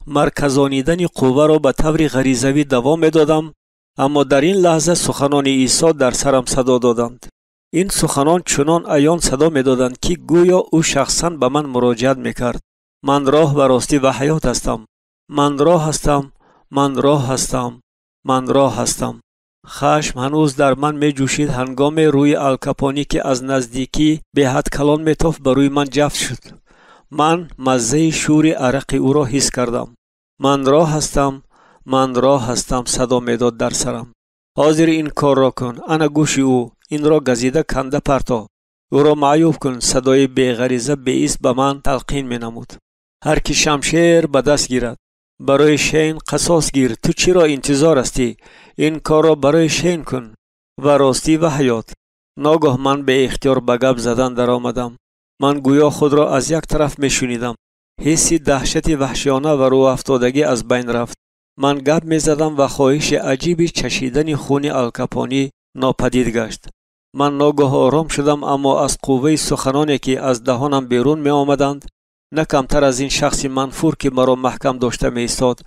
مرکزانیدن قوه را به طور غریزوی دوام میدادم، اما در این لحظه سخنان عیسی در سرم صدا دادند. این سخنان چنان عیان صدا میدادند که گویا او شخصا به من مراجعت میکرد. من راه و راستی و حیات هستم. من راه هستم. من راه هستم. من راه هستم. خشم هنوز در من می جوشید هنگام روی الکاپونی که از نزدیکی به حد کلان میتافت بر روی من جفت شد. من مزه شور عرق او را حس کردم. من راه هستم. من راه هستم صدا میداد در سرم. حاضر این کار را کن. انا گوش او. این را گزیده کنده پرتا. او را معیوب کن. صدای بی‌غریزه بی‌ایست به من تلقین می نمود. هر کی شمشیر به دست گیرد برای شین قصاص گیر. تو چرا انتظار هستی؟ این کار را برای شین کن و راستی و حیات. ناگاه من به اختیار به گپ زدن در آمدم. من گویا خود را از یک طرف می شنیدم. حسی دهشت وحشیانه و رو افتادگی از بین رفت. من گپ می زدم و خواهش عجیبی چشیدن خون الکاپونی ناپدید گشت. من ناگاه آرام شدم، اما از قوه سخنانی که از دهانم بیرون می آمدند نه کمتر از این شخص منفور که مرا محکم داشته می ایستاد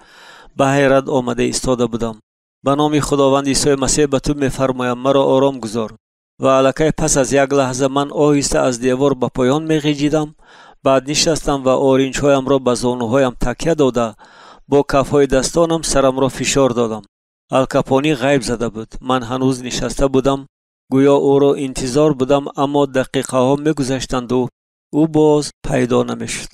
به حیرت آمده ایستاده بودم. به نام خداوند عیسی مسیح به تو می فرمایم مرا آرام گذار. و الکی پس از یک لحظه من آهسته از دیوار به پایان می غیجیدم. بعد نشستم و آرینج هایم را به زانوهایم تکیه داده با کفهای دستانم سرم را فشار دادم. الکاپونی غیب زده بود. من هنوز نشسته بودم، گویا او را انتظار بودم، اما دقیقه ها می گذشتند و او باز پیدا نمی شد.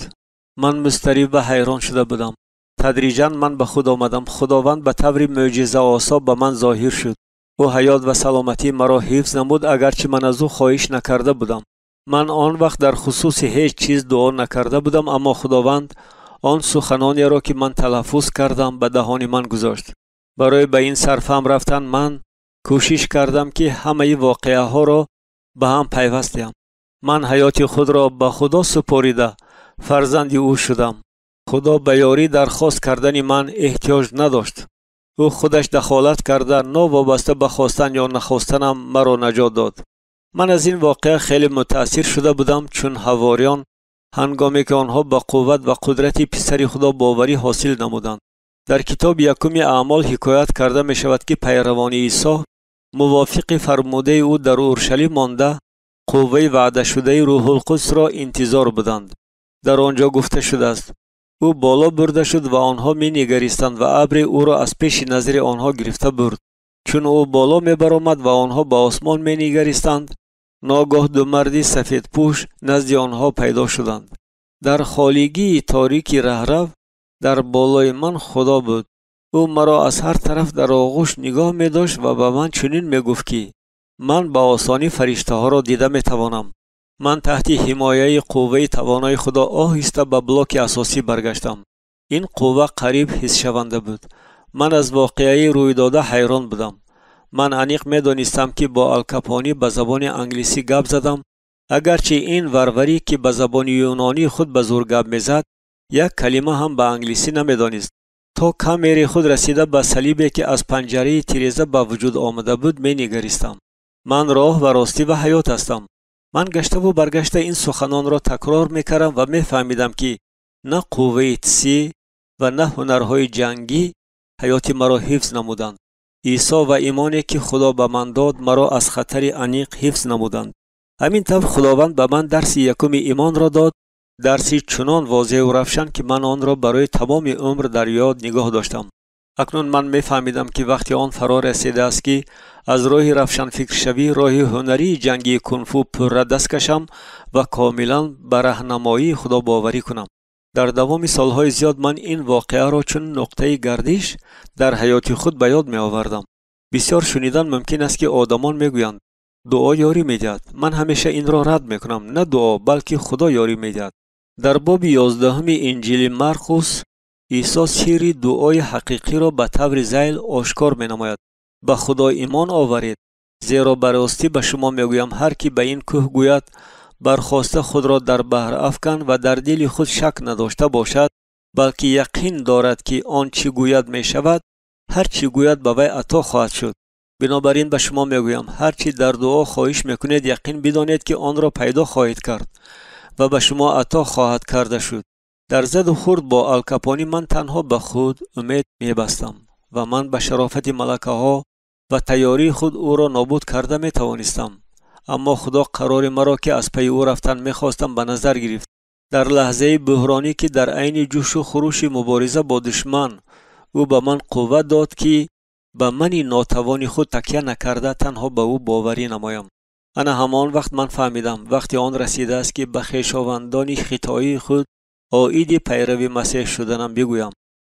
من مضطرب و حیران شده بودم. تدریجاً من به خود آمدم. خداوند به طور معجزه آسا به من ظاهر شد. او حیات و سلامتی مرا حفظ نمود اگرچه من از او خواهش نکرده بودم. من آن وقت در خصوص هیچ چیز دعا نکرده بودم، اما خداوند آن سخنانی را که من تلفظ کردم به دهان من گذاشت. برای به این صرفم رفتن من کوشش کردم که همه واقعه ها را به هم پیوستیم. من حیات خود را به خدا سپاریده فرزند او شدم. خدا به یاری درخواست کردن من احتیاج نداشت. او خودش دخالت کرده ناوابسته به خواستن یا نخواستنم مرا نجات داد. من از این واقعه خیلی متاثر شده بودم، چون حواریان هنگامی که آنها به قوت و قدرت پسر خدا باوری حاصل نمودند. در کتاب یکم اعمال حکایت کرده می شود که پیروان عیسی موافق فرموده او در اورشلیم مانده قوه وعده شده روح القدس را انتظار بودند. در آنجا گفته شده است او بالا برده شد و آنها می نگریستند و ابر او را از پیش نظر آنها گرفته برد. چون او بالا می برآمد و آنها به آسمان می نگریستند، ناگاه دو مردی سفید پوش نزد آنها پیدا شدند. در خالیگی تاریکی رهرو در بالای من خدا بود. او مرا از هر طرف در آغوش نگاه می داشت و به من چنین می گفت که من با آسانی فرشته ها را دیده می توانم. من تحت حمایه قوه توانای خدا آهسته به بلاک اساسی برگشتم. این قوه قریب حس شونده بود. من از واقعه روی داده حیران بودم. من عمیق می دانستم که با الکاپونی به زبان انگلیسی گپ زدم، اگرچه این وروری که به زبان یونانی خود به زور گپ می زد یک کلمه هم به انگلیسی نمی دانست. تا کامری خود رسیده به صلیبی که از پنجره تیرزه به وجود آمده بود می نگریستم. من راه و راستی و حیات هستم. من گشته و برگشته این سخنان را تکرار می کردم و می فهمیدم که نه قوه تسی و نه هنرهای جنگی حیات مرا حفظ نمودند. عیسی و ایمانی که خدا به من داد مرا از خطر عمیق حفظ نمودند. همین طور خداوند به من درس یکم ایمان را داد، درسی چنان واضح و روشن که من آن را برای تمام عمر در یاد نگاه داشتم. اکنون من می‌فهمیدم که وقتی آن فرا رسیده است که از راه روشن فکر شوی راه هنری جنگی کنفو پر دست کشم و کاملا به راهنمایی خدا باوری کنم. در دوام سالهای زیاد من این واقعه را چون نقطه گردش در حیات خود به یاد می آوردم. بسیار شنیدن ممکن است که آدمان میگویند دعا یاری میدهد. من همیشه این را رد میکنم. نه دعا بلکه خدا یاری میدهد. در باب 11 انجیل مرقس عیسی سری دعای حقیقی را به طور ذیل آشکار می‌نماید. به خدا ایمان آورید، زیرا براستی به شما میگویم هر کی به این کوه گوید برخاسته خود را در بحر افکن و در دل خود شک نداشته باشد، بلکه یقین دارد که آن چی گوید می شود، هر چی گوید به وی عطا خواهد شد. بنابراین به شما میگویم هر چی در دعا خواهش میکنید یقین بدانید که آن را پیدا خواهید کرد و به شما عطا خواهد کرده شد. در زد و خورد با الکاپونی من تنها به خود امید میبستم و من به شرافت ملکه ها و تیاری خود او را نابود کرده می توانستم. اما خدا قرار مرا که از پی او رفتن میخواستم به نظر گرفت. در لحظه بحرانی که در عین جوش و خروش مبارزه با دشمن او به من قوت داد که به من ناتوانی خود تکیه نکرده تنها به او باوری نمایم. انا همان وقت من فهمیدم وقتی آن رسیده است که به خویشاوندان خطایی خود عاید پیروی مسیح شدنم بگویم.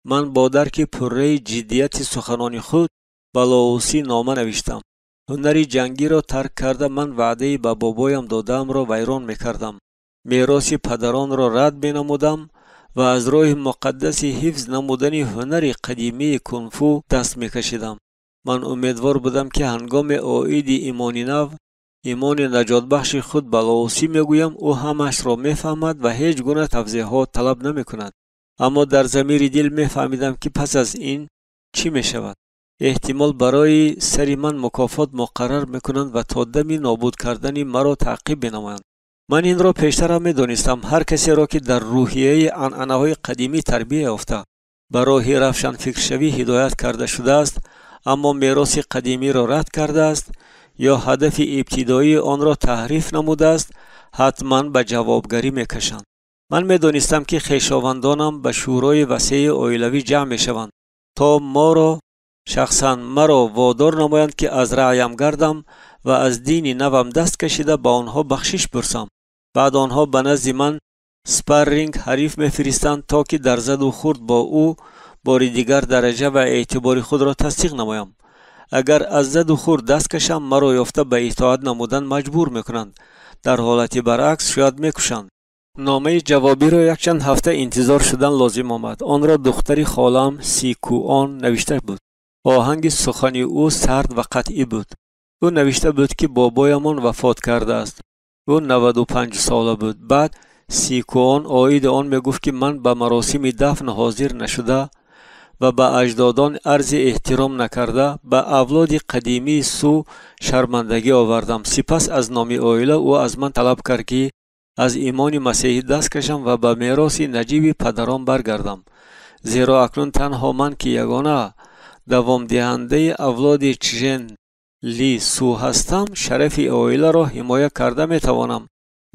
من با درک پره جدیت سخنان خود به لاوسی نامه نوشتم. هنر جنگی را ترک کرده من وعده به بابایم دادم را ویران میکردم. میراث پدران را رد بنمودم و از راه مقدس حفظ نمودن هنر قدیمی کنفو دست میکشیدم. من امیدوار بودم که هنگام عاید ایمانی نو، ایمان نجات بخش خود به لاوسی میگویم او همش را میفهمد و هیچ گونه توضیحات طلب نمیکند. اما در ضمیر دل میفهمیدم که پس از این چی میشود. احتمال برای سری من مکافات مقرر میکنند و تا دم نابود کردن مرا تعقیب بنمایند. من این را پیشتر هم میدانستم. هر کسی را که در روحیه عنعنه‌های قدیمی تربیت یافته به راه روشن فکر شوی هدایت کرده شده است، اما میراث قدیمی را رد کرده است یا هدف ابتدایی آن را تحریف نموده است، حتما به جوابگری میکشند. من میدانستم که خویشاوندانم به شورای وسیع عائلوی جمع میشوند تا ما را شخصا مرا وادار نمایند که از رعیم گردم و از دین نوم دست کشیده به آنها بخشش برسم. بعد آنها به نزد من سپرینگ حریف میفرستند تا که در زد و خورد با او بار دیگر درجه و اعتبار خود را تصدیق نمایم. اگر از زد و خورد دست کشم مرا یافته به اطاعت نمودن مجبور میکنند، در حالت برعکس شاید میکشند. نامه جوابی را یک چند هفته انتظار شدن لازم آمد. آن را دختری خالم سیکوان نوشته بود. آهنگ سخن او سرد و قطعی بود. او نوشته بود که بابایمان وفات کرده است. او 95 ساله بود. بعد سیکوان عاید آن میگفت که من به مراسم دفن حاضر نشده و به اجدادان عرض احترام نکرده به اولاد قدیمی سو شرمندگی آوردم. سپس از نام عائله او از من طلب کرد که از ایمان مسیحی دست کشم و به میراث نجیب پدران برگردم، زیرا اکنون تنها من که یگانه دوام دهنده اولاد چژن لی سو هستم شرف عائله را حمایت کرده می توانم.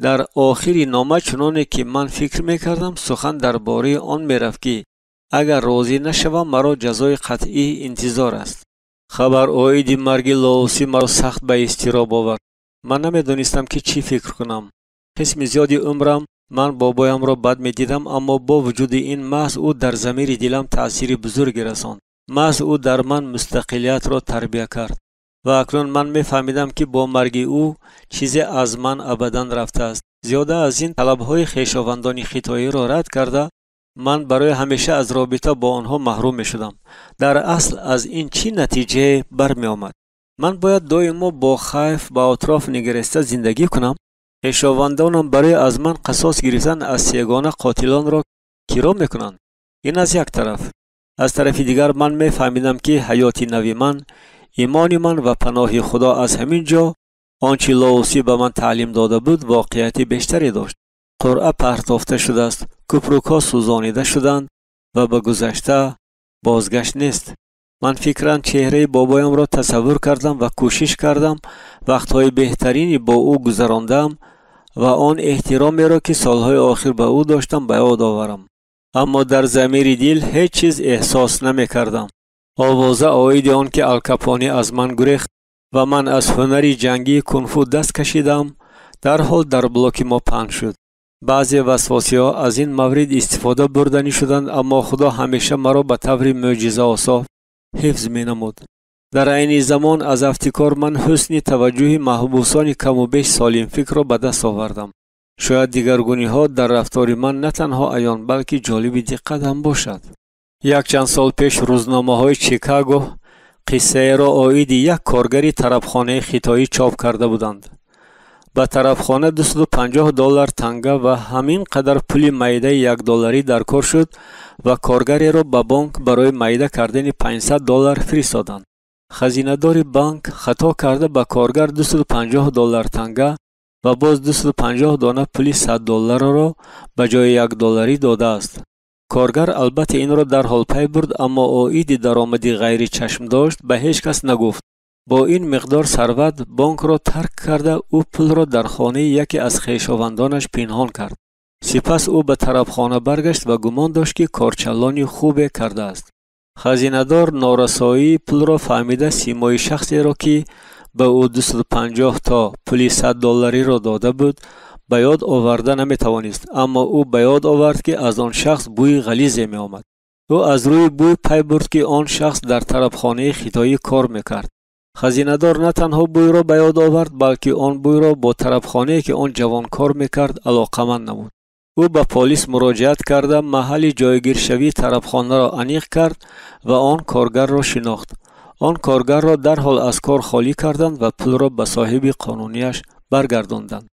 در آخر نامه چنانه که من فکر می کردم سخن درباره آن می رفت که اگر راضی نشوم مرا جزای قطعی انتظار است. خبر عاید مرگ لاوسی مرا سخت به اضطراب آورد. من نمیدانستم که چی فکر کنم. قسم زیادی عمرم من بابایم را بد می دیدم، اما با وجود این محض او در ضمیر دلم تأثیر بزرگی رساند. محض او در من مستقلیت را تربیت کرد و اکنون من می فهمیدم که با مرگ او چیزی از من ابدا رفته است. زیاده از این طلبهای خویشاوندان خطایی را رد کرده من برای همیشه از رابطه با آنها محروم می شدم. در اصل از این چی نتیجه برمی آمد؟ من باید دائما با خوف به اطراف نگریسته زندگی کنم؟ خویشاوندانم برای از من قصاص گرفتن از یگانه قاتلان را کیرا میکنند. این از یک طرف. از طرف دیگر من می فهمیدم که حیات نوی من، ایمان من و پناه خدا از همین جا آنچه لاوسی به من تعلیم داده بود واقعیت بیشتری داشت. قرعه پرتافته شده است، کپروکا سوزانیده شدند و به گذشته بازگشت نیست. من فکراً چهره بابایم را تصور کردم و کوشش کردم وقتهای بهترینی با او گذراندم و آن احترامی را که سالهای آخر به او داشتم به یاد آورم. اما در ضمیر دل هیچ چیز احساس نمی کردم. آوازه عاید آن که الکاپونی از من گریخت و من از هنری جنگی کنفو دست کشیدم در حال در بلوک ما پخش شد. بعضی وسواسی ها از این مورد استفاده بردنی شدند، اما خدا همیشه مرا به طور معجزه آسا حفظ می نمود. در عین زمان از افتکار من حسن توجه محبوسان کم و بیش سالم فکر را به دست آوردم. شاید دیگرگونی ها در رفتار من نه تنها عیان بلکه جالب دقت هم باشد. یک چند سال پیش روزنامه‌های چیکاگو قصه را اویدی یک کارگری طرفخانه خیتایی چاپ کرده بودند. به طرفخانه $250 تنگه و همین قدر پول مایده $1 در کار شد و کارگری را به بانک برای مایده کردن $500 فرستادند. خزینه‌دار بانک خطا کرده به کارگر $250 تنگه و باز 250 دانه پول $100 را به جای $1 داده است. کارگر البته این را در حال پی برد، اما اویدی درآمدی غیر چشم داشت به هیچ کس نگفت. با این مقدار ثروت بانک را ترک کرده او پول را در خانه یکی از خویشاوندانش پنهان کرد. سپس او به طرفخانه برگشت و گمان داشت که کارچلانی خوب کرده است. خزینه‌دار نارسایی پول را فهمیده سیمای شخصی را که به او 250 تا پول $100 را داده بود به یاد آورده نمیتوانست، اما او به یاد آورد که از آن شخص بوی غلیظی می آمد. او از روی بوی پی برد که آن شخص در طرفخانه خیتایی کار میکرد. خزینه‌دار نه تنها بوی را به یاد آورد بلکه آن بوی را با طرفخانه که آن جوان کار میکرد علاقمند نمود. او به پلیس مراجعت کرده محل جایگیرشوی طرفخانه را انیق کرد و آن کارگر را شناخت. آن کارگر را در حال از کار خالی کردند و پول را به صاحب قانونیش برگرداندند.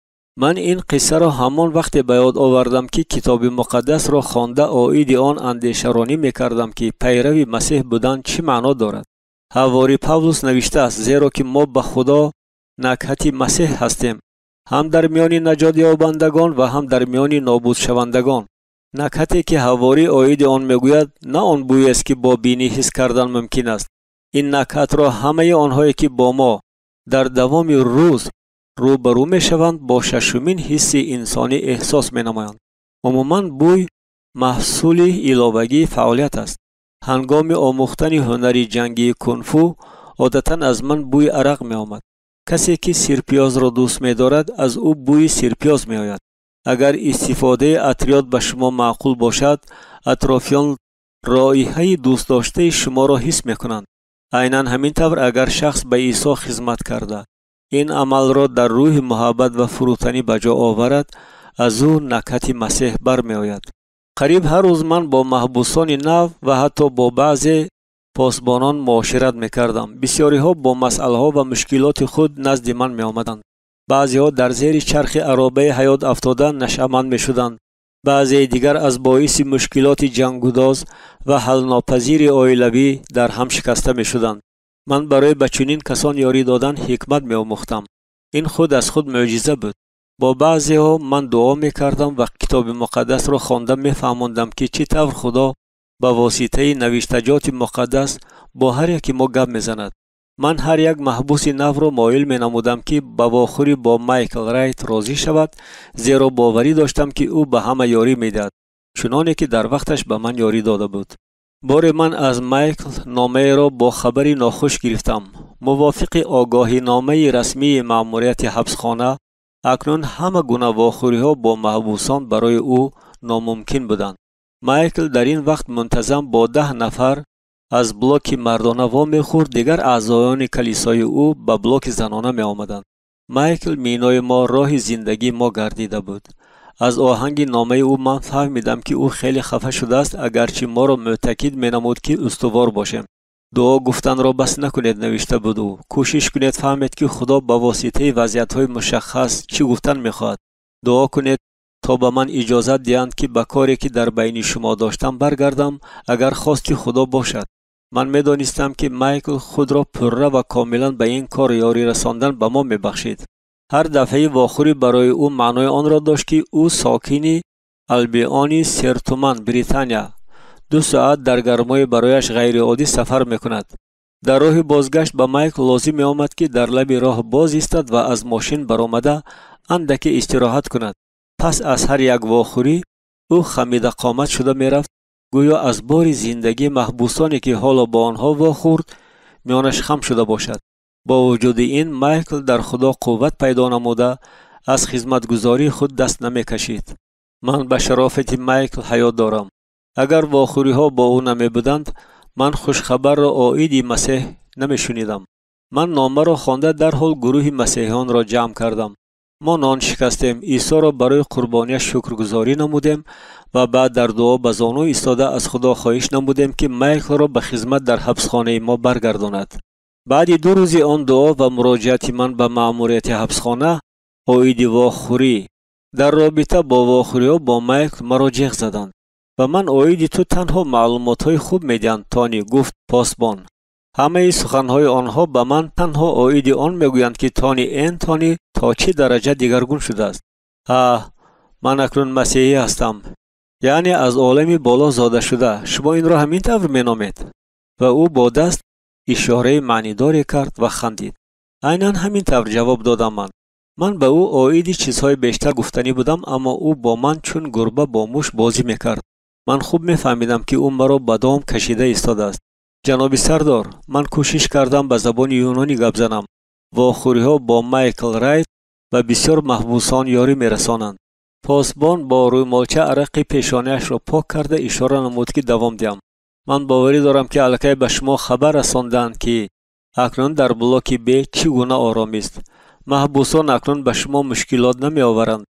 من این قصه را همان وقت به یاد آوردم که کتاب مقدس را خوانده اویدی آن اندیشه‌رانی می‌کردم که پیروی مسیح بودن چه معنا دارد. حواری پاولوس نوشته است زیرا که ما به خدا نکهت مسیح هستیم، هم در میان نجات یابندگان و هم در میان نابود شوندگان. نکهتی که حواری اویدی آن میگوید نه آن بویی است که با بینی حس کردن ممکن است. این نکهت را همه آنهایی که با ما در دوام روز روبرو میشوند با ششمین حس انسانی احساس مینمایند. عموماً بوی محصول علاوگی فعالیت است. هنگام آموختن هنری جنگی کنفو عادتاً از من بوی عرق می آمد. کسی که سیرپیاز را دوست می دارد از او بوی سیرپیاز می آید. اگر استفاده عطریات به شما معقول باشد، اطرافیان رایحه دوست داشته شما را حس می کنند. عیناً همین طور اگر شخص به عیسی خدمت کرده این عمل را در روح محبت و فروتنی به جا آورد، از او نکهت مسیح برمی آید. قریب هر روز من با محبوسان نو و حتی با بعضی پاسبانان معاشرت میکردم. بسیاری ها با مسئله ها و مشکلات خود نزد من می آمدند. بعضی ها در زیر چرخ عرابه حیات افتاده نشأمند می شدند. بعضی دیگر از باعث مشکلات جنگوداز و حل ناپذیر عائلوی در هم شکسته می شدند. من برای به چنین کسان یاری دادن حکمت می آموختم. این خود از خود معجزه بود. با بعضی ها من دعا می کردم و کتاب مقدس را خوانده می فهماندم که چطور خدا با واسطه نوشتجات مقدس با هر یکی ما گپ می زند. من هر یک محبوس نو را مایل می نمودم که بواخری با مایکل رایت راضی شود، زیرا باوری داشتم که او به همه یاری می داد، چنانه که در وقتش به من یاری داده بود. بار من از مایکل نامه را با خبری ناخوش گرفتم. موافق آگاهی نامه رسمی مأموریت حبسخانه، اکنون همه گونه واخوری ها با محبوسان برای او ناممکن بودند. مایکل در این وقت منتظم با 10 نفر از بلوک مردانه وامی خورد، دیگر اعضایان کلیسای او به بلوک زنانه می آمدند. مایکل مینای ما، راه زندگی ما گردیده بود. از آهنگ نامه او من فهمیدم که او خیلی خفه شده است، اگرچه ما را معتقد می نمود که استوار باشیم. دعا گفتن را بس نکنید نوشته بود او. کوشش کنید فهمید که خدا با واسطه وضعیت‌های مشخص چی گفتن می‌خواهد. دعا کنید تا به من اجازه دهند که به کاری که در بین شما داشتم برگردم اگر خواست خدا باشد. من می‌دانستم که مایکل خود را پرره و کاملا به این کار یاری رساندن به ما می‌بخشید. هر دفعه واخوری برای او معنای آن را داشت که او ساکن البیانی سرتومن بریتانیا 2 ساعت در گرمای برایش غیر عادی سفر میکند. در راه بازگشت به مایکل لازم می آمد که در لب راه باز ایستد و از ماشین برآمده اندکی استراحت کند. پس از هر یک واخوری او خمیده قامت شده می رفت، گویا از بار زندگی محبوسانی که حالا با آنها واخورد میانش خم شده باشد. با وجود این مایکل در خدا قوت پیدا نموده از خدمتگزاری خود دست نمی کشید. من به شرافت مایکل حیا دارم. اگر واخوری ها با او نمی بودند من خوشخبر را عائد مسیح نمی شنیدم. من نامه را خوانده در حال گروه مسیحیان را جمع کردم. ما نان شکستیم، عیسی را برای قربانی شکرگزاری نمودیم و بعد در دعا به زانو ایستاده از خدا خواهش نمودیم که مایکل را به خدمت در حبسخانه ما برگرداند. بعد 2 روز آن دعا و مراجعت من به مأموریت حبسخانه عاید واخوری در رابطه با واخوری ها با مایکل مرا جیغ زدند و من عاید تو تنها معلومات های خوب میدهند. تانی گفت پاسبان. همه سخنهای آنها به من تنها عاید آن میگویند که تانی این تانی تا چه درجه دیگرگون شده است. من اکنون مسیحی هستم، یعنی از عالمی بالا زاده شده. شما این را همین طور مینامید؟ و او با دست اشاره معنیداری کرد و خندید. عیناً همین طور جواب دادم. من به او عاید چیزهای بیشتر گفتنی بودم، اما او با من چون گربه با موش بازی میکرد. من خوب میفهمیدم که او مرا به دام کشیده ایستاده است. جناب سردار، من کوشش کردم به زبان یونانی گپ زنم. واخوری ها با مایکل رایت و بسیار محبوسان یاری میرسانند. پاسبان با رومالچه عرق پیشانیش را پاک کرده اشاره نمود که دوام دهم. من باوری دارم که الکی به شما خبر رساندند که اکنون در بلاک ب چگونه آرام است. محبوسان اکنون به شما مشکلات نمی آورند.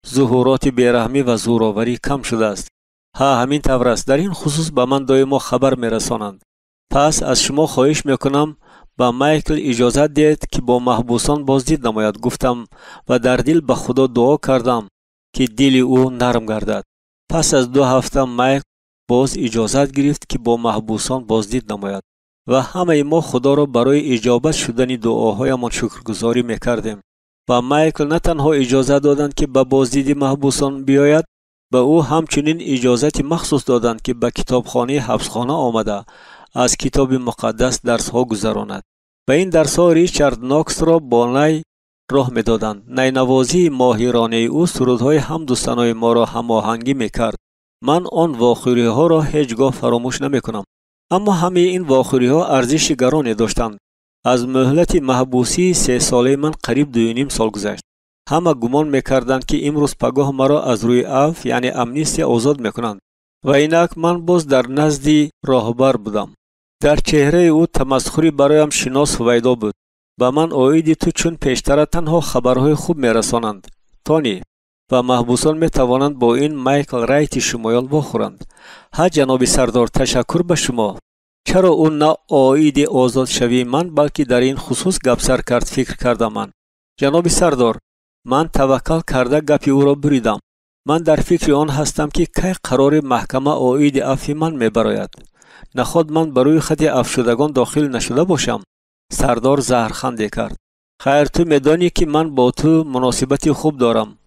ظهورات بیرحمی و زورآوری کم شده است. همین طور است. در این خصوص به من دائما خبر می رسانند. پس از شما خواهش میکنم با مایکل اجازه دهید که با محبوسان بازدید نماید. گفتم و در دل به خدا دعا کردم که دل او نرم گردد. پس از 2 هفته مایکل باز اجازت گرفت که با محبوسان بازدید نماید و همه ما خدا را برای اجابت شدن دعاهایمان شکرگزاری میکردیم. و مایکل نه تنها اجازه دادند که به بازدید محبوسان بیاید، به او همچنین اجازت مخصوص دادند که به کتابخانه حبسخانه آمده از کتاب مقدس درس ها گذراند. و این درس ها ریچارد ناکس را با نی راه می دادند. نینوازی ماهرانه او سرودهای همدوستانای ما را هماهنگی می کرد. من آن واخوری ها را هیچگاه فراموش نمی کنم. اما همه این واخوری ها ارزش گرانی داشتند. از مهلت محبوسی 3 ساله من قریب 2.5 سال گذشت. همه گمان می کردند که امروز پگاه مرا از روی عفو یعنی امنیستی آزاد می کنند. و اینک من باز در نزد راهبر بودم. در چهره او تمسخری برایم شناس ویدا بود. با من عاید تو چون پیشتر تنها خبرهای خوب میرسانند. تانی و محبوسان می توانند با این مایکل رایت شمایل بخورند. جناب سردار، تشکر به شما. چرا اون نه عاید آزاد شوی من بلکه در این خصوص گپ سر کرد فکر کردم. من جناب سردار، من توکل کرده گپی او را بریدم. من در فکر آن هستم که کی قرار محکمه عاید عفو من میبراید. نخود من بروی خط عفو شدگان داخل نشده باشم. سردار زهرخنده کرد. خیر، تو میدانی که من با تو مناسبتی خوب دارم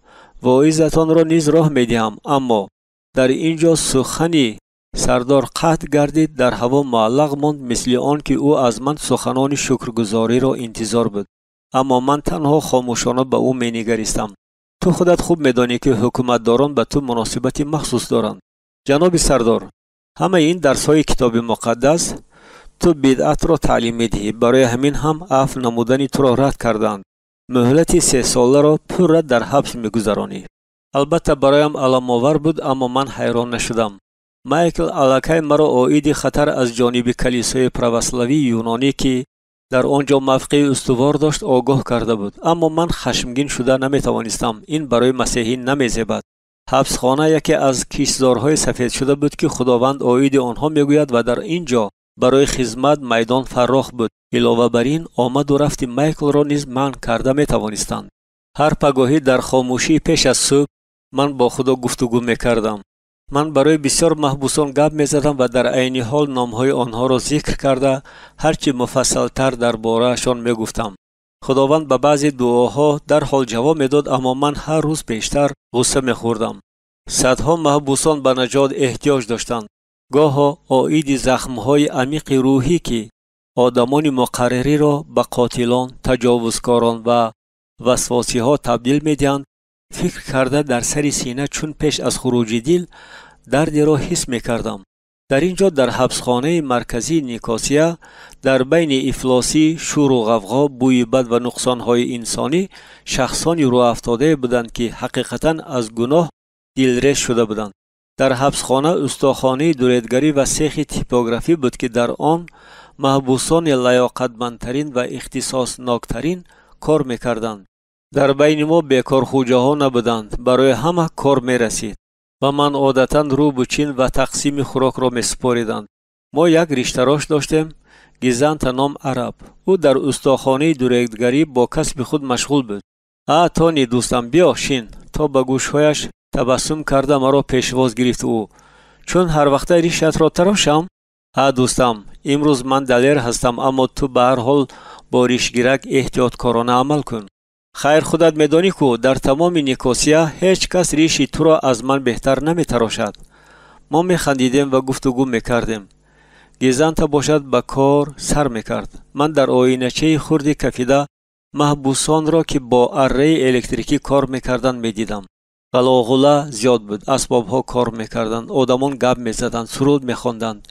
و عزتان را نیز راه میدهم، اما در اینجا سخنی سردار قطع گردید در هوا معلق ماند، مثل آن که او از من سخنان شکرگزاری را انتظار بود. اما من تنها خاموشانه به او مینگریستم. تو خودت خوب میدانی که حکومتداران به تو مناسبتی مخصوص دارند. جناب سردار، همه این درس های کتاب مقدس تو بدعت را تعلیم میدهی. برای همین هم عفو نمودن تو را رد کردند. مهلت 3 ساله را پر در حبس میگذرانی. البته برایم علم آور بود، اما من حیران نشدم. مایکل الکی مرا عاید خطر از جانب کلیسای پروسلاوی یونانی که در آنجا موقع استوار داشت آگاه کرده بود. اما من خشمگین شده نمیتوانستم. این برای مسیحی نمیزیبد. حبسخانه یکی از کشتزارهای سفید شده بود که خداوند عاید آنها میگوید و در اینجا برای خدمت میدان فراخ بود. علاوه بر این آمد و رفت مایکل را نیز منع کرده میتوانستند. هر پگاهی در خاموشی پیش از صبح من با خدا گفتگو میکردم. من برای بسیار محبوسان گپ میزدم و در عین حال نامهای آنها را ذکر کرده هرچی مفصلتر درباره‌شان میگفتم. خداوند به بعضی دعاها در حال جواب میداد، اما من هر روز بیشتر غصه میخوردم. صدها محبوسان به نجات احتیاج داشتند. گاها عاید زخمهای عمیق روحی که آدمان مقرری را به قاتلان، تجاوزکاران و وسواسی ها تبدیل میدهند، فکر کرده در سر سینه چون پیش از خروج دل دردی را حس میکردم. در اینجا در حبسخانه مرکزی نیکاسیا در بین افلاسی، شور و غوغا، بوی بد و نقصانهای انسانی شخصانی رو افتاده بودند که حقیقتا از گناه دلریش شده بودند. در حبسخانه استاخانه دوریدگری و سیخ تیپوگرافی بود که در آن محبوسان لیاقتمندترین و اختصاصناکترین کار میکردند. در بین ما بیکار خوجاها نبودند، برای همه کار می رسید و من عادتاً رو به چین و تقسیم خوراک را می سپاریدند. ما یک ریشتراش داشتیم، گیزنت نام عرب. او در استاخانه دوریدگری با کسب خود مشغول بود. تانی دوستم بیا شین. تا به گوشهایش تبسم کرده مرا پیشواز گرفت او. چون هر وقت ریشت را تراشم؟ دوستم امروز من دلیر هستم، اما تو به هر حال با ریشگیرک احتیاطکارانه عمل کن. خیر خودت میدانی که در تمام نیکوسیا هیچ کس ریشی تو را از من بهتر نمی تراشد. ما می خندیدیم و گفتگو می کردیم. گیزنت باشد به کار سر می کرد. من در آینچه خردی کفیده محبوسان را که با اره الکتریکی کار می کردن می دیدم. غلاغله زیاد بود. اسباب ها کار می کردن. آدمان گپ می زدن. سرود می خواندند.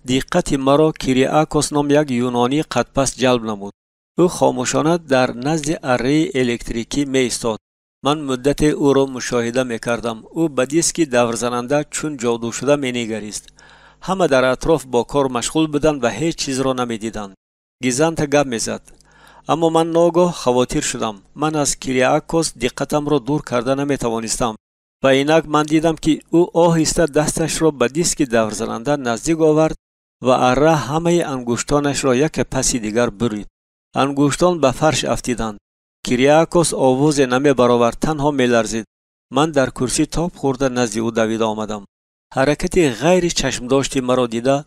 دقت مرا کیریاکوس نام یک یونانی قدپس جلب نمود. او خاموشانه در نزد اره الکتریکی می ایستاد. من مدت او را مشاهده می کردم. او به دیسک دور زننده چون جادو شده می نگریست. همه در اطراف با کار مشغول بودند و هیچ چیز را نمی دیدند. گیزنت گپ می زد. اما من ناگاه خواطر شدم. من از کیریاکوس دقتم را دور کرده نمی توانستم و اینک من دیدم که او آهسته دستش را به دیسک دور زننده نزدیک آورد و اره همه انگشتانش را یک پس دیگر برید. انگشتان به فرش افتیدند. کیریاکوس آواز نمی برآورد، تنها می لرزید. من در کرسی تاب خورده نزد او دویده آمدم. حرکت غیر چشم داشتی مرا دیده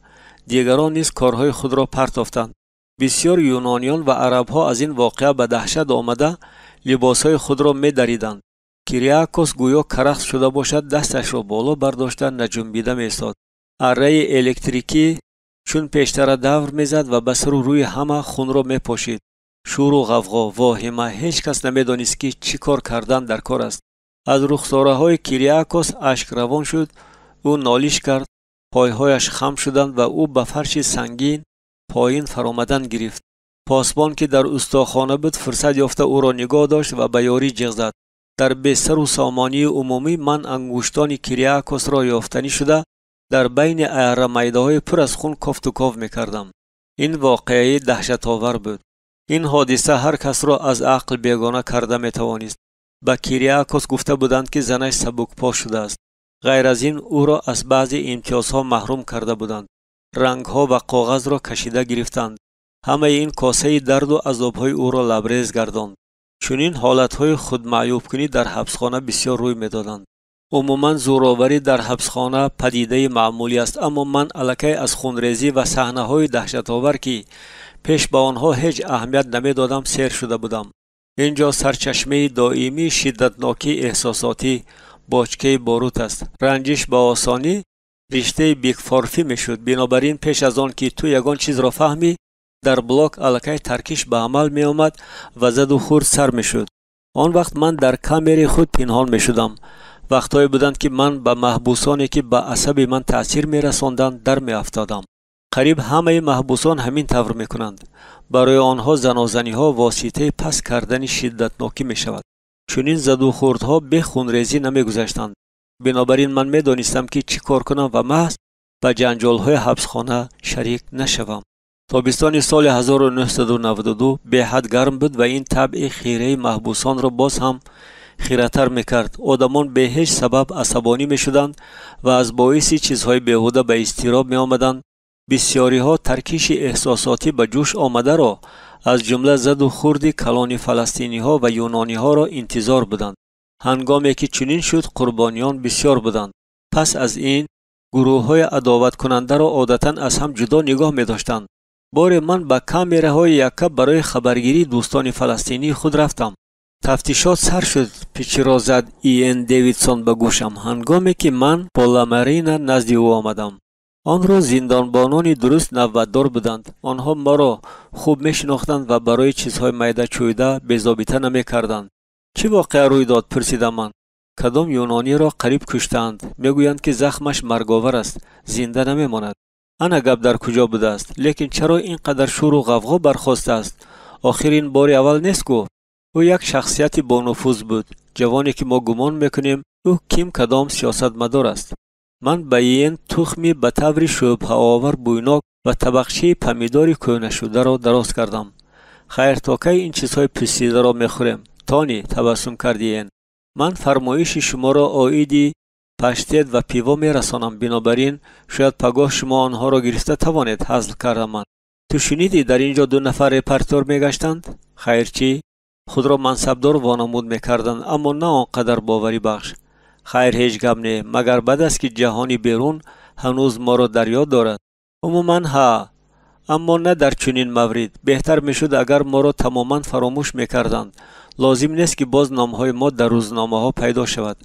دیگران نیز کارهای خود را پرتافتند. بسیار یونانیان و عرب ها از این واقعه به دهشت آمده لباسهای خود را می دریدند. کیریاکوس گویا کرخت شده باشد دستش را بالا برداشته نجنبیده می ایستاد. اره الکتریکی چون پیشتر دور می زد و به سر و روی همه خون را می پاشید. شور و غوغا واهمه، هیچ کس نمی دانست که چی کار کردن در کار است. از رخساره های کیریاکوس اشک روان شد. او نالیش کرد. پایهایش خم شدند و او به فرش سنگین پایین فرامدن گرفت. پاسبان که در استاخانه بود فرصت یافته او را نگاه داشت و به یاری جیغ زد. در بستر و سامانی عمومی من انگشتان کیریاکوس را یافتنی شده در بین اره میده‌های پر از خون کفت و کاو می‌کردم. این واقعه دهشت آور بود. این حادثه هر کس را از عقل بیگانه کرده می‌توانست. به کیریاکوس گفته بودند که زنش سبکپا شده است. غیر از این او را از بعضی امتیازها محروم کرده بودند. رنگها و کاغذ را کشیده گرفتند. همه این کاسه درد و عذاب‌های او را لبریز گرداند. چنین حالت‌های خود معیوب کنی در حبسخانه بسیار روی می‌دادند. عموماً زوراوری در حبسخانه پدیده معمولی است، اما من الکی از خونریزی و صحنه‌های دهشت‌آور که پیش به آنها هیچ اهمیت نمی‌دادم سیر شده بودم. اینجا سرچشمه دائمی شدتناکی احساساتی باچکه باروت است. رنجش به آسانی رشته بیکفارفی میشد. بنابراین پیش از آن که تو یگان چیز را فهمی در بلاک الکی ترکیش به عمل می آمد و زد و خورد سر می شد. آن وقت من در کامری خود پنهان می شدم. وقتایی بودند که من به محبوسانی که به عصب من تأثیر می رساندند در می افتادم. قریب همه محبوسان همین طور می کنند. برای آنها زنازنی ها واسطه پس کردن شدتناکی می شود. چنین زد و خوردها به خونریزی نمی گذشتند. بنابراین من می دانستم که چی کار کنم و محض به جنجال های حبسخانه شریک نشوم. تابستان سال 1992 به حد گرم بود و این طبع خیره محبوسان را باز هم خیره‌تر میکرد. آدمان به هیچ سبب عصبانی میشدند و از باعث چیزهای بیهوده به اضطراب می آمدند. بسیاری ها ترکیش احساساتی به جوش آمده را از جمله زد و خورد کلان فلسطینی ها و یونانی ها را انتظار بودند. هنگامی که چنین شد قربانیان بسیار بودند. پس از این گروه های عداوت کننده را عادتاً از هم جدا نگاه می داشتند. بار من به کامره های یکب برای خبرگیری دوستان فلسطینی خود رفتم. تفتیشات سر شد. پیچی را زد این دیویدسون به گوشم هنگامی که من با لامرین نزد او آمدم. آن را زندانبانانی درست نوبتدار بودند. آنها ما را خوب می شناختند و برای چیزهای میده چویده بی‌ضابطه نمی کردند. چه واقعه روی داد پرسیدم من. کدام یونانی را قریب کشتند. میگویند که زخمش مرگاور است، زنده نمی ماند. انا گپ در کجا بوده است؟ لیکن چرا اینقدر شور و غوغا برخاسته است؟ آخر این بار اول نیست گفت. او یک شخصیت با نفوذ بود. جوانی که ما گمان میکنیم او کیم کدام سیاستمدار است. من به این تخمی به طور شبهه آور بویناک و طبقچه پمیداری کهنه شده را دراز کردم. خیر تا کی این چیزهای پوسیده را میخوریم؟ تانی تبسم کردین. من فرمایش شما را آیدی پشتید و پیوا می رسانم، بنابراین شاید پگاه شما آنها را گرفته توانید. حذل کردم من. تو شنیدی در اینجا 2 نفر رپرتور می گشتند؟ خیرچی؟ خود را منصبدار وانمود می کردند، اما نه آنقدر باوری بخش. خیر هیچ گپ نه، مگر بد است که جهانی بیرون هنوز ما را در یاد دارد. عموما ها، اما نه در چنین مورد. بهتر میشد اگر ما را تماما فراموش میکردند. لازم نیست که باز نامهای ما در روزنامه ها پیدا شود.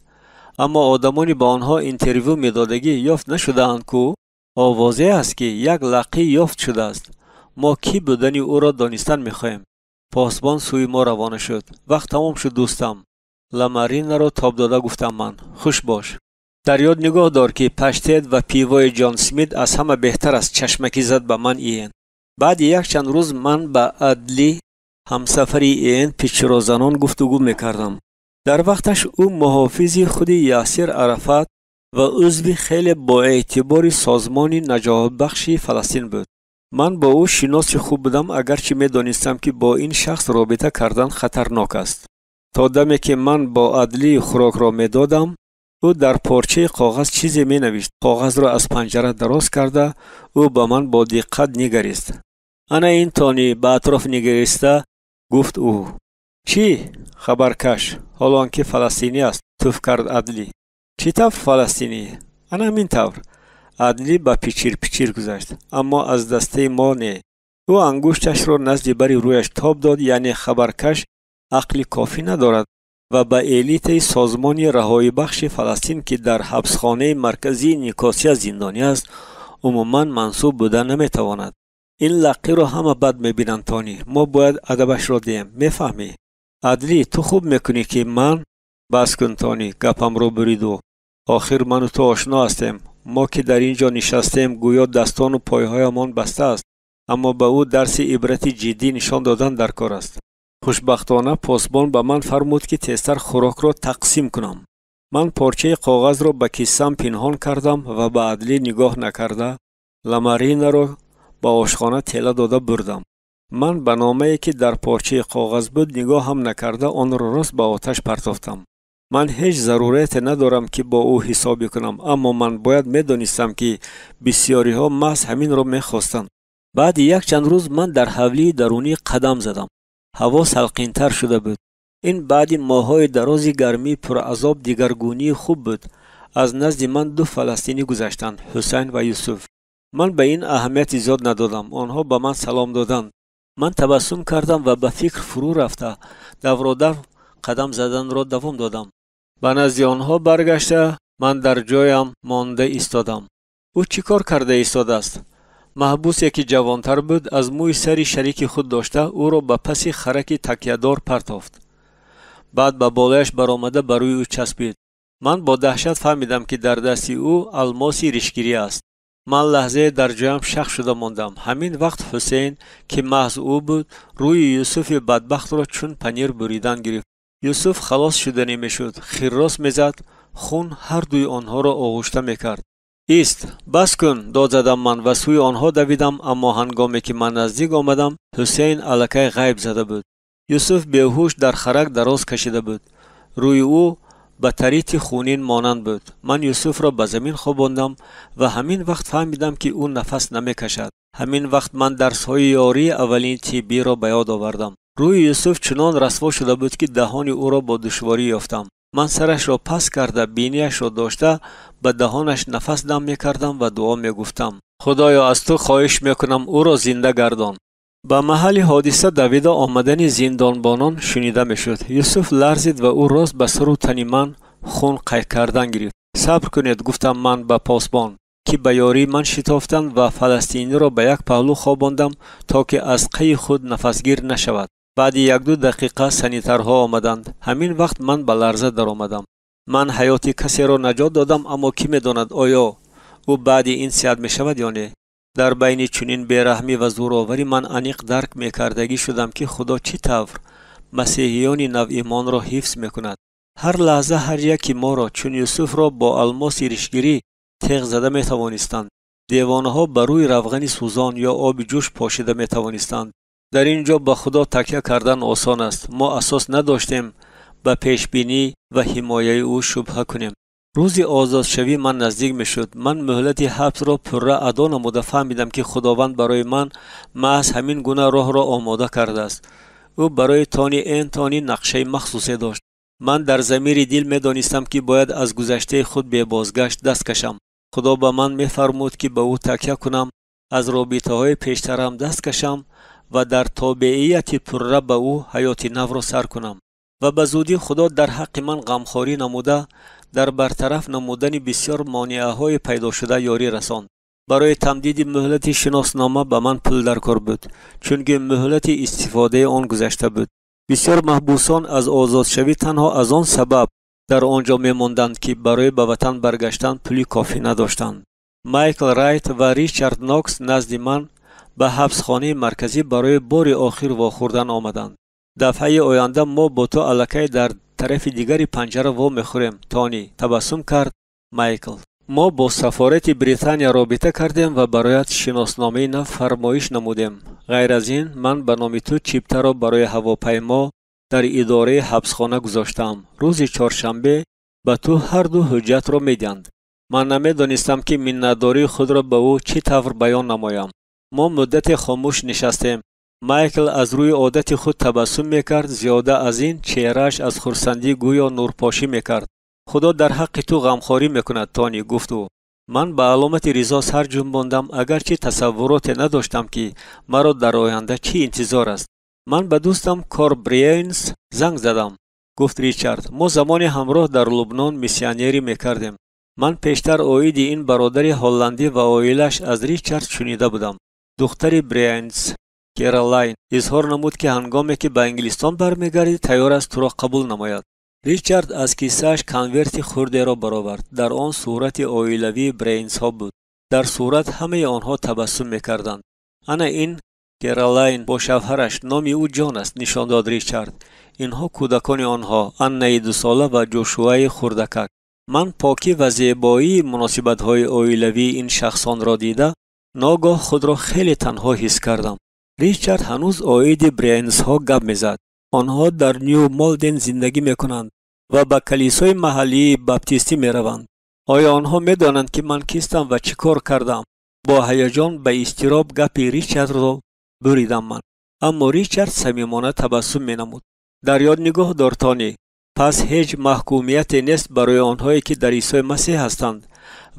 اما آدمانی با آنها اینترویو میدادگی یافت نشده اند کو؟ آوازه است که یک لقی یافت شده است. ما کی بودنی او را دانستن میخواهیم. پاسبان سوی ما روانه شد. وقت تمام شد دوستم. لامارین را تاب داده گفتم من. خوش باش. در یاد نگاه دار که پشتید و پیوای جان سمیت از همه بهتر است. چشمکی زد به من این. بعد یک چند روز من با عدلی همسفری این پیچرو زنان گفتگو میکردم. در وقتش او محافظ خود یاسر عرفات و عضو خیلی با اعتبار سازمان نجات بخش فلسطین بود. من با او شناس خوب بودم، اگرچه میدانستم که با این شخص رابطه کردن خطرناک است. تا دمی که من با عدلی خوراک را میدادم، او در پارچه کاغذ چیزی می نوشت. کاغذ را از پنجره دراز کرده او با من با دقت نگریست. انا این تانی به اطراف نگریسته گفت او. چی؟ خبرکش. حالا آنکه فلسطینی است. توف کرد عدلی. چی طور فلسطینی؟ انا همین طور. عدلی با پیچیر گذشت. اما از دسته ما نه. او انگشتش را نزد بر رویش تاب داد. یعنی خبرکش عقل کافی ندارد و به الیت سازمان رهایی بخش فلسطین که در حبسخانه مرکزی نیکاسیا زندانی است عموما منصوب بوده نمیتواند. این لقی را همه بد میبینند تانی. ما باید ادبش را دهیم. میفهمی؟ عدلی تو خوب میکنی که من بس کن تانی. گپم رو بریدو. آخر من و تو آشنا هستیم. ما که در اینجا نشستیم گویا دستان و پایهایمان بسته است، اما به او درس عبرت جدی نشان دادن در کار است. خوشبختانه پاسبان به من فرمود که تیزتر خوراک را تقسیم کنم. من پارچه کاغذ را به کیسم پنهان کردم و به عدلی نگاه نکرده لامارین را با آشخانه تیله داده بردم. من به نامه‌ای که در پارچه کاغذ بود نگاه هم نکرده آن را راست به آتش پرتافتم. من هیچ ضرورت ندارم که با او حسابی کنم، اما من باید میدانستم که بسیاری ها محض همین را میخواستند. بعد یک چند روز من در حولی درونی قدم زدم. هوا سلقین‌تر شده بود. این بعد ماه‌های دراز گرمی پر عذاب دیگرگونی خوب بود. از نزد من 2 فلسطینی گذشتند، حسین و یوسف. من به این اهمیت زیاد ندادم. آنها به من سلام دادند. من تبسم کردم و به فکر فرو رفته دورادر قدم زدن را دوام دادم. به نزد آنها برگشته من در جایم مانده ایستادم. او چیکار کرده ایستاده است؟ محبوس یکی جوانتر بود از موی سری شریک خود داشته او را به پس خرک تکیه‌دار پرتافت. بعد به بالایش برآمده بر روی او چسبید. من با دهشت فهمیدم که در دست او الماسی ریشگیری است. من لحظه در جایم شق شده ماندم. همین وقت حسین که محض او بود روی یوسف بدبخت را چون پنیر بریدن گرفت. یوسف خلاص شده نمیشد. خراس میزد. خون هر دوی آنها را آغشته میکرد. ایست، بس کن، داد زدم من و سوی آنها دویدم، اما هنگامی که من نزدیک آمدم حسین الکی غیب زده بود. یوسف بیهوش در خرک دراز کشیده بود. روی او به تریت خونین مانند بود. من یوسف را به زمین خواباندم و همین وقت فهمیدم که او نفس نمیکشد. همین وقت من درس‌های یاری اولین طبی را به یاد آوردم. روی یوسف چنان رسوا شده بود که دهان او را با دشواری یافتم. من سرش را پس کرده بینیش را داشته به دهانش نفس دم میکردم و دعا میگفتم خدایا از تو خواهش میکنم او را زنده گردان. به محل حادثه دویده آمدن زندانبانان شنیده میشد. یوسف لرزید و او راست به سر و تن من خون قیق کردن گرفت. صبر کنید گفتم من به پاسبان که به یاری من شتافتند و فلسطینی را به یک پهلو خواباندم تا که از قی خود نفسگیر نشود. بعد 1-2 دقیقه سنیترها آمدند. همین وقت من به لرزه در آمدم. من حیات کسی را نجات دادم، اما کی میداند آیا او بعد این صحت می شود یا نه؟ در بین چنین بیرحمی و زورآوری من عمیق درک میکردگی شدم که خدا چی طور مسیحیان نو ایمان را حفظ میکند. هر لحظه هر یکی ما را چون یوسف را با الماس ریشگیری تیغ زده میتوانستند. دیوانه ها بر روی روغن سوزان یا آب جوش پاشیده میتوانستند. در اینجا به خدا تکیه کردن آسان است. ما اساس نداشتیم به پیشبینی و حمایه او شبهه کنیم. روزی آزادشوی من نزدیک می شد. من مهلت حبس را پره ادا نموده فهمیدم که خداوند برای من محض همین گونه راه را آماده کرده است. او برای تانی نقشه مخصوصی داشت. من در ضمیر دل می دانستم که باید از گذشته خود به بازگشت دست کشم. خدا به من می فرمود که به او تکیه کنم، از رابطه های پیشترم دست کشم و در تابعیت پره به او حیات نو را سر کنم. و به زودی خدا در حق من غمخواری نموده در برطرف نمودن بسیار مانعه های پیدا شده یاری رساند. برای تمدید مهلت شناسنامه به من پول در کار بود، چون مهلت استفاده آن گذشته بود. بسیار محبوسان از آزادشوی تنها از آن سبب در آنجا می‌ماندند که برای به وطن برگشتن پولی کافی نداشتند. مایکل رایت و ریچارد نوکس نزد من به حبسخانه مرکزی برای بار آخر واخوردن آمدند. دفعه آینده ما با تو الکی در طرف دیگری پنجره وا میخوریم. تانی تبسم کرد. مایکل: ما با سفارت بریتانیا رابطه کردیم و برایت شناسنامه نو فرمایش نمودیم. غیر از این من به نام تو چیپتر را برای هواپیما در اداره حبسخانه گذاشتم. روز چهارشنبه به تو هر دو حجت را میدهند. من نمیدانستم که منتداری خود را به او چه طور بیان نمایم. ما مدت خاموش نشستیم. مایکل از روی عادت خود تبسم میکرد. زیاده از این چهرهش از خرسندی گویا نورپاشی میکرد. خدا در حق تو غمخواری میکند تانی، گفت او. من به علامت رضا سر جنباندم، اگرچه تصورات نداشتم که مرا در آینده چی انتظار است. من به دوستم کار برینز زنگ زدم. گفت ریچارد: ما زمان همراه در لبنان میسیونری میکردیم. من پیشتر اوید این برادر هلندی و اویلش از ریچارد شنیده بودم. دختر برینز کیرالاین اظهار نمود که هنگامی که به انگلستان برمیگردی تیار است تو را قبول نماید. ریچارد از کیسه‌اش کنورتی خرده را برآورد. در آن صورت اویلوی برینز ها بود. در صورت همه آنها تبسم میکردند. انا این کیرالاین با شوهرش، نام او جان است، نشان داد ریچارد. اینها کودکان آنها، انا 2 ساله و جوشوای خردکک. من پاکی و زیبایی مناسبت های اویلوی این شخصان را دیده ناگاه خود را خیلی تنها حس کردم. ریچارد هنوز اوید برینز ها گپ میزد. آنها در نیو مالدن زندگی میکنند و به کلیسای محلی بپتیستی میروند. آیا آنها میدانند که من کیستم و چه کار کردم؟ با هیجان به اضطراب گپ ریچارد را بریدم من. اما ریچارد صمیمانه تبسم مینمود. در یاد نگاه دار تانی، پس هیچ محکومیت نیست برای آنهایی که در عیسی مسیح هستند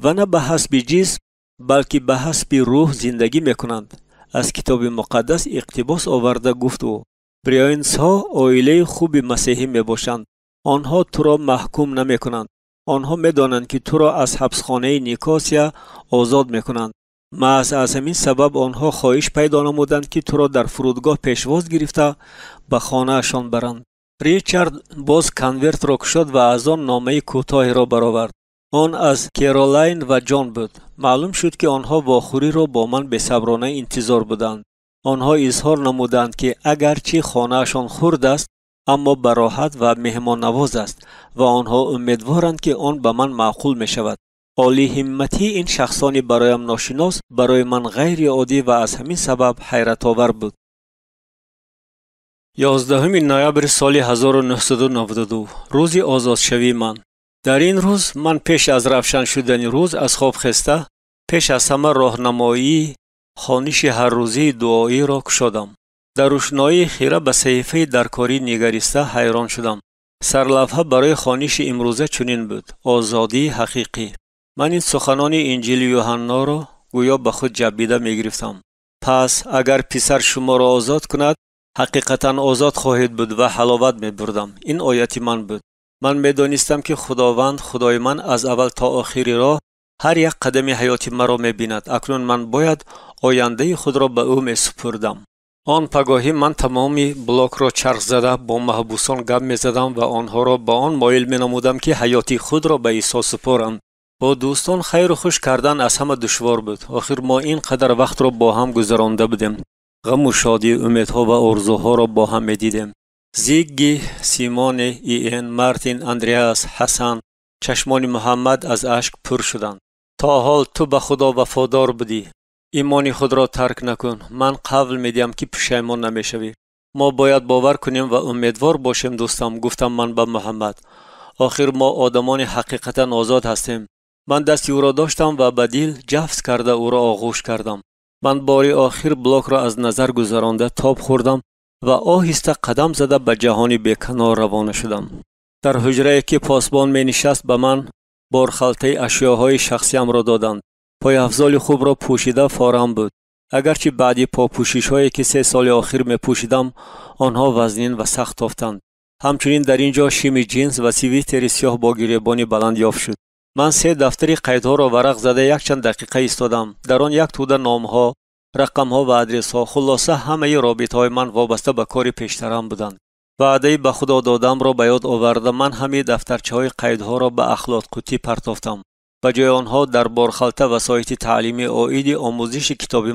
و نه به حسب جسم بلکه به حسب روح زندگی میکنند. از کتاب مقدس اقتباس آورده گفت او: برینز ها اویله خوب مسیحی می باشند. آنها تو را محکوم نمی کنند. آنها می دانند که تو را از حبسخانه نیکاسیا آزاد می کنند. محض از همین سبب آنها خواهش پیدا نمودند که تو را در فرودگاه پیشواز گرفته به خانه اشان برند. ریچارد باز کنورت را کشید و از آن نامه کوتاهی را برآورد. آن از کیرالاین و جان بود. معلوم شد که آنها واخوری را با من بی‌صبرانه انتظار بودند. آنها اظهار نمودند که اگرچه خانه‌شان خرد است اما براحت و مهمان نواز است و آنها امیدوارند که آن به من معقول می شود. عالی همتی این شخصانی برایم ناشناس برای من غیر عادی و از همین سبب حیرت آور بود. 11 نوامبر سال 1992 روز آزادشوی من. در این روز من پیش از رفشن شدن روز از خواب خسته، پیش از همه راهنمایی خوانش هر روزی دعایی را کشیدم. در روشنایی خیره به صحیفه درکاری نگریسته حیران شدم. سرلوحه برای خوانش امروزه چنین بود: آزادی حقیقی. من این سخنان انجیل یوحنا را گویا به خود جبیده می گرفتم. پس اگر پسر شما را آزاد کند حقیقتا آزاد خواهید بود و حلاوت می بردم. این آیت من بود. من می دانستم که خداوند خدای من از اول تا آخری راه هر یک قدم حیات مرا می بیند. اکنون من باید آینده خود را به او می سپردم. آن پگاهی من تمامی بلاک را چرخ زده با محبوسان گپ می زدم و آنها را با آن مایل می نمودم که حیات خود را به عیسی سپارند. با دوستان خیر و خوش کردن از همه دشوار بود. آخر ما اینقدر وقت را با هم گذرانده بودیم. غم و شادی، امیدها و آرزوها را با هم می دیدیم. زیگی، سیمون، این، مارتین، اندریاس، حسن، چشمان محمد از اشک پر شدند. تا حال تو به خدا وفادار بودی. ایمان خود را ترک نکن. من قول میدیم که پشیمان نمیشوی. ما باید باور کنیم و امیدوار باشیم دوستم، گفتم من به محمد. آخر ما آدمان حقیقتا آزاد هستیم. من دستی او را داشتم و به دل جفت کرده او را آغوش کردم. من باری آخر بلاک را از نظر گذرانده تاب خوردم و آهسته قدم زده به جهانی بیکنار روانه شدم. در حجره که پاسبان می نشست به من بارخلطه اشیاهای شخصیم را دادند. پای افضال خوب را پوشیده فارم بود. اگرچه بعدی پاپوشش هایی که 3 سال آخر می پوشیدم آنها وزنین و سخت افتند. همچنین در اینجا شیمی جینز و سویتر سیاه با گریبانی بلند یافت شد. من 3 دفتر قیدها را ورق زده یک چند دقیقه ایستادم. در آن یک توده نامها، رقمها و آدرسها، خلاصه همه رابطه‌های من وابسته به کار پیشترم بودند. وعده به خدا دادم را به یاد آورده من همه دفترچه‌های قیدها را به اخلاط قوطی پرتافتم. به جای آنها در بارخلطه وسایط تعلیمی عاید آموزش کتاب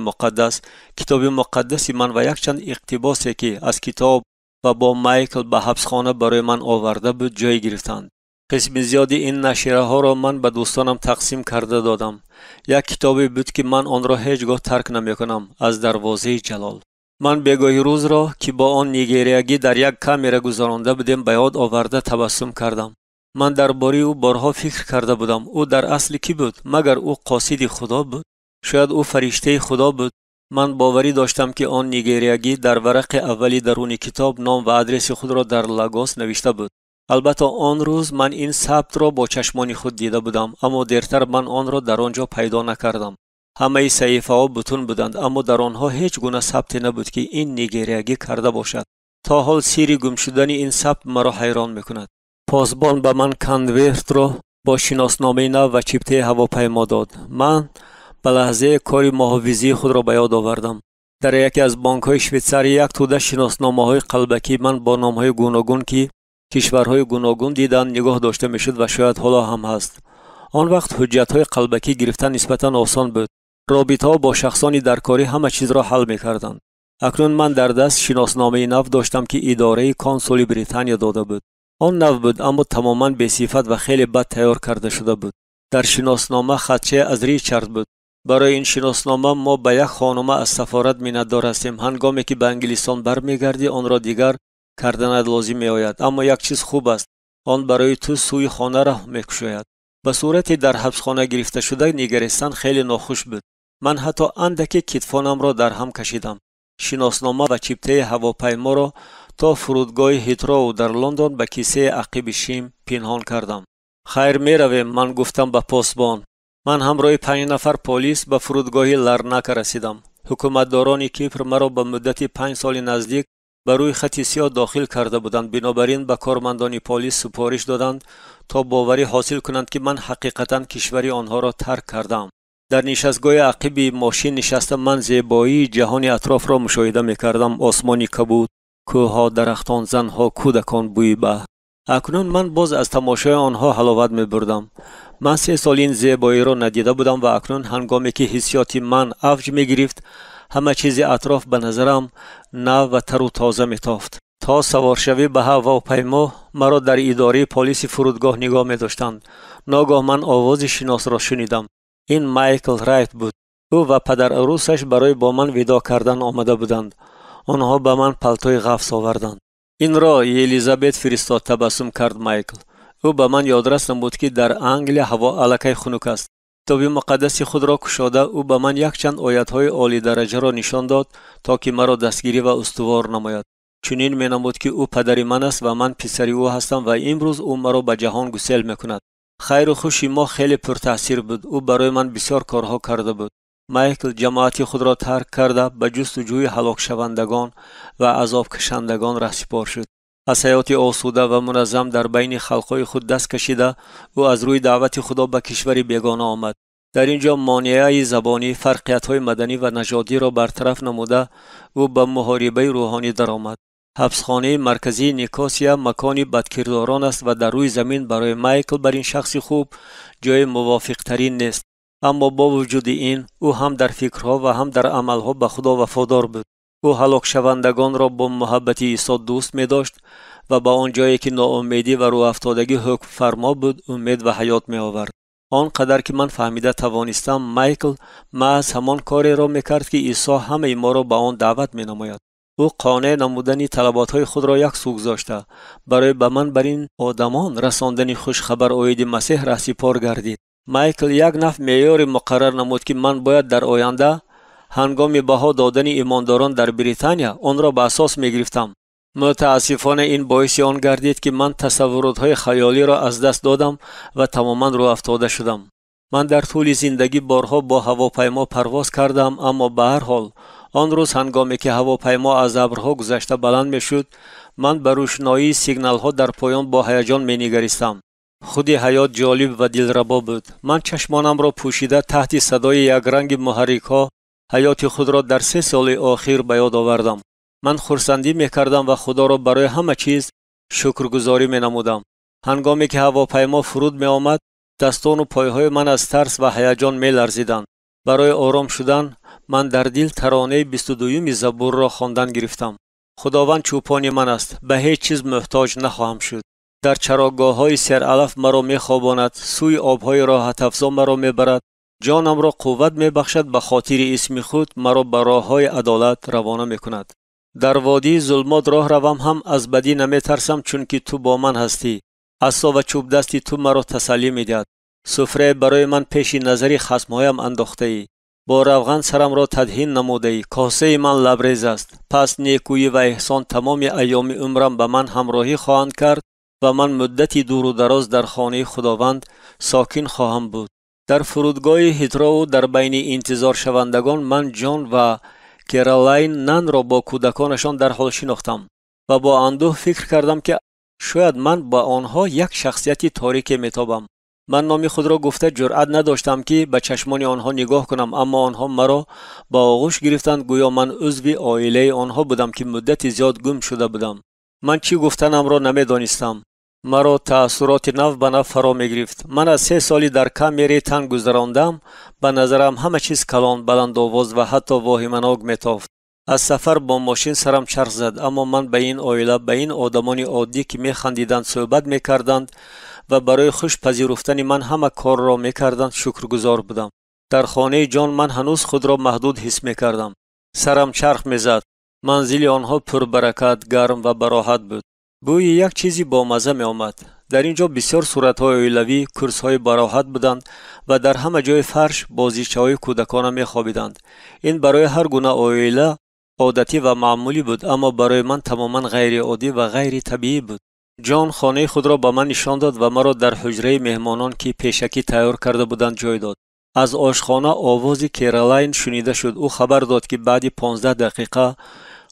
مقدس من و یک چند اقتباسی که از کتاب و با مایکل به حبسخانه برای من آورده بود جای گرفتند. قسم زیادی این نشریه ها را من به دوستانم تقسیم کرده دادم. یک کتابی بود که من آن را هیچگاه ترک نمی کنم، از دروازه جلال. من بگاهی روز را که با آن نیگریگی در یک کامره گذرانده بودیم به یاد آورده تبسم کردم. من درباره او بارها فکر کرده بودم. او در اصل کی بود؟ مگر او قاصد خدا بود؟ شاید او فرشته خدا بود. من باوری داشتم که آن نیگریگی در ورق اولی درون کتاب نام و آدرس خود را در لاگوس نوشته بود. البته آن روز من این ثبت را با چشمان خود دیده بودم، اما دیرتر من آن را در آنجا پیدا نکردم. همه صحیفه ها بتون بودند، اما در آنها هیچ گونه ثبت نبود که این نیگریگی کرده باشد. تا حال سری گم شدن این ثبت مرا حیران میکند. پاسبان به من کاندویرت را با شناسنامه نو و چیپته هواپیما داد. من به لحظه کاری محافظی خود را به یاد آوردم. در یکی از بانک‌های شویتزر یک توده شناسنامه‌های قلبکی من با نام‌های گوناگون که کشورهای گوناگون دیدن نگاه داشته میشد و شاید حالا هم هست. آن وقت حجت‌های قلبکی گرفتن نسبتاً آسان بود. رابطه‌ها با شخصانی در کاری همه چیز را حل می‌کردند. اکنون من در دست شناسنامه نو داشتم که اداره کنسولی بریتانیا داده بود. آن نو بود اما تماماً بی‌صفت و خیلی بد تیار کرده شده بود. در شناسنامه خطچه از ریچارد بود. برای این شناسنامه ما به یک خانم از سفارت می‌ندار هستیم. هنگامی که به انگلستان برمیگردی آن را دیگر کردن لازم می‌آید. اما یک چیز خوب است، آن برای تو سوی خانه راه می‌کشاید. به صورتی در حبسخانه گرفته شده نگرستن خیلی ناخوش بود. من حتی اندکی کتفانم را در هم کشیدم. شناسنامه و چیپته هواپیما را تا فرودگاه هیترو در لندن به کیسه عقب شیم پنهان کردم. خیر می‌رویم، من گفتم به پاسبان. من همراه 5 نفر پلیس به فرودگاه لرناک رسیدم. حکومتداران کیپر مرا به مدت 5 سال نزدیک بر روی خط سیاه داخل کرده بودند. بنابراین به کارمندان پلیس سپارش دادند تا باوری حاصل کنند که من حقیقتا کشوری آنها را ترک کردم. در نشستگاه عقب ماشین نشسته من زیبایی جهان اطراف را مشاهده می‌کردم. آسمانی کبود، کوه‌ها، درختان، زن‌ها، کودکان، بوی بهار. اکنون من باز از تماشای آنها حلاوت می‌بردم. من 3 سال این زیبایی را ندیده بودم و اکنون هنگامی که حسیات من اوج می‌گرفت همه چیز اطراف به نظرم نو و تر و تازه می‌تافت. تا سوار شوی به هواپیما مرا در اداره پلیس فرودگاه نگاه می‌داشتند. ناگاه من آواز شناس را شنیدم. این مایکل رایت بود. او و پدر عروسش برای با من ودا کردن آمده بودند. آنها به من پالتوی قفس آوردند. این را الیزابت فرستاد، تبسم کرد مایکل. او به من یادرس نمود که در انگلیس هوا الکی خنک است. کتاب مقدس خود را گشوده او به من یک چند آیت‌های عالی درجه را نشان داد تا که مرا دستگیری و استوار نماید. چنین می‌نمود که او پدر من است و من پسری او هستم و امروز او مرا به جهان گسیل می‌کند. خیر و خوشی ما خیلی پرتاثیر بود. او برای من بسیار کارها کرده بود. مایکل جماعتی خود را ترک کرده به جستجوی هلاک شوندگان و عذاب کشندگان رهسپار شد. از حیات آسوده و منظم در بین خلقای خود دست کشیده او از روی دعوت خدا به کشوری بیگانه آمد. در اینجا مانعه زبانی، فرقیت‌های مدنی و نژادی را برطرف نموده او به محاربه روحانی درآمد. حبسخانه مرکزی نیکاسیا مکانی بدکرداران است و در روی زمین برای مایکل بر این شخص خوب جای موافق ترین نیست. اما با وجود این او هم در فکرها و هم در عملها به خدا وفادار بود. او هلاک شوندگان را با محبت عیسی دوست می داشت و با آن جایی که ناامیدی و رو افتادگی حکم فرما بود امید و حیات می آورد. آنقدر که من فهمیده توانستم مایکل محض همان کاری را میکرد که عیسی همه ما را به آن دعوت مینماید. او قانع نمودن طلبات‌های خود را یک سو گذاشته برای به من بر این آدمان رساندن خوش خبر اوید مسیح را سپار گردید. مایکل یک نفع معیار مقرر نمود که من باید در آینده هنگام بها دادن ایمانداران در بریتانیا آن را به اساس میگرفتم. متاسفانه این باعث آن گردید که من تصورات‌های خیالی را از دست دادم و تماما رو افتاده شدم. من در طول زندگی بارها با هواپیما پرواز کردم، اما به هر حال آن روز هنگامی که هواپیما از ابرها گذشته بلند میشد، من به روشنایی سیگنال ها در پایان با هیجان مینگریستم. خودی حیات جالب و دلربا بود. من چشمانم را پوشیده تحت صدای یک رنگ محرک ها حیات خود را در 3 سال اخیر به یاد آوردم. من خرسندی میکردم و خدا را برای همه چیز شکرگزاری مینمودم. هنگامی که هواپیما فرود می آمد، دستان و پایهای من از ترس و هیجان می لرزیدند. برای آرام شدن من در دل ترانه 22 زبور را خواندن گرفتم. خداوند چوپان من است، به هیچ چیز محتاج نخواهم شد. در چراگاه‌های سرعلف مرا می‌خواباند، سوی آب‌های راحت افزا مرا می‌برد، جانم را قوت می‌بخشد، به خاطر اسم خود مرا به راه‌های عدالت روانه می‌کند. در وادی ظلمات راه روم هم از بدی نمی‌ترسم، چون که تو با من هستی. عصا و چوب دستی تو مرا تسلی می‌دهد. سفره برای من پیش نظر خصم‌هایم انداخته‌ای. با روغن سرم را تدهین نموده‌ای. کاسه من لبریز است. پس نیکویی و احسان تمام ایام عمرم به من همراهی خواهند کرد و من مدتی دور و دراز در خانه خداوند ساکن خواهم بود. در فرودگاه هیترو در بین انتظار شوندگان من جان و کیرالاین نن را با کودکانشان در حال شناختم و با اندوه فکر کردم که شاید من با آنها یک شخصیت تاریکی میتابم. من نام خود را گفته جرأت نداشتم که به چشمان آنها نگاه کنم، اما آنها مرا با آغوش گرفتند گویا من عضو عائله آنها بودم که مدت زیاد گم شده بودم. من چی گفتنم را نمیدانستم. مرا تأثیرات نو به نو فرا میگرفت. من از 3 سالی در کامری تنگ گذراندم. به نظرم همه چیز کلان، بلند آواز و حتی واهمناک میتافت. از سفر با ماشین سرم چرخ زد، اما من به این عائله، به این آدمان عادی که میخندیدند صحبت میکردند و برای خوش پذیرفتن من همه کار را میکردند شکرگزار بودم. در خانه جان من هنوز خود را محدود حس میکردم. سرم چرخ میزد. منزل آنها پر برکت، گرم و براحت بود. بوی یک چیزی با مزه می آمد. در اینجا بسیار صورت‌های عائلوی، کورس‌های براحت بودند و در همه جای فرش بازیچه‌های کودکانه می‌خوابیدند. این برای هر گونه عائله عادتی و معمولی بود، اما برای من تماما غیر عادی و غیر طبیعی بود. جان خانه خود را به من نشان داد و مرا در حجره مهمانان که پیشکی تیار کرده بودند جای داد. از آشخانه آواز کیرالاین شنیده شد. او خبر داد که بعد 15 دقیقه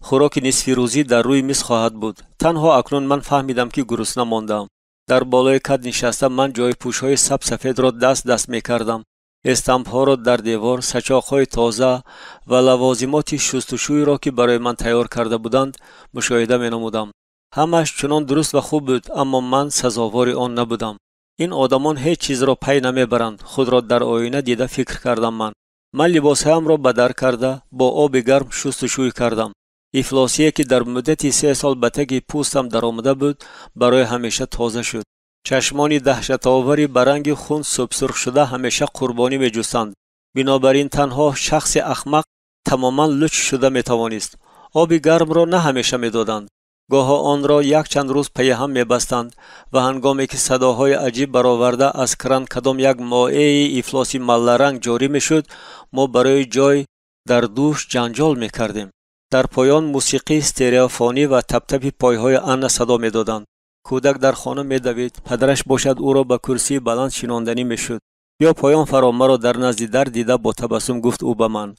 خوراک نصف روزی در روی میز خواهد بود. تنها اکنون من فهمیدم که گرسنه ماندم. در بالای کد نشسته من جای پوش‌های سفید را دست می‌کردم. استامپ‌ها را در دیوار، سچاق‌های تازه و لوازمات شستشویی را که برای من تیار کرده بودند مشاهده می‌نمودم. همش چنان درست و خوب بود، اما من سزاوار آن نبودم. این آدمان هیچ چیز را پی نمیبرند. خود را در آینه دیده فکر کردم. من لباسهایم را به در کرده با آب گرم شستشویی کردم. افلاسی که در مدت 3 سال به تگ پوستم در آمده بود برای همیشه تازه شد. چشمانی دهشت‌آوری به رنگ خون سرخ شده همیشه قربانی می‌جستند. بنابراین تنها شخص احمق تماما لچ شده می‌توانست. آب گرم را نه همیشه می‌دادند. گاه آن را یک چند روز پی هم می‌بستند و هنگامی که صداهای عجیب برآورده از کران کدام یک مائع افلاسی ملرنگ جاری می‌شد، ما برای جای در دوش جنجال می‌کردیم. در پایان موسیقی استریوفونی و تپ تپ پایهای ان صدا می‌دادند. کودک در خانه می‌دوید. پدرش باشد او را به کرسی بلند شناندنی می‌شد. یا پایان فرام مرا در نزد در دیده با تبسم گفت او به من: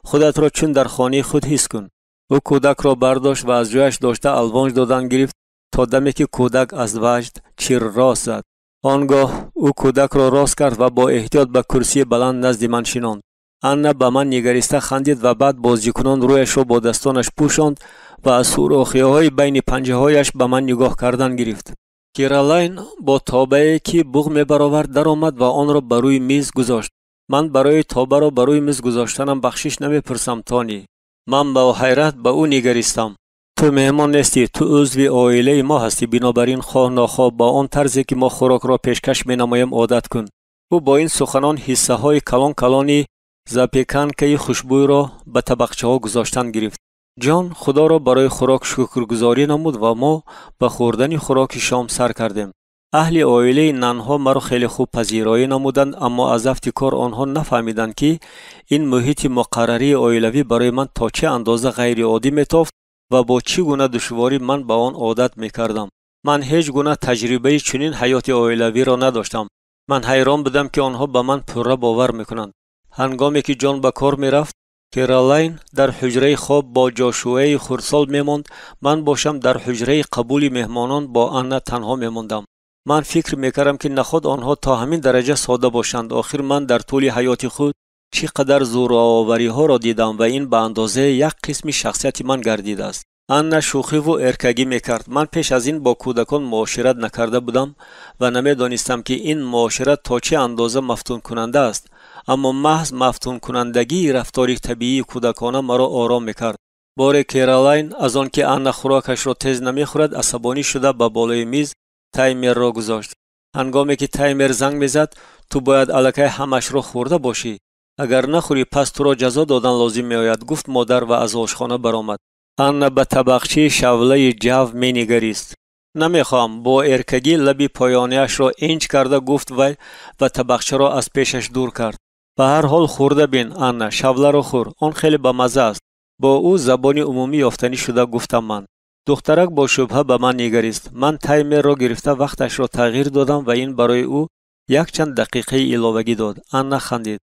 خودت را چون در خانه خود حس کن. او کودک را برداشت و از جایش داشته الوانج دادن گرفت تا دمی که کودک از وجد چیر راست زد. آنگاه او کودک را راست کرد و با احتیاط به کرسی بلند نزد من شناند. انا به من نگریسته خندید و بعد بازیکنان رویش را با دستانش پوشاند و از سوراخی‌های بین پنجه‌هایش به من نگاه کردن گرفت. کیرالاین با تابه‌ای که بوق می‌برآورد در آمد و آن را بر روی میز گذاشت. من برای تابه را بر روی میز گذاشتنم بخشش نمی‌پرسم تانی. من با حیرت به او نگریستم. تو مهمان نیستی، تو عضو عائله ما هستی، بنابراین خواه ناخواه با آن طرزی که ما خوراک را پیشکش می‌نماییم عادت کن. او با این سخنان حصه های کلان کلانی زاپیکانکای خوشبوی را به طبقچه ها گذاشتن گرفت. جان خدا را برای خوراک شکرگزاری نمود و ما به خوردن خوراک شام سر کردیم. اهل عائله نانها مرا خیلی خوب پذیرایی نمودند، اما از افتکار آنها نفهمیدند که این محیط مقرری عائلوی برای من تا چه اندازه غیر عادی میتافت و با چه گونه دشواری من به آن عادت میکردم. من هیچ گونه تجربه چنین حیات عائلوی را نداشتم. من حیران بودم که آنها به من پوره باور میکنند. هنگامی که جان به کار میرفت، کیرالین در حجره خواب با جاشوه خردسال میماند، من باشم در حجره قبول مهمانان با آن تنها میماندم. من فکر میکردم که نخود آنها تا همین درجه ساده باشند. آخر من در طول حیات خود چقدر زورآوری ها را دیدم و این به اندازه یک قسم شخصیت من گردیده است. آن شوخی و ارکگی میکرد. من پیش از این با کودکان معاشرت نکرده بودم و نمیدانستم که این معاشرت تا چه اندازه مفتون کننده است، اما محض مفتون کنندگی رفتاری طبیعی کودکانه مرا آرام میکرد. بار کیرالین از آن که آن خوراکش را تیز نمیخورد عصبانی شده به بالای میز تایمر را گذاشت. هنگامی که تایمر زنگ میزد، تو باید الکی همش را خورده باشی، اگر نخوری پس تو را جزا دادن لازم میآید، گفت مادر و از آشخانه برآمد. آن به طبقچه شوله جو می نگریست. نمیخوام. با ارکگی لبی پایانیش را اینچ کرده گفت وی و طبقچه را از پیشش دور کرد. به هر حال خورده بین آن شوله را خور، آن خیلی بامزه است. با او زبانی عمومی یافتنی شده گفتم من. دخترک با شبهه به من نگریست. من تایمر را گرفته وقتش را تغییر دادم و این برای او یک چند دقیقه ایلاوگی داد. آن خندید.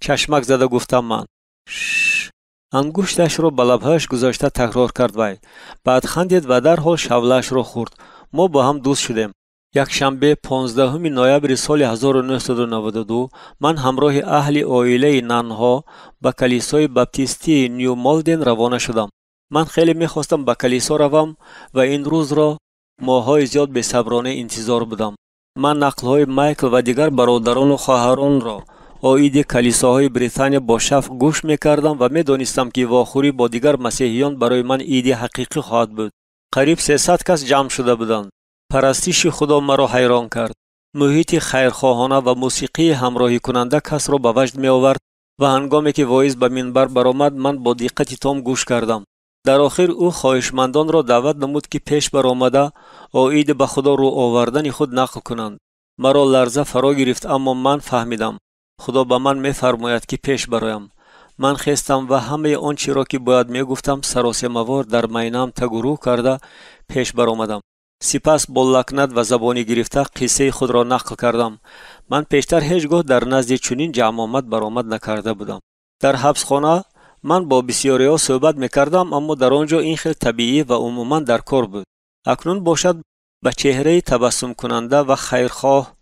چشمک زده گفتم من. انگشتش را به لبهایش گذاشته تکرار کرد وی. بعد خندید و در حال شوله‌اش را خورد. ما با هم دوست شدیم. یک شنبه 15 نوامبر سال 1992 من همراه اهل عائله نانها به کلیسای بپتیستی نیو مالدن روانه شدم. من خیلی میخواستم به کلیسا روم و این روز را ماه‌های زیاد بی‌صبرانه انتظار بودم. من نقل‌های مایکل و دیگر برادران و خواهران را آیید کلیساهای بریتانیا با شوق گوش میکردم و میدانستم که واخوری با دیگر مسیحیان برای من عید حقیقی خواهد بود. قریب 300 کس جمع شده بودند. پرستش خدا مرا حیران کرد. محیط خیرخواهانه و موسیقی همراهی کننده کس را به وجد می آورد و هنگامی که واعظ به منبر برآمد من با دقت تام گوش کردم. در آخر او خواهشمندان را دعوت نمود که پیش برآمده آیید به خدا رو آوردن خود نقل کنند. مرا لرزه فرا گرفت، اما من فهمیدم خدا به من می‌فرماید که پیش برایم. من خستم و همه آنچه را که باید میگفتم سراسیمه‌وار در مینه‌ام تگرو کرده پیش برآمدم. سپس با لکنت و زبانی گرفته قصه خود را نقل کردم. من پیشتر هیچگاه در نزد چنین جمع آمد برآمد نکرده بودم. در حبسخانه من با بسیاری‌ها صحبت می‌کردم، اما در آنجا این خیلی طبیعی و عموماً در کار بود. اکنون باشد به چهره تبسم کننده و خیرخواه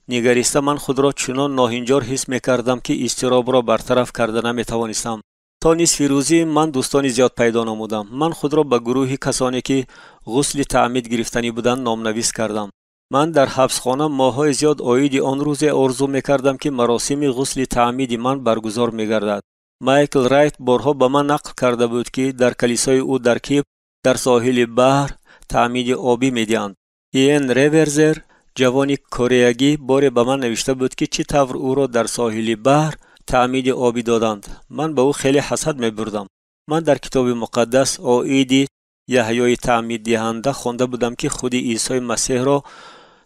نگریسته من خود را چنان ناهنجار حس می‌کردم که اضطراب را برطرف کرده نمی‌توانستم. تا نصف روزی من دوستانی زیاد پیدا نمودم. من خود را به گروهی کسانی که غسل تعمید گرفتنی بودند نامنویس کردم. من در حبسخانه ماه‌های زیاد آیید آن روز آرزو می‌کردم که مراسم غسل تعمید من برگزار می‌گردد. مایکل رایت بارها به من نقل کرده بود که در کلیسای او در کیپ در ساحل بحر تعمید آبی می‌دهند. این ریورزر جوانی کره باری به من نوشته بود که چه طور او را در ساحل بحر تعمید آبی دادند. من به او خیلی حسد می‌بردم. من در کتاب مقدس آیید یحیای تعمید دهنده خوانده بودم که خود عیسی مسیح را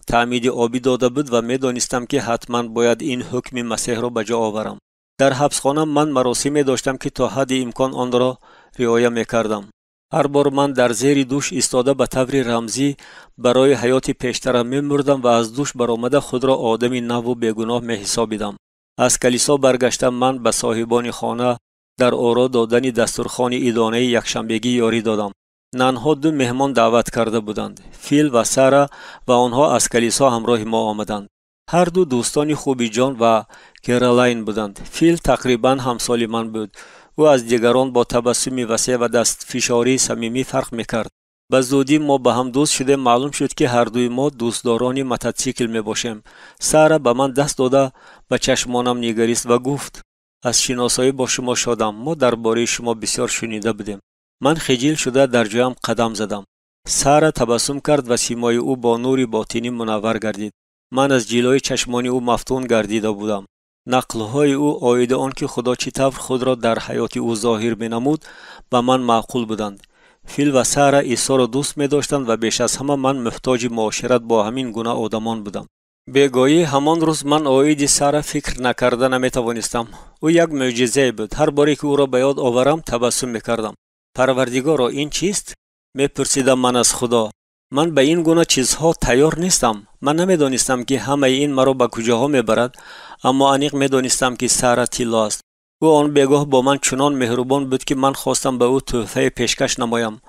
تعمید آبی داده بود و می‌دانستم که حتما باید این حکم مسیح را به جا آورم. در حبسخانه من مراسمی داشتم که تا حد امکان آن را رعایت می‌کردم. هر بار من در زیر دوش ایستاده به طور رمزی برای حیات پیشترم می‌مردم و از دوش برآمده خود را آدمی نو و بیگناه می‌حسابیدم. از کلیسا برگشتم من به صاحبان خانه در آرا دادن دسترخوان عیدانه یکشنبگی یاری دادم. نانها 2 مهمان دعوت کرده بودند. فیل و سارا و آنها از کلیسا همراه ما آمدند. هر دو دوستانی خوبی جان و کیرالین بودند. فیل تقریباً همسال من بود. او از دیگران با تبسمی وسیع و دست فشاری صمیمی فرق میکرد. به زودی ما به هم دوست شده. معلوم شد که هر دوی ما دوستداران موتورسیکل می باشیم. سارا به من دست داده به چشمانم نگریست و گفت از شناسایی با شما شدم. ما درباره شما بسیار شنیده بودیم. من خجل شده در جایم قدم زدم. سارا تبسم کرد و سیمای او با نوری باطنی منور گردید. من از جلوی چشمان او مفتون گردیده بودم. نقل‌های او آید آن که خدا چطور خود را در حیات او ظاهر می‌نمود به من معقول بودند. فیل و سارا عیسی را دوست می‌داشتند و بیش از همه من محتاج معاشرت با همین گونه آدمان بودم. بگاهی همان روز من آید سارا فکر نکرده نمی‌توانستم. او یک معجزه بود. هر باری که او را به یاد آورم تبسم می‌کردم. پروردگارا این چیست؟ می‌پرسیدم من از خدا. من به این گونه چیزها تیار نیستم. من نمی‌دانستم که همه این مرا به کجاها می‌برد، اما انیق می‌دانستم که سارا طلا است. او آن بگاه با من چنان مهربان بود که من خواستم به او تحفه پیشکش نمایم.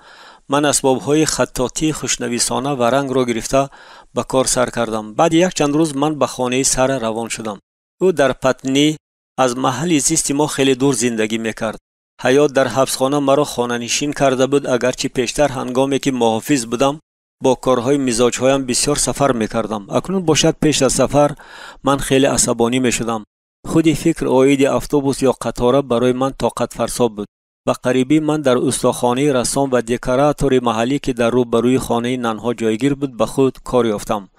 من اسباب‌های خطاطی خوشنویسانه و رنگ را گرفته به کار سر کردم. بعد یک چند روز من به خانه سارا روان شدم. او در پتنی از محل زیست ما خیلی دور زندگی می‌کرد. حیات در حبسخانه مرا خانه‌نشین کرده بود، اگرچه پیشتر هنگامی که محافظ بودم با کارهای مزاجهایم بسیار سفر می‌کردم. اکنون باشد پیش از سفر من خیلی عصبانی می‌شدم. خودی فکر آید اتوبوس یا قطار برای من طاقت فرسا بود. به قریبی من در استاخانه رسام و دکوراتور محلی که در روبروی خانه ننها جایگیر بود به خود کار یافتم.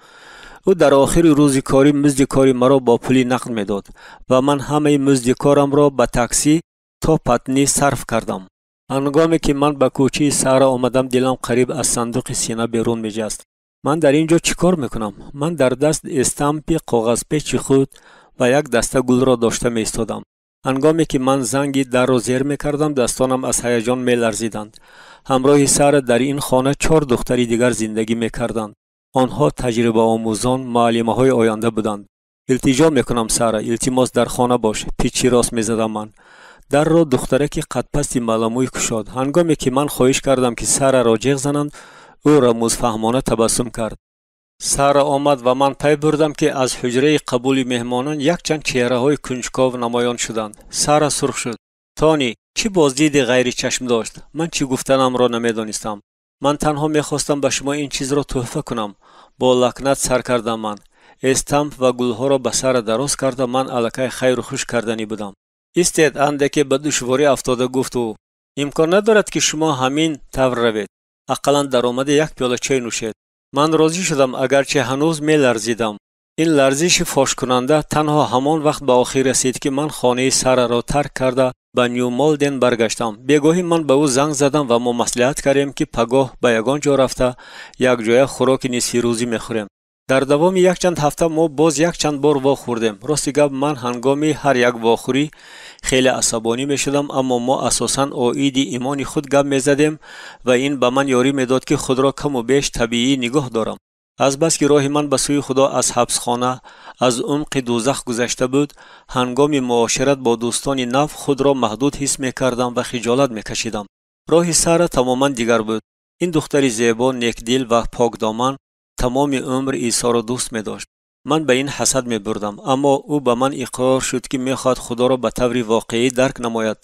او در آخر روز کاری مزد کاری مرا با پولی نقد می‌داد و من همه مزد کارم را به تاکسی تا پتنی صرف کردم. هنگامی که من به کوچه سارا آمدم دلم قریب از صندوق سینه بیرون می‌جست. من در اینجا چیکار میکنم؟ من در دست استامپ کاغذ پیچ خود و یک دسته گل را داشته می ایستادم. هنگامی که من زنگ در را زیر میکردم دستانم از هیجان می لرزیدند. همراه سارا در این خانه 4 دختری دیگر زندگی میکردند. آنها تجربه آموزان، معلمه های آینده بودند. التجا میکنم سارا، التماس در خانه باش. پیچی راست میزدم من. در را دخترکی قد پستی ملاموی کشاد. هنگامی که من خواهش کردم که سارا را جیغ زنند، او رموز فهمانه تبسم کرد. سارا آمد و من پی بردم که از حجره قبول مهمانان یک چند چهره های کنجکاو نمایان شدند. سارا سرخ شد. تانی، چی بازدید غیر چشم داشت؟ من چی گفتنم را نمیدانستم. من تنها میخواستم به شما این چیز را تحفه کنم. با لکنت سر کردم من. استامپ و گلها را به سارا دراز کرده من الکی خیر و خوش کردنی بودم. استید اندکی به دشواری افتاده گفت او امکان ندارد که شما همین طور روید. اقلا درآمد یک پیاله چای نوشید. من راضی شدم اگرچه هنوز می لرزیدم. این لرزش فاش کننده تنها همان وقت به آخر رسید که من خانه سارا را ترک کرده به نیو مالدن برگشتم. بگاهی من به او زنگ زدم و ما مصلحت کردیم که پگاه به یگان جا رفته یک جای خوراک نصف روزی میخوریم. در دوام یک چند هفته ما باز یک چند بار وا خوردیم. راستی گپ من هنگامی هر یک واخوری خیلی عصبانی میشدم، اما ما اساساً آیید ایمان خود گپ میزدیم و این به من یاری میداد که خود را کم و بیش طبیعی نگاه دارم. از بس که راه من به سوی خدا از حبسخانه از عمق دوزخ گذشته بود، هنگام معاشرت با دوستان نف خود را محدود حس میکردم و خجالت میکشیدم. راه سارا تماما دیگر بود. این دختری زیبا، نیکدل و پاکدامن تمام عمر عیسی را دوست می داشت. من به این حسد می بردم، اما او به من اقرار شد که می خواهد خدا را به طور واقعی درک نماید،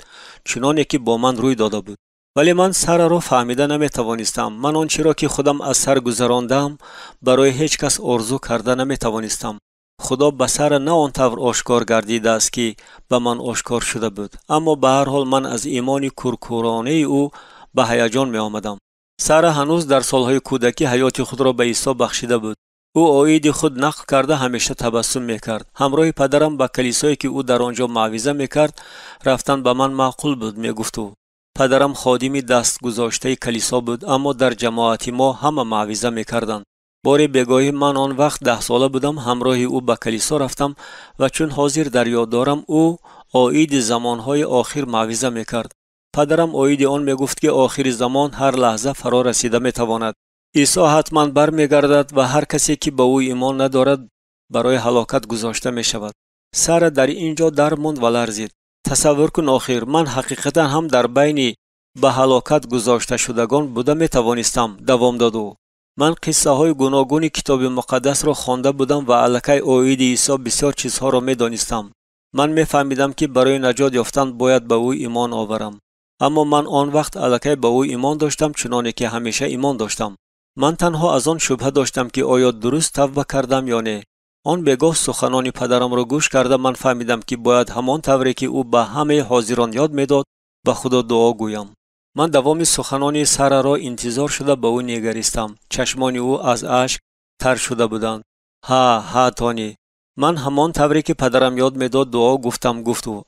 چنانه که با من روی داده بود. ولی من سارا را فهمیده نمی توانستم. من آنچه را که خودم از سر گذراندم برای هیچ کس آرزو کرده نمی توانستم. خدا به سارا نه آن طور آشکار گردیده است که به من آشکار شده بود، اما به هر حال من از ایمان کورکورانه او به هیجان می آمدم. سارا هنوز در سالهای کودکی حیات خود را به عیسی بخشیده بود. او آیید خود نقل کرده همیشه تبسم میکرد. همراه پدرم به کلیسایی که او در آنجا موعظه میکرد رفتن به من معقول بود. میگفت او پدرم خادم دست گذاشته کلیسا بود، اما در جماعت ما همه موعظه میکردند. بار بگاهی من آن وقت 10 ساله بودم، همراه او به کلیسا رفتم و چون حاضر در یاد دارم او آیید زمانهای آخر موعظه میکرد. پدرم آیید آن میگفت که آخر زمان هر لحظه فرا رسیده میتواند. عیسی حتما برمیگردد و هر کسی که به او ایمان ندارد برای هلاکت گذاشته می شود. سارا در اینجا درماند و لرزید. تصور کن آخر من حقیقتا هم در بین به هلاکت گذاشته شدگان بوده می توانستم. دوام داد او. من قصه های گوناگون کتاب مقدس را خوانده بودم و الکی آیید عیسی بسیار چیزها را می دانستم. من می فهمیدم که برای نجات یافتن باید به او ایمان آورم. اما من آن وقت الکی به او ایمان داشتم، چنانه که همیشه ایمان داشتم. من تنها از آن شبهه داشتم که آیا درست توبه کردم یا نه. آن بگاه سخنان پدرم را گوش کرده من فهمیدم که باید همان طوری که او به همه حاضران یاد میداد به خدا دعا گویم. من دوام سخنان سارا را انتظار شده به او نگریستم. چشمان او از اشک تر شده بودند. ها تونی. من همان طوری که پدرم یاد میداد دعا گفتم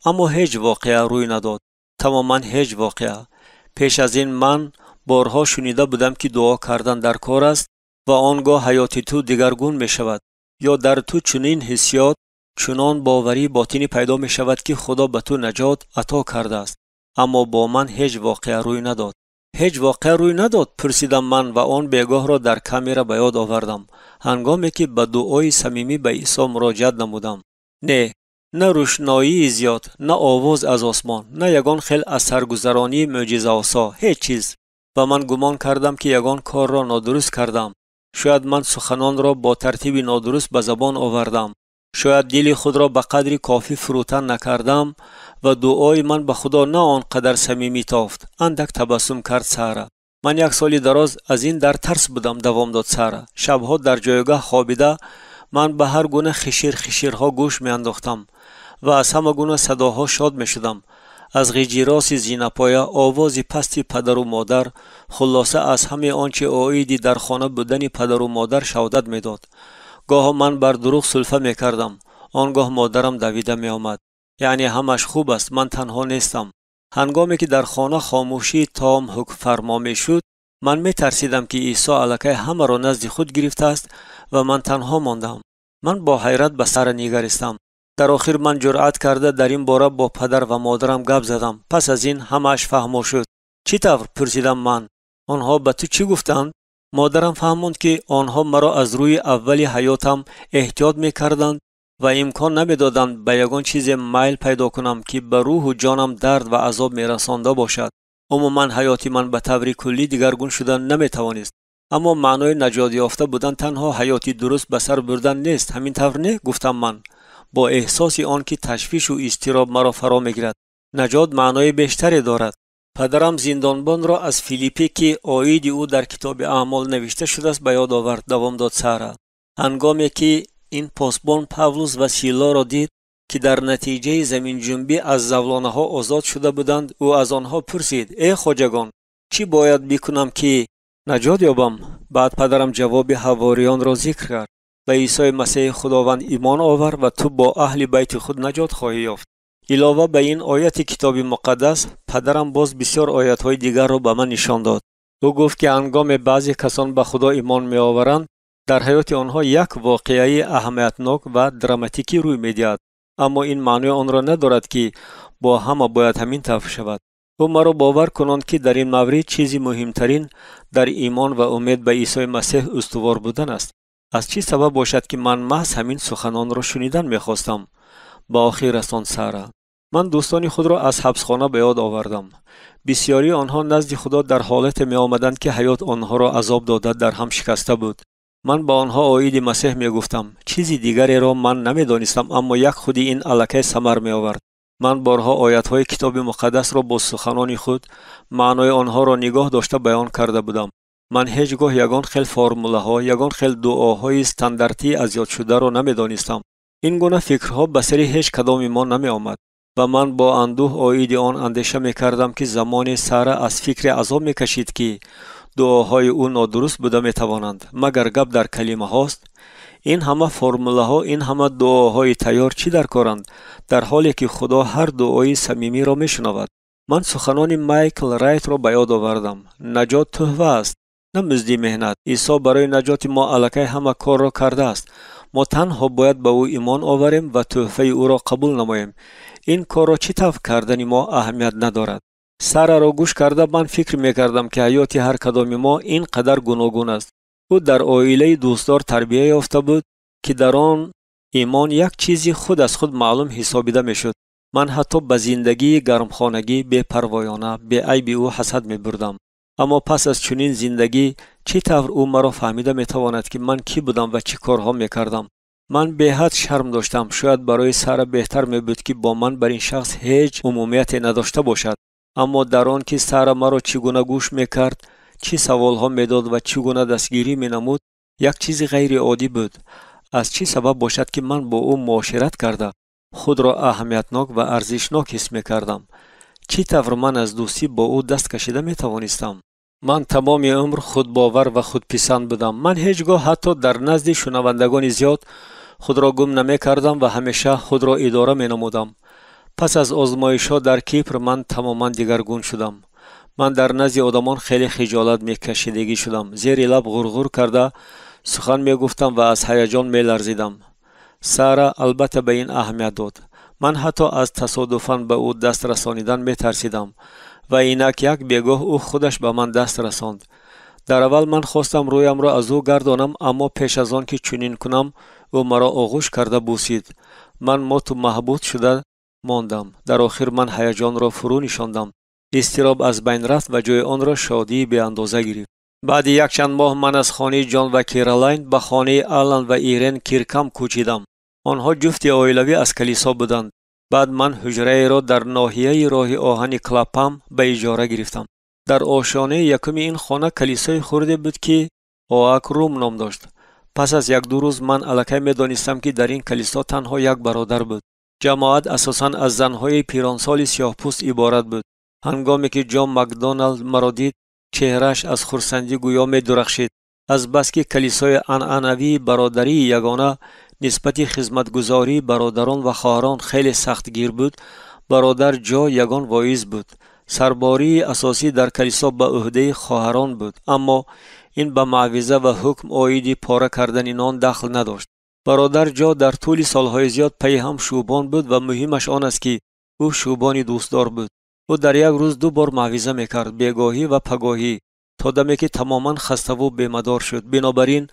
اما هیچ واقعه روی نداد. تماما هیچ واقعه. پیش از این من بارها شنیده بودم که دعا کردن در کار است و آنگاه حیات تو دیگرگون می شود یا در تو چنین حسیات چنان باوری باطنی پیدا می شود که خدا به تو نجات عطا کرده است. اما با من هیچ واقعه روی نداد. هیچ واقعه روی نداد. پرسیدم من و آن بیگاه را در کامیرا به یاد آوردم هنگامی که به دعای صمیمی به عیسی مراجعت نمودم. نه روشنایی زیاد، نه آواز از آسمان، نه یگان خیل از سرگذرانی معجزه آسا، هیچ چیز. و من گمان کردم که یگان کار را نادرست کردم. شاید من سخنان را با ترتیب نادرست به زبان آوردم. شاید دل خود را به قدری کافی فروتن نکردم و دعای من به خدا نه آنقدر صمیمی تافت. اندک تبسم کرد سارا. من 1 سال دراز از این در ترس بودم. دوام داد سارا. شبها در جایگاه خوابیده من به هر گونه خشیرها گوش می انداختم و از همه گونه صداها شاد می شدم. از غیجیراس زینپایه، آواز پستی پدر و مادر، خلاصه از همه آنچه آیدی در خانه بودن پدر و مادر شهادت می داد. گاه من بر دروغ سلفه می کردم. آنگاه مادرم دویده می آمد. یعنی همش خوب است، من تنها نیستم. هنگامی که در خانه خاموشی تام حکم فرما می شد، من می ترسیدم که عیسی الکی همه را نزد خود گرفته است و من تنها ماندم. من با حیرت به سر نگریستم. در آخر من جرأت کرده در این باره با پدر و مادرم گپ زدم. پس از این همش فهمو شد. چی طور؟ پرسیدم من. آنها به تو چی گفتند؟ مادرم فهموند که آنها مرا از روی اولی حیاتم احتیاط می‌کردند و امکان نمی‌دادند به یگان چیز میل پیدا کنم که به روح و جانم درد و عذاب می‌رسانده باشد. عموما حیاتی من به طور کلی دیگرگون شدن نمی‌توانست. اما معنای نجات یافته بودن تنها حیاتی درست به سر بردن نیست. همین طور نه؟ گفتم من با احساس آن که تشویش و اضطراب مرا فرا می‌گیرد. نجات معنای بیشتری دارد. پدرم زندانبان را از فیلیپی که آیید او در کتاب اعمال نوشته شده است به یاد آورد. دوام داد سارا. هنگامی که این پاسبان پاولوس و سیلا را دید که در نتیجه زمین جنبی از زولانه ها آزاد شده بودند، او از آنها پرسید: ای خواجگان، چی باید بکنم که نجات یابم؟ بعد پدرم جواب حواریان را ذکر کرد: به عیسی مسیح خداوند ایمان آور و تو با اهل بیت خود نجات خواهی یافت. علاوه به این آیت کتاب مقدس، پدرم باز بسیار آیت‌های دیگر را به من نشان داد. او گفت که هنگام بعضی کسان به خدا ایمان می‌آورند، در حیات آنها یک واقعه اهمیتناک و دراماتیکی روی می‌دهد. اما این معنی آن را ندارد که با همه باید همین طور شود. او مرا باور کنند که در این مورد چیزی مهمترین در ایمان و امید به عیسی مسیح استوار بودن است. از چه سبب باشد که من محض همین سخنان را شنیدن می‌خواستم؟ با آخر رساند سارا. من دوستان خود را از حبسخانه به یاد آوردم. بسیاری آنها نزد خدا در حالت می آمدند که حیات آنها را عذاب داده در هم شکسته بود. من با آنها آیید مسیح می گفتم. چیزی دیگری را من نمی دانستم، اما یک خودی این الکی ثمر می آورد. من بارها آیت های کتاب مقدس را با سخنان خود معنای آنها را نگاه داشته بیان کرده بودم. من هیچگاه یگان خیل فرموله ها، یگان خیل دعاهای استانداردی از یاد شده را نمی دانستم. این گونه فکرها به سر هیچ کدام ما نمی آمد و من با اندوه آیید آن اندیشه می کردم که زمان سارا از فکر عذاب می کشید که دعاهای او نادرست بوده می توانند. مگر گپ در کلمه هاست؟ این همه فرموله ها، این همه دعاهای تیار چی در کارند، در حالی که خدا هر دعای صمیمی را می شنود. من سخنان مایکل رایت را به یاد آوردم. نجات تحفه است، نه مزد مهنت. عیسی برای نجات ما الکی همه کار را کرده است. ما تنها باید به او ایمان آوریم و تحفه او را قبول نماییم. این کار را چی طور کردن ما اهمیت ندارد. سارا را گوش کرده من فکر میکردم که حیات هر کدام ما این قدر گوناگون است. او در عائله دوستدار تربیت یافته بود که در آن ایمان یک چیزی خود از خود معلوم حسابیده میشد. من حتی به زندگی گرمخانگی بے پروایانه به عیب او حسد میبردم. اما پس از چنین زندگی چی طور او مرا فهمیده میتواند که من کی بودم و چی کارها میکردم؟ من به حد شرم داشتم. شاید برای سارا بهتر میبود که با من بر این شخص هیچ عمومیت نداشته باشد. اما در آن که سارا مرا چگونه گوش میکرد، چی سوالها میداد و چگونه دستگیری مینمود، یک چیز غیر عادی بود. از چی سبب باشد که من با او معاشرت کرده خود را اهمیتناک و ارزشناک حس میکردم؟ چی طور من از دوستی با او دست کشیده میتوانستم؟ من تمام عمر خودباور و خودپسند بودم. من هیچگاه حتی در نزد شنوندگان زیاد خود را گم نمی کردم و همیشه خود را اداره می نمودم. پس از آزمایش ها در کیپر من تماما دیگرگون شدم. من در نزد آدمان خیلی خجالت می کشیدگی شدم. زیر لب غرغر کرده سخن می گفتم و از هیجان می لرزیدم. سارا البته به این اهمیت داد. من حتی از تصادفاً به او دست رسانیدن می ترسیدم و اینک یک بیگاه او خودش به من دست رساند. در اول من خواستم رویم را از او گردانم، اما پیش از آن که چنین کنم او مرا آغوش کرده بوسید. من مات و محبوط شده ماندم. در آخر من هیجان را فرو نشاندم. اضطراب از بین رفت و جای آن را شادی بی اندازه گرفت. بعد یک چند ماه من از خانه جان و کیرلاین به خانه آلن و ایرن کیرکم کوچیدم. آنها جفتی عائلوی از کلیسا بودند. بعد من حجره را در ناحیه راه آهن کلاپم به اجاره گرفتم. در آشانه یکم این خانه کلیسای خورده بود که آک روم نام داشت. پس از یک دو روز من الکی می دانستم که در این کلیسا تنها یک برادر بود. جماعت اساساً از زنهای پیرانسال سیاه‌پوست عبارت بود. هنگامی که جان مکدونالد مرا دید چهرهش از خرسندی گویا می درخشید. از بس که کلیسای عنعنوی برادری یگانه نسبت خدمتگزاری برادران و خواهران خیلی سختگیر بود، برادر جا یگان واعظ بود. سرباری اساسی در کلیسا به عهده خواهران بود، اما این به معویزه و حکم عاید پاره کردن نان دخل نداشت. برادر جا در طول سالهای زیاد پی هم شوبان بود و مهمش آن است که او شوبانی دوستدار بود. او در یک روز دو بار معویزه میکرد، بیگاهی و پگاهی، تا دمی که تماما خسته و بیمدار شد. بنابراین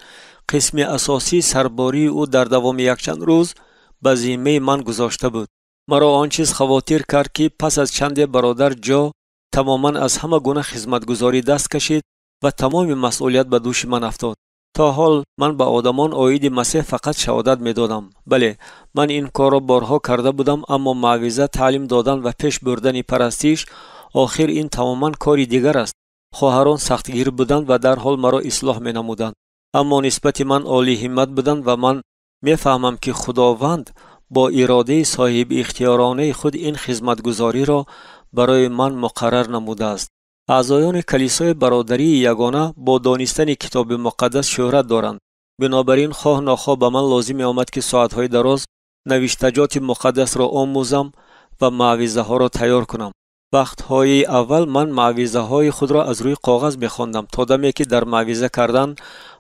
قسم اساسی سرباری او در دوام یک چند روز به ذمه من گذاشته بود. مرا آن چیز خواطر کرد که پس از چند برادر جا تماما از همه گونه خدمتگزاری دست کشید و تمام مسئولیت به دوش من افتاد. تا حال من به آدمان عاید مسیح فقط شهادت می دادم. بله، من این کار را بارها کرده بودم، اما معویزه، تعلیم دادن و پیش بردن پرستش، آخر این تماما کاری دیگر است. خواهران سختگیر بودند و در حال مرا اصلاح می نمودند، اما نسبت من عالی همت بودند و من می فهمم که خداوند با اراده صاحب اختیارانه خود این خدمتگزاری را برای من مقرر نموده است. اعضایان کلیسای برادری یگانه با دانستن کتاب مقدس شهرت دارند. بنابراین خواه ناخواه به من لازم آمد که ساعتهای دراز نوشتجات مقدس را آموزم و معویزه ها را تیار کنم. وقتهای اول من معویزه های خود را از روی کاغذ می‌خواندم تا دمی که در معویزه کردن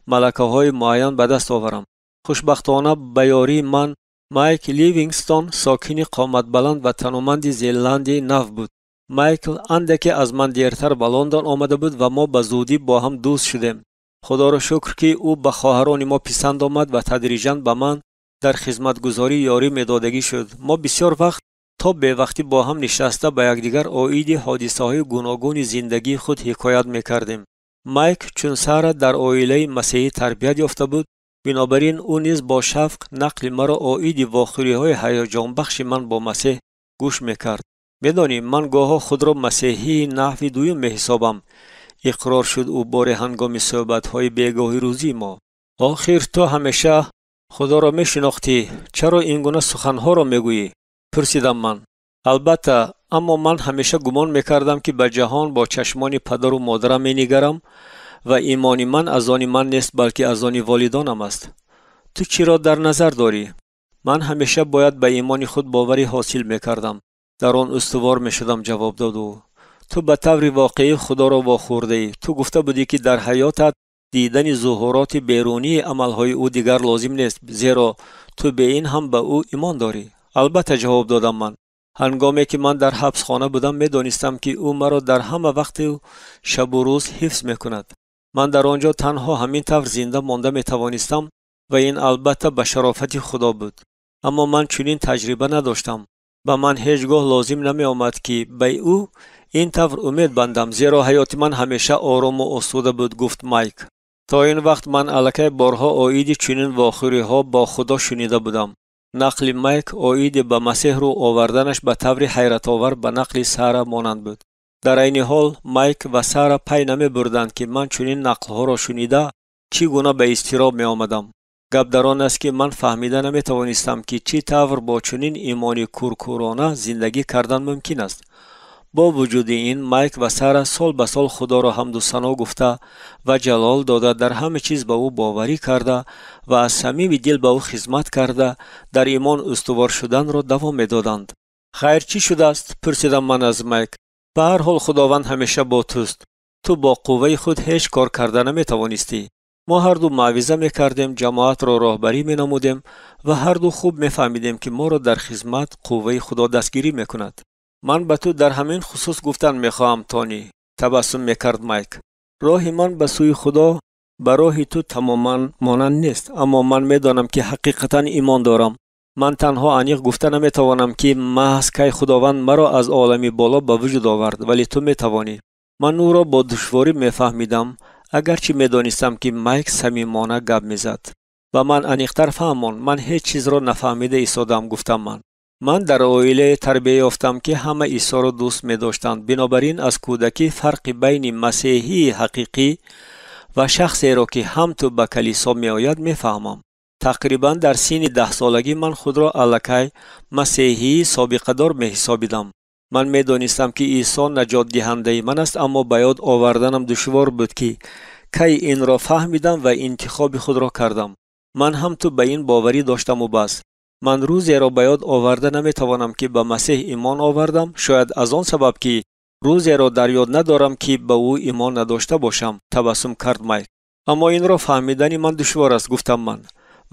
ملکه های معین به دست آورم. خوشبختانه به یاری من مایک لیوینگستون، ساکن قامت بلند و تنومند زیلند نو بود. مایکل اندکی از من دیرتر به لندن آمده بود و ما به زودی با هم دوست شدیم. خدا را شکر که او به خواهران ما پسند آمد و تدریجاً به من در خدمتگزاری یاری میدادگی شد. ما بسیار وقت تا به وقتی با هم نشسته به یکدیگر عاید حادثه های گوناگون زندگی خود حکایت میکردیم. مایک چون سارا در عائله مسیحی تربیت یافته بود، بنابراین او نیز با شفق نقل مرا عاید واقعی های هیجان بخش من با مسیح گوش میکرد. میدانی من گاها خود را مسیحی نحوی دویم میحسابم، اقرار شد او بار هنگام صحبت های بیگاهی روزی ما. آخر تو همیشه خدا را میشناختی، چرا این گونه سخنها را میگویی؟ پرسیدم من. البته، اما من همیشه گمان میکردم که به جهان با چشمان پدر و مادرم مینگرم و ایمان من از آن من نیست بلکه از آن والدانم است. تو چی را در نظر داری؟ من همیشه باید به ایمان خود باوری حاصل میکردم، در آن استوار میشدم جواب داد او. تو به طور واقعی خدا را واخورده ای. تو گفته بودی که در حیاتت دیدن ظهورات بیرونی عملهای او دیگر لازم نیست، زیرا تو به این هم به او ایمان داری. البته جواب دادم من. هنگامی که من در حبس خانه بودم میدانستم که او مرا در همه وقت شب و روز حفظ میکند. من در آنجا تنها همین طور زنده مانده میتوانستم و این البته به شرافت خدا بود. اما من چنین تجربه نداشتم. به من هیچگاه لازم نمی آمد که به او این طور امید بندم، زیرا حیات من همیشه آرام و آسوده بود، گفت مایک. تا این وقت من الکی بارها عاید چنین واقعی ها با خدا شنیده بودم. نقل مایک عاید به مسیح رو آوردنش به طور حیرت آور به نقل سارا مانند بود. در این حال مایک و سارا پی نمی بردند که من چنین نقل ها را شنیده چگونه به اضطراب می آمدم. گپ در آن است که من فهمیده نمی توانستم که چی طور با چنین ایمانی کورکورانه زندگی کردن ممکن است. با وجود این مایک و سارا سال به سال خدا را حمد و ثنا گفته و جلال داده، در همه چیز به او باوری کرده و از صمیم دل به او خدمت کرده در ایمان استوار شدن را دوام می‌دادند. خیر چی شده است؟ پرسیدم من از مایک. به هر حال خداوند همیشه با توست. تو با قوه خود هیچ کار کرده نمی‌توانستی. ما هر دو موعظه می‌کردیم، جماعت را راهبری می‌نمودیم و هر دو خوب می‌فهمیدیم که ما را در خدمت قوه خدا دستگیری می‌کند. من به تو در همین خصوص گفتن می‌خواهم تونی. تبسم می‌کرد مایک. راه من به سوی خدا به راه تو تماما مانند نیست، اما من می‌دانم که حقیقتا ایمان دارم. من تنها عمیق گفته نمی‌توانم که محض کی خداوند مرا از عالمی بالا به وجود آورد، ولی تو می‌توانی. من او را با دشواری می‌فهمیدم، اگرچه می‌دانستم که مایک صمیمانه گپ می‌زد. و من عمیق‌تر فهماند من هیچ چیز را نفهمیده ایستادم. گفتم من در عائله تربیت یافتم که همه عیسی را دوست می‌داشتند، بنابراین از کودکی فرق بین مسیحی حقیقی و شخصی را که هم تو به کلیسا می‌آید می‌فهمم. تقریبا در سن 10 سالگی من خود را الکی مسیحی سابقه دار می‌حسابیدم. من می‌دانستم که عیسی نجات دهنده من است، اما به یاد آوردنم دشوار بود که کی این را فهمیدم و انتخاب خود را کردم. من هم تو به این باوری داشتم و بس. من روزی را به یاد آورده نمی‌توانم که به مسیح ایمان آوردم، شاید از آن سبب که روزی را در یاد ندارم که به او ایمان نداشته باشم. تبسم کرد مایک. اما این را فهمیدن من دشوار است. گفتم من.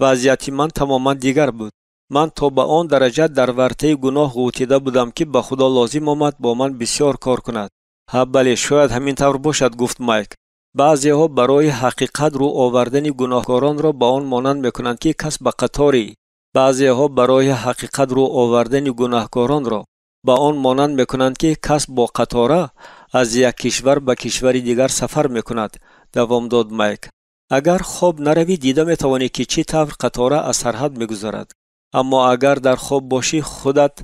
وضعیت من تماما دیگر بود. من تا به آن درجه در ورطه گناه غوطیده بودم که به خدا لازم آمد با من بسیار کار کند. ها بله، شاید همین طور باشد. گفت مایک. بعضی ها برای حقیقت رو آوردن گناهکاران را به آن مانند میکنند که کس به قطاری. بعضی ها برای حقیقت رو آوردن گناهکاران را به آن مانند میکنند که کس با قطاره از یک کشور به کشور دیگر سفر میکند. دوام داد مایک. اگر خواب نروی دیده میتوانی که چی طور قطاره از سرحد میگذرد، اما اگر در خواب باشی خودت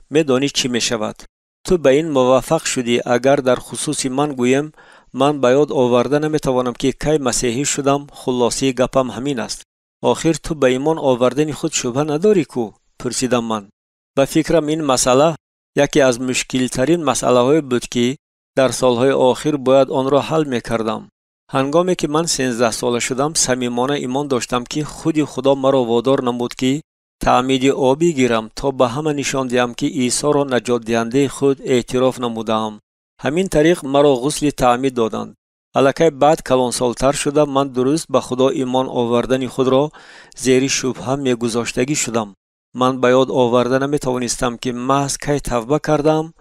میدانی چی میشود. تو به این موافق شدی. اگر در خصوص من گویم، من به یاد آورده نمیتوانم که کی مسیحی شدم. خلاصی گپم همین است. آخر تو به ایمان آوردن خود شبه نداری کو؟ پرسیدم من. به فکرم این مسئله یکی از مشکل ترین مسئله های بود که در سالهای آخر باید آن را حل میکردم. هنگامی که من 13 ساله شدم، صمیمانه ایمان داشتم که خودی خدا مرا وادار نمود که تعمید آبی گیرم تا به همه نشان دهم که عیسی را نجات دهنده خود اعتراف نمودم. همین طریق مرا غسل تعمید دادند. الکی بعد کلان سالتر شدم، من درست به خدا ایمان آوردن خود را زیر شبهه میگذاشتگی شدم. من به یاد آورده نمیتوانستم که محض کی توبه کردم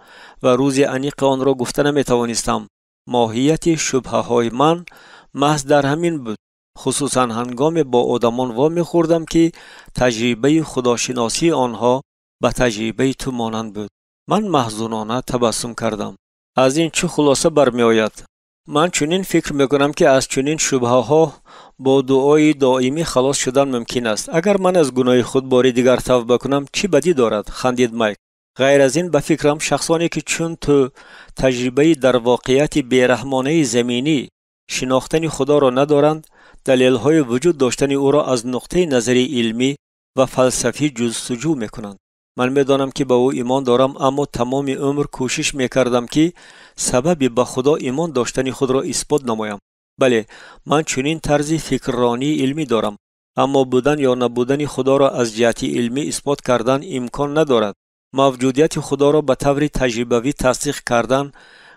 و روز عمیق آن را گفته نمیتوانستم. ماهیت شبهه های من محض در همین بود. خصوصا هنگام با آدمان وا میخوردم که تجربه خداشناسی آنها به تجربه تو مانند بود. من محزونانه تبسم کردم. از این چه خلاصه برمی آید؟ من چنین فکر میکنم که از چنین شبهه ها با دعای دائمی خلاص شدن ممکن است. اگر من از گناه خود بار دیگر توبه کنم چی بدی دارد؟ خندید مایک. غیر از این به فکرم شخصانی که چون تو تجربه در واقعیت بیرحمانه زمینی شناختن خدا را ندارند، دلیل های وجود داشتن او را از نقطه نظری علمی و فلسفی جستجو میکنند. من میدانم که به او ایمان دارم، اما تمام عمر کوشش میکردم که سبب به خدا ایمان داشتن خود را اثبات نمایم. بله، من چنین طرز فکرانی علمی دارم، اما بودن یا نبودن خدا را از جهت علمی اثبات کردن امکان ندارد. موجودیت خدا را به طور تجربوی تصدیق کردن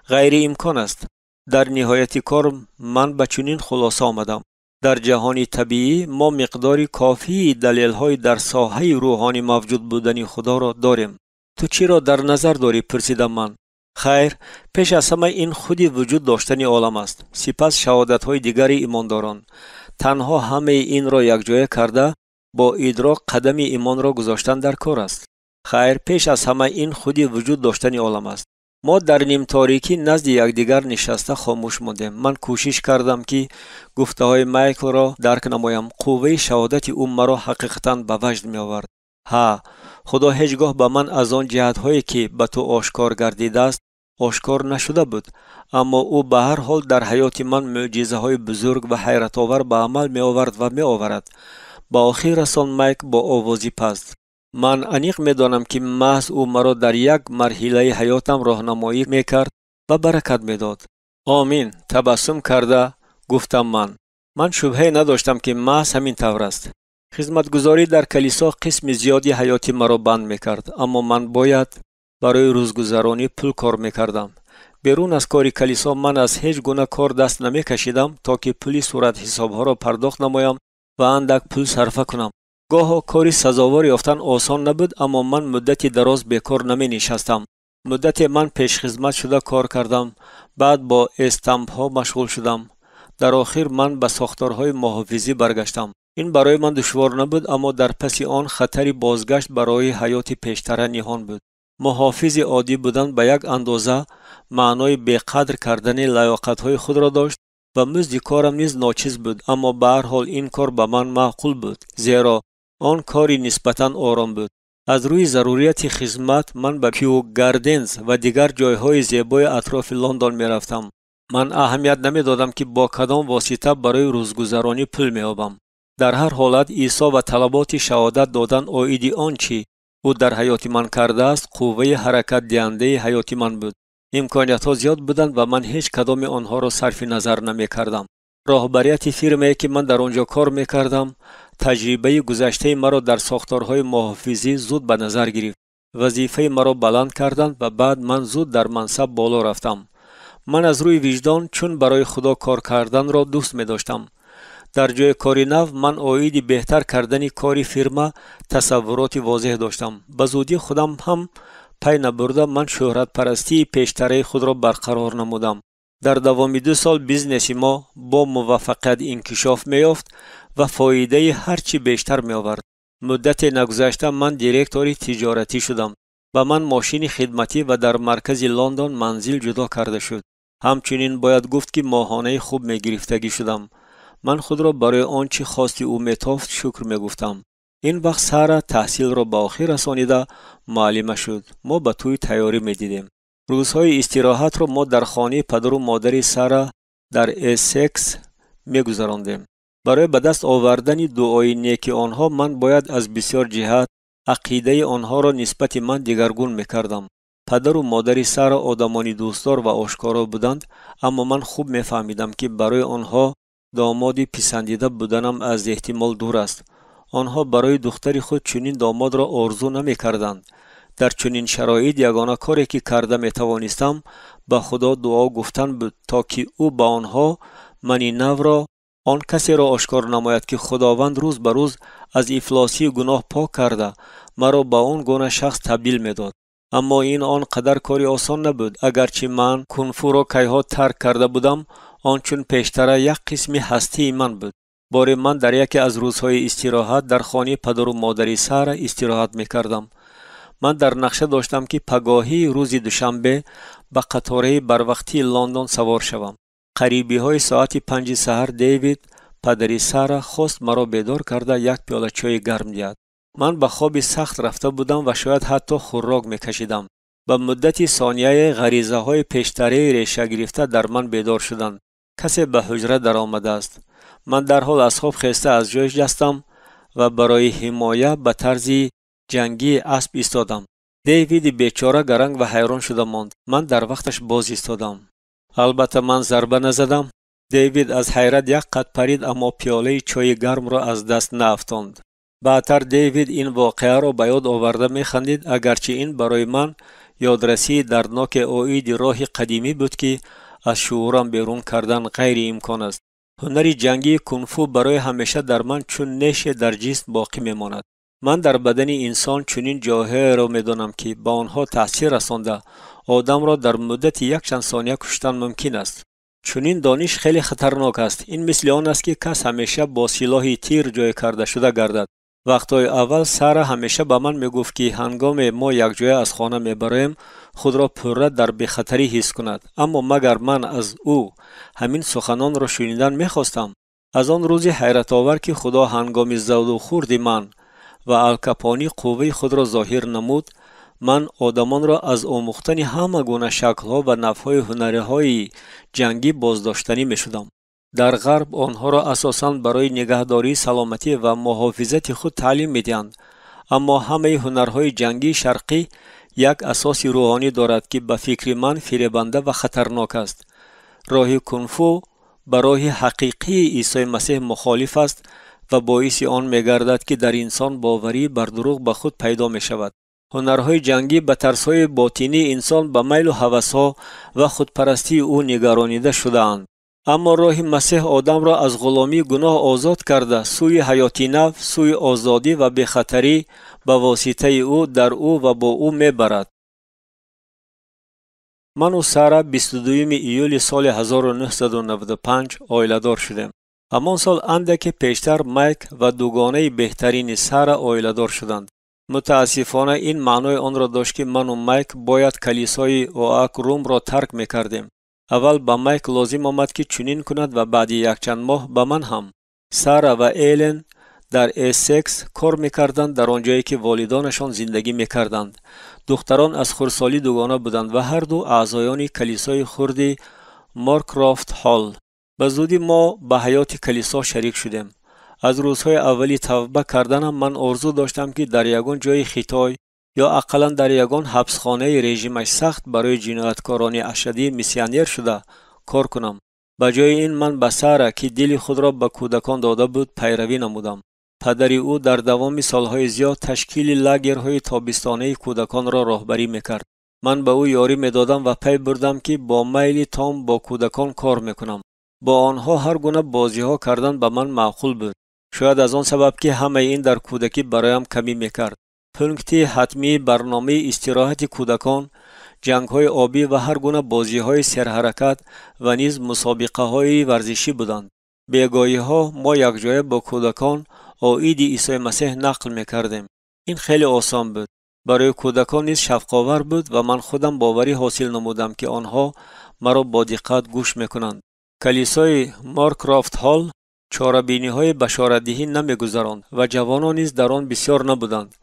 غیر امکان است. در نهایت کار من به چنین خلاصه آمدم. در جهان طبیعی ما مقداری کافی دلیل‌های در ساحه روحانی موجود بودن خدا را داریم. تو چی را در نظر داری؟ پرسیدم من. خیر، پیش از همه این خودی وجود داشتن عالم است. سپس شهادت‌های دیگر ایمانداران. تنها همه این را یکجای کرده با ادراک قدم ایمان را گذاشتن در کار است. خیر، پیش از همه این خودی وجود داشتن عالم است. ما در نیم تاریکی نزد یکدیگر نشسته خاموش ماندیم. من کوشش کردم که گفته های مایکل را درک نمایم. قوه شهادت او مرا حقیقتاً به وجد می آورد. ها، خدا هیچگاه به من از آن جهت هایی که به تو آشکار گردیده است آشکار نشده بود، اما او به هر حال در حیات من معجزه های بزرگ و حیرت آور به عمل می آورد و می آورد. با آخر رسان مایک با آوازی پست. من انیق میدانم که محض او مرا در یک مرحله حیاتم راهنمایی میکرد و برکت میداد. آمین. تبسم کرده گفتم من شبهه نداشتم که محض همین طور است. خدمتگزاری در کلیسا قسم زیادی حیاتی مرا بند میکرد، اما من باید برای روزگذرانی پول کار میکردم. بیرون از کاری کلیسا من از هیچ گونه کار دست نمیکشیدم تا که پولی صورت حسابها را پرداخت نمایم و اندک پول صرفه کنم. گاه کاری سزاوار یافتن آسان نبود، اما من مدتی دراز بیکار نمی نشستم. مدت من پیش خدمت شده کار کردم، بعد با استامپ ها مشغول شدم. در آخر من به ساختارهای محافظی برگشتم. این برای من دشوار نبود، اما در پس آن خطری بازگشت برای حیات پیشتر نهان بود. محافظ عادی بودن به یک اندازه معنای بی‌قدر کردن لیاقت‌های خود را داشت و مزد کارم نیز ناچیز بود، اما به هر حال این کار به من معقول بود، زیرا آن کاری نسبتاً آرام بود. از روی ضروریت خدمت من به کیو گاردنز و دیگر جایهای زیبای اطراف لندن می رفتم. من اهمیت نمی دادم که با کدام واسطه برای روزگذرانی پول می یابم. در هر حالت عیسی و طلبات شهادت دادن عاید آنچه او در حیات من کرده است قوه حرکت دهنده حیات من بود. امکانیت ها زیاد بودند و من هیچ کدام آنها را صرف نظر نمی کردم. راهبریت فیرمی که من در آنجا کار می کردم تجربه گذشته مرا در ساختارهای محافظی زود به نظر گرفت. وظیفه مرا بلند کردند و بعد من زود در منصب بالا رفتم. من از روی وجدان چون برای خدا کار کردن را دوست می داشتم. در جای کاری نو من عاید بهتر کردن کاری فرما تصورات واضح داشتم. به زودی خودم هم پی نبرده من شهرت پرستی پیشتره خود را برقرار نمودم. در دوام 2 سال بیزنس ما با موفقیت انکشاف می‌یافت و فایده هرچی بیشتر می‌آورد. مدت نگذشته من دیرکتور تجارتی شدم و من ماشین خدمتی و در مرکز لندن منزل جدا کرده شد. همچنین باید گفت که ماهانه خوب می‌گرفتگی شدم. من خود را برای آنچه خواستی او میتافت شکر میگفتم. این وقت سارا تحصیل را به آخر رسانیده معلمه شد. ما به توی تیاری میدیدیم. روزهای استراحت را ما در خانه پدر و مادر سارا در اسکس میگذراندیم. برای به دست آوردن دعای نیک آنها من باید از بسیار جهات عقیده آنها را نسبت من دگرگون میکردم. پدر و مادر سارا آدمانی دوستدار و آشکارا بودند، اما من خوب میفهمیدم که برای آنها دامادی پسندیده بودنم از احتمال دور است. آنها برای دختر خود چنین داماد را آرزو نمی کردند. در چنین شرایط یگانه کاری که کرده می توانستم به خدا دعا گفتن بود تا که او با آنها منی نو را آن کسی را آشکار نماید که خداوند روز به روز از افلاسی گناه پاک کرده مرا با آن گونه شخص تبدیل می داد. اما این آنقدر کاری آسان نبود. اگرچه من کنفو را کیها ترک کرده بودم، آن چون پیشتر یک قسمی هستی من بود. بار من در یکی از روزهای استراحت در خانه پدر و مادر سارا استراحت میکردم. من در نقشه داشتم که پگاهی روز دوشنبه به قطاره بروقتی لندن سوار شوم. قریبی های ساعت 5 سحر دیوید پدر سارا خواست مرا بیدار کرده یک پیاله چای گرم دهد. من به خواب سخت رفته بودم و شاید حتی خوراک میکشیدم. به مدتی ثانیه غریزه های پیشتری ریشه گرفته در من بیدار شدند. کسی به حجره در آمده است. من در حال از خواب خسته از جای جستم و برای حمایت به طرز جنگی اسب ایستادم. دیوید بیچاره گرنگ و حیران شده ماند. من در وقتش باز ایستادم. البته من ضربه نزدم. دیوید از حیرت یک قد پرید، اما پیاله چای گرم را از دست نافتاند. بعدتر دیوید این واقعه را به یاد آورده میخندید، اگرچه این برای من یادرسی دردناک عاید راه قدیمی بود که از شعورم بیرون کردن غیر امکان است. هنر جنگی کنفو برای همیشه در من چون نیش در جسم باقی میماند. من در بدن انسان چنین جاهای را میدانم که با آنها تاثیر رسانده آدم را در مدت یک چند ثانیه کشتن ممکن است. چنین دانش خیلی خطرناک است. این مثل آن است که کس همیشه با سلاح تیر جای کرده شده گردد. وقتای اول سارا همیشه به من میگفت که هنگام ما یک جای از خانه میبریم خود را پرره در بی‌خطری حس کند، اما مگر من از او همین سخنان را شنیدن میخواستم؟ از آن روز حیرت آور که خدا هنگام زود و خورد من و الکپانی قوه خود را ظاهر نمود، من آدمان را از آموختن همه گونه شکل‌ها و نوع‌های هنرهای جنگی بازداشتنی میشدم. در غرب آنها را اساساً برای نگهداری سلامتی و محافظت خود تعلیم میدهند، اما همه هنرهای جنگی شرقی یک اساس روحانی دارد که به فکر من فریبنده و خطرناک است. راه کنفو با راه حقیقی عیسی مسیح مخالف است و باعث آن می‌گردد که در انسان باوری بر دروغ به خود پیدا می‌شود. هنرهای جنگی به ترس‌های باطنی انسان به میل و هوس‌ها و خودپرستی او نگرانیده شده‌اند. اما راه مسیح آدم را از غلامی گناه آزاد کرده سوی حیاتی نو، سوی آزادی و بی‌خطری به واسطه او در او و با او می‌برد. من و سارا 22 ایول سال 1995 آیله‌دار شدیم. همان سال اندکی پیشتر مایک و دوگانه بهترین سارا آیله‌دار شدند. متاسفانه این معنای آن را داشت که من و مایک باید کلیسای اوآک روم را ترک می‌کردیم. اول با مایک لازم آمد که چنین کند و بعد یک چند ماه با من هم. سارا و ایلن در اسکس کار می‌کردند، در آنجایی که والدانشان زندگی می‌کردند. دختران از خردسالی دوگانه بودند و هر دو اعضایان کلیسای خرد مارکرافت هال. به زودی ما به حیات کلیسا شریک شدیم. از روزهای اولی توبه کردنم من آرزو داشتم که در یگان جای خطای یا اقلا در یگان حبسخانه رژیمش سخت برای جنایتکاران اشدی میسیونر شده کار کنم. به جای این من به سارا که دل خود را به کودکان داده بود پیروی نمودم. پدر او در دوام سالهای زیاد تشکیل لاگرهای تابستانه کودکان را راهبری میکرد. من به او یاری میدادم و پی بردم که با میل تام با کودکان کار میکنم. با آنها هر گونه بازی‌ها کردن به من معقول بود. شاید از آن سبب که همه این در کودکی برایم کمی میکرد. پونکتی حتمی برنامه استراحت کودکان، جنگ‌های آبی و هر گونه بازی‌های سرحرکت و نیز مسابقه‌های ورزشی بودند. بیگاهی‌ها ما یک جای با کودکان عید عیسی مسیح نقل میکردیم. این خیلی آسان بود. برای کودکان نیز شفق‌آور بود و من خودم باوری حاصل نمودم که آنها مرا با دقت گوش میکنند. کلیسای مارکرافت هال چاره‌بینی‌های بشارت‌دهی نمی‌گذراند و جوانان نیز در آن بسیار نبودند.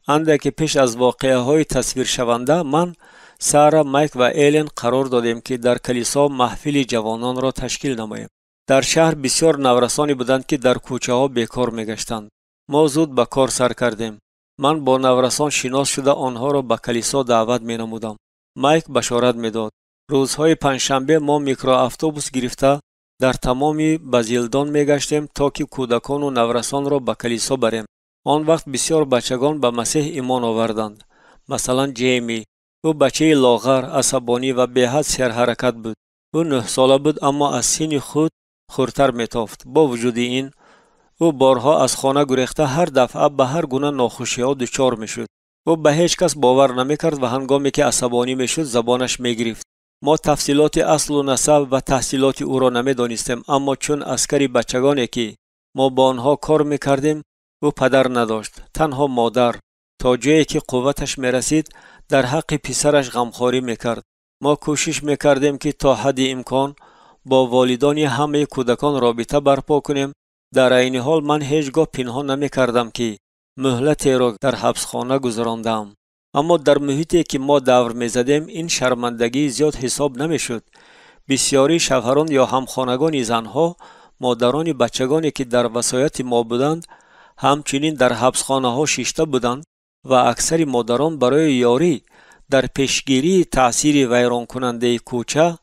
اندکی پیش از واقعه‌های تصویر شونده من، سارا، مایک و ایلن قرار دادیم که در کلیسا محفل جوانان را تشکیل نماییم. در شهر بسیار نورسانی بودند که در کوچه‌ها بیکار می‌گشتند. ما زود به کار سر کردیم. من با نورسان شناس شده آنها را به کلیسا دعوت می‌نمودم. مایک بشارت می‌داد. روزهای پنجشنبه ما میکرواتوبوس گرفته در تمام بازیلدان می‌گشتیم تا که کودکان و نورسان را به کلیسا بریم. آن وقت بسیار بچگان به مسیح ایمان آوردند. مثلا جیمی، او بچه لاغر، عصبانی و به‌حد سرحرکت بود. او 9 ساله بود اما از سن خود خردتر می‌تافت. با وجود این او بارها از خانه گریخته هر دفعه به هر گونه ناخوشی‌ها دچار می‌شد. او به هیچ کس باور نمی‌کرد و هنگامی که عصبانی می‌شد زبانش می‌گرفت. ما تفصیلات اصل و نسب و تحصیلات او را نمی‌دانستیم، اما چون عسکری بچگانی که ما با آنها کار می‌کردیم او پدر نداشت، تنها مادر. تا جایی که قوتش می‌رسید در حق پسرش غمخواری می‌کرد. ما کوشش می‌کردیم که تا حد امکان با والدان همه کودکان رابطه برپا کنیم. در عین حال من هیچگاه پنهان نمی‌کردم که مهلتی را در حبسخانه گذراندم. اما در محیطی که ما دور می‌زدیم این شرمندگی زیاد حساب نمی‌شد. بسیاری شوهران یا همخانگان زنها، مادران بچگانی که در وصایت ما بودند، همچنین در حبسخانه‌ها شیشته بودند و اکثر مادران برای یاری در پیشگیری تأثیر ویران کننده کوچه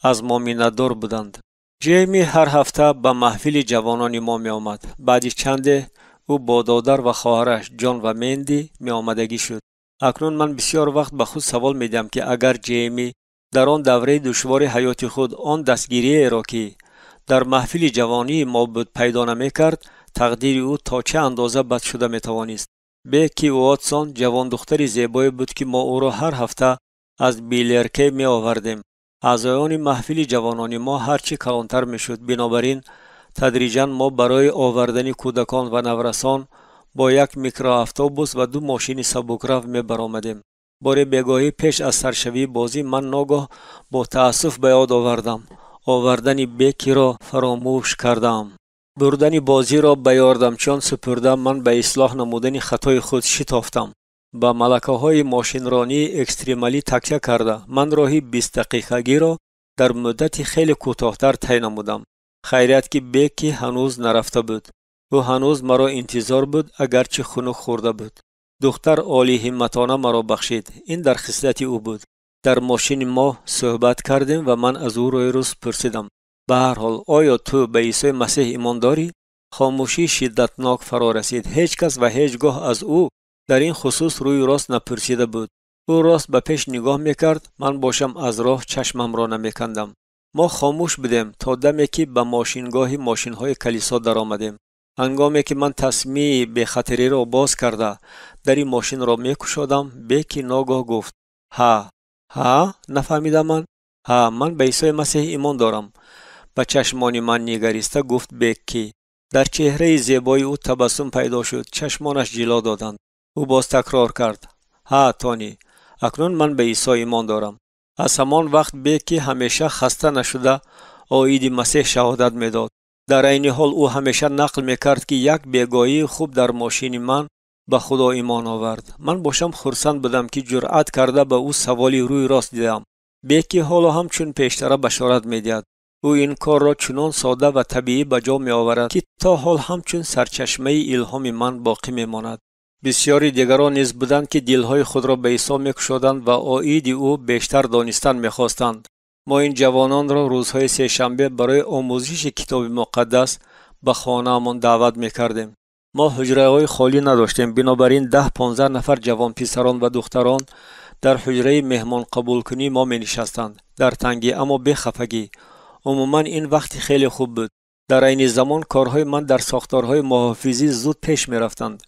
از ما می‌ندار بودند. جیمی هر هفته به محفل جوانان ما می آمد. بعد چند او با دادر و خواهرش جان و مندی می آمدگی شد. اکنون من بسیار وقت به خود سوال می دهم که اگر جیمی در آن دوره دشوار حیات خود آن دستگیری را که در محفل جوانی ما بود پیدا نمی کرد، تقدیر او تا چه اندازه بد شده می توانست. بیکی واتسون جوان دختری زیبایی بود که ما او را هر هفته از بیلرکی می آوردیم. اعضایان محفل جوانان ما هرچی کلانتر می شد. بنابراین تدریجاً ما برای آوردن کودکان و نورسان با یک میکرواتوبوس و 2 ماشین سبکرو می برآمدیم. بار بیگاهی پیش از سرشوی بازی من ناگاه با تأسف به یاد آوردم آوردن بیکی را فراموش کردم. بردن بازی را به یاردمچیان سپردم. من به اصلاح نمودن خطای خود شتافتم. با ملکه‌های ماشین رانی اکستریمالی تکیه کرده من راهی 20 دقیقگی را در مدت خیلی کوتاه‌تر طی نمودم. خیریت که بیکی هنوز نرفته بود. او هنوز مرا انتظار بود اگرچه خنک خورده بود. دختر عالی همتانه مرا بخشید. این در خصلت او بود. در ماشین ما صحبت کردیم و من از او روی روز پرسیدم: به هر حال آیا تو به عیسی مسیح ایمان داری؟ خاموشی شدتناک فرا رسید. هیچ کس و هیچگاه از او در این خصوص روی راست نپرسیده بود. او راست به پیش نگاه میکرد. من باشم از راه چشمم را نمیکندم. ما خاموش بودیم تا دمی که به ماشینگاه ماشین‌های کلیسا در آمدیم. هنگامی که من تصمیه به خطری را باز کرده در این ماشین را میکشادم، بیکی ناگاه گفت: ها نفهمیدم. من به عیسی مسیح ایمان دارم. به چشمان من نگریسته گفت بیکی. در چهره زیبای او تبسم پیدا شد. چشمانش جلا دادند. او باز تکرار کرد: تانی، اکنون من به عیسی ایمان دارم. از همان وقت بیکی همیشه خسته نشده عید مسیح شهادت میداد. در این حال او همیشه نقل میکرد که یک بیگاهی خوب در ماشین من به خدا ایمان آورد. من باشم خرسند بودم که جرأت کرده به او سوالی روی راست دیدم. بیکی حالا هم چون پیشتر بشارت میدهد. او این کار را چنان ساده و طبیعی به جا می آورد که تا حال همچون سرچشمه الهام من باقی میماند. بسیاری دیگران نیز بودند که دلهای خود را به عیسی میکشادند و عید او بیشتر دانستن میخواستند. ما این جوانان را روزهای سه شنبه برای آموزش کتاب مقدس به خانه‌مان دعوت میکردیم. ما حجره خالی نداشتیم، بنابراین 10-15 نفر جوان پسران و دختران در حجره مهمان قبول کنی ما می نشستند. در تنگی اما بی خفگی. عموما این وقت خیلی خوب بود. در این زمان کارهای من در ساختارهای محافظی زود پیش می رفتند.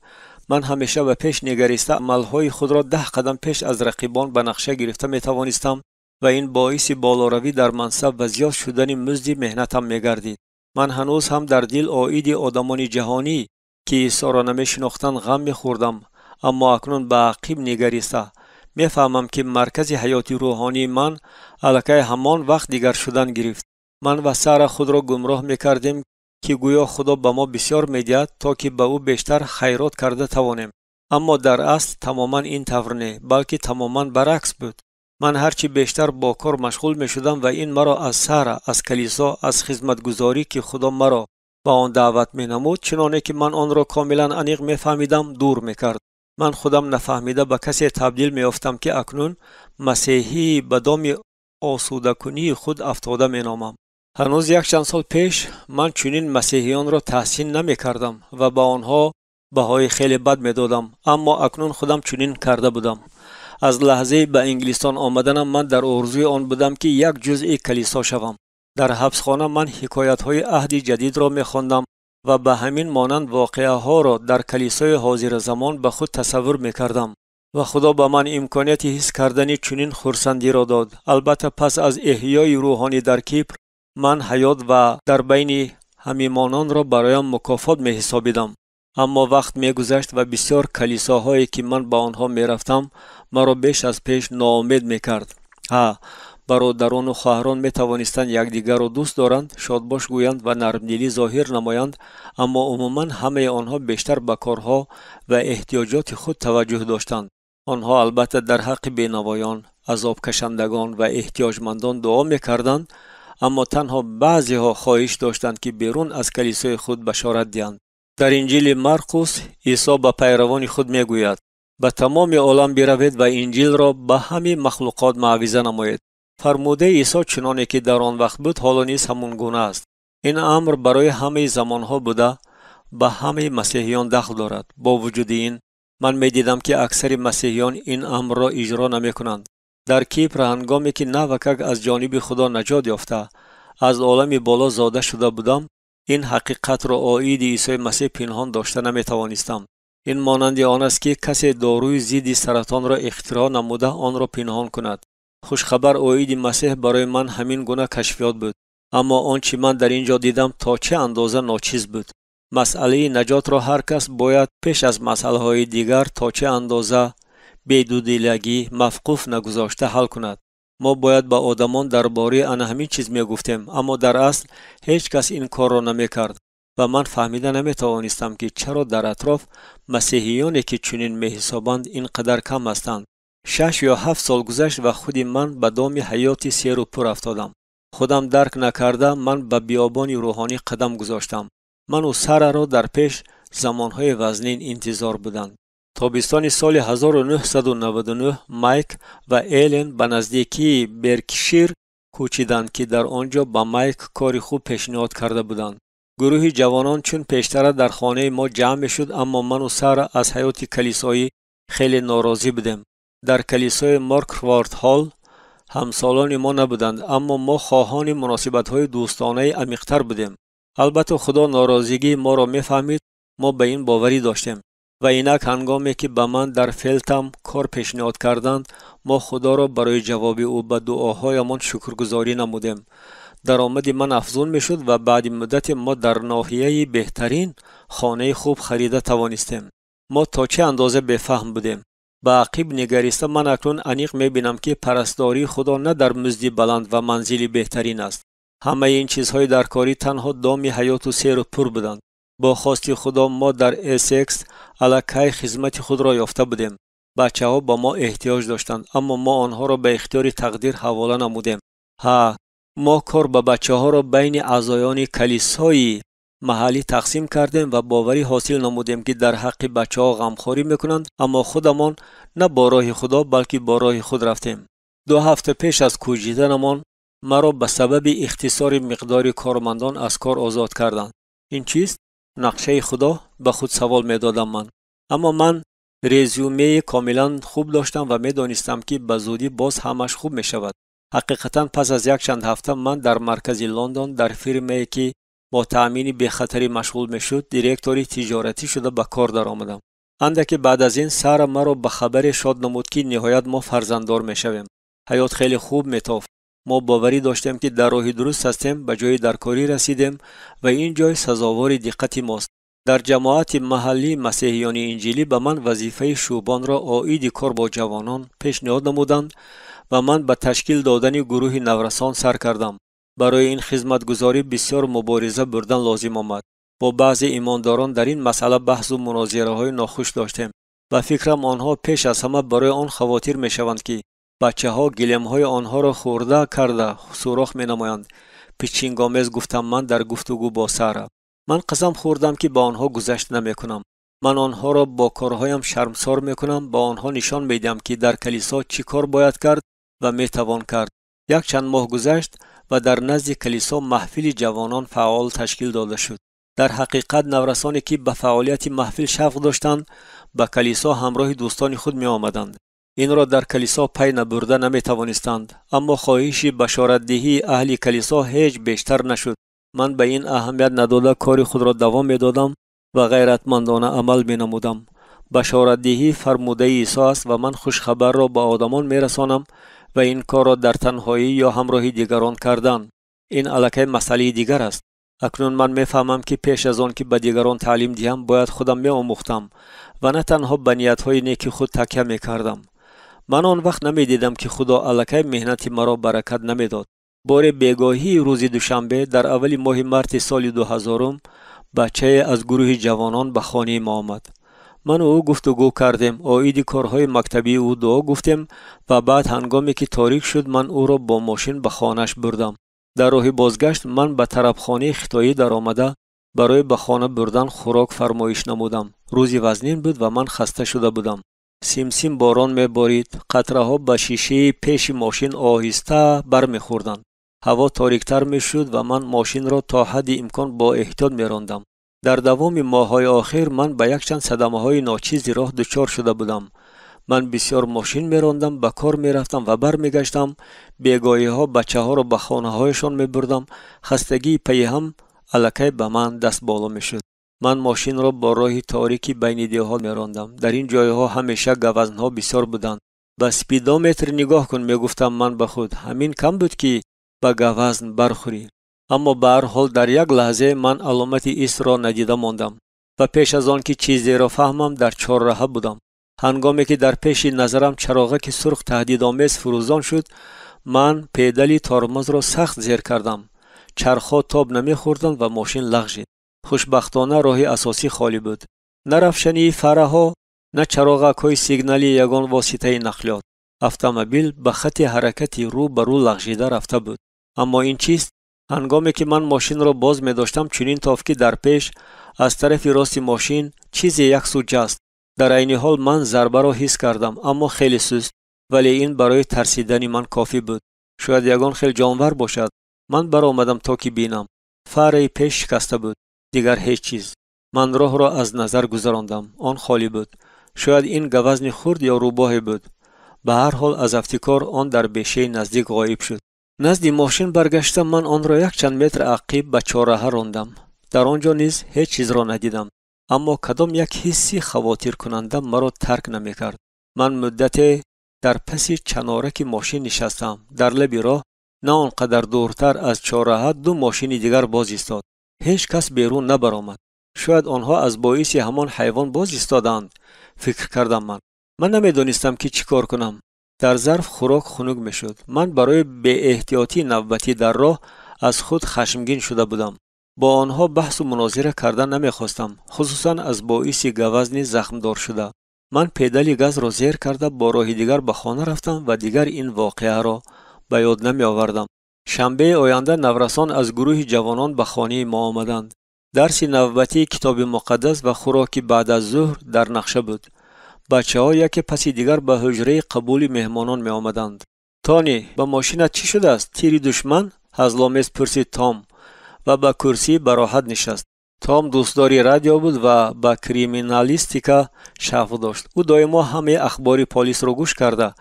من همیشه به پیش نگریسته عملهای خود را 10 قدم پیش از رقیبان به نقشه گرفته می توانستم و این باعث بالاروی در منصب و زیاد شدن مزد مهنتم می گردید. من هنوز هم در دل عید آدمان جهانی که عیسی را نمی شناختند غم می خوردم، اما اکنون به عقب نگریسته می فهمم که مرکز حیاتی روحانی من الکی همان وقت دیگر شدن گرفت. من و سر خود را گمراه می کردیم که گویا خدا به ما بسیار می دهد تا که به او بیشتر خیرات کرده توانیم. اما در اصل تماما این طور نه، بلکه تماما برعکس بود. من هرچی بیشتر با کار مشغول می شدم و این مرا از سر، از کلیسا، از خدمتگزاری که خدا مرا با آن دعوت می نمود، چنانه که من آن را کاملا عمیق می فهمیدم، دور می کرد. من خودم نفهمیده به کسی تبدیل می افتم که اکنون مسیحی به دام آسوده کنی خود افتاده می نامم. هنوز یک چند سال پیش من چنین مسیحیان را تحسین نمی کردم و با آنها بهای خیلی بد می دادم، اما اکنون خودم چنین کرده بودم. از لحظه به انگلستان آمدنم من در آرزوی آن بودم که یک جزء کلیسا شوم. در حبسخانه من حکایت‌های عهد جدید را می خواندم و به همین مانند واقعه ها را در کلیسای حاضر زمان به خود تصور می کردم و خدا به من امکانیت حس کردن چنین خرسندی را داد. البته پس از احیای روحانی در کیپر من حیات و در بین همیمانان را برایم مکافات می حسابیدم. اما وقت می گذشت و بسیار کلیساهایی که من با آنها می رفتم مرا بیش از پیش ناامید می کرد. برادران و خواهران می توانستند یکدیگر را دوست دارند، شادباش گویند و نرمدلی ظاهر نمایند، اما عموما همه آنها بیشتر به کارها و احتیاجات خود توجه داشتند. آنها البته در حق بینوایان، عذاب کشندگان و احتیاجمندان دعا می کردند، اما تنها بعضی ها خواهش داشتند که بیرون از کلیسای خود بشارت دهند. در انجیل مرقس عیسی به پیروان خود می گوید: به تمام عالم بروید و انجیل را به همه مخلوقات موعظه نمایید. فرموده عیسی چنانه که در آن وقت بود حالا نیز همون گونه است. این امر برای همه زمانها بوده، به همه مسیحیان دخل دارد. با وجود این من می دیدم که اکثر مسیحیان این امر را اجرا نمی کنند. در کیپر هنگامی که نوکک از جانب خدا نجات یافته از عالم بالا زاده شده بودم، این حقیقت را عید عیسی مسیح پنهان داشته نمی توانستم. این مانند آن است که کسی داروی ضد سرطان را اختراع نموده آن را پنهان کند. خوشخبر عید مسیح برای من همین گونه کشفیات بود، اما آنچه من در اینجا دیدم تا چه اندازه ناچیز بود. مسئله نجات را هر کس باید پیش از مسئله های دیگر تا چه اندازه بی‌دودیلگی موقوف نگذاشته حل کند. ما باید با آدمان درباره آن همین چیز می گفتیم، اما در اصل هیچ کس این کار را نمی کرد و من فهمیده نمی توانستم که چرا در اطراف مسیحیانی که چنین می حسابند اینقدر کم هستند. 6 یا 7 سال گذشت و خودی من به دام حیاتی سیر و پر افتادم. خودم درک نکرده من به بیابان روحانی قدم گذاشتم. من و سر را در پیش زمانهای وزنین انتظار بودند. تابستان سال 1999 مایک و ایلن به نزدیکی برکشیر کوچیدند که در آنجا با مایک کاری خوب پیشنهاد کرده بودند. گروه جوانان چون پیشتر در خانه ما جمع شد، اما من و سارا از حیات کلیسایی خیلی ناراضی بودیم. در کلیسای مارکوارد هال همسالان ما نبودند، اما ما خواهان مناسبت‌های دوستانه عمیق‌تر بودیم. البته خدا ناراضگی ما را می‌فهمید. ما به این باوری داشتیم و اینک هنگامی که به من در فلتم کار پیشنهاد کردند، ما خدا را برای جواب او به دعاهایمان شکرگزاری نمودیم. درآمد من افزون میشد و بعد مدت ما در ناحیه بهترین خانه خوب خریده توانستیم. ما تا چه اندازه بفهم بودیم. به عقب نگریسته من اکنون عمیق میبینم که پرستاری خدا نه در مزدی بلند و منزلی بهترین است. همه این چیزهای در کاری تنها دام حیات و سیر و پر بودند. با خواست خدا ما در اسکس الکی خدمت خود را یافته بودیم. بچه ها با ما احتیاج داشتند، اما ما آنها را به اختیار تقدیر حواله نمودیم. ما کار با بچه ها را بین اعضایان کلیسای محلی تقسیم کردیم و باوری حاصل نمودیم که در حق بچه ها غمخواری میکنند، اما خودمان نه با راه خدا بلکه با راه خود رفتیم. 2 هفته پیش از کوچیدنمان مرا به سبب اختصار مقدار کارمندان از کار آزاد کردند. این چیست؟ نقشه خدا؟ به خود سوال میدادم من. اما من رزومه کاملا خوب داشتم و میدانستم که به زودی باز همش خوب میشود. حقیقتا پس از یک چند هفته من در مرکز لندن در فیرمی که با تأمین به خطری مشغول میشد دیرکتوری تجارتی شده به کار در آمدم. اندکی بعد از این سارا مرا به خبر شاد نمود که نهایت ما فرزنددار میشویم. حیات خیلی خوب میتافت. ما باوری داشتیم که در راه درست هستیم، به جای در کاری رسیدیم و این جای سزاوار دقت ماست. در جماعت محلی مسیحیان انجیلی به من وظیفه شوبان را عاید کار با جوانان پیشنهاد نمودند و من به تشکیل دادن گروه نورسان سر کردم. برای این خدمتگزاری بسیار مبارزه بردن لازم آمد. با بعضی ایمانداران در این مسئله بحث و مناظره های ناخوش داشتیم و فکرم آنها پیش از همه برای آن خواتیر می شوند که بچه ها گلیم های آنها را خورده کرده سوراخ می نمایند. پیچینگامیز گفتم من در گفتگو با سارا. من قسم خوردم که با آنها گذشت نمی کنم. من آنها را با کارهایم شرمسار می کنم. با آنها نشان می دهم که در کلیسا چی کار باید کرد و می توان کرد. یک چند ماه گذشت و در نزد کلیسا محفل جوانان فعال تشکیل داده شد. در حقیقت نورسانی که به فعالیت محفل شوق داشتند به کلیسا همراه دوستان خود می آمدند. این را در کلیسا پی نبرده نمی توانستند، اما خواهش بشارت دهی اهل کلیسا هیچ بیشتر نشد. من به این اهمیت نداده کار خود را دوام می دادم و غیرتمندانه عمل می نمودم. بشارت دهی فرموده عیسی است و من خوش خبر را به آدمان می رسانم و این کار را در تنهایی یا همراه دیگران کردن. این الکی مسئله دیگر است. اکنون من میفهمم که پیش از آن که به دیگران تعلیم دهم باید خودم می آموختم و نه تنها به نیت‌های نیک خود تکیه می کردم. من آن وقت نمی دیدم که خدا الکی مهنت مرا برکت نمی داد. بار بیگاهی روز دوشنبه در اول ماه مارس سال 2000 بچه از گروه جوانان به خانه ما آمد. من و او گفتگو کردیم، عاید کارهای مکتبی او دعا گفتیم و بعد هنگامی که تاریک شد من او را با ماشین به خانه‌اش بردم. در راه بازگشت من به طرف خانه خطایی در آمده برای به خانه بردن خوراک فرمایش نمودم. روزی وزنین بود و من خسته شده بودم. سیم باران میبارید. قطره ها به شیشه پیش ماشین آهسته بر میخوردند. هوا تاریکتر میشد و من ماشین را تا حد امکان با احتیاط میراندم. در دوام ماه‌های آخر من به یک چند صدمه‌های ناچیزی راه دچار شده بودم. من بسیار ماشین میراندم، به کار میرفتم و برمیگشتم. بیگاهی‌ها بچه‌ها را به خانه‌هایشان میبردم. خستگی پی هم الکی به من دست بالا میشد. من ماشین را با راه تاریکی بین دیوها میراندم. در این جایها همیشه گوزن‌ها بسیار بودند. به اسپیدومتر نگاه کن میگفتم من به خود. همین کم بود که به گوزن برخوری. اما به هر حال در یک لحظه من علامت ایست را ندیده ماندم و پیش از آن که چیزی را فهمم در چهارراه بودم. هنگامی که در پیش نظرم چراغک سرخ تهدیدآمیز فروزان شد، من پیدل ترمز را سخت زیر کردم. چرخها تاب نمیخوردند و ماشین لغزید. خوشبختانه راه اساسی خالی بود. نه روشنی فره‌ها، نه چراغک‌های سیگنالی یگان واسطه نقلیات. اتومبیل به خط حرکتی رو به رو لغزیده رفته بود. اما این چیست؟ هنگامی که من ماشین را باز می داشتم چنین تافت که در پیش از طرف راست ماشین چیزی یک سو جست. در عین حال من ضربه را حس کردم، اما خیلی سست، ولی این برای ترسیدن من کافی بود. شاید یگان خیلی جانور باشد. من برآمدم تا که بینم. فره پیش شکسته بود. دیگر هیچ چیز. من راه را از نظر گذراندم. آن خالی بود. شاید این گوزن خرد یا روباه بود. به هر حال از افتکار آن در بیشه نزدیک غایب شد. نزد ماشین برگشتم. من آن را یک چند متر عقب به چهارراه راندم. در آنجا نیز هیچ چیز را ندیدم. اما کدام یک حسی خواطر کننده مرا ترک نمی‌کرد. من مدتی در پس چنارک ماشین نشستم. در لب راه نه آنقدر دورتر از چهارراه دو ماشین دیگر باز ایستاد. هیچ کس بیرون نبرآمد. شاید آنها از باعث همان حیوان باز ایستادند، فکر کردم من نمیدانستم که چیکار کنم. در ظرف خوراک خنک میشد. من برای بی احتیاطی نوبتی در راه از خود خشمگین شده بودم. با آنها بحث و مناظره کردن نمیخواستم، خصوصا از باعث گوزنی زخم دار شده. من پیدل گاز را زیر کرده با راه دیگر به خانه رفتم و دیگر این واقعه را به یاد نمی آوردم. شنبه آینده نورسان از گروه جوانان به خانه ما آمدند. درس نوبتی کتاب مقدس و خوراک بعد از ظهر در نقشه بود. بچه ها یکی پس دیگر به حجره قبول مهمانان می آمدند. تانی، به ماشینت چی شده است؟ تیری دشمن؟ هزلامیز پرسید تام و به کرسی به راحت نشست. تام دوستداری رادیو بود و به کریمینالیستیکا شوق داشت. او دائما همه اخبار پلیس را گوش کرده.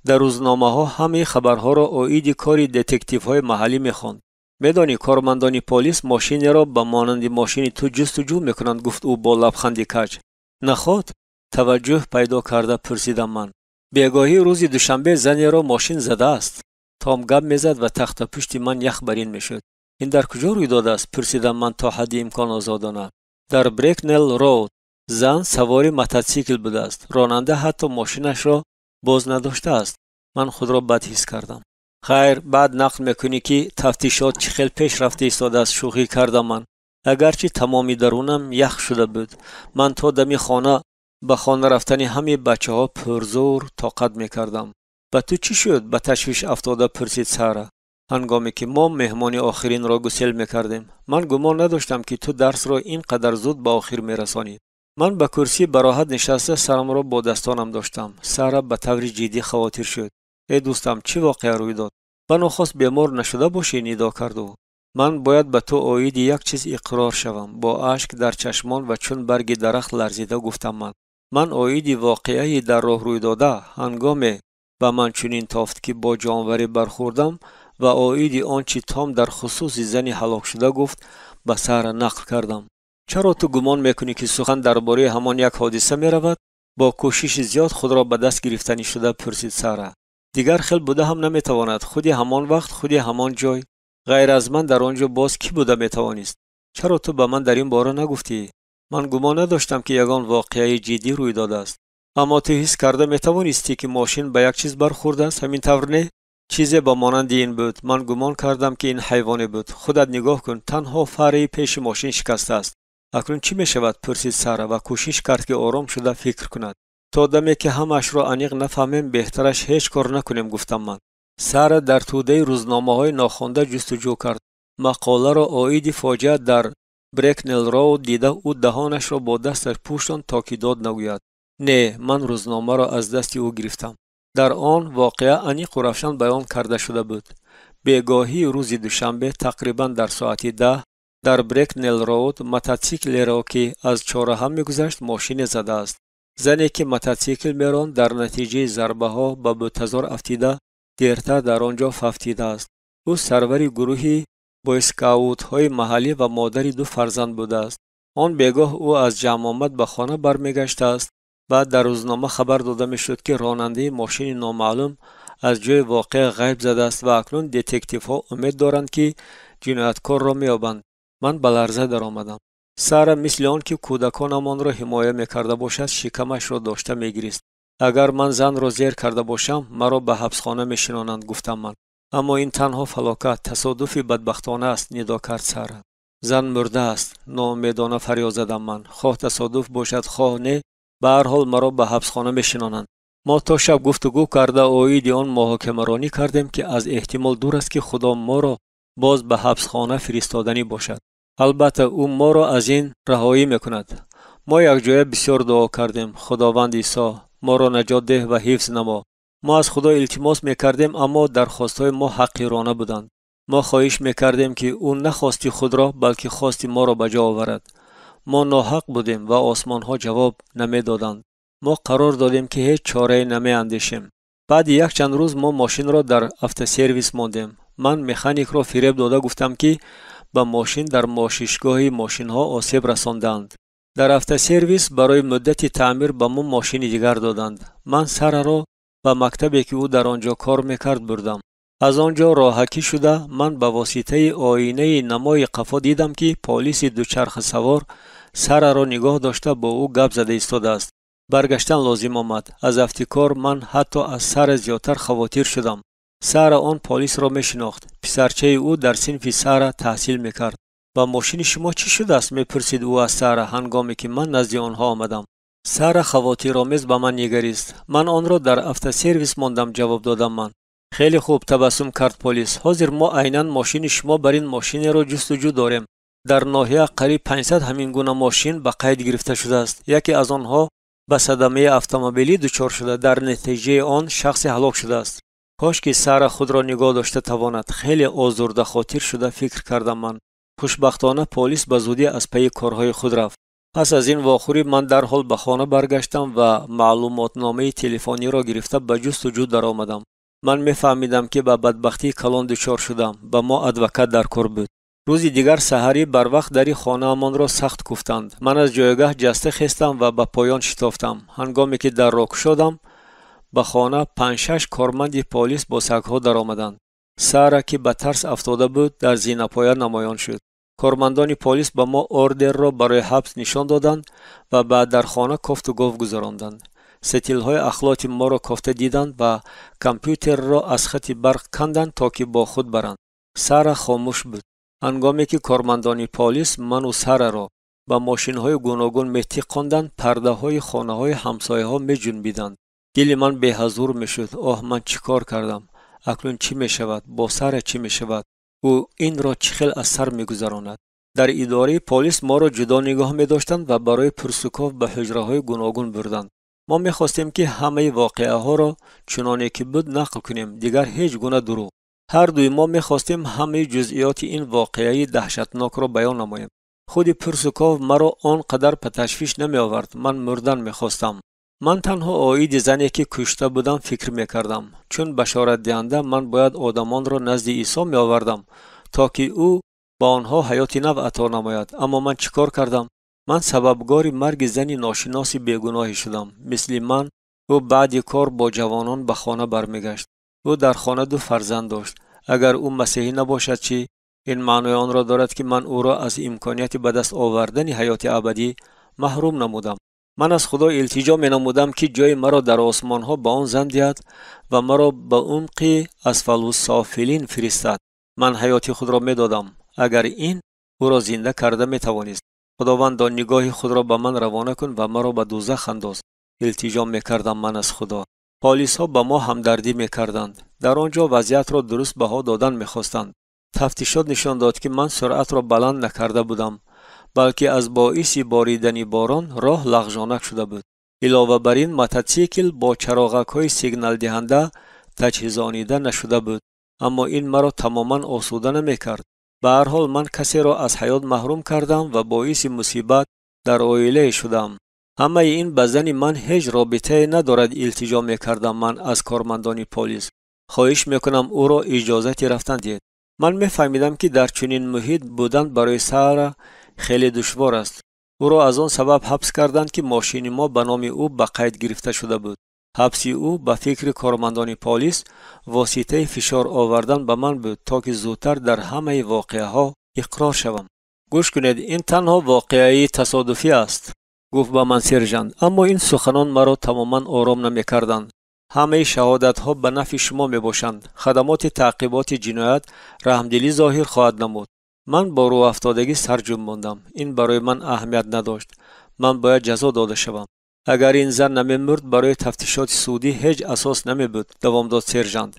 در روزنامه ها همه خبرها را عاید کار دتکتیو های محلی میخواند. میدانی کارمندان پلیس ماشین را به مانند ماشین تو جستجو میکنند، گفت او با لبخندی کج. نخواد توجه پیدا کرده پرسیدم من. بیگاهی روز دوشنبه زنی را ماشین زده است. تام گپ میزد و تخت پشت من یخ برین میشد. این در کجا روی داده است؟ پرسیدم من تا حد امکان آزادانه. در بریکنل رود. زن سواری موتورسیکل بوده است. راننده حتی ماشینش را باز نداشته است. من خود را بد حس کردم. خیر، بعد نقل میکنی که تفتیشات چه خیلی پیش رفته ایستاده است. شوخی کردم من. اگرچه تمامی درونم یخ شده بود. من تا دمی خانه به خانه رفتن همه بچه ها پرزور طاقت میکردم. به تو چی شد؟ به تشویش افتاده پرسید سارا. هنگامی که ما مهمانی آخرین را گسل میکردیم. من گمان نداشتم که تو درس را اینقدر زود به آخر میرسانی. من به کرسی براحت نشسته سرم را با دستانم داشتم. سارا به طور جدی خواطر شد. ای دوستم، چی واقعه روی داد؟ بناخواست بیمار نشده باشی؟ ندا کرد او. من باید به تو عاید یک چیز اقرار شوم. با اشک در چشمان و چون برگ درخت لرزیده گفتم من عاید واقعی در راه روی داده هنگامی به من چنین تافت که با جانوری برخوردم و عاید آنچه تام در خصوص زنی هلاک شده گفت به سر نقل کردم. چرا تو گمان میکنی که سخن درباره همان یک حادثه می رود؟ با کوشش زیاد خود را به دست گرفتنی شده پرسید سارا. دیگر خیلی بوده هم نمیتواند. خودی همان وقت، خودی همان جای. غیر از من در آنجا باز کی بوده میتوانست؟ چرا تو به من در این باره نگفتی؟ من گمان نداشتم که یگان واقعه جدی روی داده است. اما تو حس کرده میتوانستی که ماشین به یک چیز برخورده است؟ همین طور نه؟ چیزی با مانند این بود. من گمان کردم که این حیوانی بود. خودت نگاه کن، تنها فره پیش ماشین شکسته است. اکنون چی می شود؟ پرسید سارا و کوشش کرد که آرام شده فکر کند. تا دمی که همش را عمیق نفهمیم بهترش هیچ کار نکنیم، گفتم من. سارا در توده روزنامه‌های ناخوانده جستجو کرد. مقاله را عاید فاجعه در بریکنل رود دیده. او دهانش را با دستش پوشاند تا که داد نگوید. نه، من روزنامه را از دست او گرفتم. در آن واقعه عمیق و روشن بیان کرده شده بود. بیگاهی روز دوشنبه تقریبا در ساعت 10 در بریکنل رود موتورسیکل را که از چهارراه میگذشت ماشین زده است. زنی که موتورسیکل میراند در نتیجه ضربه ها به بوتزار افتیده دیرتر در آنجا ففتیده است. او سرور گروهی با اسکاوت های محلی و مادری دو فرزند بوده است. آن بیگاه او از جمع آمد به خانه برمیگشته است. بعد در روزنامه خبر داده میشد که راننده ماشین نامعلوم از جای واقع غیب زده است و اکنون دتکتیو ها امید دارند که جنایتکار را میابند. من به لرزه در آمدم. سارا مثل آن که کودکانمان را حمایه میکرده باشد شکمش را داشته میگریست. اگر من زن را زیر کرده باشم مرا به حبسخانه میشنانند، گفتم من. اما این تنها فلاکت، تصادفی بدبختانه است، ندا کرد سارا. زن مرده است. ناامیدانه فریاد زدم من. خواه تصادف باشد خواه نه، به هر حال مرا به حبسخانه میشنانند. ما تا شب گفتگو کرده عاید آن محاکمه رانی کردیم که از احتمال دور است که خدا ما را باز به حبسخانه فرستادنی باشد. البته او ما را از این رهایی میکند. ما یک جای بسیار دعا کردیم. خداوند عیسی ما را نجات ده و حفظ نما. ما از خدا التماس میکردیم اما درخواستهای ما حقیرانه بودند. ما خواهش میکردیم که او نخواستی خود را بلکه خواستی ما را به جا آورد. ما ناحق بودیم و آسمان ها جواب نمیدادند. ما قرار دادیم که هیچ چاره نمی اندیشیم. بعد یک چند روز ما ماشین را در автосервис ماندیم. من مکانیک را فریب داده گفتم که به ماشین در ماشینگاه ماشین ها آسیب رساندند. در автосервис برای مدت تعمیر به ما ماشین دیگر دادند. من سارا را به مکتبی که او در آنجا کار میکرد بردم. از آنجا راهکی شده من به واسطه آینه نمای قفا دیدم که پلیس دوچرخه سوار سارا را نگاه داشته با او گپ زده ایستاده است. برگشتن لازم آمد. از افتکار من حتی از سارا زیادتر خواطر شدم. سارا آن پلیس را میشناخت. پسرچه او در صنف سارا تحصیل میکرد. با ماشین شما چی شده است میپرسید او از سارا هنگامی که من نزد آنها آمدم. سارا خواطرآمیز به من نگریست. من آن را در автосервис ماندم جواب دادم من. خیلی خوب تبسم کرد پلیس. حاضر ما عیناً ماشین شما بر این ماشین را جستجو داریم. در ناحیه قریب 500 همین گونه ماشین به قید گرفته شده است. یکی از آنها به صدمه اتومبیلی دچار شده. در نتیجه آن شخص هلاک شده است. کاش که سارا خود را نگاه داشته تواند. خیلی آزرده خاطر شده فکر کردم من. خوشبختانه پلیس به زودی از پی کارهای خود رفت. پس از این واخوری من در حال به خانه برگشتم و معلومات نامه تلفنی را گرفته به جستجو در آمدم. من میفهمیدم که به بدبختی کلان دچار شدم. به ما ادوکات در کار بود. روزی دیگر سحری بر وقت در خانه امان را سخت کوفتند. من از جایگاه جسته خستم و به پایان شتافتم. هنگامی که در را گشودم به خانه 5-6 کارمند پلیس با سگ‌ها در آمدند. سارا که به ترس افتاده بود در زینه پایه نمایان شد. کارمندان پلیس به ما اوردر را برای حبس نشان دادند و بعد در خانه کفت و گفت گذراندند. ستیل‌های اخلاط ما را کفته دیدند و کامپیوتر را از خط برق کندند تا که با خود برند. سارا خاموش بود. هنگامی که کارمندان پلیس من و سارا را با ماشین‌های گوناگون می‌تکاندند، پرده‌های خانه‌های همسایه‌ها می‌جنبیدند. دل من بی‌حضور می‌شد. آه من چیکار کردم؟ اکنون چی می‌شود؟ با سارا چی می‌شود؟ او این را چه خیلی از سر می‌گذراند؟ در اداره پلیس ما را جدا نگاه می‌داشتند و برای پرسکوف به حجره‌های گوناگون بردند. ما می‌خواستیم که همه واقعه‌ها را چنانه که بود نقل کنیم، دیگر هیچ گونه دروغ. هر دوی ما می‌خواستیم همه جزئیات این واقعه دهشتناک را بیان نماییم. خود پرسکوف مرا آنقدر به تشویش نمی‌آورد. من مردن می‌خواستم. من تنها آید زنی که کشته بودم فکر می‌کردم. چون بشارت دهنده من باید آدمان را نزد عیسی می‌آوردم تا که او با آنها حیات نو عطا نماید. اما من چیکار کردم؟ من سببگار مرگ زنی ناشناس بیگناهی شدم. مثل من او بعد کار با جوانان به خانه برمیگشت. او در خانه 2 فرزند داشت. اگر او مسیحی نباشد چی؟ این معنی آن را دارد که من او را از امکانیت به دست آوردن حیات ابدی محروم نمودم. من از خدا التجا می نمودم که جای مرا در آسمان ها به آن زن دهد و مرا به عمق اسفل السافلین فرستد. من حیات خود را می دادم اگر این او را زنده کرده می توانست. خداوند نگاه خود را به من روانه کن و مرا به دوزخ انداز. التجا می کردم من از خدا. پلیس ها با ما همدردی می کردند. در آنجا وضعیت را درست بها دادن می خواستند. تفتیشات نشان داد که من سرعت را بلند نکرده بودم، بلکه از باعث باریدن باران راه لغزانک شده بود. علاوه بر این موتورسیکل با چراغک‌های سیگنال دهنده تجهیزانیده نشده بود. اما این مرا تماما آسوده نمی‌کرد. به هر حال من کسی را از حیات محروم کردم و باعث مصیبت در عائله شدم. همه این به زن من هیچ رابطه ندارد. التجا می‌کردم من از کارمندان پلیس. خواهش می‌کنم او را اجازه رفتن دهید. من می‌فهمیدم که در چنین محیط بودن برای سارا خیلی دشوار است. او را از آن سبب حبس کردند که ماشین ما به نام او به قید گرفته شده بود. حبس او به فکر کارمندان پلیس واسطه فشار آوردن به من بود تا که زودتر در همه واقعه ها اقرار شوم. گوش کنید، این تنها واقعه تصادفی است، گفت به من سرژانت. اما این سخنان مرا تماما آرام نمی کردند. همه شهادت ها به نفع شما می باشند. خدمات تعقیبات جنایت رحمدلی ظاهر خواهد نمود. من با رو افتادگی سر جنباندم. این برای من اهمیت نداشت. من باید جزا داده شوم. اگر این زن نمی‌مرد برای تفتیشات سودی هیچ اساس نمی بود. دوام داد سرژانت.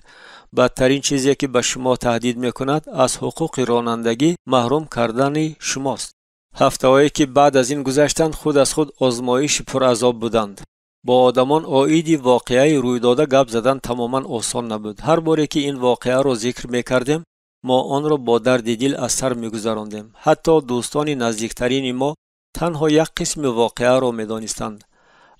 بدترین چیزی که به شما تهدید میکند از حقوق رانندگی محروم کردن شماست. هفته‌هایی که بعد از این گذشتند خود از خود آزمایش پرعذاب بودند. با آدمان آیدی واقعی روی داده گپ زدن تماما آسان نبود. هر باری که این واقعه را ذکر می‌کردیم ما آن را با درد دل از سر می‌گذراندیم. حتی دوستان نزدیکترین ما تنها یک قسم واقعه را می‌دانستند.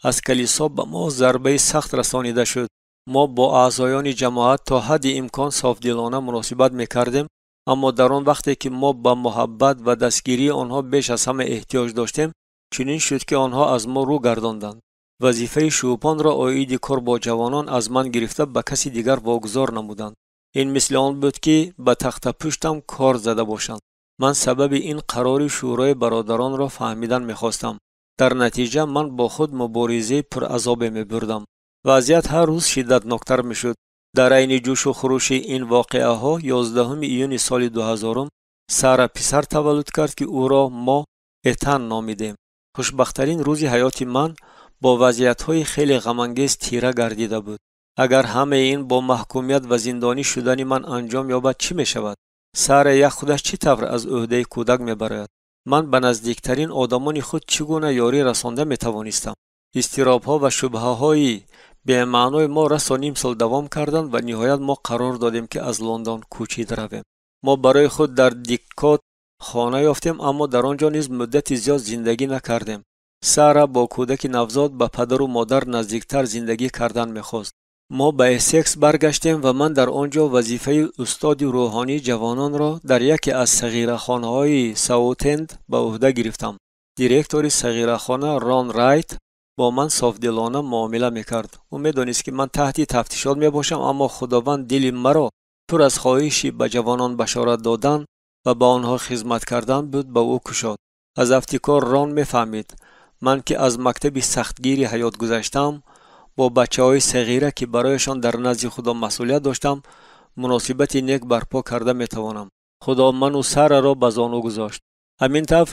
از کلیسا به ما ضربه سخت رسانیده شد. ما با اعضایان جماعت تا حد امکان صافدلانه مناسبت می‌کردیم، اما در آن وقتی که ما با محبت و دستگیری آنها بیش از همه احتیاج داشتیم چنین شد که آنها از ما رو گرداندند. وظیفه شوپان را عاید کار با جوانان از من گرفته به کسی دیگر واگذار نمودند. این مثل آن بود که به تخت پشتم کار زده باشند. من سبب این قرار شورای برادران را فهمیدن می‌خواستم. در نتیجه من با خود مبارزه پرعذاب می‌بردم. وضعیت هر روز شدتناکتر می‌شد. در عین جوش و خروش این واقعه ها 11 ایون سال 2000 سارا پسر تولد کرد که او را ما اتن نامیدیم. خوشبخت‌ترین روزی حیات من با وضعیت‌های خیلی غم‌انگیز تیره گردیده بود. اگر همه این با محکومیت و زندانی شدن من انجام یابد چی می‌شود؟ سارا یک خودش چی طور از عهده کودک می‌براید؟ من به نزدیکترین آدمان خود چگونه یاری رسانده می‌توانستم؟ اضطراب‌ها و شبهه‌های به معنای ما رس و نیم سال دوام کردند و نهایت ما قرار دادیم که از لندن کوچیده رویم. ما برای خود در دیکات خانه یافتیم، اما در آنجا نیز مدت زیاد زندگی نکردیم. سارا با کودک نوزاد به پدر و مادر نزدیکتر زندگی کردن می‌خواست. ما به اسکس برگشتیم و من در آنجا وظیفه استاد روحانی جوانان را در یکی از صغیره‌خانه‌های ساوتند به عهده گرفتم. دیرکتور صغیره‌خانه ران رایت با من صافدلانه معامله میکرد. او میدانست که من تحت تفتیشات میباشم، اما خداوند دل مرا پر از خواهشی به جوانان بشارت دادن و به آنها خدمت کردن بود به او کشاد. از افتکار ران میفهمید من که از مکتب سختگیری حیات گذشتم، با بچه‌های صغیره که برایشان در نزد خدا مسئولیت داشتم مناسبت نیک برپا کرده میتوانم. خدا من و سارا را به زانو گذاشت. همین طور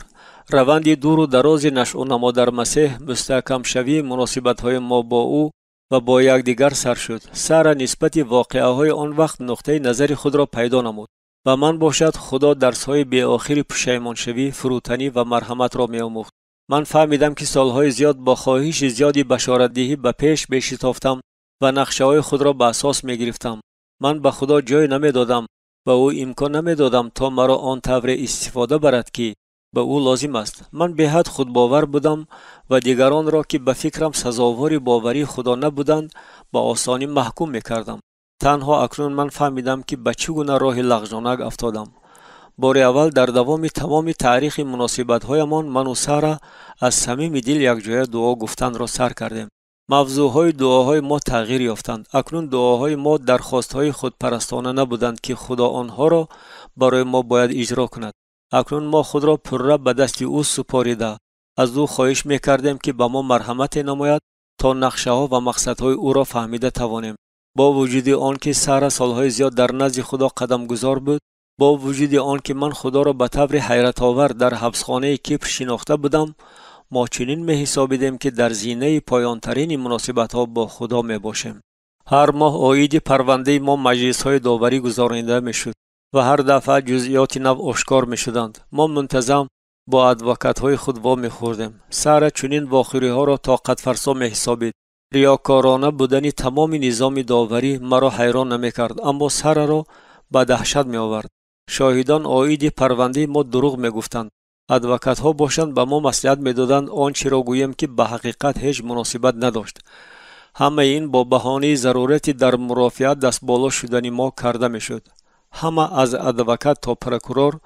روند دور و دراز نشأ و نما در مسیح مستحکم شوی مناسبت‌های ما با او و با یکدیگر سر شد. سارا نسبت واقعه‌های آن وقت نقطه نظر خود را پیدا نمود و من باشد خدا درس‌های بی آخر پشیمان شوی، فروتنی و مرحمت را می‌آموخت. من فهمیدم که سالهای زیاد با خواهش زیادی بشارت‌دهی به پیش بشتافتم و نقشه‌های خود را به اساس می‌گرفتم. من به خدا جای نمی‌دادم و او امکان نمی‌دادم تا مرا آن طور استفاده برد که به او لازم است. من به حد خود باور بودم و دیگران را که به فکرم سزاوار باوری خدا نبودند با آسانی محکوم می‌کردم. تنها اکنون من فهمیدم که به چگونه راه لغزانک افتادم. بار اول در دوام تمام تاریخ مناسبت‌هایمان من و سارا از صمیم دل یکجای دعا گفتن را سر کردیم. موضوعهای دعاهای ما تغییر یافتند. اکنون دعاهای ما درخواست‌های خودپرستانه نبودند که خدا آنها را برای ما باید اجرا کند. اکنون ما خود را پرره به دست او سپاریده از او خواهش می‌کردیم که به ما مرحمت نماید تا نقشه‌ها و مقصدهای او را فهمیده توانیم. با وجود آن که سارا سالهای زیاد در نزد خدا قدم گذار بود، با وجود آن که من خدا را به طور حیرت آور در حبسخانه کیپر شناخته بودم، ما چنین می‌حسابیدیم که در زینه پایان‌ترین مناسبت‌ها با خدا می‌باشیم. هر ماه عاید پرونده ما مجلس‌های داوری گزارنده می‌شد و هر دفعه جزئیات نو آشکار می‌شدند. ما منتظم با ادوکات‌های خود وا می‌خوردیم. سارا چنین واخوری‌ها را طاقت فرسا می‌حسابید. ریاکارانه بودن تمام نظام داوری مرا حیران نمی‌کرد، اما سارا را به دهشت می‌آورد. شاهدان عاید پرونده ما دروغ می‌گفتند. ادوکات‌ها باشند به ما مصلحت می‌دادند آنچه را گوییم که به حقیقت هیچ مناسبت نداشت. همه این با بهانه ضرورت در مرافعت دست بالا شدن ما کرده می‌شد. همه از ادوکات تا پروکورور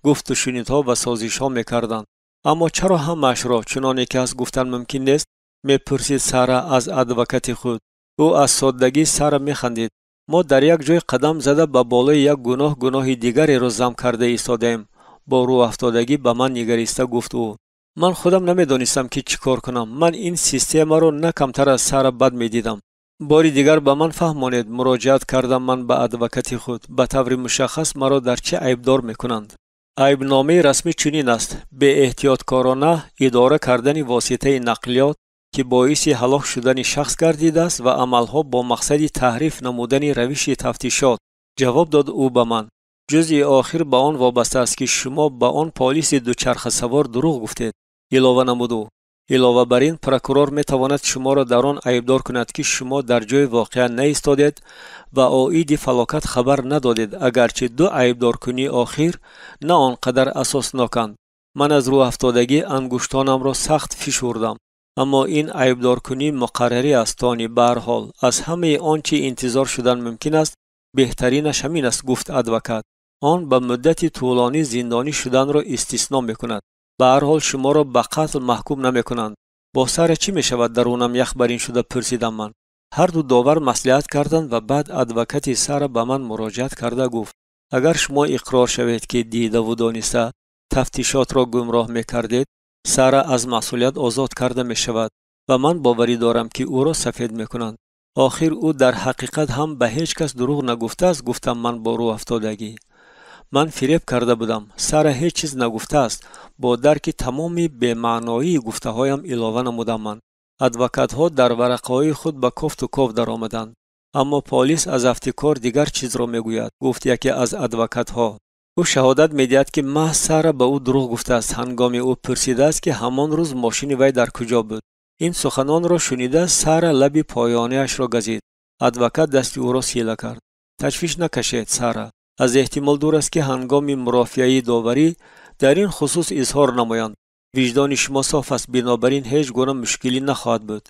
گفت و شنیدها و سازش‌ها می‌کردند. اما چرا همه‌اش را چنانه که از گفتن ممکن نیست می‌پرسید سارا از ادوکات خود. او از سادگی سارا می‌خندید. ما در یک جای قدم زده به بالای یک گناه دیگری را ضم کرده ایستادیم. با رو افتادگی به من نگریسته گفت او: من خودم نمی‌دانستم که چیکار کنم. من این سیستم را نه کمتر از سارا بد می‌دیدم. باری دیگر به من فهمانید. مراجعت کردم من به ادوکات خود. به طور مشخص مرا در چه عیبدار می‌کنند؟ عیبنامه رسمی چنین است: به احتیاطکارانه اداره کردن واسطه نقلیات که باعث هلاک شدن شخص گردیده است و عملها با مقصد تحریف نمودن روش تفتیشات. جواب داد او به من: جزء آخر به آن وابسته است که شما به آن پلیس دوچرخه سوار دروغ گفتید. علاوه نمود او. علاوه بر این پروکورور می تواند شما را در آن عیبدار کند که شما در جای واقعه نایستادید و عاید فلاکت خبر ندادید، اگرچه دو عیبدار کنی آخر نه آنقدر اساسناکند. من از رو افتادگی انگشتانم را سخت فشردم، اما این عیبدار کنی مقرری است. تانی به هر حال از همه آنچه انتظار شدن ممکن است بهترینش همین است، گفت ادوکات. آن به مدت طولانی زندانی شدن را استثنا میکند. به هر حال شما را به قتل محکوم نمیکنند. با سر چی می شود درونم یخ برین شده پرسیدم من. هر دو داور مصلحت کردند و بعد ادوکات سارا به من مراجعت کرده گفت اگر شما اقرار شوید که دیده و دانسته تفتیشات را گمراه میکردید، سارا از مسئولیت آزاد کرده می شود و من باوری دارم که او را سفید میکنند. آخر او در حقیقت هم به هیچ کس دروغ نگفته است، گفتم من با رو افتادگی. من فریب کرده بودم. سارا هیچ چیز نگفته است. با درک تمامی بی‌معنایی گفته هایم علاوه نمودم من. ادوکات ها در ورقه های خود به کفت و کاف در آمدند. اما پلیس از افتکار دیگر چیز را میگوید، گفت یکی از ادوکات ها. او شهادت میدهد که محض سارا به او دروغ گفته است. هنگامی او پرسیده است که همان روز ماشین وی در کجا بود. این سخنان را شنیده سارا لب پایانیش را گزید. ادوکات دست او را سیله کرد. تشویش نکشید سارا. از احتمال دور است که هنگام مرافعه داوری در این خصوص اظهار نمایند. وجدان شما صاف است، بنابراین هیچ گونه مشکلی نخواهد بود.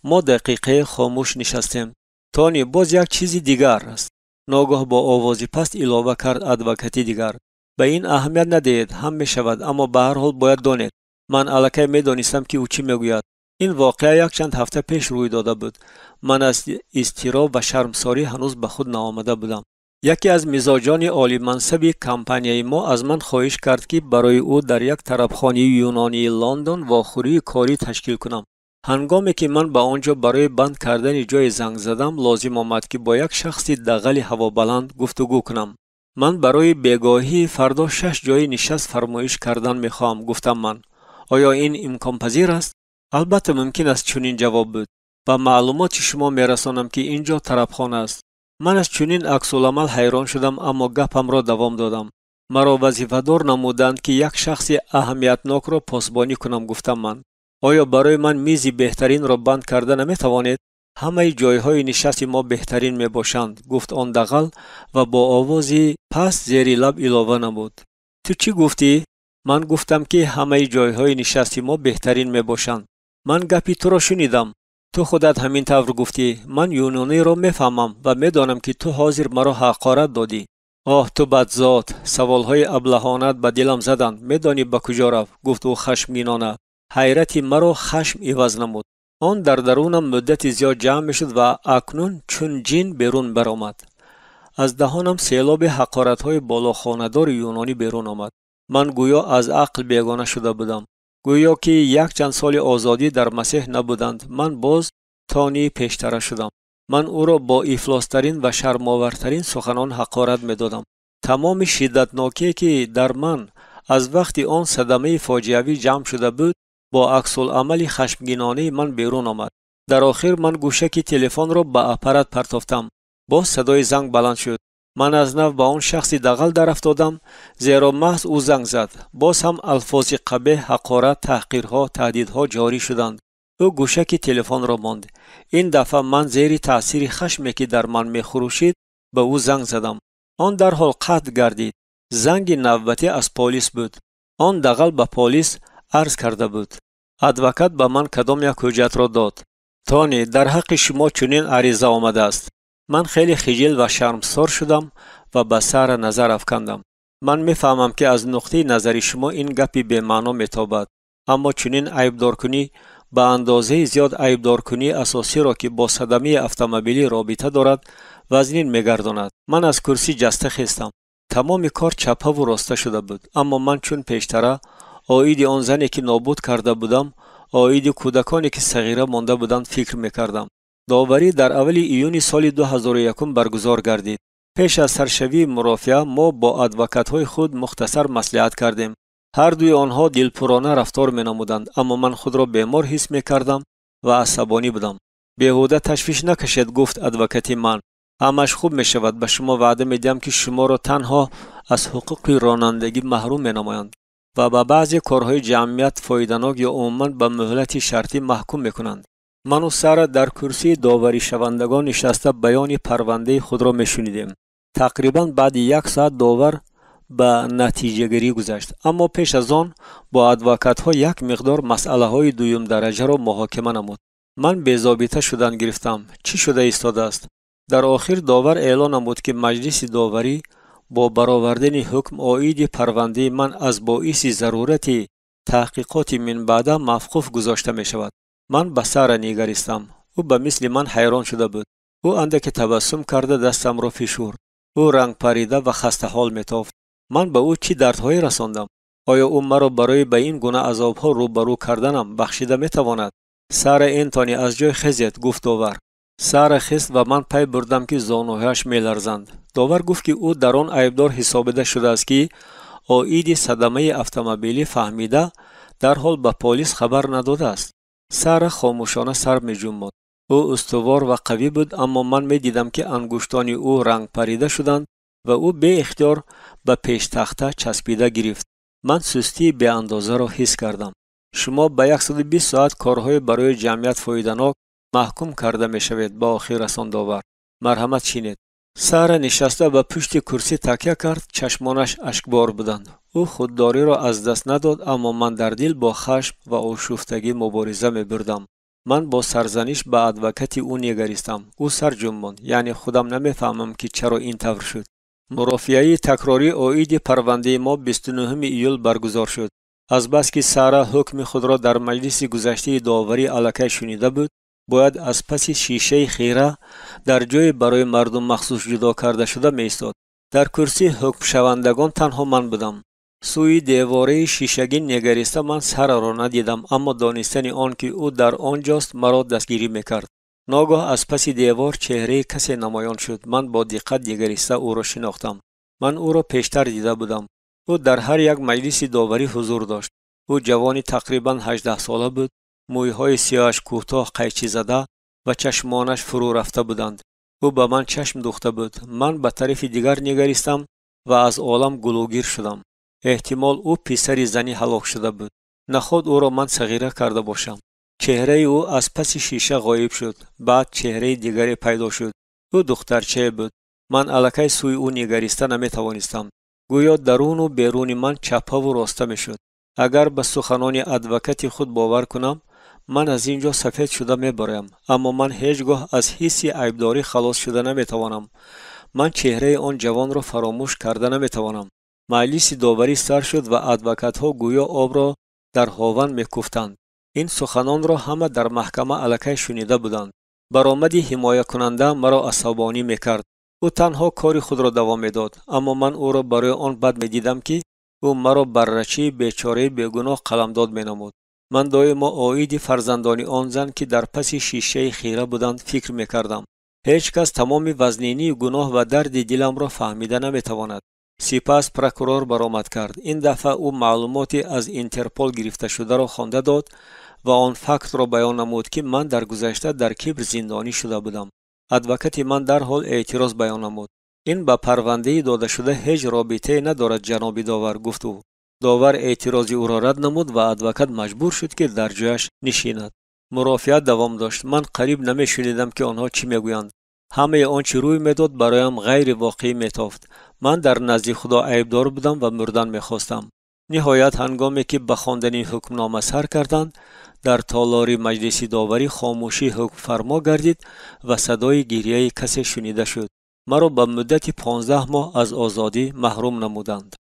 ما دقیقه خاموش نشستیم. تانی باز یک چیزی دیگر است. ناگاه با آوازی پست علاوه کرد ادوکاتی دیگر. به این اهمیت ندهید، هم می شود، اما به هر حال باید دانید. من الکی می دانستم که او چی میگوید. این واقعه یک چند هفته پیش روی داده بود. من از اضطراب و شرمساری هنوز به خود نآمده بودم. یکی از مزاجان عالی منصبی کمپانی ما از من خواهش کرد که برای او در یک طربخانه یونانی لندن واخوری کاری تشکیل کنم. هنگامی که من به آنجا برای بند کردن جای زنگ زدم، لازم آمد که با یک شخصی دغل هوابلند گفتگو کنم. من برای بگاهی فردا 6 جای نشست فرمایش کردن میخوام، گفتم من. آیا این امکان پذیر است؟ البته ممکن است چنین جواب بود. با معلومات شما میرسانم که اینجا طربخانه است. من از چنین عکس‌العمل حیران شدم، اما گپم را دوام دادم. مرا وظیفه‌دار نمودند که یک شخص اهمیتناک را پاسبانی کنم، گفتم من. آیا برای من میزی بهترین را بند کرده نمیتوانید؟ همه جایهای نشست ما بهترین میباشند، گفت آن دغل و با آوازی پست زیر لب علاوه نمود. تو چی گفتی؟ من گفتم که همه جایهای نشست ما بهترین میباشند. من گپی تو را شنیدم. تو خودت همین طور گفتی. من یونانی را میفهمم و میدانم که تو حاضر مرا حقارت دادی. آه تو بدذات. سوالهای ابلهانت به دلم زدند. میدانی به کجا رفت؟ گفت او خشمگینانه. حیرتی مرا خشم عوض نمود. آن در درونم مدت زیاد جمع میشد و اکنون چون جین بیرون برآمد. از دهانم سیلاب حقارت‌های بالاخانه‌دار یونانی بیرون آمد. من گویا از عقل بیگانه شده بودم. گویا که یک چند سال آزادی در مسیح نبودند. من باز تانی پیشتر شدم. من او را با افلاس‌ترین و شرم‌آورترین سخنان حقارت می‌دادم. تمام شدتناکی که در من از وقتی آن صدمه فاجعه‌ای جمع شده بود با عکس‌العمل خشمگینانه من بیرون آمد. در آخر من گوشک تلفن را به اپرات پرتافتم. باز صدای زنگ بلند شد. من از نو به آن شخصی دغل در افتادم، زیرا محض او زنگ زد. باز هم الفاظ قبیح، حقارت، تحقیرها، تهدیدها جاری شدند. او گوشک تلفن را ماند. این دفعه من زیر تأثیر خشمی که در من می‌خروشید به او زنگ زدم. آن در حال قطع گردید. زنگ نوبتی از پلیس بود. آن دغل به پلیس عرض کرده بود. ادوکات به من کدام یک حجت را داد. تانی در حق شما چنین عریضه آمده است. من خیلی خجل و شرمسار شدم و به سر نظر افکندم. من میفهمم که از نقطه نظر شما این گپی به معنا میتابد، اما چنین عیبدار کنی به اندازه زیاد عیبدار کنی اساسی را که با صدمه اتومبیلی رابطه دارد وزنین میگرداند. من از کرسی جسته خیستم. تمام کار چپه و راسته شده بود، اما من چون پیشتره عاید آن زنی که نابود کرده بودم، عاید کودکانی که صغیره مانده بودند فکر میکردم. داوری در اول ایون سال 2001 برگزار گردید. پیش از سرشوی مرافعه ما با ادوکات‌های خود مختصر مصلحت کردیم. هر دوی آنها دلپرانه رفتار می‌نمودند، اما من خود را بیمار حس می‌کردم و عصبانی بودم. بیهوده تشویش نکشید، گفت ادوکاتی من. همش خوب می‌شود. به شما وعده می‌دهم که شما را تنها از حقوق رانندگی محروم می‌نمایند و با بعضی کارهای جمعیت فایده‌ناک یا عموماً به مهلت شرطی محکوم می‌کنند. من و سارا در کرسی داوری شوندگان نشسته بیان پرونده خود را می‌شنیدیم. تقریباً بعد 1 ساعت داور به نتیجه گیری گذشت، اما پیش از آن با ادوکات ها یک مقدار مسئله های دویم درجه را محاکمه نمود. من بی‌ضابطه شدن گرفتم. چی شده ایستاده است؟ در آخر داور اعلان نمود که مجلس داوری با برآوردن حکم عاید پرونده من از باعث ضرورت تحقیقات من بعد موقوف گذاشته می شود. من به سارا نگریستم. او به مثل من حیران شده بود. او اندک تبسم کرده دستم را فشرد. او رنگ پریده و خسته حال می‌تافت. من به او چی دردهایی رساندم؟ آیا او مرا برای به این گونه عذاب‌ها روبرو کردنم بخشیده می‌تواند؟ سارا اینتانی از جای خزید، گفت داور. سارا خست و من پی بردم که زانوهایش می‌لرزند. داور گفت که او در آن عیبدار حسابیده شده است که عاید صدمه اتومبیلی فهمیده در حال به پلیس خبر نداده است. سارا خاموشانه سر می‌جنباند. او استوار و قوی بود، اما من می‌دیدم که انگشتان او رنگ پریده شدند و او به اختیار به پیش تخته چسبیده گرفت. من سستی به اندازه را حس کردم. شما به 120 ساعت کارهای برای جمعیت فایده‌ناک محکوم کرده می‌شوید. با آخر رسان داور مرحمت چینید. سارا نشسته و پشت کرسی تکیه کرد. چشمانش اشکبار بودند. او خودداری را از دست نداد، اما من در دل با خشم و آشفتگی مبارزه می‌بردم. من با سرزنش به ادوکات او نگریستم. او سر جنباند. یعنی خودم نمی‌فهمم که چرا این طور شد. مرافعه تکراری عاید پرونده ما 29 ایول برگزار شد. از بس که سارا حکم خود را در مجلس گذشته داوری الکی شنیده بود، باید از پس شیشه خیره در جای برای مردم مخصوص جدا کرده شده می ایستاد. در کرسی حکم شوندگان تنها من بودم. سوی دیواره شیشگی نگریسته من سارا را ندیدم، اما دانستن آن که او در آنجاست مرا دستگیری میکرد. ناگاه از پس دیوار چهره کسی نمایان شد. من با دقت نگریسته او را شناختم. من او را پیشتر دیده بودم. او در هر یک مجلس داوری حضور داشت. او جوانی تقریباً 18 ساله بود. مویهای سیاهش کوتاه قیچی زده و چشمانش فرو رفته بودند. او به من چشم دوخته بود. من به طرف دیگر نگریستم و از عالم گلوگیر شدم. احتمال او پسر زنی هلاک شده بود. نخود او را من صغیره کرده باشم. چهره او از پس شیشه غایب شد. بعد چهره دیگری پیدا شد. او دخترچه بود. من الکی سوی او نگریسته نمیتوانستم. گویا درون و بیرون من چپه و راسته میشد. اگر به سخنان ادوکات خود باور کنم، من از اینجا سفید شده میبرایم، اما من هیچگاه از حس عیبداری خلاص شده نمیتوانم. من چهره آن جوان را فراموش کرده نمیتوانم. مجلس داوری سر شد و ادوکات ها گویا آب را در هاون میکوفتند. این سخنان را همه در محکمه الکی شنیده بودند. برآمدی حمایه کننده مرا عصبانی میکرد. او تنها کار خود را دوام میداد، اما من او را برای آن بد میدیدم که او مرا بررچی بیچاره بیگناه قلمداد مینمود. من دائما عاید فرزندان آن زن که در پس شیشه خیره بودند فکر میکردم. هیچ کس تمام وزنینی گناه و درد دلم را فهمیده نمیتواند. سپس پروکورور برآمد کرد. این دفعه او معلوماتی از اینترپول گرفته شده را خوانده داد و آن فکت را بیان نمود که من در گذشته در کبر زندانی شده بودم. ادوکات من در حال اعتراض بیان نمود. این با پرونده داده شده هیچ رابطه ندارد جناب داور، گفت او. داور اعتراضی او را رد نمود و ادوکات مجبور شد که در جایش نشیند. مرافعه دوام داشت. من قریب نمیشنیدم که آنها چی میگویند. همه آنچه روی میداد برایم غیر واقعی میتافت. من در نزد خدا عیبدار بودم و مردن میخواستم. نهایت هنگامی که به خواندن حکمنامه سر کردند، در تالار مجلس داوری خاموشی حکم فرما گردید و صدای گریه کسی شنیده شد. مرا به مدت 15 ماه از آزادی محروم نمودند.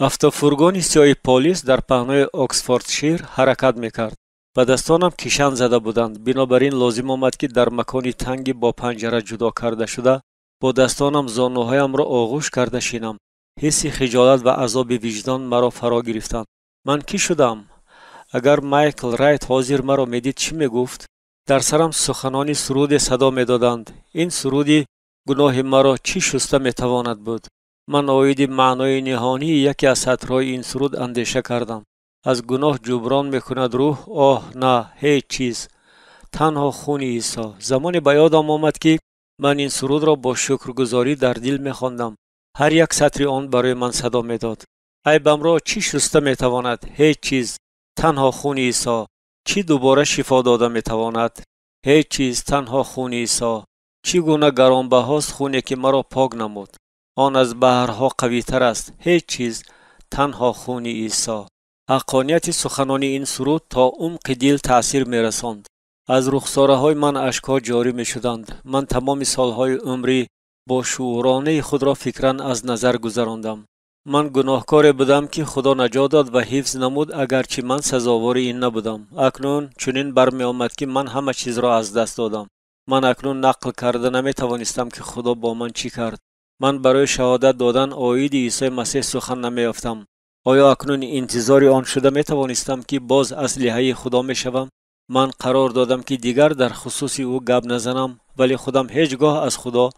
автофургони сиёҳи полис дар паҳнои оксфордшир ҳаракат мекард. ба дастонам кишан зада буданд. бинобар ин лозим омад ки дар макони танги бо панҷара ҷудо карда шуда бо дастонам зонуҳоямро оғӯш карда шинам. ҳисси хиҷолат ва азоби виҷдон маро фаро гирифтанд. ман кӣ шудам? агар майкл райт ҳозир маро медид чӣ мегуфт? дар сарам суханони суруде садо медоданд. ин суруди гуноҳи маро чӣ шуста метавонад буд? من اویدی معنای نهانی یکی از سطرهای این سرود اندیشه کردم. از گناه جبران میکند روح، آه نه هیچ چیز، تنها خون عیسی. زمانی به یادم آمد که من این سرود را با شکرگزاری در دل میخواندم. هر یک سطری آن برای من صدا میداد. ای بمرا چی شسته میتواند؟ هیچ چیز، تنها خون عیسی. چی دوباره شفا داده میتواند؟ هیچ چیز، تنها خون عیسی. چی گونه گرانبهاست خونی که مرا پاک نمود؟ آن از بحرها قوی تر است. هیچ چیز، تنها خون عیسی. حقانیت سخنان این سرود تا عمق دل تأثیر میرساند. از رخساره های من اشک‌ها جاری می شدند. من تمام سالهای عمری با شعورانه خود را فکران از نظر گذراندم. من گناهکاری بودم که خدا نجات داد و حفظ نمود، اگرچه من سزاوار این نبودم. اکنون چنین برمی آمد که من همه چیز را از دست دادم. من اکنون نقل کرده نمی توانستم که خدا با من چی کرد. من برای شهادت دادن آیید عیسی مسیح سخن نمی یافتم. آیا اکنون انتظار آن شده می توانستم که باز اسلحه خدا می شوم؟ من قرار دادم که دیگر در خصوص او گپ نزنم، ولی خودم هیچگاه از خدا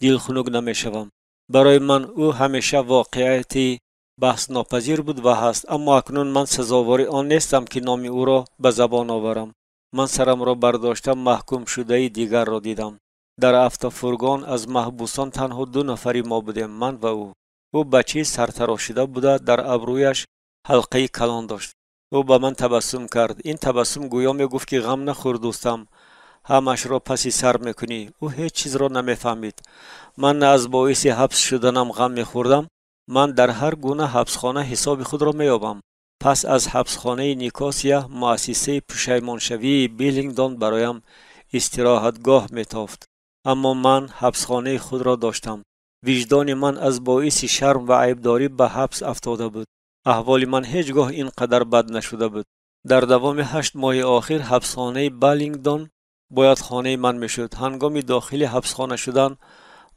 دلخنک نمی شوم. برای من او همیشه واقعیتی بحث ناپذیر بود و هست، اما اکنون من سزاوار آن نیستم که نام او را به زبان آورم. من سرم را برداشتم، محکوم شده دیگر را دیدم. در افتافورگان از محبوسان تنها 2 نفری ما بودیم، من و او. او بچه سرتراشیده بوده، در ابرویش حلقه کلان داشت. او به من تبسم کرد. این تبسم گویا می گفت که غم نخور دوستم، همش را پسی سر میکنی. او هیچ چیز را نمیفهمید. من نه از باعث حبس شدنم غم میخوردم. من در هر گونه حبسخانه حساب خود را مییابم. پس از حبسخانه نیکاسیا مؤسسه پشیمانشوی بیلینگدون برایم استراحتگاه میتافت. اما من حبسخانه خود را داشتم. وجدان من از باعث شرم و عیبداری به حبس افتاده بود. احوال من هیچگاه اینقدر بد نشده بود. در دوام 8 ماه آخر حبسخانه بیلینگدون باید خانه من میشد. هنگام داخل حبسخانه شدن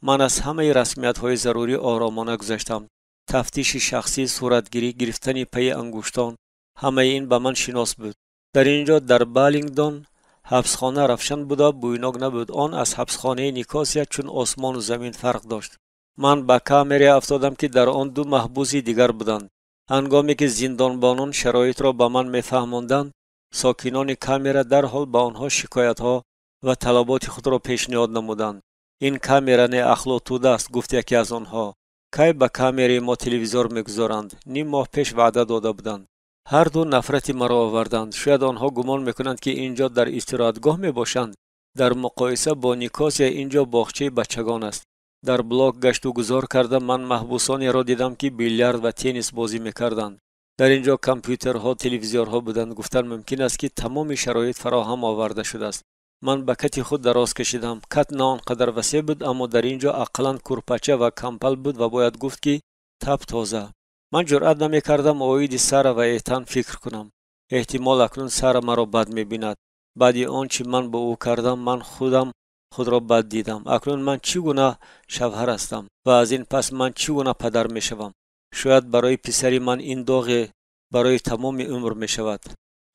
من از همه رسمیت های ضروری آرامانه گذشتم. تفتیش شخصی، صورتگیری، گرفتن پی انگشتان، همه این به من شناس بود. در اینجا در بیلینگدون حبسخانه روشن بوده، بویناک نبود. آن از حبسخانه نیکاسیا چون آسمان و زمین فرق داشت. من به کامری افتادم که در آن 2 محبوس دیگر بودند. هنگامی که زندانبانان شرایط را به من میفهماندند، ساکنان کامره در حال به آنها شکایت ها و طلبات خود را پیشنهاد نمودند. این کامره نه اخلاطوده است، گفت یکی از آنها. کی به کامره ما تلویزیون میگذارند؟ نیم ماه پیش وعده داده بودند. هر 2 نفرت مرا آوردند. شاید آنها گمان میکنند که اینجا در استراحتگاه میباشند. در مقایسه با نیکاسیا اینجا باغچه بچگان است. در بلاک گشت و گذار کردم. من محبوسانی را دیدم که بیلیارد و تنیس بازی میکردند. در اینجا کامپیوترها، تلویزیونها بودند. گفتن ممکن است که تمام شرایط فراهم آورده شده است. من به کت خود دراز کشیدم. کت نه آنقدر وسیع بود، اما در اینجا اقلاً کورپچه و کمپل بود و باید گفت که تب تازه. من جرأت نمی کردم آید سارا و ایتان فکر کنم. احتمال اکنون سارا مرا بد میبیند. بعد آنچه من با او کردم، من خودم خود را بد دیدم. اکنون من چگونه شوهر هستم و از این پس من چگونه پدر میشوم؟ شاید برای پسری من این داغ برای تمام عمر میشود.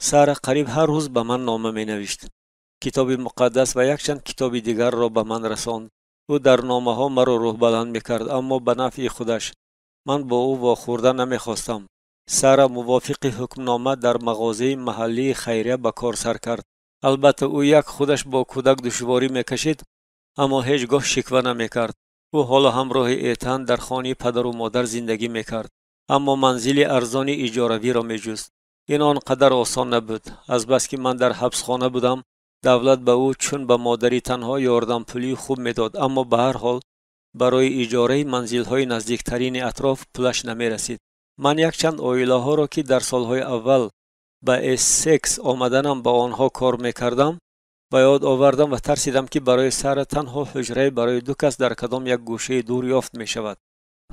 سارا قریب هر روز به من نامه می نوشت. کتاب مقدس و یک چند کتاب دیگر را به من رساند. او در نامه ها مرا روح بلند میکرد، اما به نفع خودش. من با او واخورده نمیخواستم. سارا موافق حکمنامه در مغازه محلی خیریه به کار سر کرد. البته او یک خودش با کودک دشواری میکشید، اما هیچگاه شکوه نمیکرد. او حالا همراه ایتان در خانه پدر و مادر زندگی میکرد، اما منزل ارزان اجاره‌ای را میجست. این آنقدر آسان نبود. از بس که من در حبسخانه بودم، دولت به او چون به مادری تنها یاردم پولی خوب میداد، اما به هر حال برای اجاره منزل‌های نزدیکترین اطراف پولش نمیرسید. من یک چند عائله ها را که در سالهای اول به اسکس آمدنم با آنها کار میکردم به یاد آوردم و ترسیدم که برای سارا تنها حجره برای 2 کس در کدام یک گوشه دور یافت می شود.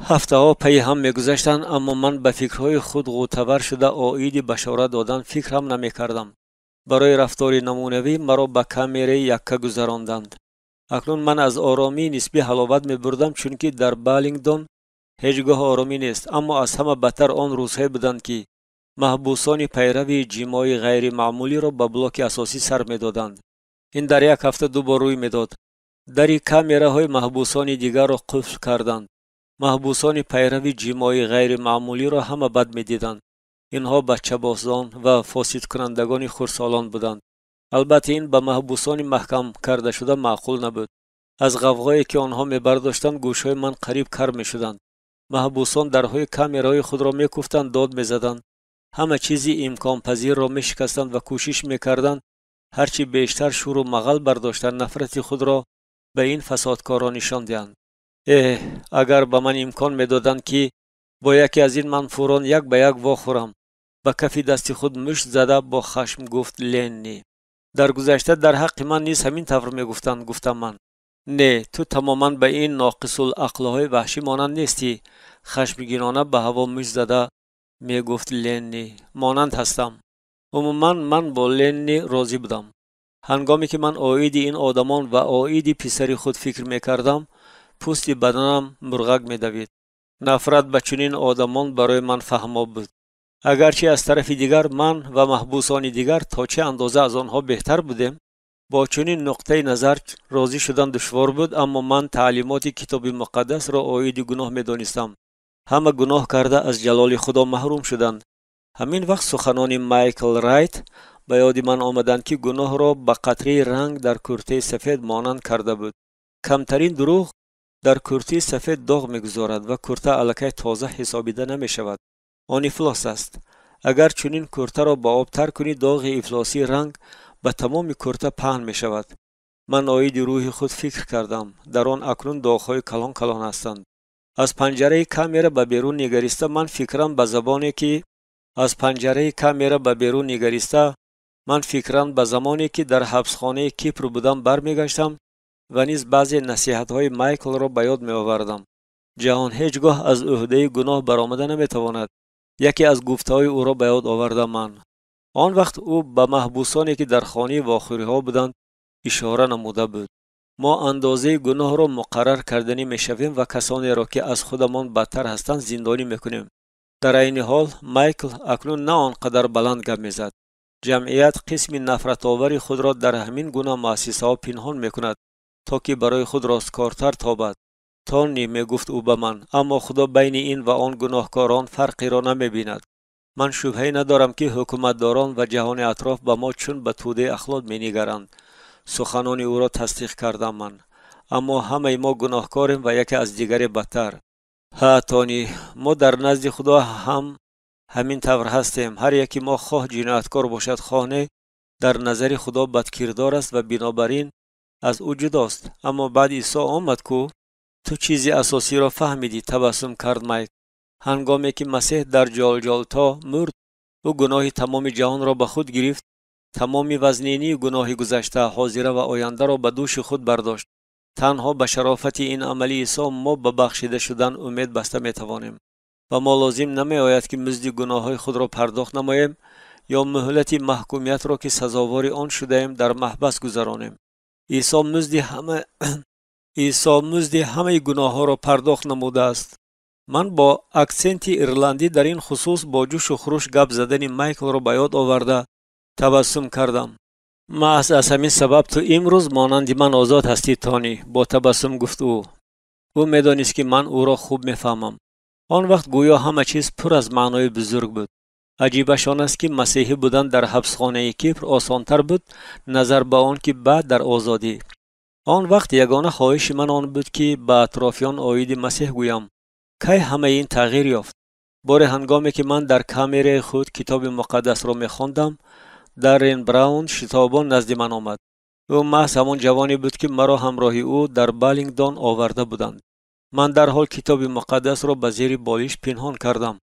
هفته ها پی هم می گذشتند، اما من به فکرهای خود غوطه‌ور شده آیید بشارت دادن فکر هم نمی کردم. برای رفتار نمونوی مرا به کامره یکه گذراندند. اکنون من از آرامی نسبی حلاوت می بردم، چون که در بیلینگدون هیچگاه آرامی نیست. اما از همه بدتر آن روزهای بودند که محبوسان پیروی جماعی غیر معمولی را به بلاک اساسی سر می دادند. این در یک هفته 2 بار روی میداد. در کامره های محبوسان دیگر را قفل کردند. محبوسان پیروی جماعی غیر معمولی را همه بد می دیدند. اینها بچه بازان و فاسد کنندگان خردسالان بودند. البته این به محبوسان محکم کرده شده معقول نبود. از غوغایی که آنها می برداشتند گوشهای من قریب کر می شدند. محبوسان درهای کامیرای خود را می‌کوفتند، داد می‌زدند. همه چیزی امکان پذیر را می‌شکستند و کوشش می‌کردند هرچی بیشتر شور و مغل برداشتند نفرت خود را به این فسادکاران نشان دهند. اگر به من امکان می‌دادند که با یکی از این منفوران یک به یک واخورم. به کف دست خود مشت زده با خشم گفت لنی. در گذشته در حق من نیز همین طور میگفتند. گفتم من: نه، تو تماما به این ناقص العقل‌های وحشی مانند نیستی. خشمگینانه به هوا مشت زده میگفت لنی: مانند هستم. عموما من با لنی راضی بودم. هنگامی که من آیید این آدمان و آیید پسری خود فکر میکردم، پوست بدنم مرغک میدوید. نفرت به چنین آدمان برای من فهماب بود. اگرچه از طرف دیگر من و محبوسان دیگر تا چه اندازه از آنها بهتر بودیم، با چنین نقطه نظر راضی شدن دشوار بود. اما من تعلیمات کتاب مقدس را آیید گناه می‌دانستم. همه گناه کرده از جلال خدا محروم شدند. همین وقت سخنان مایکل رایت به یاد من آمدند که گناه را به قطره رنگ در کرته سفید مانند کرده بود. کمترین دروغ در کرته سفید داغ می‌گذارد و کرته الکی تازه حسابیده نمی‌شود. آن افلاس است. اگر چنین کرته را با آب تر کنی، داغ افلاسی رنگ به تمام کرته پهن می شود. من آید روح خود فکر کردم. در آن اکنون داغ‌های کلان کلان هستند. از پنجره کامera به بیرون نگریسته من فکرم به زبانی به زمانی که در حبسخانه کیپر بودم برمیگشتم و نیز بعضی نصیحت‌های مایکل را به یاد می‌آوردم. جهان هیچگاه از عهده گناه برآمده نمی‌تواند. یکی از گفته‌های او را به یاد آوردم من. آن وقت او به محبوسانی که در خانه واخوری‌ها بودند اشاره نموده بود. ما اندازه گناه را مقرر کردنی می‌شویم و کسانی را که از خودمان بدتر هستند زندانی می‌کنیم. در این حال مایکل اکنون نه آنقدر بلند گپ می‌زد. جمعیت قسم نفرت آوری خود را در همین گونه مؤسسه‌ها پنهان می‌کند تا که برای خود راستکارتر تابد. تانی میگفت او به من: اما خدا بین این و آن گناهکاران فرقی را نمی‌بیند. من شبهه‌ای ندارم که حکومتداران و جهان اطراف به ما چون به توده اخلاق می‌نگرند. سخنان او را تصدیق کردم من. اما همه ما گناهکاریم و یکی از دیگری بدتر. ها تانی، ما در نزد خدا همین طور هستیم. هر یکی ما خواه جنایتکار باشد خواه نه، در نظر خدا بدکردار است و بنابراین از او جداست. اما بعد عیسی آمد کو تو چیزی اساسی را فهمیدی. تبسم کرد مایک. هنگامی که مسیح در جلجلتا مرد، او گناه تمام جهان را به خود گرفت. تمام وزنینی گناه گذشته، حاضر و آینده را به دوش خود برداشت. تنها به شرافت این عملی عیسی ما به بخشیده شدن امید بسته می توانیم و ما لازم نمی آید که مزد گناههای خود را پرداخت نماییم یا مهلت محکومیت را که سزاوار آن شده ایم در محبس گذرانیم. عیسی مزد همه گناه ها را پرداخت نموده است. من با اکسنت ایرلندی در این خصوص با جوش و خروش گپ زدن مایکل را به یاد آورده تبسم کردم. از همین سبب تو امروز مانند من آزاد هستی تانی، با تبسم گفت او. او میدانست که من او را خوب میفهمم. آن وقت گویا همه چیز پر از معنای بزرگ بود. عجیبش آن است که مسیحی بودن در حبسخانه کیپر آسانتر بود نظر به آن که بعد در آزادی. آن وقت یگانه خواهش من آن بود که به اطرافیان آیید مسیح گویم. کی همه این تغییر یافت؟ بار هنگامی که من در کامره خود کتاب مقدس را می‌خواندم، دارین براون شتابان نزد من آمد. او محض همان جوانی بود که مرا همراهی او در بالینگدون آورده بودند. من در حال کتاب مقدس را به زیر بالش پنهان کردم.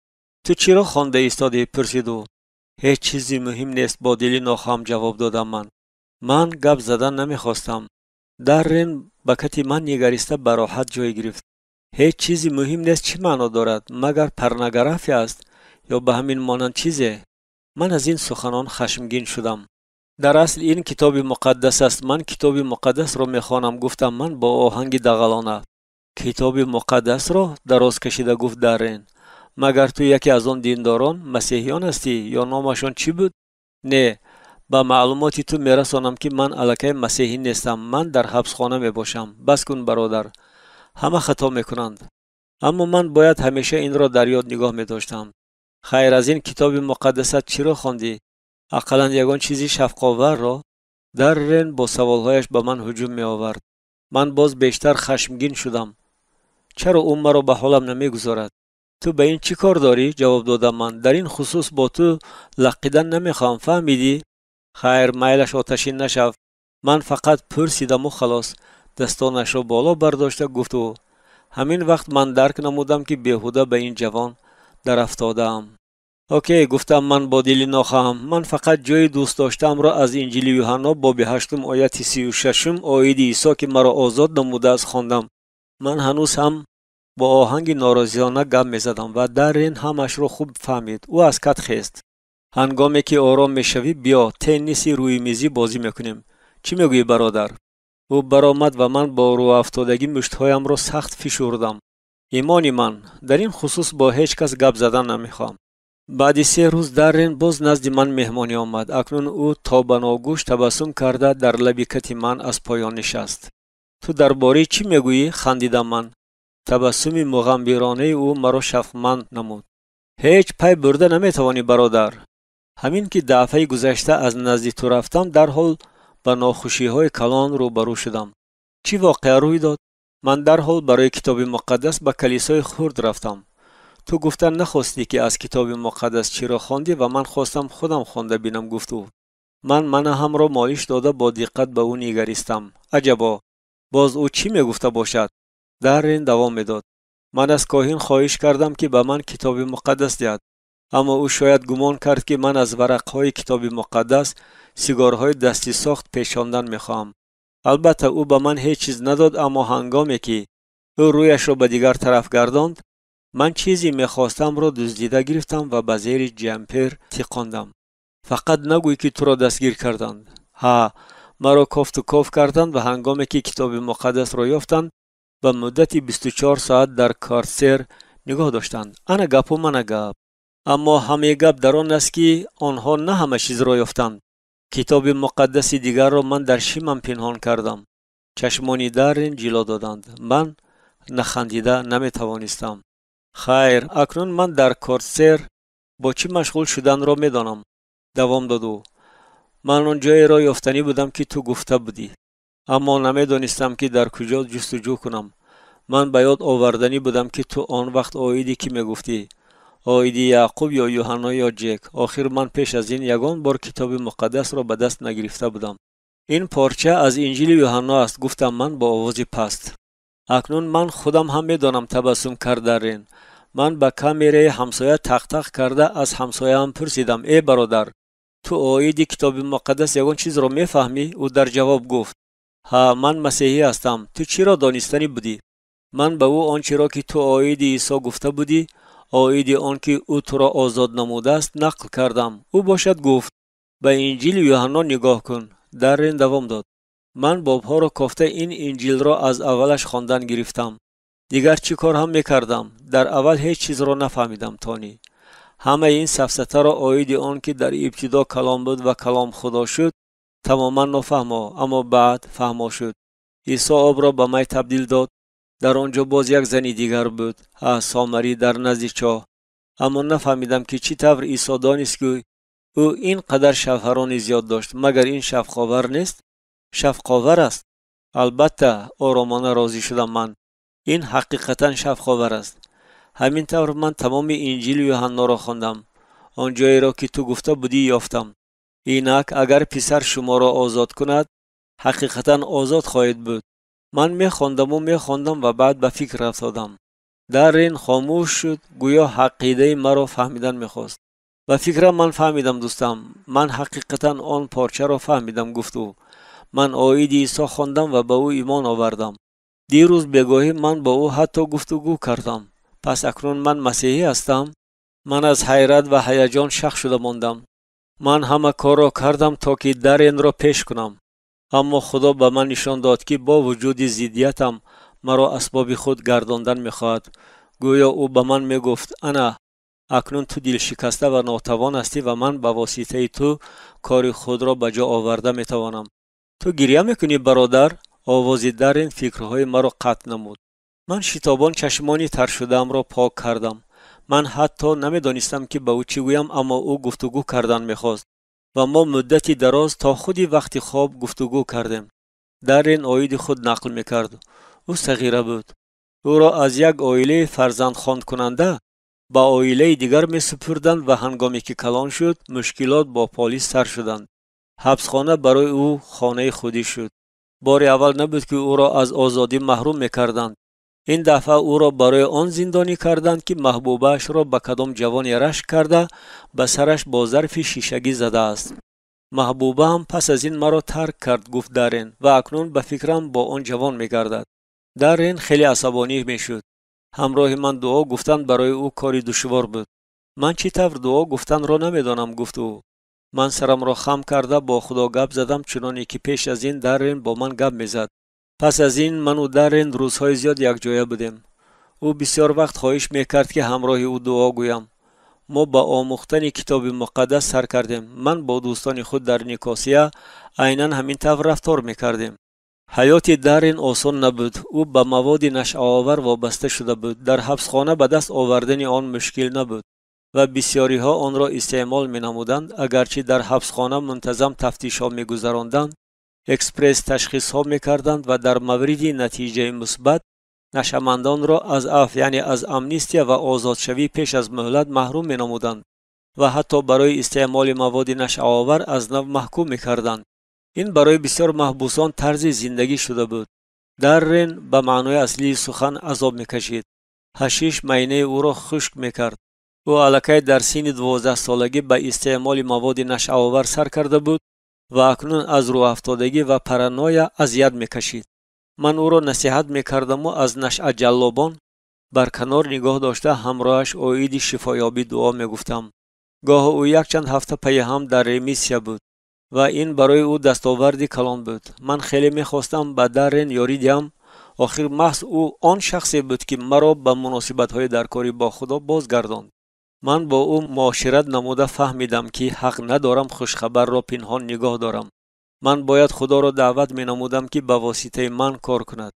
تو چرا خوانده ایستادی؟ پرسید او. هیچ چیزی مهم نیست، با دلی ناخوام جواب دادم من گپ زدن نمیخواستم. دارین به کتی من نگریسته به راحت جای گرفت. هیچ چیزی مهم نیست چه معنا دارد؟ مگر پرنگرافی است یا به همین مانند چیزی؟ من از این سخنان خشمگین شدم. در اصل این کتاب مقدس است. من کتاب مقدس را میخوانم. گفتم من با آهنگ دغلانه. کتاب مقدس را دراز کشیده گفت دارین. مگر تو یکی از آن دینداران مسیحیان هستی یا نامشان چی بود؟ نه، با معلوماتی تو میرسانم که من الکی مسیحی نیستم. من در حبسخانه میباشم. بس کن برادر. همه خطا میکنند. اما من باید همیشه این را در یاد نگاه میداشتم. خیر از این کتاب مقدست چرا خواندی؟ اقلا یگان چیزی شفقاور را؟ دارین با سوالهایش به من هجوم می آورد. من باز بیشتر خشمگین شدم. چرا او مرا به حالم نمیگذارد؟ تو به این چی کار داری؟ جواب دادم من. در این خصوص با تو لقیدن نمیخوام، فهمیدی؟ خیر، میلش آتشین نشو. من فقط پرسیدم و خلاص. دستانش را بالا برداشته گفت و همین وقت من درک نمودم که بیهوده به این جوان در افتادم. اوکی، گفتم من با دلی ناخواهم. من فقط جای دوست داشتم را از انجیل یوحنا باب 8 آیت 36 آیه عیسی که مرا آزاد نموده است خواندم. من هنوز هم با آهنگ ناراضیانه گپ می‌زدم و در این همش را خوب فهمید. او از کت خیست. هنگامی که آرام میشوی بیا تنیسی روی میزی بازی میکنیم. چی میگویی برادر؟ او برآمد و من با رو افتادگی مشتهایم را سخت فشردم. ایمانی من در این خصوص با هیچ کس گپ زدن نمیخوام. بعد 3 روز درین باز نزد من مهمانی آمد. اکنون او تا بناگوش تبسم کرده در لب کت من از پایان نشست. تو درباره چی میگویی؟ خندیدم من. تبسم مغمبرانه او مرا شفقتمند نمود. هیچ پی برده نمیتوانی برادر. همین که دفعه گذشته از نزد تو رفتم در حال با ناخوشی های کلان روبرو شدم. چی واقعه روی داد؟ من در حال برای کتاب مقدس به کلیسای خرد رفتم. تو گفتن نخواستی که از کتاب مقدس چی را خواندی و من خواستم خودم خوانده بینم. گفت او. من هم را مالش داده با دقت به او نگریستم. عجبا، باز او چی میگفته باشد؟ در این دوام میداد. من از کاهن خواهش کردم که به من کتاب مقدس دهد، اما او شاید گمان کرد که من از ورقهای کتاب مقدس سیگارهای دستی ساخت پیچاندن میخواهم. البته او به من هیچ چیز نداد، اما هنگامی که او رویش را به دیگر طرف گرداند من چیزی میخواستم را دزدیده گرفتم و به زیر جمپر تکاندم. فقط نگوی که تو را دستگیر کردند. ها، مرا کافت و کاف کردند و هنگامی که کتاب مقدس را یافتند و مدت 24 ساعت در کارسر نگاه داشتند. انا گپ و من گپ. اما همه گپ در آن است که آنها نه همه چیز را یافتند. کتاب مقدس دیگر را من در شیمم پنهان کردم. چشمانی درین جلو دادند. من نخندیده نمیتوانستم. خیر، اکنون من در کارسر با چی مشغول شدن را میدانم. دوام داد. من آن جای را یافتنی بودم که تو گفته بودی، اما نمیدانستم که در کجا جستجو کنم. من به یاد آوردنی بودم که تو آن وقت آیدی که میگفتی، آیدی یعقوب یا یوحنا یا جک. آخر من پیش از این یگان بار کتاب مقدس را به دست نگرفته بودم. این پارچه از انجیل یوحنا است، گفتم من با آواز پست. اکنون من خودم هم میدانم تبسم کردن. من به کامیره همسایه تق تق کرده از همسایه هم پرسیدم ای برادر، تو آیدی کتاب مقدس یگان چیز را میفهمی؟ او در جواب گفت ها، من مسیحی هستم. تو چی را دانستنی بودی؟ من به او آنچه را که تو آیدی عیسی گفته بودی، آیدی آن که او تو را آزاد نموده است نقل کردم. او باشد گفت به انجیل یوحنا نگاه کن. در این دوام داد. من بابها را کافته این انجیل را از اولش خواندن گرفتم. دیگر چی کار هم میکردم؟ در اول هیچ چیز را نفهمیدم تانی. همه این سفسطه را آیدی آن که در ابتدا کلام بود و کلام خدا شد تماما نفهمم، اما بعد فهمم شد. عیسی آب را به می تبدیل داد. در آنجا باز یک زنی دیگر بود، سامری در نزد چاه. اما نفهمیدم که چی طور عیسی دانست که او اینقدر شوهران زیاد داشت. مگر این شفقاور نیست؟ شفقاور است. البته آرامانه راضی شدم من. این حقیقتا شفقاور است. همین طور من تمام انجیل یوحنا را خواندم. آن جایی را که تو گفته بودی یافتم. اینک اگر پسر شما را آزاد کند حقیقتا آزاد خواهید بود. من میخواندم و بعد به فکر افتادم. در این خاموش شد، گویا عقیده مرا فهمیدن میخواست. به فکرم من فهمیدم دوستم. من حقیقتا آن پارچه را فهمیدم. گفت او من آیه عیسی خواندم و به او ایمان آوردم. دیروز بگاهی من با او حتی گفتگو کردم. پس اکنون من مسیحی هستم؟ من از حیرت و هیجان شق شده ماندم. من همه کار را کردم تا که در این را پیش کنم، اما خدا به من نشان داد که با وجود ضدیتم مرا اسباب خود گرداندن میخواهد. گویا او به من میگفت انا اکنون تو دل شکسته و ناتوان هستی و من به واسطه تو کار خود را به جا آورده میتوانم. تو گریه میکنی برادر؟ آوازی در این فکرهای مرا قطع نمود. من شتابان چشمانی تر شده‌ام را پاک کردم. من حتی نمیدانستم که به او چی گویم، اما او گفتگو کردن میخواست و ما مدتی دراز تا خودی وقتی خواب گفتگو کردیم. در این آیه خود نقل میکرد. او صغیره بود. او را از یک عائله فرزندخوانده کننده با عائله دیگر می سپردند و هنگامی که کلان شد مشکلات با پلیس سر شدند. حبسخانه برای او خانه خودی شد. بار اول نبود که او را از آزادی محروم می‌کردند. این دفعه او را برای آن زندانی کردند که محبوبش را به کدام جوانی رشک کرده به سرش با ظرف شیشگی زده است. محبوبه هم پس از این مرا ترک کرد، گفت دارین، و اکنون به فکرم با آن جوان می‌گردد. دارین خیلی عصبانی می‌شد. همراه من دعا گفتن برای او کاری دشوار بود. من چی طور دعا گفتن را نمی‌دانم، گفت او. من سرم را خم کرده با خدا گپ زدم، چنانه که پیش از این دارین با من گپ می‌زد. پس از این من و دارین روزهای زیاد یک جای بودیم. او بسیار وقت خواهش میکرد که همراه او دعا گویم. ما با آموختن کتاب مقدس سر کردیم. من با دوستان خود در نیکاسیا عیناً همین طور رفتار میکردیم. حیات دارین آسان نبود. او به مواد نشع‌آور وابسته شده بود. در حبسخانه به دست آوردن آن مشکل نبود و بسیاری ها آن را استعمال می نمودند. اگرچه در حبسخانه منتظم تفتیش ها می گذراندند، اکسپرس تشخیص ها می کردند و در مورد نتیجه مثبت نشمندان را از عفو یعنی از امنیستیا و آزادشوی پیش از مهلت محروم می نمودند و حتی برای استعمال مواد نشع‌آور از نو محکوم می کردند. این برای بسیار محبوسان طرز زندگی شده بود. دارین به معنای اصلی سخن عذاب می کشید. حشیش معده او را خشک می کرد. او الکی در سن 12 سالگی به استعمال مواد نشع‌آور سر کرده بود و اکنون از رو افتادگی و پرانویا اذیت می‌کشید. من او را نصیحت می‌کردم و از نشأه جلابان بر کنار نگاه داشته همراهش امید شفایابی دعا می‌گفتم. گاه او یک چند هفته پی هم در ریمیسیا بود و این برای او دستاوردی کلان بود. من خیلی می‌خواستم به دارین یاری دهم. آخر محض او آن شخصی بود که مرا به مناسبت‌های در کاری با خدا بازگرداند. من با او معاشرت نموده فهمیدم که حق ندارم خوشخبر را پنهان نگاه دارم. من باید خدا را دعوت می نمودم که به واسطه من کار کند.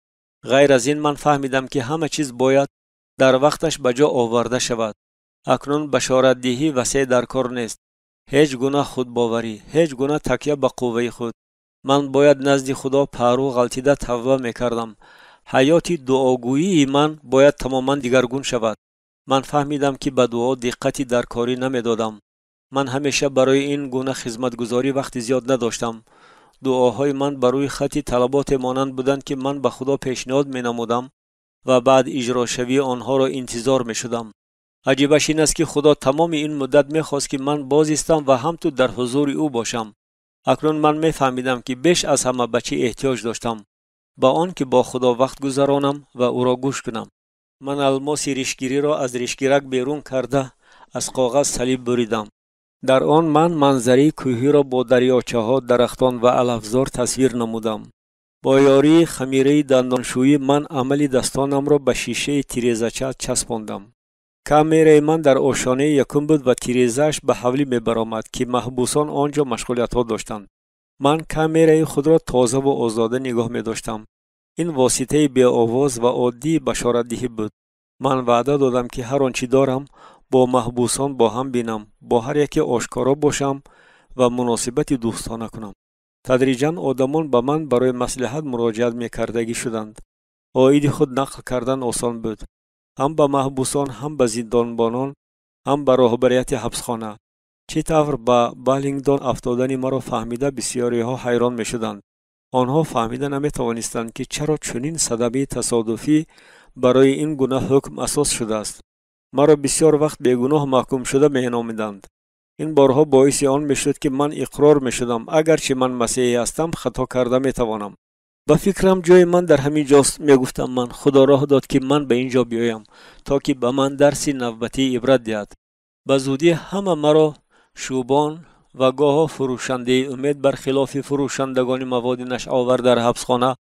غیر از این من فهمیدم که همه چیز باید در وقتش به جا آورده شود. اکنون بشارت دهی وسیع در کار نیست. هیچ گونه خودباوری، هیچ گونه تکیه به قوه خود. من باید نزد خدا پرو غلطیده توبه می کردم. حیات دعاگویی من باید تماما دیگرگون شود. من فهمیدم که به دعا دقتی در کاری نمی دادم. من همیشه برای این گونه خدمتگزاری وقت زیاد نداشتم. دعاهای من برای خطی طلبات مانند بودند که من به خدا پیشنهاد می نمودم و بعد اجرا شوی آنها را انتظار می شدم. عجیبش این است که خدا تمام این مدت می خواست که من بازایستم و همطور در حضور او باشم. اکنون من می فهمیدم که بیش از همه به چه احتیاج داشتم، با آن که با خدا وقت گذرانم و او را گوش کنم. من الماس ریشگیری را از ریشگیرک بیرون کرده از کاغذ صلیب بریدم. در آن من منظری کوهی را با دریاچه ها، درختان و علفزار تصویر نمودم. با یاری خمیره دندانشویی من عملی دستانم را به شیشه تیریزچه چسباندم. کامره من در آشانه یکم بود و تیریزش به حولی می برآمد که محبوسان آنجا مشغولیت ها داشتند. من کامره خود را تازه و آزاده نگاه می داشتم. این واسطه بی آواز و عادی بشارت دهی بود. من وعده دادم که هر آنچه دارم با محبوسان با هم بینم، با هر یکی آشکارا باشم و مناسبت دوستانه کنم. تدریجاً آدمان به من برای مصلحت مراجعت می‌کردگی شدند. عاید خود نقل کردن آسان بود، هم به محبوسان، هم به زندانبانان، هم به راهبریت حبسخانه. چه طور به بالینگدون افتادن مرا فهمیده بسیاری ها حیران می‌شدند. آنها فهمیده نمی‌توانستند که چرا چنین صدمه تصادفی برای این گونه حکم اساس شده است. مرا بسیار وقت بیگناه محکوم شده می‌نامیدند. این بارها باعث آن میشد که من اقرار می‌شدم اگرچه من مسیحی هستم خطا کرده می‌توانم. با فکرم جای من در همین جاست. میگفتم من خدا راه داد که من به اینجا بیایم تا که به من درسی نوبتی عبرت دهد. به زودی همه مرا شوبان و گاه فروشنده امید برخلاف فروشندگان مواد نشع‌آور در حبسخانه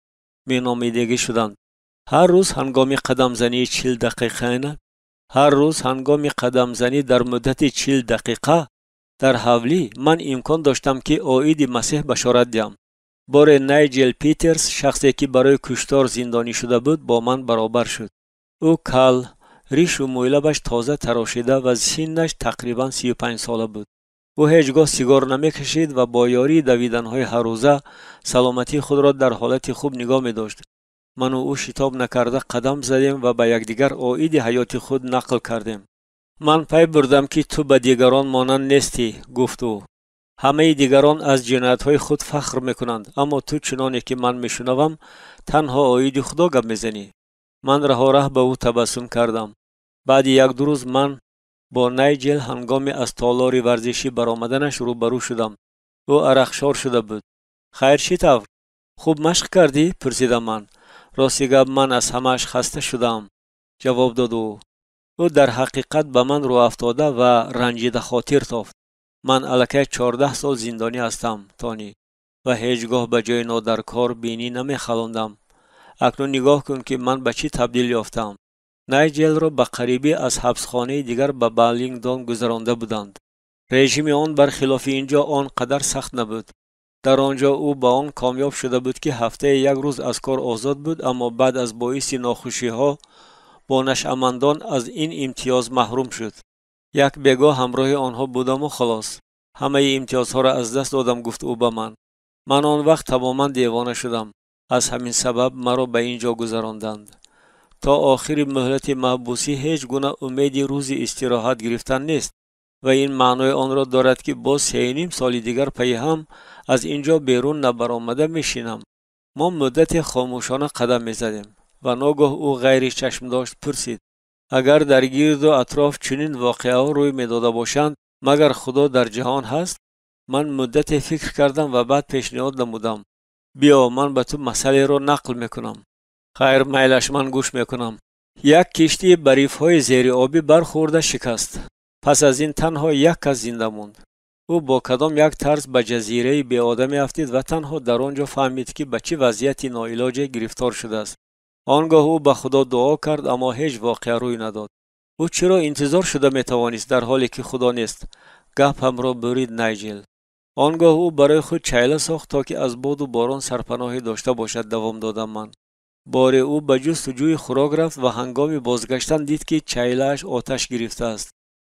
می‌نامیدگی شدند. هر روز هنگام قدم زنی 40 دقیقه هر روز هنگام قدم زنی در مدت 40 دقیقه در حولی من امکان داشتم که عاید مسیح بشارت دهم. بار نایجل پیترز، شخصی که برای کشتار زندانی شده بود، با من برابر شد. او کل، ریش و مویلبش تازه تراشیده و سنش تقریبا 35 ساله بود. او هیچگاه سیگار نمی‌کشید و با یاری دویدن‌های هر روزه سلامتی خود را در حالت خوب نگاه می‌داشت. من و او شتاب نکرده قدم زدیم و به یکدیگر عاید حیات خود نقل کردیم. من پی بردم که تو به دیگران مانند نیستی، گفت او. همه دیگران از جنایت‌های خود فخر میکنند، اما تو چنانی که من میشنوم تنها عاید خدا گپ میزنی. من راه به او تبسم کردم. بعد یک دو روز من با نایجل هنگام از تالار ورزشی برآمدنش روبرو شدم. او عرقشار شده بود. خیر چطور؟ خوب مشق کردی؟ پرسیدم من. راستی گپ من از همه‌اش خسته شدم، جواب داد او. او در حقیقت به من رو افتاده و رنجیده خاطر تافت. من الکی 14 سال زندانی هستم تانی و هیچگاه به جای نادرکار بینی نمیخلاندم. اکنون نگاه کن که من به چی تبدیل یافتم. نایجل را به قریبی از حبسخانه دیگر به بالینگدون گذرانده بودند. رژیم آن برخلاف اینجا آنقدر سخت نبود. در آنجا او با آن کامیاب شده بود که هفته یک روز از کار آزاد بود، اما بعد از باعث ناخوشی ها با نشأمندان از این امتیاز محروم شد. یک بگاه همراه آنها بودم و خلاص. همه امتیازها را از دست دادم، گفت او به من. من آن وقت تماما دیوانه شدم. از همین سبب مرا به اینجا گذراندند. تا آخر مهلت محبوسی هیچ گونه امید روز استراحت گرفتن نیست و این معنای آن را دارد که باز 3.5 سال دیگر پی هم از اینجا بیرون نبرآمده میشینم. ما مدت خاموشانه قدم میزدیم و ناگاه او غیر چشم داشت پرسید: اگر در گرد و اطراف چنین واقعه ها روی میداده باشند مگر خدا در جهان هست؟ من مدت فکر کردم و بعد پیشنهاد نمودم: بیا من به تو مسئله را نقل میکنم. خیر میلش، من گوش میکنم. یک کشتی بریف های زیر آبی برخورده شکست. پس از این تنها یک کس زنده موند. او با کدام یک طرز به جزیره بی آدمی افتید و تنها در آنجا فهمید که به چه وضعیتی ناعلاج گرفتار شده است. آنگاه او به خدا دعا کرد، اما هیچ واقعه روی نداد. او چرا انتظار شده میتوانست در حالی که خدا نیست؟ گپ هم را برید نایجل. آنگاه او برای خود چیله ساخت تا که از باد و باران سرپناهی داشته باشد، دوام دادم من. بار او به جستجوی خوراک رفت و هنگام بازگشتن دید که چیله‌اش آتش گرفته است.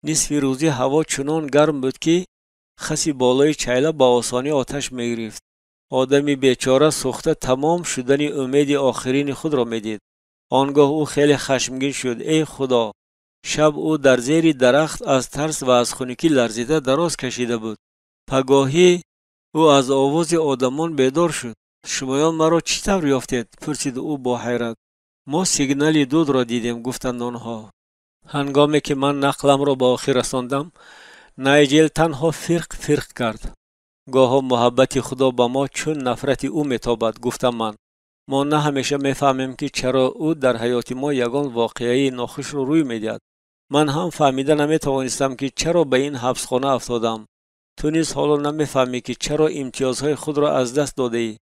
نصف روزی هوا چنان گرم بود که خسی بالای چیله با آسانی آتش می‌گرفت. آدمی بیچاره سوخته تمام شدن امید آخرین خود را می‌دید. آنگاه او خیلی خشمگین شد. ای خدا! شب او در زیر درخت از ترس و از خنکی لرزیده دراز کشیده بود. پگاهی او از آواز آدمان بیدار شد. شمایان مرا چطور یافتید؟ پرسید او با حیرت. ما سیگنال دود را دیدیم، گفتند آنها. هنگامی که من نقلم را به آخر رساندم، نایجل تنها فرق کرد. گاها محبت خدا با ما چون نفرت او میتابد، گفتم من. ما نه همیشه میفهمیم که چرا او در حیات ما یگان واقعه ناخوش رو روی میدهد. من هم فهمیده نمیتوانستم که چرا به این حبسخانه افتادم. تو نیز حالا نمیفهمی که چرا امتیازهای خود را از دست داده ای.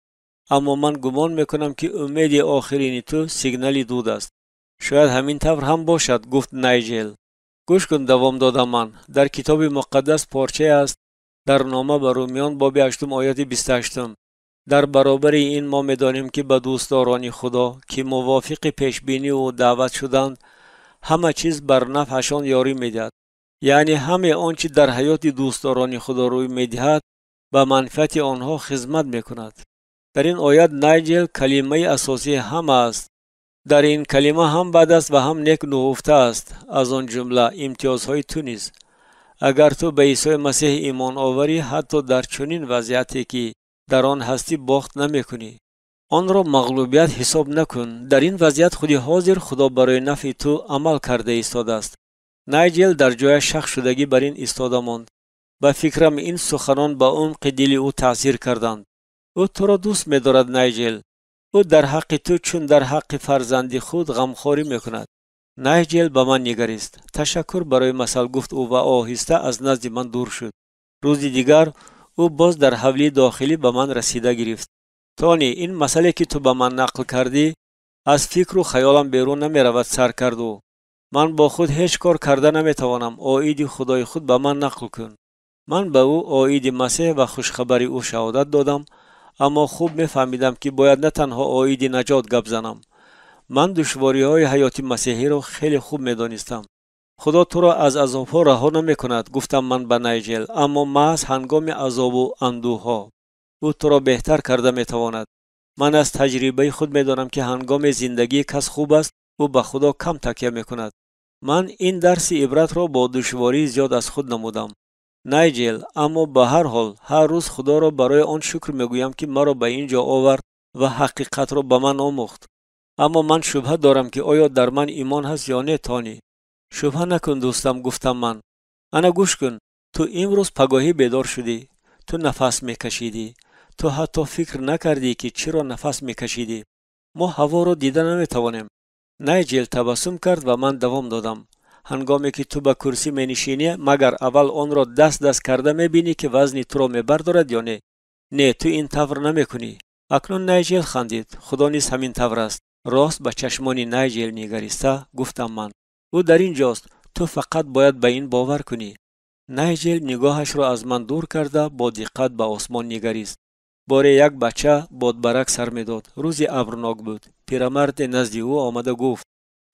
اما من گمان میکنم که امید آخرین تو سیگنال دود است. شاید همین طور هم باشد، گفت نایجل. گوش کن، دوام دادم من. در کتاب مقدس پارچه است در نامه به رومیان باب 8 آیه 28. در برابر این ما میدانیم که به دوستداران خدا که موافق پیشبینی و دعوت شدند همه چیز بر نفعشان یاری میدهد. یعنی همه آنچه در حیات دوستداران خدا روی میدهد به منفعت آنها خدمت میکند. در این آیت نایجل کلمه اساسی هم است. در این کلمه هم بد است و هم نیک نهفته است. از آن جمله امتیازهای تو نیز. اگر تو به عیسی مسیح ایمان آوری، حتی در چنین وضعیتی که در آن هستی باخت نمی کنی. آن را مغلوبیت حساب نکن. در این وضعیت خودی حاضر خدا برای نفع تو عمل کرده ایستاده است. نایجل در جای شک شدگی بر این ایستاده ماند. به فکرم این سخنان با عمق دل او تاثیر کردند. او تو را دوست می دارد نایجل. او در حق تو چون در حق فرزند خود غمخواری میکند. نایجل به من نگریست. تشکر برای مثل، گفت او و آهسته از نزد من دور شد. روز دیگر او باز در حولی داخلی به من رسیده گرفت. تانی، این مسئله که تو به من نقل کردی از فکر و خیالم بیرون نمی رود سرکرد و من با خود هیچ کار کرده نمی توانم. آیید خدای خود به من نقل کن. من به او آیید مسیح و خوشخبری او شهادت دادم، اما خوب میفهمیدم که باید نه تنها آیید نجات گپ زنم. من دشواری های حیات مسیحی را خیلی خوب میدانستم. خدا تو را از عذاب ها رها نمی کند، گفتم من به نایجل، اما محض هنگام عذاب و اندوه ها. او تو را بهتر کرده میتواند. من از تجربه خود میدانم که هنگام زندگی کس خوب است او به خدا کم تکیه میکند. من این درس عبرت را با دشواری زیاد از خود نمودم. نایجل، اما به هر حال هر روز خدا را برای آن شکر میگویم که مرا به اینجا آورد و حقیقت را به من آموخت. اما من شبهه دارم که آیا در من ایمان هست یا نه تانی. شبهه نکن دوستم، گفتم من. انا گوش کن. تو امروز پگاهی بیدار شدی. تو نفس میکشیدی. تو حتی فکر نکردی که چرا نفس میکشیدی. ما هوا را دیده نمیتوانیم. نایجل تبسم کرد و من دوام دادم. هنگامی که تو به کرسی می نشینی مگر اول آن را دست دست کرده می بینی که وزن تو را می بردارد یا نه؟ نه، تو این طور نمی کنی. اکنون نایجل خندید. خدا نیز همین طور است. راست به چشمان نایجل نگریسته گفتم من. او در اینجاست. تو فقط باید به این باور کنی. نایجل نگاهش را از من دور کرده با دقت به آسمان نگریست. باره یک بچه بادبرک سر میداد. روزی ابرناک بود. پیرمرد نزد او آمده گفت: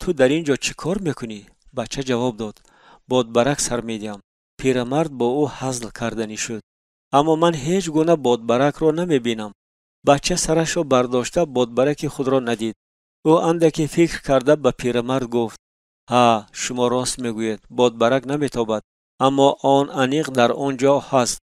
تو در اینجا چی کار میکنی؟ بچه جواب داد: بادبرک سر میدیم. پیرمرد با او هزل کردنی شد. اما من هیچ گونه بادبرک را نمیبینم. بچه سرش را برداشته بادبرک خود را ندید. او اندکی فکر کرده به پیرمرد گفت: ها، شما راست میگویید، بادبرک نمیتابد، اما آن انیق در آنجا هست.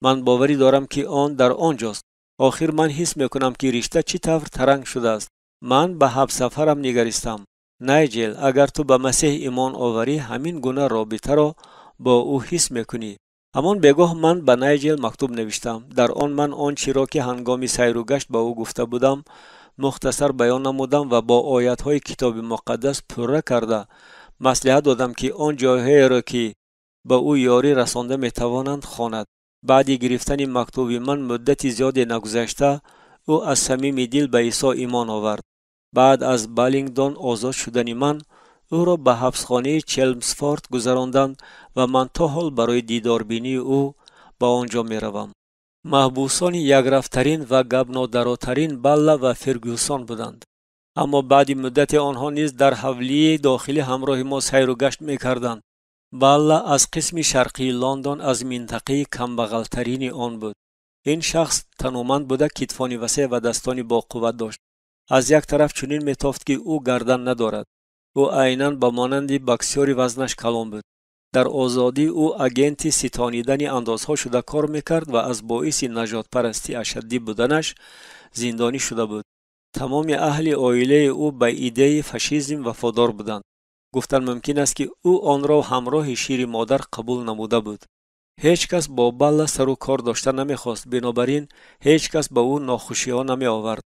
من باوری دارم که آن در آنجاست. آخر من حس میکنم که رشته چی طور ترنگ شده است. من به حب سفرم نگریستم. نایجل، اگر تو به مسیح ایمان آوری همین گونه رابطه را با او حس میکنی. همان بگاه من به نایجل مکتوب نوشتم. در آن من آنچه را که هنگام سیر و گشت به او گفته بودم مختصر بیان نمودم و با آیات‌های کتاب مقدس پره کرده مصلحت دادم که آن جاهایی را که به او یاری رسانده میتوانند خواند. بعد گرفتن مکتوب من مدت زیادی نگذشته او از صمیم دل به عیسی ایمان آورد. بعد از بالینگدون آزاد شدن من او را به حبسخانه چلمسفورد گذراندند و من تا حال برای دیداربینی او به آنجا می روم. محبوسان یک رفترین و گبنادارترین بالا و فرگوسون بودند. اما بعد مدت آنها نیز در حولی داخلی همراه ما سیر و گشت می کردند. بالا از قسم شرقی لندن از منطقه کمبغلترین آن بود. این شخص تنومند بوده، کتفانی وسیع و دستانی با قوت داشت. از یک طرف چنین میتافت که او گردن ندارد. او عیناً به مانند بکسیاری وزنش کلان بود. در آزادی او اگنت ستانیدن اندازها شده کار میکرد و از باعث نجات پرستی اشدی بودنش زندانی شده بود. تمام اهل عائله او به ایده فاشیسم وفادار بودند. گفتن ممکن است که او آن را همراه شیر مادر قبول نموده بود. هیچ کس با بالا سر و کار داشته نمیخواست، بنابراین هیچ کس به او ناخوشی ها نمی آورد.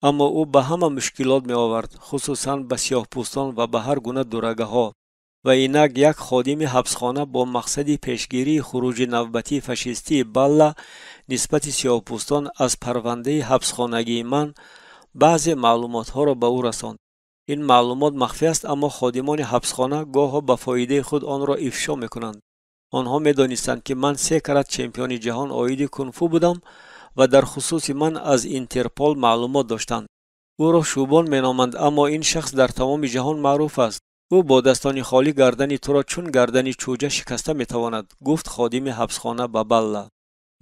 اما او به همه مشکلات می آورد، خصوصا به سیاه پوستان و به هر گونه دورگه ها. و اینک یک خادم حبسخانه با مقصد پیشگیری خروج نوبتی فاشیستی بالا نسبت سیاه پوستان از پرونده حبسخانگی من بعضی معلومات ها را به او رساند. این معلومات مخفی است، اما خادمان حبسخانه گاه به فایده خود آن را افشا میکنند. آنها میدانستند که من 3 کرات چمپیون جهان آید کنفو بودم و در خصوص من از اینترپول معلومات داشتند. او را شوبان مینامند، اما این شخص در تمام جهان معروف است. او با دستانی خالی گردنی تو را چون گردنی چوجه شکسته میتواند، گفت خادم حبسخانه به بالا.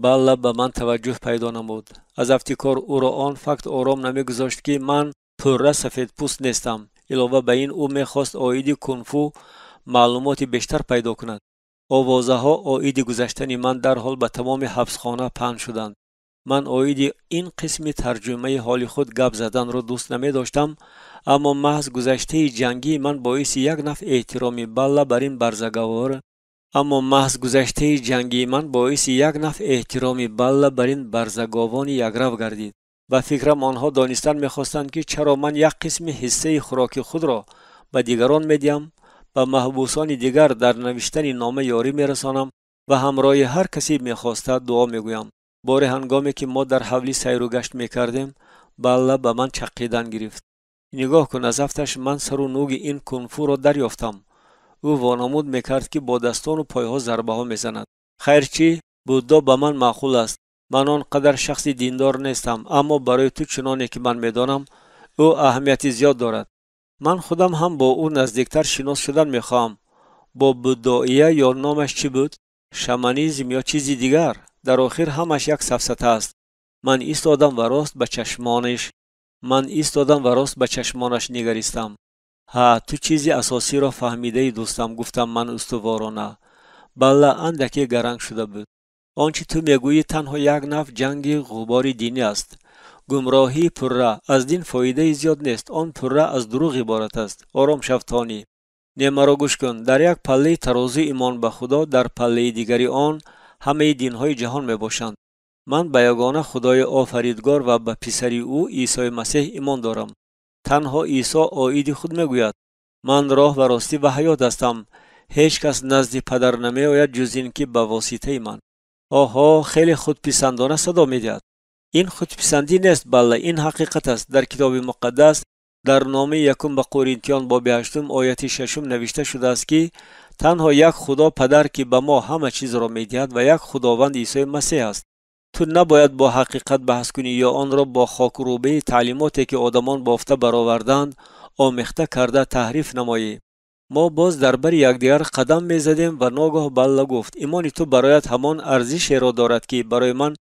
بالا به من توجه پیدا نمود. از افتکار او را آن فقط آرام نمیگذاشت که من پره سفید پوست نیستم. علاوه به این او میخواست آید کنفو معلومات بیشتر پیدا کند. آوازه ها آید گذشتن من در حال به تمام حبسخانه پهن شدند. من آید این قسم ترجمه حال خود گپ زدن را دوست نمی داشتم، اما محض گذشته جنگی من باعث یک نفع احترامی بالا بر این برزگاوان یکرو گردید. و فکرم آنها دانستن میخواستند که چرا من یک قسم حصه خوراک خود را به دیگران میدیم، به محبوسان دیگر در نوشتن نامه یاری میرسانم و همراه هر کسی میخواسته دعا میگویم. بار هنگامی که ما در حولی سیر و گشت میکردیم بالا به من چقیدن گرفت. نگاه کن، از افتش من سر و نوگ این کنفو را دریافتم. او وانمود میکرد که با دستان و پایها ضربه ها میزند. خیر چی؟ بودا به من معقول است. من آنقدر شخص دیندار نیستم، اما برای تو چنانه که من میدانم او اهمیت زیاد دارد. من خودم هم با او نزدیکتر شناس شدن میخواهم. با بوداییه یا نامش چی بود؟ شمانیزم یا چیزی دیگر؟ در آخر همش یک سفسطه است. من ایستادم و راست به چشمانش من ایستادم و راست به چشمانش نگریستم. ها، تو چیزی اساسی را فهمیده ای دوستم، گفتم من استوارانه. بله، اندکی گرنگ شده بود. آنچه تو میگویی تنها یک نوع جنگ غبار دینی است. گمراهی پره از دین فایده زیاد نیست، آن پره از دروغ عبارت است. آرام شو تانی. نه مرا گوش کن. در یک پله ترازو ایمان به خدا، در پله دیگری آن همه دینهای جهان می باشند. من به یگانه خدای آفریدگار و به پسری او عیسی مسیح ایمان دارم. تنها عیسی آیید خود میگوید من راه و راستی و حیات هستم. هیچ کس نزد پدر نمی آید جز این که به واسطه من. آها، خیلی خودپسندانه صدا میدهد. این خودپسندی نیست، بله این حقیقت است. در کتاب مقدس در نامه یکم به قرنتیان باب 8 آیت 6 نوشته شده است که تنها یک خدا پدر که به ما همه چیز را میدهد و یک خداوند عیسی مسیح است. تو نباید با حقیقت بحث کنی یا آن را با خاک و روبه تعلیماتی که آدمان بافته برآوردند آمیخته کرده تحریف نمایی. ما باز در بر یکدیگر قدم میزدیم و ناگاه بله گفت ایمان تو برایت همان ارزش را دارد که برای من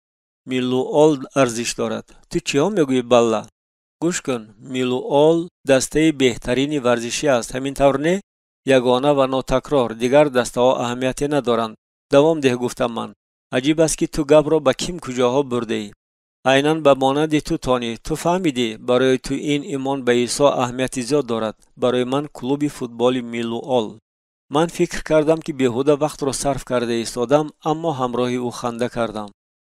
میلوآل ارزش دارد. تو چی ها میگویی بله؟ گوش کن، میلوآل دسته بهترین ورزشی است، همین طور نه؟ یگانه و ناتکرار، دیگر دسته ها اهمیتی ندارند. دوام ده گفتم من. عجیب است که تو گپ را به کیم کجاها برده ای. عیناً به مانند تو تانی. تو فهمیدی برای تو این ایمان به عیسی اهمیت زیاد دارد. برای من کلوب فوتبال میلوآل. من فکر کردم که بیهوده وقت را صرف کرده ایستادم، اما همراه او خنده کردم.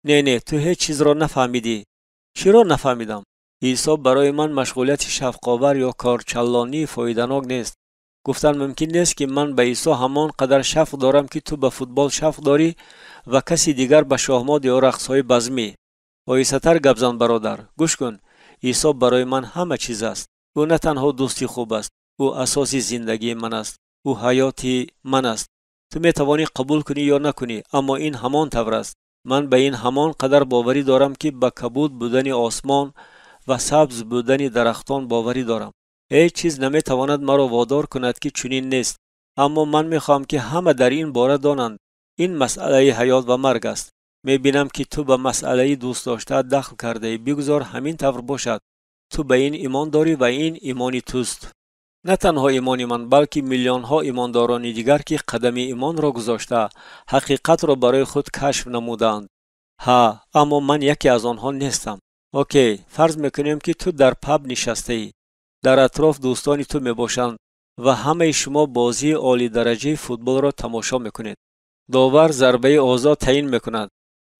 نه تو هیچ چیز را نفهمیدی. چرا نفهمیدم؟ عیسی برای من مشغولیت شفقاور یا کارچلانی فایده‌ناک نیست. گفتن ممکن نیست که من به عیسی همان قدر شفق دارم که تو به فوتبال شفق داری و کسی دیگر به شاهماد یا رقص‌های بزمی. آیستر گپ زن برادر. گوش کن، عیسی برای من همه چیز است. او نه تنها دوستی خوب است، او اساس زندگی من است. او حیاتی من است. تو می توانی قبول کنی یا نکنی، اما این همان طور است. من به این همان قدر باوری دارم که به کبود بودن آسمان و سبز بودن درختان باوری دارم. هیچ چیز نمی تواند مرا وادار کند که چنین نیست. اما من می خواهم که همه در این باره دانند. این مسئله حیات و مرگ است. می بینم که تو به مسئله دوست داشته دخل کرده ای. بگذار همین طور باشد. تو به این ایمان داری و این ایمانی توست. نه تنها ایمان من، بلکه میلیون ها ایمانداران دیگر که قدم ایمان را گذاشته حقیقت را برای خود کشف نمودند. ها، اما من یکی از آنها نیستم. اوکی، فرض میکنیم که تو در پب نشسته ای. در اطراف دوستانی تو میباشند و همه شما بازی عالی درجه فوتبال را تماشا میکنید. داور ضربه آزاد تعیین میکند،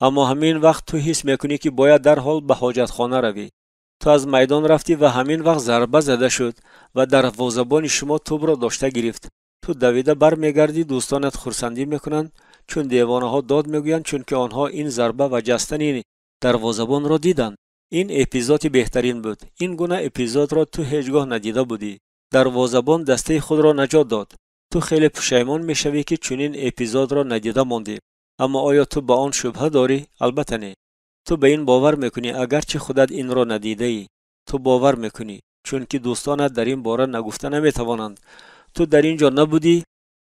اما همین وقت تو حس میکنی که باید در حال به حاجتخانه روی. تو از میدان رفتی و همین وقت ضربه زده شد و دروازه‌بان شما توپ را داشته گرفت. تو دویده برمیگردی، دوستانت خرسندی میکنند چون دیوانه ها داد میگویند چون که آنها این ضربه و جستن دروازه‌بان را دیدند. این اپیزود بهترین بود. این گونه اپیزود را تو هیچگاه ندیده بودی. دروازه‌بان دسته خود را نجات داد. تو خیلی پشیمان میشوی که چنین اپیزود را ندیده ماندی. اما آیا تو با آن شبهه داری؟ البته نه. تو به این باور میکنی اگرچه خودت این را ندیده ای. تو باور میکنی چون که دوستانت در این باره نگفته نمیتوانند. تو در اینجا نبودی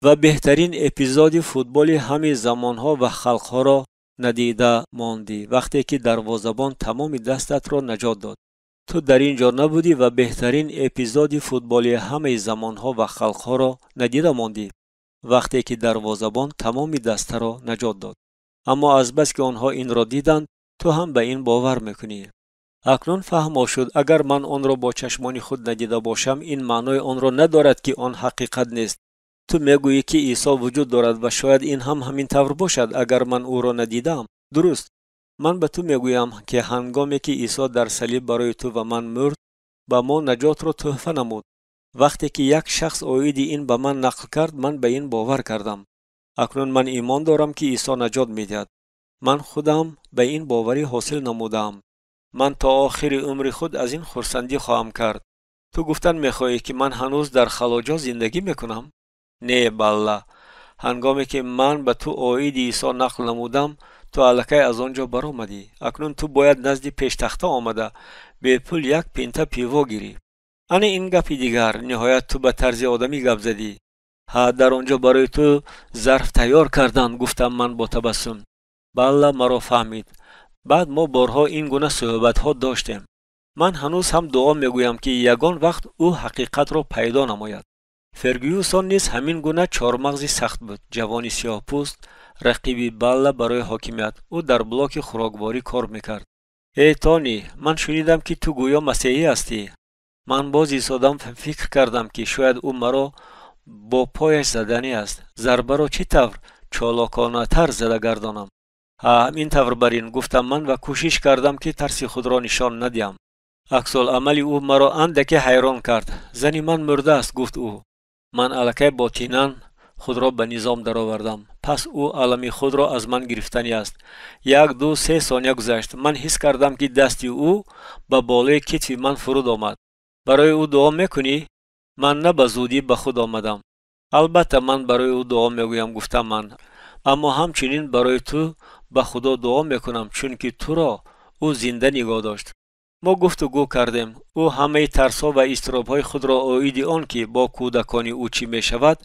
و بهترین اپیزود فوتبال همه زمانها و خلقها را ندیده ماندی وقتی که دروازه‌بان تمام دستت را نجات داد. تو در اینجا نبودی و بهترین اپیزود فوتبال همه زمانها و خلقها را ندیده ماندی وقتی که دروازه‌بان تمام دست را نجات داد. اما از بس که آنها این را دیدند تو هم به این باور میکنی. اکنون فهم شد اگر من آن را با چشمان خود ندیده باشم این معنای آن را ندارد که آن حقیقت نیست. تو میگویی که عیسی وجود دارد و شاید این هم همین طور باشد اگر من او را ندیدم. درست. من به تو میگویم که هنگامی که عیسی در صلیب برای تو و من مرد به ما نجات را تحفه نمود. وقتی که یک شخص آیید این به من نقل کرد من به این باور کردم. اکنون من ایمان دارم که عیسی نجات میدهد. من خودم به این باوری حاصل نمودم. من تا آخر عمر خود از این خرسندی خواهم کرد. تو گفتن میخواهی که من هنوز در خلاجا زندگی میکنم؟ نه بله. هنگامی که من به تو آیید عیسی نقل نمودم تو الکی از آنجا برآمدی. اکنون تو باید نزد پیش تخته آمده به پول یک پینته پیوا گیری. انا این گپی دیگر. نهایت تو به طرز آدمی گپ زدی. ها، در آنجا برای تو ظرف تیار کردن. گفتم من با تبسم. بله، مرا فهمید. بعد ما بارها این گونه صحبت ها داشتیم. من هنوز هم دعا میگویم که یگان وقت او حقیقت را پیدا نماید. فرگیوسون نیز همین گونه چهارمغزی سخت بود. جوانی سیاه‌پوست، رقیبی بالا برای حاکمیت. او در بلاک خوراکواری کار میکرد. ای تونی، من شنیدم که تو گویا مسیحی هستی. من باز ایستادم فکر کردم که شاید او مرا با پایش زدنی است. ضربه را چه طور چالاکانه تر زده گردانم؟ همین طور برین گفتم من و کوشش کردم که ترس خود را نشان ندیم. عکس العمل او مرا اندکی حیران کرد. زنی من مرده است گفت او. من الکی باطناً خود را به نظام درآوردم. پس او علم خود را از من گرفتنی است. 1 2 3 ثانیه گذشت. من حس کردم که دستی او به بالای کتف من فرود آمد. برای او دعا میکنی؟ من نه به زودی به خود آمدم. البته من برای او دعا میگویم گفتم من، اما همچنین برای تو به خدا دعا میکنم چون که تو را او زنده نگاه داشت. ما گفتگو کردیم. او همه ترس‌ها و اضطراب‌های خود را عاید آن که با کودکانی او چی میشود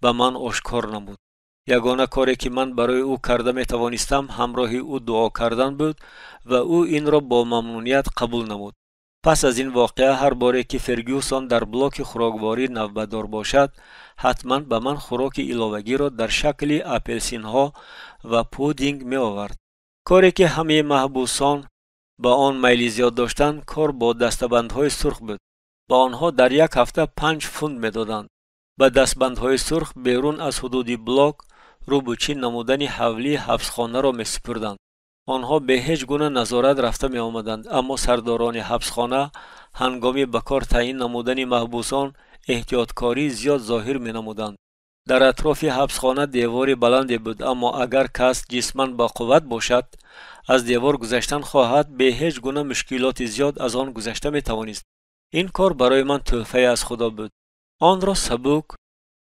به من آشکار نمود. یگانه کاری که من برای او کرده میتوانستم همراه او دعا کردن بود و او این را با ممنونیت قبول نمود. پس از این واقعه هر باره که فرگیوسون در بلاک خوراکواری نوبتدار باشد حتما به من خوراک علاوگی را در شکل اپلسین ها و پودینگ می آورد. کاری که همه محبوسان با آن میل زیاد داشتند کار با دستبندهای سرخ بود. با آنها در یک هفته 5 فوند می دادند. با دستبندهای سرخ بیرون از حدود بلاک روبوچین نمودن حولی حبسخانه را می سپردند. آنها به هیچ گونه نظارت رفته می آمدند، اما سرداران حبسخانه هنگامی به کار تعیین نمودن محبوسان احتیاطکاری زیاد ظاهر می نمودند. در اطراف حبسخانه دیواری بلندی بود، اما اگر کس جسماً با قوت باشد از دیوار گذشتن خواهد به هیچ گونه مشکلات زیاد از آن گذشته می توانست. این کار برای من تحفه از خدا بود. آن را سبک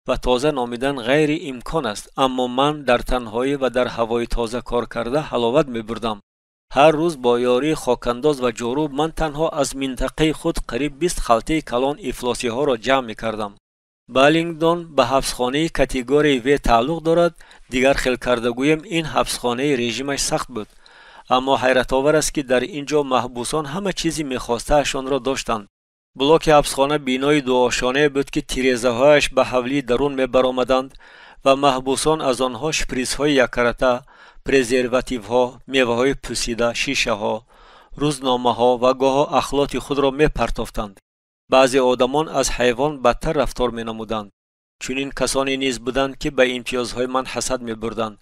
و تازه نامیدن غیر امکان است، اما من در تنهایی و در هوای تازه کار کرده حلاوت می بردم. هر روز با یاری خاکانداز و جارو من تنها از منطقه خود قریب 20 خلطه کلان افلاسی ها را جمع می کردم. بالینگدون به حبسخانه کاتگوری وی تعلق دارد. دیگر خیل کرده گویم این حبسخانه رژیمش سخت بود، اما حیرت آور است که در اینجا محبوسان همه چیزی میخواسته اشان را داشتند. بلاک حبسخانه بینای دو آشانه بود که تیریزه هایش به حولی درون می برآمدند و محبوسان از آنها شپریز های یکرته، پرزرواتیو ها، میوه های پوسیده، شیشه ها، روزنامه ها و گاه اخلاط خود را می پرتافتند. بعضی آدمان از حیوان بدتر رفتار می نمودند. چنین کسانی نیز بودند که به امتیازهای من حسد می بردند.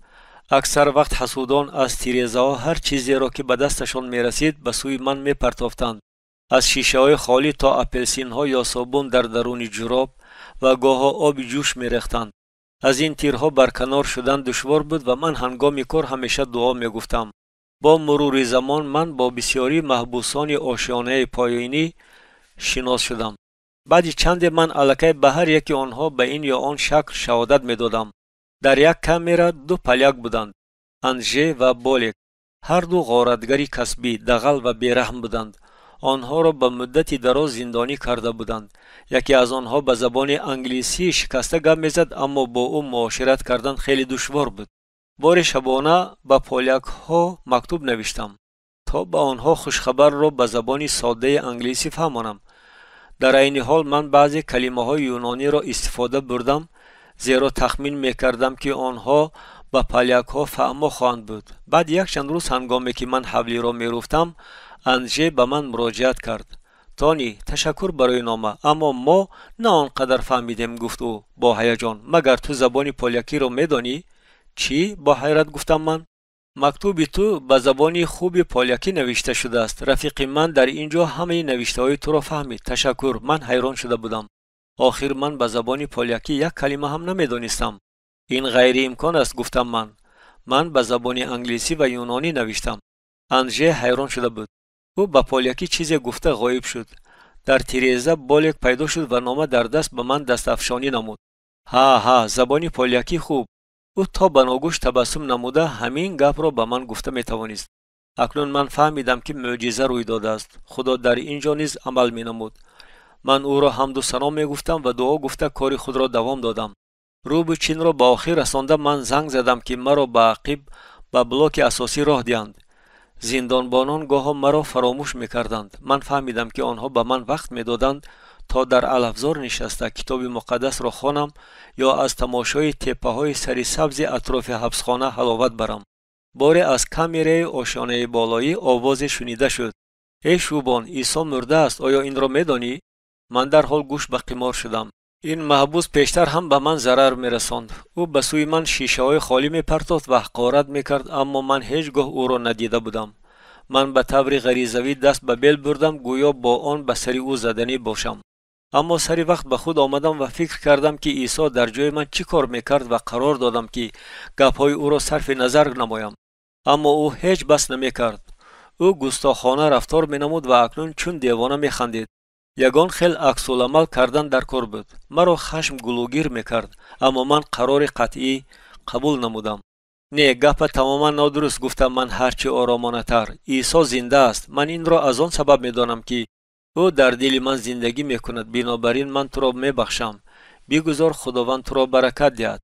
اکثر وقت حسودان از تیریزه ها هر چیزی را که به دستشان می رسید به سوی من می پرتافتند. از شیشه های خالی تا اپلسین ها یا صابون در درون جوراب و گاه آب جوش می ریختند. از این تیرها برکنار شدن دشوار بود و من هنگام کار همیشه دعا می گفتم. با مرور زمان من با بسیاری محبوسان آشیانه پایینی شناس شدم. بعد چند من الکی به هر یکی آنها به این یا آن شکل شهادت می دادم. در یک کامره 2 پلیک بودند، انژه و بولک. هر دو غارتگری کسبی، دغل و بیرحم بودند. آنها را به مدتی دراز زندانی کرده بودند. یکی از آنها به زبان انگلیسی شکسته گپ میزد، اما با او معاشرت کردن خیلی دشوار بود. بار شبانه به پولیک ها مکتوب نوشتم تا به آنها خوشخبر را به زبان ساده انگلیسی فهمانم. در این حال من بعضی کلمه های یونانی را استفاده بردم، زیرا تخمین میکردم که آنها به پولیک ها فهمه خواهند بود. بعد یک چند روز هنگامی که من حولی را میرفتم، انژه به من مراجعت کرد. تونی، تشکر برای نامه، اما ما نه آنقدر فهمیدیم گفت او با هیجان. مگر تو زبان پولیکی را میدانی؟ چی؟ با حیرت گفتم من. مکتوب تو به زبان خوب پولیکی نوشته شده است. رفیق من در اینجا همه نوشته های تو را فهمید. تشکر. من حیران شده بودم. آخر من به زبان پولیکی یک کلمه هم نمیدانستم. این غیر امکان است گفتم من. من به زبان انگلیسی و یونانی نوشتم. انژه حیران شده بود. او به پولیکی چیزی گفته غایب شد. در تیریزه بولک پیدا شد و نامه در دست به من دست افشانی نمود. ها زبان پولیکی خوب. او تا بناگوش تبسم نموده همین گپ را به من گفته می توانست. اکنون من فهمیدم که معجزه روی داده است. خدا در اینجا نیز عمل می نمود. من او را حمد و ثنا می گفتم و دعا گفته کار خود را دوام دادم. روبوچین را به آخر رسانده من زنگ زدم که مرا به عقب به بلاک اساسی راه دهند. زندانبانان گاه مرا فراموش میکردند. من فهمیدم که آنها به من وقت میدادند تا در علفزار نشسته کتاب مقدس را خوانم یا از تماشای تپه های سری سبز اطراف حبسخانه حلاوت برم. باری از کامیره آشیانه بالایی آواز شنیده شد: ای شوبان، عیسی مرده است، آیا این را میدانی؟ من در حال گوش به قمار شدم. این محبوس پیشتر هم به من ضرر میرساند. او به سوی من شیشه های خالی میپرتافت و حقارت میکرد، اما من هیچگاه او را ندیده بودم. من به طور غریزوی دست به بیل بردم گویا با آن به سر او زدنی باشم. اما سری وقت به خود آمدم و فکر کردم که عیسی در جای من چی کار میکرد و قرار دادم که گپهای او را صرف نظر نمایم. اما او هیچ بس نمیکرد. او گستاخانه رفتار مینمود و اکنون چون دیوانه میخندید. یگان خیل عکس العمل کردن در کار بود. مرا خشم گلوگیر میکرد، اما من قرار قطعی قبول نمودم. نه، گپ تماما نادرست، گفتم من هرچی آرامانه تر. عیسی زنده است. من این را از آن سبب میدانم که او در دل من زندگی میکند. بنابراین من تو را میبخشم. بگذار خداوند تو را برکت دهد.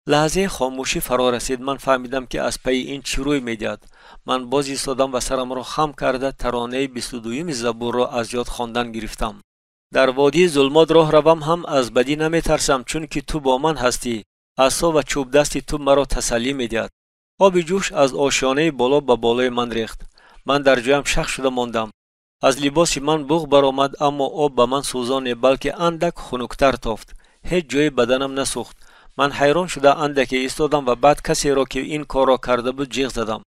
لحظه خاموشی فرا رسید. من فهمیدم که از پی این چی روی میدهد. من باز ایستادم و سرم را خم کرده ترانه 22 زبور را از یاد خواندن گرفتم. در وادی ظلمات راه روم هم از بدی نمیترسم، چون که تو با من هستی. عصا و چوب دستی تو مرا تسلی میدهد. آب جوش از آشیانه بالا به بالای من ریخت. من در جایم شخ شده ماندم. از لباس من بوغ برآمد، اما آب به من سوزانید، بلکه اندک خنکتر تافت. هیچ جای بدنم نسوخت. من حیران شده اندک ایستادم و بعد کسی را که این کار را کرده بود جیغ زدم: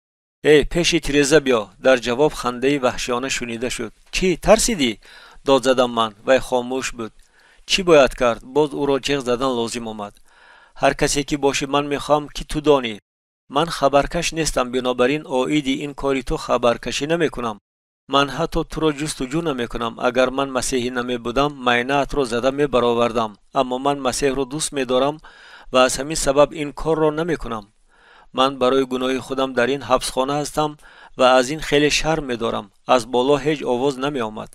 ای پیش تریزه بیا. در جواب خنده وحشیانه شنیده شد. چی ترسیدی؟ داد زدم من. وی خاموش بود. چی باید کرد؟ باز او را جیغ زدن لازم آمد. هر کسی که باشی من میخوام که تو دانی من خبرکش نیستم، بنابراین عاید این کاری تو خبرکشی نمیکنم. من حتی تو را جستجو نمیکنم. اگر من مسیحی نمی بودم مینه‌ات را زده می برآوردم، اما من مسیح را دوست می‌دارم و از همین سبب این کار را نمیکنم. من برای گناه خودم در این حبسخانه هستم و از این خیلی شرم می‌دارم. از بالا هیچ آواز نمی آمد.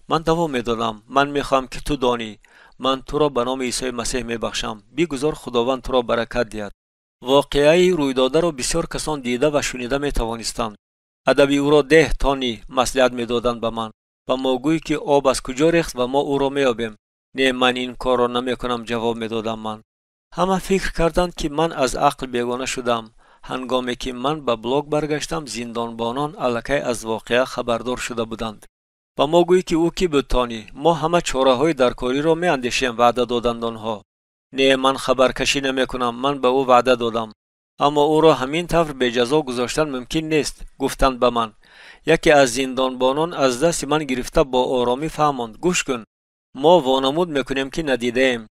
من دوام می‌دادم: من می‌خوام که تو دانی من تو را به نام عیسی مسیح میبخشم. بگذار خداوند تو را برکت دهد. واقعه روی داده را بسیار کسان دیده و شنیده می توانستند. ادب او را 10 تانی مصلحت می دادند به من و ما گویی که آب از کجا ریخت و ما او را می یابیم. نه، من این کار را نمی کنم، جواب می دادم من. همه فکر کردند که من از عقل بیگانه شدم. هنگامی که من به بلاک برگشتم زندانبانان الکی از واقعه خبردار شده بودند. و ما گویی که او کی بود تانی؟ ما همه چاره های درکاری را می اندیشیم. وعده دادند آنها. نه، من خبرکشی نمی کنم. من به او وعده دادم، اما او را همین طور به جزا گذاشتن ممکن نیست. گفتند به من. یکی از زندانبانان از دست من گرفته با آرامی فهماند: گوش کن، ما وانمود میکنیم که ندیده ایم.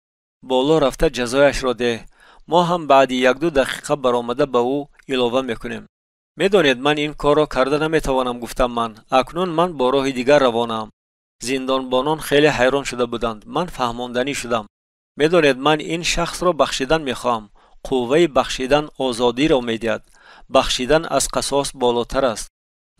بالا رفته جزایش را ده. ما هم بعد 1-2 دقیقه برآمده به او علاوه میکنیم. میدانید من این کار را کرده نمیتوانم، گفتم من. اکنون من با راه دیگر روانم. زندانبانان خیلی حیران شده بودند. من فهماندنی شدم. میدانید من این شخص را بخشیدن میخوام. قوه بخشیدن آزادی را میدهد. بخشیدن از قصاص بالاتر است.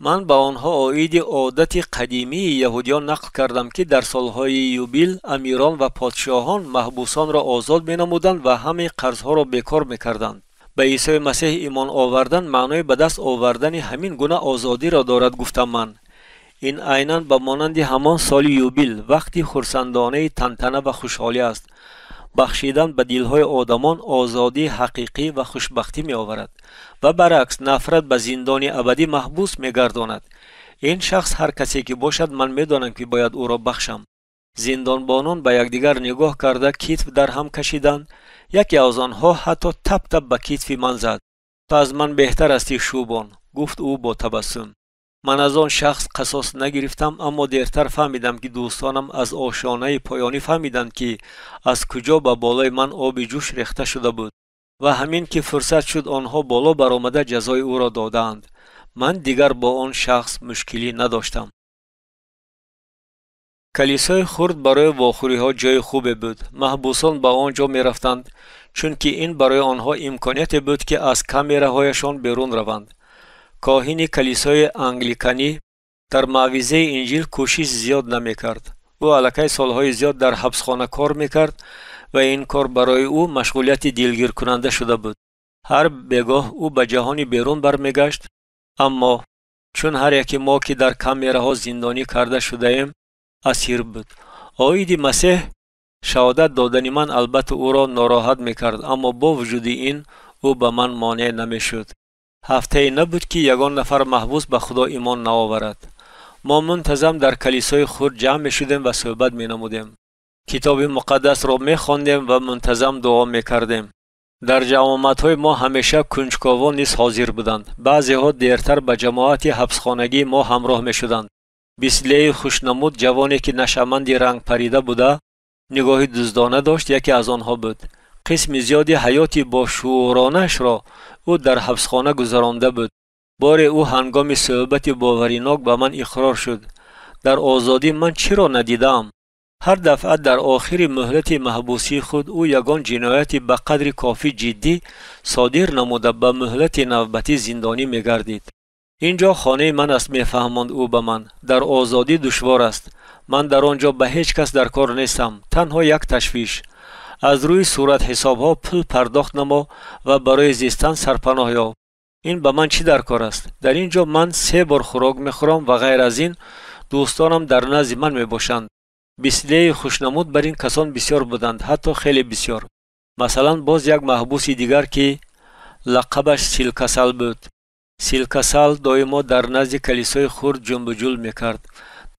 من به آنها عاید عادت قدیمی یهودیان نقل کردم که در سالهای یوبیل امیران و پادشاهان محبوسان را آزاد مینمودند و همه قرضها را بیکار میکردند. به عیسی مسیح ایمان آوردن معنای به دست آوردن همین گونه آزادی را دارد، گفتم من. این عیناً به مانند همان سال یوبیل، وقتی خرسندانه تنتنه و خوشحالی است. بخشیدن به دلهای آدمان آزادی حقیقی و خوشبختی می آورد و برعکس نفرت به زندان ابدی محبوس می گرداند. این شخص هر کسی که باشد من می دانم که باید او را بخشم. زندانبانان به یکدیگر نگاه کرده کتف در هم کشیدند. یکی از آنها حتی تپ تپ به کتف من زد. تو از من بهتر هستی شوبان، گفت او با تبسم. من از آن شخص قصاص نگرفتم، اما دیرتر فهمیدم که دوستانم از آشیانه پایانی فهمیدند که از کجا به بالای من آب جوش ریخته شده بود و همین که فرصت شد آنها بالا برآمده جزای او را دادند. من دیگر با آن شخص مشکلی نداشتم. کلیسای خرد برای واخوری ها جای خوبی بود. محبوسان به آنجا می رفتند چون که این برای آنها امکانیت بود که از کامیره هایشان بیرون روند. کاهن کلیسای انگلیکانی در موعظه انجیل کوشش زیاد نمی کرد. او الکی سالهای زیاد در حبسخانه کار می کرد و این کار برای او مشغولیت دلگیر کننده شده بود. هر بگاه او به جهانی بیرون برمیگشت، اما چون هر یکی ما که در کامراها زندانی کرده شده ایم اسیر بود. عید مسیح شهادت دادن من البته او را ناراحت میکرد، اما با وجود این او به من مانع نمیشد. هفته نبود که یگان نفر محبوس به خدا ایمان نآورد. ما منتظم در کلیسای خود جمع می شدیم و صحبت می نمودیم. کتاب مقدس را می خواندیم و منتظم دعا می کردیم. در جماعت های ما همیشه کنجکاوان نیز حاضر بودند. بعضی ها دیرتر به جماعت حبسخانگی ما همراه می شدند. بسیله خوشنمود جوانی که نشمندی رنگ پریده بوده، نگاهی دزدانه داشت، یکی از آنها بود. قسم زیادی حیاتی با شعورانش را او در حبسخانه گذرانده بود. بار او هنگام صحبت باوریناک به من اقرار شد. در آزادی من چرا ندیدم؟ هر دفعه در آخر مهلت محبوسی خود او یگان جنایتی به قدر کافی جدی صادر نموده به مهلت نوبتی زندانی می‌گردید. اینجا خانه من است، می‌فهماند او به من. در آزادی دشوار است. من در آنجا به هیچ کس در کار نیستم. تنها یک تشویش. از روی صورت حساب‌ها پول پرداخت نما و برای زیستن سرپناه یاب. این به من چی در کار است؟ در اینجا من 3 بار خوراک می‌خورم و غیر از این دوستانم در نزد من میباشند. بسیله خوشنمود بر این کسان بسیار بودند، حتی خیلی بسیار. مثلا باز یک محبوس دیگر که لقبش سیلکسل بود. سیلکسل دائما در نزد کلیسای خود جنب و جول میکرد.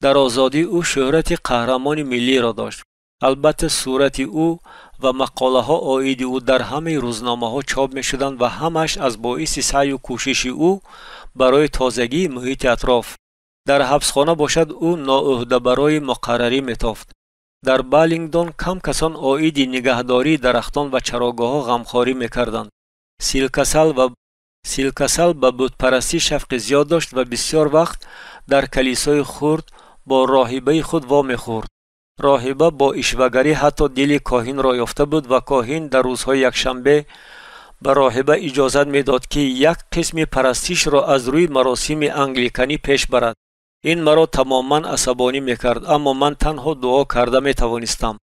در آزادی او شهرت قهرمان ملی را داشت. البته صورت او و مقاله ها عاید او در همه روزنامه ها چاپ می شدند و همش از باعث سعی و کوشش او برای تازگی محیط اطراف. در حبسخانه باشد او ناعهده برای مقرری میتافت. در بالینگدون کم کسان عاید نگهداری درختان و چراگاه ها غمخواری میکردند. سیلکسل به بتپرستی شفق زیاد داشت و بسیار وقت در کلیسای خرد با راهبه خود وا میخورد. راهبه با اشوهگری حتی دل کاهن را یافته بود و کاهن در روزهای یکشنبه به راهبه اجازت میداد که یک قسم پرستش را از روی مراسم انگلیکانی پیش برد. این مرا تماما عصبانی میکرد، اما من تنها دعا کرده میتوانستم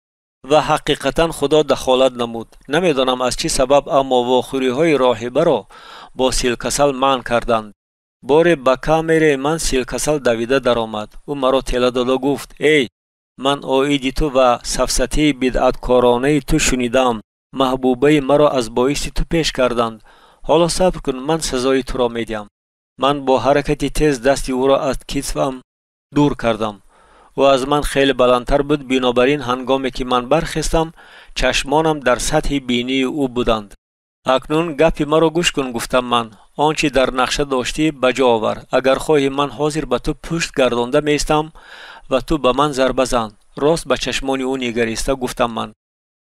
و حقیقتا خدا دخالت نمود. نمیدانم از چه سبب، اما واخوری های راهبه را با سیلکسل منع کردند. بار به کامره من سیلکسل دویده در آمد. او مرا تله داده گفت: ای، من عاید تو و سفسطه بدعتکارانه تو شنیدم. محبوبه مرا از باعث تو پیش کردند. حالا صبر کن، من سزای تو را میدم. من با حرکتی تیز دستی او را از کتفم دور کردم. او از من خیلی بلندتر بود، بنابراین هنگامی که من برخستم چشمانم در سطح بینی او بودند. اکنون گپ مرا گوش کن، گفتم من. آنچه در نقشه داشتی بجا آور. اگر خواهی من حاضر به تو پشت گردانده میستم و تو به من ضربه زن. راست به چشمان او نگریسته گفتم من.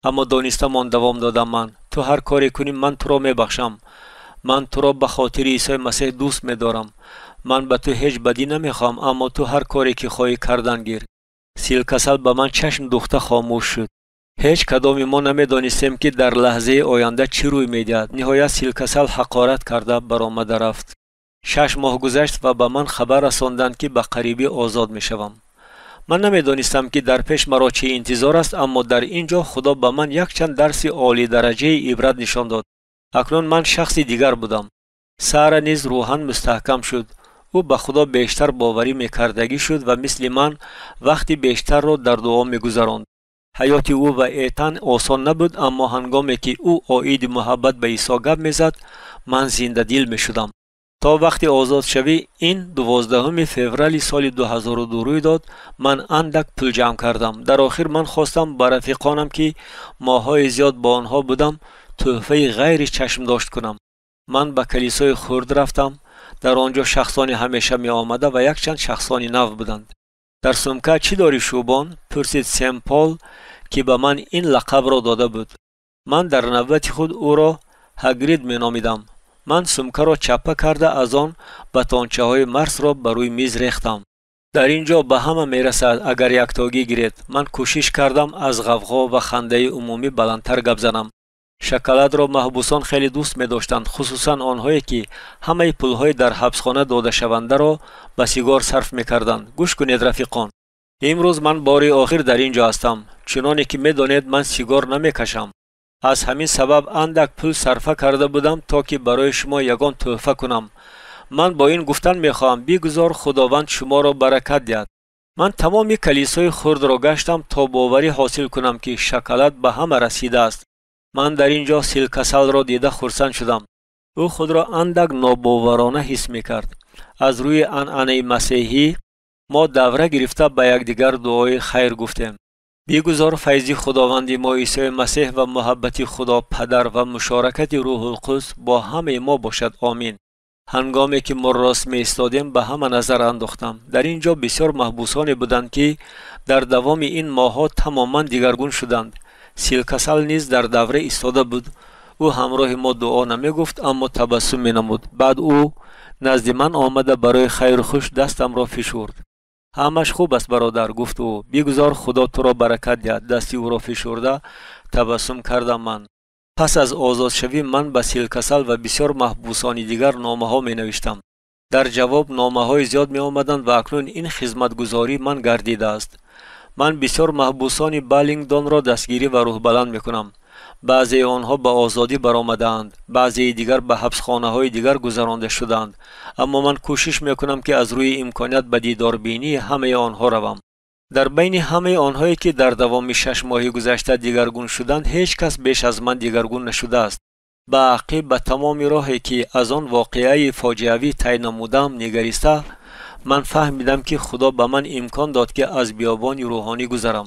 اما دانستم آن دوام دادم من. تو هر کاری کنی من تو را میبخشم. من تو را به خاطر عیسی مسیح دوست می‌دارم. من به تو هیچ بدی نمیخوام، اما تو هر کاری که خواهی کردن گیر. سیلکسل به من چشم دوخته خاموش شد. هیچ کدام ما نمیدانستیم که در لحظه آینده چی روی میدهد. نهایت سیلکسل حقارت کرده برآمده رفت. 6 ماه گذشت و به من خبر رساندند که به قریبی آزاد میشوم. من نمیدانستم که در پیش مرا چه انتظار است، اما در اینجا خدا به من یک چند درس عالی درجه عبرت نشان داد. اکنون من شخص دیگر بودم. سارا نیز روحاً مستحکم شد. او به خدا بیشتر باوری میکردگی شد و مثل من وقتی بیشتر را در دعا میگذراند. حیات او و ایتن آسان نبود، اما هنگامی که او عاید محبت به عیسی گپ میزد من زنده دل میشدم. تا وقتی آزاد شوی، این 12 فوریه سال 2002 روی داد. من اندک پول جمع کردم. در آخر من خواستم به رفیقانم که ماهای زیاد با آنها بودم تحفه غیر چشم داشت کنم. من به کلیسای خرد رفتم. در آنجا شخصانی همیشه می آمده و یک چند شخصانی نو بودند. در سمکه چی داری شوبان؟ پرسید سیم پال که به من این لقب را داده بود. من در نوبت خود او را هاگرید می نامیدم. من سمکه را چپه کرده از آن بتانچه های مرس را بر روی میز ریختم. در اینجا به همه می رسد اگر یک تاگی گیرید. من کوشش کردم از غوغا و خنده عمومی بلندتر گپ زنم. شکلات را محبوسان خیلی دوست می داشتند، خصوصا آنهایی که همه پولهای در حبسخانه داده شونده را به سیگار صرف می کردند. گوش کنید رفیقان، امروز من بار آخر در اینجا هستم. چنانه که می دانید من سیگار نمی کشم. از همین سبب اندک پول صرفه کرده بودم تا که برای شما یگان تحفه کنم. من با این گفتن میخواهم بگذار خداوند شما را برکت دهد. من تمام کلیسای خرد را گشتم تا باوری حاصل کنم که شکلات به همه رسیده است. من در اینجا سیلکسل را دیده خرسند شدم. او خود را اندک ناباورانه حس میکرد. از روی عنعنه مسیحی ما دوره گرفته به یکدیگر دعای خیر گفتیم. بگذار فیض خداوند ما عیسی مسیح و محبت خدا پدر و مشارکت روح القدس با همه ما باشد. آمین. هنگامی که ما راست می ایستادیم به همه نظر انداختم. در اینجا بسیار محبوسانی بودند که در دوام این ماه‌ها تماما دیگرگون شدند. سیلکسل نیز در دوره ایستاده بود. او همراه ما دعا نمی گفت اما تبسم می نمود. بعد او نزد من آمده برای خیر خوش دستم را فشرد. همش خوب است برادر، گفت او. بگذار خدا تو را برکت دهد. دستی او را فشرده تبسم کردم. من پس از آزاد شوی من به سیلکسل و بسیار محبوسانی دیگر نامه ها می نوشتم. در جواب نامه های زیاد می آمدند و اکنون این خدمتگزاری من گردیده است. من بسیار محبوسانی بالینگدون را دستگیری و روح بلند می کنم. بعضی آنها به آزادی برآمدند، بعضی دیگر به حبسخانه های دیگر گذرانده شدند، اما من کوشش می کنم که از روی امکانیت به دیدار بینی همه آنها روم. در بین همه آنهایی که در دوام 6 ماه گذشته دیگرگون شدند هیچ کس بیش از من دیگرگون نشده است. به عقب به تمام راهی که از آن واقعه فاجعه‌ای طی نمودم نگریسته من فهمیدم که خدا به من امکان داد که از بیابان روحانی گذرم.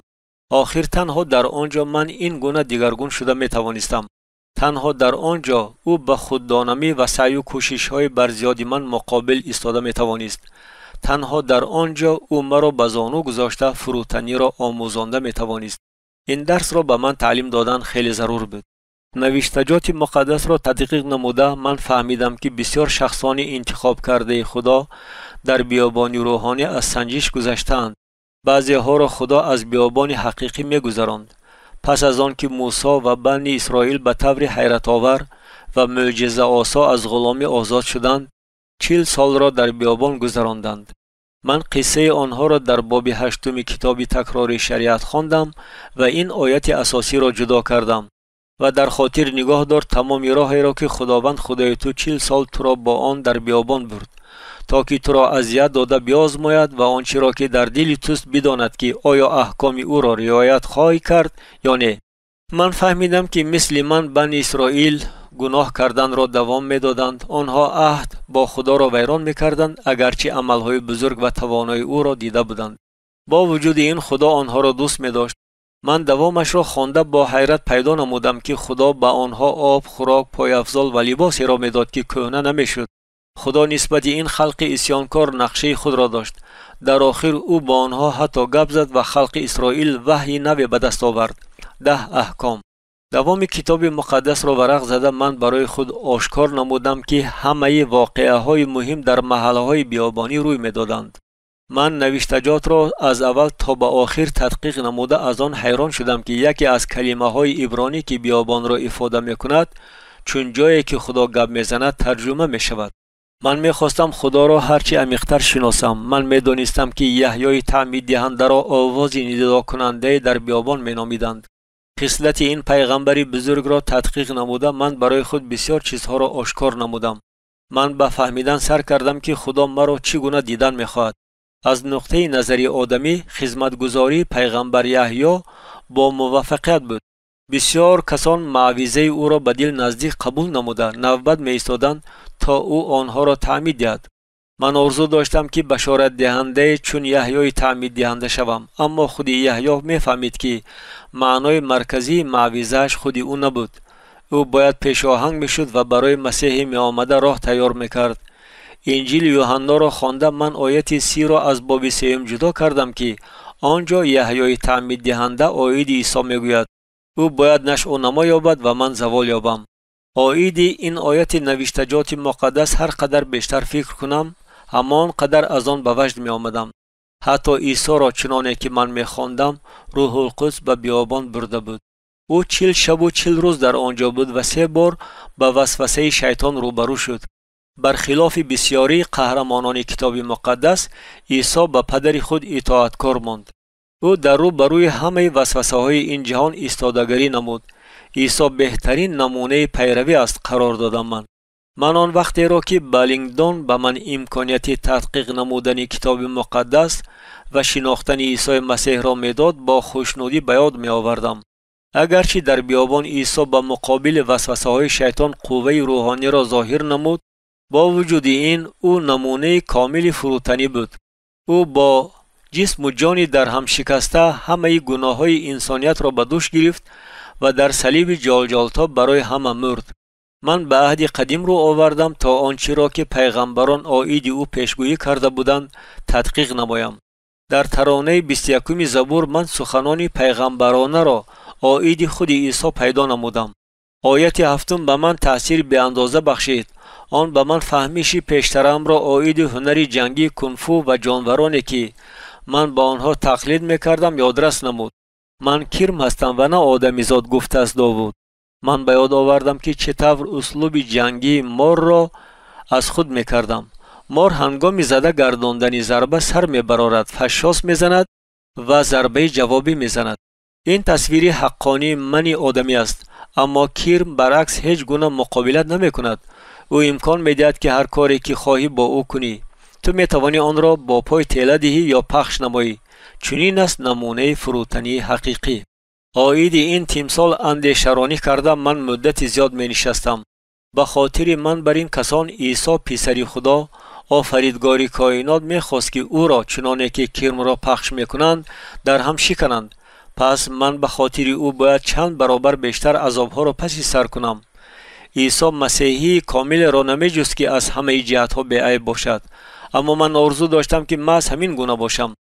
آخر تنها در آنجا من این گونه دیگرگون شده می توانستم. تنها در آنجا او به خوددانمی و سعی و کوشش های برزیادی من مقابل ایستاده می توانست. تنها در آنجا او مرا به زانو گذاشته فروتنی را آموزانده می توانست. این درس را به من تعلیم دادن خیلی ضرور بود. نوشتجات مقدس را تدقیق نموده من فهمیدم که بسیار شخصان انتخاب کرده خدا در بیابان روحانی از سنجش گذشتند. بعضی ها را خدا از بیابان حقیقی می گذراند. پس از آن که موسی و بنی اسرائیل به طور حیرت آور و معجزه آسا از غلامی آزاد شدند 40 سال را در بیابان گذراندند. من قصه آنها را در باب 8 کتاب تکرار شریعت خواندم و این آیت اساسی را جدا کردم و در خاطر نگاه دار تمام راهی را که خداوند خدای تو 40 سال تو را با آن در بیابان برد تا که تو را اذیت داده بیازماید و آنچه را که در دل توست بداند که آیا احکام او را رعایت خواهی کرد یا نه. من فهمیدم که مثل من بنی اسرائیل گناه کردن را دوام میدادند. آنها عهد با خدا را ویران میکردند اگرچه عملهای بزرگ و توانای او را دیده بودند. با وجود این خدا آنها را دوست می‌داشت. من دوامش را خوانده با حیرت پیدا نمودم که خدا به آنها آب، خوراک، پایافزال و لباسی را میداد که کهنه نمیشد. خدا نسبت این خلق اسیانکار نقشه خود را داشت. در آخر او با آنها حتی گپ زد و خلق اسرائیل وحی نوی به دست آورد. 10 احکام. دوام کتاب مقدس را ورق زده من برای خود آشکار نمودم که همه واقعه های مهم در محله های بیابانی روی میدادند. من نوشتجات را از اول تا به آخر تدقیق نموده از آن حیران شدم که یکی از کلمه های عبرانی که بیابان را افاده می کند چون جایی که خدا گپ میزند ترجمه می شود. من می خواستم خدا را هرچی عمیق‌تر شناسم. من می دانستم که یحیای تعمید دهنده را آواز ندا کننده در بیابان می نامیدند. خصلت این پیغمبر بزرگ را تدقیق نموده من برای خود بسیار چیزها را آشکار نمودم. من به فهمیدن سر کردم که خدا مرا چگونه دیدن می خواهد. از نقطه نظری آدمی خدمتگزاری پیغمبر یحیی با موفقیت بود. بسیار کسان معویزه او را به دل نزدیک قبول نموده نوبت می ایستادند تا او آنها را تعمید دهد. من آرزو داشتم که بشارت دهنده چون یحیای تعمید دهنده شوم، اما خود یحیی می فهمید که معنای مرکزی معویزه‌اش خود او نبود. او باید پیش آهنگ می شد و برای مسیح می آمده راه تیار می کرد. انجیل یوحنا را خوانده من آیت 30 را از باب 3 جدا کردم که آنجا یحیای تعمید دهنده آیید عیسی می گوید او باید نشأ و نما یابد و من زوال یابم. آیید این آیت نوشتجات مقدس هر قدر بیشتر فکر کنم همان قدر از آن به وجد می آمدم. حتی عیسی را چنانه که من می خواندم روح القدس به بیابان برده بود. او 40 شب و 40 روز در آنجا بود و 3 بار به وسوسه شیطان روبرو شد. برخلاف بسیاری قهرمانان کتاب مقدس عیسی به پدر خود اطاعتکار ماند. او در رو بروی همه وسوسه های این جهان ایستادگی نمود. عیسی بهترین نمونه پیروی است قرار دادم من. من آن وقتی را که بالینگدون به من امکانیت تحقیق نمودن کتاب مقدس و شناختن عیسی مسیح را میداد با خوشنودی به یاد می آوردم. اگرچه در بیابان عیسی به مقابل وسوسه های شیطان قوه روحانی را ظاهر نمود، با وجود این او نمونه کامل فروتنی بود. او با جسم و جانی در هم شکسته همه گناه های انسانیت را به دوش گرفت و در صلیب جلجلتا برای همه مرد. من به عهد قدیم رو آوردم تا آنچه را که پیغمبران عاید او پیشگویی کرده بودند تدقیق نمایم. در ترانه 21 زبور من سخنان پیغمبرانه را عاید خود عیسی پیدا نمودم. آیت 7 به من تأثیر به اندازه بخشید. آن به من فهمیش پیشترم را عاید هنر جنگی کنفو و جانورانی که من با آنها تقلید میکردم یادرس نمود. من کرم هستم و نه آدمیزاد، گفته است داوود. من به یاد آوردم که چطور اسلوب جنگی مار را از خود میکردم. مار هنگام زده گرداندن ضربه سر میبرارد، فشاس میزند و ضربه جوابی میزند. این تصویری حقانی من آدمی است، اما کرم برعکس هیچ گونه مقابلت نمی کند. او امکان میدهد که هر کاری که خواهی با او کنی. تو میتوانی آن را با پای تیله دهی یا پخش نمایی. چنین است نمونه فروتنی حقیقی. عاید این تمثال اندیشرانی کرده من مدت زیاد می نشستم. به خاطر من بر این کسان عیسی پسر خدا آفریدگار کائنات میخواست که او را چنانه که کرم را پخش میکنند در هم شکنند. پس من به خاطر او باید چند برابر بیشتر عذابها را پس سر کنم. عیسی مسیحی کامل را نمی جست که از همه جهتها بی‌عیب باشد، اما من آرزو داشتم که محض همین گونه باشم.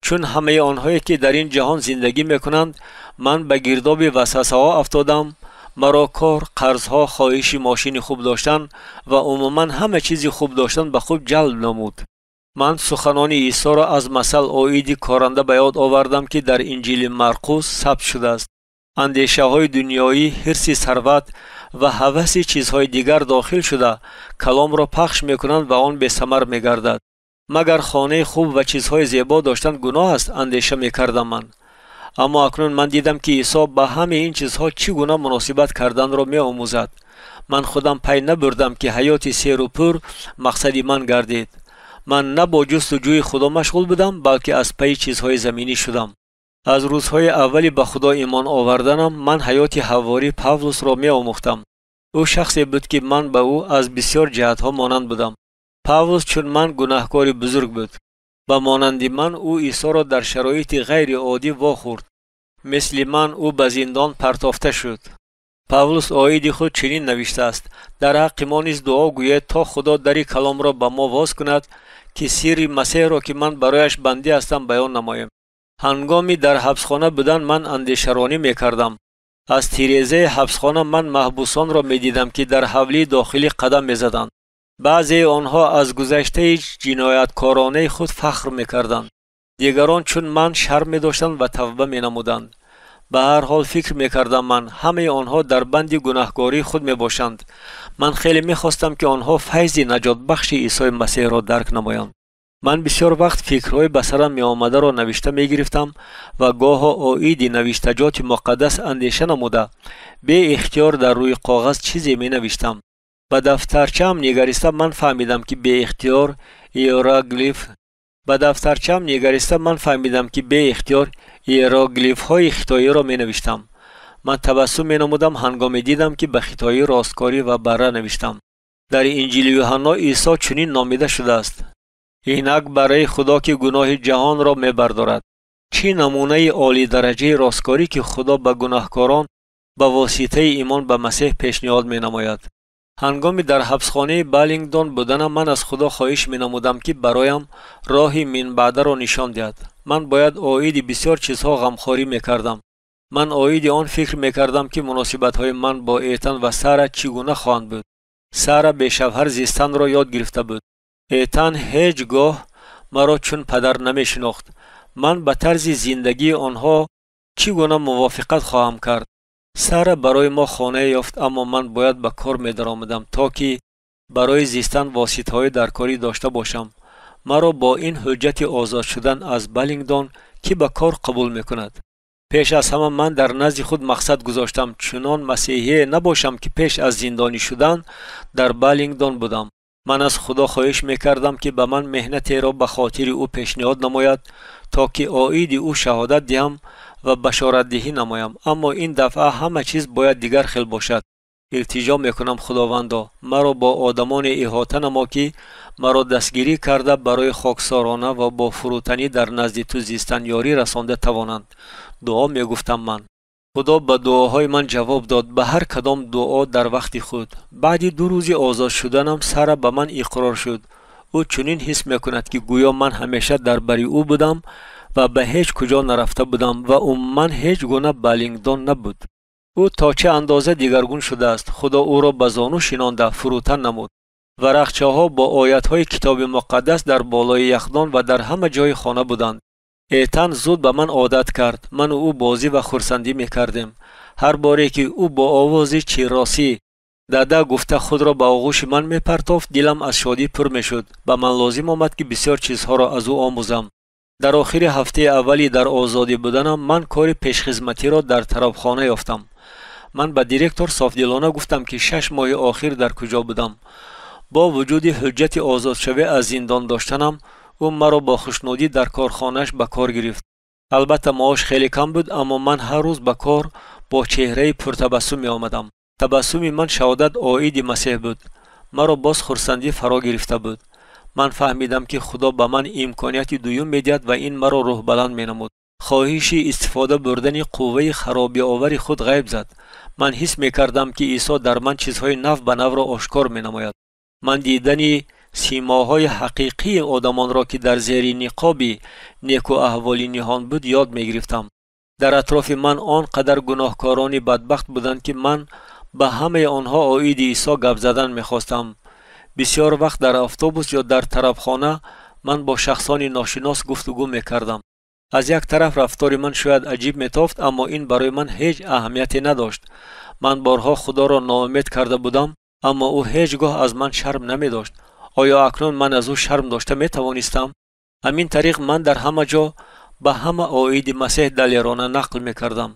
چون همه آنهایی که در این جهان زندگی میکنند من به گرداب وسوسه ها افتادم. مرا کار، قرضها، خواهش ماشین خوب داشتن و عموما همه چیز خوب داشتن به خوب جلب نمود. من سخنان عیسی را از مثل عاید کارنده به یاد آوردم که در انجیل مرقس ثبت شده است. اندیشه های دنیایی، حرص ثروت و هوس چیزهای دیگر داخل شده کلام را پخش میکنند و آن به ثمر میگردد. مگر خانه خوب و چیزهای زیبا داشتن گناه است؟ اندیشه میکردم من. اما اکنون من دیدم که عیسی به همه این چیزها چگونه مناسبت کردن را می آموزد. من خودم پی نبردم که حیات سیر و پر مقصدی من گردید. من نه با جستجوی خدا مشغول بودم، بلکه از پی چیزهای زمینی شدم. از روزهای اولی به خدا ایمان آوردنم من حیات حواری پاولوس را می آموختم. او شخصی بود که من به او از بسیار جهتها مانند بودم. پاولوس چون من گناهکار بزرگ بود. به مانند من او عیسی را در شرایط غیر عادی واخورد. مثل من او به زندان پرتافته شد. پاولوس عاید خود چنین نوشته است: در حق ما نیز دعا گوید تا خدا در کلام را به ما باز کند که سر مسیح را که من برایش بنده هستم بیان نمایم. هنگامی در حبسخانه بودن من اندیشرانی میکردم. از تیریزه حبسخانه من محبوسان را میدیدم که در حولی داخلی قدم میزدند. بعضی آنها از گذشته جنایتکارانه خود فخر میکردند. دیگران چون من شرم می‌داشتند و توبه می‌نمودند. به هر حال فکر می‌کردم من همه آنها در بند گناهکاری خود می‌باشند. من خیلی می‌خواستم که آنها فیض نجات بخش عیسی مسیح را درک نمایند. من بسیار وقت فکرهای به سرم می‌آمده را نوشته می‌گرفتم و گاهی عاید نوشتجات مقدس اندیشه نموده به اختیار در روی کاغذ چیزی می‌نوشتم. به دفترچه‌ام نگریسته من فهمیدم که به اختیار هیروگلیف های خطایی را می نوشتم. من تبسم می نمودم هنگام دیدم که به خطایی راستکاری و بره نوشتم. در انجیل یوحنا عیسی چنین نامیده شده است: اینک برای خدا که گناه جهان را می بردارد. چه نمونه عالی درجه راستکاری که خدا به گناهکاران به واسطه ایمان به مسیح پیشنهاد می نماید. هنگامی در حبسخانه بالینگدون بودنم من از خدا خواهش می نمودم که برایم راهی من بعد را نشان دهد. من باید عاید بسیار چیزها غمخواری می کردم. من عاید آن فکر می کردم که مناسبت های من با ایتن و سارا چگونه خواهند بود. سارا به شوهر زیستن را یاد گرفته بود. ایتن هیچگاه مرا چون پدر نمی شناخت. من به طرز زندگی آنها چگونه موافقت خواهم کرد؟ سارا برای ما خانه یافت، اما من باید به کار می درآمدم تا که برای زیستن واسطه‌های درکاری داشته باشم. مرا با این حجت آزاد شدن از بالینگدون که به کار قبول می کند. پیش از همه من در نزد خود مقصد گذاشتم چنان مسیحی نباشم که پیش از زندانی شدن در بالینگدون بودم. من از خدا خواهش میکردم که به من مهنتی را به خاطر او پیشنهاد نماید تا که عاید او شهادت دهم و بشارت دهی نمایم. اما این دفعه همه چیز باید دیگر خیل باشد. التجا میکنم خداوندا مرا با آدمان احاطه نما که مرا دستگیری کرده برای خاکسارانه و با فروتنی در نزد تو زیستن یاری رسانده توانند. دعا میگفتم من. خدا به دعاهای من جواب داد، به هر کدام دعا در وقت خود. بعد 2 روز آزاد شدنم سر به من اقرار شد. او چنین حس میکند که گویا من همیشه در بری او بودم و به هیچ کجا نرفته بودم و من هیچ گونه بالینگدون نبود. او تا چه اندازه دیگرگون شده است. خدا او را به زانو شینانده فروتن نمود. ورقچه ها با آیت های کتاب مقدس در بالای یخدان و در همه جای خانه بودند. ایتن زود به من عادت کرد. من و او بازی و خرسندی میکردیم. هر باری که او با آوازی چیراسی داده گفته خود را به آغوش من میپرتافت دلم از شادی پر میشد. به من لازم آمد که بسیار چیزها را از او آموزم. در آخر هفته اولی در آزادی بودنم من کار پیشخدمتی را در طرابخانه یافتم. من به دیرکتور صافدلانه گفتم که 6 ماه آخر در کجا بودم. با وجود حجت آزاد شوه از زندان داشتنم او مرا با خوشنودی در کارخانهش به کار گرفت. البته معاش خیلی کم بود اما من هر روز به کار با چهره پرتبسم می آمدم. تبسم من شهادت عاید مسیح بود. مرا باز خرسندی فرا گرفته بود. من فهمیدم که خدا به من امکانیت دوم میدهد و این مرا روح بلند می نمود. خواهشی استفاده بردن قوه خرابی آور خود غیب زد. من حس می کردم که عیسی در من چیزهای نو به نو را آشکار می نماید. من دیدن سیماهای حقیقی آدمان را که در زیر نقابی نیک و احوالی نهان بود یاد می گرفتم. در اطراف من آنقدر گناهکاران بدبخت بودند که من به همه آنها عاید عیسی گپ زدن می خواستم. بسیار وقت در اتوبوس یا در طرابخانه من با شخصان ناشناس گفتگو می کردم. از یک طرف رفتار من شاید عجیب می تافت اما این برای من هیچ اهمیتی نداشت. من بارها خدا را ناامید کرده بودم اما او هیچگاه از من شرم نمی داشت. آیا اکنون من از او شرم داشته می توانستم؟ همین طریق من در همه جا به همه عاید مسیح دلیرانه نقل می کردم.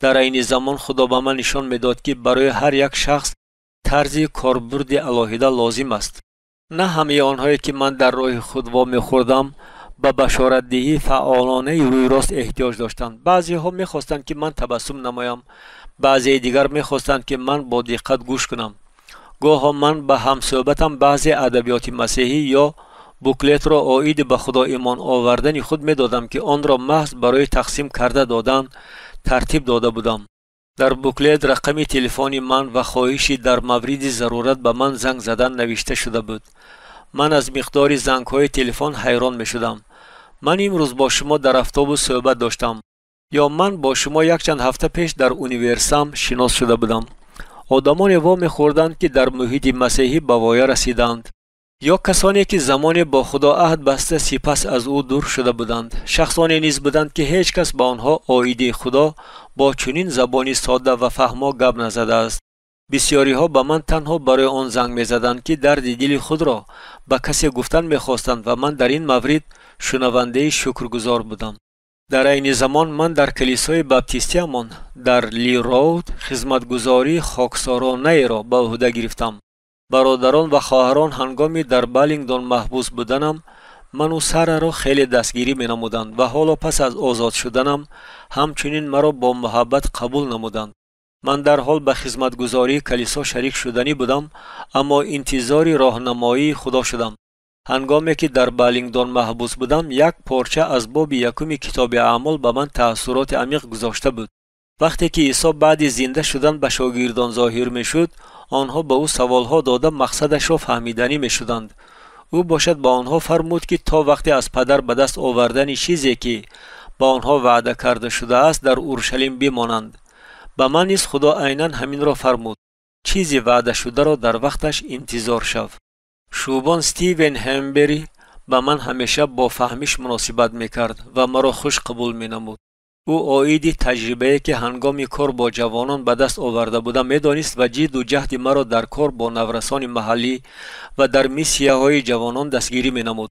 در این زمان خدا به من نشان می داد که برای هر یک شخص طرز کاربرد علاهیده لازم است. نه همه آنهایی که من در راه خود وامی خوردم به بشارت دهی فعالانه روی راست احتیاج داشتند. بعضی ها می خواستند که من تبسم نمایم، بعضی دیگر می خواستند که من با دقت گوش کنم. گاه من به همصحبتم بعضی ادبیات مسیحی یا بوکلت را عاید به خدا ایمان آوردن خود می دادم که آن را محض برای تقسیم کرده دادن ترتیب داده بودم. در بوکلت رقم تلفن من و خواهشی در مورد ضرورت به من زنگ زدن نوشته شده بود. من از مقدار زنگ های تلفن حیران می شدم. من امروز با شما در اتوبوس صحبت داشتم یا من با شما یک چند هفته پیش در اونیورسیتم شناس شده بودم. آدمان وامی خوردند که در محیط مسیحی به وایه رسیدند یا کسانی که زمان با خدا عهد بسته سپس از او دور شده بودند. شخصانی نیز بودند که هیچ کس با آنها عاید خدا با چنین زبانی ساده و فهما گپ نزده است. بسیاری ها به من تنها برای آن زنگ می زدند که درد دل خود را به کسی گفتن می خواستند و من در این مورد شنونده شکرگزار بودم. در این زمان من در کلیسای بپتیستی امان در لی رود خدمتگزاری خاکسارانه را به عهده گرفتم. برادران و خواهران هنگامی در بالینگدون محبوس بودنم من و سر را خیلی دستگیری می نمودند و حالا پس از آزاد شدنم همچنین مرا با محبت قبول نمودند. من در حال به خدمتگزاری کلیسا شریک شدنی بودم اما انتظاری راهنمایی خدا شدم. هنگامی که در بالینگدون محبوس بودم یک پارچه از باب یکم کتاب اعمال به من تأثیرات عمیق گذاشته بود. وقتی که عیسی بعد زنده شدن به شاگردان ظاهر می شد آنها به او سوالها داده مقصدش را فهمیدنی می شدند. او باشد با آنها فرمود که تا وقتی از پدر به دست آوردن چیزی که با آنها وعده کرده شده است در اورشلیم بمانند. به من نیز خدا عیناً همین را فرمود. چیزی وعده شده را در وقتش انتظار شو. شوبان استیون همبری به من همیشه با فهمش مناسبت میکرد و مرا خوش قبول مینمود. او عاید تجربه‌ای که هنگام کار با جوانان به دست آورده بودم میدانست و جد و جهد مرا در کار با نورسان محلی و در میسیه‌های جوانان دستگیری مینمود.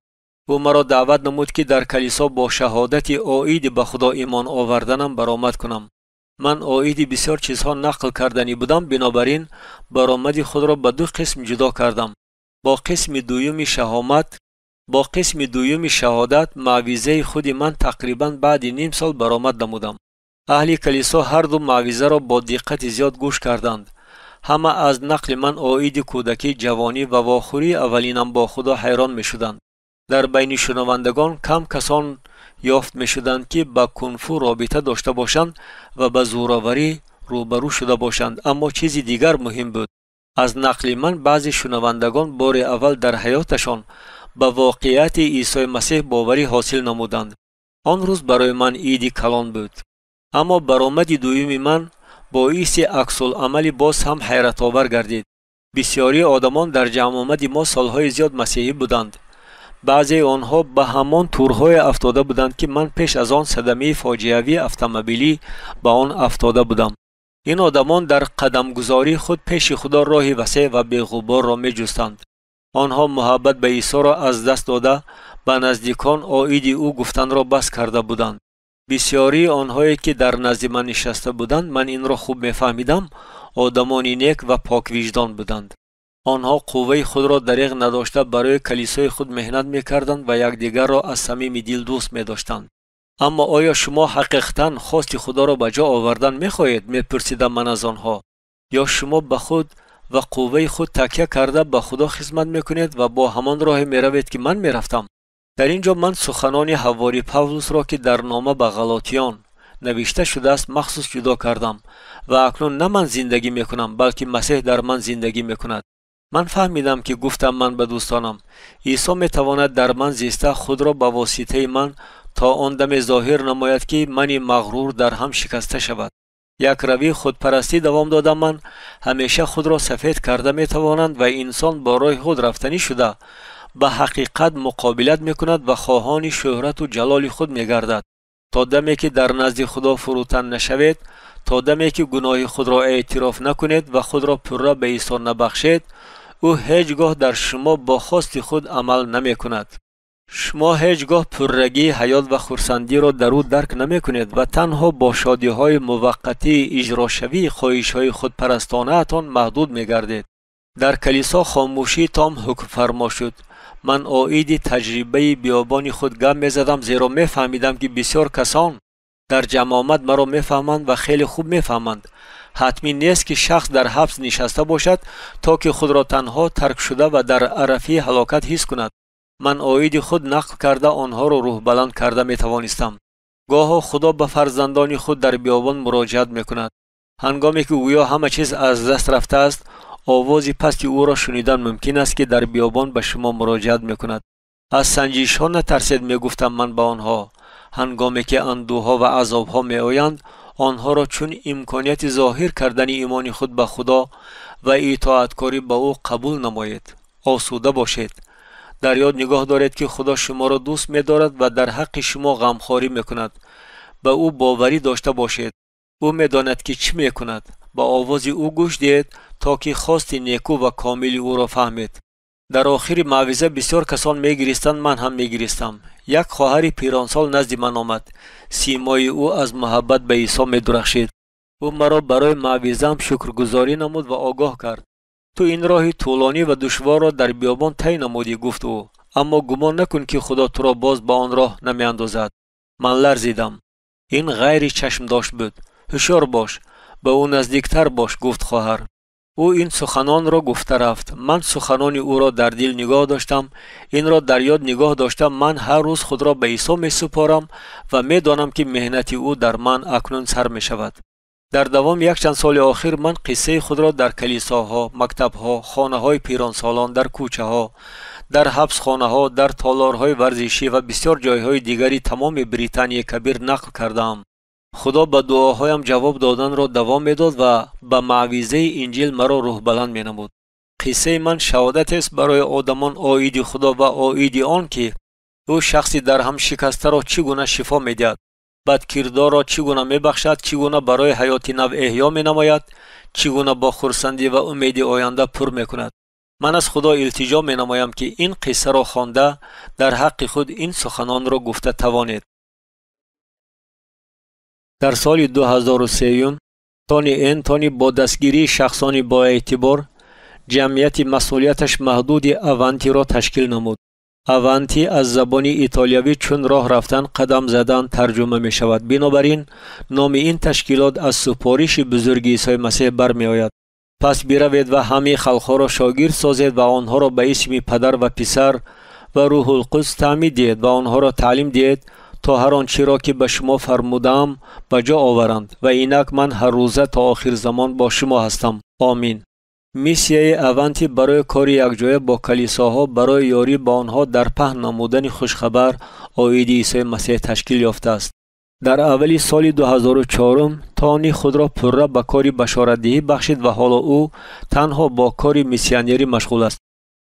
او مرا دعوت نمود که در کلیسا با شهادت عاید به خدا ایمان آوردنم برآمد کنم. من عاید بسیار چیزها نقل کردنی بودم، بنابراین برآمد خود را به دو قسم جدا کردم. با قسم دویم شهادت معویزه خود من تقریبا بعد نیم سال برآمد نمودم. اهل کلیسا هر دو معویزه را با دقت زیاد گوش کردند. همه از نقل من عاید کودکی، جوانی و واخوری اولینم با خدا حیران می شدند. در بین شنوندگان کم کسان یافت می شدند که با کنفو رابطه داشته باشند و با زوراوری روبرو شده باشند. اما چیزی دیگر مهم بود. از نقل من بعضی شنوندگان بار اول در حیاتشان به واقعیت عیسی مسیح باوری حاصل نمودند. آن روز برای من عید کلان بود. اما برآمد دوم من باعث عکس العمل باز هم حیرت آور گردید. بسیاری آدمان در جمع آمد ما سالهای زیاد مسیحی بودند. بعضی آنها به همان تورهای افتاده بودند که من پیش از آن صدمه فاجعه‌ای اتومبیلی به آن افتاده بودم. این آدمان در قدمگذاری خود پیش خدا راه وسیع و بی‌غبار را می جستند. آنها محبت به عیسی را از دست داده به نزدیکان عاید او گفتن را بس کرده بودند. بسیاری آنهایی که در نزد من نشسته بودند، من این را خوب می‌فهمیدم، آدمانی نیک و پاک وجدان بودند. آنها قوه خود را دریغ نداشته برای کلیسای خود مهنت می‌کردند و یکدیگر را از صمیم دل دوست می‌داشتند. اما آیا شما حقیقتاً خواست خدا را به جا آوردن می‌خواهید؟ می‌پرسیدم من از آنها. یا شما به خود و قوه خود تکیه کرده به خدا خدمت می‌کنید و با همان راه می‌روید که من می‌رفتم؟ در اینجا من سخنان حواری پاولوس را که در نامه به غلاطیان نوشته شده است مخصوص جدا کردم و اکنون نه من زندگی میکنم بلکه مسیح در من زندگی میکند. من فهمیدم که گفتم من به دوستانم عیسی میتواند در من زیسته خود را به واسطه من تا آن دم ظاهر نماید که من مغرور در هم شکسته شود. یک روی خودپرستی دوام دادم. من همیشه خود را سفید کرده میتوانند و انسان با راه خود رفتنی شده به حقیقت مقابلت میکند و خواهان شهرت و جلال خود میگردد. تا دمی که در نزد خدا فروتن نشوید، تا دمی که گناه خود را اعتراف نکنید و خود را پره به عیسی نبخشید، او هیچگاه در شما با خواست خود عمل نمی کند. شما هیچگاه پررگی حیات و خرسندی را در او درک نمی کنید و تنها با شادی های موقتی اجرا شوی خواهش های خودپرستانه اتان محدود می گردید. در کلیسا خاموشی تام حکم فرما شد. من عاید تجربه بیابانی خود گم می زدم، زیرا می فهمیدم که بسیار کسان در جمع آمد مرا می فهمند و خیلی خوب می فهمند. حتمی نیست که شخص در حبس نشسته باشد تا که خود را تنها ترک شده و در عرفی هلاکت حس کند. من عاید خود نقل کرده آنها را روح بلند کرده می توانستم. گاه خدا به فرزندان خود در بیابان مراجعت می کند. هنگامی که گویا همه چیز از دست رفته است، آوازی پس که او را شنیدن ممکن است که در بیابان به شما مراجعت میکند. از سنجش ها نترسید میگفتم من به آنها. هنگامی که اندوها و عذاب ها می آیند، آنها را چون امکانیت ظاهر کردن ایمان خود به خدا و اطاعتکاری به او قبول نمایید. آسوده باشید. در یاد نگاه دارید که خدا شما را دوست می دارد و در حق شما غمخواری میکند. به او باوری داشته باشید. او میداند که چی میکند. با آواز او گوش دهید تا که خواست نیکو و کامل او را فهمید. در آخر موعظه بسیار کسان میگریستند، من هم میگریستم. یک خواهر پیرانسال نزد من آمد. سیمای او از محبت به عیسی میدرخشید. او مرا برای موعظه‌ام شکرگزاری نمود و آگاه کرد. تو این راه طولانی و دشوار را در بیابان طی نمودی، گفت او، اما گمان نکن که خدا تو را باز به آن راه نمیاندازد. من لرزیدم. این غیر چشم داشت بود. هوشیار باش، به او نزدیکتر باش، گفت خواهر. او این سخنان را گفته رفت. من سخنان او را در دل نگاه داشتم. این را در یاد نگاه داشتم. من هر روز خود را به عیسی می سپارم و می دانم که مهنت او در من اکنون سر می شود. در دوام یک چند سال آخر من قصه خود را در کلیساها، مکتبها، خانه های پیرانسالان، در کوچه ها، در حبس خانه ها، در تالارهای ورزشی و بسیار جایهای دیگری تمام بریتانیای کبیر نقل کردم. خدا به دعاهایم جواب دادن را دوام میداد و به موعظه انجیل مرا روح بلند می نمود. قصه من شهادت است برای آدمان عاید خدا و عاید آن که او شخصی در هم شکسته را چگونه شفا می دهد، بدکردار را چگونه می بخشد، چگونه برای حیات نو احیا می نماید، چگونه با خرسندی و امید آینده پر می کند. من از خدا التجا می نمایم که این قصه را خوانده در حق خود این سخنان را گفته توانید. در سال 2003 تونی انتونی با دستگیری شخصانی با اعتبار جمعیت مسئولیتش محدود اونتی را تشکیل نمود. اونتی از زبان ایتالیایی چون راه رفتن قدم زدن ترجمه می شود. بنابراین نام این تشکیلات از سپارش بزرگ عیسی مسیح برمی آید. پس بروید و همه خلقها را شاگرد سازید و آنها را به اسم پدر و پسر و روح القدس تعمید دهید و آنها را تعلیم دهید تا هر آنچه را که به شما فرمودم به جا آورند و اینک من هر روزه تا آخر زمان با شما هستم. آمین. میسیای اونتی برای کار یکجای با کلیساها برای یاری با آنها در پهن نمودن خوشخبر آیید عیسی مسیح تشکیل یافته است. در اولی سال 2004 تونی خود را پرره به کار بشارت‌دهی بخشید و حالا او تنها با کار میسیونری مشغول است.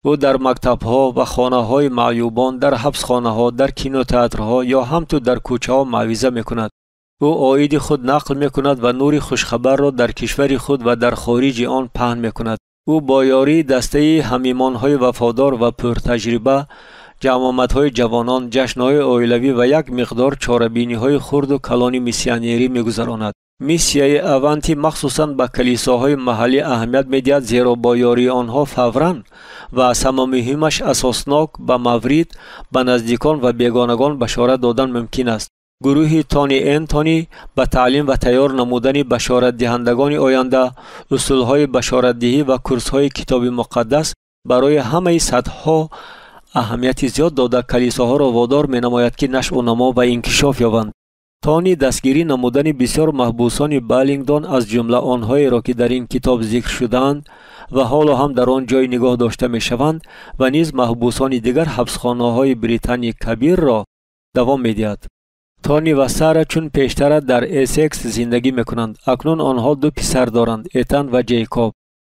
او در مکتب‌ها و خانه‌های معیوبان، در حبسخانه‌ها، در کینوتئاترها یا همچون در کوچه‌ها موعظه می‌کند. او آیید خود نقل می‌کند و نور خوشخبر را در کشور خود و در خارج آن پهن می‌کند. او با یاری دسته حمیمان‌های وفادار و پرتجربه، جماعت‌های جوانان، جشن‌های عائلوی و یک مقدار چاره‌بینی‌های خرد و کلان میسیونری می‌گذراند. میسیای اونتی مخصوصاً به کلیساهای محلی اهمیت می‌دهد، زیرا با یاری آنها فوراً و از همه مهمش اساسناک به مورید به نزدیکان و بیگانگان بشارت دادن ممکن است. گروه تونی انتونی به تعلیم و تیار نمودن بشارت دهندگان آینده، اصولهای بشارت دهی و کورس‌های کتاب مقدس برای همه سطح‌ها اهمیت زیاد داده کلیساها را وادار می‌نماید که نشأ و نما و انکشاف یابند. تونی دستگیری نمودن بسیار محبوسان بالینگدون از جمله آنهایی را که در این کتاب ذکر شدند و حالا هم در آن جای نگاه داشته می‌شوند و نیز محبوسان دیگر حبسخانه‌های بریتانیای کبیر را دوام می‌دهد. تونی و سارا چون پیشتر در اسکس زندگی می‌کنند. اکنون آنها دو پسر دارند، ایتن و جیکوب.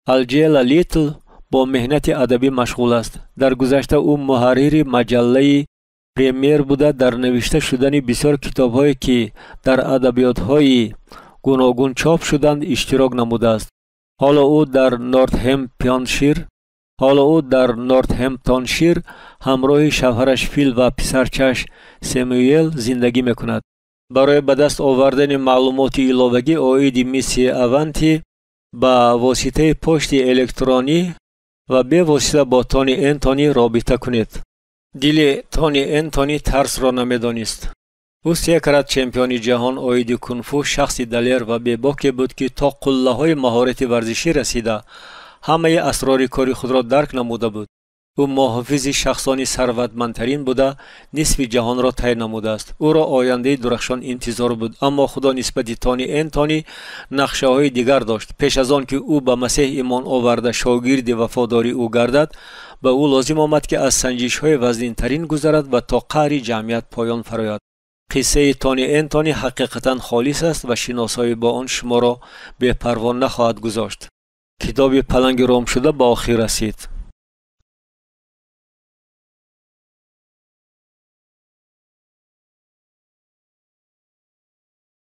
الجیلا لیتل با مهنت ادبی مشغول است. در گذشته او محرر مجله پریمیر بوده. در نوشته شدن بسیار کتاب‌هایی که در ادبیات‌های گوناگون چاپ شدند اشتراک نموده است. حالا او در نورتهمپتونشیر همراه شوهرش فیل و پسرچش سموئیل زندگی می‌کند. برای به دست آوردن معلومات علاوه‌ای آیید میسی اونتی با واسطه پست الکترونی و به واسطه با تونی انتونی رابطه کنید. دل تونی انتونی ترس را نمی‌دانست. او 3 کرات چمپیون جهان آیید کنفو شخصی دلیر و بی‌باکی بود که تا قله‌های مهارت ورزشی رسیده همه اسرار کاری خود را درک نموده بود. او محافظ شخصانی ثروتمندترین بوده، نصف جهان را طی نموده است. او را آینده درخشان انتظار بود، اما خدا نسبت تونی انتونی نقشه‌های دیگر داشت. پیش از آن که او به مسیح ایمان آورده شاگرد وفاداری او گردد، به او لازم آمد که از سنجش‌های وزن‌ترین گذرد و تا قعر جمعیت پایان فرآید. قصه تونی انتونی حقیقتاً خالص است و شناسایی با آن شما را بے پروا نخواهد گذاشت. کتاب پلنگ رام شده به آخر رسید.